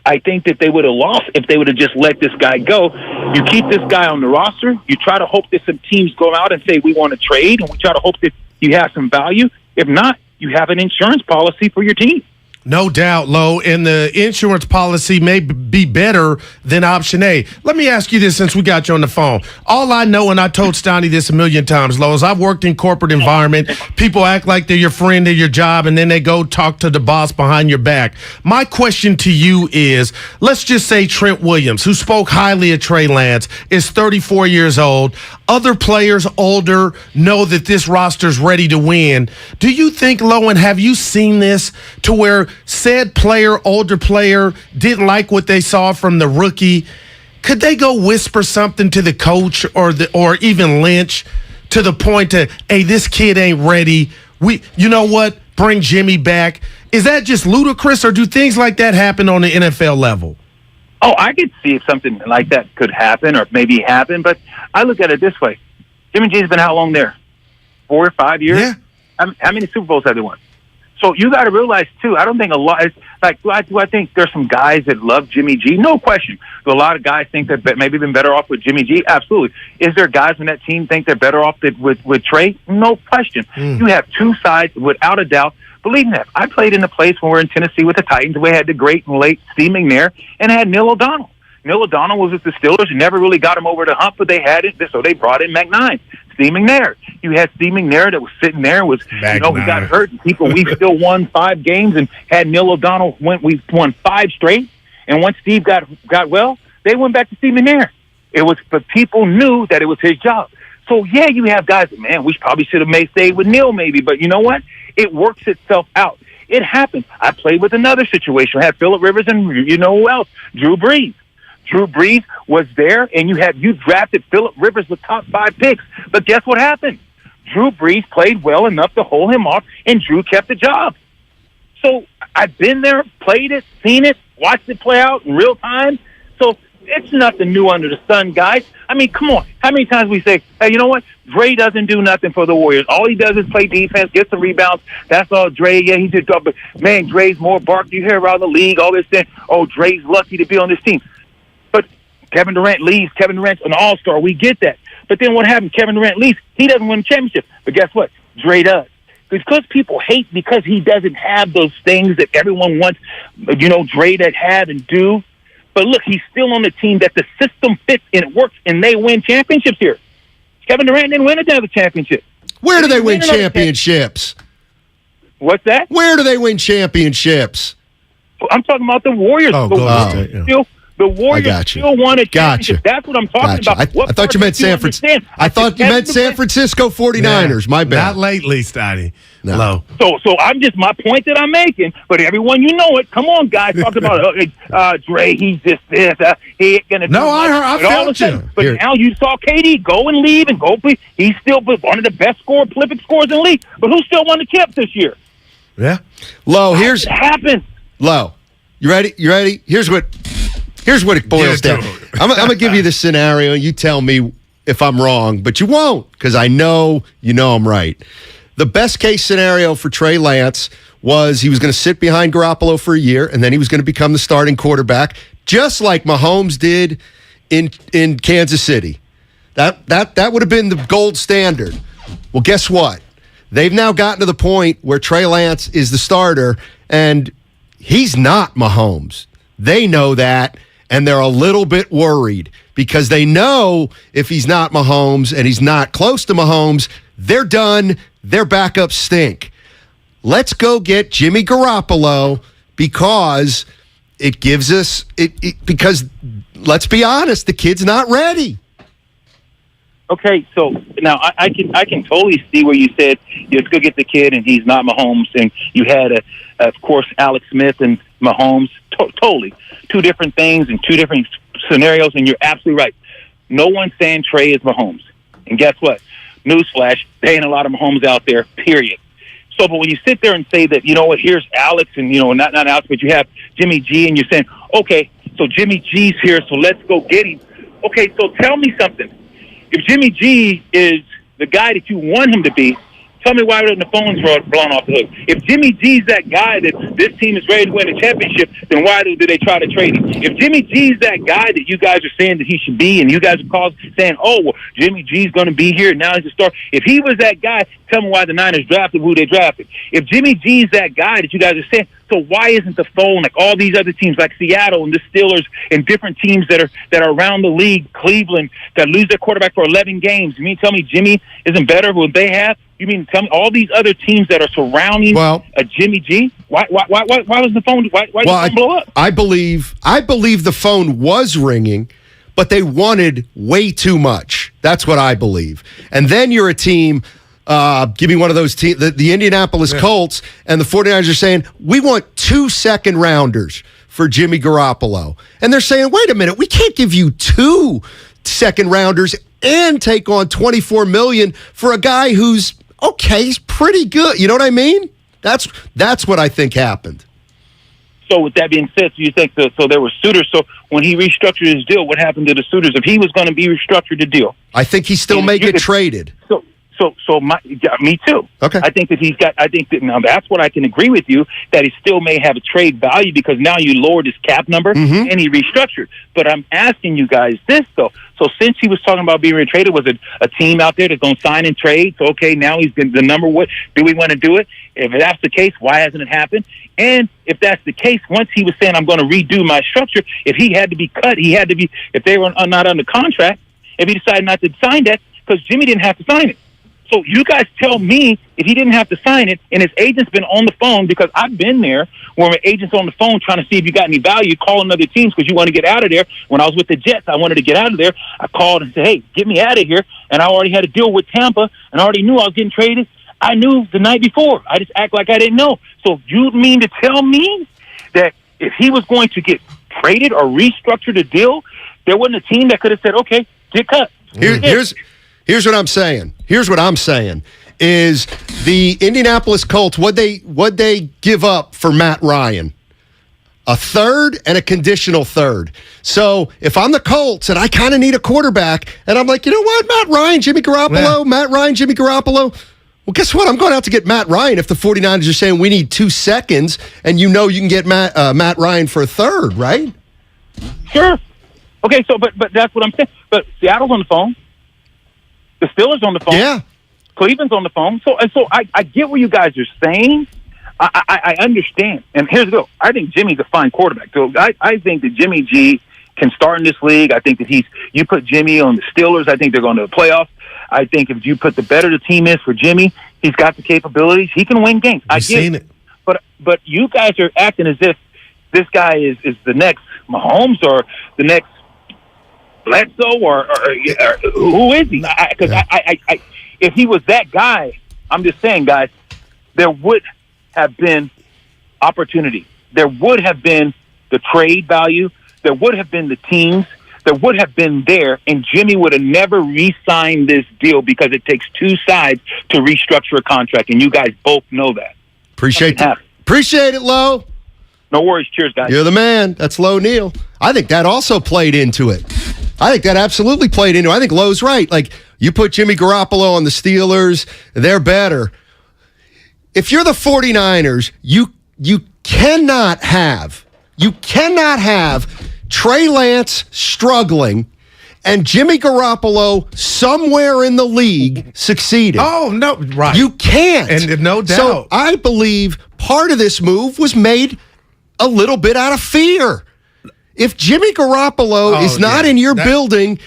I think that they would have lost if they would have just let this guy go. You keep this guy on the roster. You try to hope that some teams go out and say, we want to trade, and we try to hope that you have some value. If not, you have an insurance policy for your team. No doubt, Lo, and the insurance policy may be better than option A. Let me ask you this since we got you on the phone. All I know, and I told Steiny this a million times, Lo, is I've worked in corporate environment. People act like they're your friend, they're your job, and then they go talk to the boss behind your back. My question to you is, let's just say Trent Williams, who spoke highly of Trey Lance, is 34 years old. Other players older know that this roster's ready to win. Do you think, Lo, and have you seen this to where said player, older player, didn't like what they saw from the rookie? Could they go whisper something to the coach or even Lynch to the point that, hey, this kid ain't ready. You know what? Bring Jimmy back. Is that just ludicrous, or do things like that happen on the NFL level? Oh, I could see if something like that could happen or maybe happen, but I look at it this way. Jimmy G's been how long there? 4 or 5 years? Yeah. How many Super Bowls have they won? So you got to realize, too, I don't think a lot – do I think there's some guys that love Jimmy G? No question. Do a lot of guys think that maybe been better off with Jimmy G? Absolutely. Is there guys on that team think they're better off with Trey? No question. You have two sides without a doubt. Believe me, I played in a place when we were in Tennessee with the Titans. We had the great and late Steve McNair and had Neil O'Donnell. Neil O'Donnell was with the Steelers and never really got him over the hump, but they had it, so they brought in McNine. Steve McNair. You had Steve McNair that was sitting there, he got hurt. And we still won 5 games and had Neil O'Donnell we won 5 straight. And once Steve got well, they went back to Steve McNair. But people knew that it was his job. So yeah, you have guys that, man, we probably should have stayed with Neil maybe, but you know what? It works itself out. It happens. I played with another situation. I had Phillip Rivers and you know who else? Drew Brees. Drew Brees was there, and you drafted Phillip Rivers with top 5 picks. But guess what happened? Drew Brees played well enough to hold him off, and Drew kept the job. So I've been there, played it, seen it, watched it play out in real time. So it's nothing new under the sun, guys. I mean, come on. How many times we say, hey, you know what? Dre doesn't do nothing for the Warriors. All he does is play defense, gets the rebounds. That's all Dre. Yeah, he just, but man, Dre's more bark. You hear around the league, all this thing. Oh, Dre's lucky to be on this team. But Kevin Durant leaves. Kevin Durant's an all-star. We get that. But then what happened? Kevin Durant leaves. He doesn't win a championship. But guess what? Dre does. Because people hate because he doesn't have those things that everyone wants, Dre to have and do. But look, he's still on the team that the system fits and it works, and they win championships here. Kevin Durant didn't win another championship. Where do they win championships? What's that? Where do they win championships? I'm talking about the Warriors. The Warriors still won a championship. That's what I'm talking about. I thought you meant San Francisco. I thought you meant San Francisco 49ers. My bad. Not lately, Steiny. No. So I'm just my point that I'm making. But everyone, you know it. Come on, guys, talk about Dre. He's just this. He ain't gonna. No, I felt you. But now you saw KD go and leave and go. He's still one of the best prolific scorers in the league. But who still won the champ this year? Yeah. Lo, it happens. Lo, you ready? Here's what it boils down. I'm going to give you the scenario, and you tell me if I'm wrong, but you won't, because I know I'm right. The best case scenario for Trey Lance was he was going to sit behind Garoppolo for a year, and then he was going to become the starting quarterback, just like Mahomes did in Kansas City. That would have been the gold standard. Well, guess what? They've now gotten to the point where Trey Lance is the starter, and he's not Mahomes. They know that. And they're a little bit worried because they know if he's not Mahomes and he's not close to Mahomes, they're done. Their backups stink. Let's go get Jimmy Garoppolo because it gives us because let's be honest, the kid's not ready. Okay, so now I can totally see where you said let's go get the kid and he's not Mahomes, and you had of course Alex Smith and Mahomes. Totally 2 different things and 2 different scenarios, and you're absolutely right. No one's saying Trey is Mahomes. And guess what? Newsflash, there ain't a lot of Mahomes out there, period. So, but when you sit there and say that, you know what, here's Alex and, you know, not Alex, but you have Jimmy G, and you're saying, okay, so Jimmy G's here, so let's go get him. Okay, so tell me something. If Jimmy G is the guy that you want him to be, tell me why the phone's blown off the hook. If Jimmy G's that guy that this team is ready to win a championship, then why do they try to trade him? If Jimmy G's that guy that you guys are saying that he should be, and you guys are saying, oh, well, Jimmy G's going to be here, now he's a star. If he was that guy, tell me why the Niners drafted who they drafted. If Jimmy G's that guy that you guys are saying, so why isn't the phone like all these other teams like Seattle and the Steelers and different teams that are around the league, Cleveland, that lose their quarterback for 11 games? You mean tell me Jimmy isn't better than they have? You mean tell me all these other teams that are surrounding a Jimmy G? Why was the phone? Why did the phone blow up? I believe the phone was ringing, but they wanted way too much. That's what I believe. And then you're a team. Give me one of those teams, the Indianapolis Colts and the 49ers are saying, we want 2 second-rounders for Jimmy Garoppolo. And they're saying, wait a minute, we can't give you 2 second-rounders and take on $24 million for a guy who's, okay, he's pretty good. You know what I mean? That's what I think happened. So with that being said, so you think so there were suitors. So when he restructured his deal, what happened to the suitors? If he was going to be restructured the deal. I think he still may get traded. Me too. Okay. I think that now that's what I can agree with you, that he still may have a trade value because now you lowered his cap number and he restructured. But I'm asking you guys this though. So since he was talking about being retraded, was it a team out there that's going to sign and trade? So okay, now he's been the number one. Do we want to do it? If that's the case, why hasn't it happened? And if that's the case, once he was saying I'm going to redo my structure, if he had to be cut, he had to be. If they were not under contract, if he decided not to sign that, because Jimmy didn't have to sign it. So you guys tell me if he didn't have to sign it and his agent's been on the phone, because I've been there where my agent's on the phone trying to see if you got any value, calling other teams because you want to get out of there. When I was with the Jets, I wanted to get out of there. I called and said, hey, get me out of here. And I already had a deal with Tampa and I already knew I was getting traded. I knew the night before. I just act like I didn't know. So you mean to tell me that if he was going to get traded or restructure the deal, there wasn't a team that could have said, okay, get cut. Here's what I'm saying. Here's what I'm saying is the Indianapolis Colts, what'd they give up for Matt Ryan? A third and a conditional third. So if I'm the Colts and I kind of need a quarterback and I'm like, you know what, Matt Ryan, Jimmy Garoppolo, Matt Ryan, Jimmy Garoppolo. Well, guess what? I'm going out to get Matt Ryan if the 49ers are saying we need 2 seconds and you know you can get Matt Ryan for a third, right? Sure. Okay, so but that's what I'm saying. But Seattle's on the phone. The Steelers on the phone. Yeah. Cleveland's on the phone. So I get what you guys are saying. I understand. And here's the deal. I think Jimmy's a fine quarterback. So I think that Jimmy G can start in this league. I think that you put Jimmy on the Steelers, I think they're going to the playoffs. I think if you put the better the team is for Jimmy, he's got the capabilities. He can win games. I get it. But you guys are acting as if this guy is the next Mahomes or the next Bledsoe or who is he? Because if he was that guy, I'm just saying, guys, there would have been opportunity. There would have been the trade value. There would have been the teams. There would have been there, and Jimmy would have never re-signed this deal because it takes 2 sides to restructure a contract, and you guys both know that. Appreciate it, Lo. No worries. Cheers, guys. You're the man. That's Lo Neal. I think that also played into it. I think that absolutely played into it. I think Lowe's right. Like, you put Jimmy Garoppolo on the Steelers, they're better. If you're the 49ers, you cannot have Trey Lance struggling and Jimmy Garoppolo somewhere in the league succeeding. Oh, no, right. You can't. And no doubt. So I believe part of this move was made a little bit out of fear. If Jimmy Garoppolo is not in your building,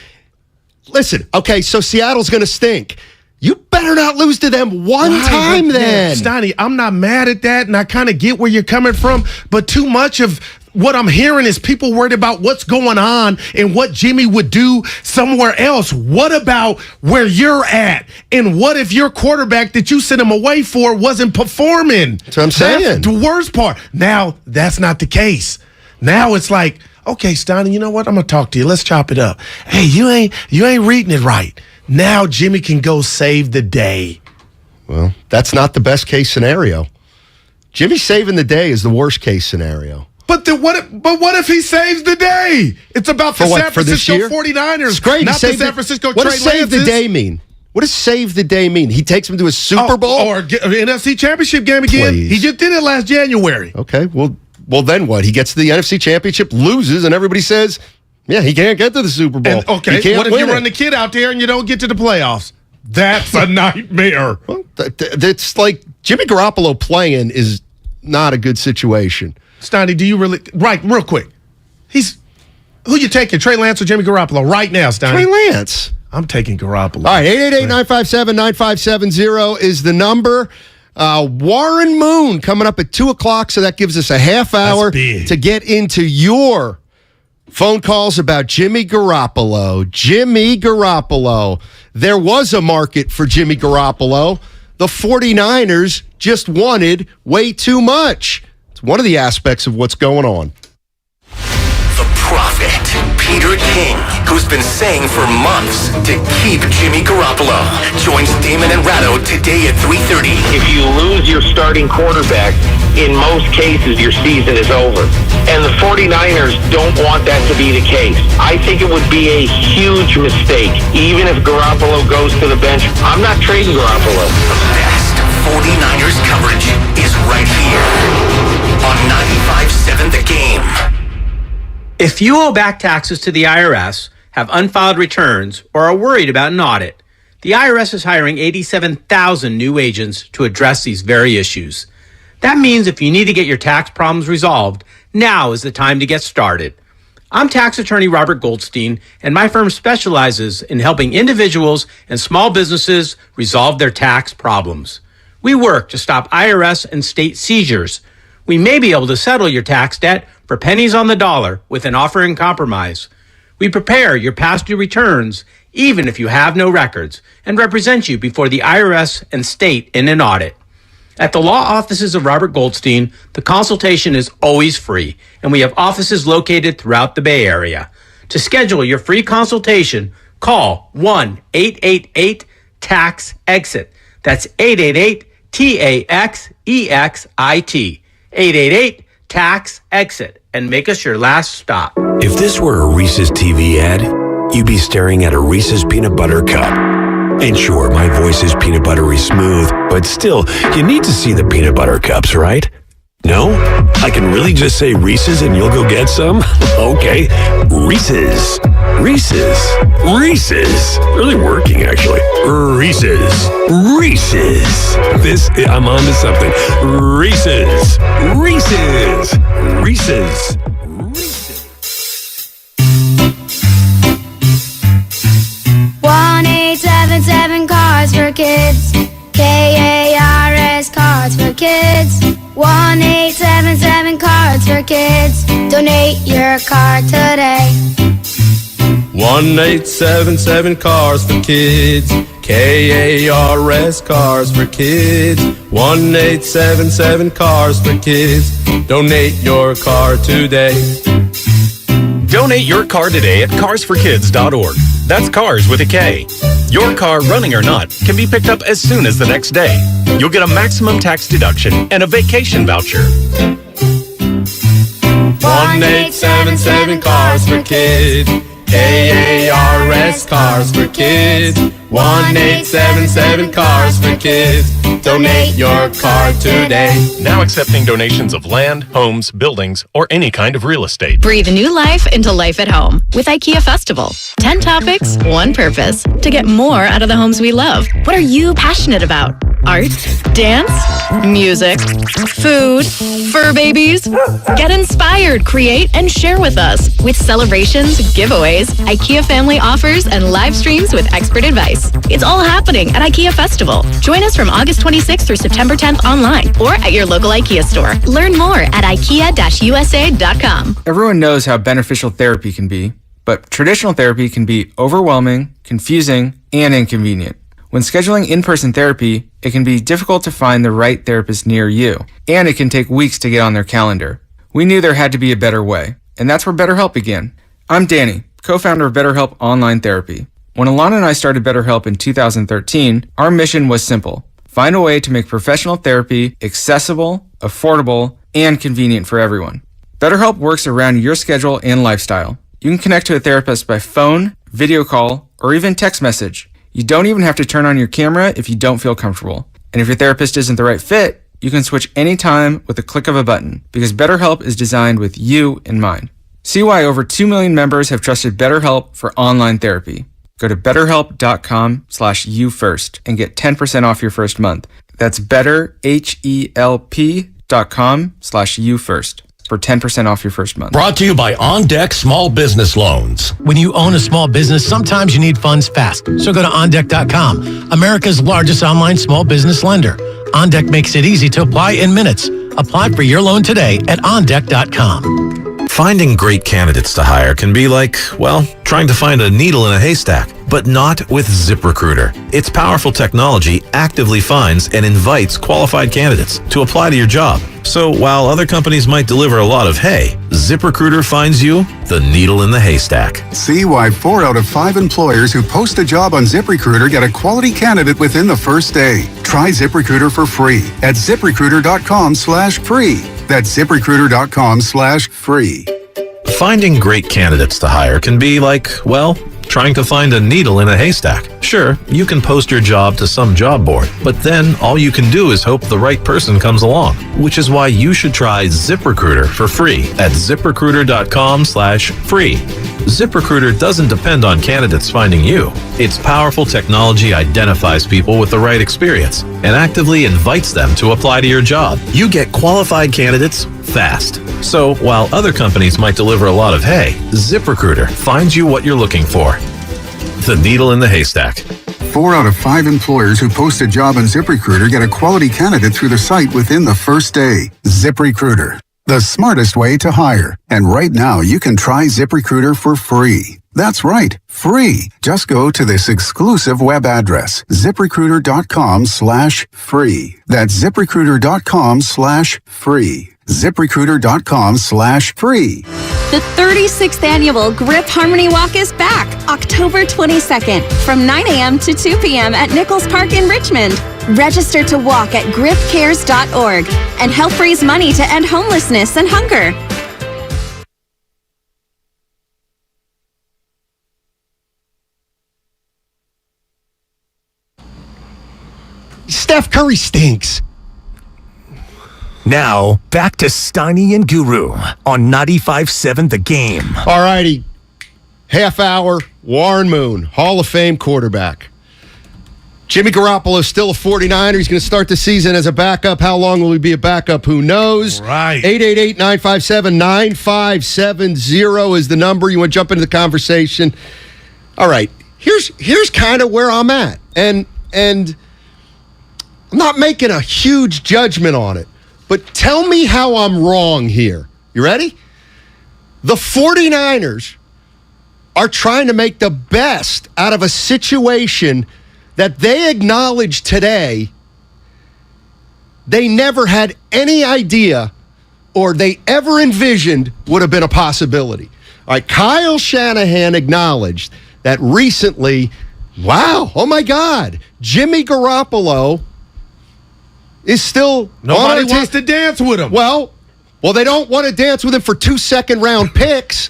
listen, okay, so Seattle's going to stink. You better not lose to them one time then. Steiny, I'm not mad at that, and I kind of get where you're coming from, but too much of what I'm hearing is people worried about what's going on and what Jimmy would do somewhere else. What about where you're at? And what if your quarterback that you sent him away for wasn't performing? That's what I'm saying. That's the worst part. Now, that's not the case. Now it's like, okay, Steiny, you know what? I'm going to talk to you. Let's chop it up. Hey, you ain't reading it right. Now Jimmy can go save the day. Well, that's not the best case scenario. Jimmy saving the day is the worst case scenario. But what if he saves the day? It's about the San Francisco 49ers, It's great. not the San Francisco Trey Lances. Lances. What does save the day mean? What does save the day mean? He takes him to a Super Bowl? Or NFC Championship game again? Please. He just did it last January. Okay, well then what? He gets to the NFC Championship, loses, and everybody says, yeah, he can't get to the Super Bowl. And, okay, he can't what if win you it. run the kid out there and you don't get to the playoffs? That's a nightmare. Well, that's like Jimmy Garoppolo playing is not a good situation. Steiny, do you really... Right, real quick. Who you taking, Trey Lance or Jimmy Garoppolo right now, Steiny? Trey Lance. I'm taking Garoppolo. All right, 888-957-9570 is the number. Warren Moon coming up at 2 o'clock, so that gives us a half hour to get into your phone calls about Jimmy Garoppolo. Jimmy Garoppolo. There was a market for Jimmy Garoppolo. The 49ers just wanted way too much. It's one of the aspects of what's going on. The Prophet, Peter King, who's been saying for months to keep Jimmy Garoppolo, joins Damon and Ratto today at 3:30. If you lose your starting quarterback, in most cases your season is over. And the 49ers don't want that to be the case. I think it would be a huge mistake. Even if Garoppolo goes to the bench, I'm not trading Garoppolo. The best 49ers coverage is right here on 95.7 The Game. If you owe back taxes to the IRS, have unfiled returns, or are worried about an audit, the IRS is hiring 87,000 new agents to address these very issues. That means if you need to get your tax problems resolved, now is the time to get started. I'm tax attorney Robert Goldstein, and my firm specializes in helping individuals and small businesses resolve their tax problems. We work to stop IRS and state seizures. We may be able to settle your tax debt for pennies on the dollar with an offer in compromise. We prepare your past due returns, even if you have no records, and represent you before the IRS and state in an audit. At the law offices of Robert Goldstein, the consultation is always free, and we have offices located throughout the Bay Area. To schedule your free consultation, call 1-888-TAX-EXIT. That's 888-TAXEXIT. 888-TAX-EXIT, and make us your last stop. If this were a Reese's TV ad, you'd be staring at a Reese's peanut butter cup. And sure, my voice is peanut buttery smooth, but still, you need to see the peanut butter cups, right? No? I can really just say Reese's and you'll go get some? Okay. Reese's. Reese's. Reese's. Really working, actually. Reese's. Reese's. I'm on to something. Reese's. Reese's. Reese's. 1-877 Cards for Kids. KARS Cards for Kids. 1-877 Cards for Kids. Donate your card today. 1-877 Cars for Kids. KARS Cars for Kids. 1-877 Cars for Kids. Donate your car today. Donate your car today at carsforkids.org. That's cars with a K. Your car, running or not, can be picked up as soon as the next day. You'll get a maximum tax deduction and a vacation voucher. 1-877 Cars for Kids. KARS Cars for Kids. 1-877 Cars for Kids. Donate your car today. Now accepting donations of land, homes, buildings, or any kind of real estate. Breathe new life into life at home with IKEA Festival. 10 topics, one purpose. To get more out of the homes we love. What are you passionate about? Art, dance, music, food, fur babies. Get inspired, create, and share with us. With celebrations, giveaways, IKEA family offers, and live streams with expert advice. It's all happening at IKEA Festival. Join us from August 26th through September 10th online or at your local IKEA store. Learn more at IKEA-USA.com. Everyone knows how beneficial therapy can be, but traditional therapy can be overwhelming, confusing, and inconvenient. When scheduling in-person therapy, it can be difficult to find the right therapist near you, and it can take weeks to get on their calendar. We knew there had to be a better way, and that's where BetterHelp began. I'm Danny, co-founder of BetterHelp Online Therapy. When Alana and I started BetterHelp in 2013, our mission was simple. Find a way to make professional therapy accessible, affordable, and convenient for everyone. BetterHelp works around your schedule and lifestyle. You can connect to a therapist by phone, video call, or even text message. You don't even have to turn on your camera if you don't feel comfortable. And if your therapist isn't the right fit, you can switch anytime with a click of a button, because BetterHelp is designed with you in mind. See why over 2 million members have trusted BetterHelp for online therapy. Go to betterhelp.com/youfirst and get 10% off your first month. That's betterhelp.com/youfirst for 10% off your first month. Brought to you by On Deck Small Business Loans. When you own a small business, sometimes you need funds fast. So go to OnDeck.com, America's largest online small business lender. OnDeck makes it easy to apply in minutes. Apply for your loan today at OnDeck.com. Finding great candidates to hire can be like, well, trying to find a needle in a haystack, but not with ZipRecruiter. Its powerful technology actively finds and invites qualified candidates to apply to your job. So while other companies might deliver a lot of hay, ZipRecruiter finds you the needle in the haystack. See why 4 out of 5 employers who post a job on ZipRecruiter get a quality candidate within the first day. Try ZipRecruiter for free at ZipRecruiter.com/free. That's ZipRecruiter.com/free. Finding great candidates to hire can be like, well, trying to find a needle in a haystack. Sure, you can post your job to some job board, but then all you can do is hope the right person comes along, which is why you should try ZipRecruiter for free at ZipRecruiter.com/free. ZipRecruiter doesn't depend on candidates finding you. Its powerful technology identifies people with the right experience and actively invites them to apply to your job. You get qualified candidates fast. So while other companies might deliver a lot of hay, ZipRecruiter finds you what you're looking for. The needle in the haystack. 4 out of 5 employers who post a job on ZipRecruiter get a quality candidate through the site within the first day. ZipRecruiter, the smartest way to hire. And right now, you can try ZipRecruiter for free. That's right, free. Just go to this exclusive web address, ZipRecruiter.com/free. That's ZipRecruiter.com/free. ZipRecruiter.com/free. The 36th annual Grip Harmony Walk is back, October 22nd, from 9 a.m. to 2 p.m. at Nichols Park in Richmond. Register to walk at gripcares.org and help raise money to end homelessness and hunger. Steph Curry stinks. Now, back to Steiny and Guru on 95.7 The Game. All righty. Half hour, Warren Moon, Hall of Fame quarterback. Jimmy Garoppolo is still a 49er. He's going to start the season as a backup. How long will he be a backup? Who knows? Right. 888-957-9570 is the number. You want to jump into the conversation? All right. Here's kind of where I'm at. And I'm not making a huge judgment on it. But tell me how I'm wrong here. You ready? The 49ers are trying to make the best out of a situation that they acknowledge today they never had any idea or they ever envisioned would have been a possibility. All right, Kyle Shanahan acknowledged that recently, wow, oh my God, Jimmy Garoppolo is still nobody wants to dance with him. Well, they don't want to dance with him for 2 second-round picks.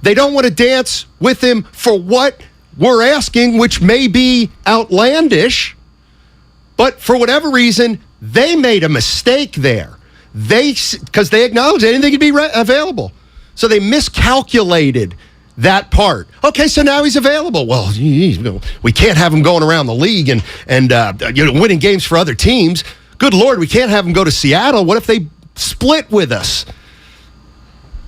They don't want to dance with him for what we're asking, which may be outlandish. But for whatever reason, they made a mistake there. Because they acknowledged they didn't think he'd be available. So they miscalculated that part. Okay, so now he's available. Well, we can't have him going around the league and winning games for other teams. Good Lord, we can't have him go to Seattle. What if they split with us?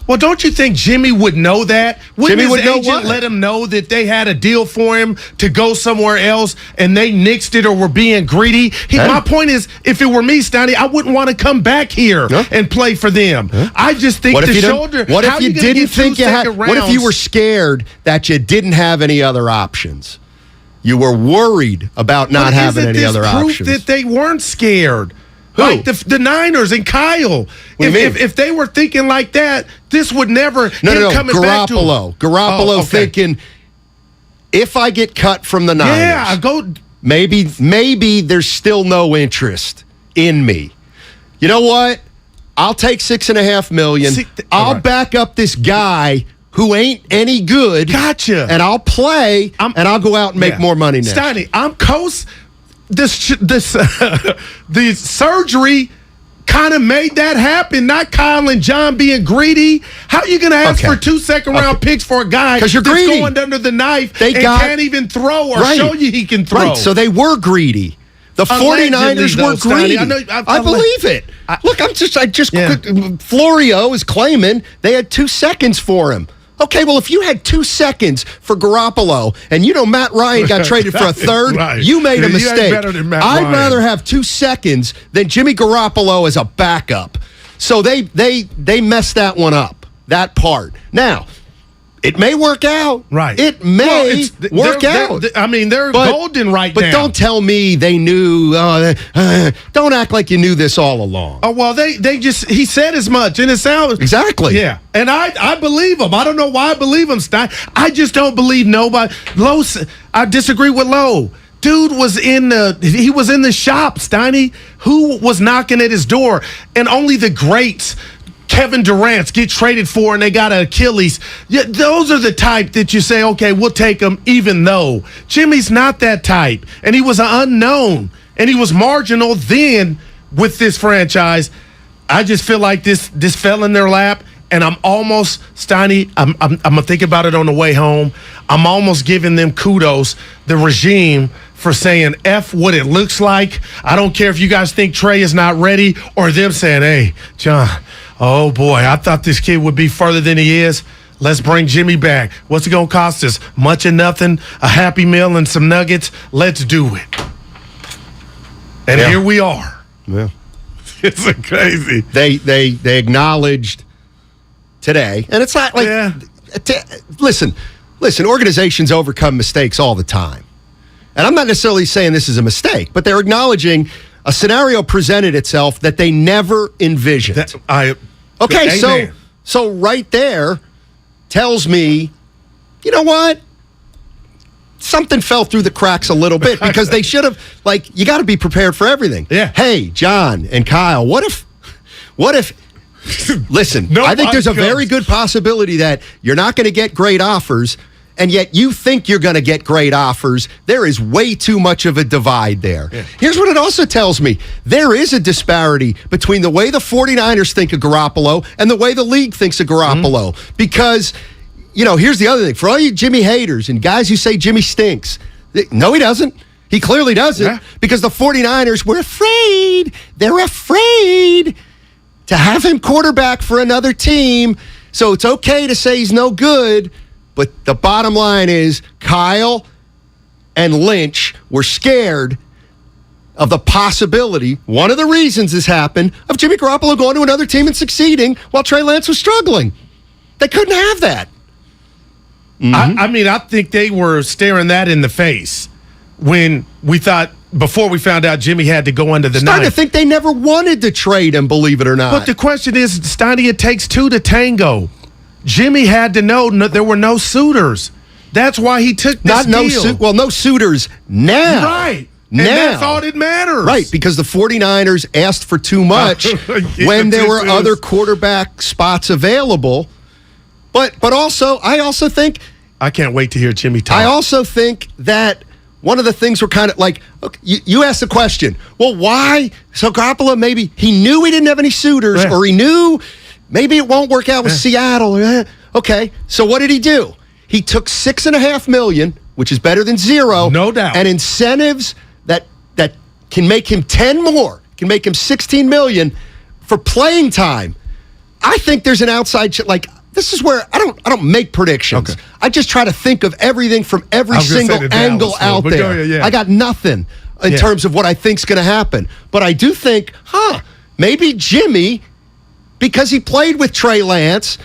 Well, don't you think Jimmy would know that? Wouldn't Jimmy would his know agent what? let him know that they had a deal for him to go somewhere else and they nixed it or were being greedy? My point is, if it were me, Steiny, I wouldn't want to come back here and play for them. I just think the shoulder. What if you didn't think you had? What if you were scared that you didn't have any other options? You were worried about not having any other options. Proof that they weren't scared. Who? Like the Niners and Kyle. If they were thinking like that, this would never. No. Garoppolo thinking, if I get cut from the Niners, I go. Maybe there's still no interest in me. You know what? I'll take $6.5 million. I'll back up this guy who ain't any good. Gotcha. And I'll play, and I'll go out and make more money next. Steiny, I'm the surgery kind of made that happen. Not Kyle and John being greedy. How are you going to ask for 2 second-round picks for a guy that's greedy. going under the knife can't even throw or show you he can throw? Right, so they were greedy. The 49ers were greedy. I believe it. Look, Florio is claiming they had 2 seconds for him. Okay, well, if you had 2 seconds for Garoppolo and Matt Ryan got traded for a third, you made a mistake. I'd rather have 2 seconds than Jimmy Garoppolo as a backup. So they messed that one up, that part. Now, it may work out. Right. It may work out. They're golden right now. But don't tell me they knew. Don't act like you knew this all along. Oh, well, he said as much, and it sounds. Exactly. Yeah. And I believe him. I don't know why I believe him, Stein. I just don't believe nobody. Lowe, I disagree with Lowe. Dude was in the shop, Steiny. Who was knocking at his door? And only the greats. Kevin Durant get traded for and they got an Achilles. Yeah, those are the type that you say, okay, we'll take them even though. Jimmy's not that type. And he was an unknown. And he was marginal then with this franchise. I just feel like this fell in their lap. And I'm almost, Steiny, I'm going to think about it on the way home. I'm almost giving them kudos, the regime, for saying F what it looks like. I don't care if you guys think Trey is not ready or them saying, hey, John, oh, boy, I thought this kid would be further than he is. Let's bring Jimmy back. What's it going to cost us? Much or nothing, a Happy Meal and some nuggets. Let's do it. And here we are. Yeah. It's crazy. They acknowledged today, and it's not like, listen, organizations overcome mistakes all the time. And I'm not necessarily saying this is a mistake, but they're acknowledging a scenario presented itself that they never envisioned. So right there tells me, you know what? Something fell through the cracks a little bit because they should have, you got to be prepared for everything. Yeah. Hey, John and Kyle, what if listen, I think there's a very good possibility that you're not going to get great offers, and yet you think you're going to get great offers. There is way too much of a divide there. Yeah. Here's what it also tells me. There is a disparity between the way the 49ers think of Garoppolo and the way the league thinks of Garoppolo. Mm-hmm. Because, here's the other thing. For all you Jimmy haters and guys who say Jimmy stinks, no, he doesn't. He clearly doesn't because the 49ers were afraid. They're afraid to have him quarterback for another team. So it's okay to say he's no good. But the bottom line is Kyle and Lynch were scared of the possibility, one of the reasons this happened, of Jimmy Garoppolo going to another team and succeeding while Trey Lance was struggling. They couldn't have that. Mm-hmm. I think they were staring that in the face when before we found out Jimmy had to go under the knife. Starting to think they never wanted to trade him, believe it or not. But the question is, Steiny, it takes two to tango. Jimmy had to know there were no suitors. That's why he took this deal. No suitors now. Right. Now. And that's all that matters. Right, because the 49ers asked for too much when there were other quarterback spots available. But also, I also think... I can't wait to hear Jimmy talk. I also think that one of the things were kind of like, okay, you asked the question, well, why? So Garoppolo, maybe he knew he didn't have any suitors, or he knew maybe it won't work out with Seattle. Okay, so what did he do? He took $6.5 million, which is better than zero. No doubt. And incentives that can make him 10 more, can make him $16 million for playing time. I think there's an outside this is where I don't make predictions. Okay. I just try to think of everything from every single angle out there. I got nothing in terms of what I think's going to happen. But I do think, maybe Jimmy, because he played with Trey Lance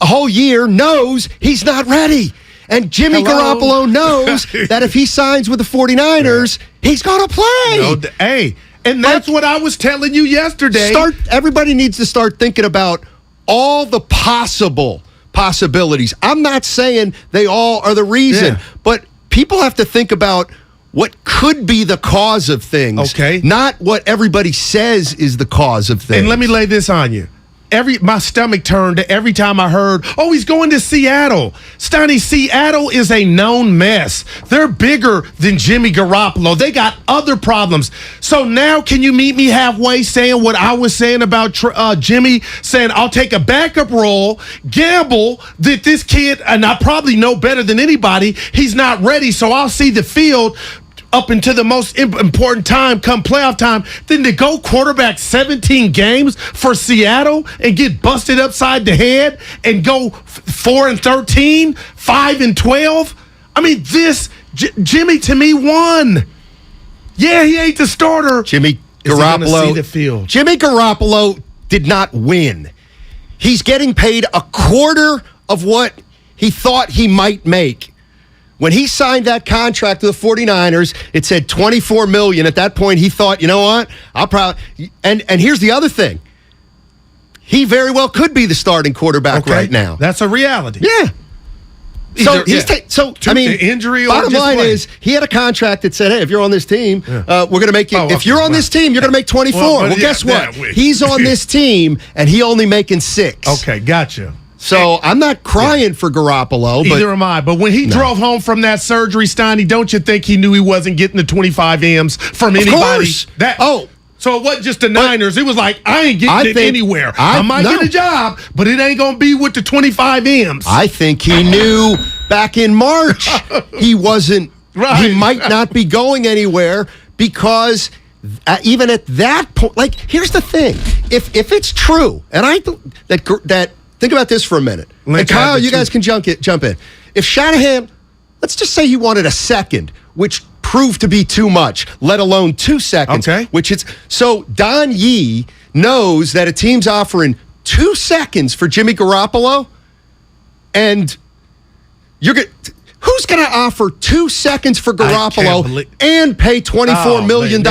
a whole year, knows he's not ready. And Jimmy Garoppolo knows that if he signs with the 49ers, he's going to play. And that's what I was telling you yesterday. Everybody needs to start thinking about all the possible possibilities. I'm not saying they all are the reason, but people have to think about what could be the cause of things, not what everybody says is the cause of things. And let me lay this on you. My stomach turned every time I heard, oh, he's going to Seattle. Steiny, Seattle is a known mess. They're bigger than Jimmy Garoppolo. They got other problems. So now can you meet me halfway saying what I was saying about Jimmy, saying I'll take a backup role, gamble that this kid, and I probably know better than anybody, he's not ready, so I'll see the field up into the most important time come playoff time, then to go quarterback 17 games for Seattle and get busted upside the head and go 4-13, 5-12. I mean, Jimmy to me won. Yeah, he ain't the starter. Jimmy Garoppolo. See the field. Jimmy Garoppolo did not win. He's getting paid a quarter of what he thought he might make. When he signed that contract with the 49ers, it said $24 million. At that point, he thought, you know what? I'll probably. And here's the other thing. He very well could be the starting quarterback right now. That's a reality. Yeah. The injury. Bottom line is, he had a contract that said, "Hey, if you're on this team, we're going to make you. If you're on this team, you're going to make 24." Well, guess what? He's on this team, and he only making 6. Okay, gotcha. So I'm not crying for Garoppolo. Either am I. But when he drove home from that surgery, Steiny, don't you think he knew he wasn't getting the 25 M's from anybody? So it wasn't just the Niners. It was like, I ain't getting it anywhere. I might get a job, but it ain't going to be with the 25 M's. I think he knew back in March he wasn't. Right. He might not be going anywhere because even at that point, like, here's the thing. If it's true, and that think about this for a minute. And Kyle, you guys can jump in. If Shanahan, let's just say he wanted a second, which proved to be too much, let alone 2 seconds. Okay. So Don Yee knows that a team's offering 2 seconds for Jimmy Garoppolo, and who's going to offer 2 seconds for Garoppolo and pay $24 million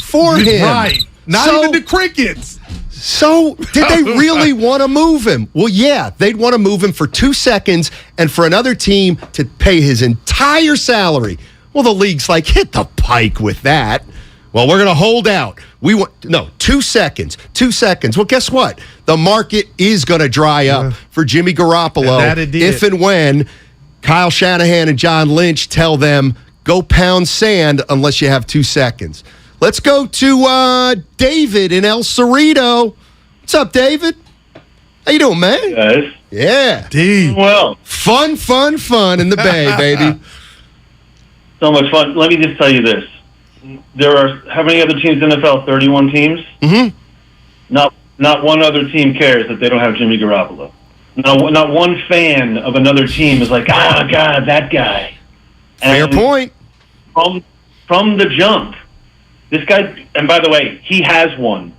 for him? Right. Not even the Crickets. So, did they really want to move him? Well, yeah, they'd want to move him for 2 seconds and for another team to pay his entire salary. Well, the league's like, hit the pike with that. Well, we're going to hold out. 2 seconds. 2 seconds. Well, guess what? The market is going to dry up for Jimmy Garoppolo if and when Kyle Shanahan and John Lynch tell them, go pound sand unless you have 2 seconds. Let's go to David in El Cerrito. What's up, David? How you doing, man? Hey guys. Yeah. Dude. Well. Fun in the Bay, baby. So much fun. Let me just tell you this. There are, how many other teams in the NFL? 31 teams? Mm-hmm. Not one other team cares that they don't have Jimmy Garoppolo. Not one fan of another team is like, God, that guy. Fair point. From the jump. This guy, and by the way, he has won.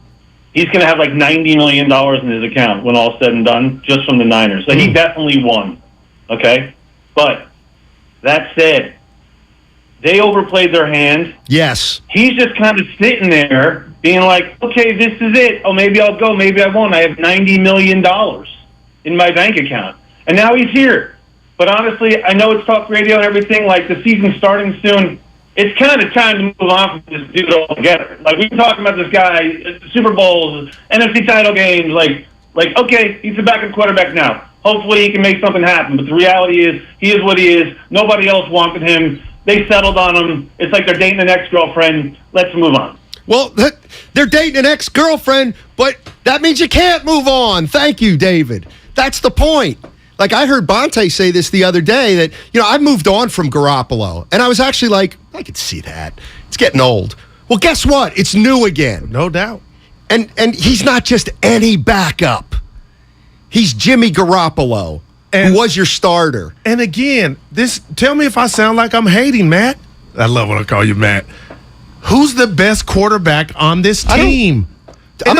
He's going to have like $90 million in his account when all's said and done, just from the Niners. So he definitely won. Okay? But that said, they overplayed their hand. Yes. He's just kind of sitting there being like, okay, this is it. Oh, maybe I'll go. Maybe I won't. I have $90 million in my bank account. And now he's here. But honestly, I know it's talk radio and everything. Like, the season's starting soon. It's kind of time to move on from this dude altogether. Like, we've been talking about this guy, Super Bowls, NFC title games. Like, okay, he's a backup quarterback now. Hopefully he can make something happen. But the reality is, he is what he is. Nobody else wanted him. They settled on him. It's like they're dating an ex-girlfriend. Let's move on. Well, they're dating an ex-girlfriend, but that means you can't move on. Thank you, David. That's the point. Like, I heard Bonte say this the other day that, I've moved on from Garoppolo. And I was actually like, I could see that. It's getting old. Well, guess what? It's new again. No doubt. And he's not just any backup. He's Jimmy Garoppolo, who was your starter. And again, tell me if I sound like I'm hating, Matt. I love when I call you Matt. Who's the best quarterback on this team? I'm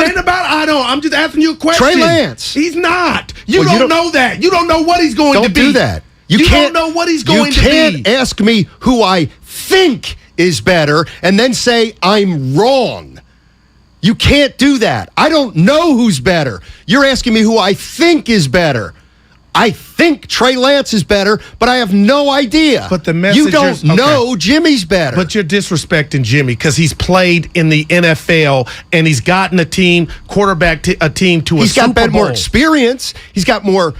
just asking you a question. Trey Lance. He's not. You don't know that. You don't know what he's going to be. Don't do that. You don't know what he's going to be. You can't ask me who I think is better and then say I'm wrong. You can't do that. I don't know who's better. You're asking me who I think is better. I think Trey Lance is better, but I have no idea. But the you don't know Jimmy's better. But you're disrespecting Jimmy because he's played in the NFL and he's gotten a team, a team to a Super Bowl. He's got more experience. He's got more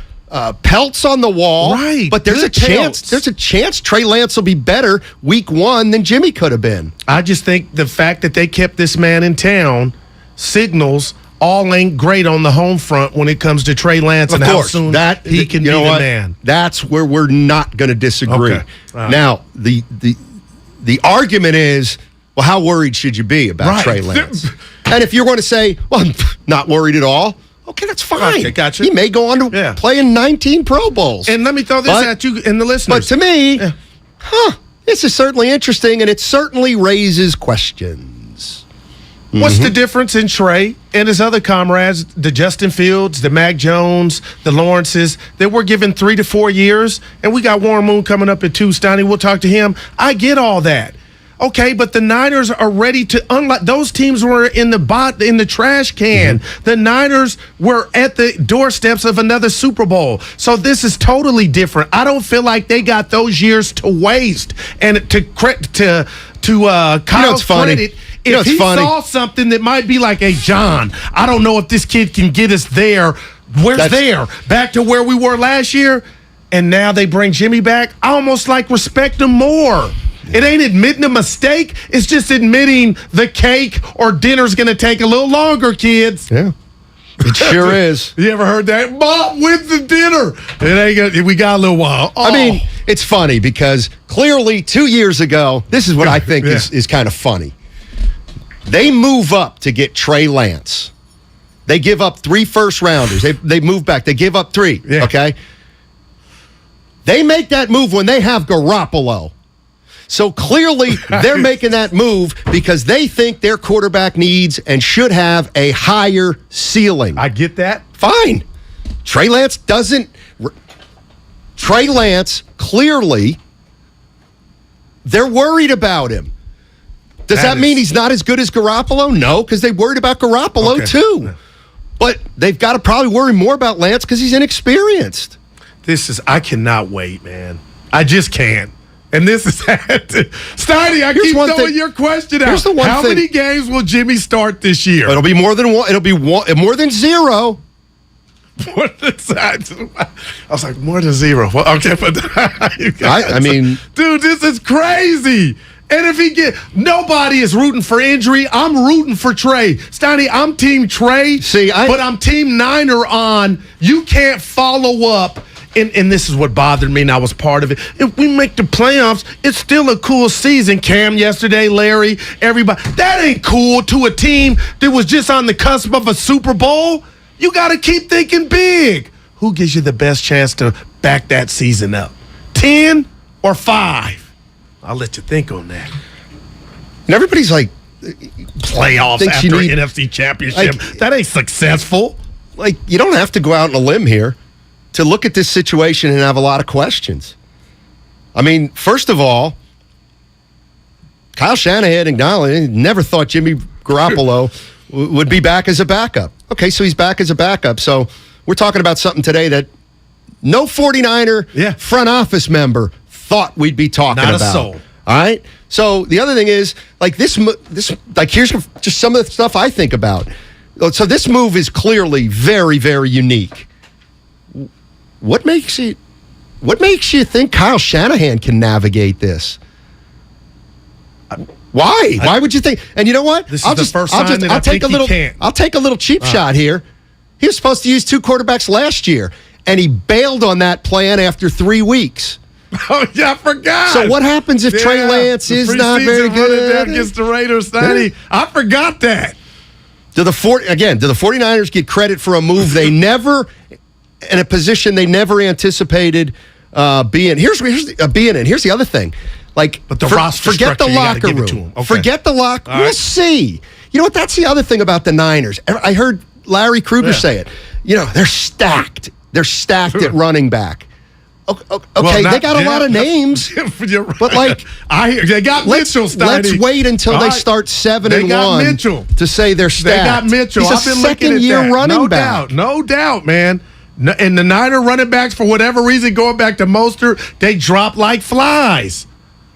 pelts on the wall. Right. But there's a chance. There's a chance Trey Lance will be better week 1 than Jimmy could have been. I just think the fact that they kept this man in town signals all ain't great on the home front when it comes to Trey Lance and how soon he can be the man. That's where we're not going to disagree. Okay. Now, the argument is, well, how worried should you be about Trey Lance? And if you're going to say, well, I'm not worried at all, okay, that's fine. Okay, gotcha. He may go on to play in 19 Pro Bowls. And let me throw this at you and the listeners. But to me, this is certainly interesting, and it certainly raises questions. What's the difference in Trey and his other comrades, the Justin Fields, the Mac Jones, the Lawrences, that we're given 3 to 4 years, and we got Warren Moon coming up at 2, Steiny. We'll talk to him. I get all that. Okay, but the Niners are ready to unlock. Those teams were in the trash can. The Niners were at the doorsteps of another Super Bowl. So this is totally different. I don't feel like they got those years to waste. And to Kyle's credit, if he saw something that might be like, hey, John, I don't know if this kid can get us there. Back to where we were last year. And now they bring Jimmy back. I almost respect him more. It ain't admitting a mistake. It's just admitting the cake or dinner's going to take a little longer, kids. Yeah. It sure is. You ever heard that? Mom, when's the dinner? We got a little while. I mean, it's funny because clearly 2 years ago, this is what I think is kind of funny. They move up to get Trey Lance. They give up 3 first-rounders. They move back. They give up 3, okay? They make that move when they have Garoppolo. So clearly, they're making that move because they think their quarterback needs and should have a higher ceiling. I get that. Fine. Trey Lance doesn't. Trey Lance, clearly, they're worried about him. Does that mean he's not as good as Garoppolo? No, because they worried about Garoppolo too. But they've got to probably worry more about Lance because he's inexperienced. I cannot wait, man. I just can't. And this is Steiny, I keep throwing your question out. How many games will Jimmy start this year? It'll be more than 1. It'll be more than 0. More than I was like, more than 0. Well, okay, but I mean, dude, this is crazy. And if nobody is rooting for injury. I'm rooting for Trey. Steiny, I'm Team Trey. But I'm Team Niner on. You can't follow up. And this is what bothered me, and I was part of it. If we make the playoffs, it's still a cool season. Cam yesterday, Larry, everybody. That ain't cool to a team that was just on the cusp of a Super Bowl. You got to keep thinking big. Who gives you the best chance to back that season up? 10 or 5? I'll let you think on that. And everybody's like, playoffs after NFC Championship. That ain't successful. You don't have to go out on a limb here to look at this situation and have a lot of questions. I mean, first of all, Kyle Shanahan acknowledged he never thought Jimmy Garoppolo would be back as a backup. Okay, so he's back as a backup. So we're talking about something today that no 49er front office member thought we'd be talking about. Not a soul. All right? So the other thing is, here's just some of the stuff I think about. So this move is clearly very, very unique. What makes you think Kyle Shanahan can navigate this? Why? Why would you think? And you know what? This is the first sign that I think he can't. I'll take a little cheap shot here. He was supposed to use 2 quarterbacks last year, and he bailed on that plan after 3 weeks. Oh, yeah, I forgot. So what happens if Trey Lance is not very good? Down against the Raiders, Steiny. I forgot that. Do the 49ers get credit for a move they never, in a position they never anticipated being? Here's the other thing. But the roster forget the structure, locker room. Okay. Forget the locker. We'll see. You know what? That's the other thing about the Niners. I heard Larry Krueger say it. They're stacked. They're stacked at running back. Okay, they got a lot of names, but they got Mitchell. Let's wait until they start 7-1 to say they're stacked. They got Mitchell. He's a second-year running back. No doubt, man. And the Niner running backs, for whatever reason, going back to Mostert, they drop like flies.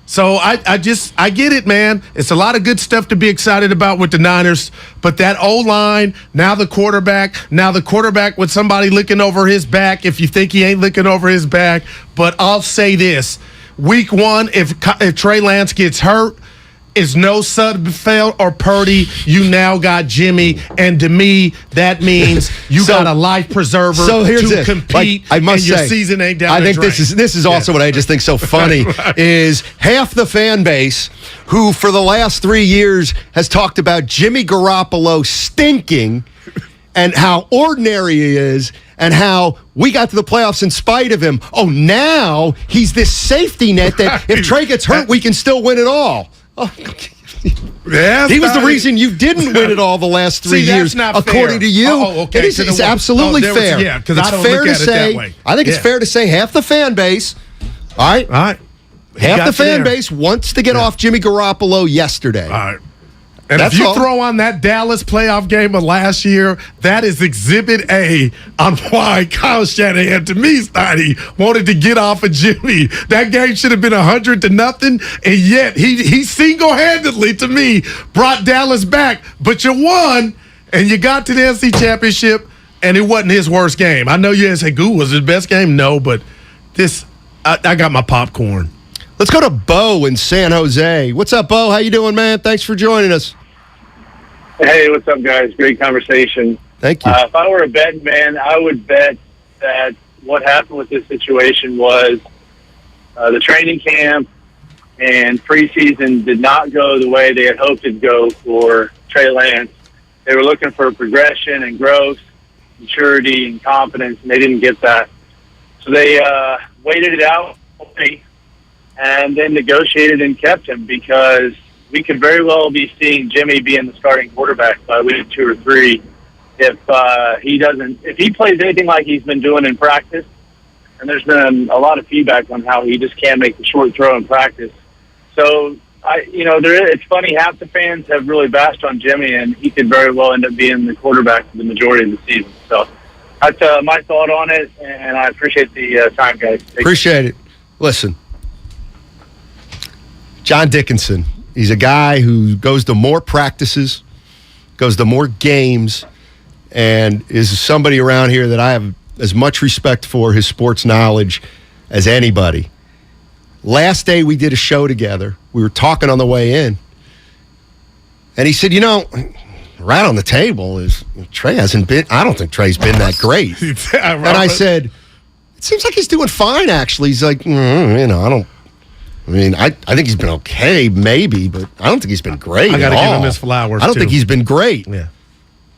So I get it, man. It's a lot of good stuff to be excited about with the Niners. But that O-line, now the quarterback with somebody looking over his back, if you think he ain't looking over his back. But I'll say this. Week 1, if Trey Lance gets hurt, is no Sudfeld or Purdy. You now got Jimmy, and to me, that means you got a life preserver to compete. I must and say, your season ain't down I the think drain. this is also what I just think so funny is half the fan base who for the last 3 years has talked about Jimmy Garoppolo stinking and how ordinary he is and how we got to the playoffs in spite of him. Oh, now he's this safety net that if Trey gets hurt, we can still win it all. Oh, yeah, he was the reason you didn't win it all the last 3 years, according to you. Okay. It's absolutely fair. Yeah, because I don't fair look to at say. it that way. I think it's fair to say half the fan base. All right. Half the fan base wants to get off Jimmy Garoppolo yesterday. All right. And That's if you all. throw on that Dallas playoff game of last year, that is Exhibit A on why Kyle Shanahan, to me, Steiny, wanted to get off of Jimmy. That game should have been 100-0, and yet he single-handedly, to me, brought Dallas back. But you won, and you got to the NFC Championship, and it wasn't his worst game. I know you say, "Goo, was his best game?" No, but this, I got my popcorn. Let's go to Bo in San Jose. What's up, Bo? How you doing, man? Thanks for joining us. Hey, what's up, guys? Great conversation. Thank you. If I were a betting man, I would bet that what happened with this situation was the training camp and preseason did not go the way they had hoped it'd go for Trey Lance. They were looking for progression and growth, maturity and confidence, and they didn't get that. So they waited it out and then negotiated and kept him because we could very well be seeing Jimmy being the starting quarterback by week 2 or 3 if he plays anything like he's been doing in practice. And there's been a lot of feedback on how he just can't make the short throw in practice. So it's funny. Half the fans have really bashed on Jimmy, and he could very well end up being the quarterback for the majority of the season. So that's my thought on it, and I appreciate the time, guys. Appreciate it. Listen, John Dickinson. He's a guy who goes to more practices, goes to more games, and is somebody around here that I have as much respect for his sports knowledge as anybody. Last day we did a show together. We were talking on the way in, and he said, right on the table is Trey hasn't been, I don't think Trey's been that great. And I said, it seems like he's doing fine, actually. He's like, I think he's been okay, maybe, but I don't think he's been great. I got to give him his flowers. I don't think he's been great. Yeah.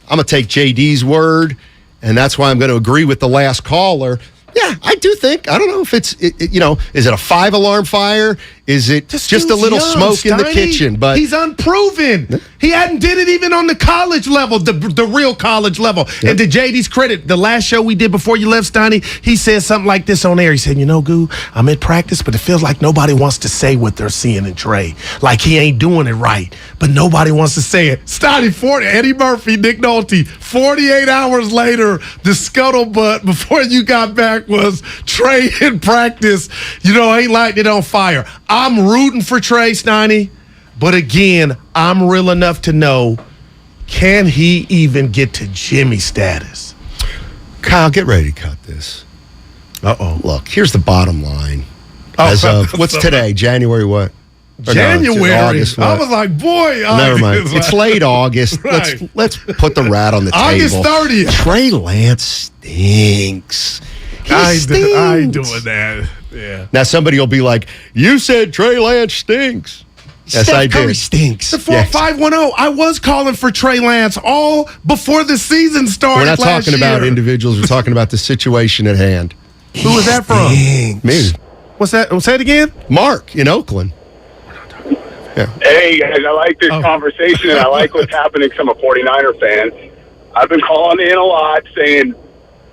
I'm going to take JD's word, and that's why I'm going to agree with the last caller. Yeah, I do think. I don't know if is it a 5-alarm fire? Is it just a little smoke in the kitchen? But he's unproven. He hadn't did it even on the college level, the real college level. Yep. And to JD's credit, the last show we did before you left, Steiny, he said something like this on air. He said, Goo, I'm in practice, but it feels like nobody wants to say what they're seeing in Trey. Like he ain't doing it right, but nobody wants to say it. Steiny, Eddie Murphy, Nick Nolte, 48 hours later, the scuttlebutt before you got back was Trey in practice, ain't lighting it on fire. I'm rooting for Trey, Steiny, but again, I'm real enough to know, can he even get to Jimmy status? Kyle, get ready to cut this. Uh-oh. Look, here's the bottom line. As of, what's today? January what? January. No, August, I was like, boy. Never mind. It's late August. Right. Let's put the rat on the August table. August 30th. Trey Lance stinks. I ain't doing that. Yeah. Now somebody will be like, "You said Trey Lance stinks." Yes, Steph I did. Curry stinks. The 510. I was calling for Trey Lance all before the season started. We're not talking about individuals. We're talking about the situation at hand. Who was that from? Me. What's that? Say it again. Mark in Oakland. Yeah. Hey, guys, I like this conversation, and I like what's happening to some 49er fans. I've been calling in a lot saying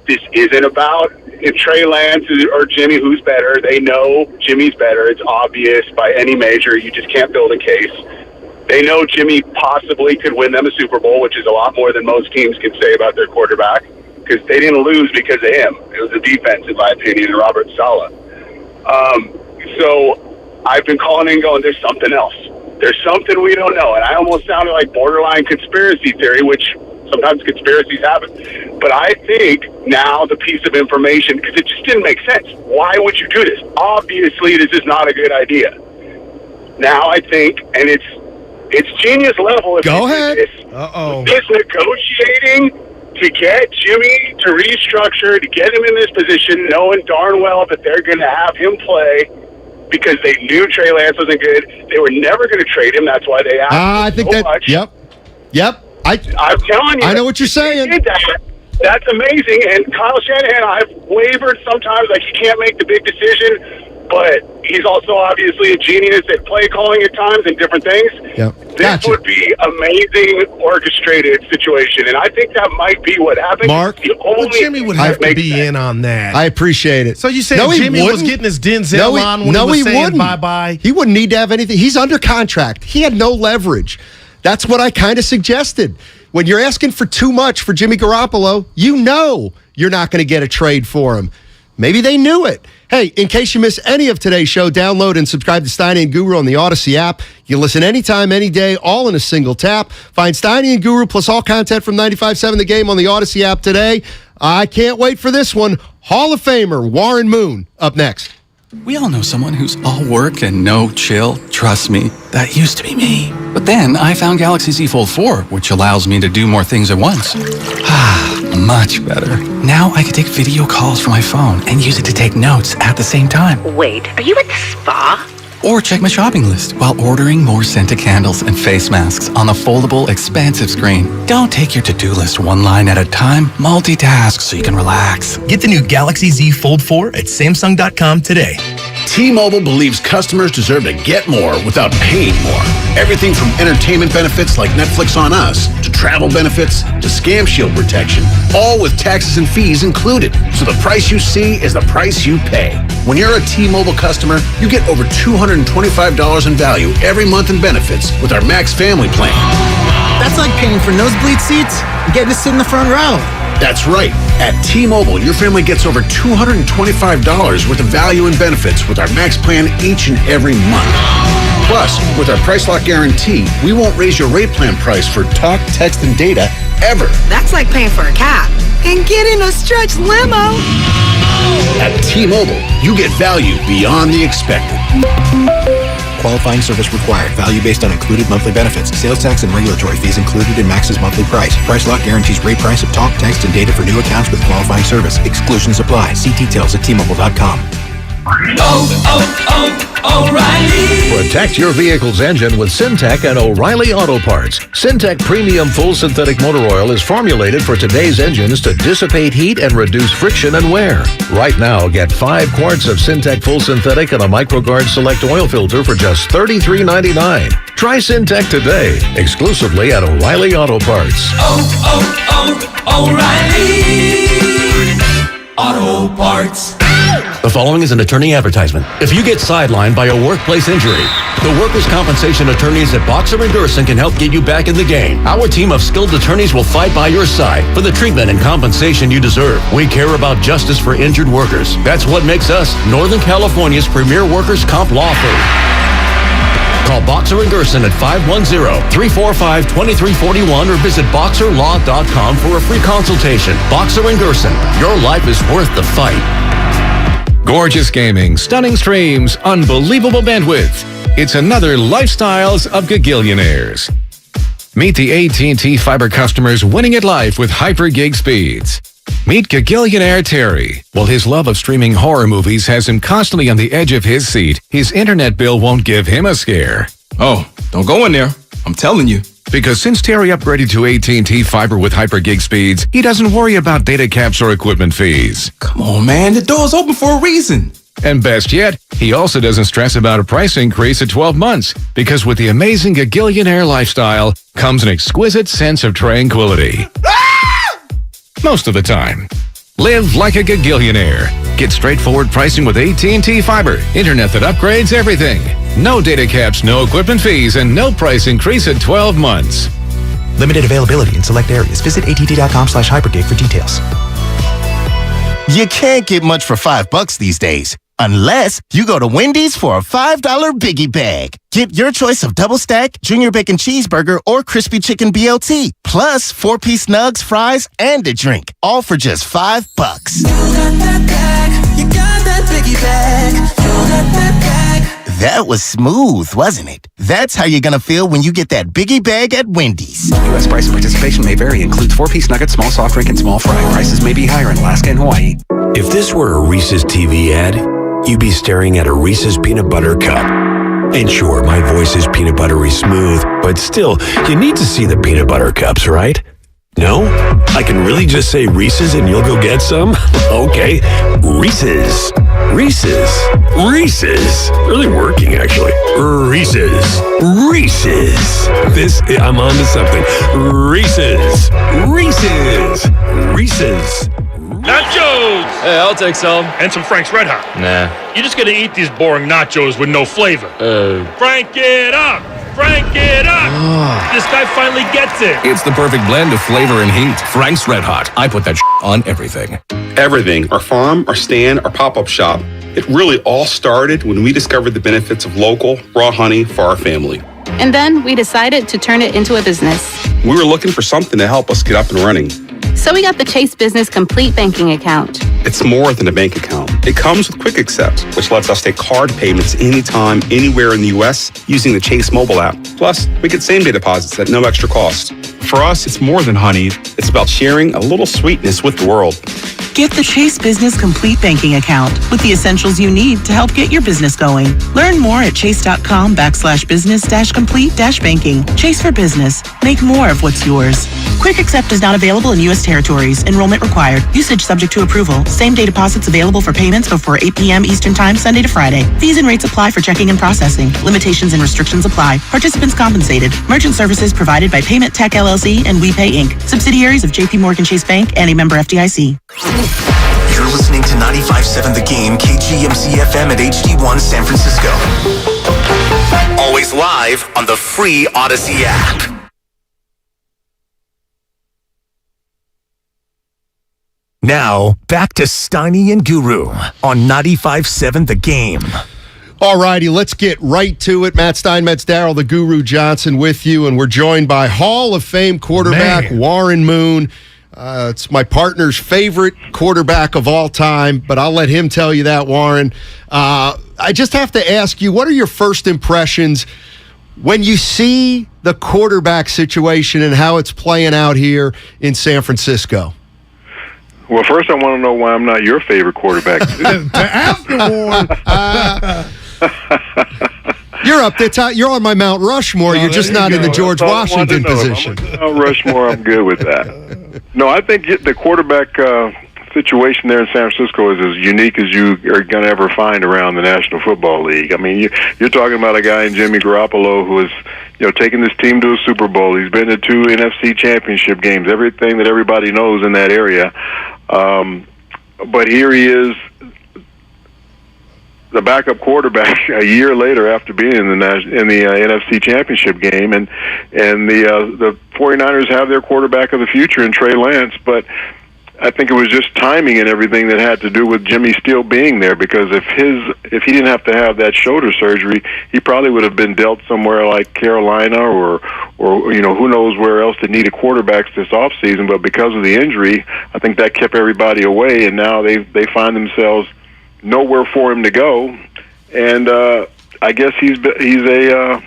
this isn't about if Trey Lance or Jimmy, who's better. They know Jimmy's better. It's obvious by any measure. You just can't build a case. They know Jimmy possibly could win them a Super Bowl, which is a lot more than most teams can say about their quarterback. because they didn't lose because of him. It was the defense, in my opinion, and Robert Saleh. So I've been calling in going, there's something else. There's something we don't know. And I almost sounded like borderline conspiracy theory, which sometimes conspiracies happen. But I think now the piece of information, because it just didn't make sense. Why would you do this? Obviously, this is not a good idea. Now I think, and it's genius level. If Go ahead. This negotiating to get Jimmy to restructure, to get him in this position, knowing darn well that they're going to have him play because they knew Trey Lance wasn't good. They were never going to trade him. That's why they asked I think so that. much. Yep. I'm telling you. I know what you're saying. They did that. That's amazing. And Kyle Shanahan, I've wavered sometimes. Like, he can't make the big decision. But he's also obviously a genius at play calling at times and different things. Yep. This would be amazing orchestrated situation, and I think that might be what happened. Mark? Jimmy would have to be in on that. I appreciate it. So you saying Jimmy was getting his Denzel on when he was saying bye-bye? He wouldn't need to have anything. He's under contract. He had no leverage. That's what I kind of suggested. When you're asking for too much for Jimmy Garoppolo, you know you're not going to get a trade for him. Maybe they knew it. Hey, in case you miss any of today's show, download and subscribe to Steiny Guru on the Odyssey app. You can listen anytime, any day, all in a single tap. Find Steiny Guru plus all content from 95.7 The Game on the Odyssey app today. I can't wait for this one. Hall of Famer Warren Moon up next. We all know someone who's all work and no chill. Trust me, that used to be me. But then I found Galaxy Z Fold 4, which allows me to do more things at once. Much better. Now I can take video calls from my phone and use it to take notes at the same time. Wait, are you at the spa? Or check my shopping list while ordering more scented candles and face masks on the foldable, expansive screen. Don't take your to-do list one line at a time. Multitask so you can relax. Get the new Galaxy Z Fold 4 at Samsung.com today. T-Mobile believes customers deserve to get more without paying more. Everything from entertainment benefits like Netflix on Us, to travel benefits, to Scam Shield protection, all with taxes and fees included. So the price you see is the price you pay. When you're a T-Mobile customer, you get over $225 in value every month in benefits with our Max Family Plan. That's like paying for nosebleed seats and getting to sit in the front row. That's right. At T-Mobile, your family gets over $225 worth of value and benefits with our Max Plan each and every month. Plus, with our Price Lock Guarantee, we won't raise your rate plan price for talk, text, and data ever. That's like paying for a cab and getting a stretch limo. At T-Mobile, you get value beyond the expected. Qualifying service required. Value based on included monthly benefits. Sales tax and regulatory fees included in Max's monthly price. Price Lock guarantees rate price of talk, text, and data for new accounts with qualifying service. Exclusions apply. See details at T-Mobile.com. O'Reilly. Protect your vehicle's engine with Syntec and O'Reilly Auto Parts. Syntec Premium Full Synthetic Motor Oil is formulated for today's engines to dissipate heat and reduce friction and wear. Right now, get 5 quarts of Syntec Full Synthetic and a MicroGuard Select Oil Filter for just $33.99. Try Syntec today, exclusively at O'Reilly Auto Parts. O'Reilly Auto Parts. The following is an attorney advertisement. If you get sidelined by a workplace injury, the workers' compensation attorneys at Boxer & Gerson can help get you back in the game. Our team of skilled attorneys will fight by your side for the treatment and compensation you deserve. We care about justice for injured workers. That's what makes us Northern California's premier workers' comp law firm. Call Boxer & Gerson at 510-345-2341 or visit boxerlaw.com for a free consultation. Boxer & Gerson, your life is worth the fight. Gorgeous gaming, stunning streams, unbelievable bandwidth. It's another Lifestyles of Gagillionaires. Meet the AT&T Fiber customers winning at life with hyper-gig speeds. Meet Gagillionaire Terry. While his love of streaming horror movies has him constantly on the edge of his seat, his internet bill won't give him a scare. Oh, don't go in there. I'm telling you. Because since Terry upgraded to AT&T Fiber with hyper-gig speeds, he doesn't worry about data caps or equipment fees. Come on, man. The door's open for a reason. And best yet, he also doesn't stress about a price increase at 12 months, because with the amazing Gagillionaire lifestyle comes an exquisite sense of tranquility. Most of the time. Live like a Gagillionaire. Get straightforward pricing with AT&T Fiber. Internet that upgrades everything. No data caps, no equipment fees, and no price increase at 12 months. Limited availability in select areas. Visit att.com/hypergig for details. You can't get much for $5 these days. Unless you go to Wendy's for a $5 Biggie Bag. Get your choice of double stack, junior bacon cheeseburger, or crispy chicken BLT. Plus 4-piece nugs, fries, and a drink. All for just $5. You got that bag. You got that Biggie Bag. You got that bag. That was smooth, wasn't it? That's how you're gonna feel when you get that Biggie Bag at Wendy's. U.S. price and participation may vary. Includes 4-piece nuggets, small soft drink, and small fry. Prices may be higher in Alaska and Hawaii. If this were a Reese's TV ad, you'd be staring at a Reese's peanut butter cup. And sure, my voice is peanut buttery smooth, but still, you need to see the peanut butter cups, right? No? I can really just say Reese's and you'll go get some? Okay. Reese's. Reese's. Reese's. Really working, actually. Reese's. Reese's. I'm on to something. Reese's. Reese's. Reese's. Nachos! Hey, I'll take some. And some Frank's Red Hot. Nah. You're just gonna eat these boring nachos with no flavor. Frank it up! Frank it up! This guy finally gets it. It's the perfect blend of flavor and heat. Frank's Red Hot. I put that on everything. Everything. Our farm, our stand, our pop-up shop. It really all started when we discovered the benefits of local, raw honey for our family. And then we decided to turn it into a business. We were looking for something to help us get up and running. So we got the Chase Business Complete Banking Account. It's more than a bank account. It comes with Quick Accept, which lets us take card payments anytime, anywhere in the U.S. using the Chase mobile app. Plus, we get same-day deposits at no extra cost. For us, it's more than honey. It's about sharing a little sweetness with the world. Get the Chase Business Complete Banking Account with the essentials you need to help get your business going. Learn more at chase.com/business-complete-banking. Chase for business. Make more of what's yours. Quick Accept is not available in U.S. territories. Enrollment required. Usage subject to approval. Same-day deposits available for payments before 8 p.m. Eastern Time, Sunday to Friday. Fees and rates apply for checking and processing. Limitations and restrictions apply. Participants compensated. Merchant services provided by Payment Tech LLC and WePay Inc. Subsidiaries of J.P. Morgan Chase Bank and a member FDIC. You're listening to 95.7 The Game, KGMC FM at HD1 San Francisco. Always live on the free Odyssey app. Now, back to Steiny and Guru on 95.7 The Game. All righty, let's get right to it. Matt Steinmetz, Darryl the Guru Johnson with you, and we're joined by Hall of Fame quarterback Warren Moon. It's my partner's favorite quarterback of all time, but I'll let him tell you that, Warren. I just have to ask you, what are your first impressions when you see the quarterback situation and how it's playing out here in San Francisco? Well, first I want to know why I'm not your favorite quarterback. You're up there. You're on my Mount Rushmore. You're just not in the George Washington position. Mount Rushmore, I'm good with that. No, I think the quarterback situation there in San Francisco is as unique as you are going to ever find around the National Football League. I mean, you're talking about a guy in Jimmy Garoppolo who is, taking this team to a Super Bowl. He's been to 2 NFC championship games, everything that everybody knows in that area. But here he is, the backup quarterback a year later after being in the NFC Championship game, and the 49ers have their quarterback of the future in Trey Lance, but I think it was just timing and everything that had to do with Jimmy still being there, because if he didn't have to have that shoulder surgery, he probably would have been dealt somewhere like Carolina or who knows where else that needed quarterbacks this offseason. But because of the injury, I think that kept everybody away, and now they find themselves nowhere for him to go. And I guess he's a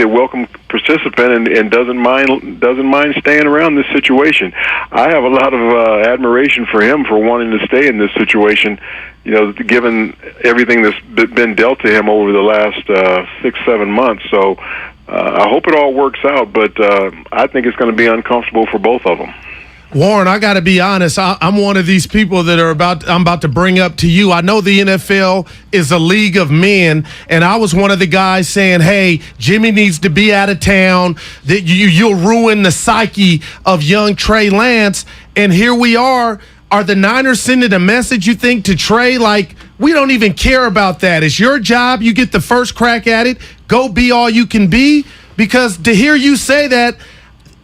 welcome participant and doesn't mind staying around this situation. I have a lot of admiration for him for wanting to stay in this situation, given everything that's been dealt to him over the last 6-7 months. So I hope it all works out, but I think it's going to be uncomfortable for both of them. Warren, I got to be honest. I'm one of these people that I'm about to bring up to you. I know the NFL is a league of men, and I was one of the guys saying, hey, Jimmy needs to be out of town, that you'll ruin the psyche of young Trey Lance. And here we are. Are the Niners sending a message, you think, to Trey, like, we don't even care about that. It's your job. You get the first crack at it. Go be all you can be? Because to hear you say that,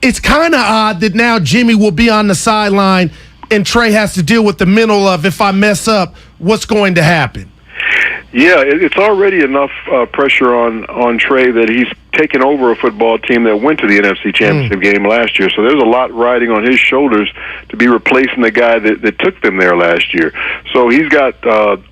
it's kind of odd that now Jimmy will be on the sideline and Trey has to deal with the mental of, if I mess up, what's going to happen? Yeah, it's already enough pressure on Trey that he's taken over a football team that went to the NFC Championship game last year. So there's a lot riding on his shoulders to be replacing the guy that took them there last year. So he's got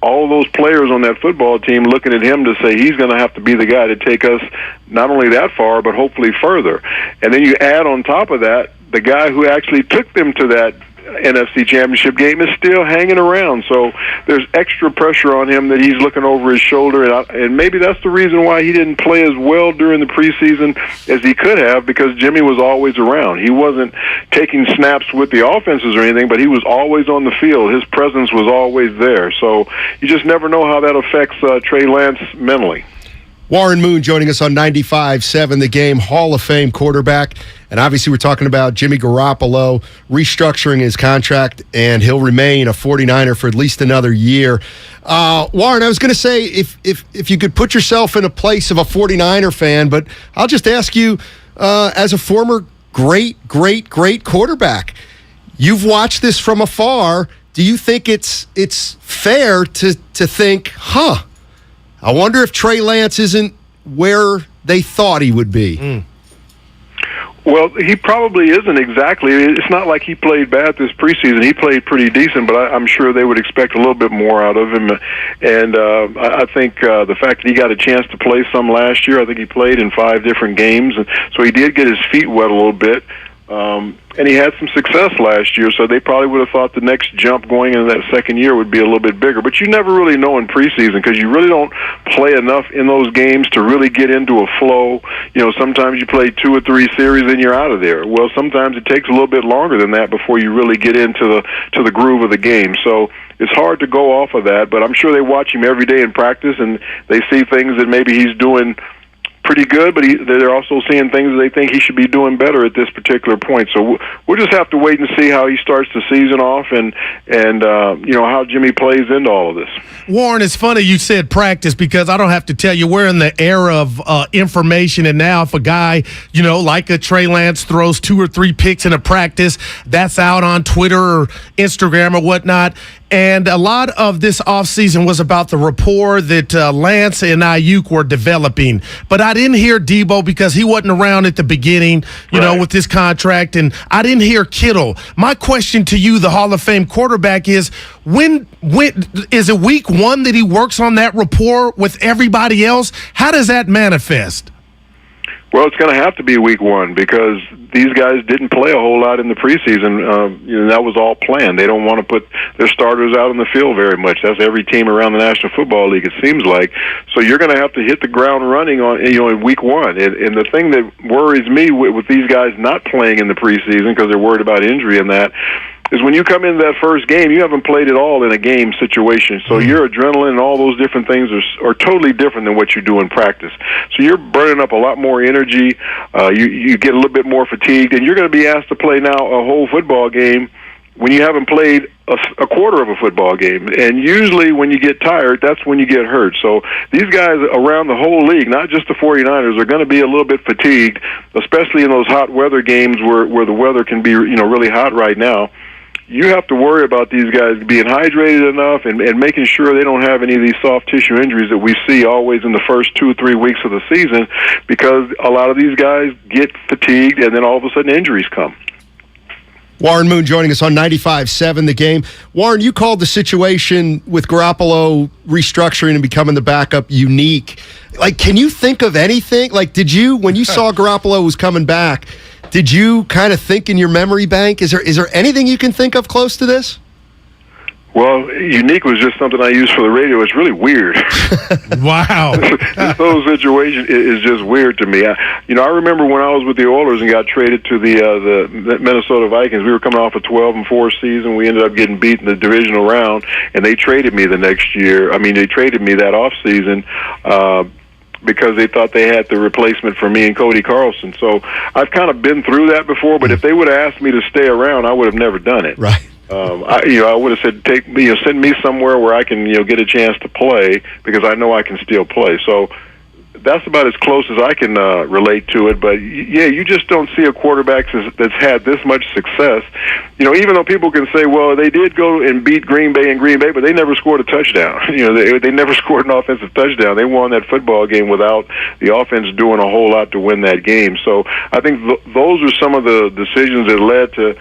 all of those players on that football team looking at him to say he's going to have to be the guy to take us not only that far, but hopefully further. And then you add on top of that, the guy who actually took them to that NFC Championship game is still hanging around, so there's extra pressure on him that he's looking over his shoulder, and maybe that's the reason why he didn't play as well during the preseason as he could have, because Jimmy was always around. He wasn't taking snaps with the offenses or anything, but he was always on the field. His presence was always there, so you just never know how that affects Trey Lance mentally. Warren Moon joining us on 95.7 The Game, Hall of Fame quarterback. And obviously we're talking about Jimmy Garoppolo restructuring his contract, and he'll remain a 49er for at least another year. Warren, I was going to say, if you could put yourself in a place of a 49er fan, but I'll just ask you, as a former great quarterback, you've watched this from afar. Do you think it's fair to think, I wonder if Trey Lance isn't where they thought he would be? Well, he probably isn't exactly. It's not like he played bad this preseason. He played pretty decent, but I'm sure they would expect a little bit more out of him. And I think the fact that he got a chance to play some last year, I think he played in 5 different games, and so he did get his feet wet a little bit. And he had some success last year, so they probably would have thought the next jump going into that second year would be a little bit bigger. But you never really know in preseason, because you really don't play enough in those games to really get into a flow. You know, sometimes you play 2 or 3 series and you're out of there. Well, sometimes it takes a little bit longer than that before you really get into the groove of the game. So it's hard to go off of that, but I'm sure they watch him every day in practice, and they see things that maybe he's doing pretty good, but they're also seeing things that they think he should be doing better at this particular point. So we'll just have to wait and see how he starts the season off, and how Jimmy plays into all of this. Warren, it's funny you said practice, because I don't have to tell you, we're in the era of information, and now if a guy, like a Trey Lance throws 2 or 3 picks in a practice, that's out on Twitter or Instagram or whatnot. And a lot of this offseason was about the rapport that Lance and Ayuk were developing. But I didn't hear Debo, because he wasn't around at the beginning, with this contract. And I didn't hear Kittle. My question to you, the Hall of Fame quarterback, is when is it week 1 that he works on that rapport with everybody else? How does that manifest? Well, it's going to have to be week 1, because these guys didn't play a whole lot in the preseason. That was all planned. They don't want to put their starters out on the field very much. That's every team around the National Football League, it seems like. So you're going to have to hit the ground running in week 1. And the thing that worries me with these guys not playing in the preseason, because they're worried about injury and that, is when you come into that first game, you haven't played at all in a game situation. So your adrenaline and all those different things are totally different than what you do in practice. So you're burning up a lot more energy. You get a little bit more fatigued, and you're going to be asked to play now a whole football game when you haven't played a quarter of a football game. And usually when you get tired, that's when you get hurt. So these guys around the whole league, not just the 49ers, are going to be a little bit fatigued, especially in those hot weather games where the weather can be really hot right now. You have to worry about these guys being hydrated enough and making sure they don't have any of these soft tissue injuries that we see always in the first 2 or 3 weeks of the season, because a lot of these guys get fatigued and then all of a sudden injuries come. Warren Moon joining us on 95.7 The Game. Warren, you called the situation with Garoppolo restructuring and becoming the backup unique. Can you think of anything? When you saw Garoppolo was coming back, did you kind of think in your memory bank? Is there anything you can think of close to this? Well, unique was just something I used for the radio. It's really weird. Wow. This whole situation is just weird to me. I remember when I was with the Oilers and got traded to the Minnesota Vikings. We were coming off a 12-4 season. We ended up getting beat in the divisional round, and they traded me the next year. They traded me that off season. Because they thought they had the replacement for me and Cody Carlson. So I've kind of been through that before, but if they would have asked me to stay around, I would have never done it. Right. I would have said, send me somewhere where I can, get a chance to play, because I know I can still play. So that's about as close as I can relate to it. But yeah, you just don't see a quarterback that's had this much success. Even though people can say, well, they did go and beat Green Bay in Green Bay, but they never scored a touchdown. They never scored an offensive touchdown. They won that football game without the offense doing a whole lot to win that game. So I think those are some of the decisions that led to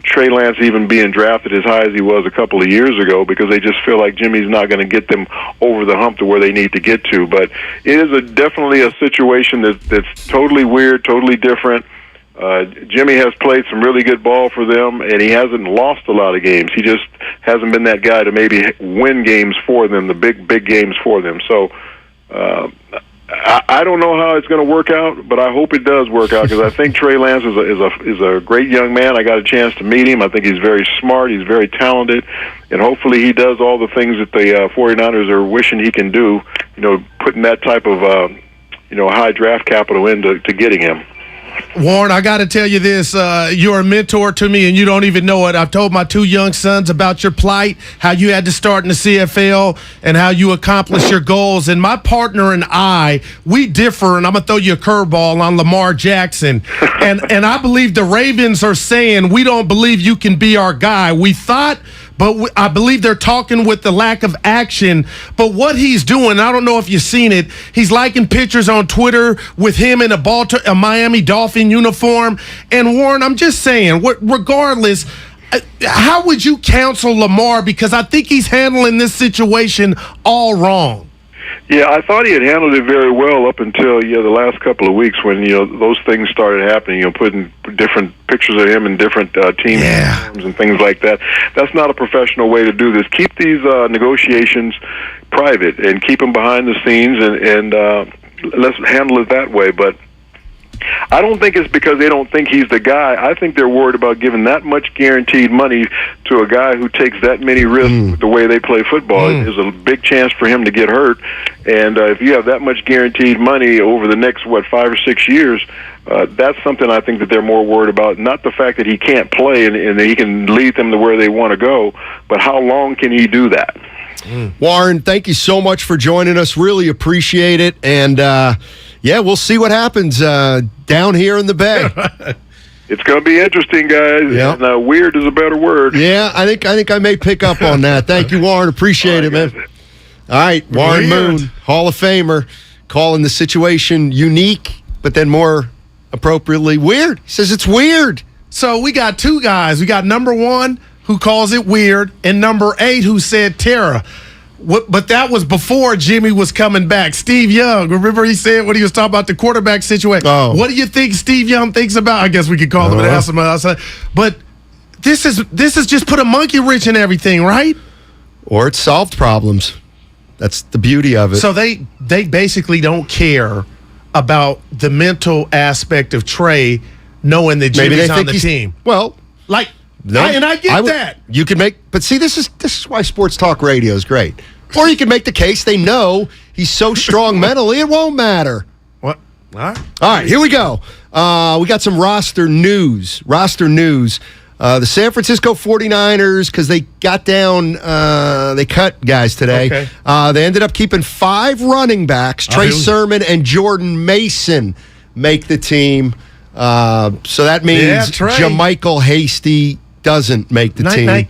Trey Lance even being drafted as high as he was a couple of years ago, because they just feel like Jimmy's not going to get them over the hump to where they need to get to. But it is definitely a situation that's totally weird, totally different. Jimmy has played some really good ball for them, and he hasn't lost a lot of games. He just hasn't been that guy to maybe win games for them, the big games for them. So I don't know how it's going to work out, but I hope it does work out, because I think Trey Lance is a great young man. I got a chance to meet him. I think he's very smart. He's very talented, and hopefully he does all the things that the 49ers are wishing he can do, putting that type of high draft capital into getting him. Warren, I got to tell you this. You're a mentor to me, and you don't even know it. I've told my two young sons about your plight, how you had to start in the CFL, and how you accomplished your goals. And my partner and I, we differ, and I'm going to throw you a curveball on Lamar Jackson. And I believe the Ravens are saying, we don't believe you can be our guy. We thought, but I believe they're talking with the lack of action. But what he's doing, I don't know if you've seen it, he's liking pictures on Twitter with him in a Miami Dolphin uniform. And Warren, I'm just saying, regardless, how would you counsel Lamar? Because I think he's handling this situation all wrong. Yeah, I thought he had handled it very well up until the last couple of weeks when those things started happening. Putting different pictures of him in different team uniforms and things like that. That's not a professional way to do this. Keep these negotiations private and keep them behind the scenes, and let's handle it that way. But I don't think it's because they don't think he's the guy. I think they're worried about giving that much guaranteed money to a guy who takes that many risks with the way they play football. There's a big chance for him to get hurt, and if you have that much guaranteed money over the next 5 or 6 years, that's something I think that they're more worried about. Not the fact that he can't play and that he can lead them to where they want to go, but how long can he do that? Warren, thank you so much for joining us. Really appreciate it. And, we'll see what happens down here in the Bay. It's going to be interesting, guys. Yep. And weird is a better word. Yeah, I think I may pick up on that. Thank you, Warren. Appreciate it, man. All right, Warren Moon, Hall of Famer, calling the situation unique, but then more appropriately weird. He says it's weird. So we got two guys. We got number 1 who calls it weird, and number 8 who said terror. But that was before Jimmy was coming back. Steve Young, remember he said when he was talking about the quarterback situation, what do you think Steve Young thinks about? I guess we could call him and ask him outside. But this is just put a monkey wrench in everything, right? Or it solved problems. That's the beauty of it. So they basically don't care about the mental aspect of Trey knowing that Jimmy's on the team. Well, like, I get that. You can make, but see, this is why sports talk radio is great. Or you can make the case they know he's so strong mentally it won't matter. What? All right, here we go. We got some roster news. The San Francisco 49ers, because they got down, they cut guys today. Okay. They ended up keeping 5 running backs. Trey Sermon and Jordan Mason make the team. So that means Jermichael Hasty doesn't make the team.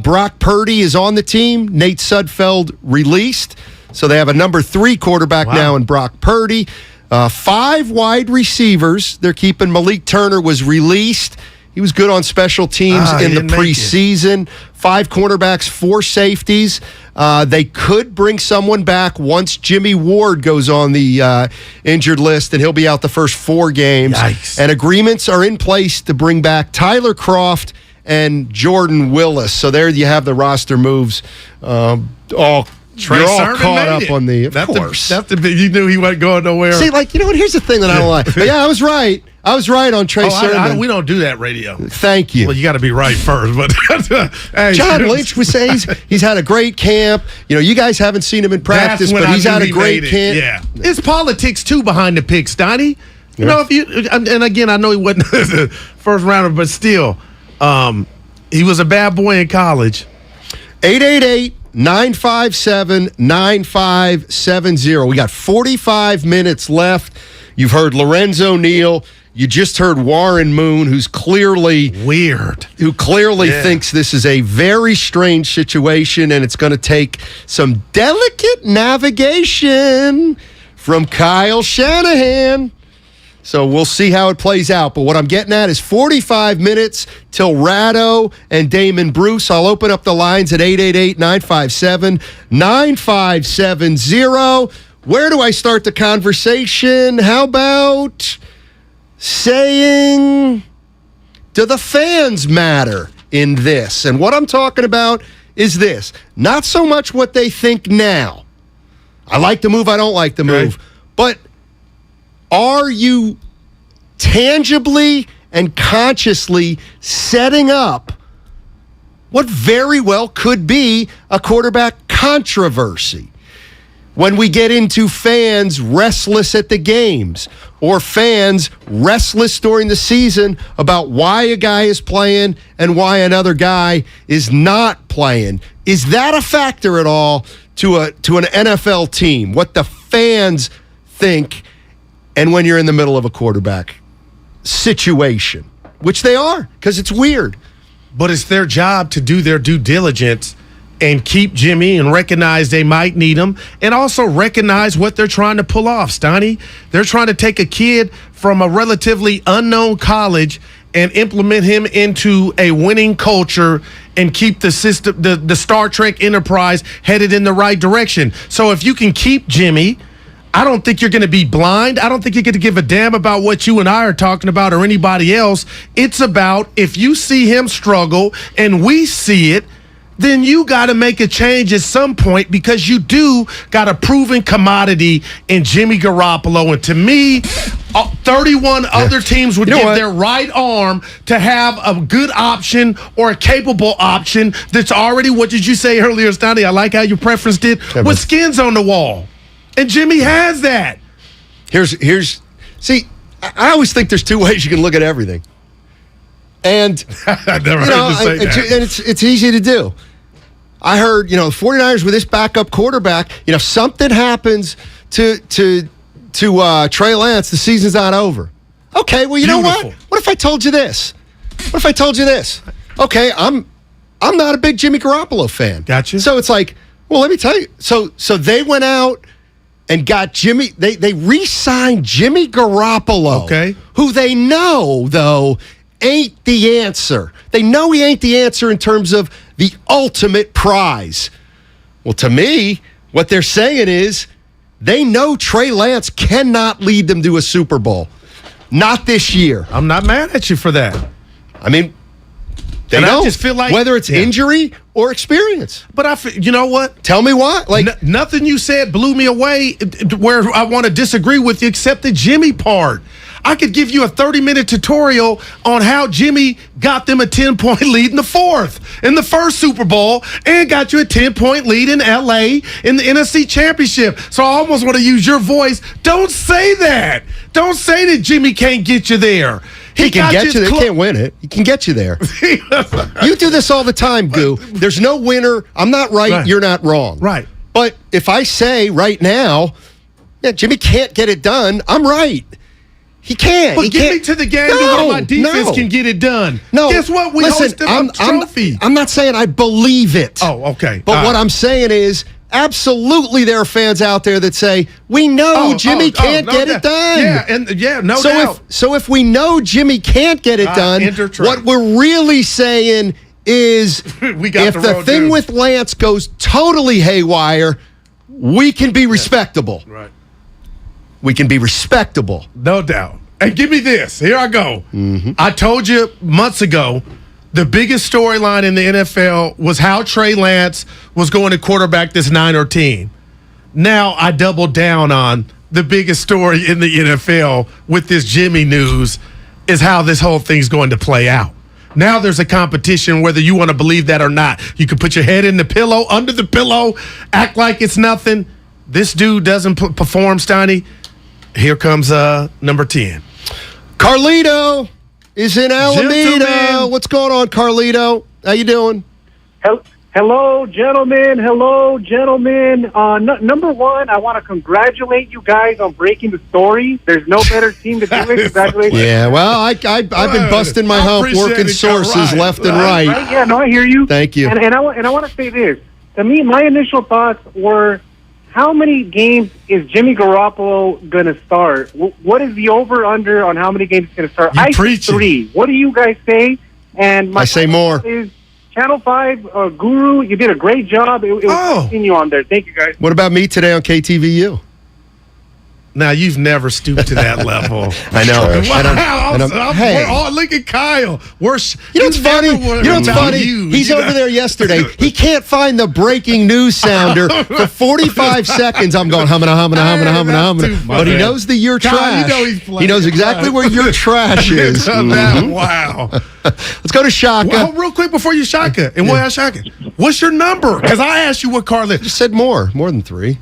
Brock Purdy is on the team. Nate Sudfeld released. So they have a number 3 quarterback now in Brock Purdy. 5 wide receivers. They're keeping. Malik Turner was released. He was good on special teams in the preseason. 5 cornerbacks, 4 safeties. They could bring someone back once Jimmy Ward goes on the injured list, and he'll be out the first 4 games. Yikes. And agreements are in place to bring back Tyler Kroft and Jordan Willis. So there you have the roster moves. You're all caught up on the, of course. You knew he wasn't going nowhere. See, you know what? Here's the thing that I don't like. But I was right. I was right on Trey Sermon. We don't do that radio. Thank you. Well, you got to be right first. But hey, John Lynch would say he's had a great camp. You guys haven't seen him in practice, but he's had a great camp. Yeah, it's politics too behind the pick, Steiny. You know, and again, I know he wasn't the first rounder, but still, he was a bad boy in college. 888 957-9570. We got 45 minutes left. You've heard Lorenzo Neal. You just heard Warren Moon, who's clearly weird, who clearly thinks this is a very strange situation, and it's going to take some delicate navigation from Kyle Shanahan. So we'll see how it plays out. But what I'm getting at is 45 minutes till Ratto and Damon Bruce. I'll open up the lines at 888-957-9570. Where do I start the conversation? How about saying, do the fans matter in this? And what I'm talking about is this. Not so much what they think now. I like the move, I don't like the move. But are you tangibly and consciously setting up what very well could be a quarterback controversy? When we get into fans restless at the games or fans restless during the season about why a guy is playing and why another guy is not playing, is that a factor at all to an NFL team? What the fans think, and when you're in the middle of a quarterback situation, which they are, because it's weird. But it's their job to do their due diligence and keep Jimmy and recognize they might need him, and also recognize what they're trying to pull off, Steiny. They're trying to take a kid from a relatively unknown college and implement him into a winning culture and keep the system, the Star Trek Enterprise headed in the right direction. So if you can keep Jimmy, I don't think you're going to be blind. I don't think you're going to give a damn about what you and I are talking about or anybody else. It's about if you see him struggle and we see it, then you got to make a change at some point, because you do got a proven commodity in Jimmy Garoppolo. And to me, 31 other teams would give their right arm to have a good option or a capable option that's already, what did you say earlier, Steiny? I like how you preferenced it, with skins on the wall. And Jimmy has that. See, I always think there's two ways you can look at everything. And, I've never heard you say that. And it's easy to do. I heard, the 49ers with this backup quarterback, if something happens to Trey Lance, the season's not over. Okay, well, you know what? What if I told you this? Okay, I'm not a big Jimmy Garoppolo fan. Gotcha. So it's like, well, let me tell you. So they went out and got Jimmy. They re-signed Jimmy Garoppolo. Okay. Who they know, though, ain't the answer. They know he ain't the answer in terms of the ultimate prize. Well, to me, what they're saying is they know Trey Lance cannot lead them to a Super Bowl. Not this year. I'm not mad at you for that. I mean, they don't. I just feel like, whether it's injury or experience. But you know what? Tell me why. Like nothing you said blew me away where I want to disagree with you, except the Jimmy part. I could give you a 30-minute tutorial on how Jimmy got them a 10-point lead in the fourth in the first Super Bowl and got you a 10-point lead in L.A. in the NFC Championship. So I almost want to use your voice. Don't say that. Don't say that Jimmy can't get you there. He can get you there. He can't win it. He can get you there. You do this all the time, Goo. There's no winner. I'm not right. You're not wrong. Right. But if I say right now, Jimmy can't get it done, I'm right. He can't. But get me to the game where my defense can get it done. No. Guess what? We hosted a trophy. I'm not saying I believe it. Oh, okay. But what I'm saying is, absolutely there are fans out there that say, we know Jimmy can't get it done. No doubt. So if we know Jimmy can't get it done, what we're really saying is if the thing with Lance goes totally haywire, we can be respectable. Right. We can be respectable. No doubt. And give me this. Here I go. Mm-hmm. I told you months ago, the biggest storyline in the NFL was how Trey Lance was going to quarterback this Niner team. Now I double down on the biggest story in the NFL with this Jimmy news is how this whole thing's going to play out. Now there's a competition, whether you want to believe that or not. You can put your head in the pillow, under the pillow, act like it's nothing. This dude doesn't perform, Steiny. Here comes number 10. Carlito is in Alameda. Gentlemen. What's going on, Carlito? How you doing? Hello, gentlemen. Number one, I want to congratulate you guys on breaking the story. There's no better team to do it. Congratulations. Yeah, well, I've been busting my hump, working sources left and right. Yeah, no, I hear you. Thank you. And I want to say this. To me, my initial thoughts were, how many games is Jimmy Garoppolo going to start? What is the over-under on how many games he's going to start? I say 3. What do you guys say? And I say more. Is Channel 5, Guru, you did a great job. It was continue on there. Thank you, guys. What about me today on KTVU? Now, you've never stooped to that level. I know. Wow. Look at Kyle. You know what's funny? He's over there yesterday. He can't find the breaking news sounder for 45 seconds. I'm going, humming. But he knows that you're trash. He knows exactly where your trash is. Wow. Let's go to Shaka. Well, real quick before you Shaka. And we'll ask Shaka. What's your number? Because I asked you what car lives. You said more than 3.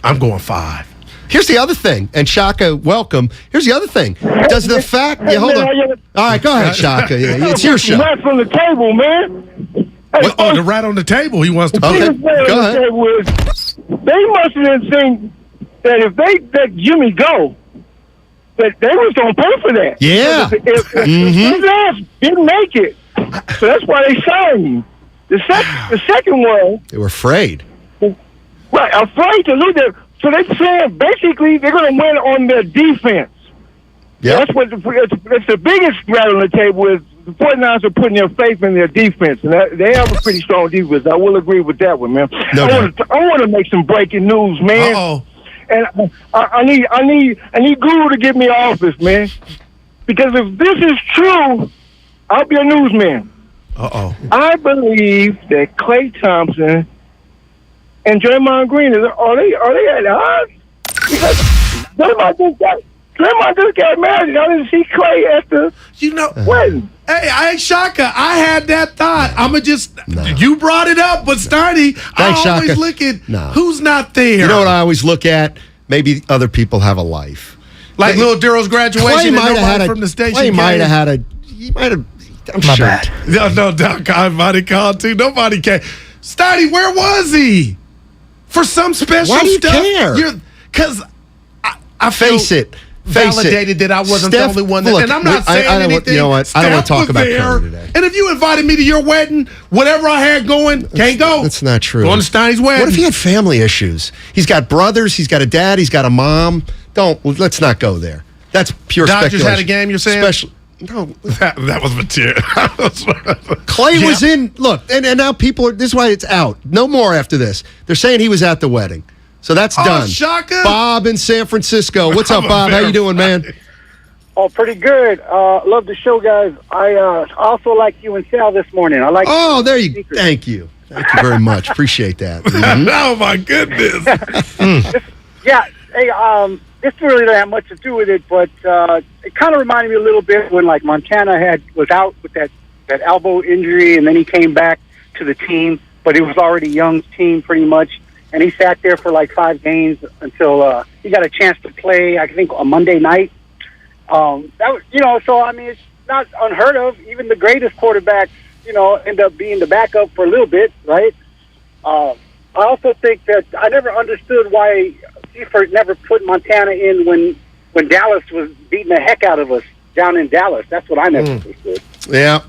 I'm going 5. Here's the other thing, and Shaka, welcome. Here's the other thing. Does the fact... Yeah, hold on. All right, go ahead, Shaka. It's your show. Rat from the table, man. Hey, the rat on the table. He wants to play. Go ahead. They must have think that if they let Jimmy go, that they was going to pay for that. Yeah. If his ass didn't make it, so that's why they signed him. The second one... They were afraid. Right, afraid to lose their... So they're saying basically they're going to win on their defense. Yeah, that's what that's the biggest rat on the table is. The 49ers are putting their faith in their defense, and they have a pretty strong defense. I will agree with that one, man. I want to make some breaking news, man. Uh-oh. And I need Guru to get me office, man. Because if this is true, I'll be a newsman. Uh-oh. I believe that Klay Thompson and Draymond Green are they at odds? Because Draymond just got married. I didn't see Klay at the wedding. Hey, Shaka, I had that thought. You brought it up, but Steiny, I always look at who's not there. You know what I always look at? Maybe other people have a life. Like Lil Daryl's graduation, Clay and nobody from the station Clay might have had a... He might have... I'm My sure. bad. No doubt. I might have called too. Nobody came. Steiny, where was he? For some special Why do you stuff? care? Because I feel validated that I wasn't the only one. And I'm not saying anything. You know what? I don't want to talk about Curry today. And if you invited me to your wedding, whatever I had going, can't go. That's not true. Going to Steiny's wedding. What if he had family issues? He's got brothers. He's got a dad. He's got a mom. Let's not go there. That's pure Dodgers speculation. had a game, you're saying? No. That was material. Clay was in. Look, and now people are. This is why it's out. No more after this. They're saying he was at the wedding, so that's done. Shaka. Bob in San Francisco. What's up, Bob? How you doing, man? Oh, pretty good. Love the show, guys. I also like you and Sal this morning. I like. Oh, there you. Thank you. Thank you very much. Appreciate that. Mm-hmm. Oh my goodness. Yeah. Hey. This really doesn't have much to do with it, but it kind of reminded me a little bit when, like, Montana was out with that elbow injury, and then he came back to the team, but it was already Young's team pretty much, and he sat there for like 5 games until he got a chance to play, I think, on Monday night. That was, so I mean, it's not unheard of. Even the greatest quarterbacks, end up being the backup for a little bit, right? I also think that I never understood why Seifert never put Montana in when Dallas was beating the heck out of us down in Dallas. That's what I never understood. Yeah.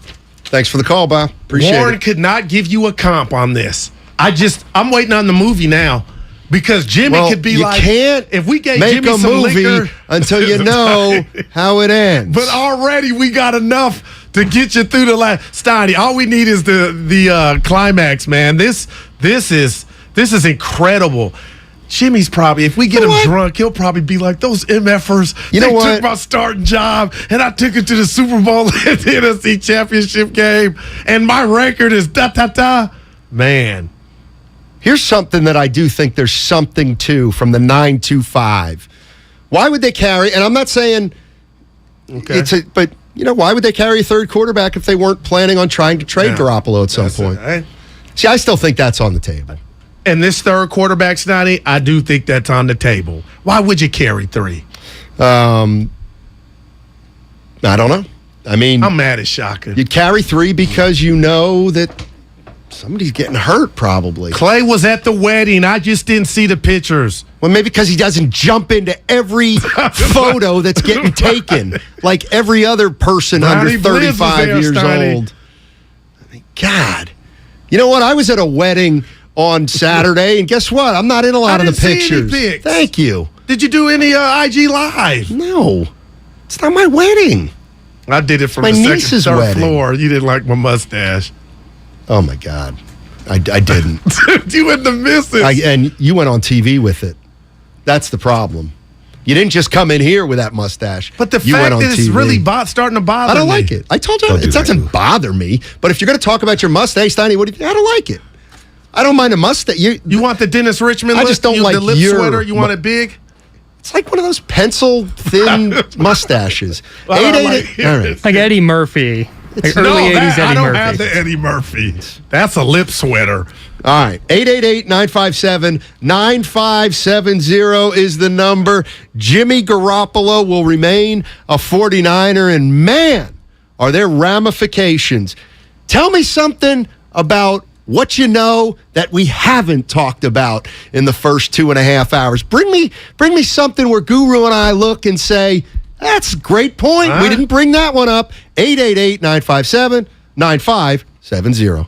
Thanks for the call, Bob. Appreciate Warren it. could not give you a comp on this. I'm waiting on the movie now because Jimmy could be you can't if we gave make Jimmy a some movie liquor, until you know how it ends. But already we got enough to get you through the last. Steiny, all we need is the climax, man. This is incredible. Jimmy's probably, if we get him drunk, he'll probably be like, those MFers, they took my starting job, and I took it to the Super Bowl and the NFC Championship game, and my record is da-da-da. Man. Here's something that I do think there's something to from the 925. Why would they carry, and I'm not saying but why would they carry a third quarterback if they weren't planning on trying to trade Garoppolo at some point? See, I still think that's on the table. And this third quarterback, Steiny, I do think that's on the table. Why would you carry 3? I don't know. I mean, I'm mad at Shaka. You carry 3 because you know that Somebody's getting hurt, probably. Clay was at the wedding. I just didn't see the pictures. Well, maybe because he doesn't jump into every photo that's getting taken, like every other person under 35 years old. I mean, God. You know what? I was at a wedding on Saturday, and guess what? I'm not in a lot of the pictures. See any pics. Thank you. Did you do any IG Live? No. It's not my wedding. I did it from my the niece's third wedding. floor. You didn't like my mustache. Oh, my God. I didn't. You went to miss it. And you went on TV with it. That's the problem. You didn't just come in here with that mustache. But the fact that it's really starting to bother me. I don't like it. I told you, it doesn't bother me. But if you're going to talk about your mustache, Steiny, I don't like it. I don't mind a mustache. You want the Dennis Richmond I just don't like the lip your sweater? You want it big? It's like one of those pencil-thin mustaches. Well, 888. All right. Like Eddie Murphy. Like early 80s Eddie Murphy. I don't have the Eddie Murphy. That's a lip sweater. All right. 888-957-9570 is the number. Jimmy Garoppolo will remain a 49er, and man, are there ramifications. Tell me something about what you know that we haven't talked about in the first 2.5 hours. Bring me something where Guru and I look and say, that's a great point. We didn't bring that one up. 888-957-9570.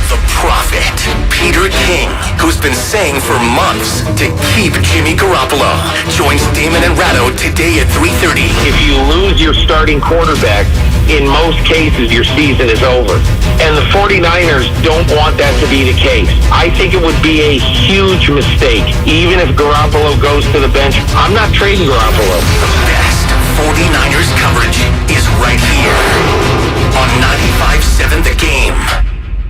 The Prophet, Peter King, who's been saying for months to keep Jimmy Garoppolo, joins Damon and Ratto today at 3:30. If you lose your starting quarterback, in most cases, your season is over. And the 49ers don't want that to be the case. I think it would be a huge mistake. Even if Garoppolo goes to the bench, I'm not trading Garoppolo. The best 49ers coverage is right here on 95.7 The Game.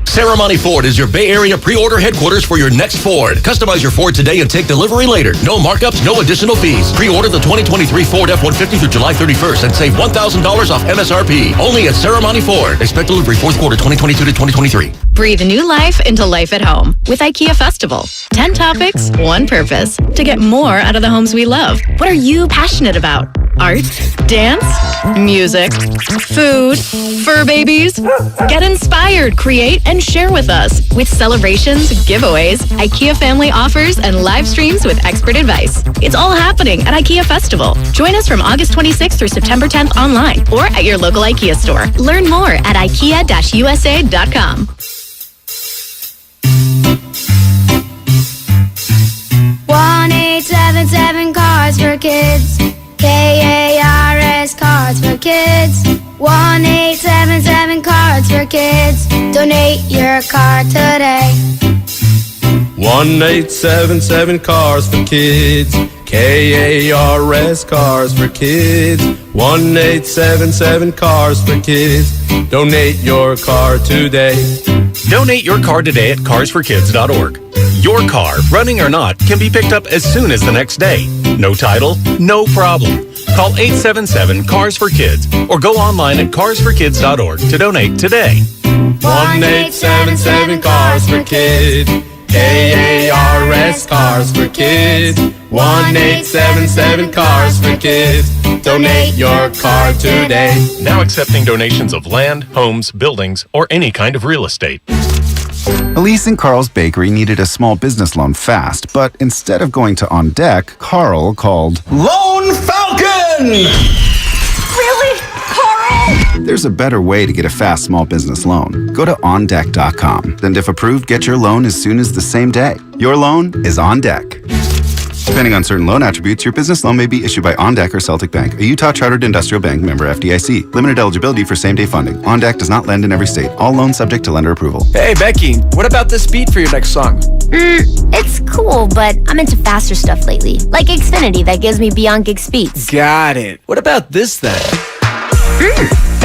Ceremony Ford is your Bay Area pre-order headquarters for your next Ford. Customize your Ford today and take delivery later. No markups, no additional fees. Pre-order the 2023 Ford F-150 through July 31st and save $1,000 off MSRP. Only at Ceremony Ford. Expect delivery fourth quarter 2022 to 2023. Breathe new life into life at home with IKEA Festival. 10 topics, one purpose. To get more out of the homes we love. What are you passionate about? Art, dance, music, food, fur babies. Get inspired, create, and share with us. With celebrations, giveaways, IKEA family offers, and live streams with expert advice. It's all happening at IKEA Festival. Join us from August 26th through September 10th online or at your local IKEA store. Learn more at IKEA-USA.com. 1-877 Cards for Kids. KARS Cards for Kids. 1-877 Cards for Kids. Donate your card today. 1-877 Cars for Kids. KARS Cars for Kids. 1-877 Cars for Kids. Donate your car today. Donate your car today at carsforkids.org. Your car, running or not, can be picked up as soon as the next day. No title? No problem. Call 877-CARS-FOR-KIDS or go online at carsforkids.org to donate today. 1-877 Cars for Kids. KARS Cars for Kids. 1-877 Cars for Kids. Donate your car today. Now accepting donations of land, homes, buildings, or any kind of real estate. Elise and Carl's Bakery needed a small business loan fast, but instead of going to On Deck, Carl called Lone Falcon! Really? Carl? There's a better way to get a fast small business loan. Go to OnDeck.com. And if approved, get your loan as soon as the same day. Your loan is on deck. Depending on certain loan attributes, your business loan may be issued by OnDeck or Celtic Bank, a Utah Chartered Industrial Bank member FDIC. Limited eligibility for same-day funding. OnDeck does not lend in every state. All loans subject to lender approval. Hey, Becky, what about this beat for your next song? It's cool, but I'm into faster stuff lately. Like Xfinity that gives me beyond gig speeds. Got it. What about this then?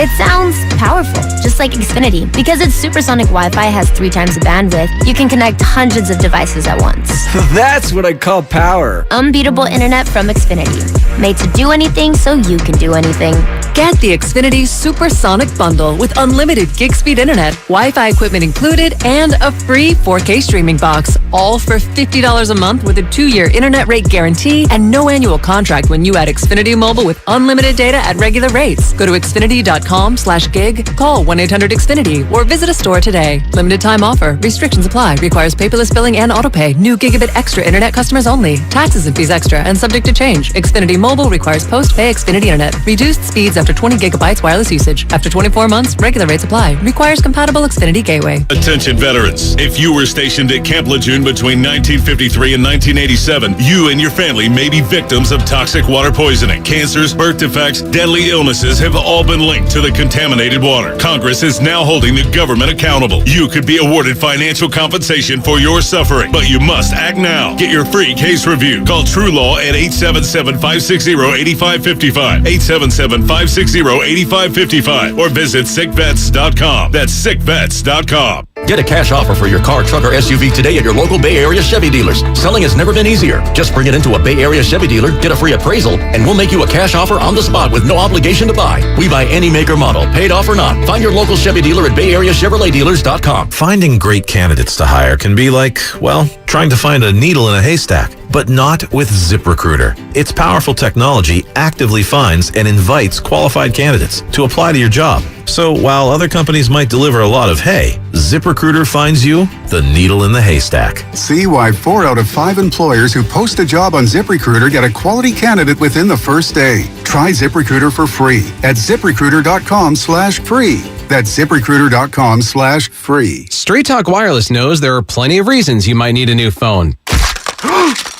It sounds powerful, just like Xfinity. Because its supersonic Wi-Fi has 3 times the bandwidth, you can connect hundreds of devices at once. That's what I call power. Unbeatable internet from Xfinity. Made to do anything so you can do anything. Get the Xfinity Supersonic Bundle with unlimited gig speed internet, Wi-Fi equipment included, and a free 4K streaming box. All for $50 a month with a 2-year internet rate guarantee and no annual contract when you add Xfinity Mobile with unlimited data at regular rates. Go to Xfinity.com xfinity.com/gig, call 1-800-XFINITY, or visit a store today. Limited time offer. Restrictions apply. Requires paperless billing and autopay. New Gigabit Extra Internet customers only. Taxes and fees extra and subject to change. Xfinity Mobile requires post-pay Xfinity Internet. Reduced speeds after 20 gigabytes wireless usage. After 24 months, regular rates apply. Requires compatible Xfinity Gateway. Attention veterans. If you were stationed at Camp Lejeune between 1953 and 1987, you and your family may be victims of toxic water poisoning. Cancers, birth defects, deadly illnesses have all been linked to the contaminated water. Congress is now holding the government accountable. You could be awarded financial compensation for your suffering, but you must act now. Get your free case review. Call True Law at 877-560-8555. 877-560-8555. Or visit sickvets.com. That's sickvets.com. Get a cash offer for your car, truck, or SUV today at your local Bay Area Chevy dealers. Selling has never been easier. Just bring it into a Bay Area Chevy dealer, get a free appraisal, and we'll make you a cash offer on the spot with no obligation to buy. We buy any make or model, paid off or not. Find your local Chevy dealer at BayAreaChevroletDealers.com. Finding great candidates to hire can be like, well, trying to find a needle in a haystack. But not with ZipRecruiter. Its powerful technology actively finds and invites qualified candidates to apply to your job. So while other companies might deliver a lot of hay, ZipRecruiter finds you the needle in the haystack. See why 4 out of 5 employers who post a job on ZipRecruiter get a quality candidate within the first day. Try ZipRecruiter for free at ZipRecruiter.com/free. That's ZipRecruiter.com/free. Straight Talk Wireless knows there are plenty of reasons you might need a new phone.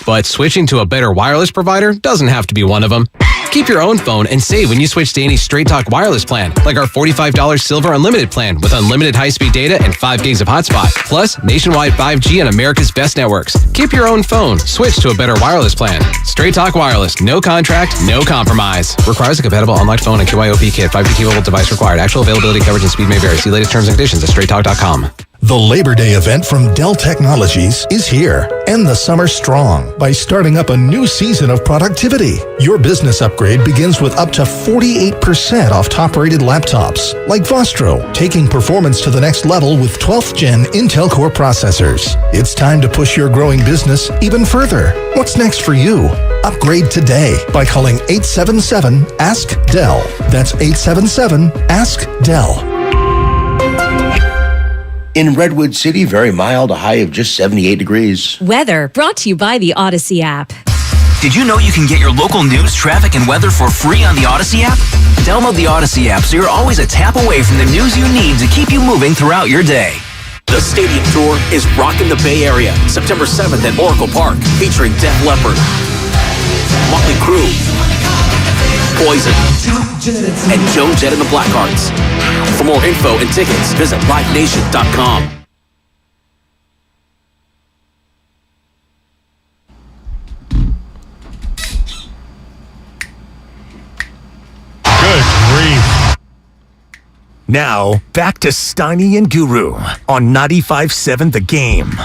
But switching to a better wireless provider doesn't have to be one of them. Keep your own phone and save when you switch to any Straight Talk Wireless plan, like our $45 Silver Unlimited plan with unlimited high-speed data and 5 gigs of hotspot, plus nationwide 5G on America's best networks. Keep your own phone. Switch to a better wireless plan. Straight Talk Wireless. No contract, no compromise. Requires a compatible unlocked phone and QIOP kit. 5G T-Mobile device required. Actual availability, coverage, and speed may vary. See latest terms and conditions at straighttalk.com. The Labor Day event from Dell Technologies is here. End the summer strong by starting up a new season of productivity. Your business upgrade begins with up to 48% off top-rated laptops, like Vostro, taking performance to the next level with 12th Gen Intel Core processors. It's time to push your growing business even further. What's next for you? Upgrade today by calling 877-ASK-DELL. That's 877-ASK-DELL. In Redwood City, very mild, a high of just 78 degrees. Weather brought to you by the Odyssey app. Did you know you can get your local news, traffic, and weather for free on the Odyssey app? Download the Odyssey app so you're always a tap away from the news you need to keep you moving throughout your day. The Stadium Tour is rocking the Bay Area. September 7th at Oracle Park, featuring Def Leppard, Motley Crue, Poison, and Joan Jett and the Blackhearts. For more info and tickets, visit livenation.com. Good grief. Now, back to Steiny and Guru on 95.7 The Game.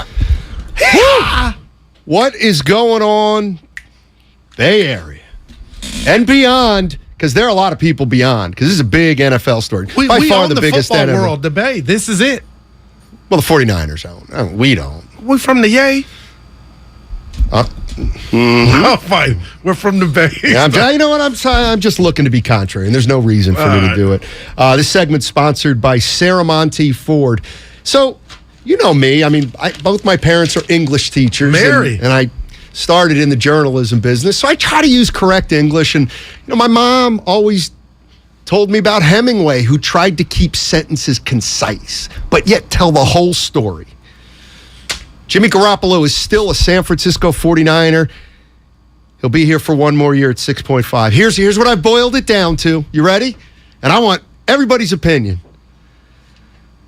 What is going on Bay Area and beyond? Because there are a lot of people beyond. Because this is a big NFL story. We far own the biggest football NFL world, the Bay. This is it. Well, the 49ers own. We don't. We're from the Yay. Oh, fine. We're from the Bay. Yeah, you know what? I'm just looking to be contrary, and there's no reason for me to do it. This segment's sponsored by Saramonte Ford. So, you know me. I mean, both my parents are English teachers. Mary. And I started in the journalism business, so I try to use correct English. And, my mom always told me about Hemingway, who tried to keep sentences concise, but yet tell the whole story. Jimmy Garoppolo is still a San Francisco 49er. He'll be here for one more year at 6.5. Here's what I've boiled it down to. You ready? And I want everybody's opinion.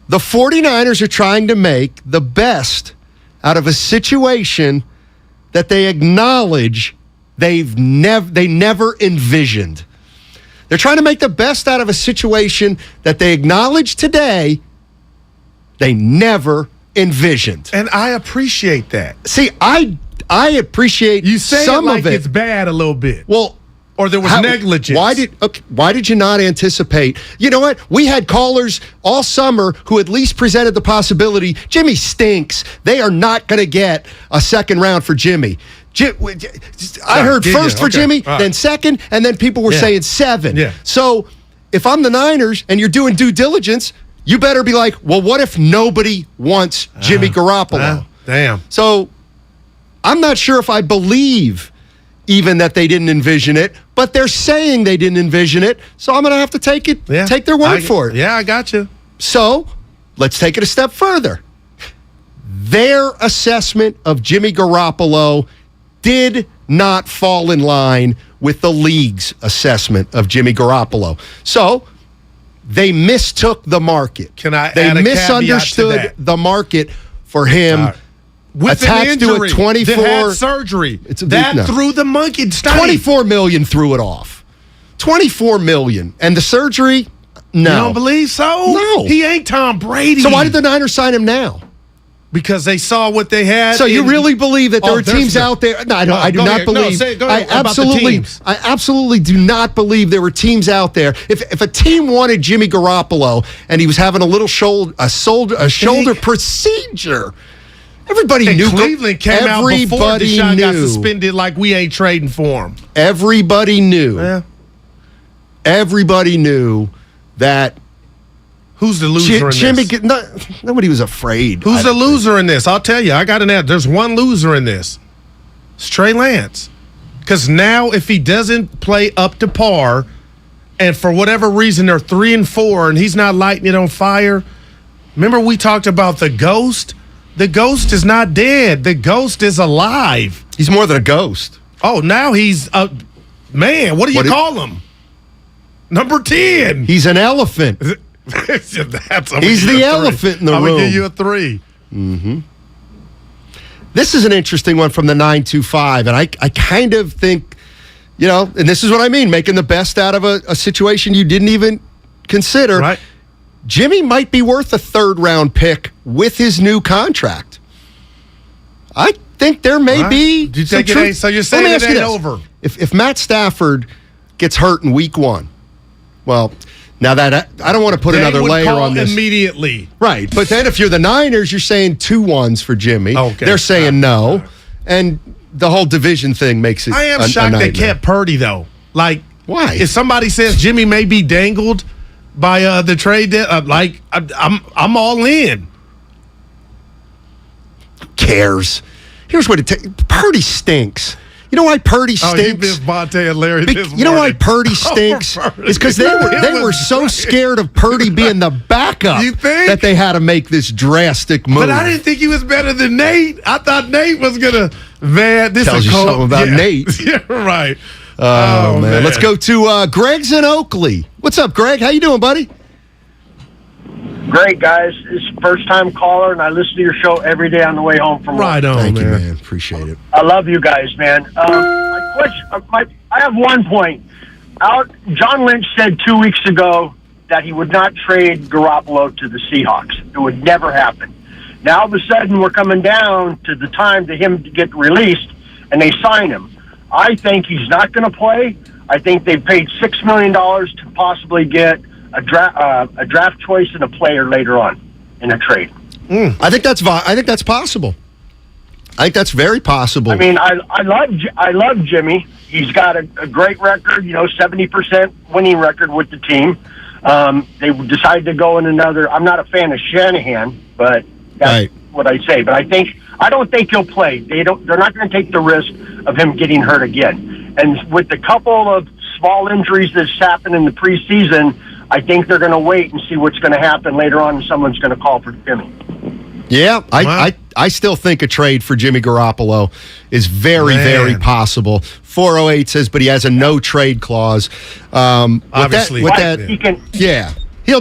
The 49ers are trying to make the best out of a situation that they acknowledge they never envisioned. They're trying to make the best out of a situation that they acknowledge today they never envisioned. And I appreciate that. See, I appreciate you say some it like of it. It's bad a little bit. Well, or there was negligence. Why did you not anticipate? You know what? We had callers all summer who at least presented the possibility, Jimmy stinks. They are not going to get a second round for Jimmy. I heard first for Jimmy, then second, and then people were saying 7. Yeah. So if I'm the Niners and you're doing due diligence, you better be like, well, what if nobody wants Jimmy Garoppolo? Damn. So I'm not sure if I believe even that they didn't envision it, but they're saying they didn't envision it, so I'm going to have to take their word for it. Yeah, I got you. So let's take it a step further. Their assessment of Jimmy Garoppolo did not fall in line with the league's assessment of Jimmy Garoppolo. So they mistook the market. Can I They add a misunderstood caveat to that? the market for him. With attached an injury, to a 24 that had surgery. That threw the monkey. $24 million threw it off. $24 million. And the surgery, no. You don't believe so? No. He ain't Tom Brady. So why did the Niners sign him now? Because they saw what they had. So you really believe that there are teams out there? No, I do not believe. I absolutely do not believe there were teams out there. If a team wanted Jimmy Garoppolo and he was having a little shoulder procedure, everybody knew. Cleveland came out before Deshaun got suspended like we ain't trading for him. Everybody knew. Yeah. Everybody knew that. Who's the loser in this? Nobody was afraid. Who's the loser in this? I'll tell you. I got an ad. There's one loser in this. It's Trey Lance. Because now if he doesn't play up to par, and for whatever reason they're 3-4 and he's not lighting it on fire, remember we talked about the ghost? The ghost is not dead. The ghost is alive. He's more than a ghost. Oh, now he's a man. What do you call him? Number 10. He's an elephant. He's the elephant in the room. I'm going to give you a 3. Mm-hmm. This is an interesting one from the 925, and I kind of think, and this is what I mean, making the best out of a situation you didn't even consider. Right. Jimmy might be worth a third-round pick with his new contract. I think there may be. Do you think it ain't? So you're saying it ain't over? If Matt Stafford gets hurt in week 1, well, now that I don't want to put another layer on this immediately, right? But then if you're the Niners, you're saying 2 1s for Jimmy. Okay. They're saying no, and the whole division thing makes it. I am shocked they kept Purdy though. Like, why? If somebody says Jimmy may be dangled by the trade, I'm all in. Who cares? Here's what Purdy stinks. You know why Purdy stinks? Oh, you missed Monte and Larry this You know why Purdy stinks? Is because they were so scared of Purdy being the backup that they had to make this drastic move. But I didn't think he was better than Nate. I thought Nate was gonna. Man, this tells is you something about Nate. Yeah, right. Oh man, let's go to Greg's in Oakley. What's up, Greg? How you doing, buddy? Great, guys. It's first-time caller, and I listen to your show every day on the way home from work. Right on, Thank you, man. Appreciate it. I love you guys, man. My question, I have one point. John Lynch said 2 weeks ago that he would not trade Garoppolo to the Seahawks. It would never happen. Now, all of a sudden, we're coming down to the time to him to get released, and they sign him. I think he's not going to play. I think they paid $6 million to possibly get a draft choice and a player later on in a trade. I think that's possible. I think that's very possible. I mean, I love Jimmy. He's got a great record, 70% winning record with the team. They decided to go in another. I'm not a fan of Shanahan, but that's what I say. But I don't think he'll play. They're not going to take the risk of him getting hurt again. And with the couple of small injuries that's happened in the preseason, I think they're going to wait and see what's going to happen later on, and someone's going to call for Jimmy. Yeah, I still think a trade for Jimmy Garoppolo is very possible. 408 says, but he has a no trade clause. Obviously, he'll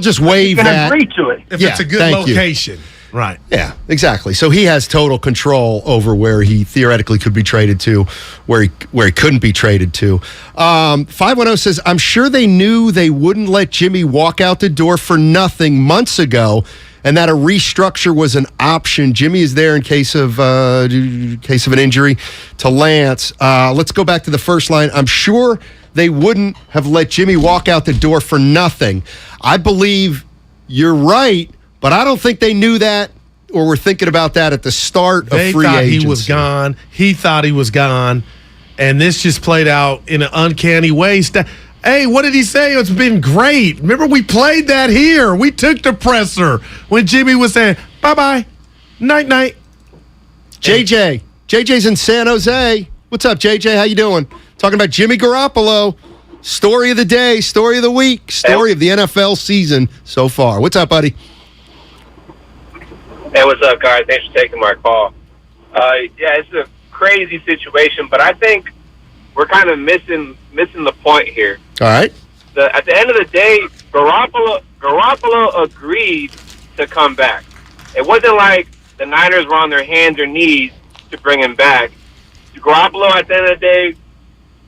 just waive that. He can agree to it if it's a good location. Right. Yeah, exactly. So he has total control over where he theoretically could be traded to, where he couldn't be traded to. 510 says, I'm sure they knew they wouldn't let Jimmy walk out the door for nothing months ago, and that a restructure was an option. Jimmy is there in case of an injury to Lance. Let's go back to the first line. I'm sure they wouldn't have let Jimmy walk out the door for nothing. I believe you're right, but I don't think they knew that or were thinking about that at the start of free agency. They thought he was gone. He thought he was gone. And this just played out in an uncanny way. Hey, what did he say? It's been great. Remember, we played that here. We took the presser when Jimmy was saying, bye-bye, night-night. JJ's in San Jose. What's up, JJ? How you doing? Talking about Jimmy Garoppolo. Story of the day, story of the week, story of the NFL season so far. What's up, buddy? Hey, what's up, guys? Thanks for taking my call. Yeah, it's a crazy situation, but I think we're kind of missing the point here. All right. At the end of the day, Garoppolo agreed to come back. It wasn't like the Niners were on their hands or knees to bring him back. Garoppolo, at the end of the day,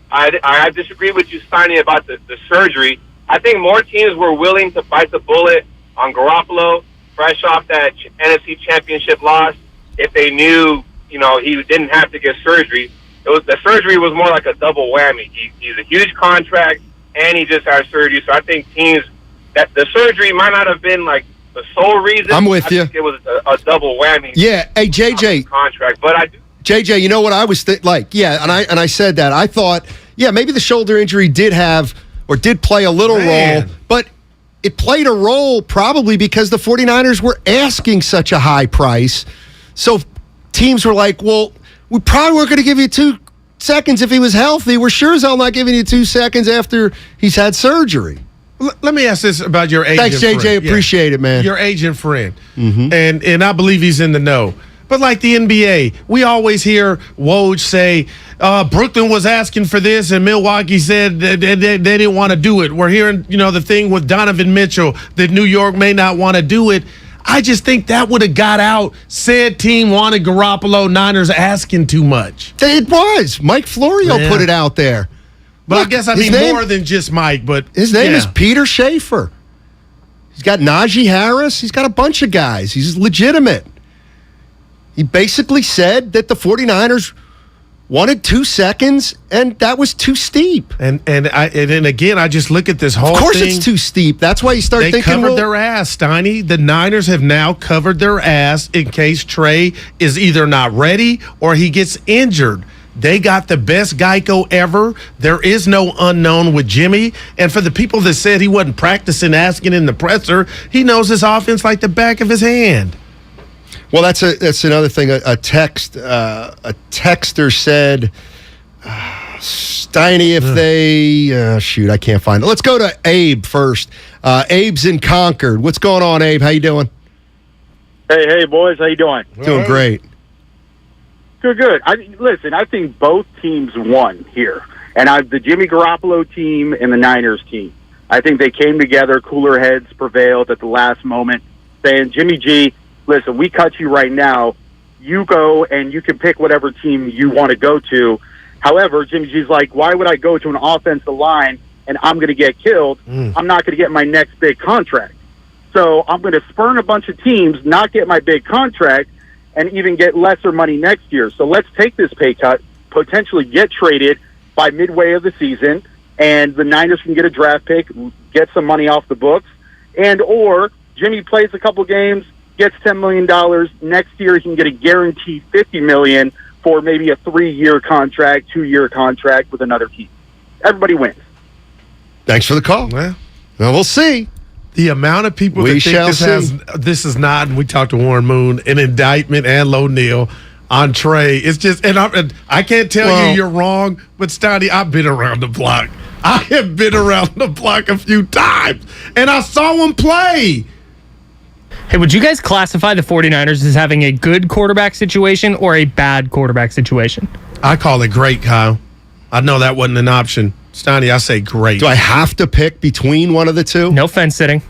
I disagree with you, Steiny, about the surgery. I think more teams were willing to bite the bullet on Garoppolo, fresh off that NFC Championship loss, if they knew, he didn't have to get surgery. The surgery was more like a double whammy. He's a huge contract, and he just had surgery. So I think teams that the surgery might not have been like the sole reason. I'm with you. I think it was a double whammy. Yeah. Hey, JJ. Contract, but I do. JJ, you know what I was and I said that. I thought, maybe the shoulder injury did play a little role, but it played a role probably because the 49ers were asking such a high price. So teams were like, well, we probably weren't going to give you 2 seconds if he was healthy. We're sure as hell not giving you 2 seconds after he's had surgery. Let me ask this about your agent Thanks, JJ. friend. Appreciate it, man. Your agent friend. Mm-hmm. And I believe he's in the know. But like the NBA, we always hear Woj say, Brooklyn was asking for this and Milwaukee said they didn't want to do it. We're hearing, the thing with Donovan Mitchell that New York may not want to do it. I just think that would have got out. Said team wanted Garoppolo, Niners asking too much. It was. Mike Florio put it out there. But look, I guess more than just Mike. But his name is Peter Schaefer. He's got Najee Harris. He's got a bunch of guys. He's legitimate. He basically said that the 49ers wanted 2 seconds, and that was too steep. And again, I just look at this whole thing. Of course it's too steep. That's why you start thinking, they covered their ass, Steiny. The Niners have now covered their ass in case Trey is either not ready or he gets injured. They got the best Geico ever. There is no unknown with Jimmy. And for the people that said he wasn't practicing asking in the presser, he knows his offense like the back of his hand. Well, that's another thing. A texter said, Steiny, if they I can't find it. Let's go to Abe first. Abe's in Concord. What's going on, Abe? How you doing? Hey, boys. How you doing? Doing great. Good. I think both teams won here, and the Jimmy Garoppolo team and the Niners team. I think they came together. Cooler heads prevailed at the last moment, saying, "Jimmy G, listen, we cut you right now. You go and you can pick whatever team you want to go to." However, Jimmy G's like, "Why would I go to an offensive line and I'm going to get killed? I'm not going to get my next big contract. So I'm going to spurn a bunch of teams, not get my big contract, and even get lesser money next year. So let's take this pay cut, potentially get traded by midway of the season, and the Niners can get a draft pick, get some money off the books, and or Jimmy plays a couple games, gets $10 million. Next year he can get a guaranteed $50 million for maybe a 3-year contract, 2-year contract with another team. Everybody wins." Thanks for the call. Well, we'll see. The amount of people that think this is not, and we talked to Warren Moon, an indictment and O'Neal on Trey. It's just, and I can't tell you you're wrong, but Steiny, I've been around the block. I have been around the block a few times, and I saw him play. Hey, would you guys classify the 49ers as having a good quarterback situation or a bad quarterback situation? I call it great, Kyle. I know that wasn't an option. Steiny, I say great. Do I have to pick between one of the two? No fence sitting.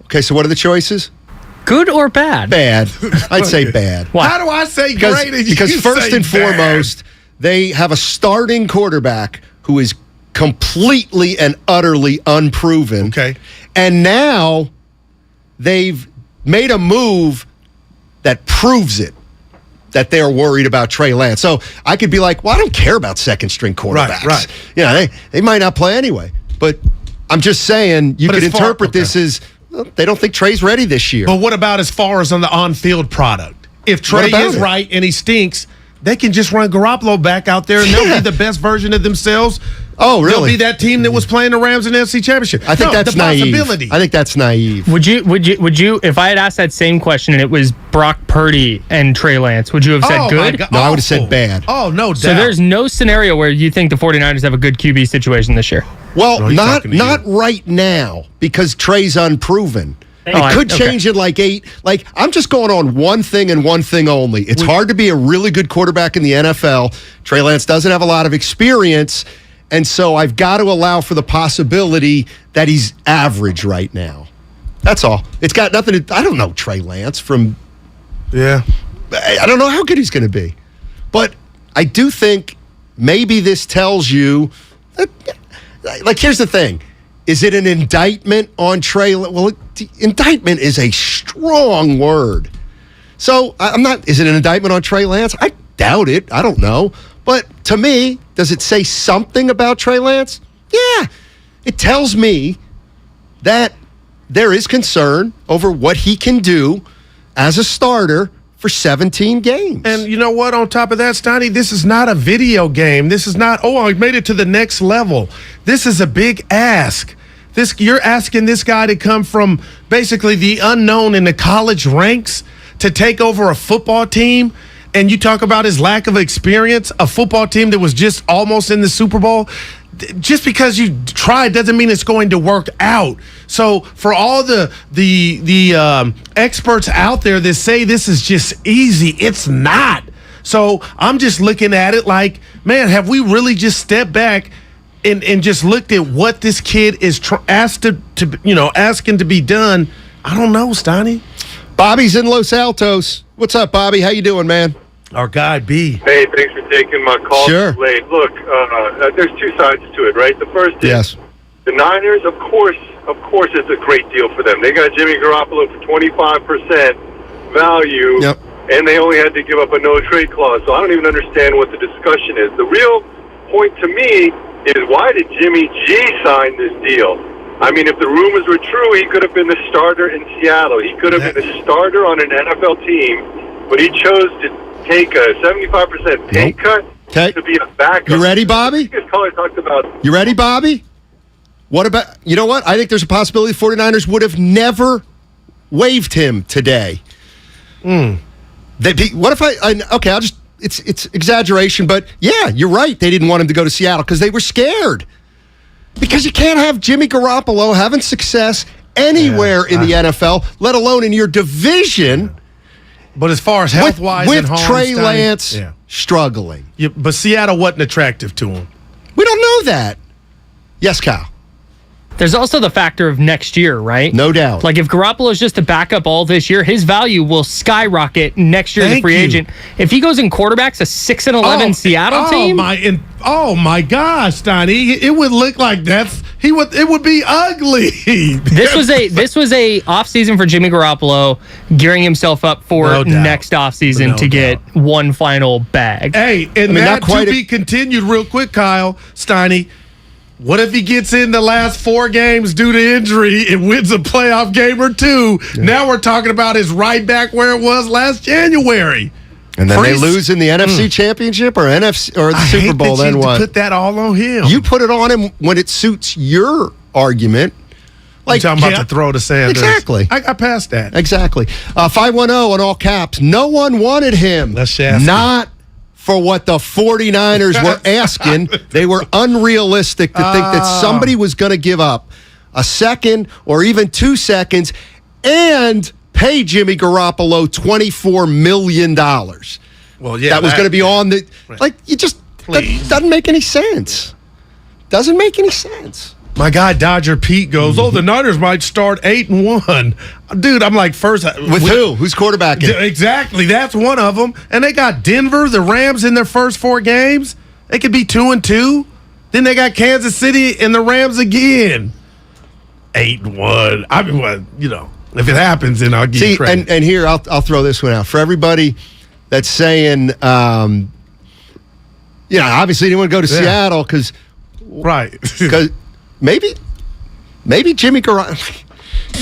Okay, so what are the choices? Good or bad? Bad. I'd say bad. Why? How do I say great? Because first and foremost, they have a starting quarterback who is completely and utterly unproven. Okay. And now they've made a move that proves it, that they're worried about Trey Lance. So I could be like, well, I don't care about second-string quarterbacks. Right. You know, they might not play anyway. But I'm just saying, you could interpret this as, well, they don't think Trey's ready this year. But what about as far as on the on-field product? If Trey is right and he stinks, they can just run Garoppolo back out there and they'll be the best version of themselves Oh, really? They'll be that team that was playing the Rams in the NFC Championship. I think that's the naive. possibility. I think that's naive. Would you, if I had asked that same question and it was Brock Purdy and Trey Lance, would you have said good? No, I would have said bad. Oh, no doubt. So there's no scenario where you think the 49ers have a good QB situation this year? Well, not right now because Trey's unproven. It could change in like 8. Like, I'm just going on one thing and one thing only. It's hard to be a really good quarterback in the NFL. Trey Lance doesn't have a lot of experience, and so I've got to allow for the possibility that he's average right now. That's all. It's got nothing to... I don't know Trey Lance from... Yeah. I don't know how good he's going to be. But I do think maybe this tells you... Like, here's the thing. Is it an indictment on Trey? Well, indictment is a strong word. So I'm not. Is it an indictment on Trey Lance? I doubt it. I don't know. But to me, does it say something about Trey Lance? Yeah. It tells me that there is concern over what he can do as a starter for 17 games. And you know what? On top of that, Steiny, this is not a video game. This is not, I made it to the next level. This is a big ask. You're asking this guy to come from basically the unknown in the college ranks to take over a football team, and you talk about his lack of experience, a football team that was just almost in the Super Bowl. Just because you try doesn't mean it's going to work out. So for all the experts out there that say this is just easy, it's not. So I'm just looking at it like, man, have we really just stepped back and just looked at what this kid is asking to be done? I don't know, Steiny. Bobby's in Los Altos. What's up, Bobby? How you doing, man? Our guy, B. Hey, thanks for taking my call. Sure. Late. Look, there's two sides to it, right? The first is the Niners, of course, it's a great deal for them. They got Jimmy Garoppolo for 25% value, and they only had to give up a no-trade clause. So I don't even understand what the discussion is. The real point to me is, why did Jimmy G sign this deal? I mean, if the rumors were true, he could have been the starter in Seattle. He could have been a starter on an NFL team, but he chose to take a 75% pay cut to be a backup. You ready, Bobby? His caller talked about. You ready, Bobby? What about, you know what? I think there's a possibility the 49ers would have never waived him today. What if it's exaggeration, but yeah, you're right. They didn't want him to go to Seattle because they were scared. Because you can't have Jimmy Garoppolo having success anywhere in the NFL, let alone in your division. But as far as health-wise with and home, Trey Lance struggling. Yeah, but Seattle wasn't attractive to him. We don't know that. Yes, Kyle. There's also the factor of next year, right? No doubt. Like, if Garoppolo's just a backup all this year, his value will skyrocket next year as a free agent. If he goes and quarterbacks a 6-11 Seattle team. Oh my gosh, Steiny. It would look like it would be ugly. This was a offseason for Jimmy Garoppolo, gearing himself up for next offseason to get one final bag. Hey, and that to be continued real quick, Kyle, Steiny. What if he gets in the last 4 games due to injury and wins a playoff game or 2? Yeah. Now we're talking about his right back where it was last January. And then they lose in the NFC Championship or NFC or the Super Bowl. Then what? Put that all on him. You put it on him when it suits your argument. Like I'm about to throw to Sanders. Exactly. I got past that. Exactly. 510 on all caps. No one wanted him. Not for what the 49ers were asking. They were unrealistic to think that somebody was going to give up a second or even 2 seconds and pay Jimmy Garoppolo $24 million. Well, yeah. That was going to be on the... Like, you just... That doesn't make any sense. Doesn't make any sense. My guy Dodger Pete goes, the Niners might start 8-1. Dude, I'm like, first... With who? Who's quarterbacking? Exactly. That's one of them. And they got Denver, the Rams, in their first 4 games. They could be 2-2. Then they got Kansas City and the Rams again. 8-1. I mean, well, if it happens, then I'll give you credit. And here, I'll throw this one out. For everybody that's saying, obviously didn't want to go to Seattle because... Right. Because... Maybe Jimmy Garoppolo.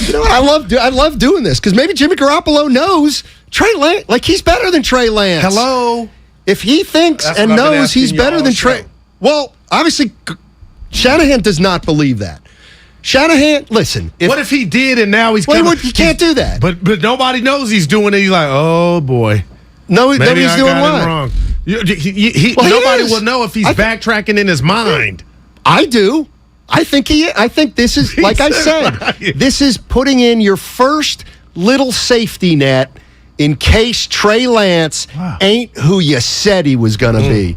You know what? I love doing this because maybe Jimmy Garoppolo knows Trey Lance. Like, he's better than Trey Lance. Hello. If he thinks and knows he's better than Trey, well, obviously Shanahan does not believe that. Shanahan, listen. What if he did and now he's he can't do that. But nobody knows he's doing it. He's like, oh, boy. Nobody's doing what? Wrong. Nobody will know if he's backtracking in his mind. I do. I think this is, like I said, this is putting in your first little safety net in case Trey Lance ain't who you said he was going to be.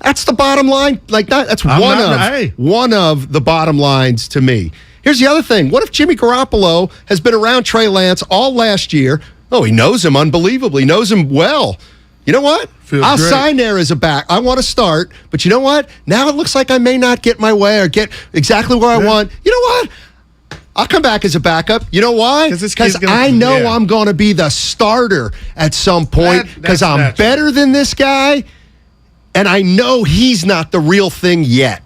That's the bottom line. Like that's one of the bottom lines to me. Here's the other thing. What if Jimmy Garoppolo has been around Trey Lance all last year? Oh, he knows him unbelievably. Knows him well. You know what? I'll sign there as a back. I want to start, but you know what? Now it looks like I may not get my way or get exactly where I want. You know what? I'll come back as a backup. You know why? Because I know I'm going to be the starter at some point because I'm better than this guy, and I know he's not the real thing yet.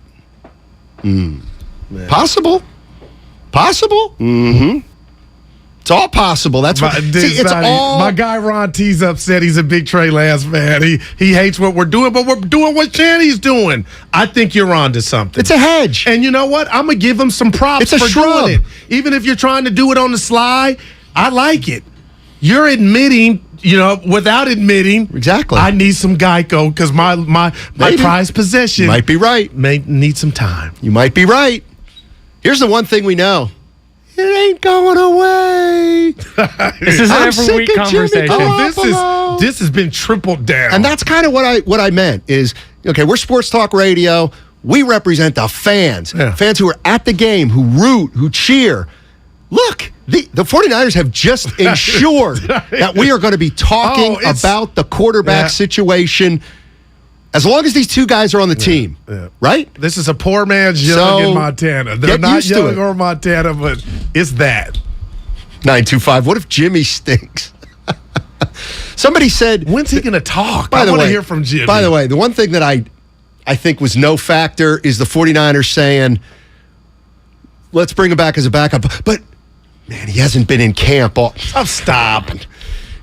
Possible. Mm-hmm. It's all possible. That's what. It's all. My guy Ron T's upset. He's a big Trey Lance fan. He hates what we're doing, but we're doing what Shanny's doing. I think you're on to something. It's a hedge. And you know what? I'm gonna give him some props for doing it. Even if you're trying to do it on the sly, I like it. You're admitting, without admitting, exactly. I need some Geico because my prized possession might be right. May need some time. You might be right. Here's the one thing we know. It ain't going away. This is an every week conversation. This has been tripled down. And that's kind of what I meant is, okay, we're Sports Talk Radio. We represent the fans. Fans who are at the game, who root, who cheer. Look, the 49ers have just ensured that we are going to be talking about the quarterback situation as long as these two guys are on the team, right? This is a poor man's Young in Montana. They're not Young or Montana, but it's that. 925. What if Jimmy stinks? Somebody said, when's he going to talk? I want to hear from Jimmy. By the way, the one thing that I think was no factor is the 49ers saying, let's bring him back as a backup. But, man, he hasn't been in camp. Stop.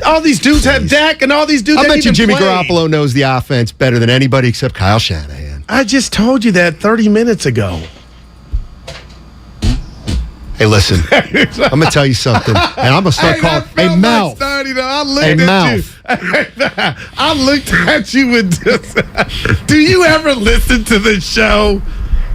All these dudes have Dak, and all these dudes I bet you Jimmy play. Garoppolo knows the offense better than anybody except Kyle Shanahan. I just told you that 30 minutes ago. Hey, listen, I'm going to tell you something, and I'm going to start calling a mouth. I looked at you with do you ever listen to the show?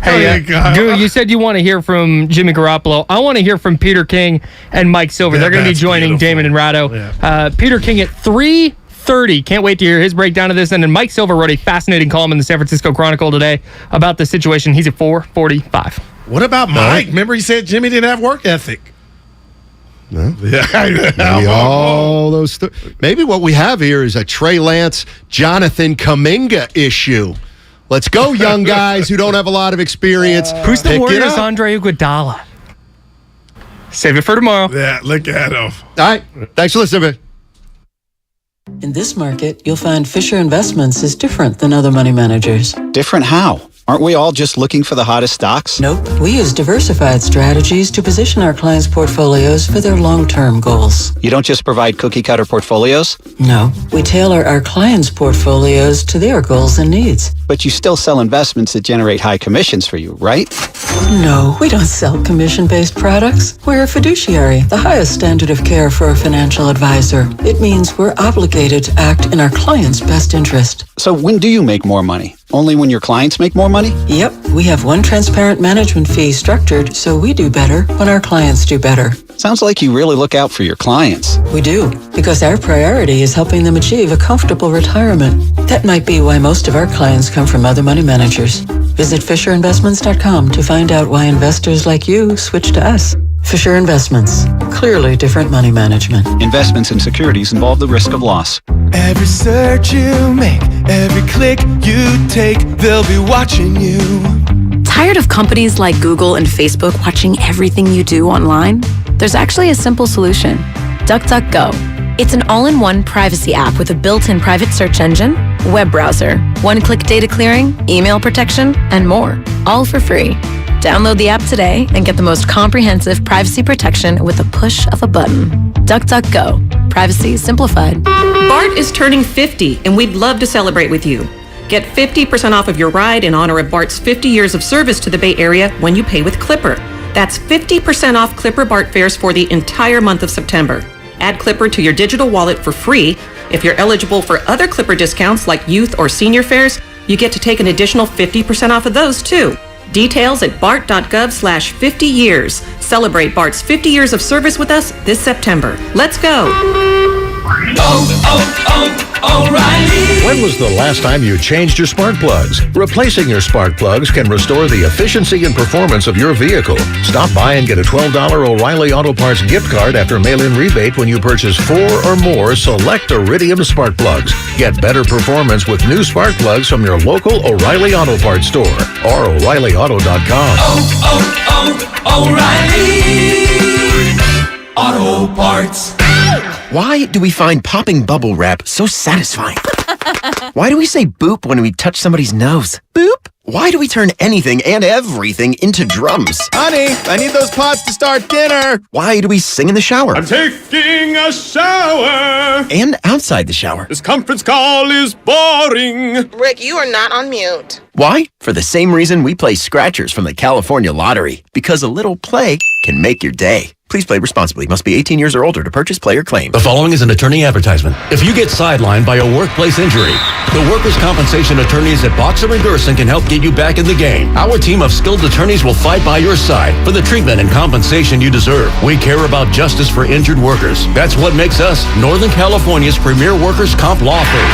Hey, Guru, you said you want to hear from Jimmy Garoppolo. I want to hear from Peter King and Mike Silver. They're going to be joining Damon and Ratto. Yeah. Peter King at 3:30. Can't wait to hear his breakdown of this. And then Mike Silver wrote a fascinating column in the San Francisco Chronicle today about the situation. He's at 4:45. What about Mike? Remember he said Jimmy didn't have work ethic. No. Maybe all those. Maybe what we have here is a Trey Lance, Jonathan Kuminga issue. Let's go, young guys who don't have a lot of experience. Who's the Warriors' Andre Iguodala? Save it for tomorrow. Yeah, look at him. All right. Thanks for listening. In this market, you'll find Fisher Investments is different than other money managers. Different how? Aren't we all just looking for the hottest stocks? Nope. We use diversified strategies to position our clients' portfolios for their long-term goals. You don't just provide cookie-cutter portfolios? No. We tailor our clients' portfolios to their goals and needs. But you still sell investments that generate high commissions for you, right? No, we don't sell commission-based products. We're a fiduciary, the highest standard of care for a financial advisor. It means we're obligated to act in our clients' best interest. So when do you make more money? Only when your clients make more money? Yep. We have one transparent management fee structured so we do better when our clients do better. Sounds like you really look out for your clients. We do, because our priority is helping them achieve a comfortable retirement. That might be why most of our clients come from other money managers. Visit FisherInvestments.com to find out why investors like you switch to us. Fisher Investments. Clearly different money management. Investments in securities involve the risk of loss. Every search you make, every click you take, they'll be watching you. Tired of companies like Google and Facebook watching everything you do online? There's actually a simple solution. DuckDuckGo. It's an all-in-one privacy app with a built-in private search engine, web browser, one-click data clearing, email protection, and more. All for free. Download the app today and get the most comprehensive privacy protection with a push of a button. DuckDuckGo. Privacy simplified. Bart is turning 50, and we'd love to celebrate with you. Get 50% off of your ride in honor of BART's 50 years of service to the Bay Area when you pay with Clipper. That's 50% off Clipper BART fares for the entire month of September. Add Clipper to your digital wallet for free. If you're eligible for other Clipper discounts like youth or senior fares, you get to take an additional 50% off of those too. Details at bart.gov/50 years. Celebrate BART's 50 years of service with us this September. Let's go. O'Reilly. When was the last time you changed your spark plugs? Replacing your spark plugs can restore the efficiency and performance of your vehicle. Stop by and get a $12 O'Reilly Auto Parts gift card after mail-in rebate when you purchase 4 or more select Iridium spark plugs. Get better performance with new spark plugs from your local O'Reilly Auto Parts store or O'ReillyAuto.com. O'Reilly Auto Parts. Why do we find popping bubble wrap so satisfying? Why do we say boop when we touch somebody's nose? Boop? Why do we turn anything and everything into drums? Honey, I need those pots to start dinner. Why do we sing in the shower? I'm taking a shower. And outside the shower. This conference call is boring. Rick, you are not on mute. Why? For the same reason we play scratchers from the California Lottery. Because a little play can make your day. Please play responsibly. Must be 18 years or older to purchase, play, or claim. The following is an attorney advertisement. If you get sidelined by a workplace injury, the workers' compensation attorneys at Boxer & Gerson can help get you back in the game. Our team of skilled attorneys will fight by your side for the treatment and compensation you deserve. We care about justice for injured workers. That's what makes us Northern California's premier workers' comp law firm.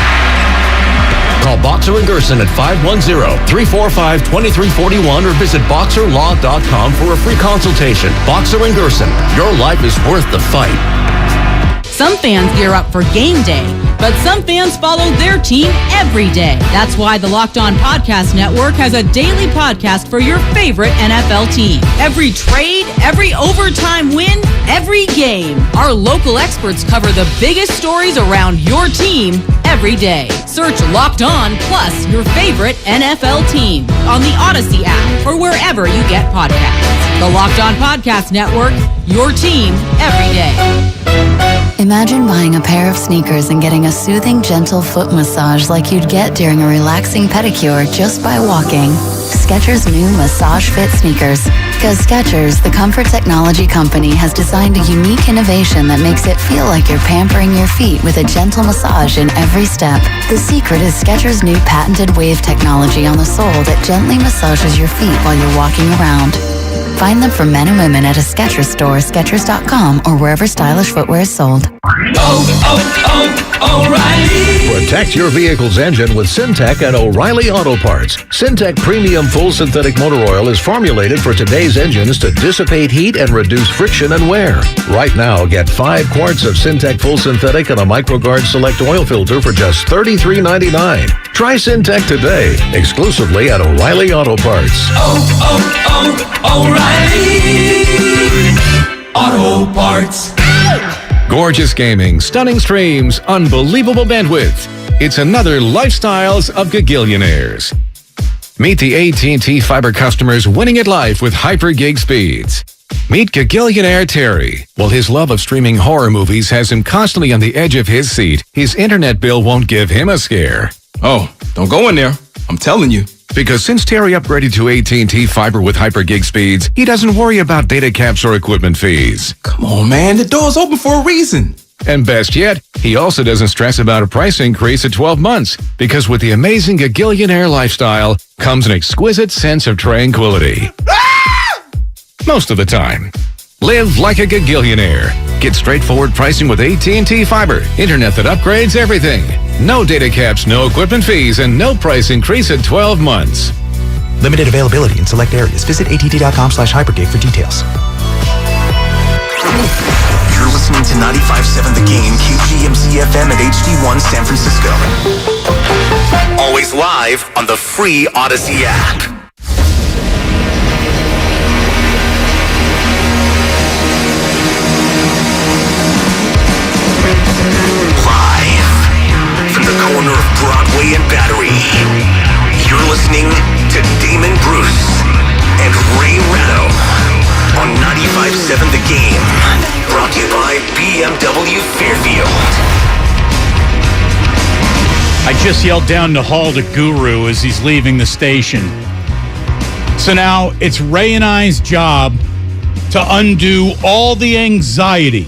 Call Boxer & Gerson at 510-345-2341 or visit boxerlaw.com for a free consultation. Boxer & Gerson, your life is worth the fight. Some fans gear up for game day, but some fans follow their team every day. That's why the Locked On Podcast Network has a daily podcast for your favorite NFL team. Every trade, every overtime win, every game. Our local experts cover the biggest stories around your team every day. Search Locked On plus your favorite NFL team on the Odyssey app or wherever you get podcasts. The Locked On Podcast Network, your team every day. Imagine buying a pair of sneakers and getting a soothing, gentle foot massage like you'd get during a relaxing pedicure just by walking. Skechers' new Massage Fit sneakers. Because Skechers, the comfort technology company, has designed a unique innovation that makes it feel like you're pampering your feet with a gentle massage in every step. The secret is Skechers' new patented wave technology on the sole that gently massages your feet while you're walking around. Find them for men and women at a Skechers store, Skechers.com, or wherever stylish footwear is sold. O'Reilly. Protect your vehicle's engine with Syntec and O'Reilly Auto Parts. Syntec Premium Full Synthetic Motor Oil is formulated for today's engines to dissipate heat and reduce friction and wear. Right now, get 5 quarts of Syntec Full Synthetic and a MicroGuard Select Oil Filter for just $33.99. Try Syntec today, exclusively at O'Reilly Auto Parts. O'Reilly Auto Parts. Gorgeous gaming, stunning streams, unbelievable bandwidth. It's another Lifestyles of Gagillionaires. Meet the AT&T Fiber customers winning at life with hyper-gig speeds. Meet Gagillionaire Terry. While his love of streaming horror movies has him constantly on the edge of his seat, his internet bill won't give him a scare. Oh, don't go in there. I'm telling you. Because since Terry upgraded to AT&T Fiber with hyper-gig speeds, he doesn't worry about data caps or equipment fees. Come on, man. The door's open for a reason. And best yet, he also doesn't stress about a price increase at 12 months, because with the amazing Gagillionaire lifestyle comes an exquisite sense of tranquility. Most of the time. Live like a Gagillionaire. Get straightforward pricing with AT&T Fiber. Internet that upgrades everything. No data caps, no equipment fees, and no price increase at 12 months. Limited availability in select areas. Visit att.com/hypergig for details. You're listening to 95.7 The Game, KGMZ FM at HD1 San Francisco. Always live on the free Odyssey app. Corner of Broadway and Battery. You're listening to Damon Bruce and Ray Ratto on 95.7 The Game. Brought to you by BMW Fairfield. I just yelled down the hall to Guru as he's leaving the station. So now it's Ray and I's job to undo all the anxiety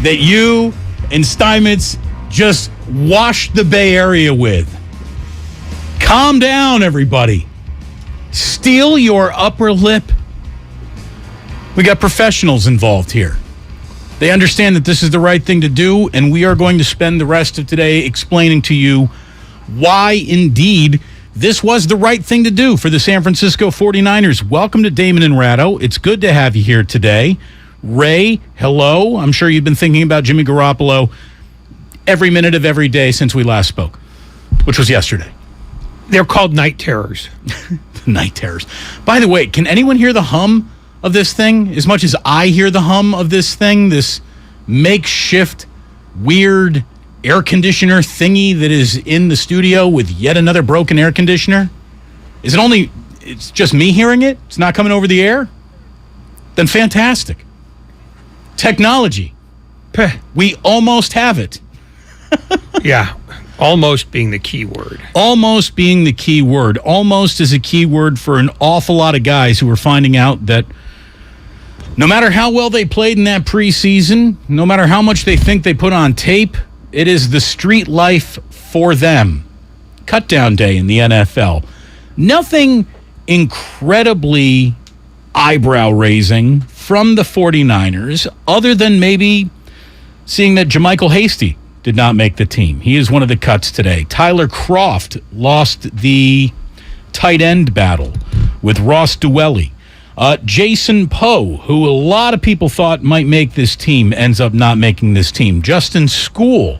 that you and Steinmetz just washed the Bay Area with. Calm down, everybody. Steel your upper lip. We got professionals involved here. They understand that this is the right thing to do, and we are going to spend the rest of today explaining to you why, indeed, this was the right thing to do for the San Francisco 49ers. Welcome to Damon and Ratto. It's good to have you here today. Ray, hello. I'm sure you've been thinking about Jimmy Garoppolo every minute of every day since we last spoke, which was yesterday. They're called night terrors. Night terrors. By the way, can anyone hear the hum of this thing as much as I hear the hum of this thing, this makeshift, weird air conditioner thingy that is in the studio with yet another broken air conditioner? Is it only, it's just me hearing it? It's not coming over the air? Then fantastic. Technology. We almost have it. Yeah, almost being the key word. Almost being the key word. Almost is a key word for an awful lot of guys who are finding out that no matter how well they played in that preseason, no matter how much they think they put on tape, it is the street life for them. Cutdown day in the NFL. Nothing incredibly eyebrow-raising from the 49ers, other than maybe seeing that JaMychal Hasty did not make the team. He is one of the cuts today. Tyler Kroft lost the tight end battle with Ross Dwelley. Jason Poe, who a lot of people thought might make this team, ends up not making this team. Justin School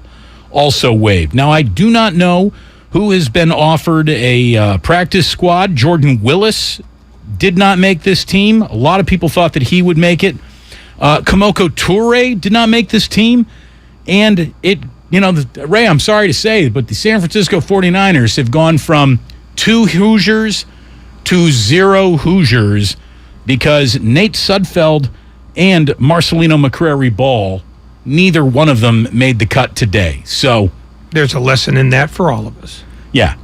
also waived. Now, I do not know who has been offered a practice squad. Jordan Willis did not make this team. A lot of people thought that he would make it. Kamoko Toure did not make this team. And Ray, I'm sorry to say, but the San Francisco 49ers have gone from 2 Hoosiers to 0 Hoosiers because Nate Sudfeld and Marcelino McCrary-Ball, neither one of them made the cut today. So there's a lesson in that for all of us. Yeah.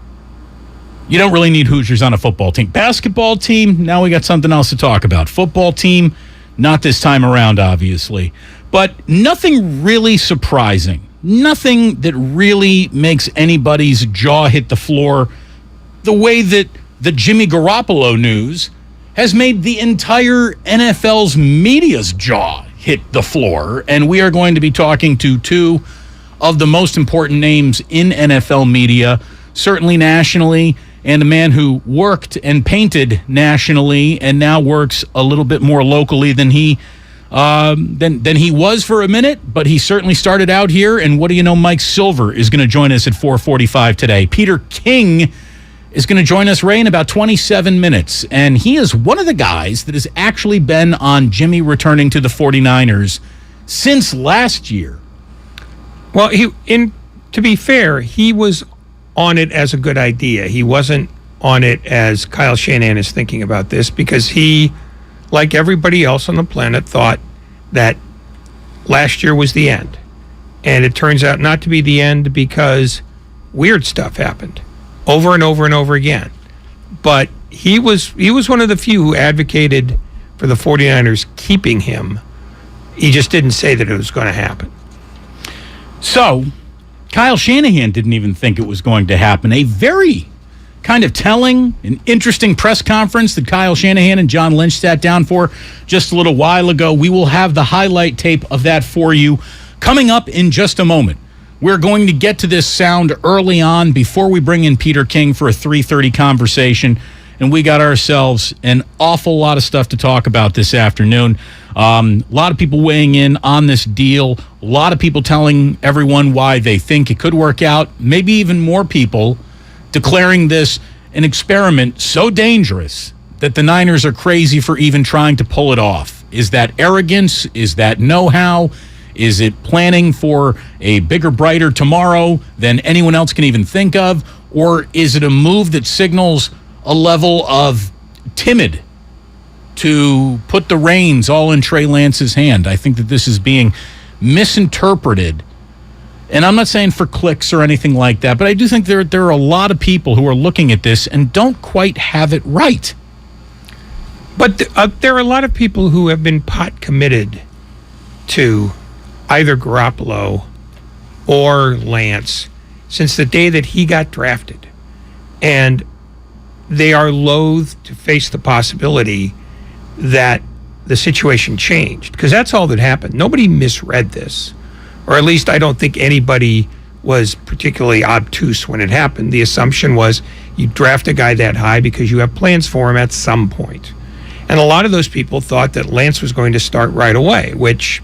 You don't really need Hoosiers on a football team. Basketball team, now we got something else to talk about. Football team, not this time around, obviously. But nothing really surprising. Nothing that really makes anybody's jaw hit the floor the way that the Jimmy Garoppolo news has made the entire NFL's media's jaw hit the floor. And we are going to be talking to 2 of the most important names in NFL media, certainly nationally, and a man who worked and painted nationally and now works a little bit more locally than he was for a minute, but he certainly started out here. And what do you know, Mike Silver is going to join us at 4:45 today. Peter King is going to join us, Ray, in about 27 minutes. And he is one of the guys that has actually been on Jimmy returning to the 49ers since last year. Well, to be fair, he was on it as a good idea. He wasn't on it as Kyle Shanahan is thinking about this, because he, like everybody else on the planet, thought that last year was the end. And it turns out not to be the end because weird stuff happened over and over and over again. But he was one of the few who advocated for the 49ers keeping him. He just didn't say that it was going to happen. So, Kyle Shanahan didn't even think it was going to happen. A very kind of telling and interesting press conference that Kyle Shanahan and John Lynch sat down for just a little while ago. We will have the highlight tape of that for you coming up in just a moment. We're going to get to this sound early on before we bring in Peter King for a 3:30 conversation, and we got ourselves an awful lot of stuff to talk about this afternoon. A lot of people weighing in on this deal, a lot of people telling everyone why they think it could work out, maybe even more people declaring this an experiment so dangerous that the Niners are crazy for even trying to pull it off. Is that arrogance? Is that know-how? Is it planning for a bigger, brighter tomorrow than anyone else can even think of? Or is it a move that signals a level of timid to put the reins all in Trey Lance's hand? I think that this is being misinterpreted And I'm not saying for clicks or anything like that, but I do think there are a lot of people who are looking at this and don't quite have it right. But there are a lot of people who have been pot committed to either Garoppolo or Lance since the day that he got drafted. And they are loath to face the possibility that the situation changed, because that's all that happened. Nobody misread this, or at least I don't think anybody was particularly obtuse when it happened. The assumption was you draft a guy that high because you have plans for him at some point. And a lot of those people thought that Lance was going to start right away, which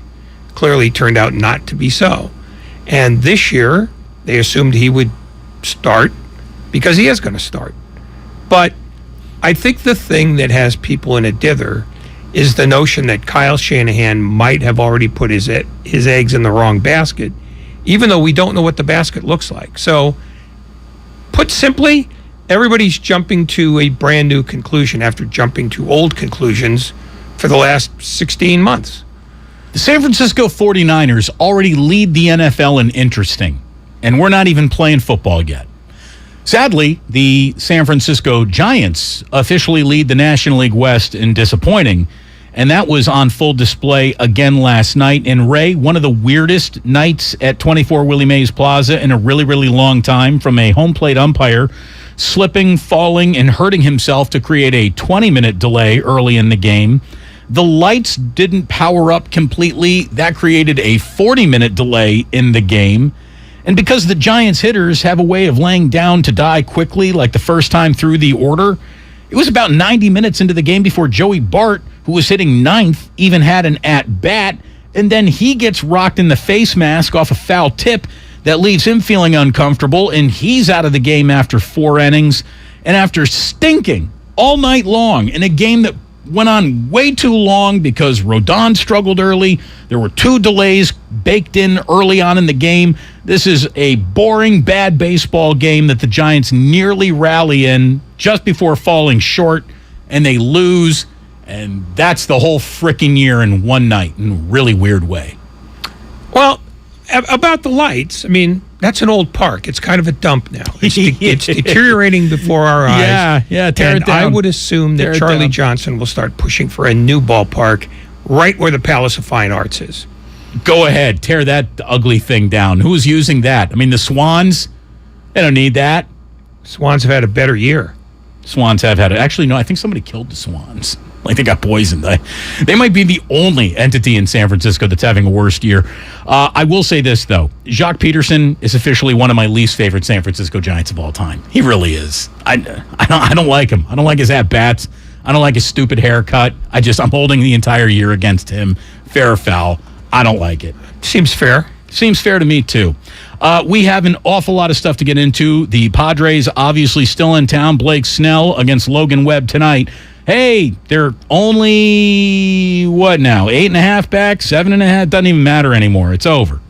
clearly turned out not to be so. And this year, they assumed he would start because he is going to start. But I think the thing that has people in a dither is the notion that Kyle Shanahan might have already put his eggs in the wrong basket, even though we don't know what the basket looks like. So, put simply, everybody's jumping to a brand new conclusion after jumping to old conclusions for the last 16 months. The San Francisco 49ers already lead the NFL in interesting, and we're not even playing football yet. Sadly, the San Francisco Giants officially lead the National League West in disappointing, and that was on full display again last night. And Ray, one of the weirdest nights at 24 Willie Mays Plaza in a really, really long time, from a home plate umpire slipping, falling, and hurting himself to create a 20-minute delay early in the game. The lights didn't power up completely. That created a 40-minute delay in the game. And because the Giants hitters have a way of laying down to die quickly, like the first time through the order, it was about 90 minutes into the game before Joey Bart, who was hitting ninth, even had an at-bat, and then he gets rocked in the face mask off a foul tip that leaves him feeling uncomfortable, and he's out of the game after 4 innings. And after stinking all night long in a game that went on way too long because Rodon struggled early, there were 2 delays baked in early on in the game. This is a boring, bad baseball game that the Giants nearly rally in just before falling short, and they lose, and that's the whole frickin' year in one night in a really weird way. Well, about the lights, I mean, that's an old park. It's kind of a dump now. It's deteriorating before our eyes. Yeah, tear it down. I would assume that Charlie Johnson will start pushing for a new ballpark right where the Palace of Fine Arts is. Go ahead, tear that ugly thing down. Who's using that? I mean, the Swans, they don't need that. Swans have had a better year. Swans have had it. Actually, no, I think somebody killed the Swans. Like, they got poisoned. They might be the only entity in San Francisco that's having a worst year. I will say this, though. Jacques Peterson is officially one of my least favorite San Francisco Giants of all time. He really is. I don't like him. I don't like his at-bats. I don't like his stupid haircut. I'm holding the entire year against him. Fair or foul. I don't like it. Seems fair. Seems fair to me, too. We have an awful lot of stuff to get into. The Padres obviously still in town. Blake Snell against Logan Webb tonight. Hey, they're only, what now, 8.5 back, 7.5? Doesn't even matter anymore. It's over.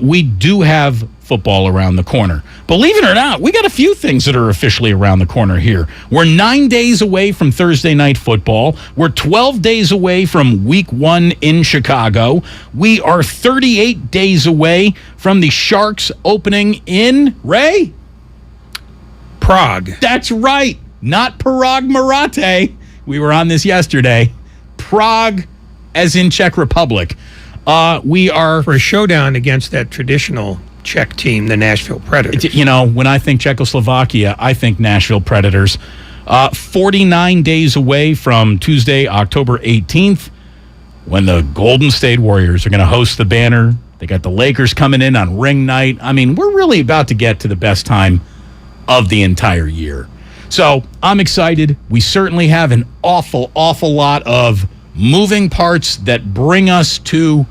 We do have football around the corner. Believe it or not, we got a few things that are officially around the corner here. We're 9 days away from Thursday Night Football. We're 12 days away from Week 1 in Chicago. We are 38 days away from the Sharks opening in, Ray? Prague. That's right. Not Parag Marate. We were on this yesterday. Prague, as in Czech Republic. We are... For a showdown against that traditional Czech team, the Nashville Predators. You know, when I think Czechoslovakia, I think Nashville Predators. 49 days away from Tuesday, October 18th, when the Golden State Warriors are going to host the banner. They got the Lakers coming in on ring night. I mean, we're really about to get to the best time of the entire year. So I'm excited. We certainly have an awful lot of moving parts that bring us to,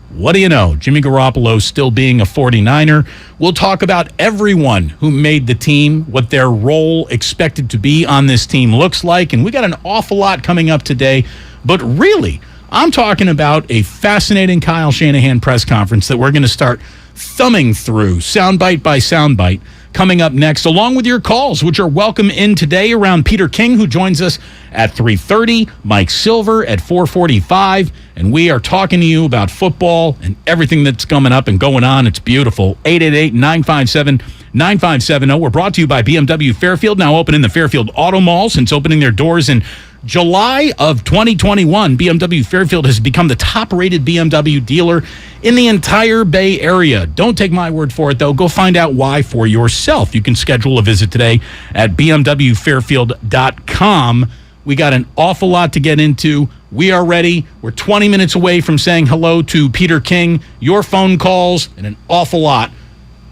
what do you know, Jimmy Garoppolo still being a 49er. We'll talk about everyone who made the team, what their role expected to be on this team looks like, and we got an awful lot coming up today. But really, I'm talking about a fascinating Kyle Shanahan press conference that we're going to start thumbing through, soundbite by soundbite, coming up next, along with your calls, which are welcome in today around Peter King, who joins us at 3:30, Mike Silver at 4:45, and we are talking to you about football and everything that's coming up and going on. It's beautiful. 888-957-9570. We're brought to you by BMW Fairfield, now open in the Fairfield Auto Mall since opening their doors in July of 2021. BMW Fairfield has become the top-rated BMW dealer in the entire Bay Area. Don't take my word for it, though. Go find out why for yourself. You can schedule a visit today at bmwfairfield.com. We got an awful lot to get into. We are ready. We're 20 minutes away from saying hello to Peter King, your phone calls, and an awful lot.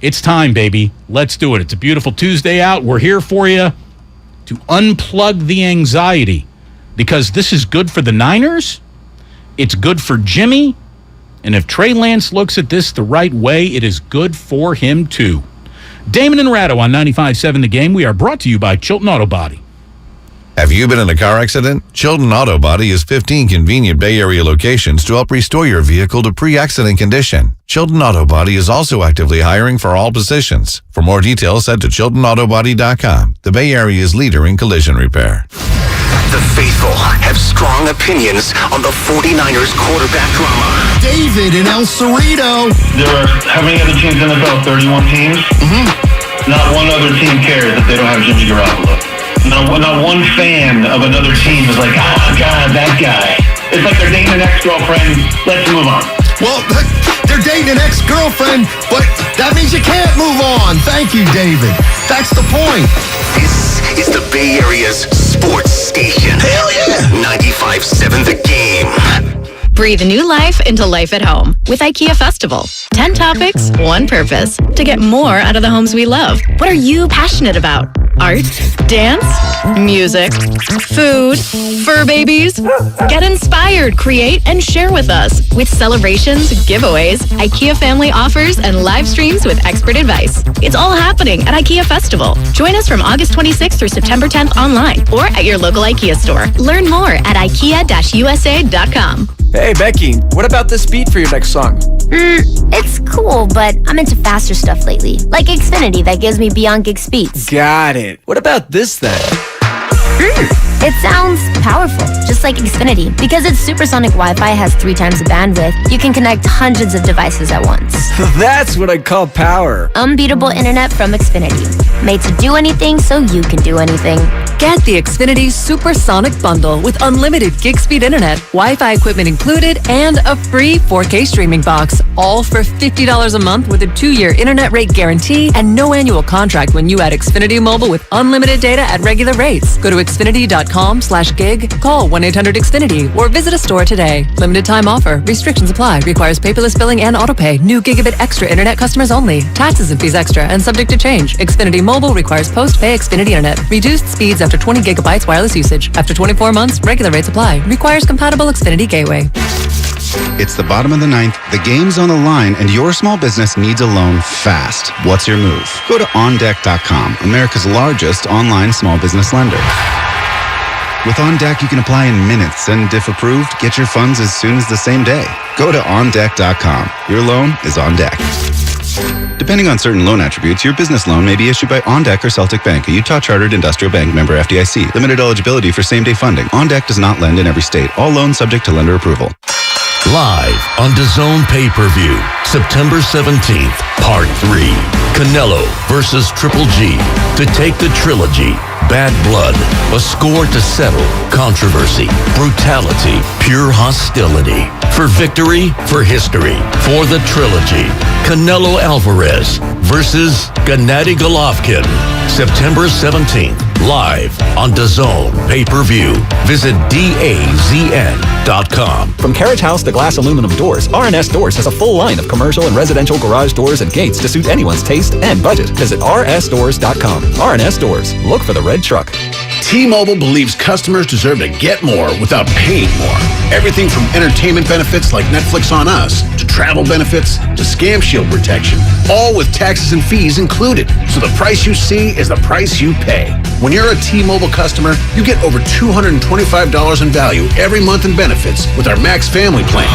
It's time, baby. Let's do it. It's a beautiful Tuesday out. We're here for you to unplug the anxiety, because this is good for the Niners. It's good for Jimmy. And if Trey Lance looks at this the right way, it is good for him too. Damon and Ratto on 95.7 The Game. We are brought to you by Chilton Auto Body. Have you been in a car accident? Chilton Auto Body has 15 convenient Bay Area locations to help restore your vehicle to pre-accident condition. Chilton Auto Body is also actively hiring for all positions. For more details, head to chiltonautobody.com. The Bay Area's leader in collision repair. The faithful have strong opinions on the 49ers quarterback drama. David in El Cerrito. There are how many other teams in the NFL? 31 teams? Not one other team cares if they don't have Jimmy Garoppolo. Not one fan of another team is like, oh, God, that guy. It's like they're dating an ex-girlfriend. Let's move on. Well, they're dating an ex-girlfriend, but that means you can't move on. Thank you, David. That's the point. This is the Bay Area's sports station. Hell yeah! 95.7 The Game. Breathe new life into life at home with IKEA Festival. 10 topics, one purpose. To get more out of the homes we love. What are you passionate about? Art, dance, music, food, fur babies. Get inspired, create, and share with us. With celebrations, giveaways, IKEA family offers, and live streams with expert advice. It's all happening at IKEA Festival. Join us from August 26th through September 10th online or at your local IKEA store. Learn more at IKEA-USA.com. Hey, Becky, what about this beat for your next song? It's cool, but I'm into faster stuff lately. Like Xfinity that gives me beyond gig speeds. Got it. What about this then? It sounds powerful, just like Xfinity. Because its supersonic Wi-Fi has 3 times the bandwidth, you can connect hundreds of devices at once. That's what I call power. Unbeatable internet from Xfinity. Made to do anything so you can do anything. Get the Xfinity Supersonic Bundle with unlimited gig speed internet, Wi-Fi equipment included, and a free 4K streaming box. All for $50 a month with a 2-year internet rate guarantee and no annual contract when you add Xfinity Mobile with unlimited data at regular rates. Go to Xfinity.com/gig, call 1-800-XFINITY, or visit a store today. Limited time offer. Restrictions apply. Requires paperless billing and autopay. New gigabit extra internet customers only. Taxes and fees extra and subject to change. Xfinity Mobile requires post-pay Xfinity internet. Reduced speeds after 20 gigabytes wireless usage. After 24 months, regular rates apply. Requires compatible Xfinity gateway. It's the bottom of the 9th, the game's on the line, and your small business needs a loan fast. What's your move? Go to OnDeck.com, America's largest online small business lender. With OnDeck, you can apply in minutes, and if approved, get your funds as soon as the same day. Go to OnDeck.com. Your loan is on deck. Depending on certain loan attributes, your business loan may be issued by OnDeck or Celtic Bank, a Utah Chartered Industrial Bank member FDIC. Limited eligibility for same-day funding. OnDeck does not lend in every state. All loans subject to lender approval. Live on DAZN Pay-Per-View, September 17th, Part 3. Canelo versus Triple G. To take the trilogy, Bad Blood, a score to settle, controversy, brutality, pure hostility. For victory, for history, for the trilogy. Canelo Alvarez versus Gennady Golovkin. September 17th, live on DAZN Pay-Per-View. Visit DAZN.com. From carriage house to glass aluminum doors, RNS Doors has a full line of commercial and residential garage doors and gates to suit anyone's taste and budget. Visit rsdoors.com. RNS Doors. Look for the red truck. T-Mobile believes customers deserve to get more without paying more. Everything from entertainment benefits like Netflix on Us, to travel benefits, to Scam Shield protection, all with taxes and fees included. So the price you see is the price you pay. When you're a T-Mobile customer, you get over $225 in value every month in benefits with our Max Family Plan.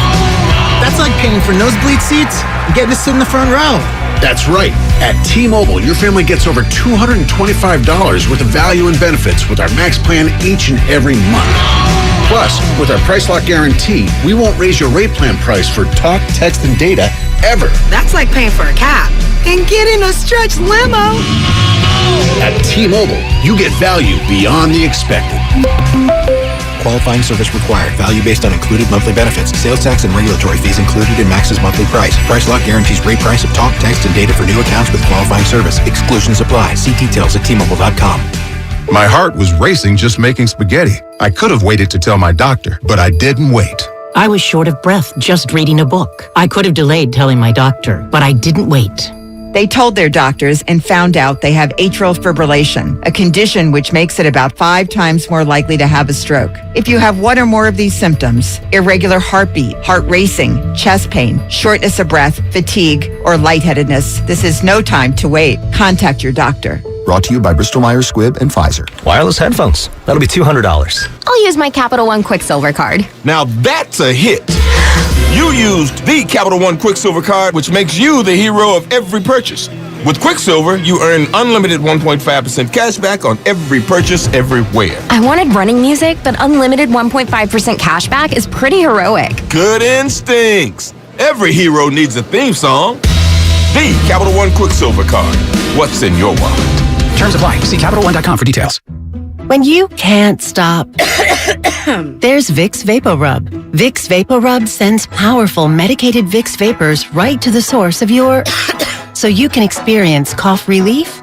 That's like paying for nosebleed seats and getting to sit in the front row. That's right. At T-Mobile, your family gets over $225 worth of value and benefits with our Max Plan each and every month. Plus, with our Price Lock Guarantee, we won't raise your rate plan price for talk, text, and data ever. That's like paying for a cab and getting a stretch limo. At T-Mobile, you get value beyond the expected. Qualifying service required. Value based on included monthly benefits. Sales tax and regulatory fees included in Max's monthly price. Price Lock guarantees rate price of talk, text, and data for new accounts with qualifying service. Exclusions apply. See details at T-Mobile.com. My heart was racing just making spaghetti. I could have waited to tell my doctor, but I didn't wait. I was short of breath just reading a book. I could have delayed telling my doctor, but I didn't wait. They told their doctors and found out they have atrial fibrillation, a condition which makes it about 5 times more likely to have a stroke. If you have one or more of these symptoms, irregular heartbeat, heart racing, chest pain, shortness of breath, fatigue, or lightheadedness, this is no time to wait. Contact your doctor. Brought to you by Bristol-Myers Squibb and Pfizer. Wireless headphones. That'll be $200. I'll use my Capital One Quicksilver card. Now that's a hit. You used the Capital One Quicksilver card, which makes you the hero of every purchase. With Quicksilver, you earn unlimited 1.5% cash back on every purchase everywhere. I wanted running music, but unlimited 1.5% cash back is pretty heroic. Good instincts. Every hero needs a theme song. The Capital One Quicksilver card. What's in your wallet? Terms apply. See CapitalOne.com for details. When you can't stop, there's Vicks VapoRub. Vicks VapoRub sends powerful medicated Vicks vapors right to the source of your... so you can experience cough relief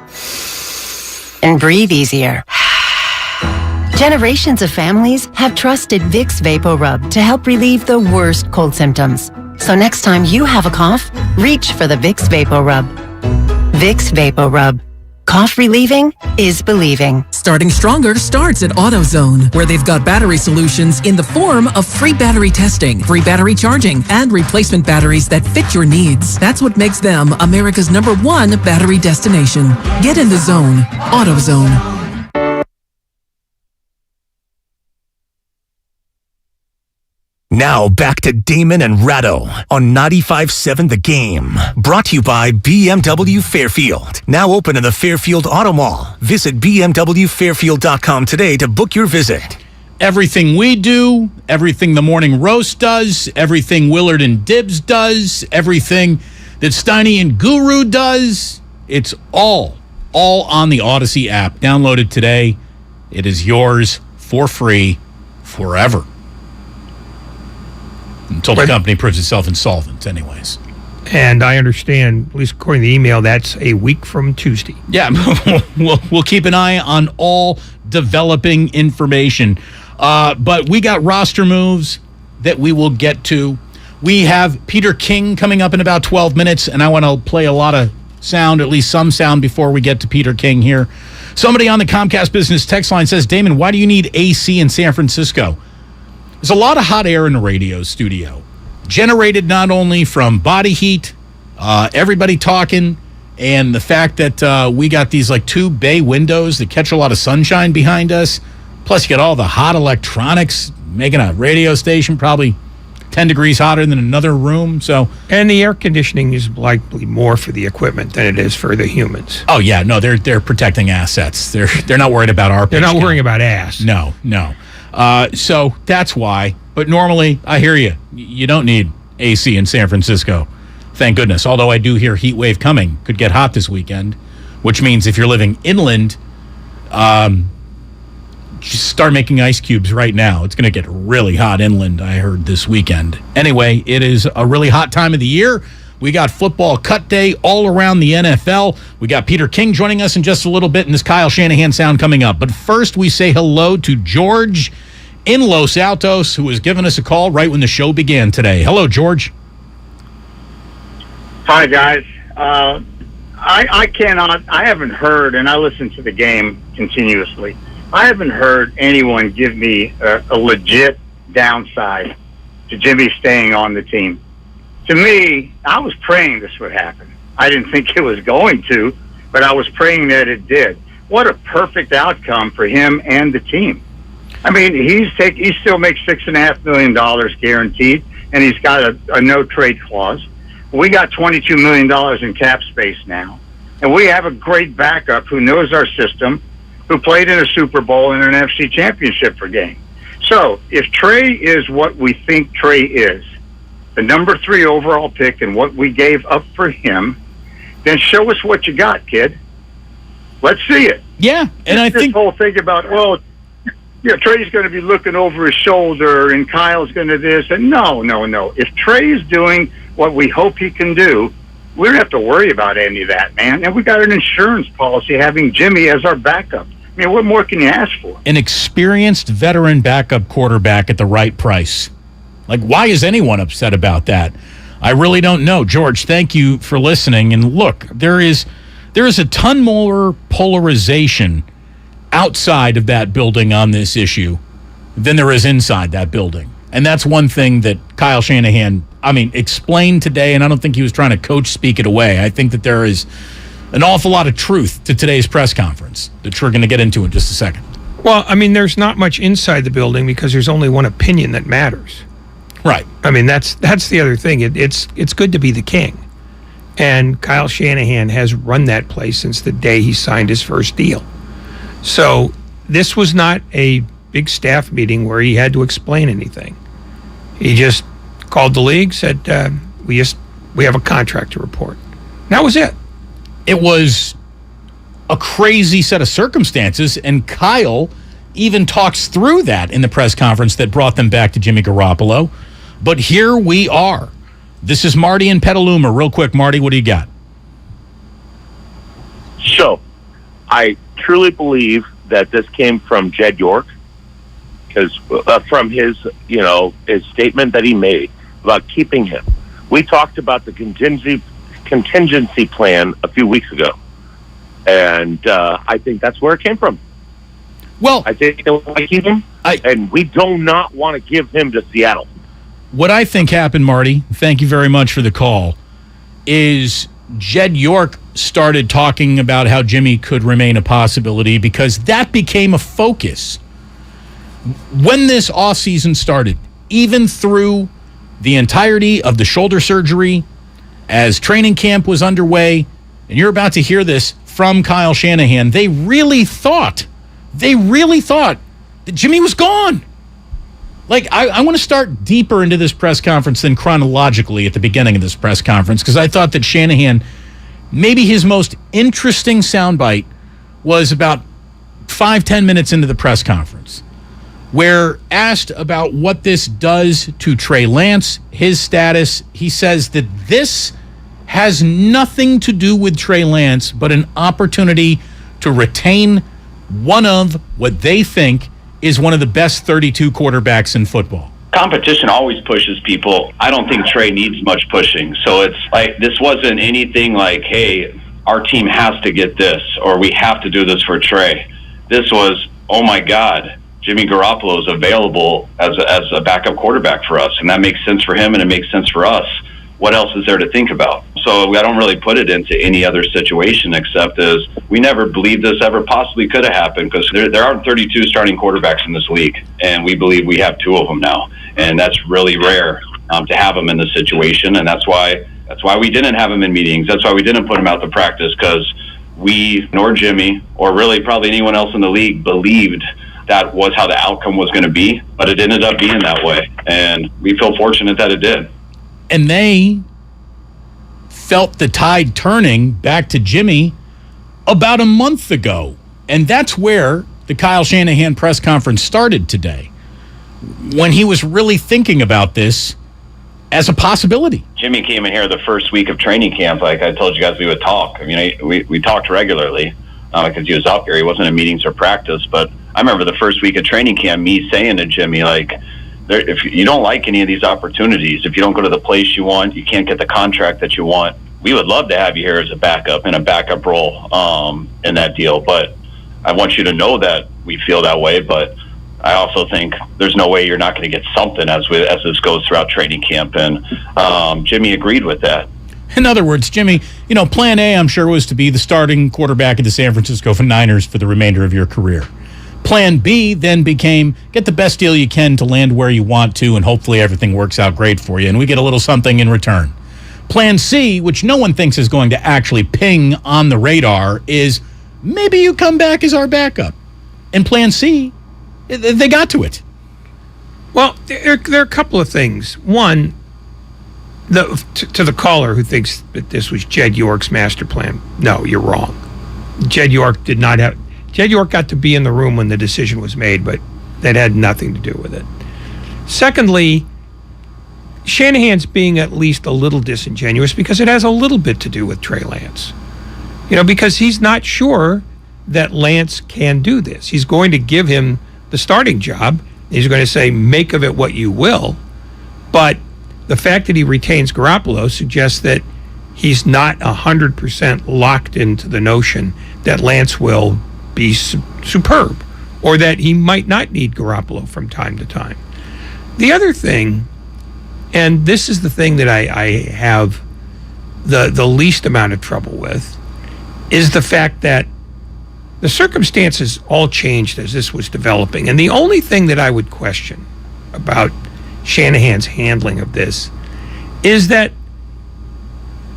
and breathe easier. Generations of families have trusted Vicks VapoRub to help relieve the worst cold symptoms. So next time you have a cough, reach for the Vicks VapoRub. Vicks VapoRub. Cough relieving is believing. Starting Stronger starts at AutoZone, where they've got battery solutions in the form of free battery testing, free battery charging, and replacement batteries that fit your needs. That's what makes them America's #1 battery destination. Get in the zone. AutoZone. Now back to Damon and Ratto on 95.7 The Game. Brought to you by BMW Fairfield. Now open in the Fairfield Auto Mall. Visit BMWFairfield.com today to book your visit. Everything we do, everything the Morning Roast does, everything Willard and Dibs does, everything that Steiny and Guru does, it's all on the Odyssey app. Download it today. It is yours for free forever. Until the company proves itself insolvent, anyways. And I understand, at least according to the email, that's a week from Tuesday. Yeah, we'll keep an eye on all developing information. But we got roster moves that we will get to. We have Peter King coming up in about 12 minutes, and I want to play a lot of sound, at least some sound, before we get to Peter King here. Somebody on the Comcast Business text line says, Damon, why do you need AC in San Francisco? There's a lot of hot air in the radio studio, generated not only from body heat, everybody talking, and the fact that we got these like 2 bay windows that catch a lot of sunshine behind us. Plus, you got all the hot electronics making a radio station probably 10 degrees hotter than another room. And the air conditioning is likely more for the equipment than it is for the humans. Oh yeah, no, they're protecting assets. They're not worried about our. They're not worrying about ass. No. So that's why. But normally, I hear you. You don't need AC in San Francisco. Thank goodness. Although I do hear heat wave coming. Could get hot this weekend. Which means if you're living inland, just start making ice cubes right now. It's going to get really hot inland, I heard, this weekend. Anyway, it is a really hot time of the year. We got football cut day all around the NFL. We got Peter King joining us in just a little bit, and this Kyle Shanahan sound coming up. But first, we say hello to George in Los Altos, who was giving us a call right when the show began today. Hello, George. Hi, guys. I haven't heard, and I listen to the game continuously. I haven't heard anyone give me a legit downside to Jimmy staying on the team. To me, I was praying this would happen. I didn't think it was going to, but I was praying that it did. What a perfect outcome for him and the team. I mean, he still makes $6.5 million guaranteed, and he's got a no-trade clause. We got $22 million in cap space now, and we have a great backup who knows our system, who played in a Super Bowl and an NFC Championship game. So if Trey is what we think Trey is, the number 3 overall pick and what we gave up for him, then show us what you got, kid. Let's see it. Yeah, and I think this whole thing about, Trey's going to be looking over his shoulder and Kyle's going to this. And no. If Trey is doing what we hope he can do, we don't have to worry about any of that, man. And we got an insurance policy having Jimmy as our backup. I mean, what more can you ask for? An experienced veteran backup quarterback at the right price. Like, why is anyone upset about that? I really don't know. George, thank you for listening. And look, there is a ton more polarization outside of that building on this issue than there is inside that building. And that's one thing that Kyle Shanahan, explained today, and I don't think he was trying to coach speak it away. I think that there is an awful lot of truth to today's press conference that we're going to get into in just a second. Well, there's not much inside the building because there's only one opinion that matters. Right. That's the other thing. It's good to be the king. And Kyle Shanahan has run that place since the day he signed his first deal. So this was not a big staff meeting where he had to explain anything. He just called the league, said, we have a contract to report. And that was it. It was a crazy set of circumstances, and Kyle even talks through that in the press conference that brought them back to Jimmy Garoppolo. But here we are. This is Marty in Petaluma. Real quick, Marty, what do you got? So, I truly believe that this came from Jed York, because from his statement that he made about keeping him. We talked about the contingency plan a few weeks ago, and I think that's where it came from. Well, I think they want to keep him, and we do not want to give him to Seattle. What I think happened, Marty, thank you very much for the call, is Jed York started talking about how Jimmy could remain a possibility because that became a focus. When this offseason started, even through the entirety of the shoulder surgery, as training camp was underway, and you're about to hear this from Kyle Shanahan, they really thought that Jimmy was gone. Like, I want to start deeper into this press conference than chronologically at the beginning of this press conference, because I thought that Shanahan, maybe his most interesting soundbite was about 5-10 minutes into the press conference, where asked about what this does to Trey Lance, his status, he says that this has nothing to do with Trey Lance, but an opportunity to retain one of what they think is one of the best 32 quarterbacks in football. Competition always pushes people. I don't think Trey needs much pushing. So it's like, this wasn't anything like, hey, our team has to get this, or we have to do this for Trey. This was, oh my God, Jimmy Garoppolo is available as a backup quarterback for us, and that makes sense for him and it makes sense for us. What else is there to think about? So I don't really put it into any other situation except as we never believed this ever possibly could have happened, because there aren't 32 starting quarterbacks in this league, and we believe we have 2 of them now, and that's really rare to have them in this situation, and that's why we didn't have him in meetings. That's why we didn't put him out to practice, because we, nor Jimmy, or really probably anyone else in the league, believed that was how the outcome was going to be, but it ended up being that way, and we feel fortunate that it did. And they felt the tide turning back to Jimmy about a month ago. And that's where the Kyle Shanahan press conference started today, when he was really thinking about this as a possibility. Jimmy came in here the first week of training camp. Like I told you guys, we would talk. I mean, we talked regularly because he was out here. He wasn't in meetings or practice. But I remember the first week of training camp, me saying to Jimmy, like, if you don't like any of these opportunities, if you don't go to the place you want, you can't get the contract that you want, we would love to have you here as a backup in a backup role in that deal. But I want you to know that we feel that way, but I also think there's no way you're not going to get something as this goes throughout training camp. And Jimmy agreed with that. In other words, Jimmy, plan A, I'm sure, was to be the starting quarterback of the San Francisco 49ers for the remainder of your career. Plan B then became get the best deal you can to land where you want to, and hopefully everything works out great for you, and we get a little something in return. Plan C, which no one thinks is going to actually ping on the radar, is maybe you come back as our backup. And Plan C, they got to it. Well, there are a couple of things. One, to the caller who thinks that this was Jed York's master plan, no, you're wrong. Jed York got to be in the room when the decision was made, but that had nothing to do with it. Secondly, Shanahan's being at least a little disingenuous because it has a little bit to do with Trey Lance. Because he's not sure that Lance can do this. He's going to give him the starting job. He's going to say, make of it what you will. But the fact that he retains Garoppolo suggests that he's not 100% locked into the notion that Lance will be superb, or that he might not need Garoppolo from time to time. The other thing, and this is the thing that I have the least amount of trouble with, is the fact that the circumstances all changed as this was developing. And the only thing that I would question about Shanahan's handling of this is that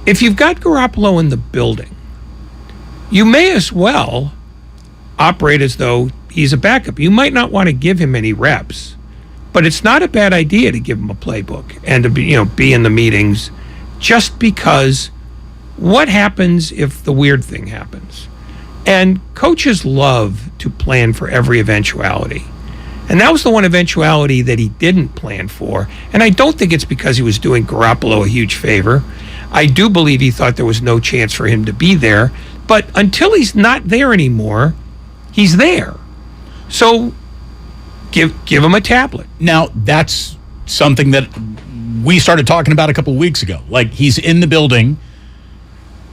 if you've got Garoppolo in the building, you may as well operate as though he's a backup. You might not want to give him any reps, but it's not a bad idea to give him a playbook and to be in the meetings, just because what happens if the weird thing happens? And coaches love to plan for every eventuality. And that was the one eventuality that he didn't plan for. And I don't think it's because he was doing Garoppolo a huge favor. I do believe he thought there was no chance for him to be there. But until he's not there anymore, he's there. So give him a tablet. Now, that's something that we started talking about a couple of weeks ago. Like, he's in the building.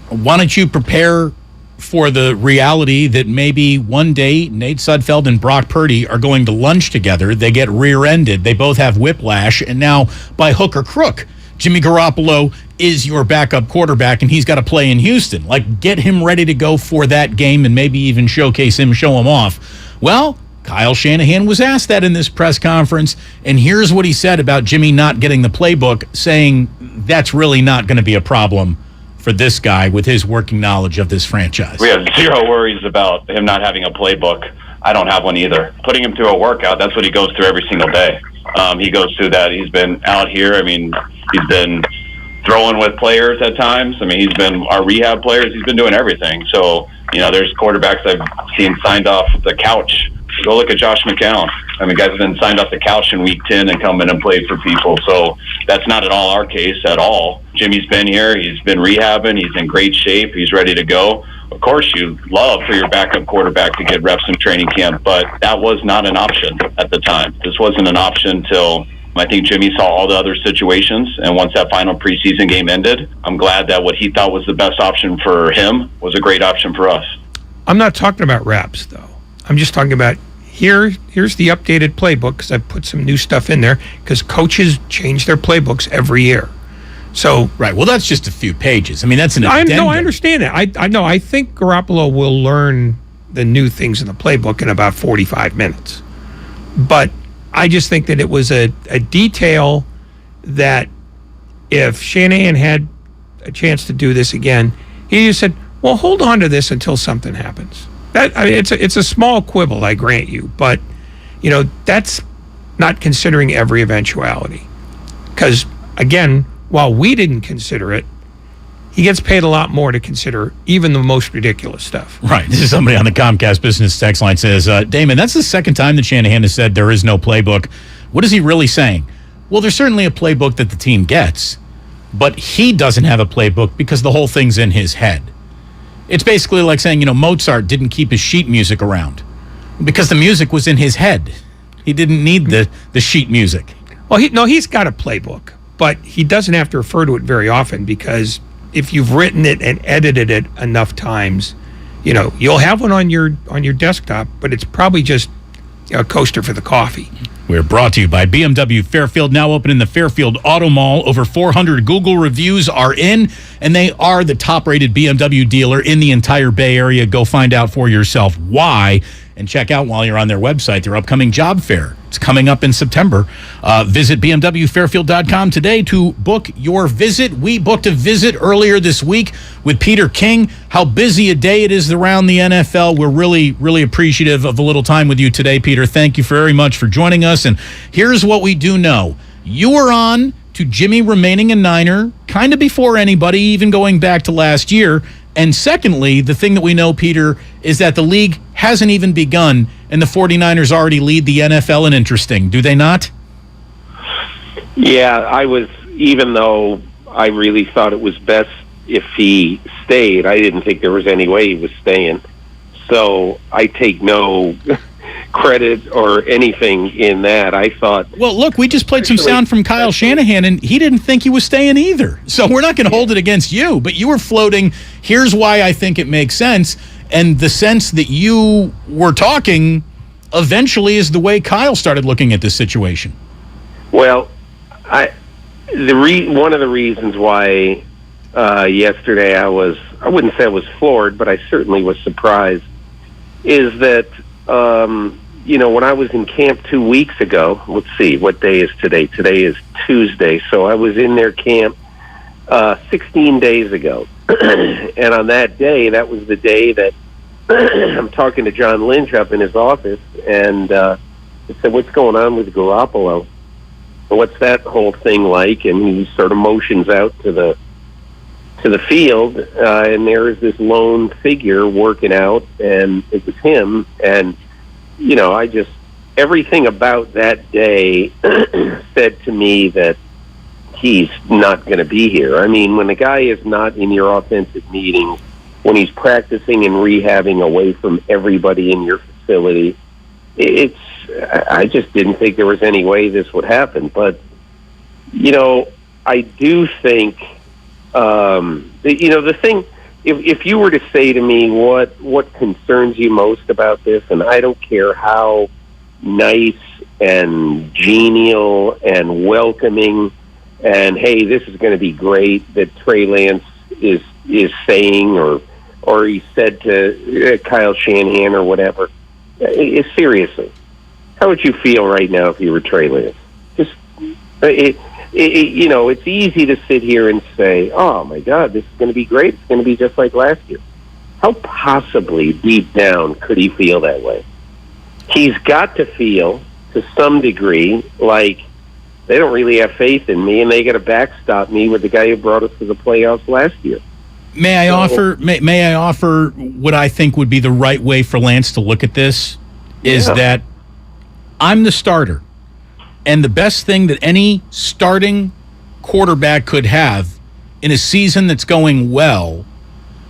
Why don't you prepare for the reality that maybe one day Nate Sudfeld and Brock Purdy are going to lunch together. They get rear-ended. They both have whiplash. And now, by hook or crook, Jimmy Garoppolo is your backup quarterback, and he's got to play in Houston. Like, get him ready to go for that game and maybe even showcase him, show him off. Well, Kyle Shanahan was asked that in this press conference, and here's what he said about Jimmy not getting the playbook, saying that's really not going to be a problem for this guy with his working knowledge of this franchise. We have zero worries about him not having a playbook. I don't have one either. Putting him through a workout, that's what he goes through every single day. He goes through that. He's been out here. He's been throwing with players at times. He's been our rehab players. He's been doing everything. So, there's quarterbacks I've seen signed off the couch. Go look at Josh McCown. Guys have been signed off the couch in week 10 and come in and play for people. So that's not at all our case at all. Jimmy's been here. He's been rehabbing. He's in great shape. He's ready to go. Of course, you love for your backup quarterback to get reps in training camp, but that was not an option at the time. This wasn't an option till I think Jimmy saw all the other situations, and once that final preseason game ended, I'm glad that what he thought was the best option for him was a great option for us. I'm not talking about reps, though. I'm just talking about here's the updated playbook, because I've put some new stuff in there, because coaches change their playbooks every year. So right, well, that's just a few pages. That's an addendum. I understand that. I know. I think Garoppolo will learn the new things in the playbook in about 45 minutes. But I just think that it was a detail that if Shanahan had a chance to do this again, he just said, well, hold on to this until something happens. It's a small quibble, I grant you, but that's not considering every eventuality. Because again, while we didn't consider it, he gets paid a lot more to consider even the most ridiculous stuff. Right. This is somebody on the Comcast Business text line says, Damon, that's the second time that Shanahan has said there is no playbook. What is he really saying? Well, there's certainly a playbook that the team gets, but he doesn't have a playbook because the whole thing's in his head. It's basically like saying, Mozart didn't keep his sheet music around because the music was in his head. He didn't need the sheet music. Well, he's got a playbook, but he doesn't have to refer to it very often, because if you've written it and edited it enough times, you'll have one on your desktop, but it's probably just a coaster for the coffee. We're brought to you by BMW Fairfield, now open in the Fairfield Auto Mall. Over 400 Google reviews are in, and they are the top-rated BMW dealer in the entire Bay Area. Go find out for yourself why, and check out, while you're on their website, their upcoming job fair. It's coming up in September. Visit BMWFairfield.com today to book your visit. We booked a visit earlier this week with Peter King. How busy a day it is around the NFL. We're really, really appreciative of a little time with you today, Peter. Thank you very much for joining us. And here's what we do know. You were on to Jimmy remaining a Niner kind of before anybody, even going back to last year. And secondly, the thing that we know, Peter, is that the league hasn't even begun, and the 49ers already lead the NFL in interesting. Do they not? Yeah, even though I really thought it was best if he stayed, I didn't think there was any way he was staying. So I take no credit or anything in that. I thought... Well, look, we just played some sound from Kyle Shanahan, and he didn't think he was staying either. So we're not going to hold it against you, but you were floating, here's why I think it makes sense, and the sense that you were talking eventually is the way Kyle started looking at this situation. Well, one of the reasons why yesterday I wouldn't say I was floored, but I certainly was surprised, is that when I was in camp 2 weeks ago, let's see, what day is today? Today is Tuesday. So I was in their camp 16 days ago. And on that day, that was the day that I'm talking to John Lynch up in his office, and I said, what's going on with Garoppolo? What's that whole thing like? And he sort of motions out to the field, and there is this lone figure working out, and it was him. And everything about that day said to me that he's not going to be here. I mean, when the guy is not in your offensive meetings, when he's practicing and rehabbing away from everybody in your facility, I just didn't think there was any way this would happen. But, I do think, the thing, if you were to say to me what concerns you most about this, and I don't care how nice and genial and welcoming and hey, this is going to be great that Trey Lance is saying, or he said to Kyle Shanahan or whatever, seriously, how would you feel right now if you were Trey Lance? Just it's easy to sit here and say, oh, my God, this is going to be great. It's going to be just like last year. How possibly deep down could he feel that way? He's got to feel, to some degree, like they don't really have faith in me, and they got to backstop me with the guy who brought us to the playoffs last year. May I offer what I think would be the right way for Lance to look at this is that I'm the starter. And the best thing that any starting quarterback could have in a season that's going well,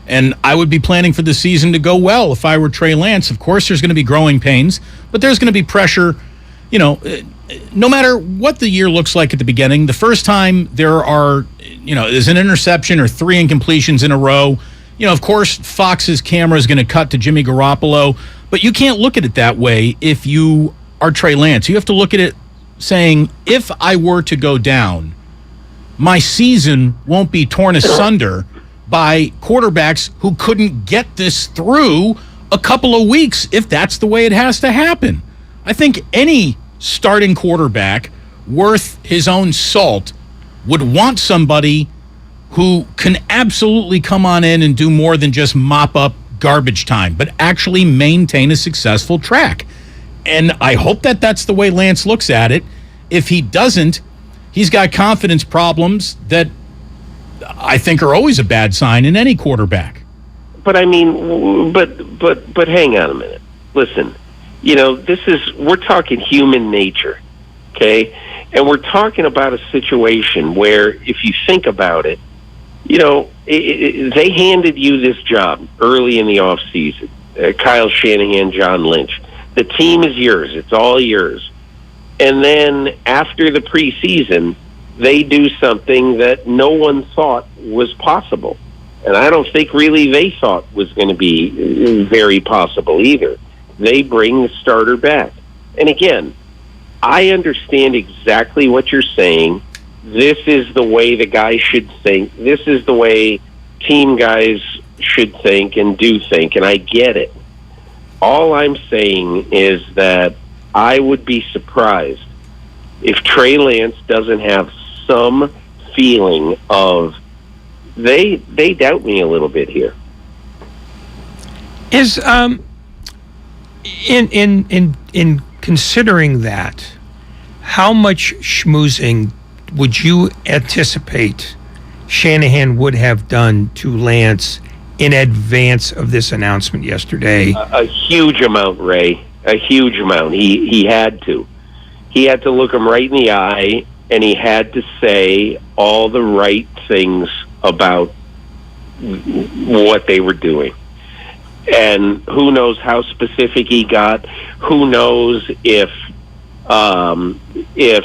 and I would be planning for the season to go well if I were Trey Lance. Of course, there's going to be growing pains, but there's going to be pressure. No matter what the year looks like at the beginning, the first time there's an interception or 3 incompletions in a row, of course, Fox's camera is going to cut to Jimmy Garoppolo, but you can't look at it that way if you are Trey Lance. You have to look at it saying, if I were to go down, my season won't be torn asunder by quarterbacks who couldn't get this through a couple of weeks if that's the way it has to happen. I think any starting quarterback worth his own salt would want somebody who can absolutely come on in and do more than just mop up garbage time, but actually maintain a successful track. And I hope that that's the way Lance looks at it. If he doesn't, he's got confidence problems that I think are always a bad sign in any quarterback. But I mean, but hang on a minute. Listen, we're talking human nature, okay? And we're talking about a situation where, if you think about it, they handed you this job early in the offseason. Kyle Shanahan, John Lynch. The team is yours. It's all yours. And then after the preseason, they do something that no one thought was possible. And I don't think really they thought was going to be very possible either. They bring the starter back. And again, I understand exactly what you're saying. This is the way the guy should think. This is the way team guys should think and do think, and I get it. All I'm saying is that I would be surprised if Trey Lance doesn't have some feeling of they doubt me a little bit here. Is in considering that, how much schmoozing would you anticipate Shanahan would have done to Lance in advance of this announcement yesterday? A huge amount, Ray. A huge amount. He had to. He had to look him right in the eye, and he had to say all the right things about what they were doing. And who knows how specific he got? Who knows if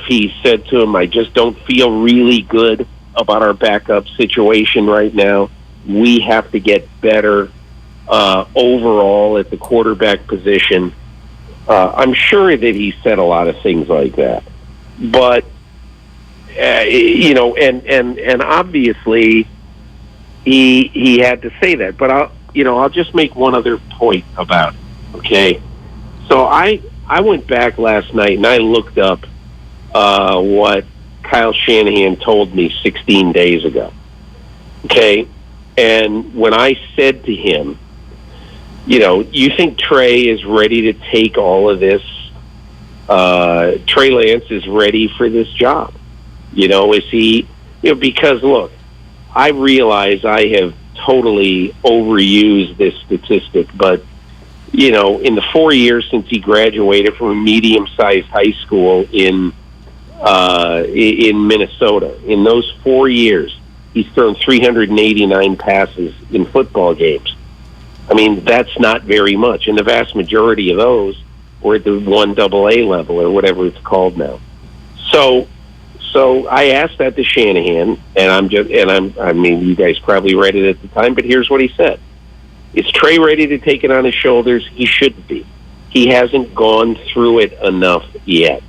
he said to him, I just don't feel really good about our backup situation right now. We have to get better overall at the quarterback position. I'm sure that he said a lot of things like that. But, and obviously he had to say that. But I'll just make one other point about it, okay? So I went back last night and I looked up what Kyle Shanahan told me 16 days ago, okay? And when I said to him, you think Trey is ready to take all of this? Trey Lance is ready for this job. Is he, because look, I realize I have totally overused this statistic, but in the 4 years since he graduated from a medium-sized high school in Minnesota, in those 4 years, he's thrown 389 passes in football games. I mean, that's not very much, and the vast majority of those were at the 1AA level or whatever it's called now. So I asked that to Shanahan, and you guys probably read it at the time, but here's what he said. Is Trey ready to take it on his shoulders? He shouldn't be. He hasn't gone through it enough yet.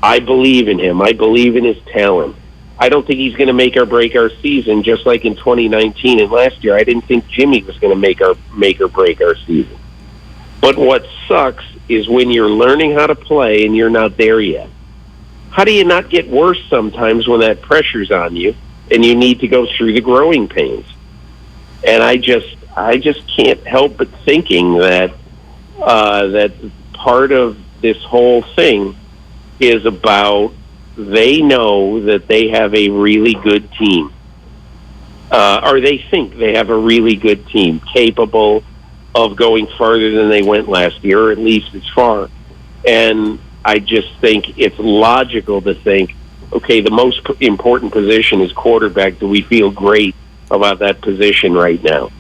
I believe in him. I believe in his talent. I don't think he's going to make or break our season, just like in 2019 and last year. I didn't think Jimmy was going to make or break our season. But what sucks is when you're learning how to play and you're not there yet. How do you not get worse sometimes when that pressure's on you and you need to go through the growing pains? And I just can't help but thinking that that part of this whole thing is about they know that they have a really good team, or they think they have a really good team capable of going farther than they went last year, or at least as far. And I just think it's logical to think, okay, the most important position is quarterback. Do we feel great about that position right now?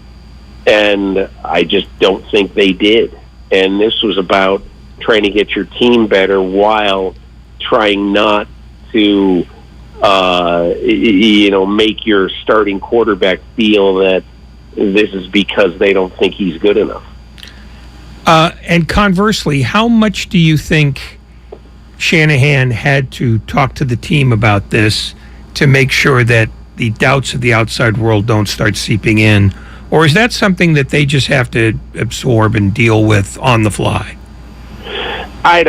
And I just don't think they did. And this was about trying to get your team better while trying not to, make your starting quarterback feel that this is because they don't think he's good enough. And conversely, how much do you think Shanahan had to talk to the team about this to make sure that the doubts of the outside world don't start seeping in? Or is that something that they just have to absorb and deal with on the fly? I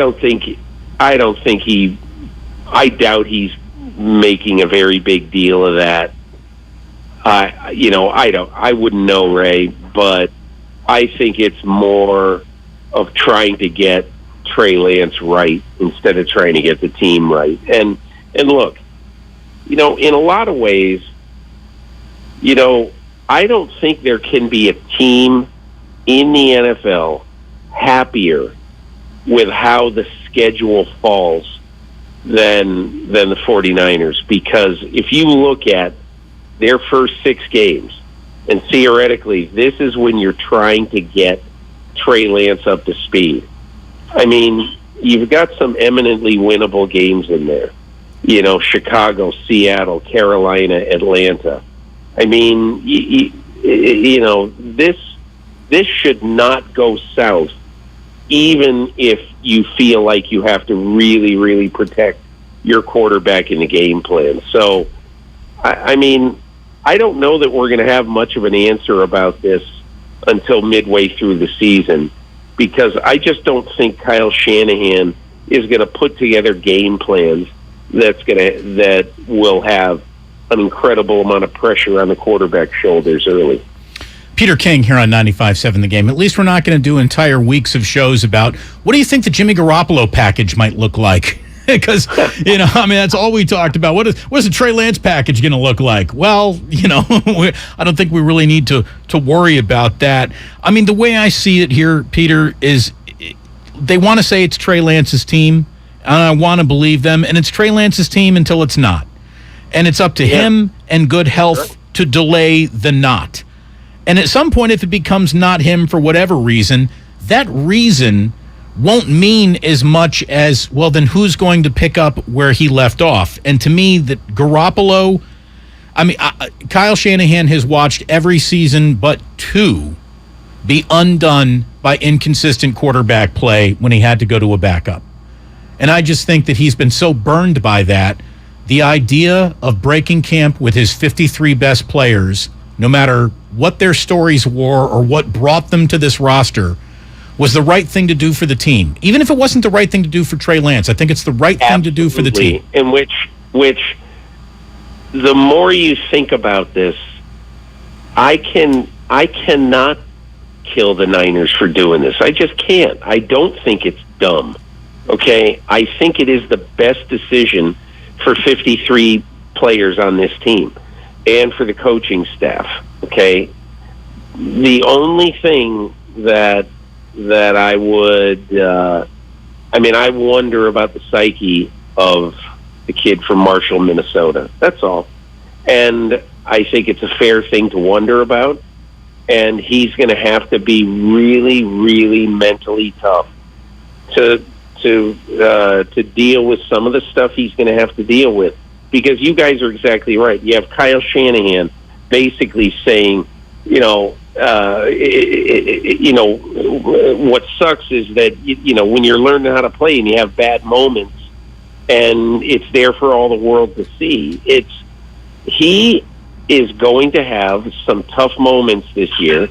doubt he's making a very big deal of that. I wouldn't know, Ray, but I think it's more of trying to get Trey Lance right instead of trying to get the team right. And look, in a lot of ways, I don't think there can be a team in the NFL happier with how the schedule falls than the 49ers, because if you look at their first 6 games, and theoretically this is when you're trying to get Trey Lance up to speed. I mean, you've got some eminently winnable games in there. Chicago, Seattle, Carolina, Atlanta. I mean, this should not go south, even if you feel like you have to really, really protect your quarterback in the game plan. So, I mean, I don't know that we're going to have much of an answer about this until midway through the season, because I just don't think Kyle Shanahan is going to put together game plans that will have an incredible amount of pressure on the quarterback's shoulders early. Peter King here on 95.7 The Game. At least we're not going to do entire weeks of shows about what do you think the Jimmy Garoppolo package might look like? Because, that's all we talked about. What is the Trey Lance package going to look like? Well, I don't think we really need to worry about that. I mean, the way I see it here, Peter, is they want to say it's Trey Lance's team, and I want to believe them, and it's Trey Lance's team until it's not. And it's up to him and good health to delay the not. And at some point, if it becomes not him for whatever reason, that reason won't mean as much as, well, then who's going to pick up where he left off? And to me, that Garoppolo, Kyle Shanahan has watched every season but 2 be undone by inconsistent quarterback play when he had to go to a backup. And I just think that he's been so burned by that. The idea of breaking camp with his 53 best players, no matter what their stories were or what brought them to this roster, was the right thing to do for the team. Even if it wasn't the right thing to do for Trey Lance, I think it's the right thing to do for the team. In which the more you think about this, I cannot kill the Niners for doing this. I just can't. I don't think it's dumb. Okay? I think it is the best decision for 53 players on this team and for the coaching staff. Okay? The only thing that I would, I wonder about the psyche of the kid from Marshall, Minnesota. That's all. And I think it's a fair thing to wonder about. And he's going to have to be really, really mentally tough to deal with some of the stuff he's going to have to deal with. Because you guys are exactly right. You have Kyle Shanahan basically saying, what sucks is that, when you're learning how to play and you have bad moments and it's there for all the world to see, he is going to have some tough moments this year,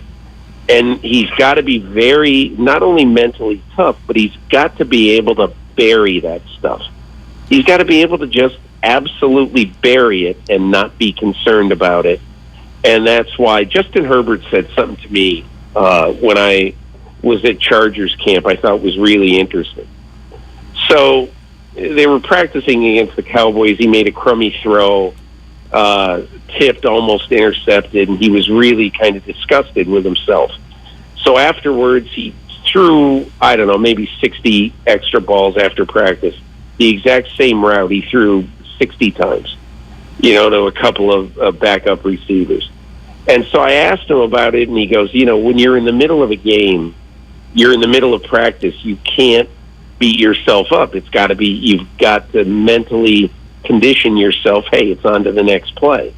and he's got to be very, not only mentally tough, but he's got to be able to bury that stuff. He's got to be able to just absolutely bury it and not be concerned about it. And that's why Justin Herbert said something to me when I was at Chargers camp I thought was really interesting. So they were practicing against the Cowboys. He made a crummy throw, tipped, almost intercepted, and he was really kind of disgusted with himself. So afterwards, he threw, maybe 60 extra balls after practice. The exact same route he threw 60 times, to a couple of backup receivers. And so I asked him about it, and he goes, when you're in the middle of a game, you're in the middle of practice, you can't beat yourself up. You've got to mentally condition yourself, hey, it's on to the next play.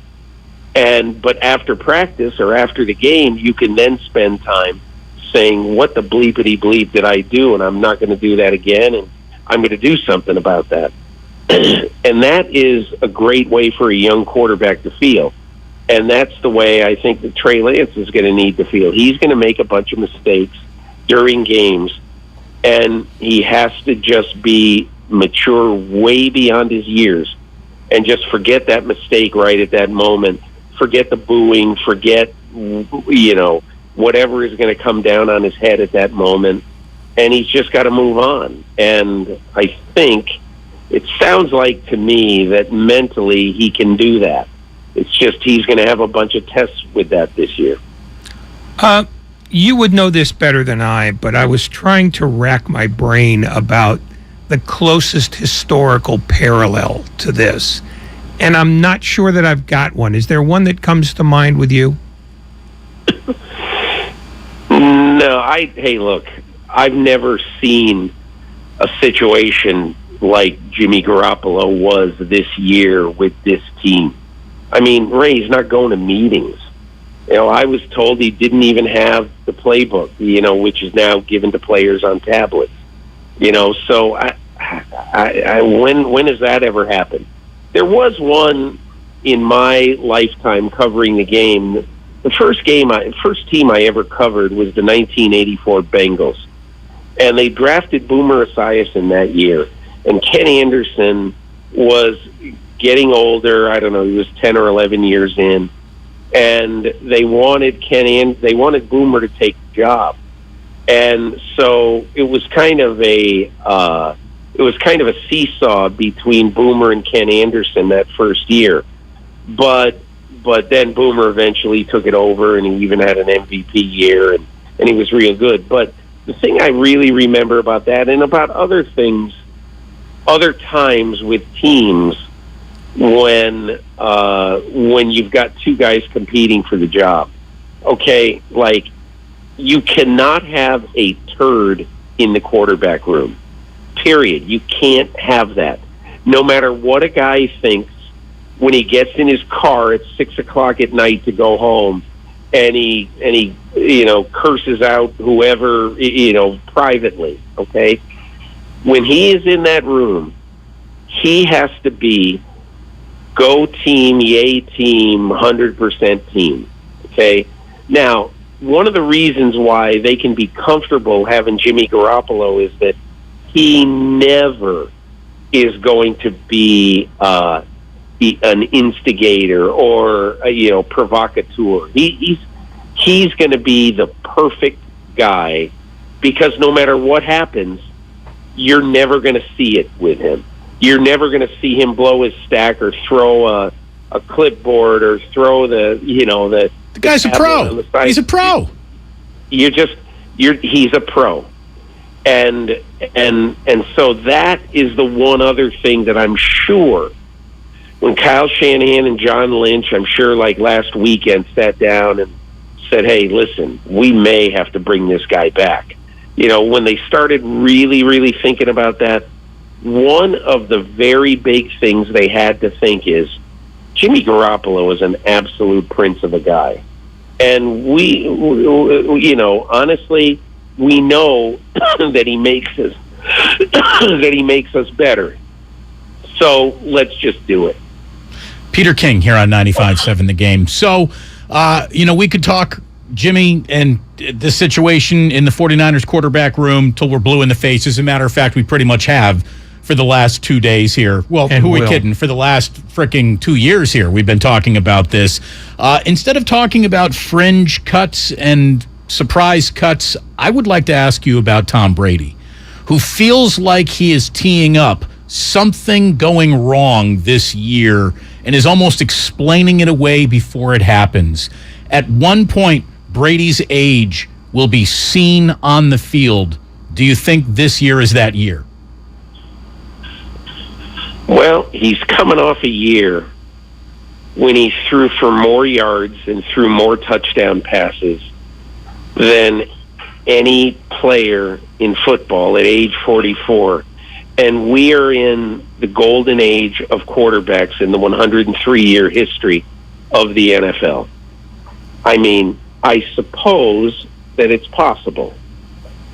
But after practice or after the game, you can then spend time saying, what the bleepity bleep did I do? And I'm not going to do that again, and I'm going to do something about that. And that is a great way for a young quarterback to feel. And that's the way I think that Trey Lance is going to need to feel. He's going to make a bunch of mistakes during games, and he has to just be mature way beyond his years and just forget that mistake right at that moment. Forget the booing, forget, whatever is going to come down on his head at that moment. And he's just got to move on. And I think it sounds like to me that mentally he can do that. It's just he's going to have a bunch of tests with that this year. You would know this better than I, but I was trying to rack my brain about the closest historical parallel to this. And I'm not sure that I've got one. Is there one that comes to mind with you? No, hey, look, I've never seen a situation like Jimmy Garoppolo was this year with this team. I mean, Ray's not going to meetings. I was told he didn't even have the playbook, which is now given to players on tablets. So when has that ever happened? There was one in my lifetime covering the game. The first team I ever covered was the 1984 Bengals, and they drafted Boomer Esiason that year. And Ken Anderson was getting older. I don't know, he was 10 or 11 years in, and they wanted Boomer to take the job. And so it was kind of a seesaw between Boomer and Ken Anderson that first year. But then Boomer eventually took it over, and he even had an MVP year, and he was real good. But the thing I really remember about that, and about other things, other times with teams, when you've got two guys competing for the job, okay, like, you cannot have a turd in the quarterback room, period. You can't have that. No matter what a guy thinks, when he gets in his car at 6 o'clock at night to go home, and he curses out whoever, privately, okay? When he is in that room, he has to be go team, yay team, 100% team, okay? Now, one of the reasons why they can be comfortable having Jimmy Garoppolo is that he never is going to be an instigator or a provocateur. He's going to be the perfect guy, because no matter what happens, you're never going to see it with him. You're never going to see him blow his stack or throw a clipboard or throw the guy's a pro. He's a pro. He's a pro. And so that is the one other thing that I'm sure when Kyle Shanahan and John Lynch, I'm sure like last weekend, sat down and said, hey, listen, we may have to bring this guy back. When they started really, really thinking about that, one of the very big things they had to think is Jimmy Garoppolo is an absolute prince of a guy. And we honestly, we know that he makes us better. So let's just do it. Peter King here on 95.7 The Game. So, we could talk Jimmy and the situation in the 49ers quarterback room till we're blue in the face. As a matter of fact, we pretty much have for the last 2 days here. Well, and who are we kidding? For the last fricking 2 years here, we've been talking about this. Instead of talking about fringe cuts and surprise cuts, I would like to ask you about Tom Brady, who feels like he is teeing up something going wrong this year and is almost explaining it away before it happens. At one point, Brady's age will be seen on the field. Do you think this year is that year? Well, he's coming off a year when he threw for more yards and threw more touchdown passes than any player in football at age 44. And we are in the golden age of quarterbacks in the 103-year history of the NFL. I mean, I suppose that it's possible.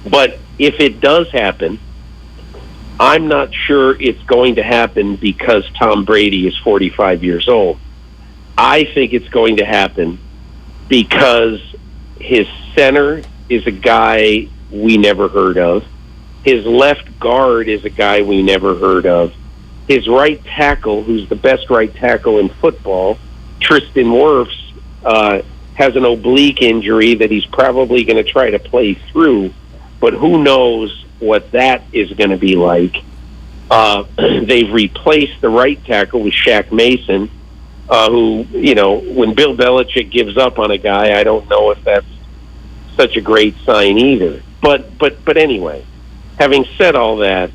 But if it does happen, I'm not sure it's going to happen because Tom Brady is 45 years old. I think it's going to happen because his center is a guy we never heard of. His left guard is a guy we never heard of. His right tackle, who's the best right tackle in football, Tristan Wirfs, has an oblique injury that he's probably going to try to play through, but who knows what that is going to be like. They've replaced the right tackle with Shaq Mason, who, when Bill Belichick gives up on a guy, I don't know if that's such a great sign either. But anyway, having said all that,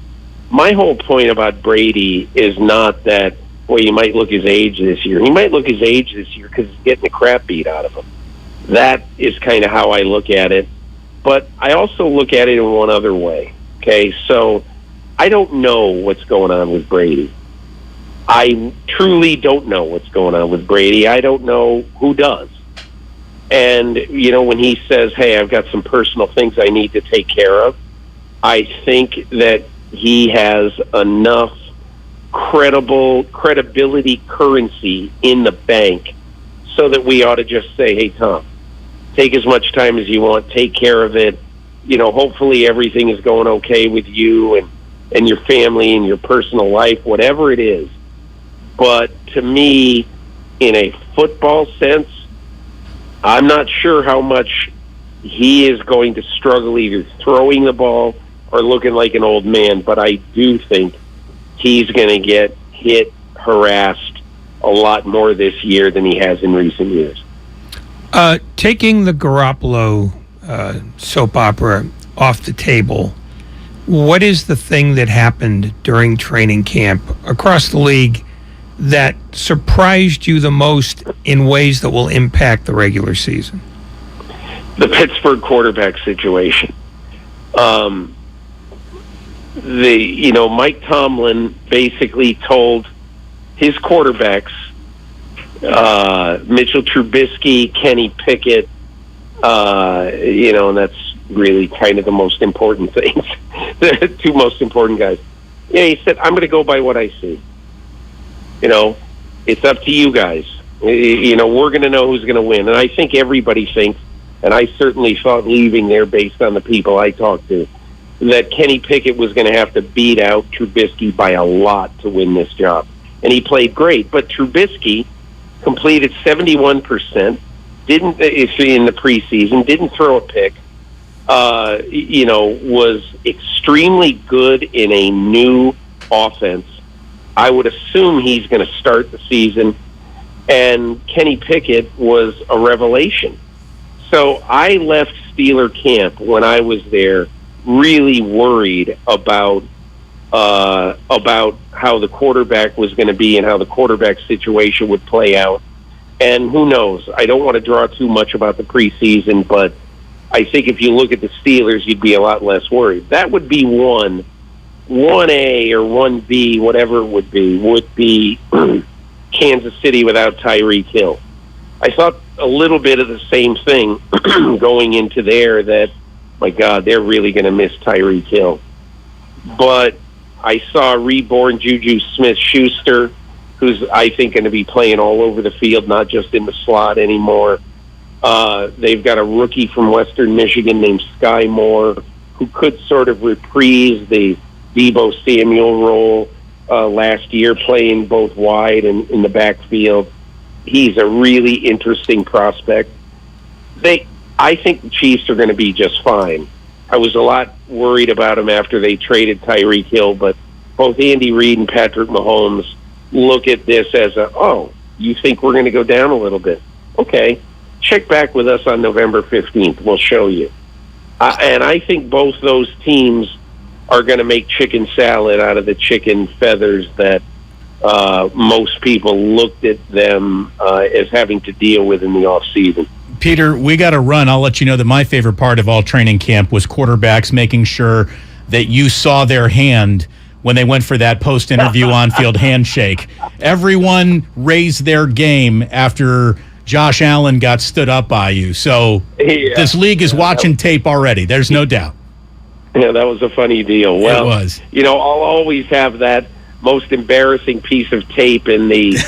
my whole point about Brady is not that, well, he might look his age this year. He might look his age this year because he's getting the crap beat out of him. That is kind of how I look at it. But I also look at it in one other way. Okay, so I don't know what's going on with Brady. I truly don't know what's going on with Brady. I don't know who does. And, when he says, hey, I've got some personal things I need to take care of, I think that he has enough credibility currency in the bank so that we ought to just say, hey, Tom, take as much time as you want, take care of it. Hopefully everything is going okay with you and your family and your personal life, whatever it is. But to me, in a football sense, I'm not sure how much he is going to struggle either throwing the ball or looking like an old man, but I do think he's going to get hit, harassed a lot more this year than he has in recent years. Taking the Garoppolo soap opera off the table, what is the thing that happened during training camp across the league that surprised you the most in ways that will impact the regular season? The Pittsburgh quarterback situation. Mike Tomlin basically told his quarterbacks, Mitchell Trubisky, Kenny Pickett, and that's really kind of the most important things, the two most important guys. He said, I'm going to go by what I see. It's up to you guys. We're going to know who's going to win. And I think everybody thinks, and I certainly thought leaving there based on the people I talked to, that Kenny Pickett was going to have to beat out Trubisky by a lot to win this job. And he played great. But Trubisky completed 71%, didn't in the preseason, didn't throw a pick, was extremely good in a new offense. I would assume he's going to start the season. And Kenny Pickett was a revelation. So I left Steeler camp when I was there really worried about how the quarterback was going to be and how the quarterback situation would play out. And who knows? I don't want to draw too much about the preseason, but I think if you look at the Steelers, you'd be a lot less worried. That would be 1A or 1B, whatever it would be Kansas City without Tyreek Hill. I thought a little bit of the same thing going into there, that, my God, they're really going to miss Tyreek Hill. But I saw reborn Juju Smith-Schuster, who's, I think, going to be playing all over the field, not just in the slot anymore. They've got a rookie from Western Michigan named Sky Moore, who could sort of reprise the Deebo Samuel role last year, playing both wide and in the backfield. He's a really interesting prospect. I think the Chiefs are going to be just fine. I was a lot worried about them after they traded Tyreek Hill, but both Andy Reid and Patrick Mahomes look at this as you think we're going to go down a little bit? Okay, check back with us on November 15th. We'll show you. And I think both those teams are going to make chicken salad out of the chicken feathers that most people looked at them as having to deal with in the offseason. Peter, we got to run. I'll let you know that my favorite part of all training camp was quarterbacks making sure that you saw their hand when they went for that post-interview on-field handshake. Everyone raised their game after Josh Allen got stood up by you. So this league is watching tape already. There's no doubt. Yeah, that was a funny deal. Well, it was. I'll always have that most embarrassing piece of tape in the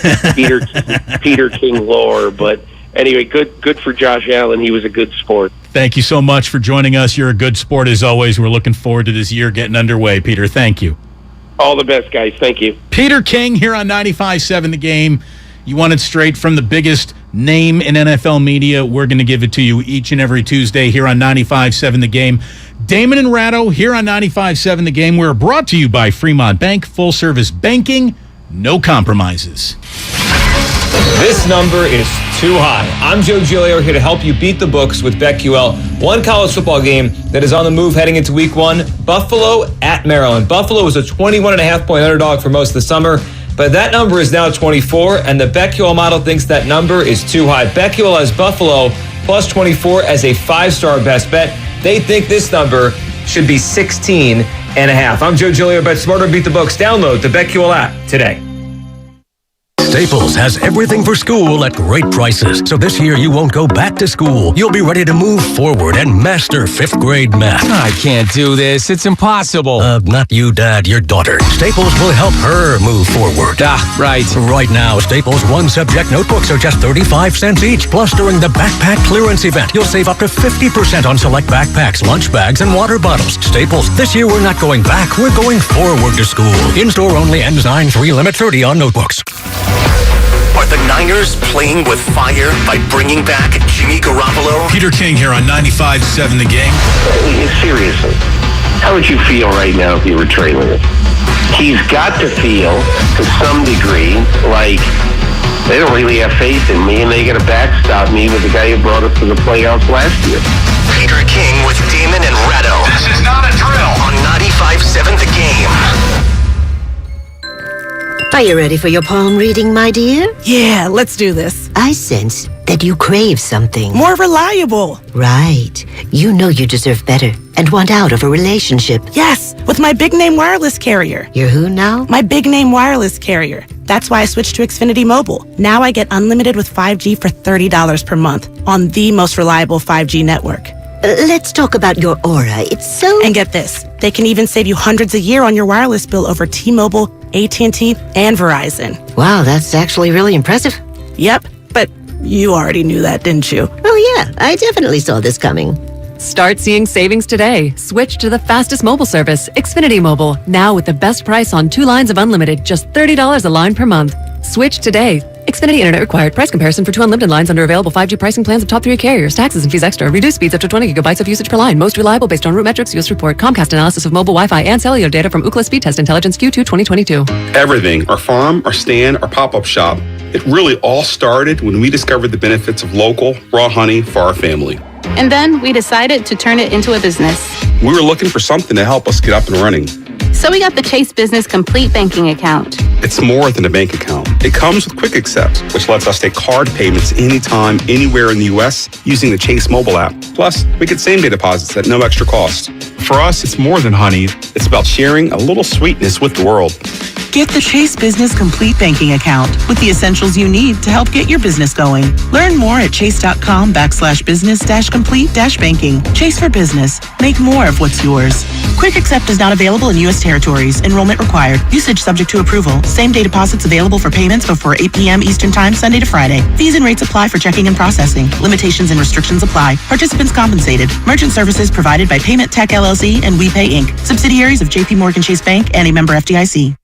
Peter King lore, but anyway, good for Josh Allen. He was a good sport. Thank you so much for joining us. You're a good sport as always. We're looking forward to this year getting underway, Peter. Thank you. All the best, guys. Thank you. Peter King here on 95.7 The Game. You want it straight from the biggest name in NFL media. We're going to give it to you each and every Tuesday here on 95.7 The Game. Damon and Ratto here on 95.7 The Game. We're brought to you by Fremont Bank. Full-service banking, no compromises. This number is too high. I'm Joe Giglio here to help you beat the books with BetQL. One college football game that is on the move heading into week 1, Buffalo at Maryland. Buffalo was a 21.5-point underdog for most of the summer, but that number is now 24, and the BetQL model thinks that number is too high. BetQL has Buffalo plus 24 as a 5-star best bet. They think this number should be 16.5. I'm Joe Giglio. Bet smarter, beat the books. Download the BetQL app today. Staples has everything for school at great prices. So this year you won't go back to school. You'll be ready to move forward and master 5th grade math. I can't do this. It's impossible. Not you, Dad, your daughter. Staples will help her move forward. Right. Right now, Staples one-subject notebooks are just 35 cents each. Plus, during the backpack clearance event, you'll save up to 50% on select backpacks, lunch bags, and water bottles. Staples, this year we're not going back. We're going forward to school. In-store only, ends 9/3, limit 30 on notebooks. Are the Niners playing with fire by bringing back Jimmy Garoppolo? Peter King here on 95.7 The Game. Seriously, how would you feel right now if you were trailing him? He's got to feel, to some degree, like they don't really have faith in me and they got to backstop me with the guy who brought us to the playoffs last year. Peter King with Damon and Ratto. This is not a drill. On 95.7 The Game. Are you ready for your palm reading, my dear? Yeah, let's do this. I sense that you crave something. More reliable. Right. You know you deserve better and want out of a relationship. Yes, with my big name wireless carrier. You're who now? My big name wireless carrier. That's why I switched to Xfinity Mobile. Now I get unlimited with 5G for $30 per month on the most reliable 5G network. Let's talk about your aura. It's so... And get this. They can even save you hundreds a year on your wireless bill over T-Mobile, AT&T, and Verizon. Wow, that's actually really impressive. Yep, but you already knew that, didn't you? Oh yeah, I definitely saw this coming. Start seeing savings today. Switch to the fastest mobile service, Xfinity Mobile. Now with the best price on 2 lines of unlimited, just $30 a line per month. Switch today. Xfinity Internet required. Price comparison for 2 unlimited lines under available 5G pricing plans of top 3 carriers. Taxes and fees extra. Reduced speeds up to 20 gigabytes of usage per line. Most reliable based on root metrics. US report. Comcast analysis of mobile Wi-Fi and cellular data from Ookla Speed Test Intelligence Q2 2022. Everything, our farm, our stand, our pop-up shop, it really all started when we discovered the benefits of local, raw honey for our family. And then we decided to turn it into a business. We were looking for something to help us get up and running. So we got the Chase Business Complete Banking Account. It's more than a bank account. It comes with Quick Accept, which lets us take card payments anytime, anywhere in the U.S. using the Chase mobile app. Plus, we get same-day deposits at no extra cost. For us, it's more than honey. It's about sharing a little sweetness with the world. Get the Chase Business Complete Banking Account with the essentials you need to help get your business going. Learn more at chase.com/business-complete-banking. Chase for business. Make more of what's yours. Quick Accept is not available in U.S. territories. Enrollment required. Usage subject to approval. Same-day deposits available for payments before 8 p.m. Eastern Time, Sunday to Friday. Fees and rates apply for checking and processing. Limitations and restrictions apply. Participants compensated. Merchant services provided by Payment Tech LLC and WePay Inc. Subsidiaries of J.P. Morgan Chase Bank and a member FDIC.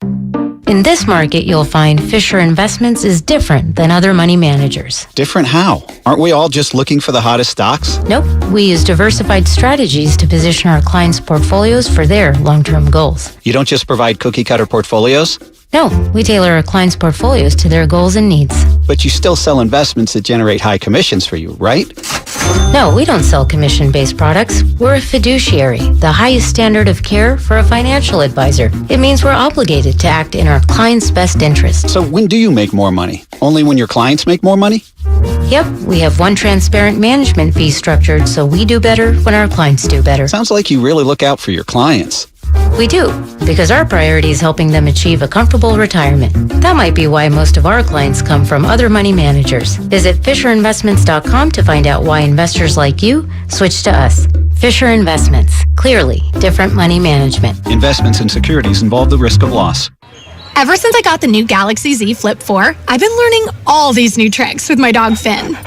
In this market, you'll find Fisher Investments is different than other money managers. Different how? Aren't we all just looking for the hottest stocks? Nope. We use diversified strategies to position our clients' portfolios for their long-term goals. You don't just provide cookie-cutter portfolios? No, we tailor our clients' portfolios to their goals and needs. But you still sell investments that generate high commissions for you, right? No, we don't sell commission-based products. We're a fiduciary, the highest standard of care for a financial advisor. It means we're obligated to act in our clients' best interest. So when do you make more money? Only when your clients make more money? Yep, we have one transparent management fee structured, so we do better when our clients do better. Sounds like you really look out for your clients. We do, because our priority is helping them achieve a comfortable retirement. That might be why most of our clients come from other money managers. Visit FisherInvestments.com to find out why investors like you switch to us. Fisher Investments. Clearly, different money management. Investments in securities involve the risk of loss. Ever since I got the new Galaxy Z Flip 4, I've been learning all these new tricks with my dog Finn.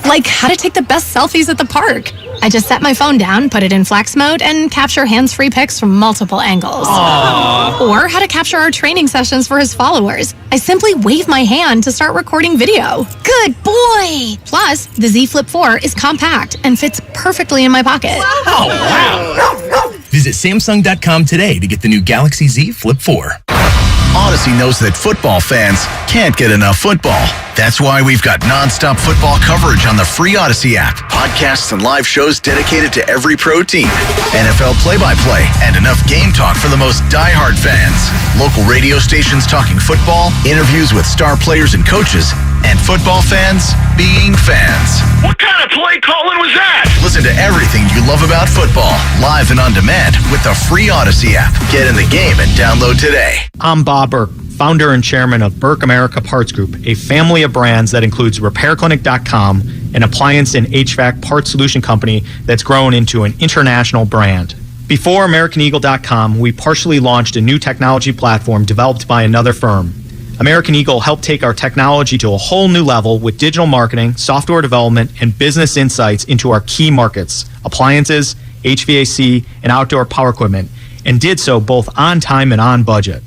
Like how to take the best selfies at the park. I just set my phone down, put it in flex mode, and capture hands-free pics from multiple angles. Aww. Or how to capture our training sessions for his followers. I simply wave my hand to start recording video. Good boy! Plus, the Z Flip 4 is compact and fits perfectly in my pocket. Oh, wow! Visit Samsung.com today to get the new Galaxy Z Flip 4. Odyssey knows that football fans can't get enough football. That's why we've got nonstop football coverage on the free Odyssey app. Podcasts and live shows dedicated to every pro team. NFL play-by-play and enough game talk for the most diehard fans. Local radio stations talking football, interviews with star players and coaches, and football fans being fans. What kind of play calling was that? Listen to everything you love about football, live and on demand with the free Odyssey app. Get in the game and download today. I'm Bob Burke, founder and chairman of Burke America Parts Group, a family of brands that includes RepairClinic.com, an appliance and HVAC parts solution company that's grown into an international brand. Before AmericanEagle.com, we partially launched a new technology platform developed by another firm. American Eagle helped take our technology to a whole new level with digital marketing, software development, and business insights into our key markets, appliances, HVAC, and outdoor power equipment, and did so both on time and on budget.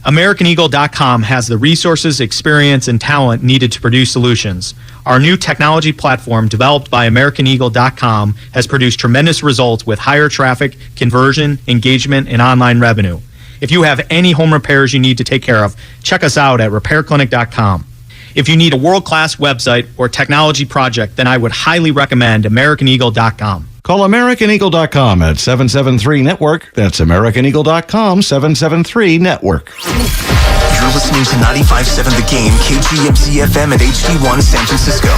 AmericanEagle.com has the resources, experience, and talent needed to produce solutions. Our new technology platform, developed by AmericanEagle.com, has produced tremendous results with higher traffic, conversion, engagement, and online revenue. If you have any home repairs you need to take care of, check us out at RepairClinic.com. If you need a world-class website or technology project, then I would highly recommend AmericanEagle.com. Call AmericanEagle.com at 773-NETWORK. That's AmericanEagle.com, 773-NETWORK. You're listening to 95.7 The Game, KGMZ FM and HD1 San Francisco.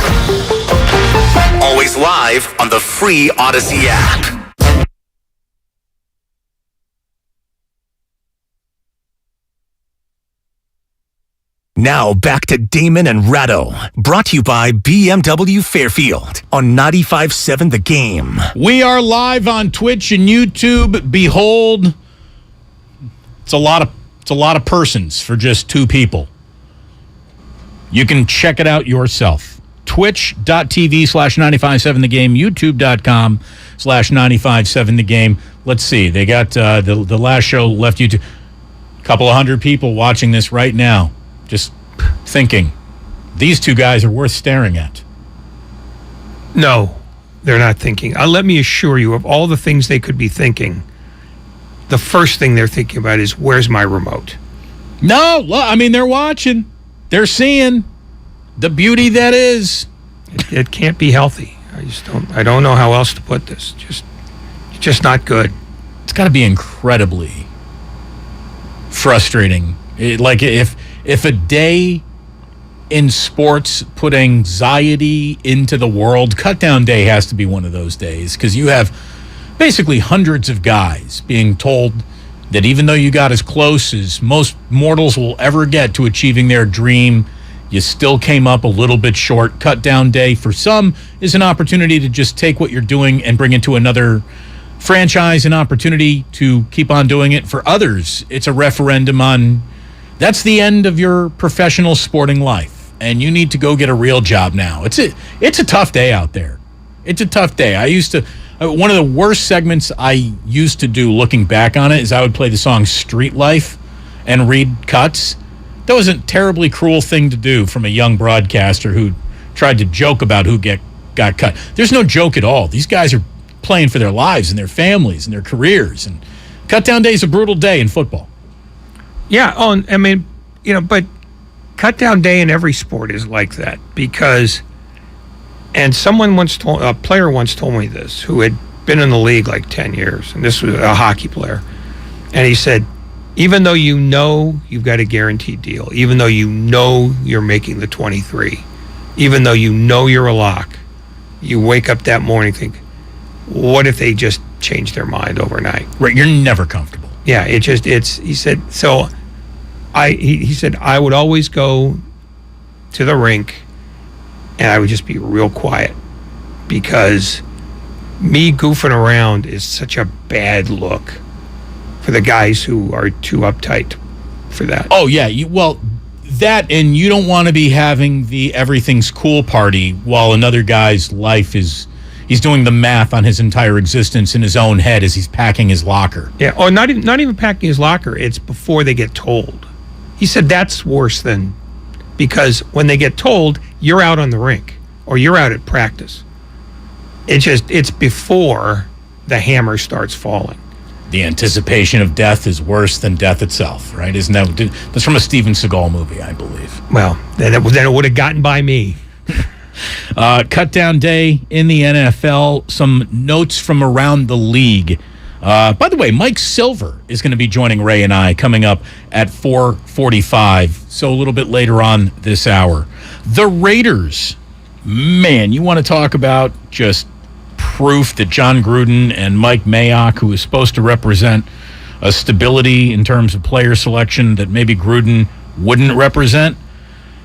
Always live on the free Odyssey app. Now back to Damon and Ratto, brought to you by BMW Fairfield on 95.7 The Game. We are live on Twitch and YouTube. Behold, it's a lot of persons for just two people. You can check it out yourself. Twitch.tv/957 The Game, YouTube.com/957 The Game. Let's see. They got the last show left YouTube. A couple of hundred people watching this right now. Just thinking, these two guys are worth staring at. No, they're not thinking. Let me assure you, of all the things they could be thinking, the first thing they're thinking about is, where's my remote? No, I mean, they're watching. They're seeing the beauty that is. It can't be healthy. I don't know how else to put this. It's just not good. It's got to be incredibly frustrating. If a day in sports put anxiety into the world, Cutdown Day has to be one of those days, because you have basically hundreds of guys being told that even though you got as close as most mortals will ever get to achieving their dream, you still came up a little bit short. Cutdown Day for some is an opportunity to just take what you're doing and bring it to another franchise, an opportunity to keep on doing it. For others, it's a referendum on that's the end of your professional sporting life, and you need to go get a real job now. It's a tough day out there. It's a tough day. One of the worst segments I used to do, looking back on it, is I would play the song Street Life and read cuts. That was a terribly cruel thing to do from a young broadcaster who tried to joke about who got cut. There's no joke at all. These guys are playing for their lives and their families and their careers, and Cutdown Day is a brutal day in football. Yeah, but Cutdown Day in every sport is like that, because, and a player once told me this, who had been in the league like 10 years, and this was a hockey player, and he said, even though you know you've got a guaranteed deal, even though you know you're making the 23, even though you know you're a lock, you wake up that morning and think, what if they just change their mind overnight? Right, you're never comfortable. Yeah, he said, so he said, I would always go to the rink and I would just be real quiet, because me goofing around is such a bad look for the guys who are too uptight for that. Oh, yeah. That, and you don't want to be having the everything's cool party while another guy's life is... He's doing the math on his entire existence in his own head as he's packing his locker. Yeah, or not even packing his locker. It's before they get told. He said that's worse than, because when they get told, you're out on the rink or you're out at practice. It's before the hammer starts falling. The anticipation of death is worse than death itself, right? Isn't that? That's from a Steven Seagal movie, I believe. Well, then it would have gotten by me. Cutdown Day in the NFL. Some notes from around the league. By the way, Mike Silver is going to be joining Ray and I coming up at 4:45, so a little bit later on this hour. The Raiders, man, you want to talk about just proof that John Gruden and Mike Mayock, who is supposed to represent a stability in terms of player selection that maybe Gruden wouldn't it represent?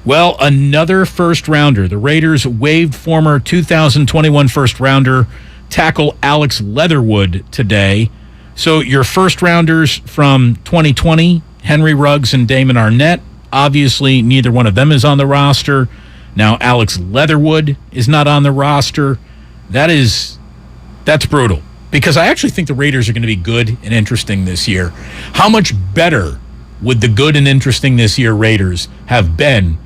Well, another first-rounder. The Raiders waived former 2021 first-rounder tackle Alex Leatherwood today. So your first-rounders from 2020, Henry Ruggs and Damon Arnett, obviously neither one of them is on the roster. Now Alex Leatherwood is not on the roster. That's brutal, because I actually think the Raiders are going to be good and interesting this year. How much better would the good and interesting this year Raiders have been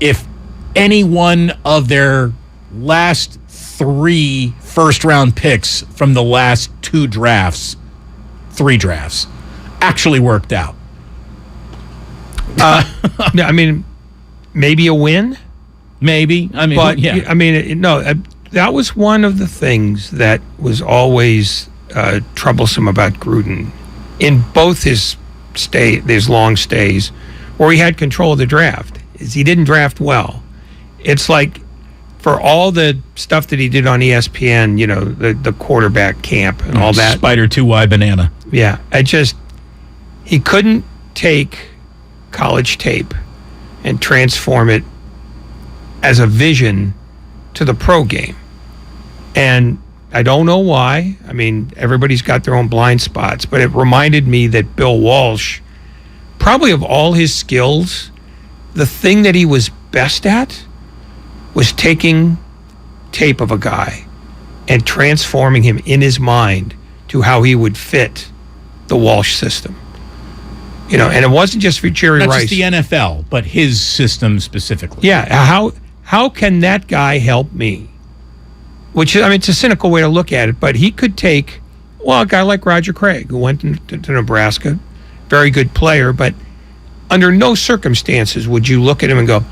if any one of their last 3 first-round picks from the last 3 drafts actually worked out? I mean, maybe a win? Maybe. That was one of the things that was always troublesome about Gruden in both his long stays, where he had control of the draft. Is he didn't draft well. It's like, for all the stuff that he did on ESPN, the quarterback camp and all that. Spider 2Y banana. Yeah. He couldn't take college tape and transform it as a vision to the pro game. And I don't know why. I mean, everybody's got their own blind spots, but it reminded me that Bill Walsh, probably of all his skills, the thing that he was best at was taking tape of a guy and transforming him in his mind to how he would fit the Walsh system. And it wasn't just for Jerry Rice. Not just the NFL, but his system specifically. Yeah, how can that guy help me? Which, it's a cynical way to look at it, but he could take, a guy like Roger Craig, who went to Nebraska, very good player, but under no circumstances would you look at him and go,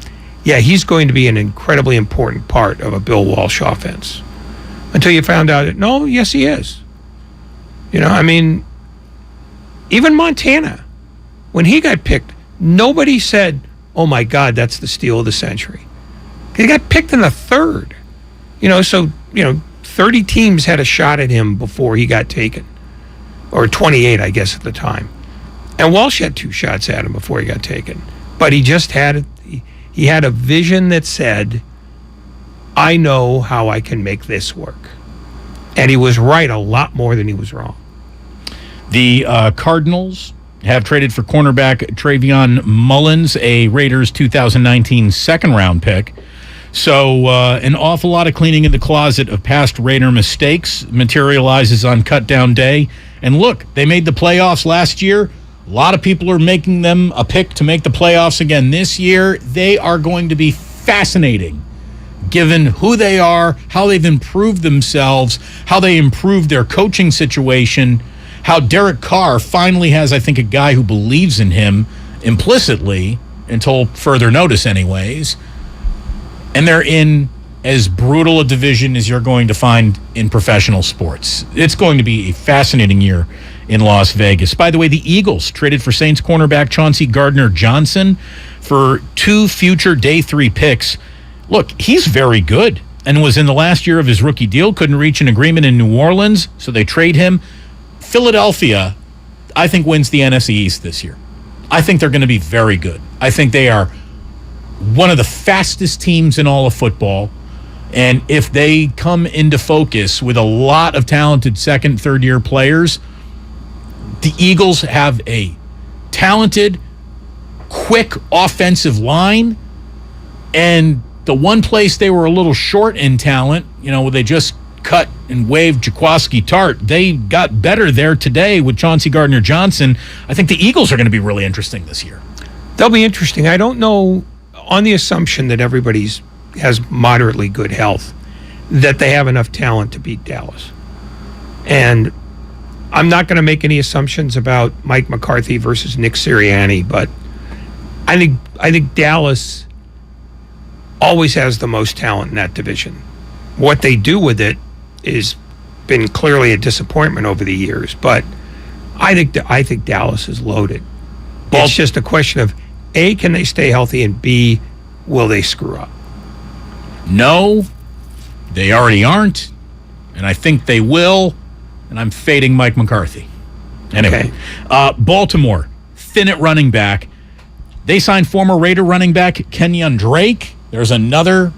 yeah, he's going to be an incredibly important part of a Bill Walsh offense. Until you found out yes, he is. Even Montana, when he got picked, nobody said, oh my God, that's the steal of the century. He got picked in the 3rd. 30 teams had a shot at him before he got taken. Or 28, I guess, at the time. And Walsh had 2 shots at him before he got taken. But he just had a vision that said, I know how I can make this work. And he was right a lot more than he was wrong. The Cardinals have traded for cornerback Travion Mullins, a Raiders 2019 second-round pick. So an awful lot of cleaning in the closet of past Raider mistakes materializes on cut-down day. And look, they made the playoffs last year. A lot of people are making them a pick to make the playoffs again this year. They are going to be fascinating, given who they are, how they've improved themselves, how they improved their coaching situation, how Derek Carr finally has, I think, a guy who believes in him implicitly, until further notice anyways. And they're in as brutal a division as you're going to find in professional sports. It's going to be a fascinating year in Las Vegas. By the way, the Eagles traded for Saints cornerback Chauncey Gardner-Johnson for 2 future day 3 picks. Look, he's very good and was in the last year of his rookie deal, couldn't reach an agreement in New Orleans, so they trade him. Philadelphia, I think, wins the NFC East this year. I think they're going to be very good. I think they are one of the fastest teams in all of football. And if they come into focus with a lot of talented second, third-year players, the Eagles have a talented, quick offensive line. And the one place they were a little short in talent, they just cut and waived Jaquiski Tart. They got better there today with Chauncey Gardner-Johnson. I think the Eagles are going to be really interesting this year. They'll be interesting. I don't know, on the assumption that everybody has moderately good health, that they have enough talent to beat Dallas. And I'm not going to make any assumptions about Mike McCarthy versus Nick Sirianni, but I think Dallas always has the most talent in that division. What they do with it has been clearly a disappointment over the years, but I think Dallas is loaded. It's just a question of A, can they stay healthy, and B, will they screw up? No, they already aren't, and I think they will, and I'm fading Mike McCarthy. Anyway, Baltimore, thin at running back. They signed former Raider running back Kenyon Drake. There's another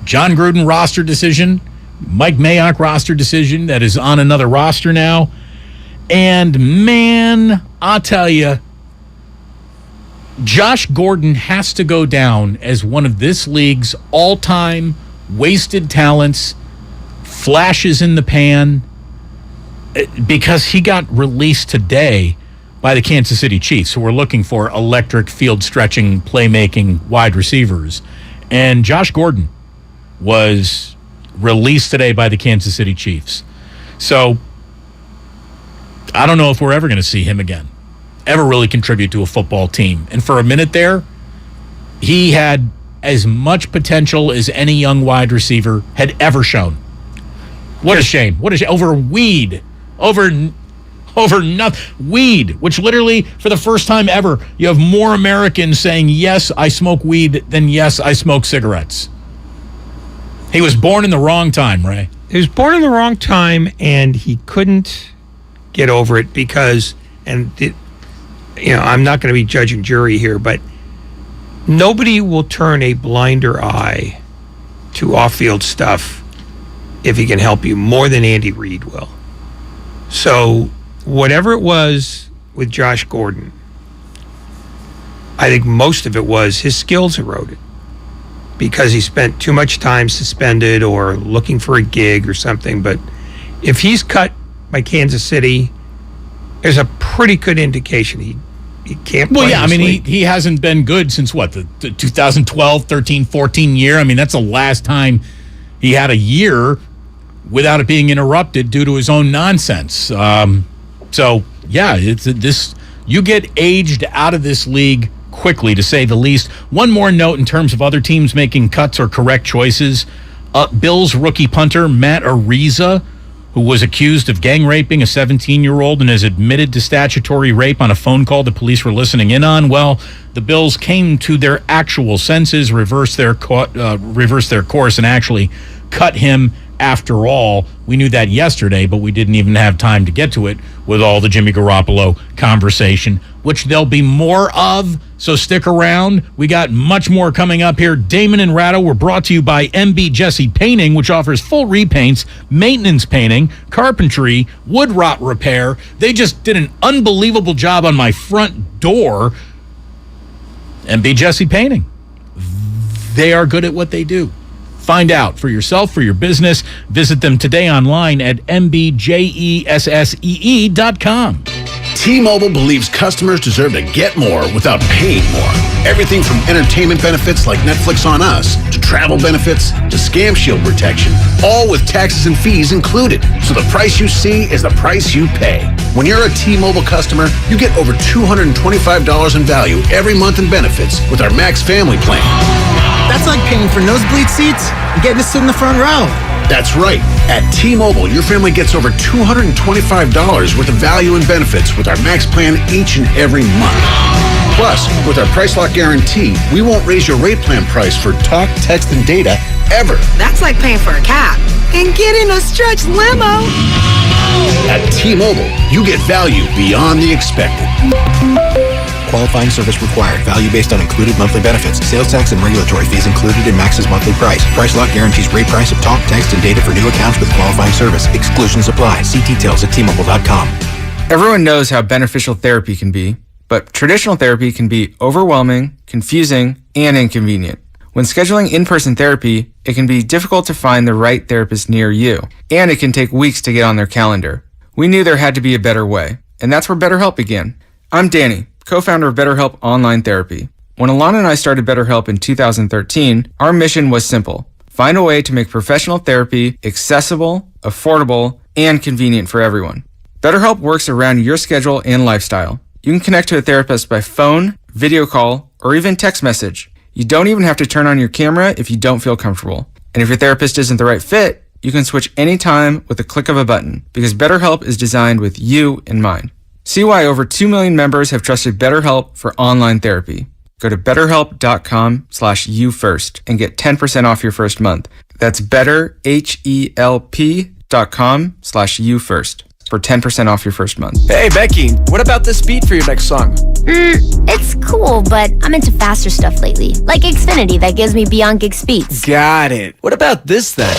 John Gruden roster decision, Mike Mayock roster decision that is on another roster now. And, man, I'll tell you, Josh Gordon has to go down as one of this league's all-time wasted talents, flashes in the pan, because he got released today by the Kansas City Chiefs, who are looking for electric field-stretching, playmaking wide receivers. And Josh Gordon was released today by the Kansas City Chiefs. So I don't know if we're ever going to see him again, ever really contribute to a football team. And for a minute there, he had as much potential as any young wide receiver had ever shown. What a shame. What a shame. Over weed. Over nothing. Weed, which literally, for the first time ever, you have more Americans saying, yes, I smoke weed, than yes, I smoke cigarettes. He was born in the wrong time, Ray. He was born in the wrong time, and he couldn't get over it because, I'm not going to be judge and jury here, but nobody will turn a blinder eye to off-field stuff if he can help you more than Andy Reid will. So whatever it was with Josh Gordon, I think most of it was his skills eroded because he spent too much time suspended or looking for a gig or something. But if he's cut by Kansas City, there's a pretty good indication he can't play. Well, yeah, he hasn't been good since the 2012, 13, 14 year. I mean, that's the last time he had a year without it being interrupted due to his own nonsense. So, yeah, you get aged out of this league quickly, to say the least. One more note in terms of other teams making cuts or correct choices. Bills rookie punter Matt Ariza, who was accused of gang raping a 17-year-old and has admitted to statutory rape on a phone call the police were listening in on. Well, the Bills came to their actual senses, reversed their course, and actually cut him after all. We knew that yesterday, but we didn't even have time to get to it with all the Jimmy Garoppolo conversation, which there'll be more of, so stick around. We got much more coming up here. Damon and Ratto were brought to you by MB Jesse Painting, which offers full repaints, maintenance painting, carpentry, wood rot repair. They just did an unbelievable job on my front door. MB Jesse Painting. They are good at what they do. Find out for yourself, for your business. Visit them today online at mbjessee.com. T-Mobile believes customers deserve to get more without paying more. Everything from entertainment benefits like Netflix on Us to travel benefits to scam shield protection, all with taxes and fees included. So the price you see is the price you pay. When you're a T-Mobile customer, you get over $225 in value every month in benefits with our Max Family Plan. That's like paying for nosebleed seats and getting to sit in the front row. That's right. At T-Mobile, your family gets over $225 worth of value and benefits with our Max Plan each and every month. Plus, with our Price Lock Guarantee, we won't raise your rate plan price for talk, text, and data ever. That's like paying for a cab and getting a stretch limo. At T-Mobile, you get value beyond the expected. Qualifying service required. Value based on included monthly benefits. Sales tax and regulatory fees included in Max's monthly price. Price Lock guarantees rate price of talk, text, and data for new accounts with qualifying service. Exclusions apply. See details at T-Mobile.com. Everyone knows how beneficial therapy can be, but traditional therapy can be overwhelming, confusing, and inconvenient. When scheduling in-person therapy, it can be difficult to find the right therapist near you, and it can take weeks to get on their calendar. We knew there had to be a better way, and that's where BetterHelp began. I'm Danny, co-founder of BetterHelp Online Therapy. When Alana and I started BetterHelp in 2013, our mission was simple. Find a way to make professional therapy accessible, affordable, and convenient for everyone. BetterHelp works around your schedule and lifestyle. You can connect to a therapist by phone, video call, or even text message. You don't even have to turn on your camera if you don't feel comfortable. And if your therapist isn't the right fit, you can switch anytime with the click of a button, because BetterHelp is designed with you in mind. See why over 2 million members have trusted BetterHelp for online therapy. Go to betterhelp.com/youfirst and get 10% off your first month. That's betterhelp.com/youfirst. for 10% off your first month. Hey, Becky, what about this beat for your next song? It's cool, but I'm into faster stuff lately. Like Xfinity that gives me beyond gig speeds. Got it. What about this then?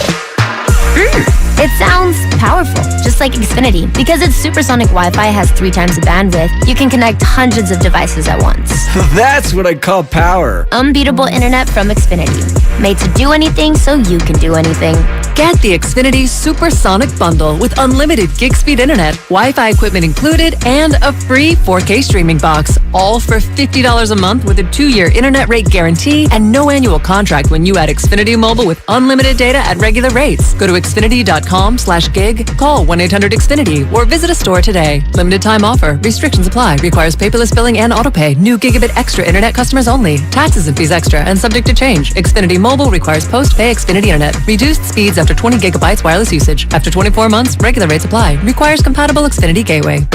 It sounds powerful, just like Xfinity. Because its supersonic Wi-Fi has 3 times the bandwidth, you can connect hundreds of devices at once. That's what I call power. Unbeatable internet from Xfinity. Made to do anything so you can do anything. Get the Xfinity Supersonic Bundle with unlimited gig speed internet, Wi-Fi equipment included, and a free 4K streaming box. All for $50 a month with a 2-year internet rate guarantee and no annual contract when you add Xfinity Mobile with unlimited data at regular rates. Go to Xfinity.com/gig, call 1-800-XFINITY, or visit a store today. Limited time offer. Restrictions apply. Requires paperless billing and autopay. New Gigabit Extra internet customers only. Taxes and fees extra and subject to change. Xfinity Mobile requires post-pay Xfinity internet. Reduced speeds after 20 gigabytes wireless usage. After 24 months, regular rates apply. Requires compatible Xfinity gateway. The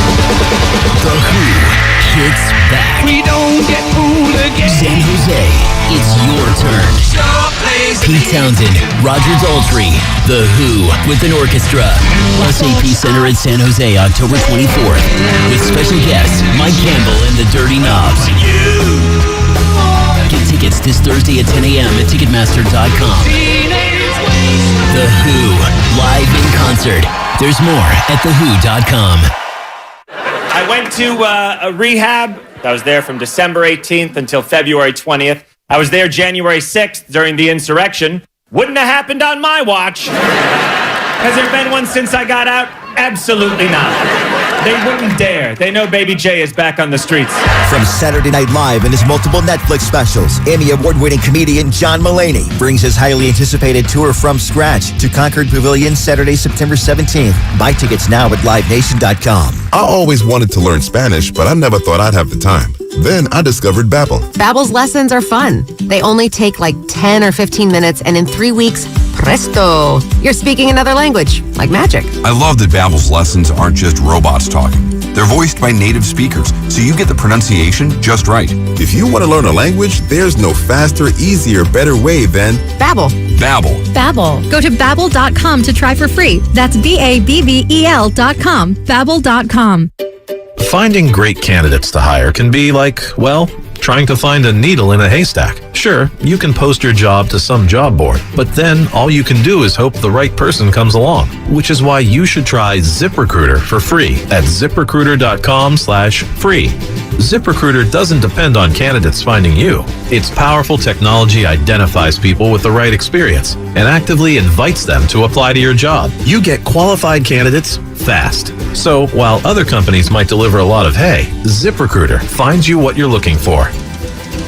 Who hits back. We don't get fooled again. San Jose, it's your turn. Pete Townsend, Roger Daltrey, The Who with an orchestra. SAP Center at San Jose, October 24th. With special guests Mike Campbell and the Dirty Knobs. Get tickets this Thursday at 10 a.m. at Ticketmaster.com. The Who, live in concert. There's more at thewho.com. I went to a rehab. I was there from December 18th until February 20th. I was there January 6th during the insurrection. Wouldn't have happened on my watch. Has there been one since I got out? Absolutely not. They wouldn't dare. They know Baby J is back on the streets. From Saturday Night Live and his multiple Netflix specials, Emmy Award-winning comedian John Mulaney brings his highly anticipated tour From Scratch to Concord Pavilion Saturday, September 17th. Buy tickets now at livenation.com. I always wanted to learn Spanish, but I never thought I'd have the time. Then I discovered Babbel. Babbel's lessons are fun. They only take like 10 or 15 minutes, and in 3 weeks, presto, you're speaking another language, like magic. I love that Babbel's lessons aren't just robots talking. They're voiced by native speakers, so you get the pronunciation just right. If you want to learn a language, there's no faster, easier, better way than Babbel. Babbel. Babbel. Go to Babbel.com to try for free. That's BABBEL.com. Babbel.com. Finding great candidates to hire can be like, well, trying to find a needle in a haystack. Sure, you can post your job to some job board, but then all you can do is hope the right person comes along, which is why you should try ZipRecruiter for free at ZipRecruiter.com/free. ZipRecruiter doesn't depend on candidates finding you. Its powerful technology identifies people with the right experience and actively invites them to apply to your job. You get qualified candidates fast. So while other companies might deliver a lot of hay, ZipRecruiter finds you what you're looking for.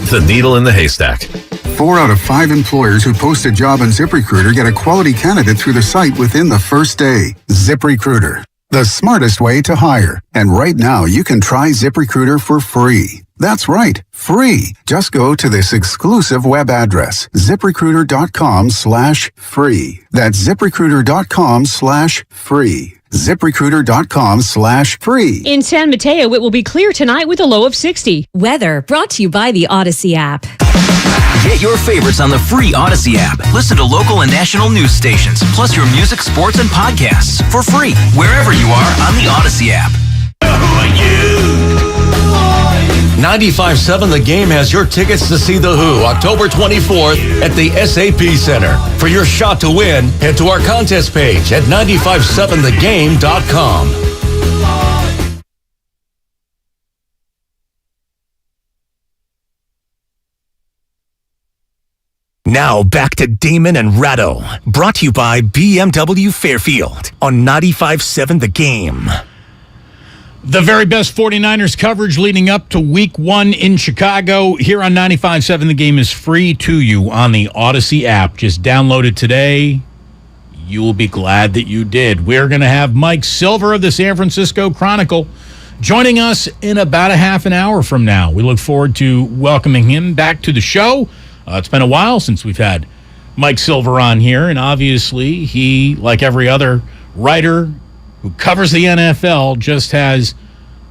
The needle in the haystack. 4 out of 5 employers who post a job on ZipRecruiter get a quality candidate through the site within the first day. ZipRecruiter, the smartest way to hire. And right now, you can try ZipRecruiter for free. That's right, free. Just go to this exclusive web address, ZipRecruiter.com/free. That's ZipRecruiter.com/free. ZipRecruiter.com/free. In San Mateo, it will be clear tonight with a low of 60. Weather brought to you by the Odyssey app. Get your favorites on the free Odyssey app. Listen to local and national news stations, plus your music, sports, and podcasts for free wherever you are on the Odyssey app. 95.7 The Game has your tickets to see The Who October 24th at the SAP Center. For your shot to win, head to our contest page at 957thegame.com. Now back to Damon and Ratto, brought to you by BMW Fairfield on 95.7 The Game. The very best 49ers coverage leading up to Week 1 in Chicago here on 95.7 The Game is free to you on the Odyssey app. Just download it today. You will be glad that you did. We're going to have Mike Silver of the San Francisco Chronicle joining us in about a half an hour from now. We look forward to welcoming him back to the show. It's been a while since we've had Mike Silver on here, and obviously he, like every other writer who covers the NFL, just has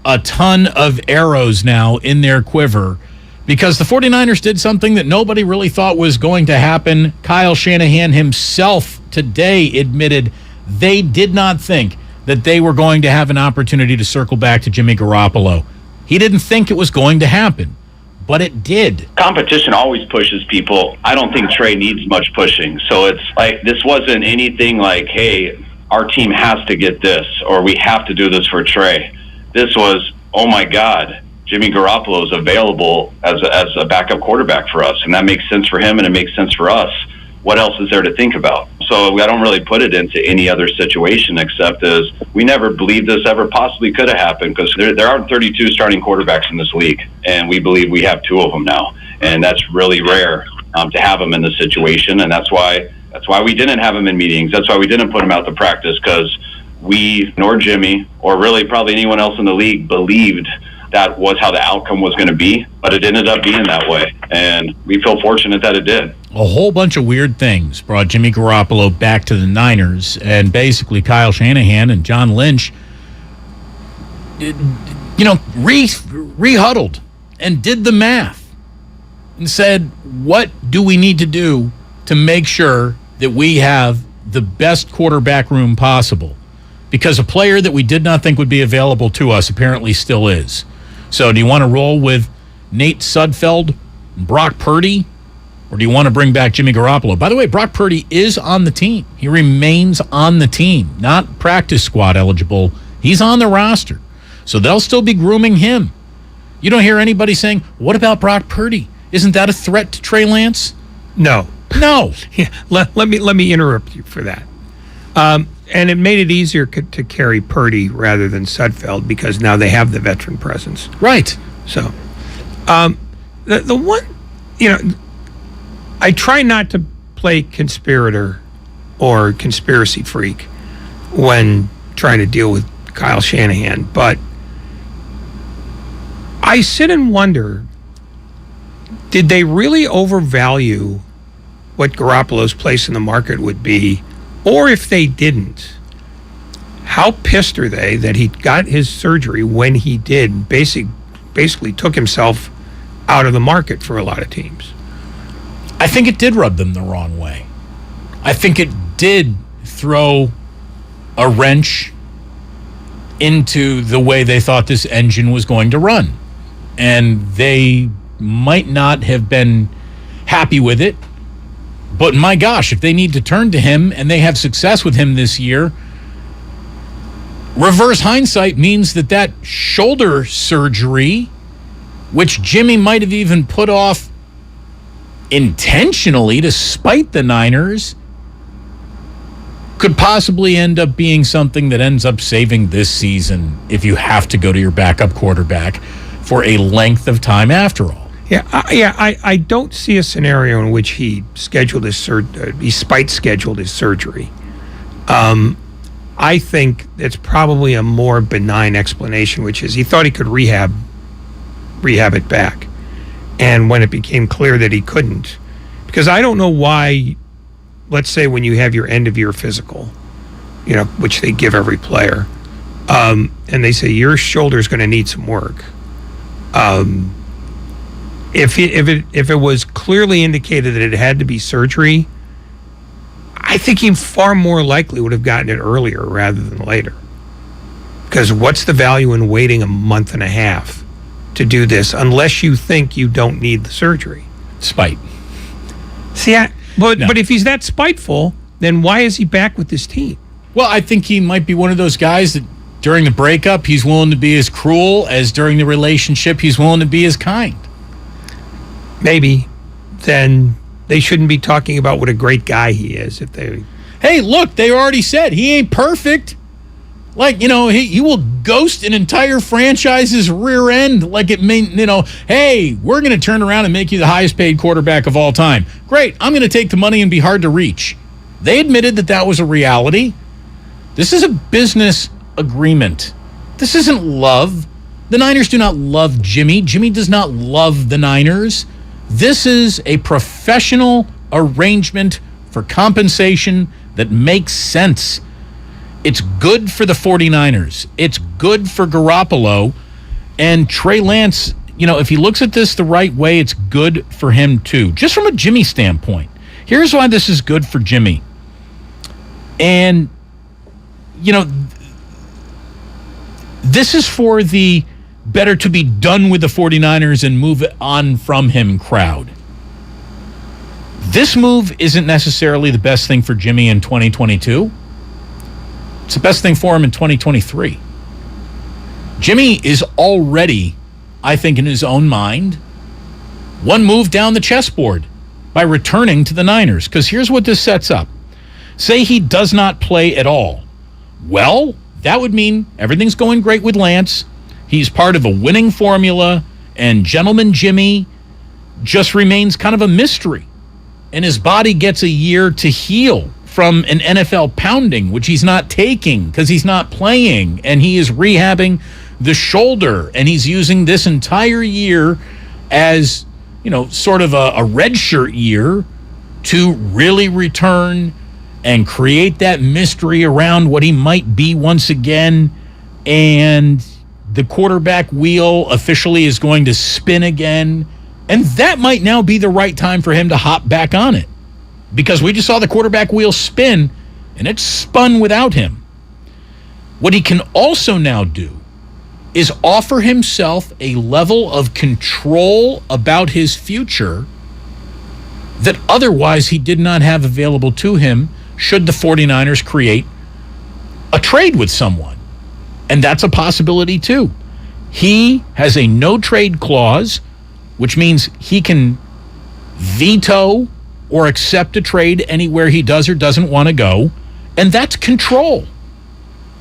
a ton of arrows now in their quiver because the 49ers did something that nobody really thought was going to happen. Kyle Shanahan himself today admitted they did not think that they were going to have an opportunity to circle back to Jimmy Garoppolo. He didn't think it was going to happen, but it did. Competition always pushes people. I don't think Trey needs much pushing. So it's like, this wasn't anything like, hey, our team has to get this, or we have to do this for Trey. This was, oh my God, Jimmy Garoppolo is available as a backup quarterback for us, and that makes sense for him and it makes sense for us. What else is there to think about? So I don't really put it into any other situation except as we never believed this ever possibly could have happened, because there are 32 starting quarterbacks in this league, and we believe we have 2 of them now, and that's really rare to have them in this situation, and that's why we didn't have him in meetings. That's why we didn't put him out to practice, because we, nor Jimmy, or really probably anyone else in the league, believed that was how the outcome was going to be, but it ended up being that way, and we feel fortunate that it did. A whole bunch of weird things brought Jimmy Garoppolo back to the Niners, and basically Kyle Shanahan and John Lynch, re-huddled and did the math and said, what do we need to do to make sure that we have the best quarterback room possible? Because a player that we did not think would be available to us apparently still is. So do you want to roll with Nate Sudfeld, Brock Purdy, or do you want to bring back Jimmy Garoppolo? By the way, Brock Purdy is on the team. He remains on the team, not practice squad eligible. He's on the roster. So they'll still be grooming him. You don't hear anybody saying, what about Brock Purdy? Isn't that a threat to Trey Lance? No. No. Yeah, let me interrupt you for that. And it made it easier to carry Purdy rather than Sudfeld, because now they have the veteran presence. Right. So, the one, I try not to play conspirator or conspiracy freak when trying to deal with Kyle Shanahan, but I sit and wonder, did they really overvalue what Garoppolo's place in the market would be? Or if they didn't, how pissed are they that he got his surgery when he did, basically took himself out of the market for a lot of teams? I think it did rub them the wrong way. I think it did throw a wrench into the way they thought this engine was going to run. And they might not have been happy with it. But my gosh, if they need to turn to him and they have success with him this year, reverse hindsight means that shoulder surgery, which Jimmy might have even put off intentionally to spite the Niners, could possibly end up being something that ends up saving this season if you have to go to your backup quarterback for a length of time after all. I don't see a scenario in which he scheduled his scheduled his surgery. I think it's probably a more benign explanation, which is he thought he could rehab it back, and when it became clear that he couldn't, because I don't know why. Let's say when you have your end of year physical, which they give every player, and they say your shoulder's going to need some work. If it was clearly indicated that it had to be surgery, I think he far more likely would have gotten it earlier rather than later. Because what's the value in waiting a month and a half to do this unless you think you don't need the surgery? Spite. See, but if he's that spiteful, then why is he back with this team? Well, I think he might be one of those guys that during the breakup, he's willing to be as cruel as during the relationship, he's willing to be as kind. Maybe. Then they shouldn't be talking about what a great guy he is. Hey, look, they already said he ain't perfect. Like, he will ghost an entire franchise's rear end like it mean, hey, we're going to turn around and make you the highest paid quarterback of all time. Great, I'm going to take the money and be hard to reach. They admitted that was a reality. This is a business agreement. This isn't love. The Niners do not love Jimmy. Jimmy does not love the Niners. This is a professional arrangement for compensation that makes sense. It's good for the 49ers. It's good for Garoppolo. And Trey Lance, if he looks at this the right way, it's good for him too. Just from a Jimmy standpoint. Here's why this is good for Jimmy. And, This is for the better to be done with the 49ers and move on from him crowd. This move isn't necessarily the best thing for Jimmy in 2022. It's the best thing for him in 2023. Jimmy is already, I think, in his own mind, one move down the chessboard by returning to the Niners. Because here's what this sets up. Say he does not play at all. Well, that would mean everything's going great with Lance. He's part of a winning formula, and Gentleman Jimmy just remains kind of a mystery. And his body gets a year to heal from an NFL pounding, which he's not taking because he's not playing, and he is rehabbing the shoulder, and he's using this entire year as, sort of a redshirt year to really return and create that mystery around what he might be once again. And the quarterback wheel officially is going to spin again. And that might now be the right time for him to hop back on it. Because we just saw the quarterback wheel spin, and it spun without him. What he can also now do is offer himself a level of control about his future that otherwise he did not have available to him should the 49ers create a trade with someone. And that's a possibility too. He has a no-trade clause, which means he can veto or accept a trade anywhere he does or doesn't want to go. And that's control.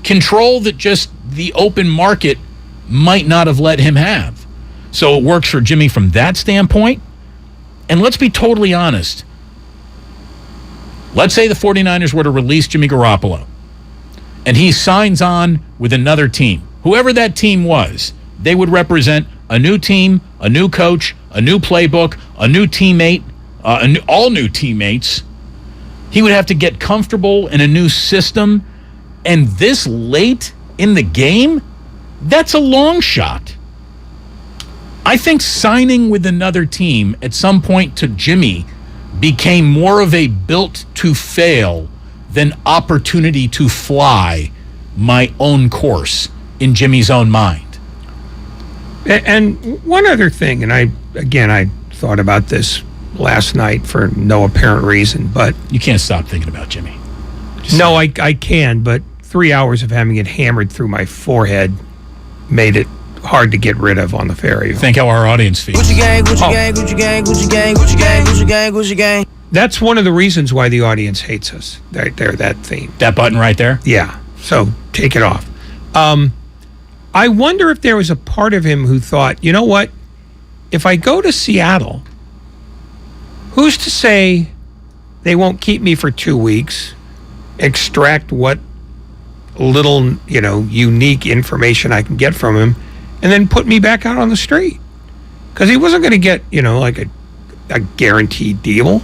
Control that just the open market might not have let him have. So it works for Jimmy from that standpoint. And let's be totally honest. Let's say the 49ers were to release Jimmy Garoppolo, and he signs on with another team. Whoever that team was, they would represent a new team, a new coach, a new playbook, a new teammate, all new teammates. He would have to get comfortable in a new system. And this late in the game, that's a long shot. I think signing with another team at some point to Jimmy became more of a built to fail than opportunity to fly my own course in Jimmy's own mind. And one other thing, and I thought about this last night for no apparent reason, but you can't stop thinking about Jimmy. No, I can, but 3 hours of having it hammered through my forehead made it hard to get rid of on the ferry. Think how our audience feels. Gucci gang, Gucci gang, Gucci gang, Gucci gang, Gucci gang, Gucci gang, Gucci gang. That's one of the reasons why the audience hates us. Right there, that theme. That button right there? Yeah. So take it off. I wonder if there was a part of him who thought, you know what? If I go to Seattle, who's to say they won't keep me for 2 weeks, extract what little, unique information I can get from him, and then put me back out on the street? Because he wasn't going to get, like a guaranteed deal,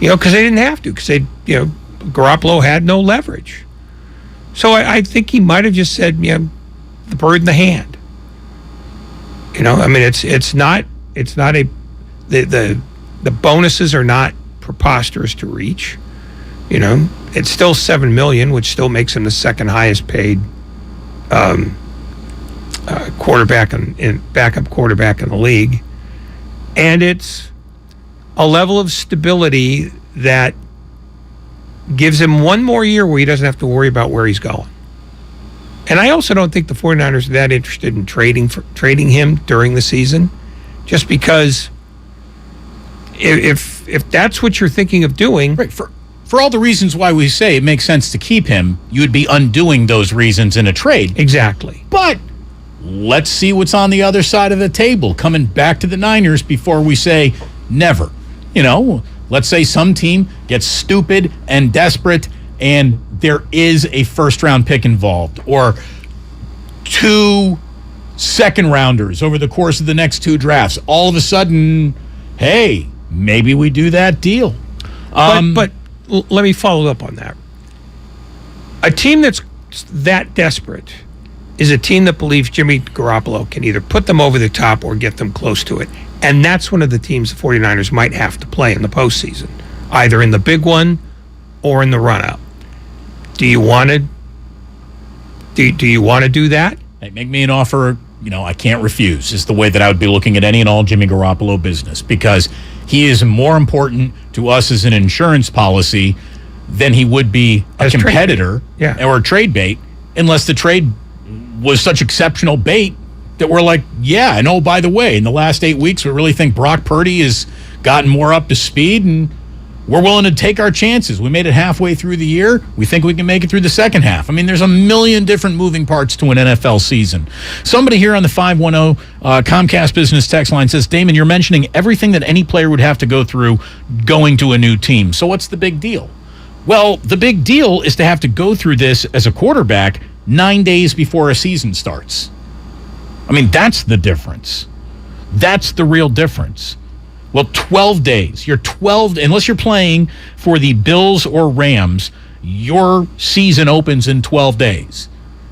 because they didn't have to, because Garoppolo had no leverage. So I think he might have just said, the bird in the hand. It's not the bonuses are not preposterous to reach. It's still $7 million, which still makes him the second highest paid quarterback and backup quarterback in the league, and it's a level of stability that gives him one more year where he doesn't have to worry about where he's going. And I also don't think the 49ers are that interested in trading him during the season, just because if that's what you're thinking of doing, right, for all the reasons why we say it makes sense to keep him, you would be undoing those reasons in a trade. Exactly. But let's see what's on the other side of the table coming back to the Niners before we say never. Let's say some team gets stupid and desperate and there is a first-round pick involved or 2 second-rounders over the course of the next 2 drafts. All of a sudden, hey, maybe we do that deal. But let me follow up on that. A team that's that desperate is a team that believes Jimmy Garoppolo can either put them over the top or get them close to it. And that's one of the teams the 49ers might have to play in the postseason, either in the big one or in the run-up. Do you want to do that? Hey, make me an offer, I can't refuse, is the way that I would be looking at any and all Jimmy Garoppolo business, because he is more important to us as an insurance policy than he would be a As competitor or a trade bait, unless the trade was such exceptional bait that we're like, yeah, and oh, by the way, in the last 8 weeks, we really think Brock Purdy has gotten more up to speed, and we're willing to take our chances. We made it halfway through the year. We think we can make it through the second half. I mean, there's a million different moving parts to an NFL season. Somebody here on the 510 Comcast Business text line says, Damon, you're mentioning everything that any player would have to go through going to a new team. So what's the big deal? Well, the big deal is to have to go through this as a quarterback 9 days before a season starts. I mean, that's the difference. That's the real difference. Well, 12 days. You're 12, unless you're playing for the Bills or Rams, your season opens in 12 days.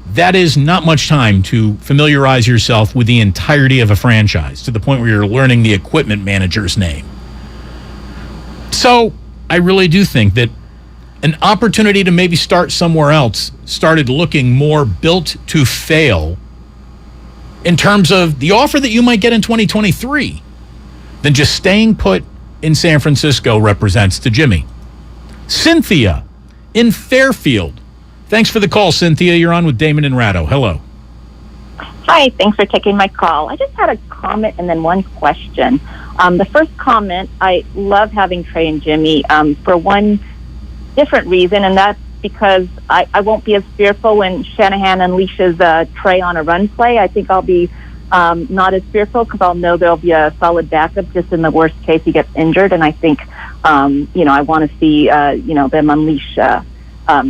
That is not much time to familiarize yourself with the entirety of a franchise, to the point where you're learning the equipment manager's name. So I really do think that an opportunity to maybe start somewhere else started looking more built to fail in terms of the offer that you might get in 2023 than just staying put in San Francisco represents to Jimmy. Cynthia in Fairfield. Thanks for the call, Cynthia. You're on with Damon and Ratto. Hello. Hi, thanks for taking my call. I just had a comment and then one question. The first comment, I love having Trey and Jimmy for one different reason, and that's because I won't be as fearful when Shanahan unleashes Trey on a run play. I think I'll be not as fearful because I'll know there'll be a solid backup just in the worst case he gets injured. And I think, I want to see, them unleash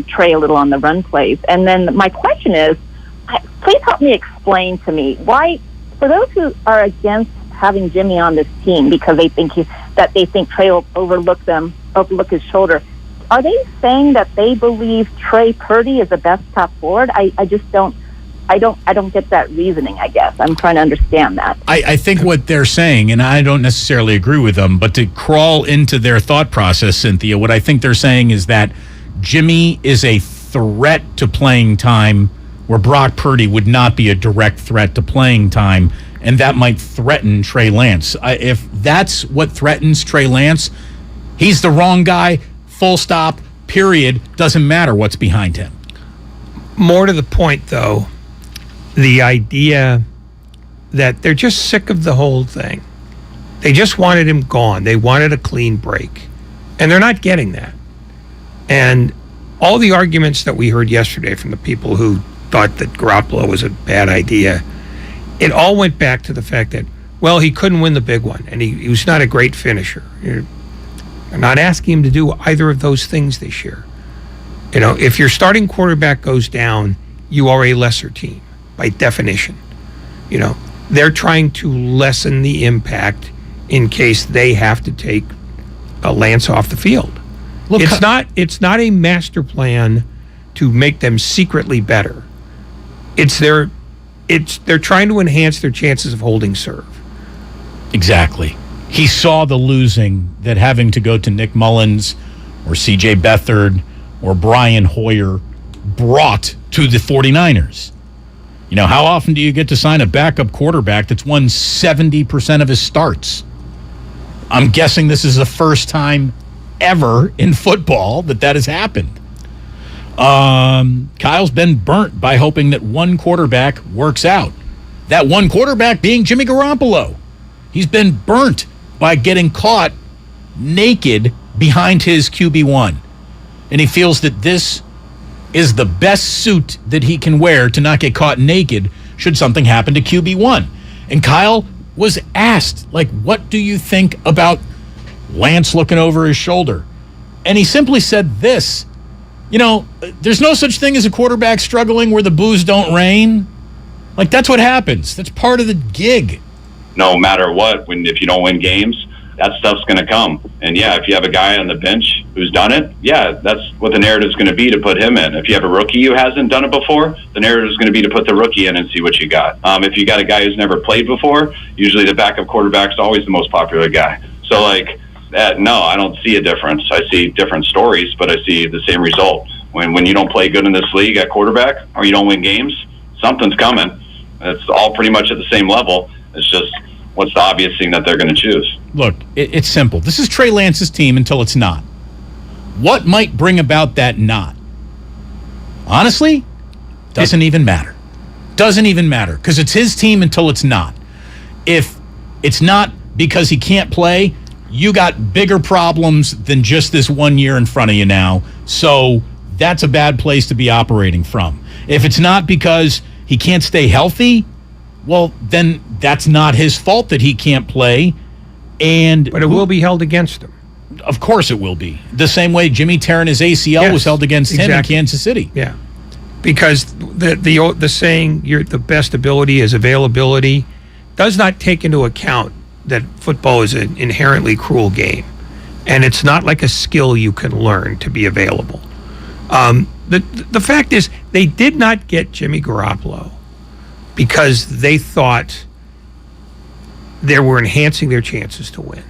Trey a little on the run plays. And then my question is, please help me explain to me why, for those who are against having Jimmy on this team because they think Trey will overlook his shoulder, are they saying that they believe Trey Purdy is the best top forward? I just don't get that reasoning, I guess. I'm trying to understand that. I think what they're saying, and I don't necessarily agree with them, but to crawl into their thought process, Cynthia, what I think they're saying is that Jimmy is a threat to playing time where Brock Purdy would not be a direct threat to playing time, and that might threaten Trey Lance. If that's what threatens Trey Lance, he's the wrong guy. Full stop, period. Doesn't matter what's behind him. More to the point, though, the idea that they're just sick of the whole thing. They just wanted him gone. They wanted a clean break. And they're not getting that. And all the arguments that we heard yesterday from the people who thought that Garoppolo was a bad idea, it all went back to the fact that, well, he couldn't win the big one, and he was not a great finisher. I'm not asking him to do either of those things this year. If your starting quarterback goes down, you are a lesser team by definition. They're trying to lessen the impact in case they have to take a Lance off the field. Look, it's not a master plan to make them secretly better. They're trying to enhance their chances of holding serve. Exactly. He saw the losing that having to go to Nick Mullins or C.J. Beathard or Brian Hoyer brought to the 49ers. How often do you get to sign a backup quarterback that's won 70% of his starts? I'm guessing this is the first time ever in football that has happened. Kyle's been burnt by hoping that one quarterback works out. That one quarterback being Jimmy Garoppolo. He's been burnt by getting caught naked behind his QB1. And he feels that this is the best suit that he can wear to not get caught naked should something happen to QB1. And Kyle was asked, what do you think about Lance looking over his shoulder? And he simply said this, there's no such thing as a quarterback struggling where the boos don't rain. That's what happens. That's part of the gig. No matter what, if you don't win games, that stuff's going to come. And if you have a guy on the bench who's done it, that's what the narrative's going to be, to put him in. If you have a rookie who hasn't done it before, the narrative is going to be to put the rookie in and see what you got. If you got a guy who's never played before, usually the backup quarterback's always the most popular guy. So no, I don't see a difference. I see different stories, but I see the same result. When you don't play good in this league at quarterback or you don't win games, something's coming. It's all pretty much at the same level. It's just what's the obvious thing that they're going to choose. Look, it's simple. This is Trey Lance's team until it's not. What might bring about that not? Honestly, doesn't even matter. Doesn't even matter because it's his team until it's not. If it's not because he can't play, you got bigger problems than just this 1 year in front of you now. So that's a bad place to be operating from. If it's not because he can't stay healthy, well, then that's not his fault that he can't play. But it will be held against him. Of course it will be. The same way Jimmy tearing his ACL was held against him in Kansas City. Yeah. Because the saying, the best ability is availability, does not take into account that football is an inherently cruel game. And it's not like a skill you can learn to be available. The fact is, they did not get Jimmy Garoppolo because they thought they were enhancing their chances to win.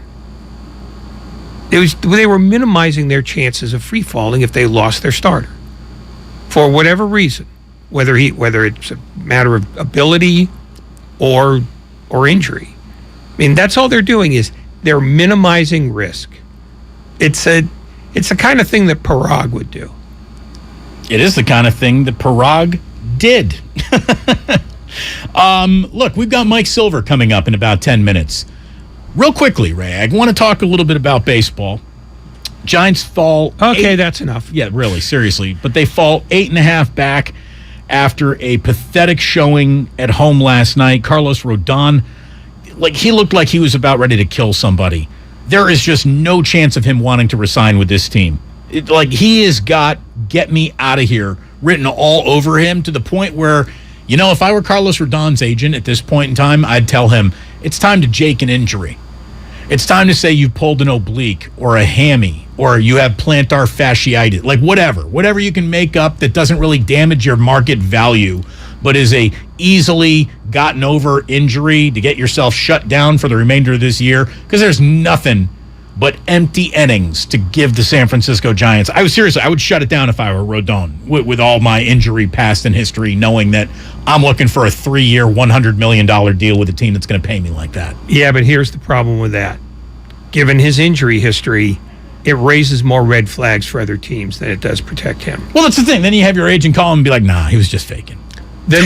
They were minimizing their chances of free falling if they lost their starter for whatever reason, whether it's a matter of ability or injury. I mean, that's all they're doing is they're minimizing risk. It's the kind of thing that Parag would do. It is the kind of thing that Parag did. Look, we've got Mike Silver coming up in about 10 minutes. Real quickly, Ray, I want to talk a little bit about baseball. Giants fall... Okay, that's enough. Yeah, really, seriously. But they fall 8.5 back after a pathetic showing at home last night. Carlos Rodon, he looked like he was about ready to kill somebody. There is just no chance of him wanting to resign with this team. He has got "get me out of here" written all over him to the point where, if I were Carlos Rodon's agent at this point in time, I'd tell him, it's time to jake an injury. It's time to say you pulled an oblique or a hammy or you have plantar fasciitis, whatever you can make up that doesn't really damage your market value, but is a easily gotten over injury to get yourself shut down for the remainder of this year, because there's nothing but empty innings to give the San Francisco Giants. I would shut it down if I were Rodon with all my injury past and history, knowing that I'm looking for a 3-year, $100 million deal with a team that's going to pay me like that. Yeah, but here's the problem with that. Given his injury history, it raises more red flags for other teams than it does protect him. Well, that's the thing. Then you have your agent call him and be like, nah, he was just faking. Then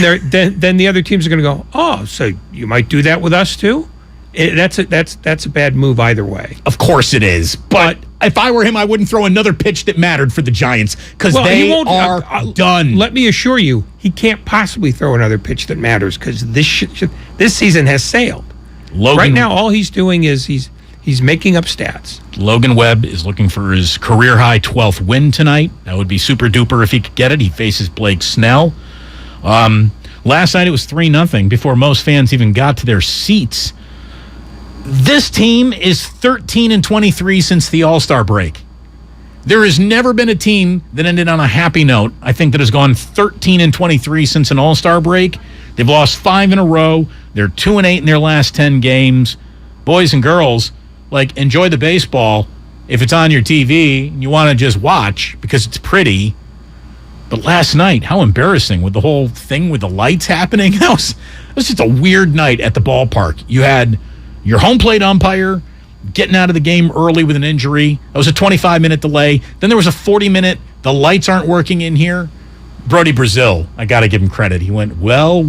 the other teams are going to go, oh, so you might do that with us too? That's a bad move either way. Of course it is. But if I were him, I wouldn't throw another pitch that mattered for the Giants because they are done. Let me assure you, he can't possibly throw another pitch that matters because this season has sailed. Right now, all he's doing is he's making up stats. Logan Webb is looking for his career-high 12th win tonight. That would be super duper if he could get it. He faces Blake Snell. Last night it was 3-0 before most fans even got to their seats. This team is 13-23 since the All-Star break. There has never been a team that ended on a happy note, I think, that has gone 13-23 since an All-Star break. They've lost 5 in a row. They're 2-8 in their last 10 games. Boys and girls, enjoy the baseball if it's on your TV and you want to just watch because it's pretty. But last night, how embarrassing with the whole thing with the lights happening. It was just a weird night at the ballpark. You had your home plate umpire getting out of the game early with an injury. That was a 25-minute delay. Then there was a 40-minute, the lights aren't working in here. Brody Brazil, I got to give him credit. He went, well,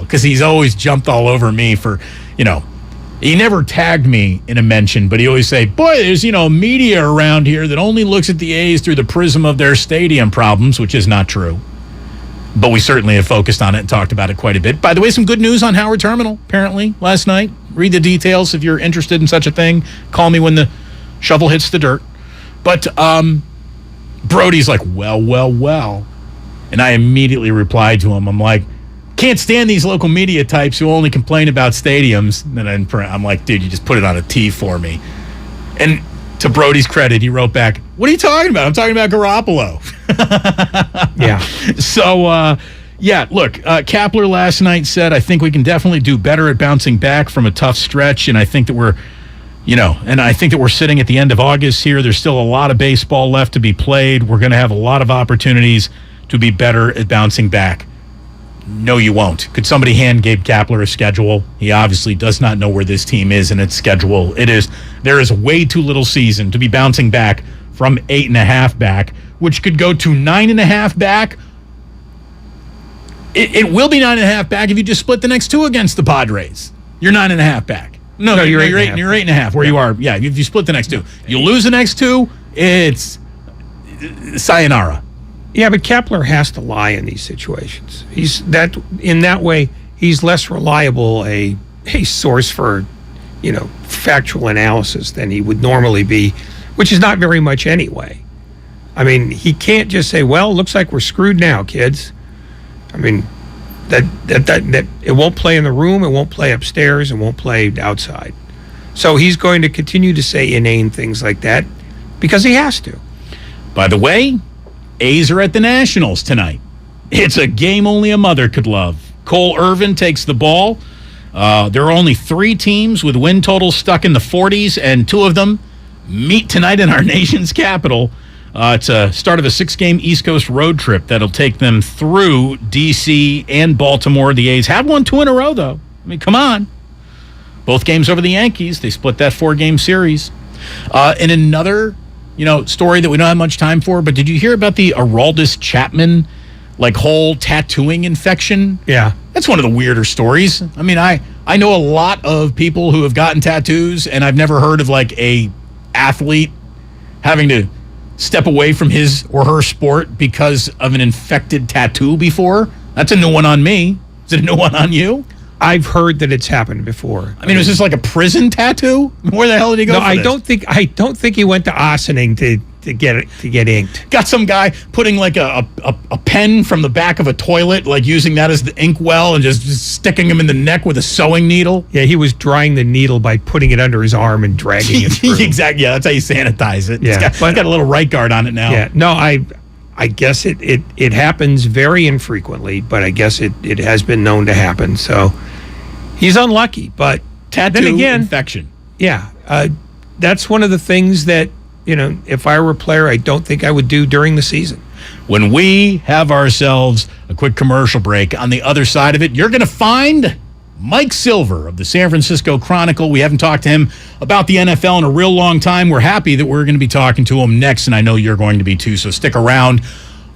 because he's always jumped all over me for, he never tagged me in a mention, but he always say, boy, there's, media around here that only looks at the A's through the prism of their stadium problems, which is not true. But we certainly have focused on it and talked about it quite a bit. By the way, some good news on Howard Terminal, apparently, last night. Read the details if you're interested in such a thing. Call me when the shovel hits the dirt. But Brody's like, well. And I immediately replied to him. I'm like, can't stand these local media types who only complain about stadiums. And then I'm like, dude, you just put it on a tee for me. And to Brody's credit, he wrote back, what are you talking about? I'm talking about Garoppolo. Yeah. So, look, Kapler last night said, I think we can definitely do better at bouncing back from a tough stretch. And I think that we're sitting at the end of August here. There's still a lot of baseball left to be played. We're going to have a lot of opportunities to be better at bouncing back. No, you won't. Could somebody hand Gabe Kapler a schedule? He obviously does not know where this team is in its schedule. There is way too little season to be bouncing back from 8.5 back, which could go to 9.5 back. It will be 9.5 back if you just split the next two against the Padres. You're 9.5 back. No, you're 8.5. You're 8.5 where you are. Yeah, if you split the next two. You lose the next two, it's sayonara. Yeah, but Kepler has to lie in these situations. In that way, he's less reliable a source for, factual analysis than he would normally be, which is not very much anyway. I mean, he can't just say, "Well, looks like we're screwed now, kids." I mean, that it won't play in the room, it won't play upstairs, it won't play outside. So he's going to continue to say inane things like that because he has to. By the way, A's are at the Nationals tonight. It's a game only a mother could love. Cole Irvin takes the ball. There are only 3 teams with win totals stuck in the 40s, and 2 of them meet tonight in our nation's capital. It's a start of a 6-game East Coast road trip that'll take them through D.C. and Baltimore. The A's have won 2 in a row, though. I mean, come on. Both games over the Yankees. They split that 4-game series. In another story that we don't have much time for, but did you hear about the Aroldis Chapman, whole tattooing infection? Yeah. That's one of the weirder stories. I mean, I know a lot of people who have gotten tattoos, and I've never heard of, a athlete having to step away from his or her sport because of an infected tattoo before. That's a new one on me. Is it a new one on you? I've heard that it's happened before. I mean, was this like a prison tattoo? Where the hell did he go? No, I don't think he went to Ossining to get inked. Got some guy putting a pen from the back of a toilet, using that as the ink well, and just sticking him in the neck with a sewing needle. Yeah, he was drying the needle by putting it under his arm and dragging it through. Exactly. Yeah, that's how you sanitize it. Yeah, it's got a little right guard on it now. Yeah. No, I guess it happens very infrequently, but I guess it has been known to happen. So he's unlucky, but tattoo then again, infection. Yeah, that's one of the things that, if I were a player, I don't think I would do during the season. When we have ourselves a quick commercial break, on the other side of it, you're going to find Mike Silver of the San Francisco Chronicle. We haven't talked to him about the NFL in a real long time. We're happy that we're going to be talking to him next, and I know you're going to be too, so stick around.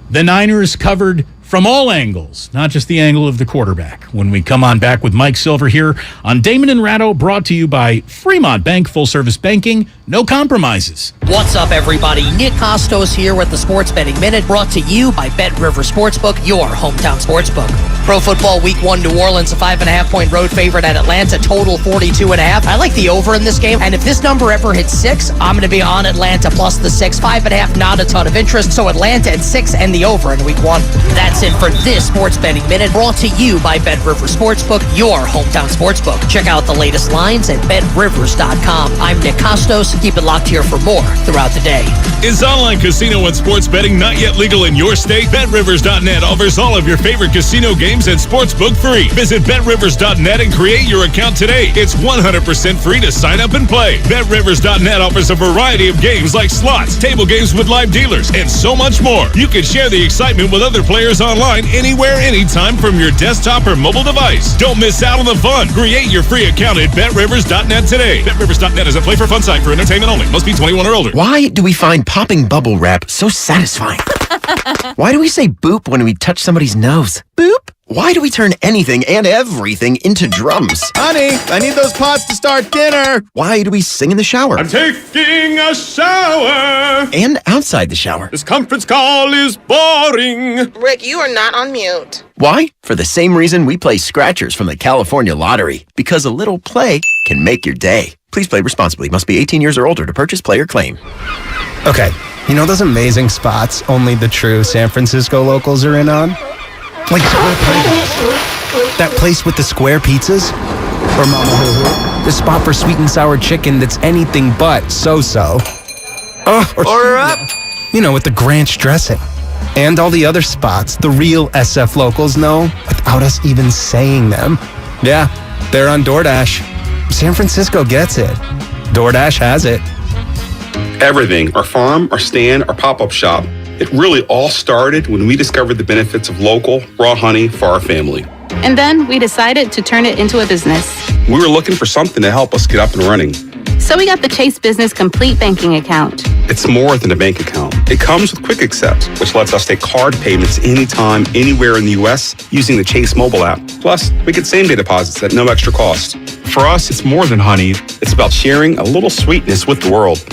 The Niners covered from all angles, not just the angle of the quarterback. When we come on back with Mike Silver here on Damon and Ratto, brought to you by Fremont Bank, full-service banking, no compromises. What's up, everybody? Nick Costos here with the Sports Betting Minute, brought to you by Bet River Sportsbook, your hometown sportsbook. Pro Football Week 1, New Orleans, a 5.5-point road favorite at Atlanta, total 42.5. I like the over in this game, and if this number ever hits 6, I'm going to be on Atlanta plus the 6. 5.5, not a ton of interest, so Atlanta at 6 and the over in Week 1. That's it for this Sports Betting Minute, brought to you by Bet River Sportsbook, your hometown sportsbook. Check out the latest lines at betrivers.com. I'm Nick Costos. Keep it locked here for more throughout the day. Is online casino and sports betting not yet legal in your state? BetRivers.net offers all of your favorite casino games and sportsbook free. Visit BetRivers.net and create your account today. It's 100% free to sign up and play. BetRivers.net offers a variety of games like slots, table games with live dealers, and so much more. You can share the excitement with other players online anywhere, anytime from your desktop or mobile device. Don't miss out on the fun. Create your free account at BetRivers.net today. BetRivers.net is a play for fun site for entertainment only. Must be 21 or older. Why do we find popping bubble wrap so satisfying? Why do we say boop when we touch somebody's nose? Boop? Why do we turn anything and everything into drums? Honey, I need those pots to start dinner. Why do we sing in the shower? I'm taking a shower. And outside the shower. This conference call is boring. Rick, you are not on mute. Why? For the same reason we play scratchers from the California Lottery. Because a little play can make your day. Please play responsibly. Must be 18 years or older to purchase, play, or claim. Okay, you know those amazing spots only the true San Francisco locals are in on? Like that place with the square pizzas? Or Mama Hoo-Hoo? The spot for sweet and sour chicken that's anything but so-so. Order up! You know, with the Granch dressing. And all the other spots the real SF locals know without us even saying them. Yeah, they're on DoorDash. San Francisco gets it. DoorDash has it. Everything, our farm, our stand, our pop-up shop. It really all started when we discovered the benefits of local, raw honey for our family. And then we decided to turn it into a business. We were looking for something to help us get up and running. So we got the Chase Business Complete Banking Account. It's more than a bank account. It comes with Quick Accept, which lets us take card payments anytime, anywhere in the U.S. using the Chase mobile app. Plus, we get same-day deposits at no extra cost. For us, it's more than honey. It's about sharing a little sweetness with the world.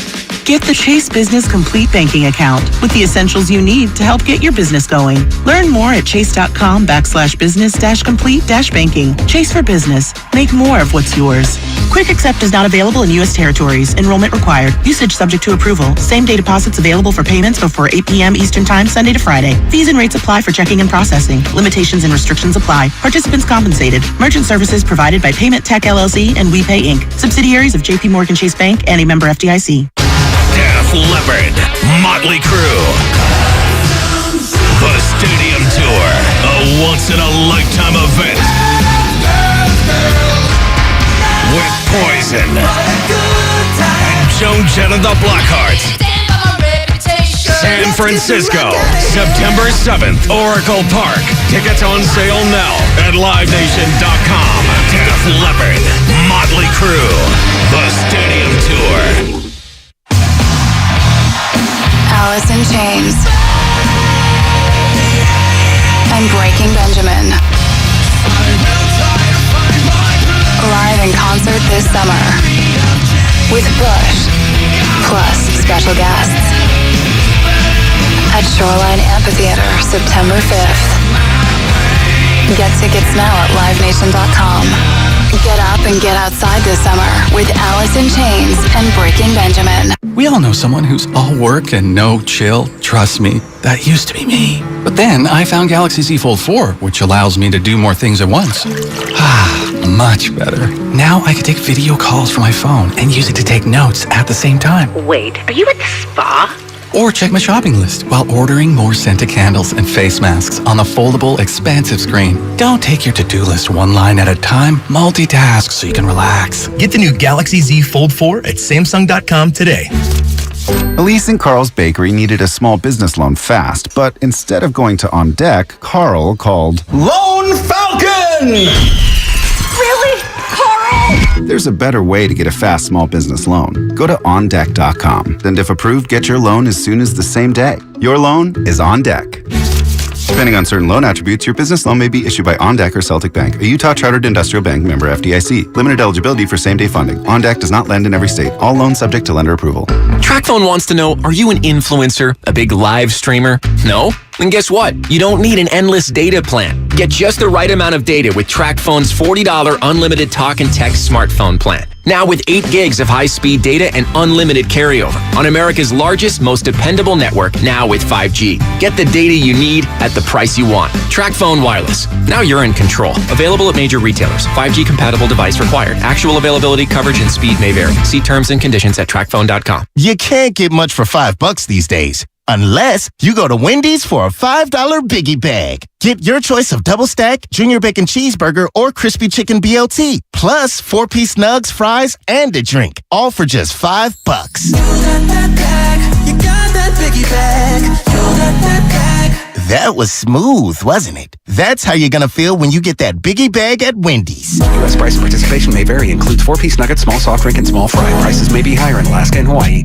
Get the Chase Business Complete Banking Account with the essentials you need to help get your business going. Learn more at chase.com/business-complete-banking. Chase for business. Make more of what's yours. Quick Accept is not available in U.S. territories. Enrollment required. Usage subject to approval. Same-day deposits available for payments before 8 p.m. Eastern Time, Sunday to Friday. Fees and rates apply for checking and processing. Limitations and restrictions apply. Participants compensated. Merchant services provided by Payment Tech LLC and WePay Inc. Subsidiaries of J.P. Morgan Chase Bank and a member FDIC. Def Leppard, Motley Crue, the Stadium Tour, a once-in-a-lifetime event with Poison and Joan Jett and the Blackhearts. San Francisco, September 7th, Oracle Park. Tickets on sale now at livenation.com. Def Leppard, Motley Crue, the Stadium Tour. Alice in Chains and Breaking Benjamin. Live in concert this summer with Bush, plus special guests at Shoreline Amphitheater, September 5th. Get tickets now at livenation.com. Get up and get outside this summer with Alice in Chains and Breaking Benjamin. We all know someone who's all work and no chill. Trust me, that used to be me. But then I found Galaxy Z Fold 4, which allows me to do more things at once. Much better. Now I can take video calls from my phone and use it to take notes at the same time. Wait, are you at the spa? Or check my shopping list while ordering more scented candles and face masks on the foldable, expansive screen. Don't take your to-do list one line at a time. Multitask so you can relax. Get the new Galaxy Z Fold 4 at Samsung.com today. Elise and Carl's bakery needed a small business loan fast, but instead of going to On Deck, Carl called Lone Falcon! Really? Carl? There's a better way to get a fast small business loan. Go to OnDeck.com. And if approved, get your loan as soon as the same day. Your loan is on deck. Depending on certain loan attributes, your business loan may be issued by OnDeck or Celtic Bank, a Utah Chartered Industrial Bank member FDIC. Limited eligibility for same-day funding. OnDeck does not lend in every state. All loans subject to lender approval. TrackPhone wants to know, are you an influencer, a big live streamer? No? Then guess what? You don't need an endless data plan. Get just the right amount of data with TrackPhone's $40 unlimited talk and text smartphone plan. Now with 8 gigs of high-speed data and unlimited carryover on America's largest, most dependable network, now with 5G. Get the data you need at the price you want. TrackPhone Wireless. Now you're in control. Available at major retailers. 5G compatible device required. Actual availability, coverage, and speed may vary. See terms and conditions at trackphone.com. You can't get much for $5 these days. Unless you go to Wendy's for a $5 Biggie Bag. Get your choice of double stack, junior bacon cheeseburger, or crispy chicken BLT. Plus 4-piece nugs, fries, and a drink. All for just $5. That was smooth, wasn't it? That's how you're gonna feel when you get that Biggie Bag at Wendy's. U.S. price and participation may vary. Includes 4-piece nuggets, small soft drink, and small fry. Prices may be higher in Alaska and Hawaii.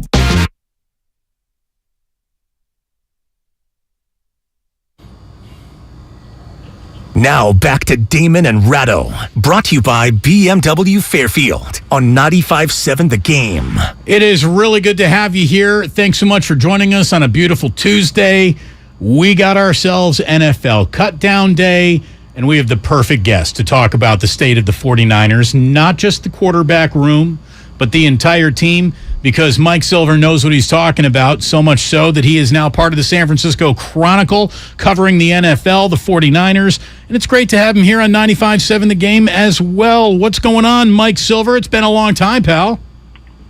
Now back to Damon and Ratto, brought to you by BMW Fairfield on 95.7 The Game. It is really good to have you here. Thanks so much for joining us on a beautiful Tuesday. We got ourselves NFL Cut Down Day, and we have the perfect guest to talk about the state of the 49ers, not just the quarterback room, but the entire team, because Mike Silver knows what he's talking about, so much so that he is now part of the San Francisco Chronicle covering the NFL, the 49ers, and it's great to have him here on 95.7 The Game as well. What's going on, Mike Silver? It's been a long time, pal.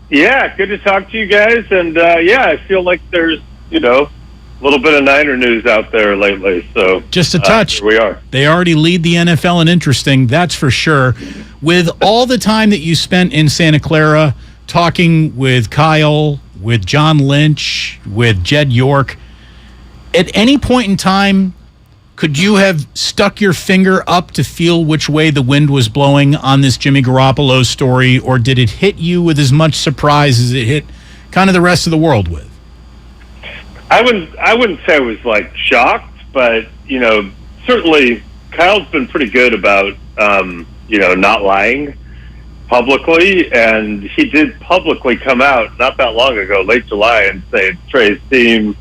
Yeah, good to talk to you guys, and yeah, I feel like there's, a little bit of Niner news out there lately, so just a touch. Here we are. They already lead the NFL in interesting, that's for sure. With all the time that you spent in Santa Clara talking with Kyle, with John Lynch, with Jed York, At any point in time, could you have stuck your finger up to feel which way the wind was blowing on this Jimmy Garoppolo story, or did it hit you with as much surprise as it hit kind of the rest of the world with? I wouldn't say I was like shocked, but certainly Kyle's been pretty good about not lying publicly, and he did publicly come out not that long ago, late July, and say it's Trey's team.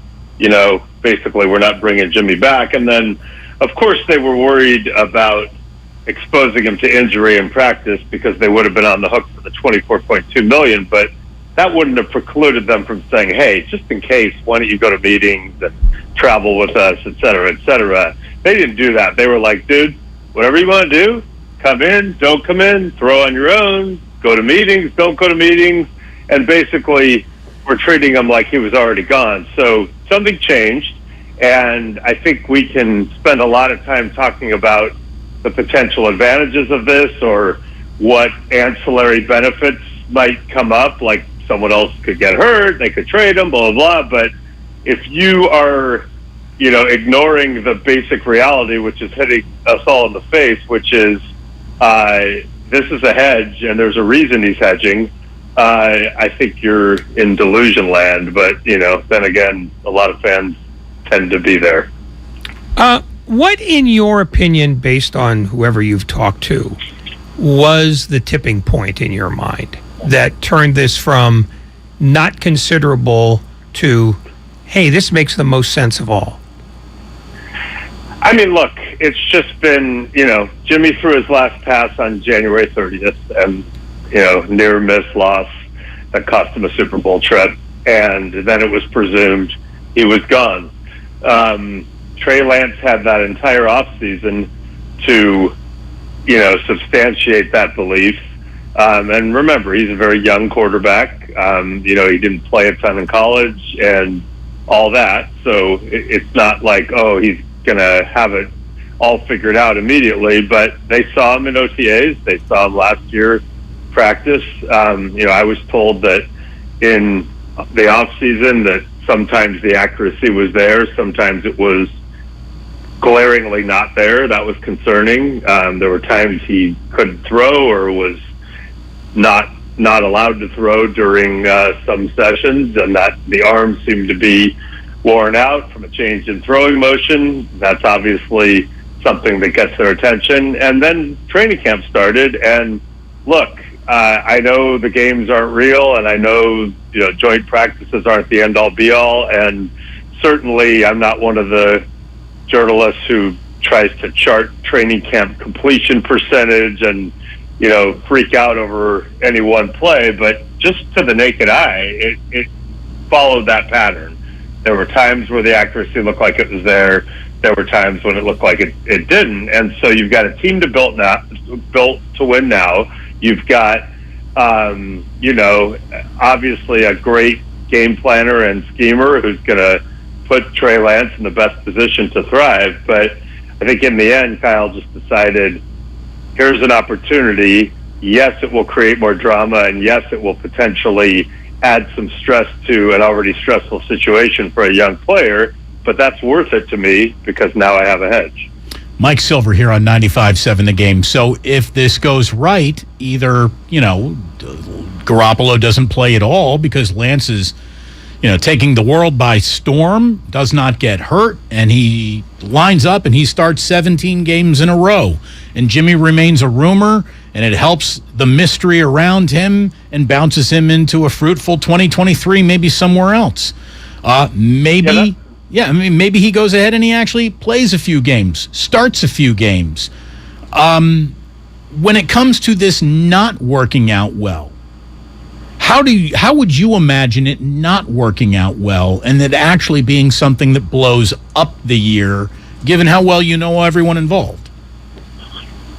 Basically we're not bringing Jimmy back, and then of course they were worried about exposing him to injury in practice because they would have been on the hook for the $24.2 million, but that wouldn't have precluded them from saying, hey, just in case, why don't you go to meetings and travel with us, et cetera, et cetera. They didn't do that. They were like, dude, whatever you want to do, come in, don't come in, throw on your own, go to meetings, don't go to meetings, and basically we're treating him like he was already gone. So something changed, and I think we can spend a lot of time talking about the potential advantages of this or what ancillary benefits might come up, like someone else could get hurt, they could trade him, blah, blah, blah. But if you are, ignoring the basic reality, which is hitting us all in the face, which is this is a hedge and there's a reason he's hedging, I think you're in delusion land. But, then again, a lot of fans tend to be there. What, in your opinion, based on whoever you've talked to, was the tipping point in your mind that turned this from not considerable to, hey, this makes the most sense of all? I mean, look, it's just been, Jimmy threw his last pass on January 30th and, near miss loss that cost him a Super Bowl trip. And then it was presumed he was gone. Trey Lance had that entire offseason to, substantiate that belief. And remember, he's a very young quarterback. He didn't play a ton in college and all that. So it's not like, oh, he's going to have it all figured out immediately. But they saw him in OTAs. They saw him last year practice. I was told that in the off season that sometimes the accuracy was there. Sometimes it was glaringly not there. That was concerning. There were times he couldn't throw or was not allowed to throw during some sessions, and that the arms seemed to be worn out from a change in throwing motion. That's obviously something that gets their attention. And then training camp started, and look, I know the games aren't real, and I know joint practices aren't the end-all be-all, and certainly I'm not one of the journalists who tries to chart training camp completion percentage and freak out over any one play, but just to the naked eye, it followed that pattern. There were times where the accuracy looked like it was there. There were times when it looked like it didn't. And so you've got a team built to win now. You've got, obviously a great game planner and schemer who's going to put Trey Lance in the best position to thrive. But I think in the end, Kyle just decided, here's an opportunity. Yes, it will create more drama, and yes, it will potentially add some stress to an already stressful situation for a young player, but that's worth it to me because now I have a hedge. Mike Silver here on 95.7 The Game. So if this goes right, either, Garoppolo doesn't play at all because Lance is, taking the world by storm, does not get hurt, and he lines up and he starts 17 games in a row. And Jimmy remains a rumor, and it helps the mystery around him and bounces him into a fruitful 2023, maybe somewhere else. Maybe he goes ahead and he actually plays a few games, starts a few games. When it comes to this not working out well, how would you imagine it not working out well and it actually being something that blows up the year, given how well you know everyone involved?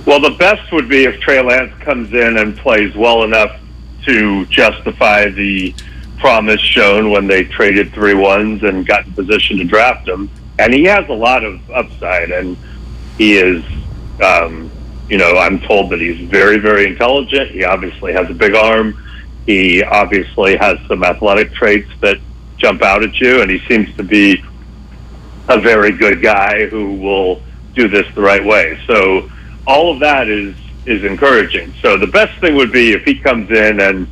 Well, the best would be if Trey Lance comes in and plays well enough to justify the promise shown when they traded 3-1s and got in position to draft him. And he has a lot of upside, and he is, I'm told that he's very, very intelligent. He obviously has a big arm. He obviously has some athletic traits that jump out at you, and he seems to be a very good guy who will do this the right way. So all of that is encouraging. So the best thing would be if he comes in and,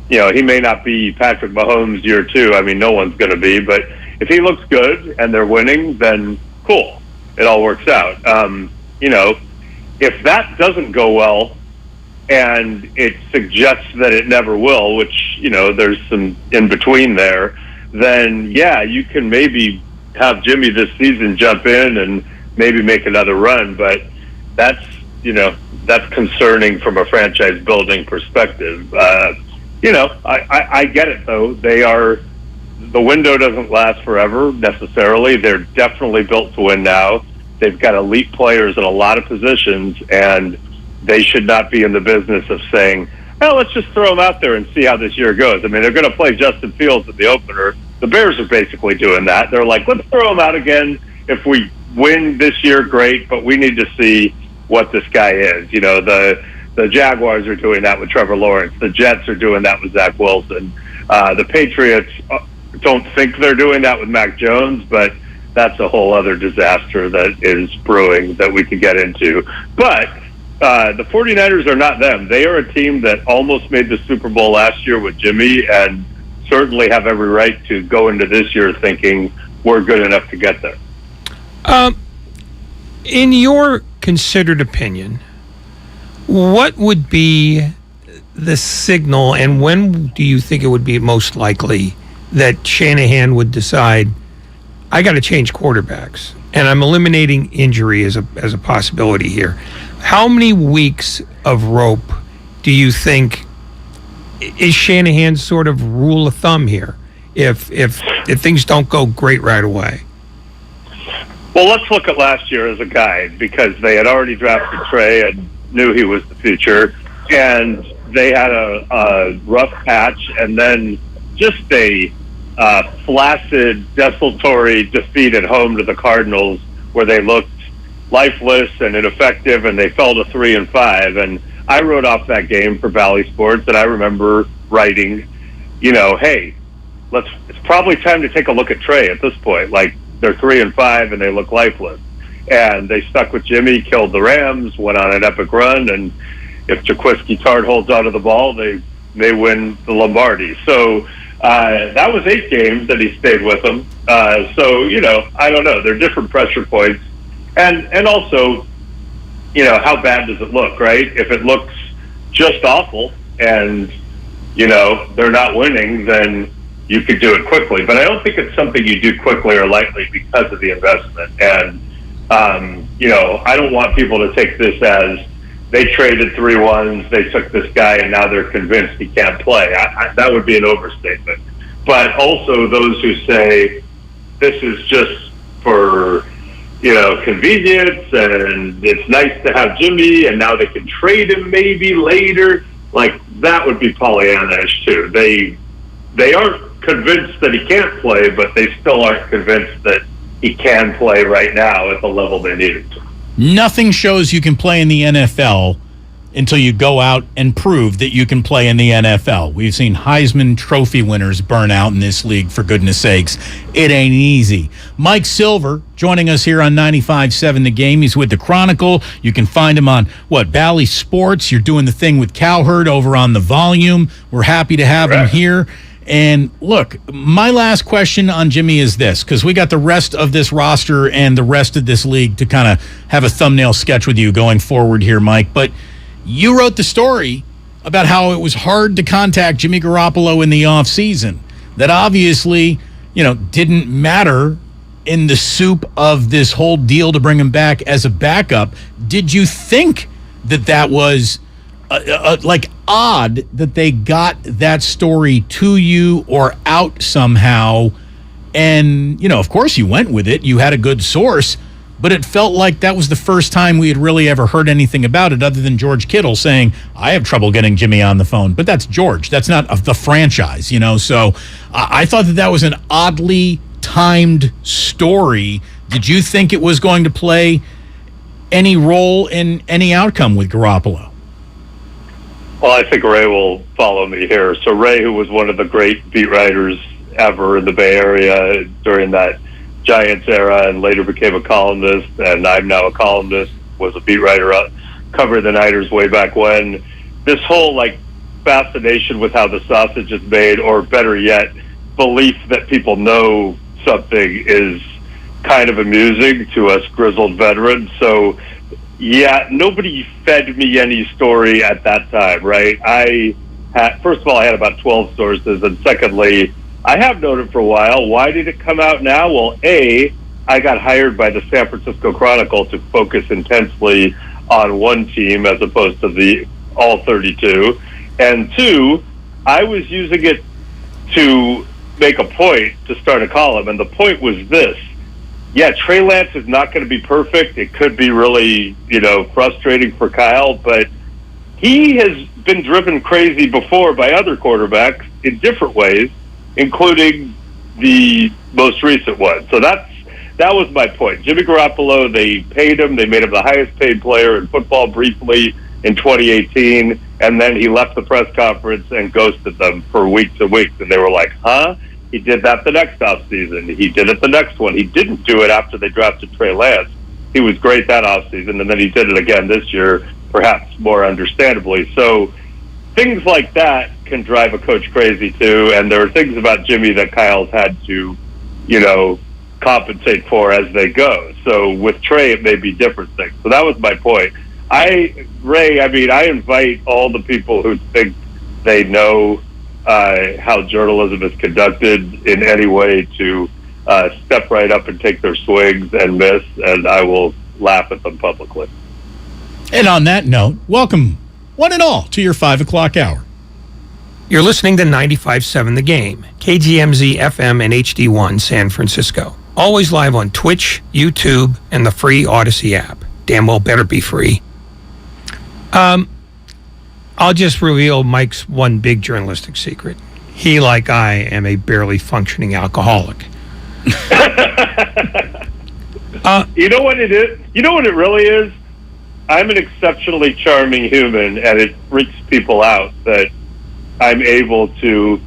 he may not be Patrick Mahomes year 2. I mean, no one's going to be, but if he looks good and they're winning, then cool. It all works out. If that doesn't go well and it suggests that it never will, which, there's some in between there, then yeah, you can maybe have Jimmy this season jump in and maybe make another run, but that's concerning from a franchise building perspective. I get it though. The window doesn't last forever necessarily. They're definitely built to win now. They've got elite players in a lot of positions, and they should not be in the business of saying, well, let's just throw them out there and see how this year goes. I mean, they're going to play Justin Fields at the opener. The Bears are basically doing that. They're like, let's throw him out again. If we win this year, great, but we need to see what this guy is. The Jaguars are doing that with Trevor Lawrence. The Jets are doing that with Zach Wilson. The Patriots don't think they're doing that with Mac Jones, but that's a whole other disaster that is brewing that we could get into. But the 49ers are not them. They are a team that almost made the Super Bowl last year with Jimmy and certainly have every right to go into this year thinking we're good enough to get there. In your considered opinion, what would be the signal, and when do you think it would be most likely that Shanahan would decide, I got to change quarterbacks, and I'm eliminating injury as a possibility here? How many weeks of rope do you think is Shanahan's sort of rule of thumb here if things don't go great right away? Well, let's look at last year as a guide, because they had already drafted Trey and knew he was the future, and they had a rough patch, and then just a flaccid, desultory defeat at home to the Cardinals, where they looked lifeless and ineffective, and they fell to 3-5. And I wrote off that game for Valley Sports, and I remember writing, hey, it's probably time to take a look at Trey at this point. Like, they're 3-5 and they look lifeless. And they stuck with Jimmy, killed the Rams, went on an epic run, and if Jaquiski Tartt holds onto the ball, they win the Lombardi. So that was 8 games that he stayed with them. So, I don't know. They're different pressure points. And also, how bad does it look, right? If it looks just awful and, they're not winning, then you could do it quickly. But I don't think it's something you do quickly or lightly because of the investment. And, I don't want people to take this as they traded 3 ones, they took this guy, and now they're convinced he can't play. That would be an overstatement. But also those who say this is just for, convenience, and it's nice to have Jimmy, and now they can trade him maybe later. Like, that would be Pollyanna-ish too. They aren't convinced that he can't play, but they still aren't convinced that he can play right now at the level they need him to. Nothing shows you can play in the NFL until you go out and prove that you can play in the NFL. We've seen Heisman Trophy winners burn out in this league, for goodness sakes. It ain't easy. Mike Silver joining us here on 95.7 The Game. He's with the Chronicle. You can find him on, Bally Sports. You're doing the thing with Cowherd over on The Volume. We're happy to have him here. And look, my last question on Jimmy is this, because we got the rest of this roster and the rest of this league to kind of have a thumbnail sketch with you going forward here, Mike. But you wrote the story about how it was hard to contact Jimmy Garoppolo in the offseason. That obviously, didn't matter in the soup of this whole deal to bring him back as a backup. Did you think that was odd that they got that story to you or out somehow? And, of course you went with it. You had a good source, but it felt like that was the first time we had really ever heard anything about it other than George Kittle saying, I have trouble getting Jimmy on the phone. But that's George. That's not the franchise, So I thought that was an oddly timed story. Did you think it was going to play any role in any outcome with Garoppolo? Well, I think Ray will follow me here. So Ray, who was one of the great beat writers ever in the Bay Area during that Giants era and later became a columnist, and I'm now a columnist, was a beat writer covering the Niners way back when. This whole like fascination with how the sausage is made, or better yet, belief that people know something, is kind of amusing to us grizzled veterans. So yeah, nobody fed me any story at that time, right? First of all, I had about 12 sources, and secondly, I have known it for a while. Why did it come out now? Well, A, I got hired by the San Francisco Chronicle to focus intensely on one team as opposed to all 32. And two, I was using it to make a point to start a column, and the point was this. Yeah, Trey Lance is not going to be perfect. It could be really, frustrating for Kyle, but he has been driven crazy before by other quarterbacks in different ways, including the most recent one. So that was my point. Jimmy Garoppolo, they paid him. They made him the highest paid player in football briefly in 2018, and then he left the press conference and ghosted them for weeks and weeks. And they were like, huh? He did that the next offseason. He did it the next one. He didn't do it after they drafted Trey Lance. He was great that offseason, and then he did it again this year, perhaps more understandably. So things like that can drive a coach crazy too, and there are things about Jimmy that Kyle's had to, compensate for as they go. So with Trey, it may be different things. So that was my point. I invite all the people who think they know how journalism is conducted in any way to step right up and take their swings and miss, and I will laugh at them publicly. And on that note, welcome one and all to your 5 o'clock hour. You're listening to 95.7 The Game, KGMZ FM and HD1 San Francisco. Always live on Twitch, YouTube, and the free Odyssey app. Damn well better be free. I'll just reveal Mike's one big journalistic secret. He, like I, am a barely functioning alcoholic. You know what it is? You know what it really is? I'm an exceptionally charming human, and it freaks people out that I'm able to,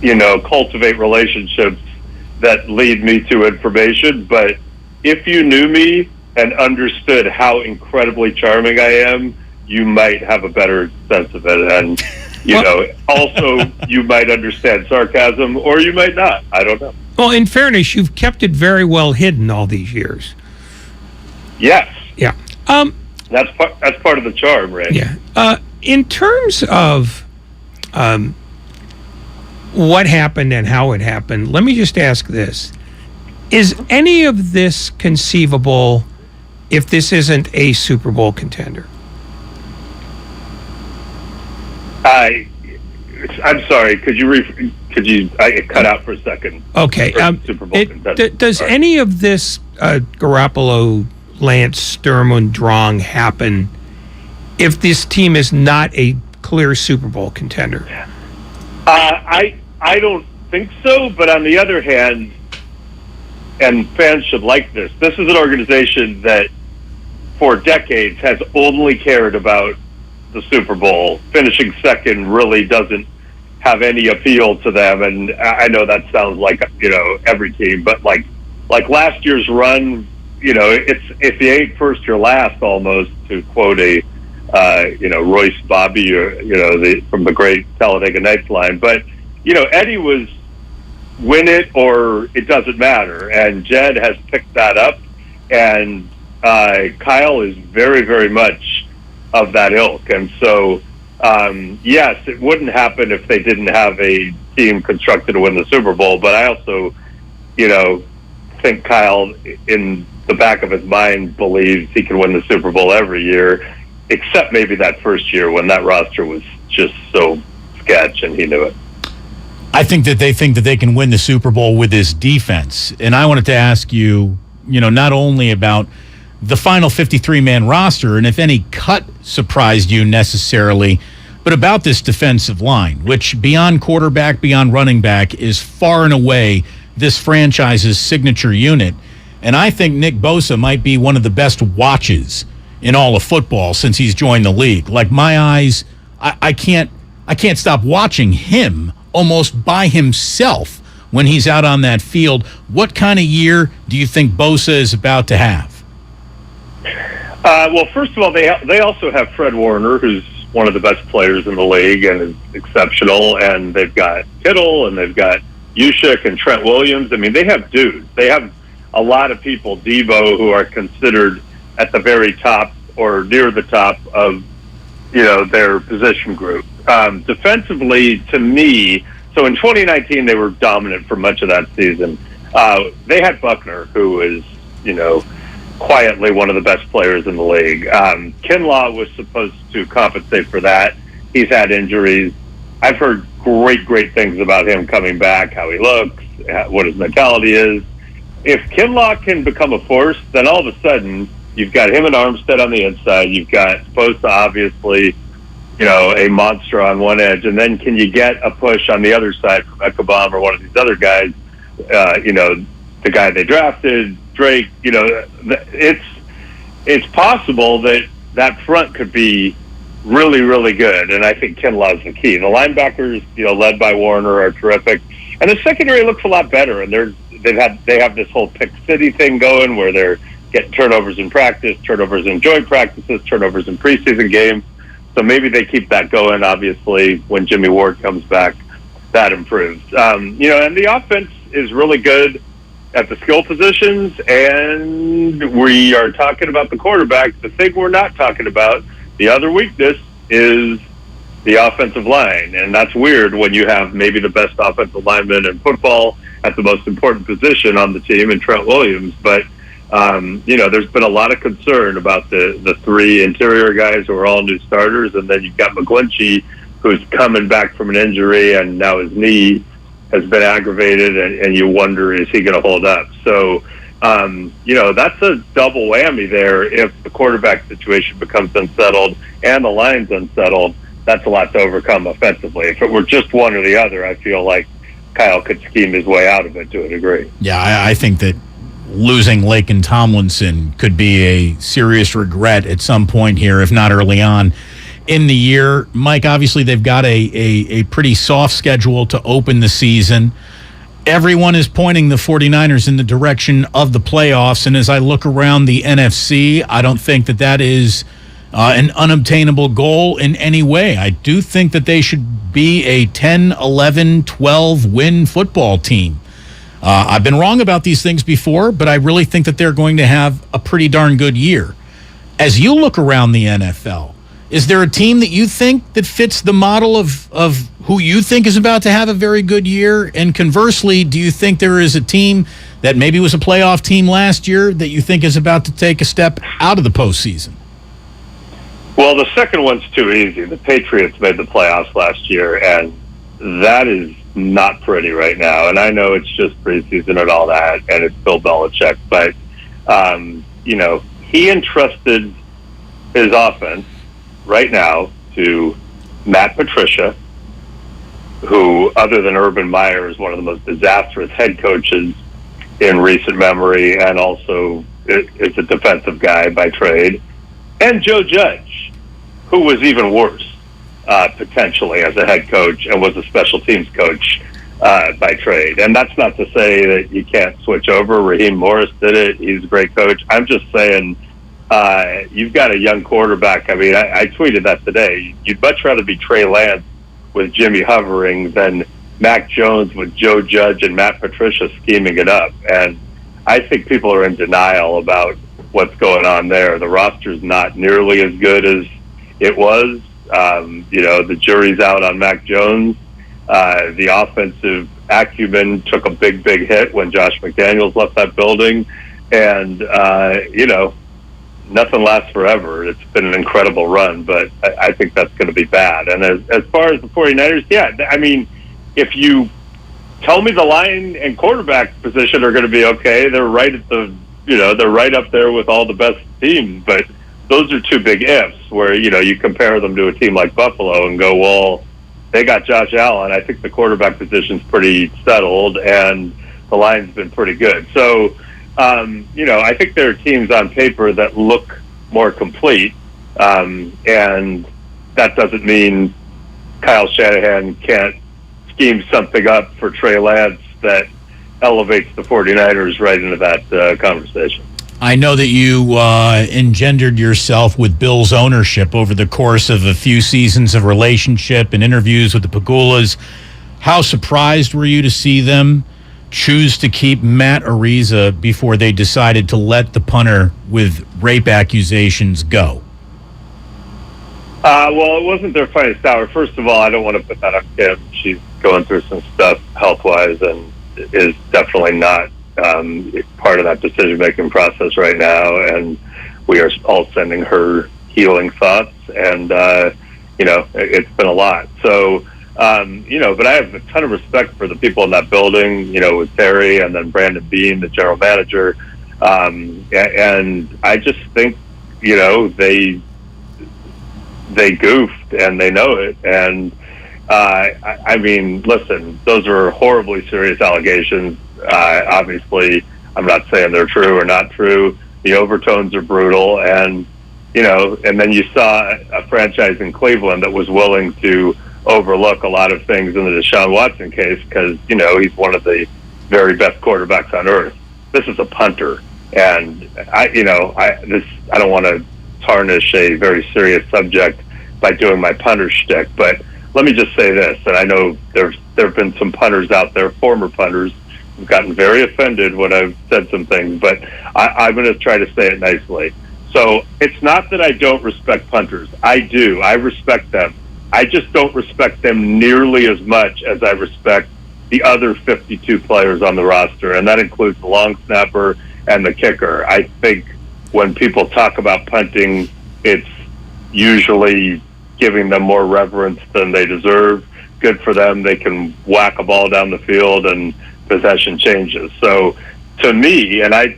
cultivate relationships that lead me to information. But if you knew me and understood how incredibly charming I am, you might have a better sense of it. And, also you might understand sarcasm, or you might not. I don't know. Well, in fairness, you've kept it very well hidden all these years. Yes. Yeah. That's part of the charm, right? Yeah. In terms of what happened and how it happened, let me just ask this. Is any of this conceivable if this isn't a Super Bowl contender? I'm sorry. Could you? I cut out for a second. Okay. Super Bowl contender. Does any of this Garoppolo, Lance, Sturm und Drang happen if this team is not a clear Super Bowl contender? I don't think so. But on the other hand, and fans should like this. This is an organization that, for decades, has only cared about the Super Bowl. Finishing second really doesn't have any appeal to them, and I know that sounds like every team, but like last year's run, if you ain't first, you're last, almost, to quote a Royce Bobby or from the great Talladega Nights line. But Eddie was win it or it doesn't matter, and Jed has picked that up, and Kyle is very, very much of that ilk. And so, yes, it wouldn't happen if they didn't have a team constructed to win the Super Bowl. But I also, think Kyle, in the back of his mind, believes he can win the Super Bowl every year, except maybe that first year when that roster was just so sketch and he knew it. I think that they can win the Super Bowl with this defense. And I wanted to ask you, not only about the final 53-man roster and if any cut surprised you necessarily, but about this defensive line, which beyond quarterback, beyond running back, is far and away this franchise's signature unit. And I think Nick Bosa might be one of the best watches in all of football since he's joined the league. Like, my eyes, I can't stop watching him almost by himself when he's out on that field. What kind of year do you think Bosa is about to have? Well, first of all, they also have Fred Warner, who's one of the best players in the league and is exceptional, and they've got Kittle, and they've got Yushik and Trent Williams. I mean, they have dudes. They have a lot of people, Devo, who are considered at the very top or near the top of, their position group. Defensively, to me, so in 2019, they were dominant for much of that season. They had Buckner, who is, quietly one of the best players in the league. Kinlaw was supposed to compensate for that. He's had injuries. I've heard great things about him coming back, how he looks, what his mentality is. If Kinlaw can become a force, then all of a sudden you've got him and Armstead on the inside. You've got Bosa, obviously, a monster on one edge. And then can you get a push on the other side from Ekebom or one of these other guys, the guy they drafted, Drake, it's possible that front could be really good, and I think Kinlaw's the key. The linebackers, led by Warner, are terrific, and the secondary looks a lot better. And they have this whole pick city thing going where they're getting turnovers in practice, turnovers in joint practices, turnovers in preseason games. So maybe they keep that going. Obviously, when Jimmy Ward comes back, that improves. And the offense is really good at the skill positions, and we are talking about the quarterback. The thing we're not talking about, the other weakness, is the offensive line, and that's weird when you have maybe the best offensive lineman in football at the most important position on the team in Trent Williams. But there's been a lot of concern about the three interior guys who are all new starters, and then you've got McGlinchey, who's coming back from an injury, and now his knee has been aggravated, and you wonder, is he going to hold up? So, that's a double whammy there. If the quarterback situation becomes unsettled and the line's unsettled, that's a lot to overcome offensively. If it were just one or the other, I feel like Kyle could scheme his way out of it to a degree. Yeah, I think that losing Lake and Tomlinson could be a serious regret at some point here, if not early on in the year. Mike, obviously they've got a pretty soft schedule to open the season. Everyone is pointing the 49ers in the direction of the playoffs, and as I look around the NFC, I don't think that is an unobtainable goal in any way. I do think that they should be a 10, 11, 12 win football team. I've been wrong about these things before, but I really think that they're going to have a pretty darn good year. As you look around the NFL, is there a team that you think that fits the model of who you think is about to have a very good year? And conversely, do you think there is a team that maybe was a playoff team last year that you think is about to take a step out of the postseason? Well, the second one's too easy. The Patriots made the playoffs last year, and that is not pretty right now. And I know it's just preseason and all that, and it's Bill Belichick, but, he entrusted his offense right now to Matt Patricia, who, other than Urban Meyer, is one of the most disastrous head coaches in recent memory, and also is a defensive guy by trade, and Joe Judge, who was even worse, potentially, as a head coach, and was a special teams coach by trade. And that's not to say that you can't switch over. Raheem Morris did it. He's a great coach. I'm just saying, you've got a young quarterback. I mean, I tweeted that today. You'd much rather be Trey Lance with Jimmy hovering than Mac Jones with Joe Judge and Matt Patricia scheming it up. And I think people are in denial about what's going on there. The roster's not nearly as good as it was. The jury's out on Mac Jones. The offensive acumen took a big hit when Josh McDaniels left that building. And, nothing lasts forever. It's been an incredible run, but I think that's going to be bad. And as far as the 49ers, I mean, if you tell me the line and quarterback position are going to be okay, they're right at they're right up there with all the best teams. But those are two big ifs where, you compare them to a team like Buffalo and go, well, they got Josh Allen. I think the quarterback position's pretty settled, and the line's been pretty good. So, I think there are teams on paper that look more complete, and that doesn't mean Kyle Shanahan can't scheme something up for Trey Lance that elevates the 49ers right into that conversation. I know that you engendered yourself with Bill's ownership over the course of a few seasons of relationship and interviews with the Pagulas. How surprised were you to see them choose to keep Matt Ariza before they decided to let the punter with rape accusations go? Well, it wasn't their finest hour. First of all, I don't want to put that on Kim. She's going through some stuff health-wise and is definitely not part of that decision-making process right now. And we are all sending her healing thoughts. And, it's been a lot. So, but I have a ton of respect for the people in that building, with Terry and then Brandon Bean, the general manager. And I just think, they goofed and they know it. And I mean, listen, those are horribly serious allegations. Obviously, I'm not saying they're true or not true. The overtones are brutal. And, and then you saw a franchise in Cleveland that was willing to overlook a lot of things in the Deshaun Watson case because, he's one of the very best quarterbacks on earth. This is a punter. And I don't want to tarnish a very serious subject by doing my punter shtick, but let me just say this, and I know there have been some punters out there, former punters, who've gotten very offended when I've said some things, but I'm going to try to say it nicely. So it's not that I don't respect punters. I do. I respect them. I just don't respect them nearly as much as I respect the other 52 players on the roster, and that includes the long snapper and the kicker. I think when people talk about punting, it's usually giving them more reverence than they deserve. Good for them. They can whack a ball down the field and possession changes. So to me, and I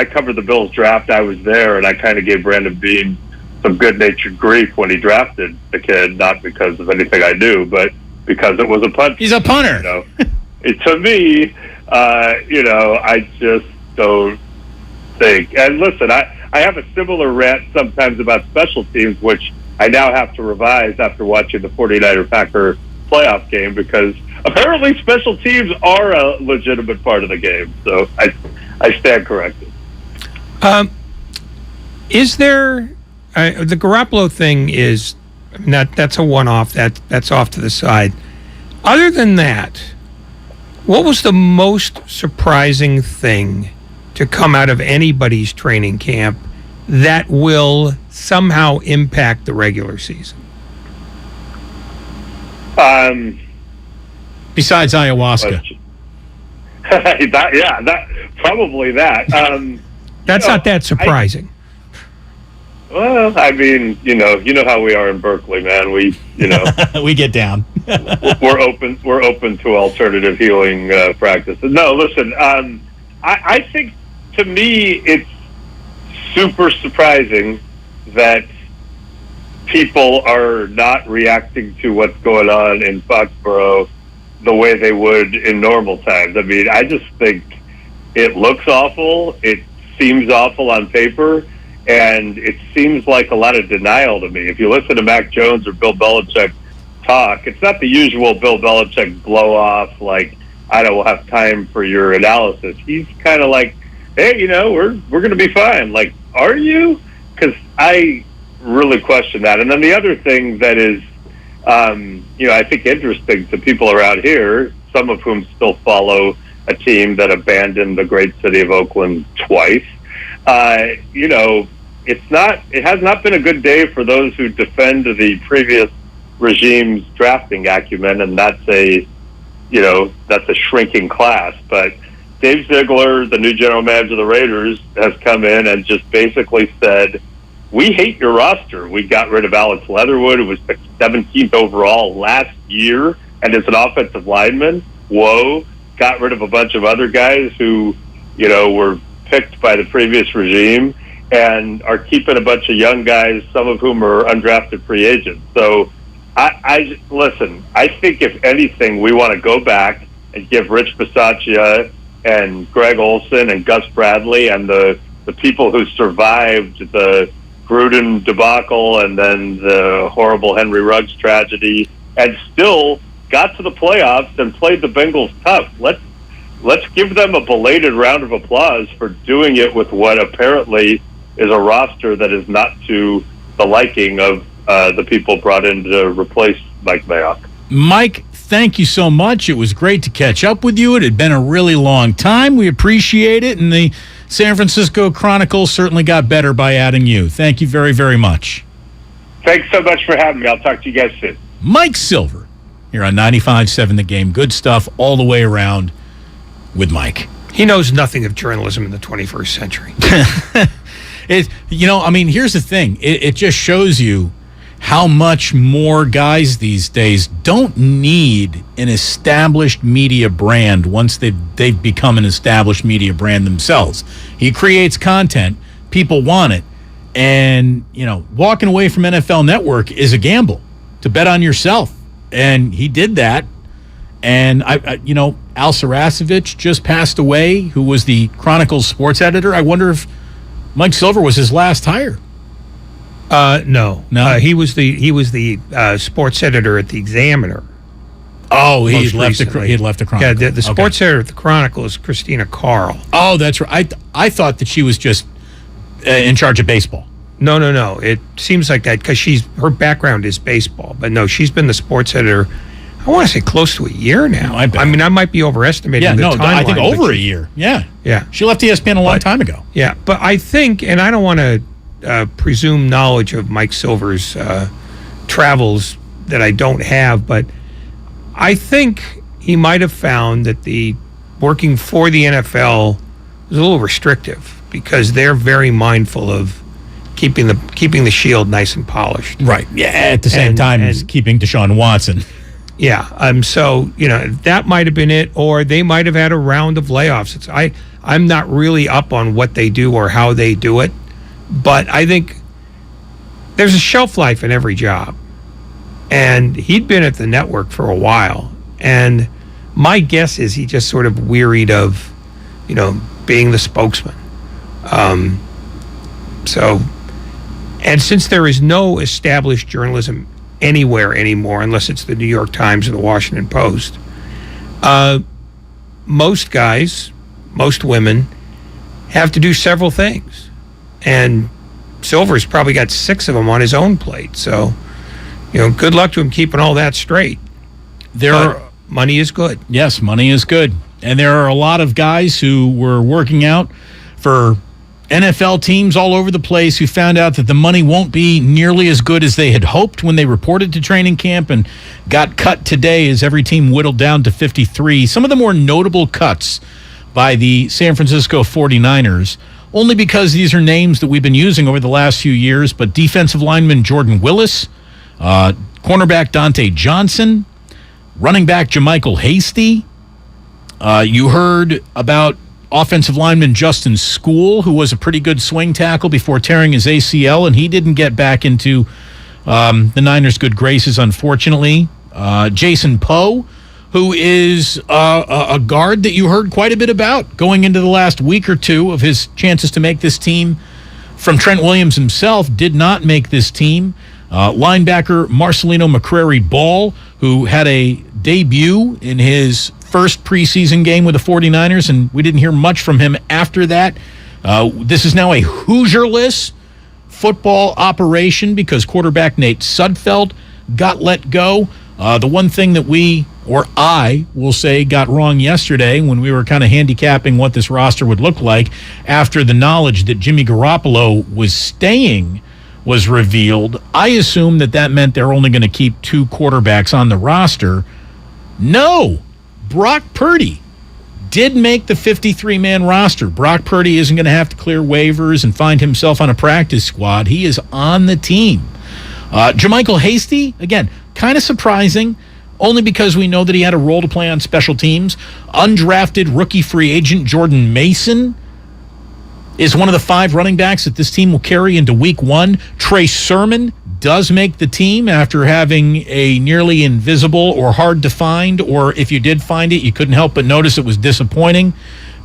covered the Bills draft. I was there, and I kind of gave Brandon Bean some good-natured grief when he drafted the kid, not because of anything I do, but because it was a punt. He's a punter. To me, I just don't think. And listen, I have a similar rant sometimes about special teams, which I now have to revise after watching the 49er-Packer playoff game because apparently special teams are a legitimate part of the game. So I stand corrected. Is there the Garoppolo thing is that's a one-off. That's off to the side. Other than that, what was the most surprising thing to come out of anybody's training camp that will somehow impact the regular season? Besides ayahuasca. Probably that. That's not that surprising. Well, I mean, you know how we are in Berkeley, man. We we get down. we're open to alternative healing practices. No, listen, I think to me it's super surprising that people are not reacting to what's going on in Foxborough the way they would in normal times. I mean, I just think it looks awful. It seems awful on paper. And it seems like a lot of denial to me. If you listen to Mac Jones or Bill Belichick talk, it's not the usual Bill Belichick blow off, like, I don't have time for your analysis. He's kind of like, hey, we're going to be fine. Like, are you? Because I really question that. And then the other thing that is, I think interesting to people around here, some of whom still follow a team that abandoned the great city of Oakland twice, it has not been a good day for those who defend the previous regime's drafting acumen, and that's a shrinking class. But Dave Ziegler, the new general manager of the Raiders, has come in and just basically said, we hate your roster. We got rid of Alex Leatherwood, who was picked 17th overall last year and is an offensive lineman. Whoa. Got rid of a bunch of other guys who, were picked by the previous regime, and are keeping a bunch of young guys, some of whom are undrafted free agents. So I listen, I think if anything, we want to go back and give Rich Bisaccia and Greg Olson and Gus Bradley and the people who survived the Gruden debacle and then the horrible Henry Ruggs tragedy and still got to the playoffs and played the Bengals tough. Let's give them a belated round of applause for doing it with what apparently is a roster that is not to the liking of the people brought in to replace Mike Mayock. Mike, thank you so much. It was great to catch up with you. It had been a really long time. We appreciate it, and the San Francisco Chronicle certainly got better by adding you. Thank you very, very much. Thanks so much for having me. I'll talk to you guys soon. Mike Silver here on 95.7 The Game. Good stuff all the way around with Mike. He knows nothing of journalism in the 21st century. Here's the thing. It just shows you how much more guys these days don't need an established media brand once they've become an established media brand themselves. He creates content, people want it, and walking away from NFL Network is a gamble to bet on yourself, and he did that. And Al Sarasevich just passed away, who was the Chronicle's sports editor. I wonder if Mike Silver was his last hire. No. He was the sports editor at the Examiner. Oh, he had left the Chronicle. Yeah, the sports editor at the Chronicle is Christina Carl. Oh, that's right. I thought that she was just in charge of baseball. No. It seems like that because her background is baseball. But no, she's been the sports editor, I want to say close to a year now. I might be overestimating the timeline. I think over a year. Yeah. She left ESPN a long time ago. Yeah, but I think, and I don't want to presume knowledge of Mike Silver's travels that I don't have, but I think he might have found that the working for the NFL was a little restrictive because they're very mindful of keeping the shield nice and polished. Right. Yeah. At the same time as keeping Deshaun Watson. Yeah. So that might have been it, or they might have had a round of layoffs. I'm not really up on what they do or how they do it, but I think there's a shelf life in every job, and he'd been at the network for a while, and my guess is he just sort of wearied of, being the spokesman. And since there is no established journalism anywhere anymore, unless it's the New York Times or the Washington Post, most guys, most women have to do several things. And Silver's probably got 6 of them on his own plate. So, good luck to him keeping all that straight. Money is good. Yes, money is good. And there are a lot of guys who were working out for NFL teams all over the place who found out that the money won't be nearly as good as they had hoped when they reported to training camp and got cut today as every team whittled down to 53. Some of the more notable cuts by the San Francisco 49ers, only because these are names that we've been using over the last few years, but defensive lineman Jordan Willis, cornerback Dante Johnson, running back JaMychal Hasty. You heard about offensive lineman Justin School, who was a pretty good swing tackle before tearing his ACL, and he didn't get back into the Niners' good graces, unfortunately. Jason Poe, who is a guard that you heard quite a bit about going into the last week or two of his chances to make this team from Trent Williams himself, did not make this team. Linebacker Marcelino McCrary-Ball, who had a debut in his first preseason game with the 49ers, and we didn't hear much from him after that. This is now a Hoosier-less football operation because quarterback Nate Sudfeld got let go. The one thing that I will say, got wrong yesterday when we were kind of handicapping what this roster would look like after the knowledge that Jimmy Garoppolo was staying was revealed, I assumed that meant they're only going to keep 2 quarterbacks on the roster. No! Brock Purdy did make the 53-man roster. Brock Purdy isn't going to have to clear waivers and find himself on a practice squad. He is on the team. JaMychal Hasty, again, kind of surprising, only because we know that he had a role to play on special teams. Undrafted rookie free agent Jordan Mason is one of the 5 running backs that this team will carry into week 1. Trey Sermon does make the team after having a nearly invisible or hard to find, or if you did find it, you couldn't help but notice it was disappointing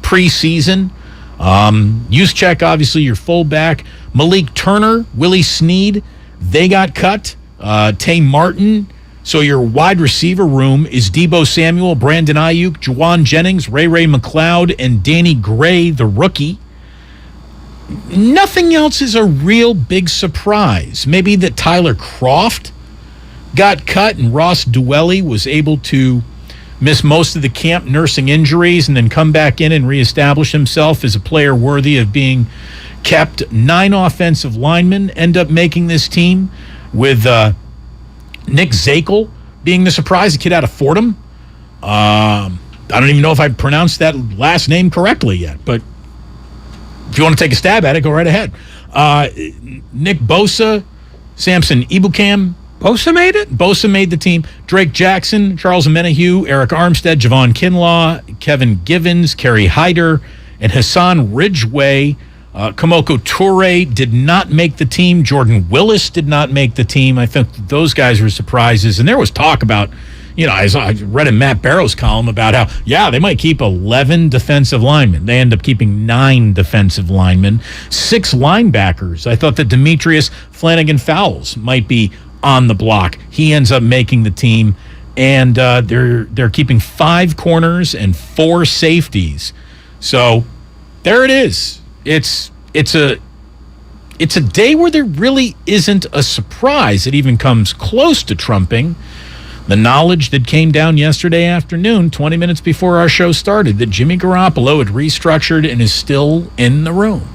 preseason. Juszczyk, obviously your fullback. Malik Turner, Willie Snead, they got cut. Tay Martin So your wide receiver room is Deebo Samuel, Brandon Ayuk, Juwan Jennings, Ray McLeod, and Danny Gray, the rookie. Nothing else is a real big surprise. Maybe that Tyler Kroft got cut and Ross Dwelly was able to miss most of the camp nursing injuries and then come back in and reestablish himself as a player worthy of being kept. 9 offensive linemen end up making this team, with Nick Zakel being the surprise, a kid out of Fordham. I don't even know if I pronounced that last name correctly yet, but if you want to take a stab at it, go right ahead. Nick Bosa, Samson Ibukam. Bosa made it? Bosa made the team. Drake Jackson, Charles Menahue, Eric Armstead, Javon Kinlaw, Kevin Givens, Kerry Hyder, and Hassan Ridgeway. Kamoko Toure did not make the team. Jordan Willis did not make the team. I think those guys were surprises. And there was talk about, I read in Matt Barrow's column about how, they might keep 11 defensive linemen. They end up keeping 9 defensive linemen, 6 linebackers. I thought that Demetrius Flanagan-Fowles might be on the block. He ends up making the team. And they're keeping 5 corners and 4 safeties. So there it is. It's a day where there really isn't a surprise. It even comes close to trumping the knowledge that came down yesterday afternoon, 20 minutes before our show started, that Jimmy Garoppolo had restructured and is still in the room.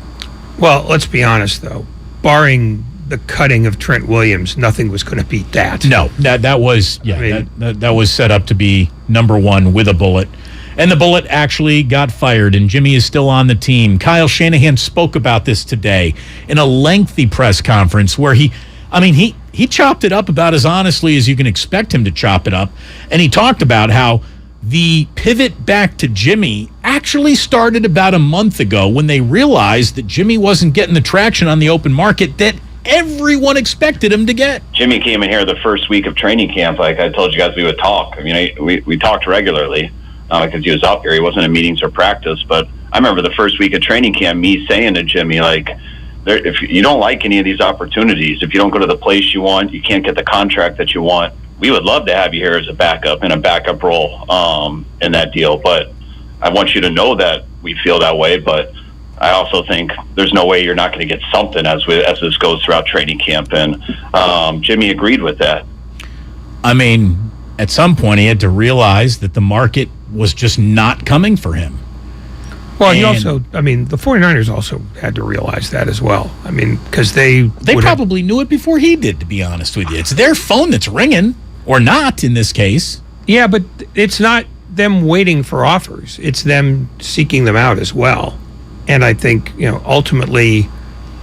Well, let's be honest, though. Barring the cutting of Trent Williams, nothing was going to beat that. No, that was that was set up to be number one with a bullet. And the bullet actually got fired, and Jimmy is still on the team. Kyle Shanahan spoke about this today in a lengthy press conference where he chopped it up about as honestly as you can expect him to chop it up. And he talked about how the pivot back to Jimmy actually started about a month ago when they realized that Jimmy wasn't getting the traction on the open market that everyone expected him to get. Jimmy came in here the first week of training camp. Like I told you guys, we would talk. We talked regularly. Because he was out here. He wasn't in meetings or practice. But I remember the first week of training camp, me saying to Jimmy, if you don't like any of these opportunities, if you don't go to the place you want, you can't get the contract that you want, we would love to have you here as a backup in a backup role in that deal. But I want you to know that we feel that way. But I also think there's no way you're not going to get something as this goes throughout training camp. And Jimmy agreed with that. At some point, he had to realize that the market was just not coming for him. Well, he also, the 49ers also had to realize that as well. Because they probably knew it before he did, to be honest with you. It's their phone that's ringing, or not in this case. Yeah, but it's not them waiting for offers. It's them seeking them out as well. And I think, ultimately,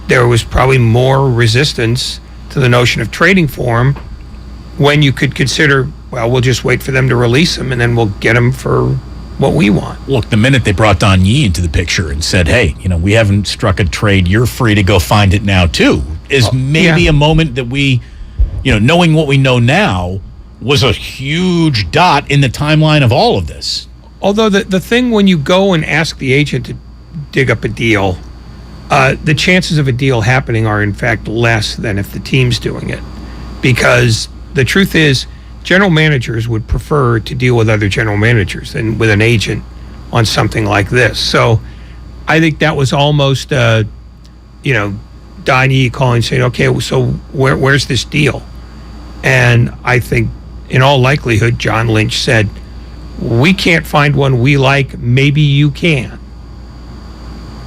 there was probably more resistance to the notion of trading for him when you could consider, we'll just wait for them to release him and then we'll get him for what we want. Look, the minute they brought Don Yee into the picture and said, hey, we haven't struck a trade, you're free to go find it now too, is maybe a moment that we, knowing what we know now, was a huge dot in the timeline of all of this. Although the thing when you go and ask the agent to dig up a deal, the chances of a deal happening are in fact less than if the team's doing it. Because the truth is, general managers would prefer to deal with other general managers than with an agent on something like this. So I think that was almost, Don Yee calling saying, okay, so where's this deal? And I think in all likelihood, John Lynch said, we can't find one we like, maybe you can.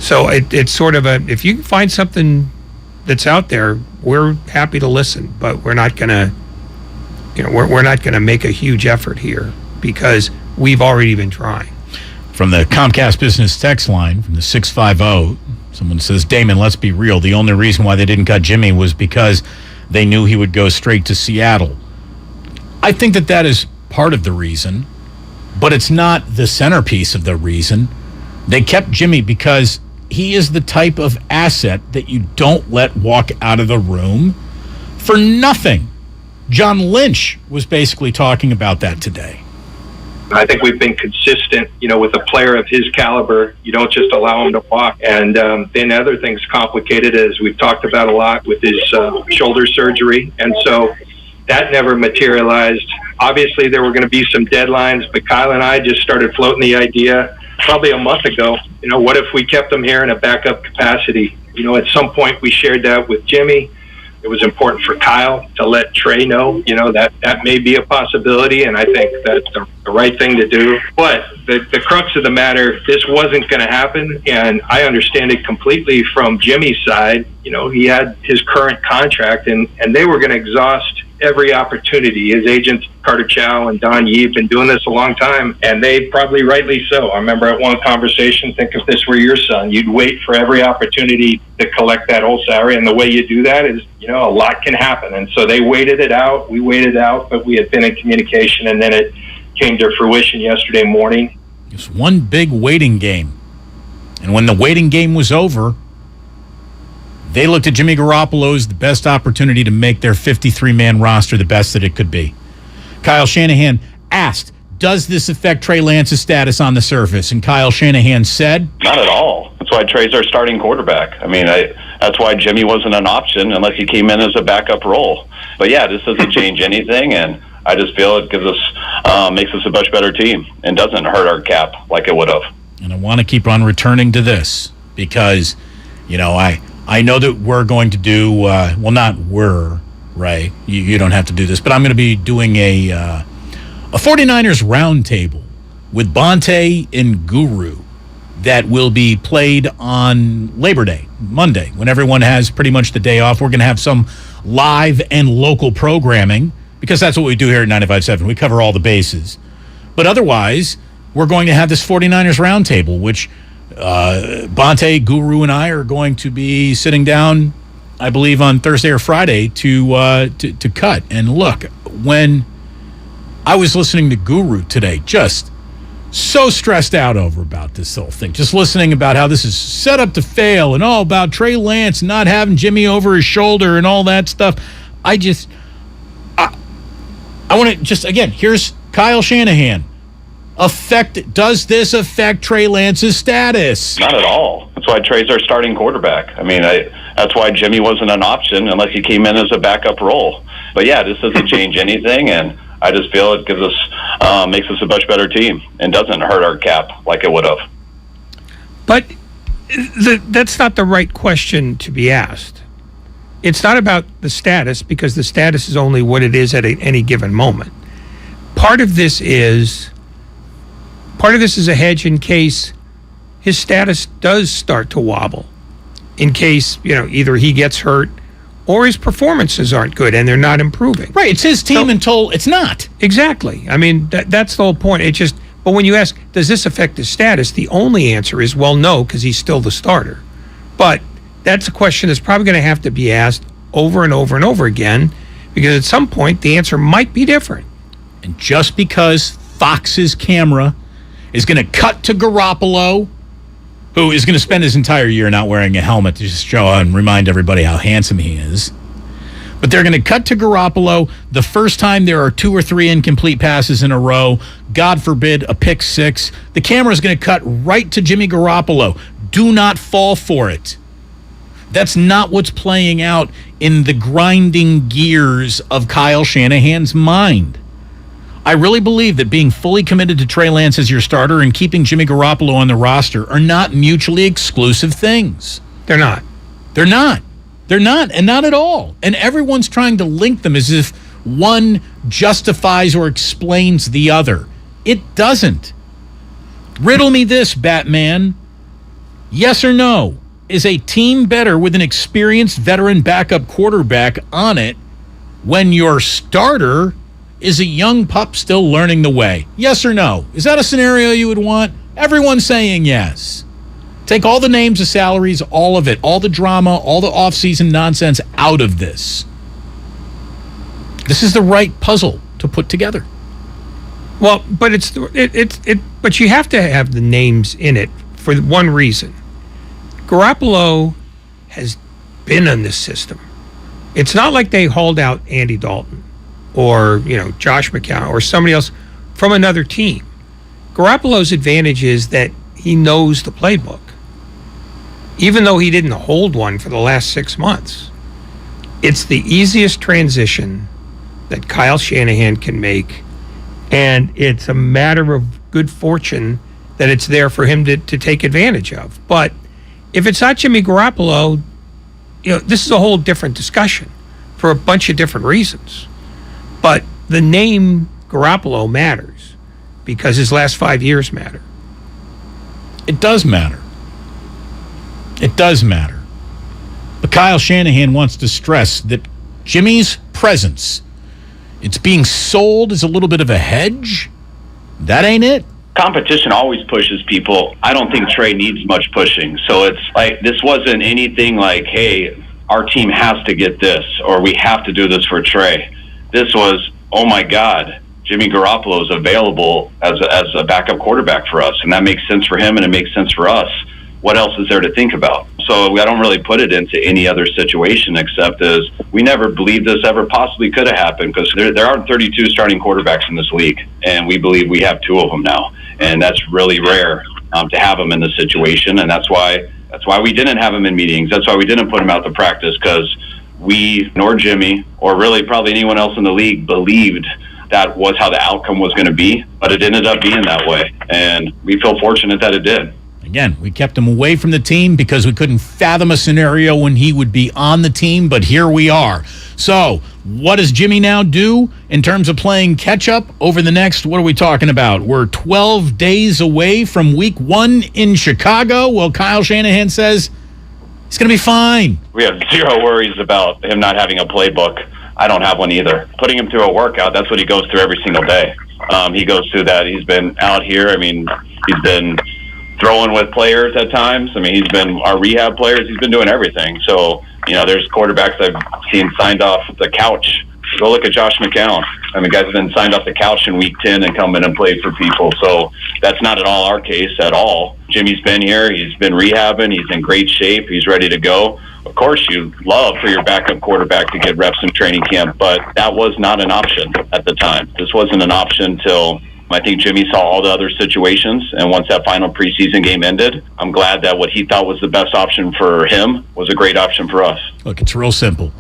So it's sort of if you can find something that's out there, we're happy to listen, but we're not going to, we're not going to make a huge effort here because we've already been trying. From the Comcast Business text line, from the 650, someone says, Damon, let's be real. The only reason why they didn't cut Jimmy was because they knew he would go straight to Seattle. I think that is part of the reason, but it's not the centerpiece of the reason. They kept Jimmy because he is the type of asset that you don't let walk out of the room for nothing. John Lynch was basically talking about that today. I think we've been consistent, with a player of his caliber. You don't just allow him to walk. And then other things complicated, as we've talked about a lot with his shoulder surgery. And so That never materialized. Obviously, there were going to be some deadlines, but Kyle and I just started floating the idea probably a month ago. What if we kept him here in a backup capacity? At some point we shared that with Jimmy. It was important for Kyle to let Trey know, that may be a possibility, and I think that's the right thing to do. But the crux of the matter, this wasn't going to happen, and I understand it completely from Jimmy's side. He had his current contract, and they were going to exhaust every opportunity. His agents, Carter Chow and Don Yee, have been doing this a long time, and they probably rightly so. I remember at one conversation, think if this were your son, you'd wait for every opportunity to collect that whole salary, and the way you do that is, a lot can happen. And so they waited it out, we waited out, but we had been in communication, and then it came to fruition yesterday morning. It was one big waiting game. And when the waiting game was over, they looked at Jimmy Garoppolo as the best opportunity to make their 53-man roster the best that it could be. Kyle Shanahan asked, does this affect Trey Lance's status on the surface? And Kyle Shanahan said, not at all. That's why Trey's our starting quarterback. That's why Jimmy wasn't an option unless he came in as a backup role. But yeah, this doesn't change anything, and I just feel it gives us, makes us a much better team and doesn't hurt our cap like it would have. And I want to keep on returning to this because, I know that we're going to do, well, not we're, right? You don't have to do this, but I'm going to be doing a 49ers roundtable with Bonte and Guru that will be played on Labor Day, Monday, when everyone has pretty much the day off. We're going to have some live and local programming because that's what we do here at 95.7. We cover all the bases. But otherwise, we're going to have this 49ers roundtable, which Bonte, Guru, and I are going to be sitting down, I believe, on Thursday or Friday to cut. And look, when I was listening to Guru today, just so stressed out about this whole thing, just listening about how this is set up to fail and all about Trey Lance not having Jimmy over his shoulder and all that stuff. I want to just, again, here's Kyle Shanahan. Does this affect Trey Lance's status? Not at all. That's why Trey's our starting quarterback. That's why Jimmy wasn't an option unless he came in as a backup role. But yeah, this doesn't change anything, and I just feel it gives us, makes us a much better team and doesn't hurt our cap like it would have. But that's not the right question to be asked. It's not about the status, because the status is only what it is at any given moment. Part of this is a hedge in case his status does start to wobble, in case, either he gets hurt or his performances aren't good and they're not improving. Right, it's his team until it's not. Exactly. That's the whole point. But when you ask, does this affect his status, the only answer is, well, no, because he's still the starter. But that's a question that's probably going to have to be asked over and over and over again, because at some point the answer might be different. And just because Fox's camera is going to cut to Garoppolo, who is going to spend his entire year not wearing a helmet to just show and remind everybody how handsome he is. But they're going to cut to Garoppolo the first time there are 2 or 3 incomplete passes in a row, God forbid a pick six. The camera is going to cut right to Jimmy Garoppolo. Do not fall for it. That's not what's playing out in the grinding gears of Kyle Shanahan's mind. I really believe that being fully committed to Trey Lance as your starter and keeping Jimmy Garoppolo on the roster are not mutually exclusive things. They're not. They're not. They're not, and not at all. And everyone's trying to link them as if one justifies or explains the other. It doesn't. Riddle me this, Batman. Yes or no? Is a team better with an experienced veteran backup quarterback on it when your starter is a young pup still learning the way? Yes or no? Is that a scenario you would want? Everyone's saying yes. Take all the names, the salaries, all of it, all the drama, all the off-season nonsense out of this. This is the right puzzle to put together. Well, but but you have to have the names in it for one reason. Garoppolo has been in this system. It's not like they hauled out Andy Dalton or, Josh McCown or somebody else from another team. Garoppolo's advantage is that he knows the playbook. Even though he didn't hold one for the last 6 months, it's the easiest transition that Kyle Shanahan can make, and it's a matter of good fortune that it's there for him to take advantage of. But if it's not Jimmy Garoppolo, this is a whole different discussion for a bunch of different reasons. But the name Garoppolo matters because his last 5 years matter. It does matter. It does matter. But Kyle Shanahan wants to stress that Jimmy's presence, it's being sold as a little bit of a hedge. That ain't it. Competition always pushes people. I don't think Trey needs much pushing. So it's like, this wasn't anything like, hey, our team has to get this, or we have to do this for Trey. This was, oh my God, Jimmy Garoppolo is available as a backup quarterback for us, and that makes sense for him and it makes sense for us. What else is there to think about? So I don't really put it into any other situation except as we never believed this ever possibly could have happened, because there aren't 32 starting quarterbacks in this league, and we believe we have 2 of them now, and that's really rare to have them in this situation, and that's why we didn't have him in meetings. That's why we didn't put him out to practice, because we, nor Jimmy, or really probably anyone else in the league, believed that was how the outcome was going to be, but it ended up being that way, and we feel fortunate that it did. Again, we kept him away from the team because we couldn't fathom a scenario when he would be on the team, but here we are. So, what does Jimmy now do in terms of playing catch-up over the next, what are we talking about? We're 12 days away from week 1 in Chicago. Well, Kyle Shanahan says he's going to be fine. We have zero worries about him not having a playbook. I don't have one either. Putting him through a workout, that's what he goes through every single day. He goes through that. He's been out here. I mean, he's been throwing with players at times. I mean, he's been our rehab players. He's been doing everything. So, there's quarterbacks I've seen signed off the couch. Go look at Josh McCown. I mean, guys have been signed off the couch in week 10 and come in and played for people. So that's not at all our case at all. Jimmy's been here. He's been rehabbing. He's in great shape. He's ready to go. Of course, you love for your backup quarterback to get reps in training camp, but that was not an option at the time. This wasn't an option till I think Jimmy saw all the other situations, and once that final preseason game ended, I'm glad that what he thought was the best option for him was a great option for us. Look, it's real simple.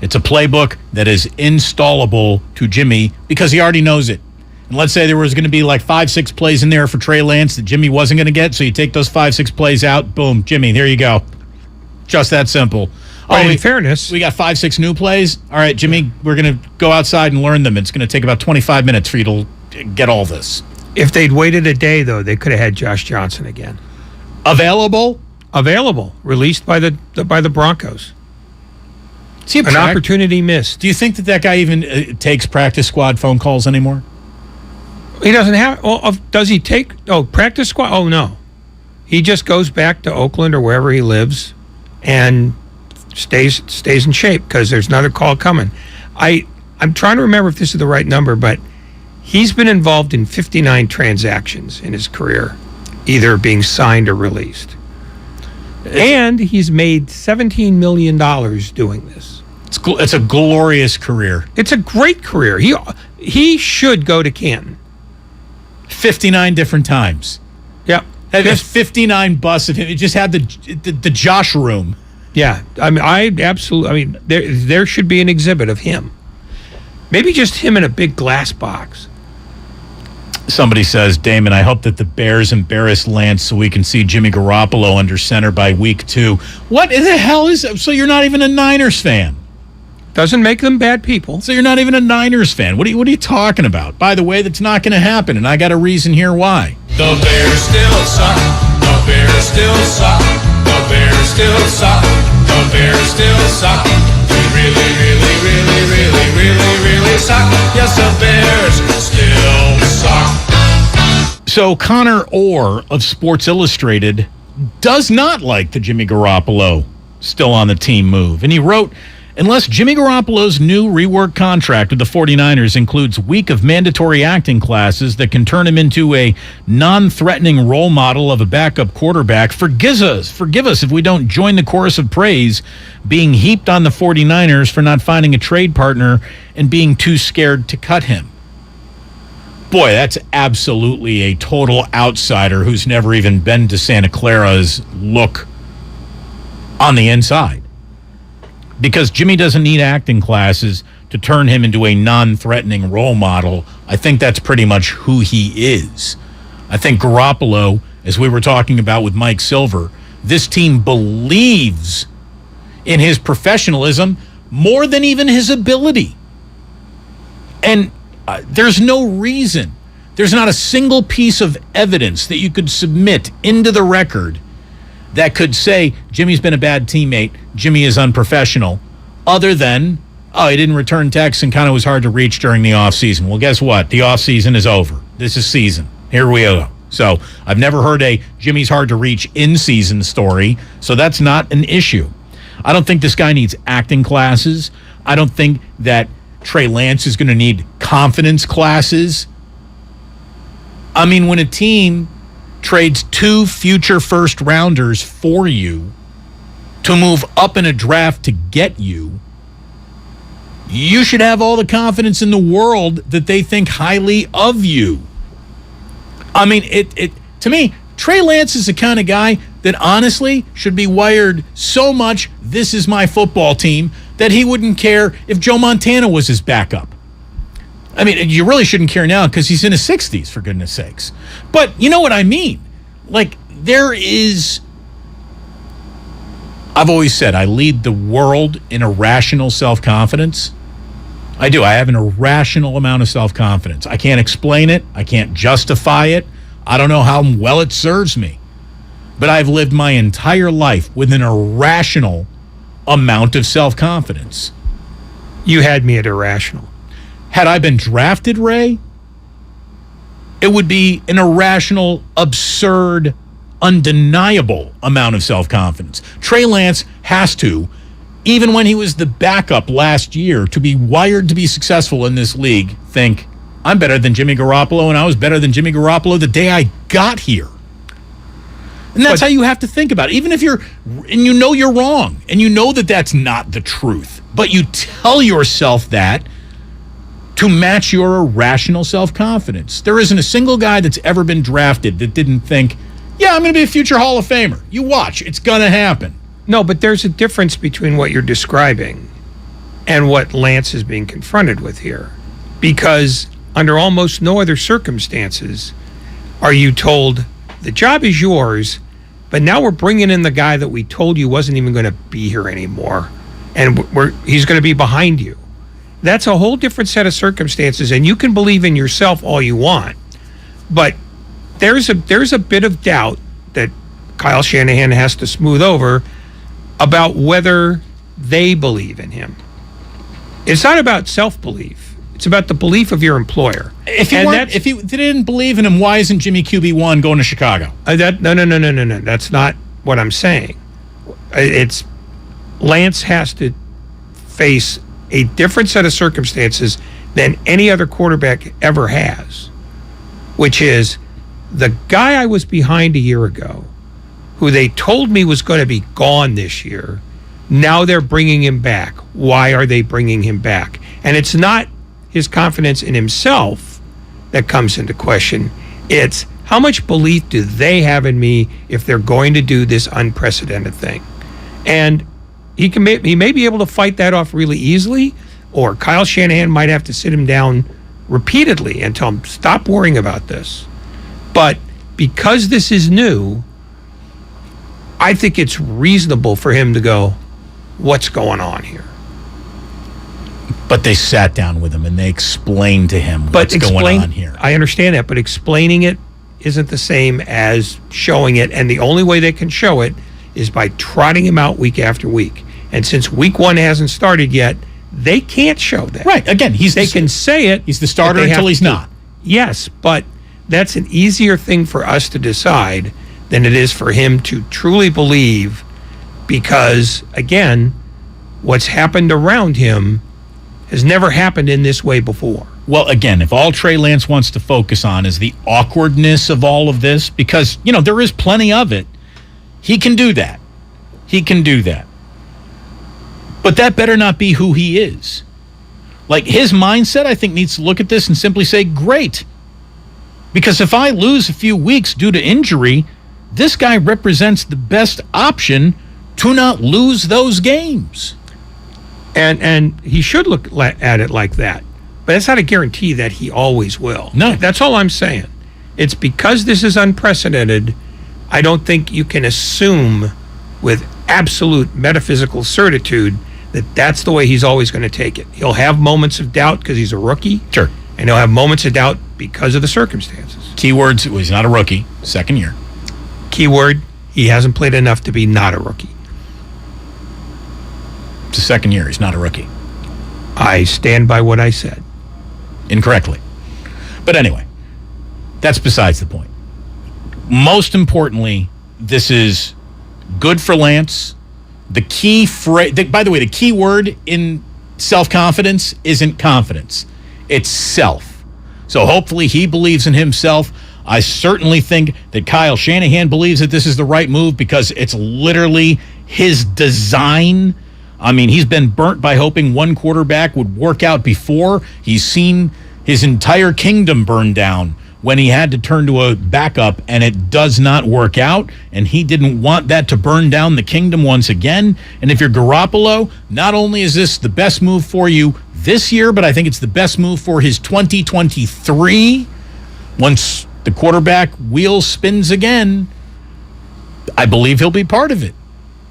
It's a playbook that is installable to Jimmy because he already knows it. And let's say there was going to be like 5-6 plays in there for Trey Lance that Jimmy wasn't going to get, so you take those 5-6 plays out, boom, Jimmy, there you go. Just that simple. Well, in fairness, we got 5-6 new plays. All right, Jimmy, we're going to go outside and learn them. It's going to take about 25 minutes for you to get all this. If they'd waited a day, though, they could have had Josh Johnson again. Available, released by the Broncos. See, an opportunity missed. Do you think that guy even takes practice squad phone calls anymore? He doesn't have. Does he take? Oh, practice squad. Oh no, he just goes back to Oakland or wherever he lives, and stays in shape because there's another call coming. I'm trying to remember if this is the right number, but he's been involved in 59 transactions in his career, either being signed or released. And he's made $17 million doing this. It's a glorious career. It's a great career. He should go to Canton. 59 different times. Yep. There's 59 busts of him. He just had the Josh room. Yeah. I mean, there should be an exhibit of him. Maybe just him in a big glass box. Somebody says, Damon, I hope that the Bears embarrass Lance so we can see Jimmy Garoppolo under center by week 2. What the hell is that? So you're not even a Niners fan? Doesn't make them bad people. So you're not even a Niners fan. What are you talking about? By the way, that's not going to happen, and I got a reason here why. The Bears still suck. The Bears still suck. The Bears still suck. The Bears still suck. We really, really, really, really, really, really suck. Yes, the Bears still suck. So Connor Orr of Sports Illustrated does not like the Jimmy Garoppolo still on the team move. And he wrote, unless Jimmy Garoppolo's new rework contract with the 49ers includes a week of mandatory acting classes that can turn him into a non-threatening role model of a backup quarterback, forgive us if we don't join the chorus of praise being heaped on the 49ers for not finding a trade partner and being too scared to cut him. Boy, that's absolutely a total outsider who's never even been to Santa Clara's look on the inside. Because Jimmy doesn't need acting classes to turn him into a non-threatening role model. I think that's pretty much who he is. I think Garoppolo, as we were talking about with Mike Silver, this team believes in his professionalism more than even his ability. And there's no reason, there's not a single piece of evidence that you could submit into the record that could say Jimmy's been a bad teammate, Jimmy is unprofessional, other than, he didn't return texts and kind of was hard to reach during the offseason. Well, guess what? The offseason is over. This is season. Here we go. So I've never heard a Jimmy's hard to reach in-season story, so that's not an issue. I don't think this guy needs acting classes. I don't think that Trey Lance is going to need confidence classes. I mean, when a team trades 2 future first-rounders for you to move up in a draft to get you, you should have all the confidence in the world that they think highly of you. I mean, to me, Trey Lance is the kind of guy that honestly should be wired so much, this is my football team, that he wouldn't care if Joe Montana was his backup. I mean, you really shouldn't care now because he's in his 60s, for goodness sakes. But you know what I mean? Like, I've always said I lead the world in irrational self-confidence. I do. I have an irrational amount of self-confidence. I can't explain it. I can't justify it. I don't know how well it serves me. But I've lived my entire life with an irrational amount of self-confidence. You had me at irrational. Had I been drafted, Ray, it would be an irrational, absurd, undeniable amount of self-confidence. Trey Lance has to, even when he was the backup last year, to be wired to be successful in this league, think, I'm better than Jimmy Garoppolo, and I was better than Jimmy Garoppolo the day I got here. And that's how you have to think about it. Even if you're wrong, and you know that that's not the truth, but you tell yourself that to match your irrational self-confidence. There isn't a single guy that's ever been drafted that didn't think, I'm going to be a future Hall of Famer. You watch, it's going to happen. No, but there's a difference between what you're describing and what Lance is being confronted with here. Because under almost no other circumstances are you told, the job is yours, but now we're bringing in the guy that we told you wasn't even going to be here anymore, and he's going to be behind you. That's a whole different set of circumstances, and you can believe in yourself all you want, but there's a bit of doubt that Kyle Shanahan has to smooth over about whether they believe in him. It's not about self-belief. It's about the belief of your employer. If you didn't believe in him, why isn't Jimmy QB1 going to Chicago? No. That's not what I'm saying. It's Lance has to face a different set of circumstances than any other quarterback ever has, which is the guy I was behind a year ago, who they told me was going to be gone this year, now they're bringing him back. Why are they bringing him back? And it's not his confidence in himself that comes into question. It's how much belief do they have in me if they're going to do this unprecedented thing? And he may be able to fight that off really easily, or Kyle Shanahan might have to sit him down repeatedly and tell him, stop worrying about this. But because this is new, I think it's reasonable for him to go, what's going on here? But they sat down with him and they explained to him what's going on here. I understand that, but explaining it isn't the same as showing it, and the only way they can show it is by trotting him out week after week. And since week 1 hasn't started yet, they can't show that. Right. Again, they can say it. He's the starter until he's not. Yes, but that's an easier thing for us to decide than it is for him to truly believe, because, again, what's happened around him has never happened in this way before. Well, again, if all Trey Lance wants to focus on is the awkwardness of all of this, because, there is plenty of it, he can do that. He can do that. But that better not be who he is. Like, his mindset, I think, needs to look at this and simply say, great. Because if I lose a few weeks due to injury, this guy represents the best option to not lose those games. And he should look at it like that. But it's not a guarantee that he always will. No. That's all I'm saying. It's because this is unprecedented, I don't think you can assume with absolute metaphysical certitude that that's the way he's always going to take it. He'll have moments of doubt because he's a rookie. Sure. And he'll have moments of doubt because of the circumstances. Keywords, he's not a rookie, second year. Keyword, he hasn't played enough to be not a rookie. It's the second year, he's not a rookie. I stand by what I said. Incorrectly. But anyway, that's besides the point. Most importantly, this is good for Lance. The key phrase, by the way, the key word in self-confidence isn't confidence. It's self. So hopefully he believes in himself. I certainly think that Kyle Shanahan believes that this is the right move because it's literally his design. I mean, he's been burnt by hoping one quarterback would work out before. He's seen his entire kingdom burn down when he had to turn to a backup, and it does not work out, and he didn't want that to burn down the kingdom once again. And if you're Garoppolo, not only is this the best move for you this year, but I think it's the best move for his 2023. Once the quarterback wheel spins again, I believe he'll be part of it.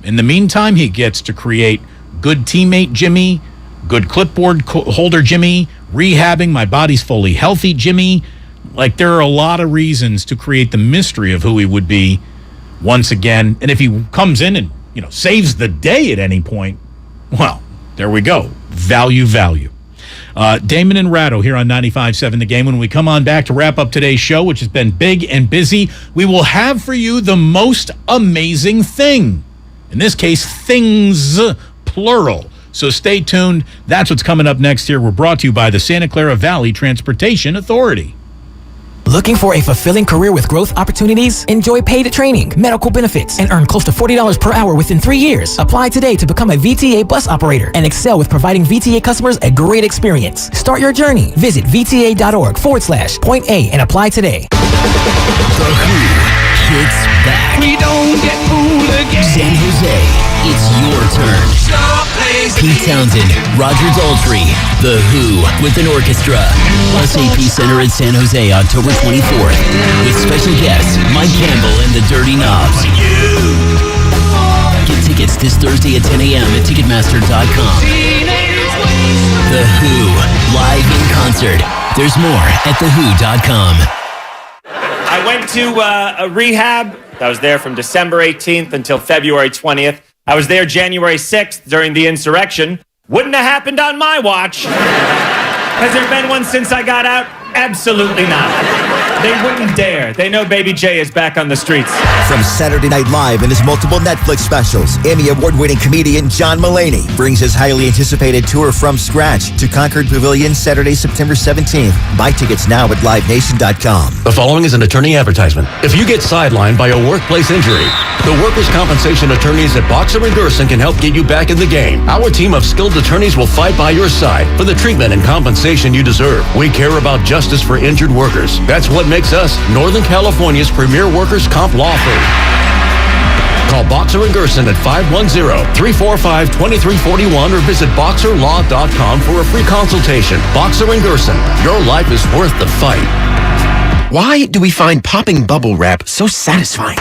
In the meantime, he gets to create good teammate Jimmy, good clipboard holder Jimmy, rehabbing my body's fully healthy Jimmy. Like, there are a lot of reasons to create the mystery of who he would be once again. And if he comes in and, saves the day at any point, well, there we go. Value. Damon and Ratto here on 95.7 The Game. When we come on back to wrap up today's show, which has been big and busy, we will have for you the most amazing thing. In this case, things, plural. So stay tuned. That's what's coming up next here. We're brought to you by the Santa Clara Valley Transportation Authority. Looking for a fulfilling career with growth opportunities? Enjoy paid training, medical benefits, and earn close to $40 per hour within 3 years. Apply today to become a VTA bus operator and excel with providing VTA customers a great experience. Start your journey. Visit VTA.org/Point A and apply today. The Who hits back. We don't get fooled again. San Jose, it's your turn. Pete Townsend, Roger Daltrey, The Who with an orchestra. SAP Center in San Jose, October 24th. With special guests, Mike Campbell and the Dirty Knobs. Get tickets this Thursday at 10 a.m. at Ticketmaster.com. The Who, live in concert. There's more at thewho.com. I went to a rehab. I was there from December 18th until February 20th. I was there January 6th during the insurrection. Wouldn't have happened on my watch. Has there been one since I got out? Absolutely not. They wouldn't dare. They know Baby J is back on the streets. From Saturday Night Live and his multiple Netflix specials, Emmy Award-winning comedian John Mulaney brings his highly anticipated tour From Scratch to Concord Pavilion Saturday, September 17th. Buy tickets now at liveNation.com. The following is an attorney advertisement. If you get sidelined by a workplace injury, the workers' compensation attorneys at Boxer & Gerson can help get you back in the game. Our team of skilled attorneys will fight by your side for the treatment and compensation you deserve. We care about justice for injured workers. That's what makes us Northern California's premier workers' comp law firm. Call Boxer & Gerson at 510-345-2341 or visit boxerlaw.com for a free consultation. Boxer & Gerson, your life is worth the fight. Why do we find popping bubble wrap so satisfying?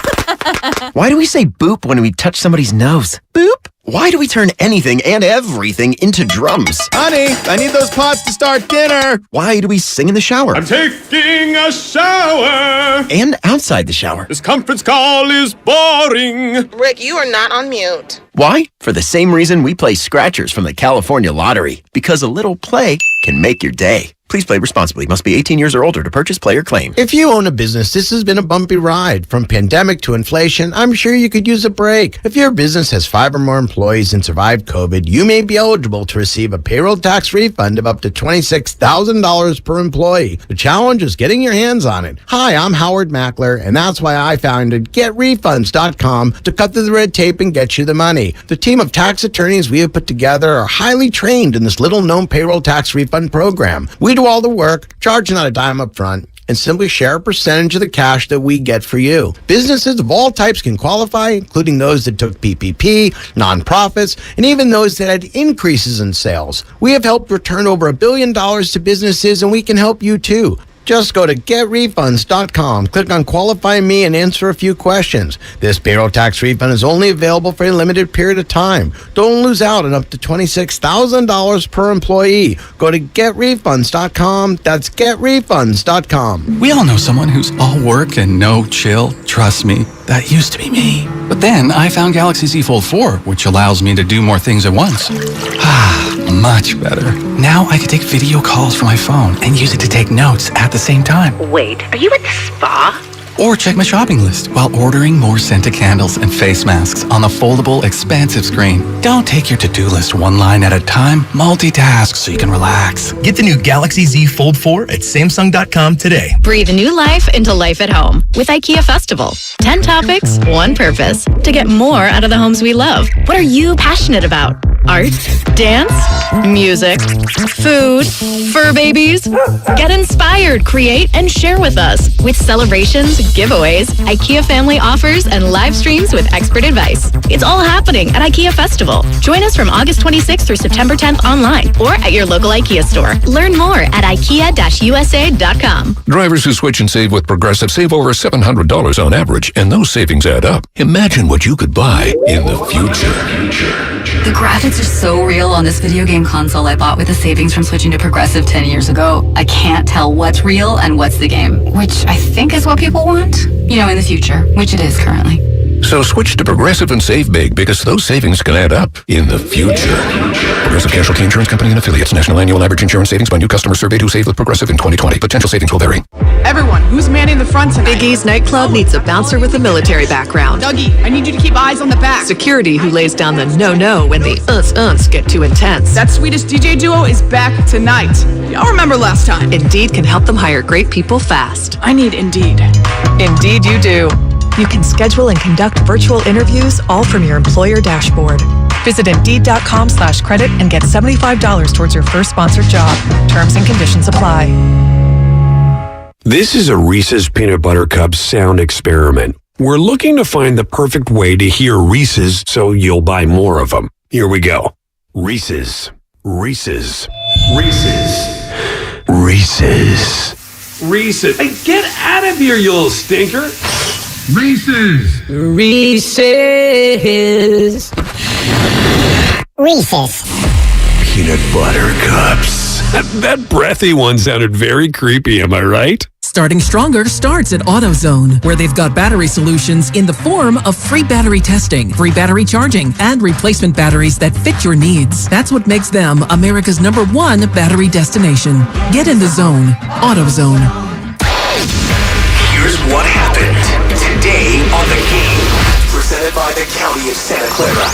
Why do we say boop when we touch somebody's nose? Boop? Why do we turn anything and everything into drums? Honey, I need those pots to start dinner. Why do we sing in the shower? I'm taking a shower. And outside the shower. This conference call is boring. Rick, you are not on mute. Why? For the same reason we play scratchers from the California Lottery. Because a little play can make your day. Please play responsibly. Must be 18 years or older to purchase, play, or claim. If you own a business, this has been a bumpy ride. From pandemic to inflation, I'm sure you could use a break. If your business has 5 or more employees and survived COVID, you may be eligible to receive a payroll tax refund of up to $26,000 per employee. The challenge is getting your hands on it. Hi, I'm Howard Mackler, and that's why I founded GetRefunds.com to cut through the red tape and get you the money. The team of tax attorneys we have put together are highly trained in this little-known payroll tax refund program. We do all the work, charge not a dime up front, and simply share a percentage of the cash that we get for you. Businesses of all types can qualify, including those that took PPP, nonprofits, and even those that had increases in sales. We have helped return over $1 billion to businesses, and we can help you too. Just go to getrefunds.com, click on Qualify Me, and answer a few questions. This payroll tax refund is only available for a limited period of time. Don't lose out on up to $26,000 per employee. Go to getrefunds.com. That's getrefunds.com. We all know someone who's all work and no chill. Trust me, that used to be me. But then I found Galaxy Z Fold 4, which allows me to do more things at once. Much better. Now I can take video calls from my phone and use it to take notes at the same time. Wait, are you at the spa? Or check my shopping list while ordering more scented candles and face masks on the foldable, expansive screen. Don't take your to-do list one line at a time. Multitask so you can relax. Get the new Galaxy Z Fold 4 at Samsung.com today. Breathe new life into life at home with IKEA Festival. 10 topics, one purpose. To get more out of the homes we love. What are you passionate about? Art, dance, music, food, fur babies. Get inspired, create, and share with us. With celebrations, giveaways, IKEA family offers, and live streams with expert advice. It's all happening at IKEA Festival. Join us from August 26th through September 10th online or at your local IKEA store. Learn more at IKEA-USA.com. Drivers who switch and save with Progressive save over $700 on average, and those savings add up. Imagine what you could buy in the future. The graphics are so real on this video game console I bought with the savings from switching to Progressive 10 years ago. I can't tell what's real and what's the game, which I think is what people want, in the future, which it is currently. So switch to Progressive and save big, because those savings can add up in the future. Progressive Casualty Insurance Company and Affiliates. National annual average insurance savings by new customers surveyed who saved with Progressive in 2020. Potential savings will vary. Everyone, who's manning the front tonight? Big E's nightclub needs a bouncer with a military background. Dougie, I need you to keep eyes on the back. Security who lays down the no-no when the uns get too intense. That Swedish DJ duo is back tonight. Y'all remember last time. Indeed can help them hire great people fast. I need Indeed. Indeed you do. You can schedule and conduct virtual interviews all from your employer dashboard. Visit Indeed.com/credit and get $75 towards your first sponsored job. Terms and conditions apply. This is a Reese's Peanut Butter Cup sound experiment. We're looking to find the perfect way to hear Reese's so you'll buy more of them. Here we go. Reese's. Reese's. Reese's. Reese's. Reese's. Hey, get out of here, you little stinker. Reese's. Reese's. Reese's. Peanut Butter Cups. That breathy one sounded very creepy, am I right? Starting Stronger starts at AutoZone, where they've got battery solutions in the form of free battery testing, free battery charging, and replacement batteries that fit your needs. That's what makes them America's #1 battery destination. Get in the zone. AutoZone. Here's what happened today on The Game. Presented by the County of Santa Clara.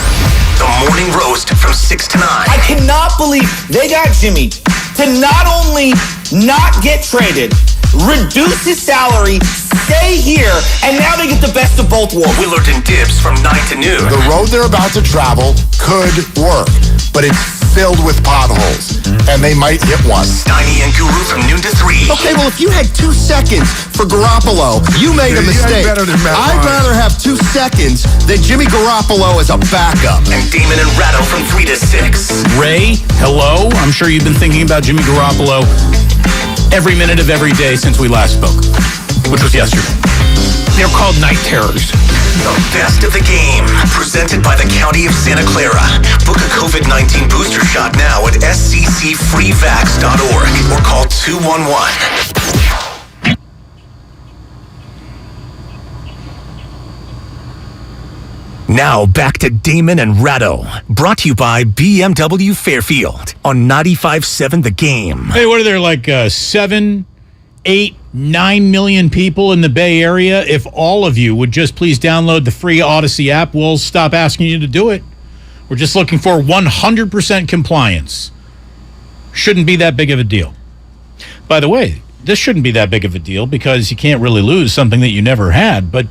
The morning roast from 6 to 9. I cannot believe they got Jimmy to not only not get traded, reduce his salary, stay here, and now they get the best of both worlds. Willard and Dibs from 9 to noon. The road they're about to travel could work, but it's filled with potholes, and they might hit one. Steiny and Guru from noon to 3. Okay, well, if you had 2 seconds for Garoppolo, you made a mistake. I'd rather have 2 seconds than Jimmy Garoppolo as a backup. And Damon and Ratto from 3 to 6. Ray, hello. I'm sure you've been thinking about Jimmy Garoppolo every minute of every day since we last spoke, which was yesterday. They're called night terrors. The best of the game, presented by the County of Santa Clara. Book a COVID-19 booster shot now at sccfreevax.org or call 211. Now back to Damon and Ratto, brought to you by BMW Fairfield on 95.7 The Game. Hey, what are there, like 7, 8, 9 million people in the Bay Area? If all of you would just please download the free Odyssey app, we'll stop asking you to do it. We're just looking for 100% compliance. Shouldn't be that big of a deal. By the way, this shouldn't be that big of a deal because you can't really lose something that you never had, but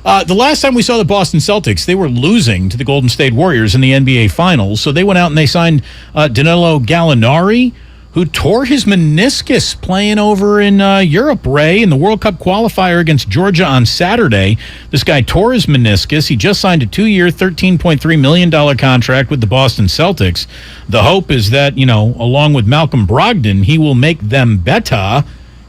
the last time we saw the Boston Celtics, they were losing to the Golden State Warriors in the NBA Finals, so they went out and they signed Danilo Gallinari, who tore his meniscus playing over in Europe, Ray, in the World Cup qualifier against Georgia on Saturday. This guy tore his meniscus. He just signed a 2-year, $13.3 million contract with the Boston Celtics. The hope is that, along with Malcolm Brogdon, he will make them better.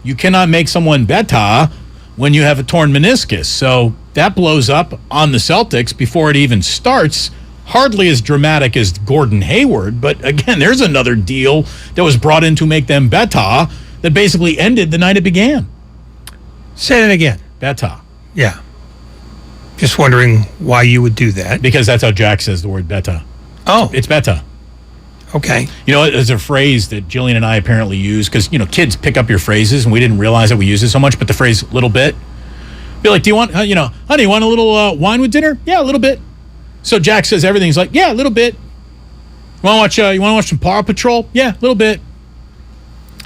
You cannot make someone better when you have a torn meniscus. So that blows up on the Celtics before it even starts. Hardly as dramatic as Gordon Hayward, but again, there's another deal that was brought in to make them better that basically ended the night it began. Say it again. Better. Yeah. Just wondering why you would do that. Because that's how Jack says the word better. Oh. It's better. Okay. It's a phrase that Jillian and I apparently use because, kids pick up your phrases and we didn't realize that we use it so much, but the phrase little bit. Be like, do you want, honey, you want a little wine with dinner? Yeah, a little bit. So Jack says everything. He's like, yeah, a little bit. You want to watch some Paw Patrol? Yeah, a little bit.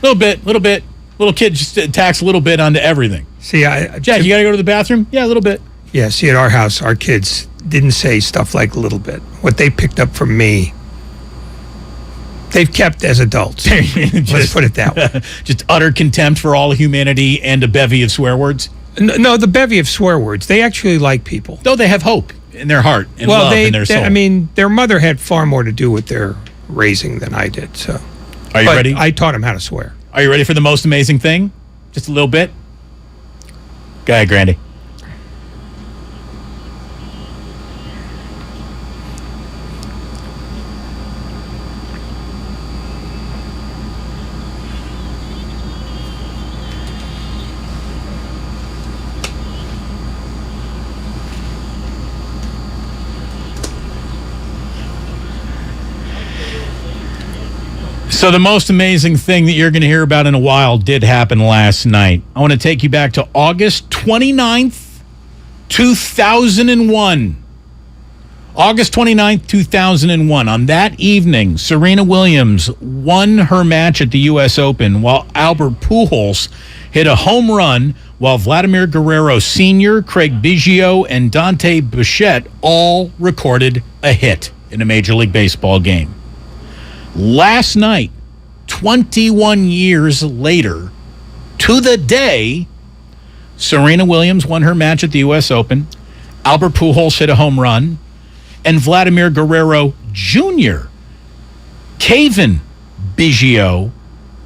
Little bit. Little kid just attacks a little bit onto everything. See, Jack, you got to go to the bathroom? Yeah, a little bit. Yeah, see, at our house, our kids didn't say stuff like a little bit. What they picked up from me, they've kept as adults. Let's put it that way. Just utter contempt for all humanity and a bevy of swear words? No, the bevy of swear words. They actually like people. Though they have hope in their heart and love in their soul. Their mother had far more to do with their raising than I did. So, are you ready? I taught them how to swear. Are you ready for the most amazing thing? Just a little bit? Go ahead, Grandy. So the most amazing thing that you're going to hear about in a while did happen last night. I want to take you back to August 29th, 2001. August 29th, 2001. On that evening, Serena Williams won her match at the U.S. Open while Albert Pujols hit a home run while Vladimir Guerrero Sr., Craig Biggio, and Dante Bichette all recorded a hit in a Major League Baseball game. Last night, 21 years later, to the day, Serena Williams won her match at the U.S. Open, Albert Pujols hit a home run, and Vladimir Guerrero Jr., Kevin Biggio,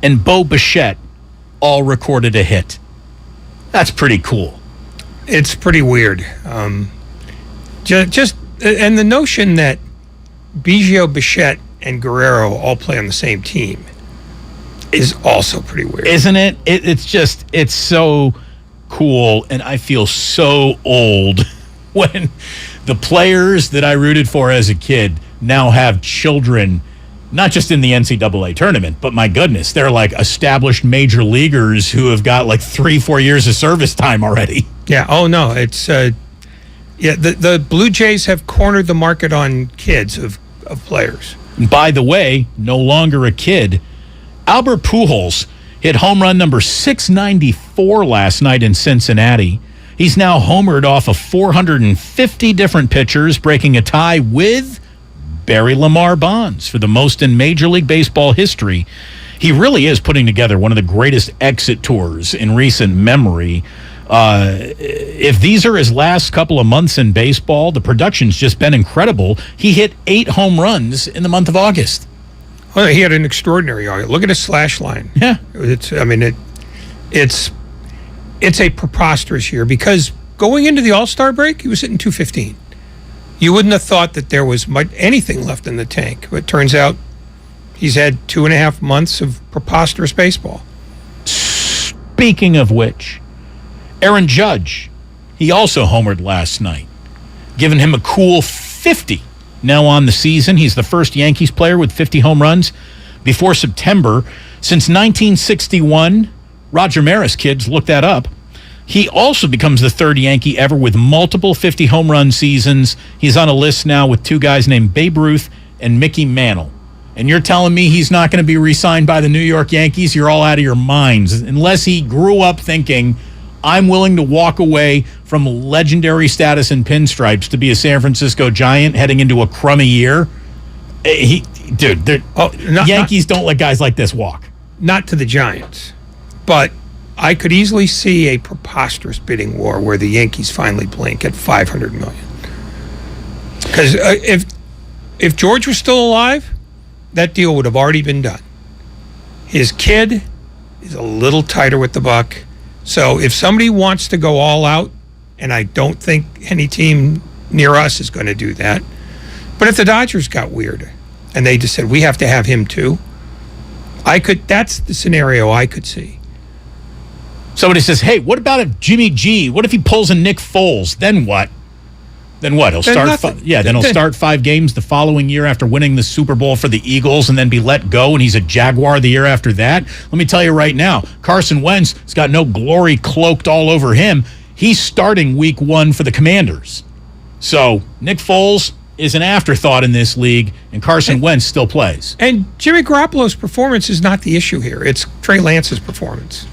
and Bo Bichette all recorded a hit. That's pretty cool. It's pretty weird. And the notion that Biggio, Bichette, and Guerrero all play on the same team is also pretty weird. Isn't it? It's so cool, and I feel so old when the players that I rooted for as a kid now have children, not just in the NCAA tournament, but my goodness, they're like established major leaguers who have got like 3-4 years of service time already. Yeah. Oh, no. It's the Blue Jays have cornered the market on kids of players. By the way, no longer a kid, Albert Pujols hit home run number 694 last night in Cincinnati. He's now homered off of 450 different pitchers, breaking a tie with Barry Lamar Bonds for the most in Major League Baseball history. He really is putting together one of the greatest exit tours in recent memory. If these are his last couple of months in baseball, the production's just been incredible. He hit 8 home runs in the month of August. Well, he had an extraordinary August. Look at his slash line. Yeah. It's a preposterous year because going into the All-Star break, he was hitting 215. You wouldn't have thought that there was anything left in the tank, but it turns out he's had 2.5 months of preposterous baseball. Speaking of which, Aaron Judge, he also homered last night, giving him a cool 50 now on the season. He's the first Yankees player with 50 home runs before September. Since 1961, Roger Maris, kids, look that up. He also becomes the third Yankee ever with multiple 50 home run seasons. He's on a list now with 2 guys named Babe Ruth and Mickey Mantle. And you're telling me he's not going to be re-signed by the New York Yankees? You're all out of your minds. Unless he grew up thinking, I'm willing to walk away from legendary status in pinstripes to be a San Francisco Giant heading into a crummy year. Yankees don't let guys like this walk. not to the Giants, but I could easily see a preposterous bidding war where the Yankees finally blink at $500 million. Because if George was still alive, that deal would have already been done. His kid is a little tighter with the buck. So if somebody wants to go all out, and I don't think any team near us is going to do that, but if the Dodgers got weird and they just said, we have to have him too, that's the scenario I could see. Somebody says, hey, what about if Jimmy G, what if he pulls a Nick Foles? Then what? Then what? He'll start. Then he'll start 5 games the following year after winning the Super Bowl for the Eagles, and then be let go, and he's a Jaguar the year after that. Let me tell you right now, Carson Wentz has got no glory cloaked all over him. He's starting Week 1 for the Commanders. So Nick Foles is an afterthought in this league, and Carson Wentz still plays. And Jimmy Garoppolo's performance is not the issue here. It's Trey Lance's performance.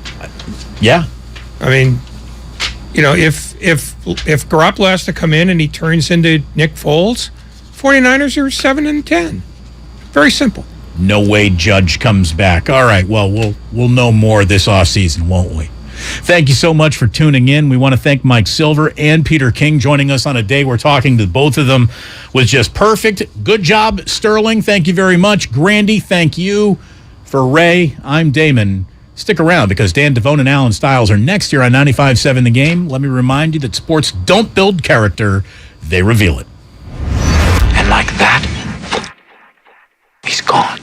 Yeah. I mean, if Garoppolo has to come in and he turns into Nick Foles, 49ers are 7-10. Very simple. No way Judge comes back. All right, well, we'll know more this offseason, won't we? Thank you so much for tuning in. We want to thank Mike Silver and Peter King joining us on a day where talking to both of them was just perfect. Good job, Sterling. Thank you very much. Grandy, thank you. For Ray, I'm Damon. Stick around because Dan Devone and Alan Stiles are next year on 95.7 The Game. Let me remind you that sports don't build character, they reveal it. And like that, he's gone.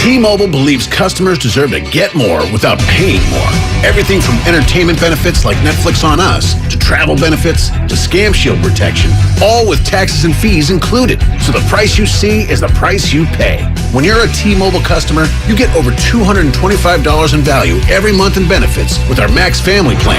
T-Mobile believes customers deserve to get more without paying more. Everything from entertainment benefits like Netflix on Us to travel benefits to Scam Shield protection, all with taxes and fees included. So the price you see is the price you pay. When you're a T-Mobile customer, you get over $225 in value every month in benefits with our Max Family Plan.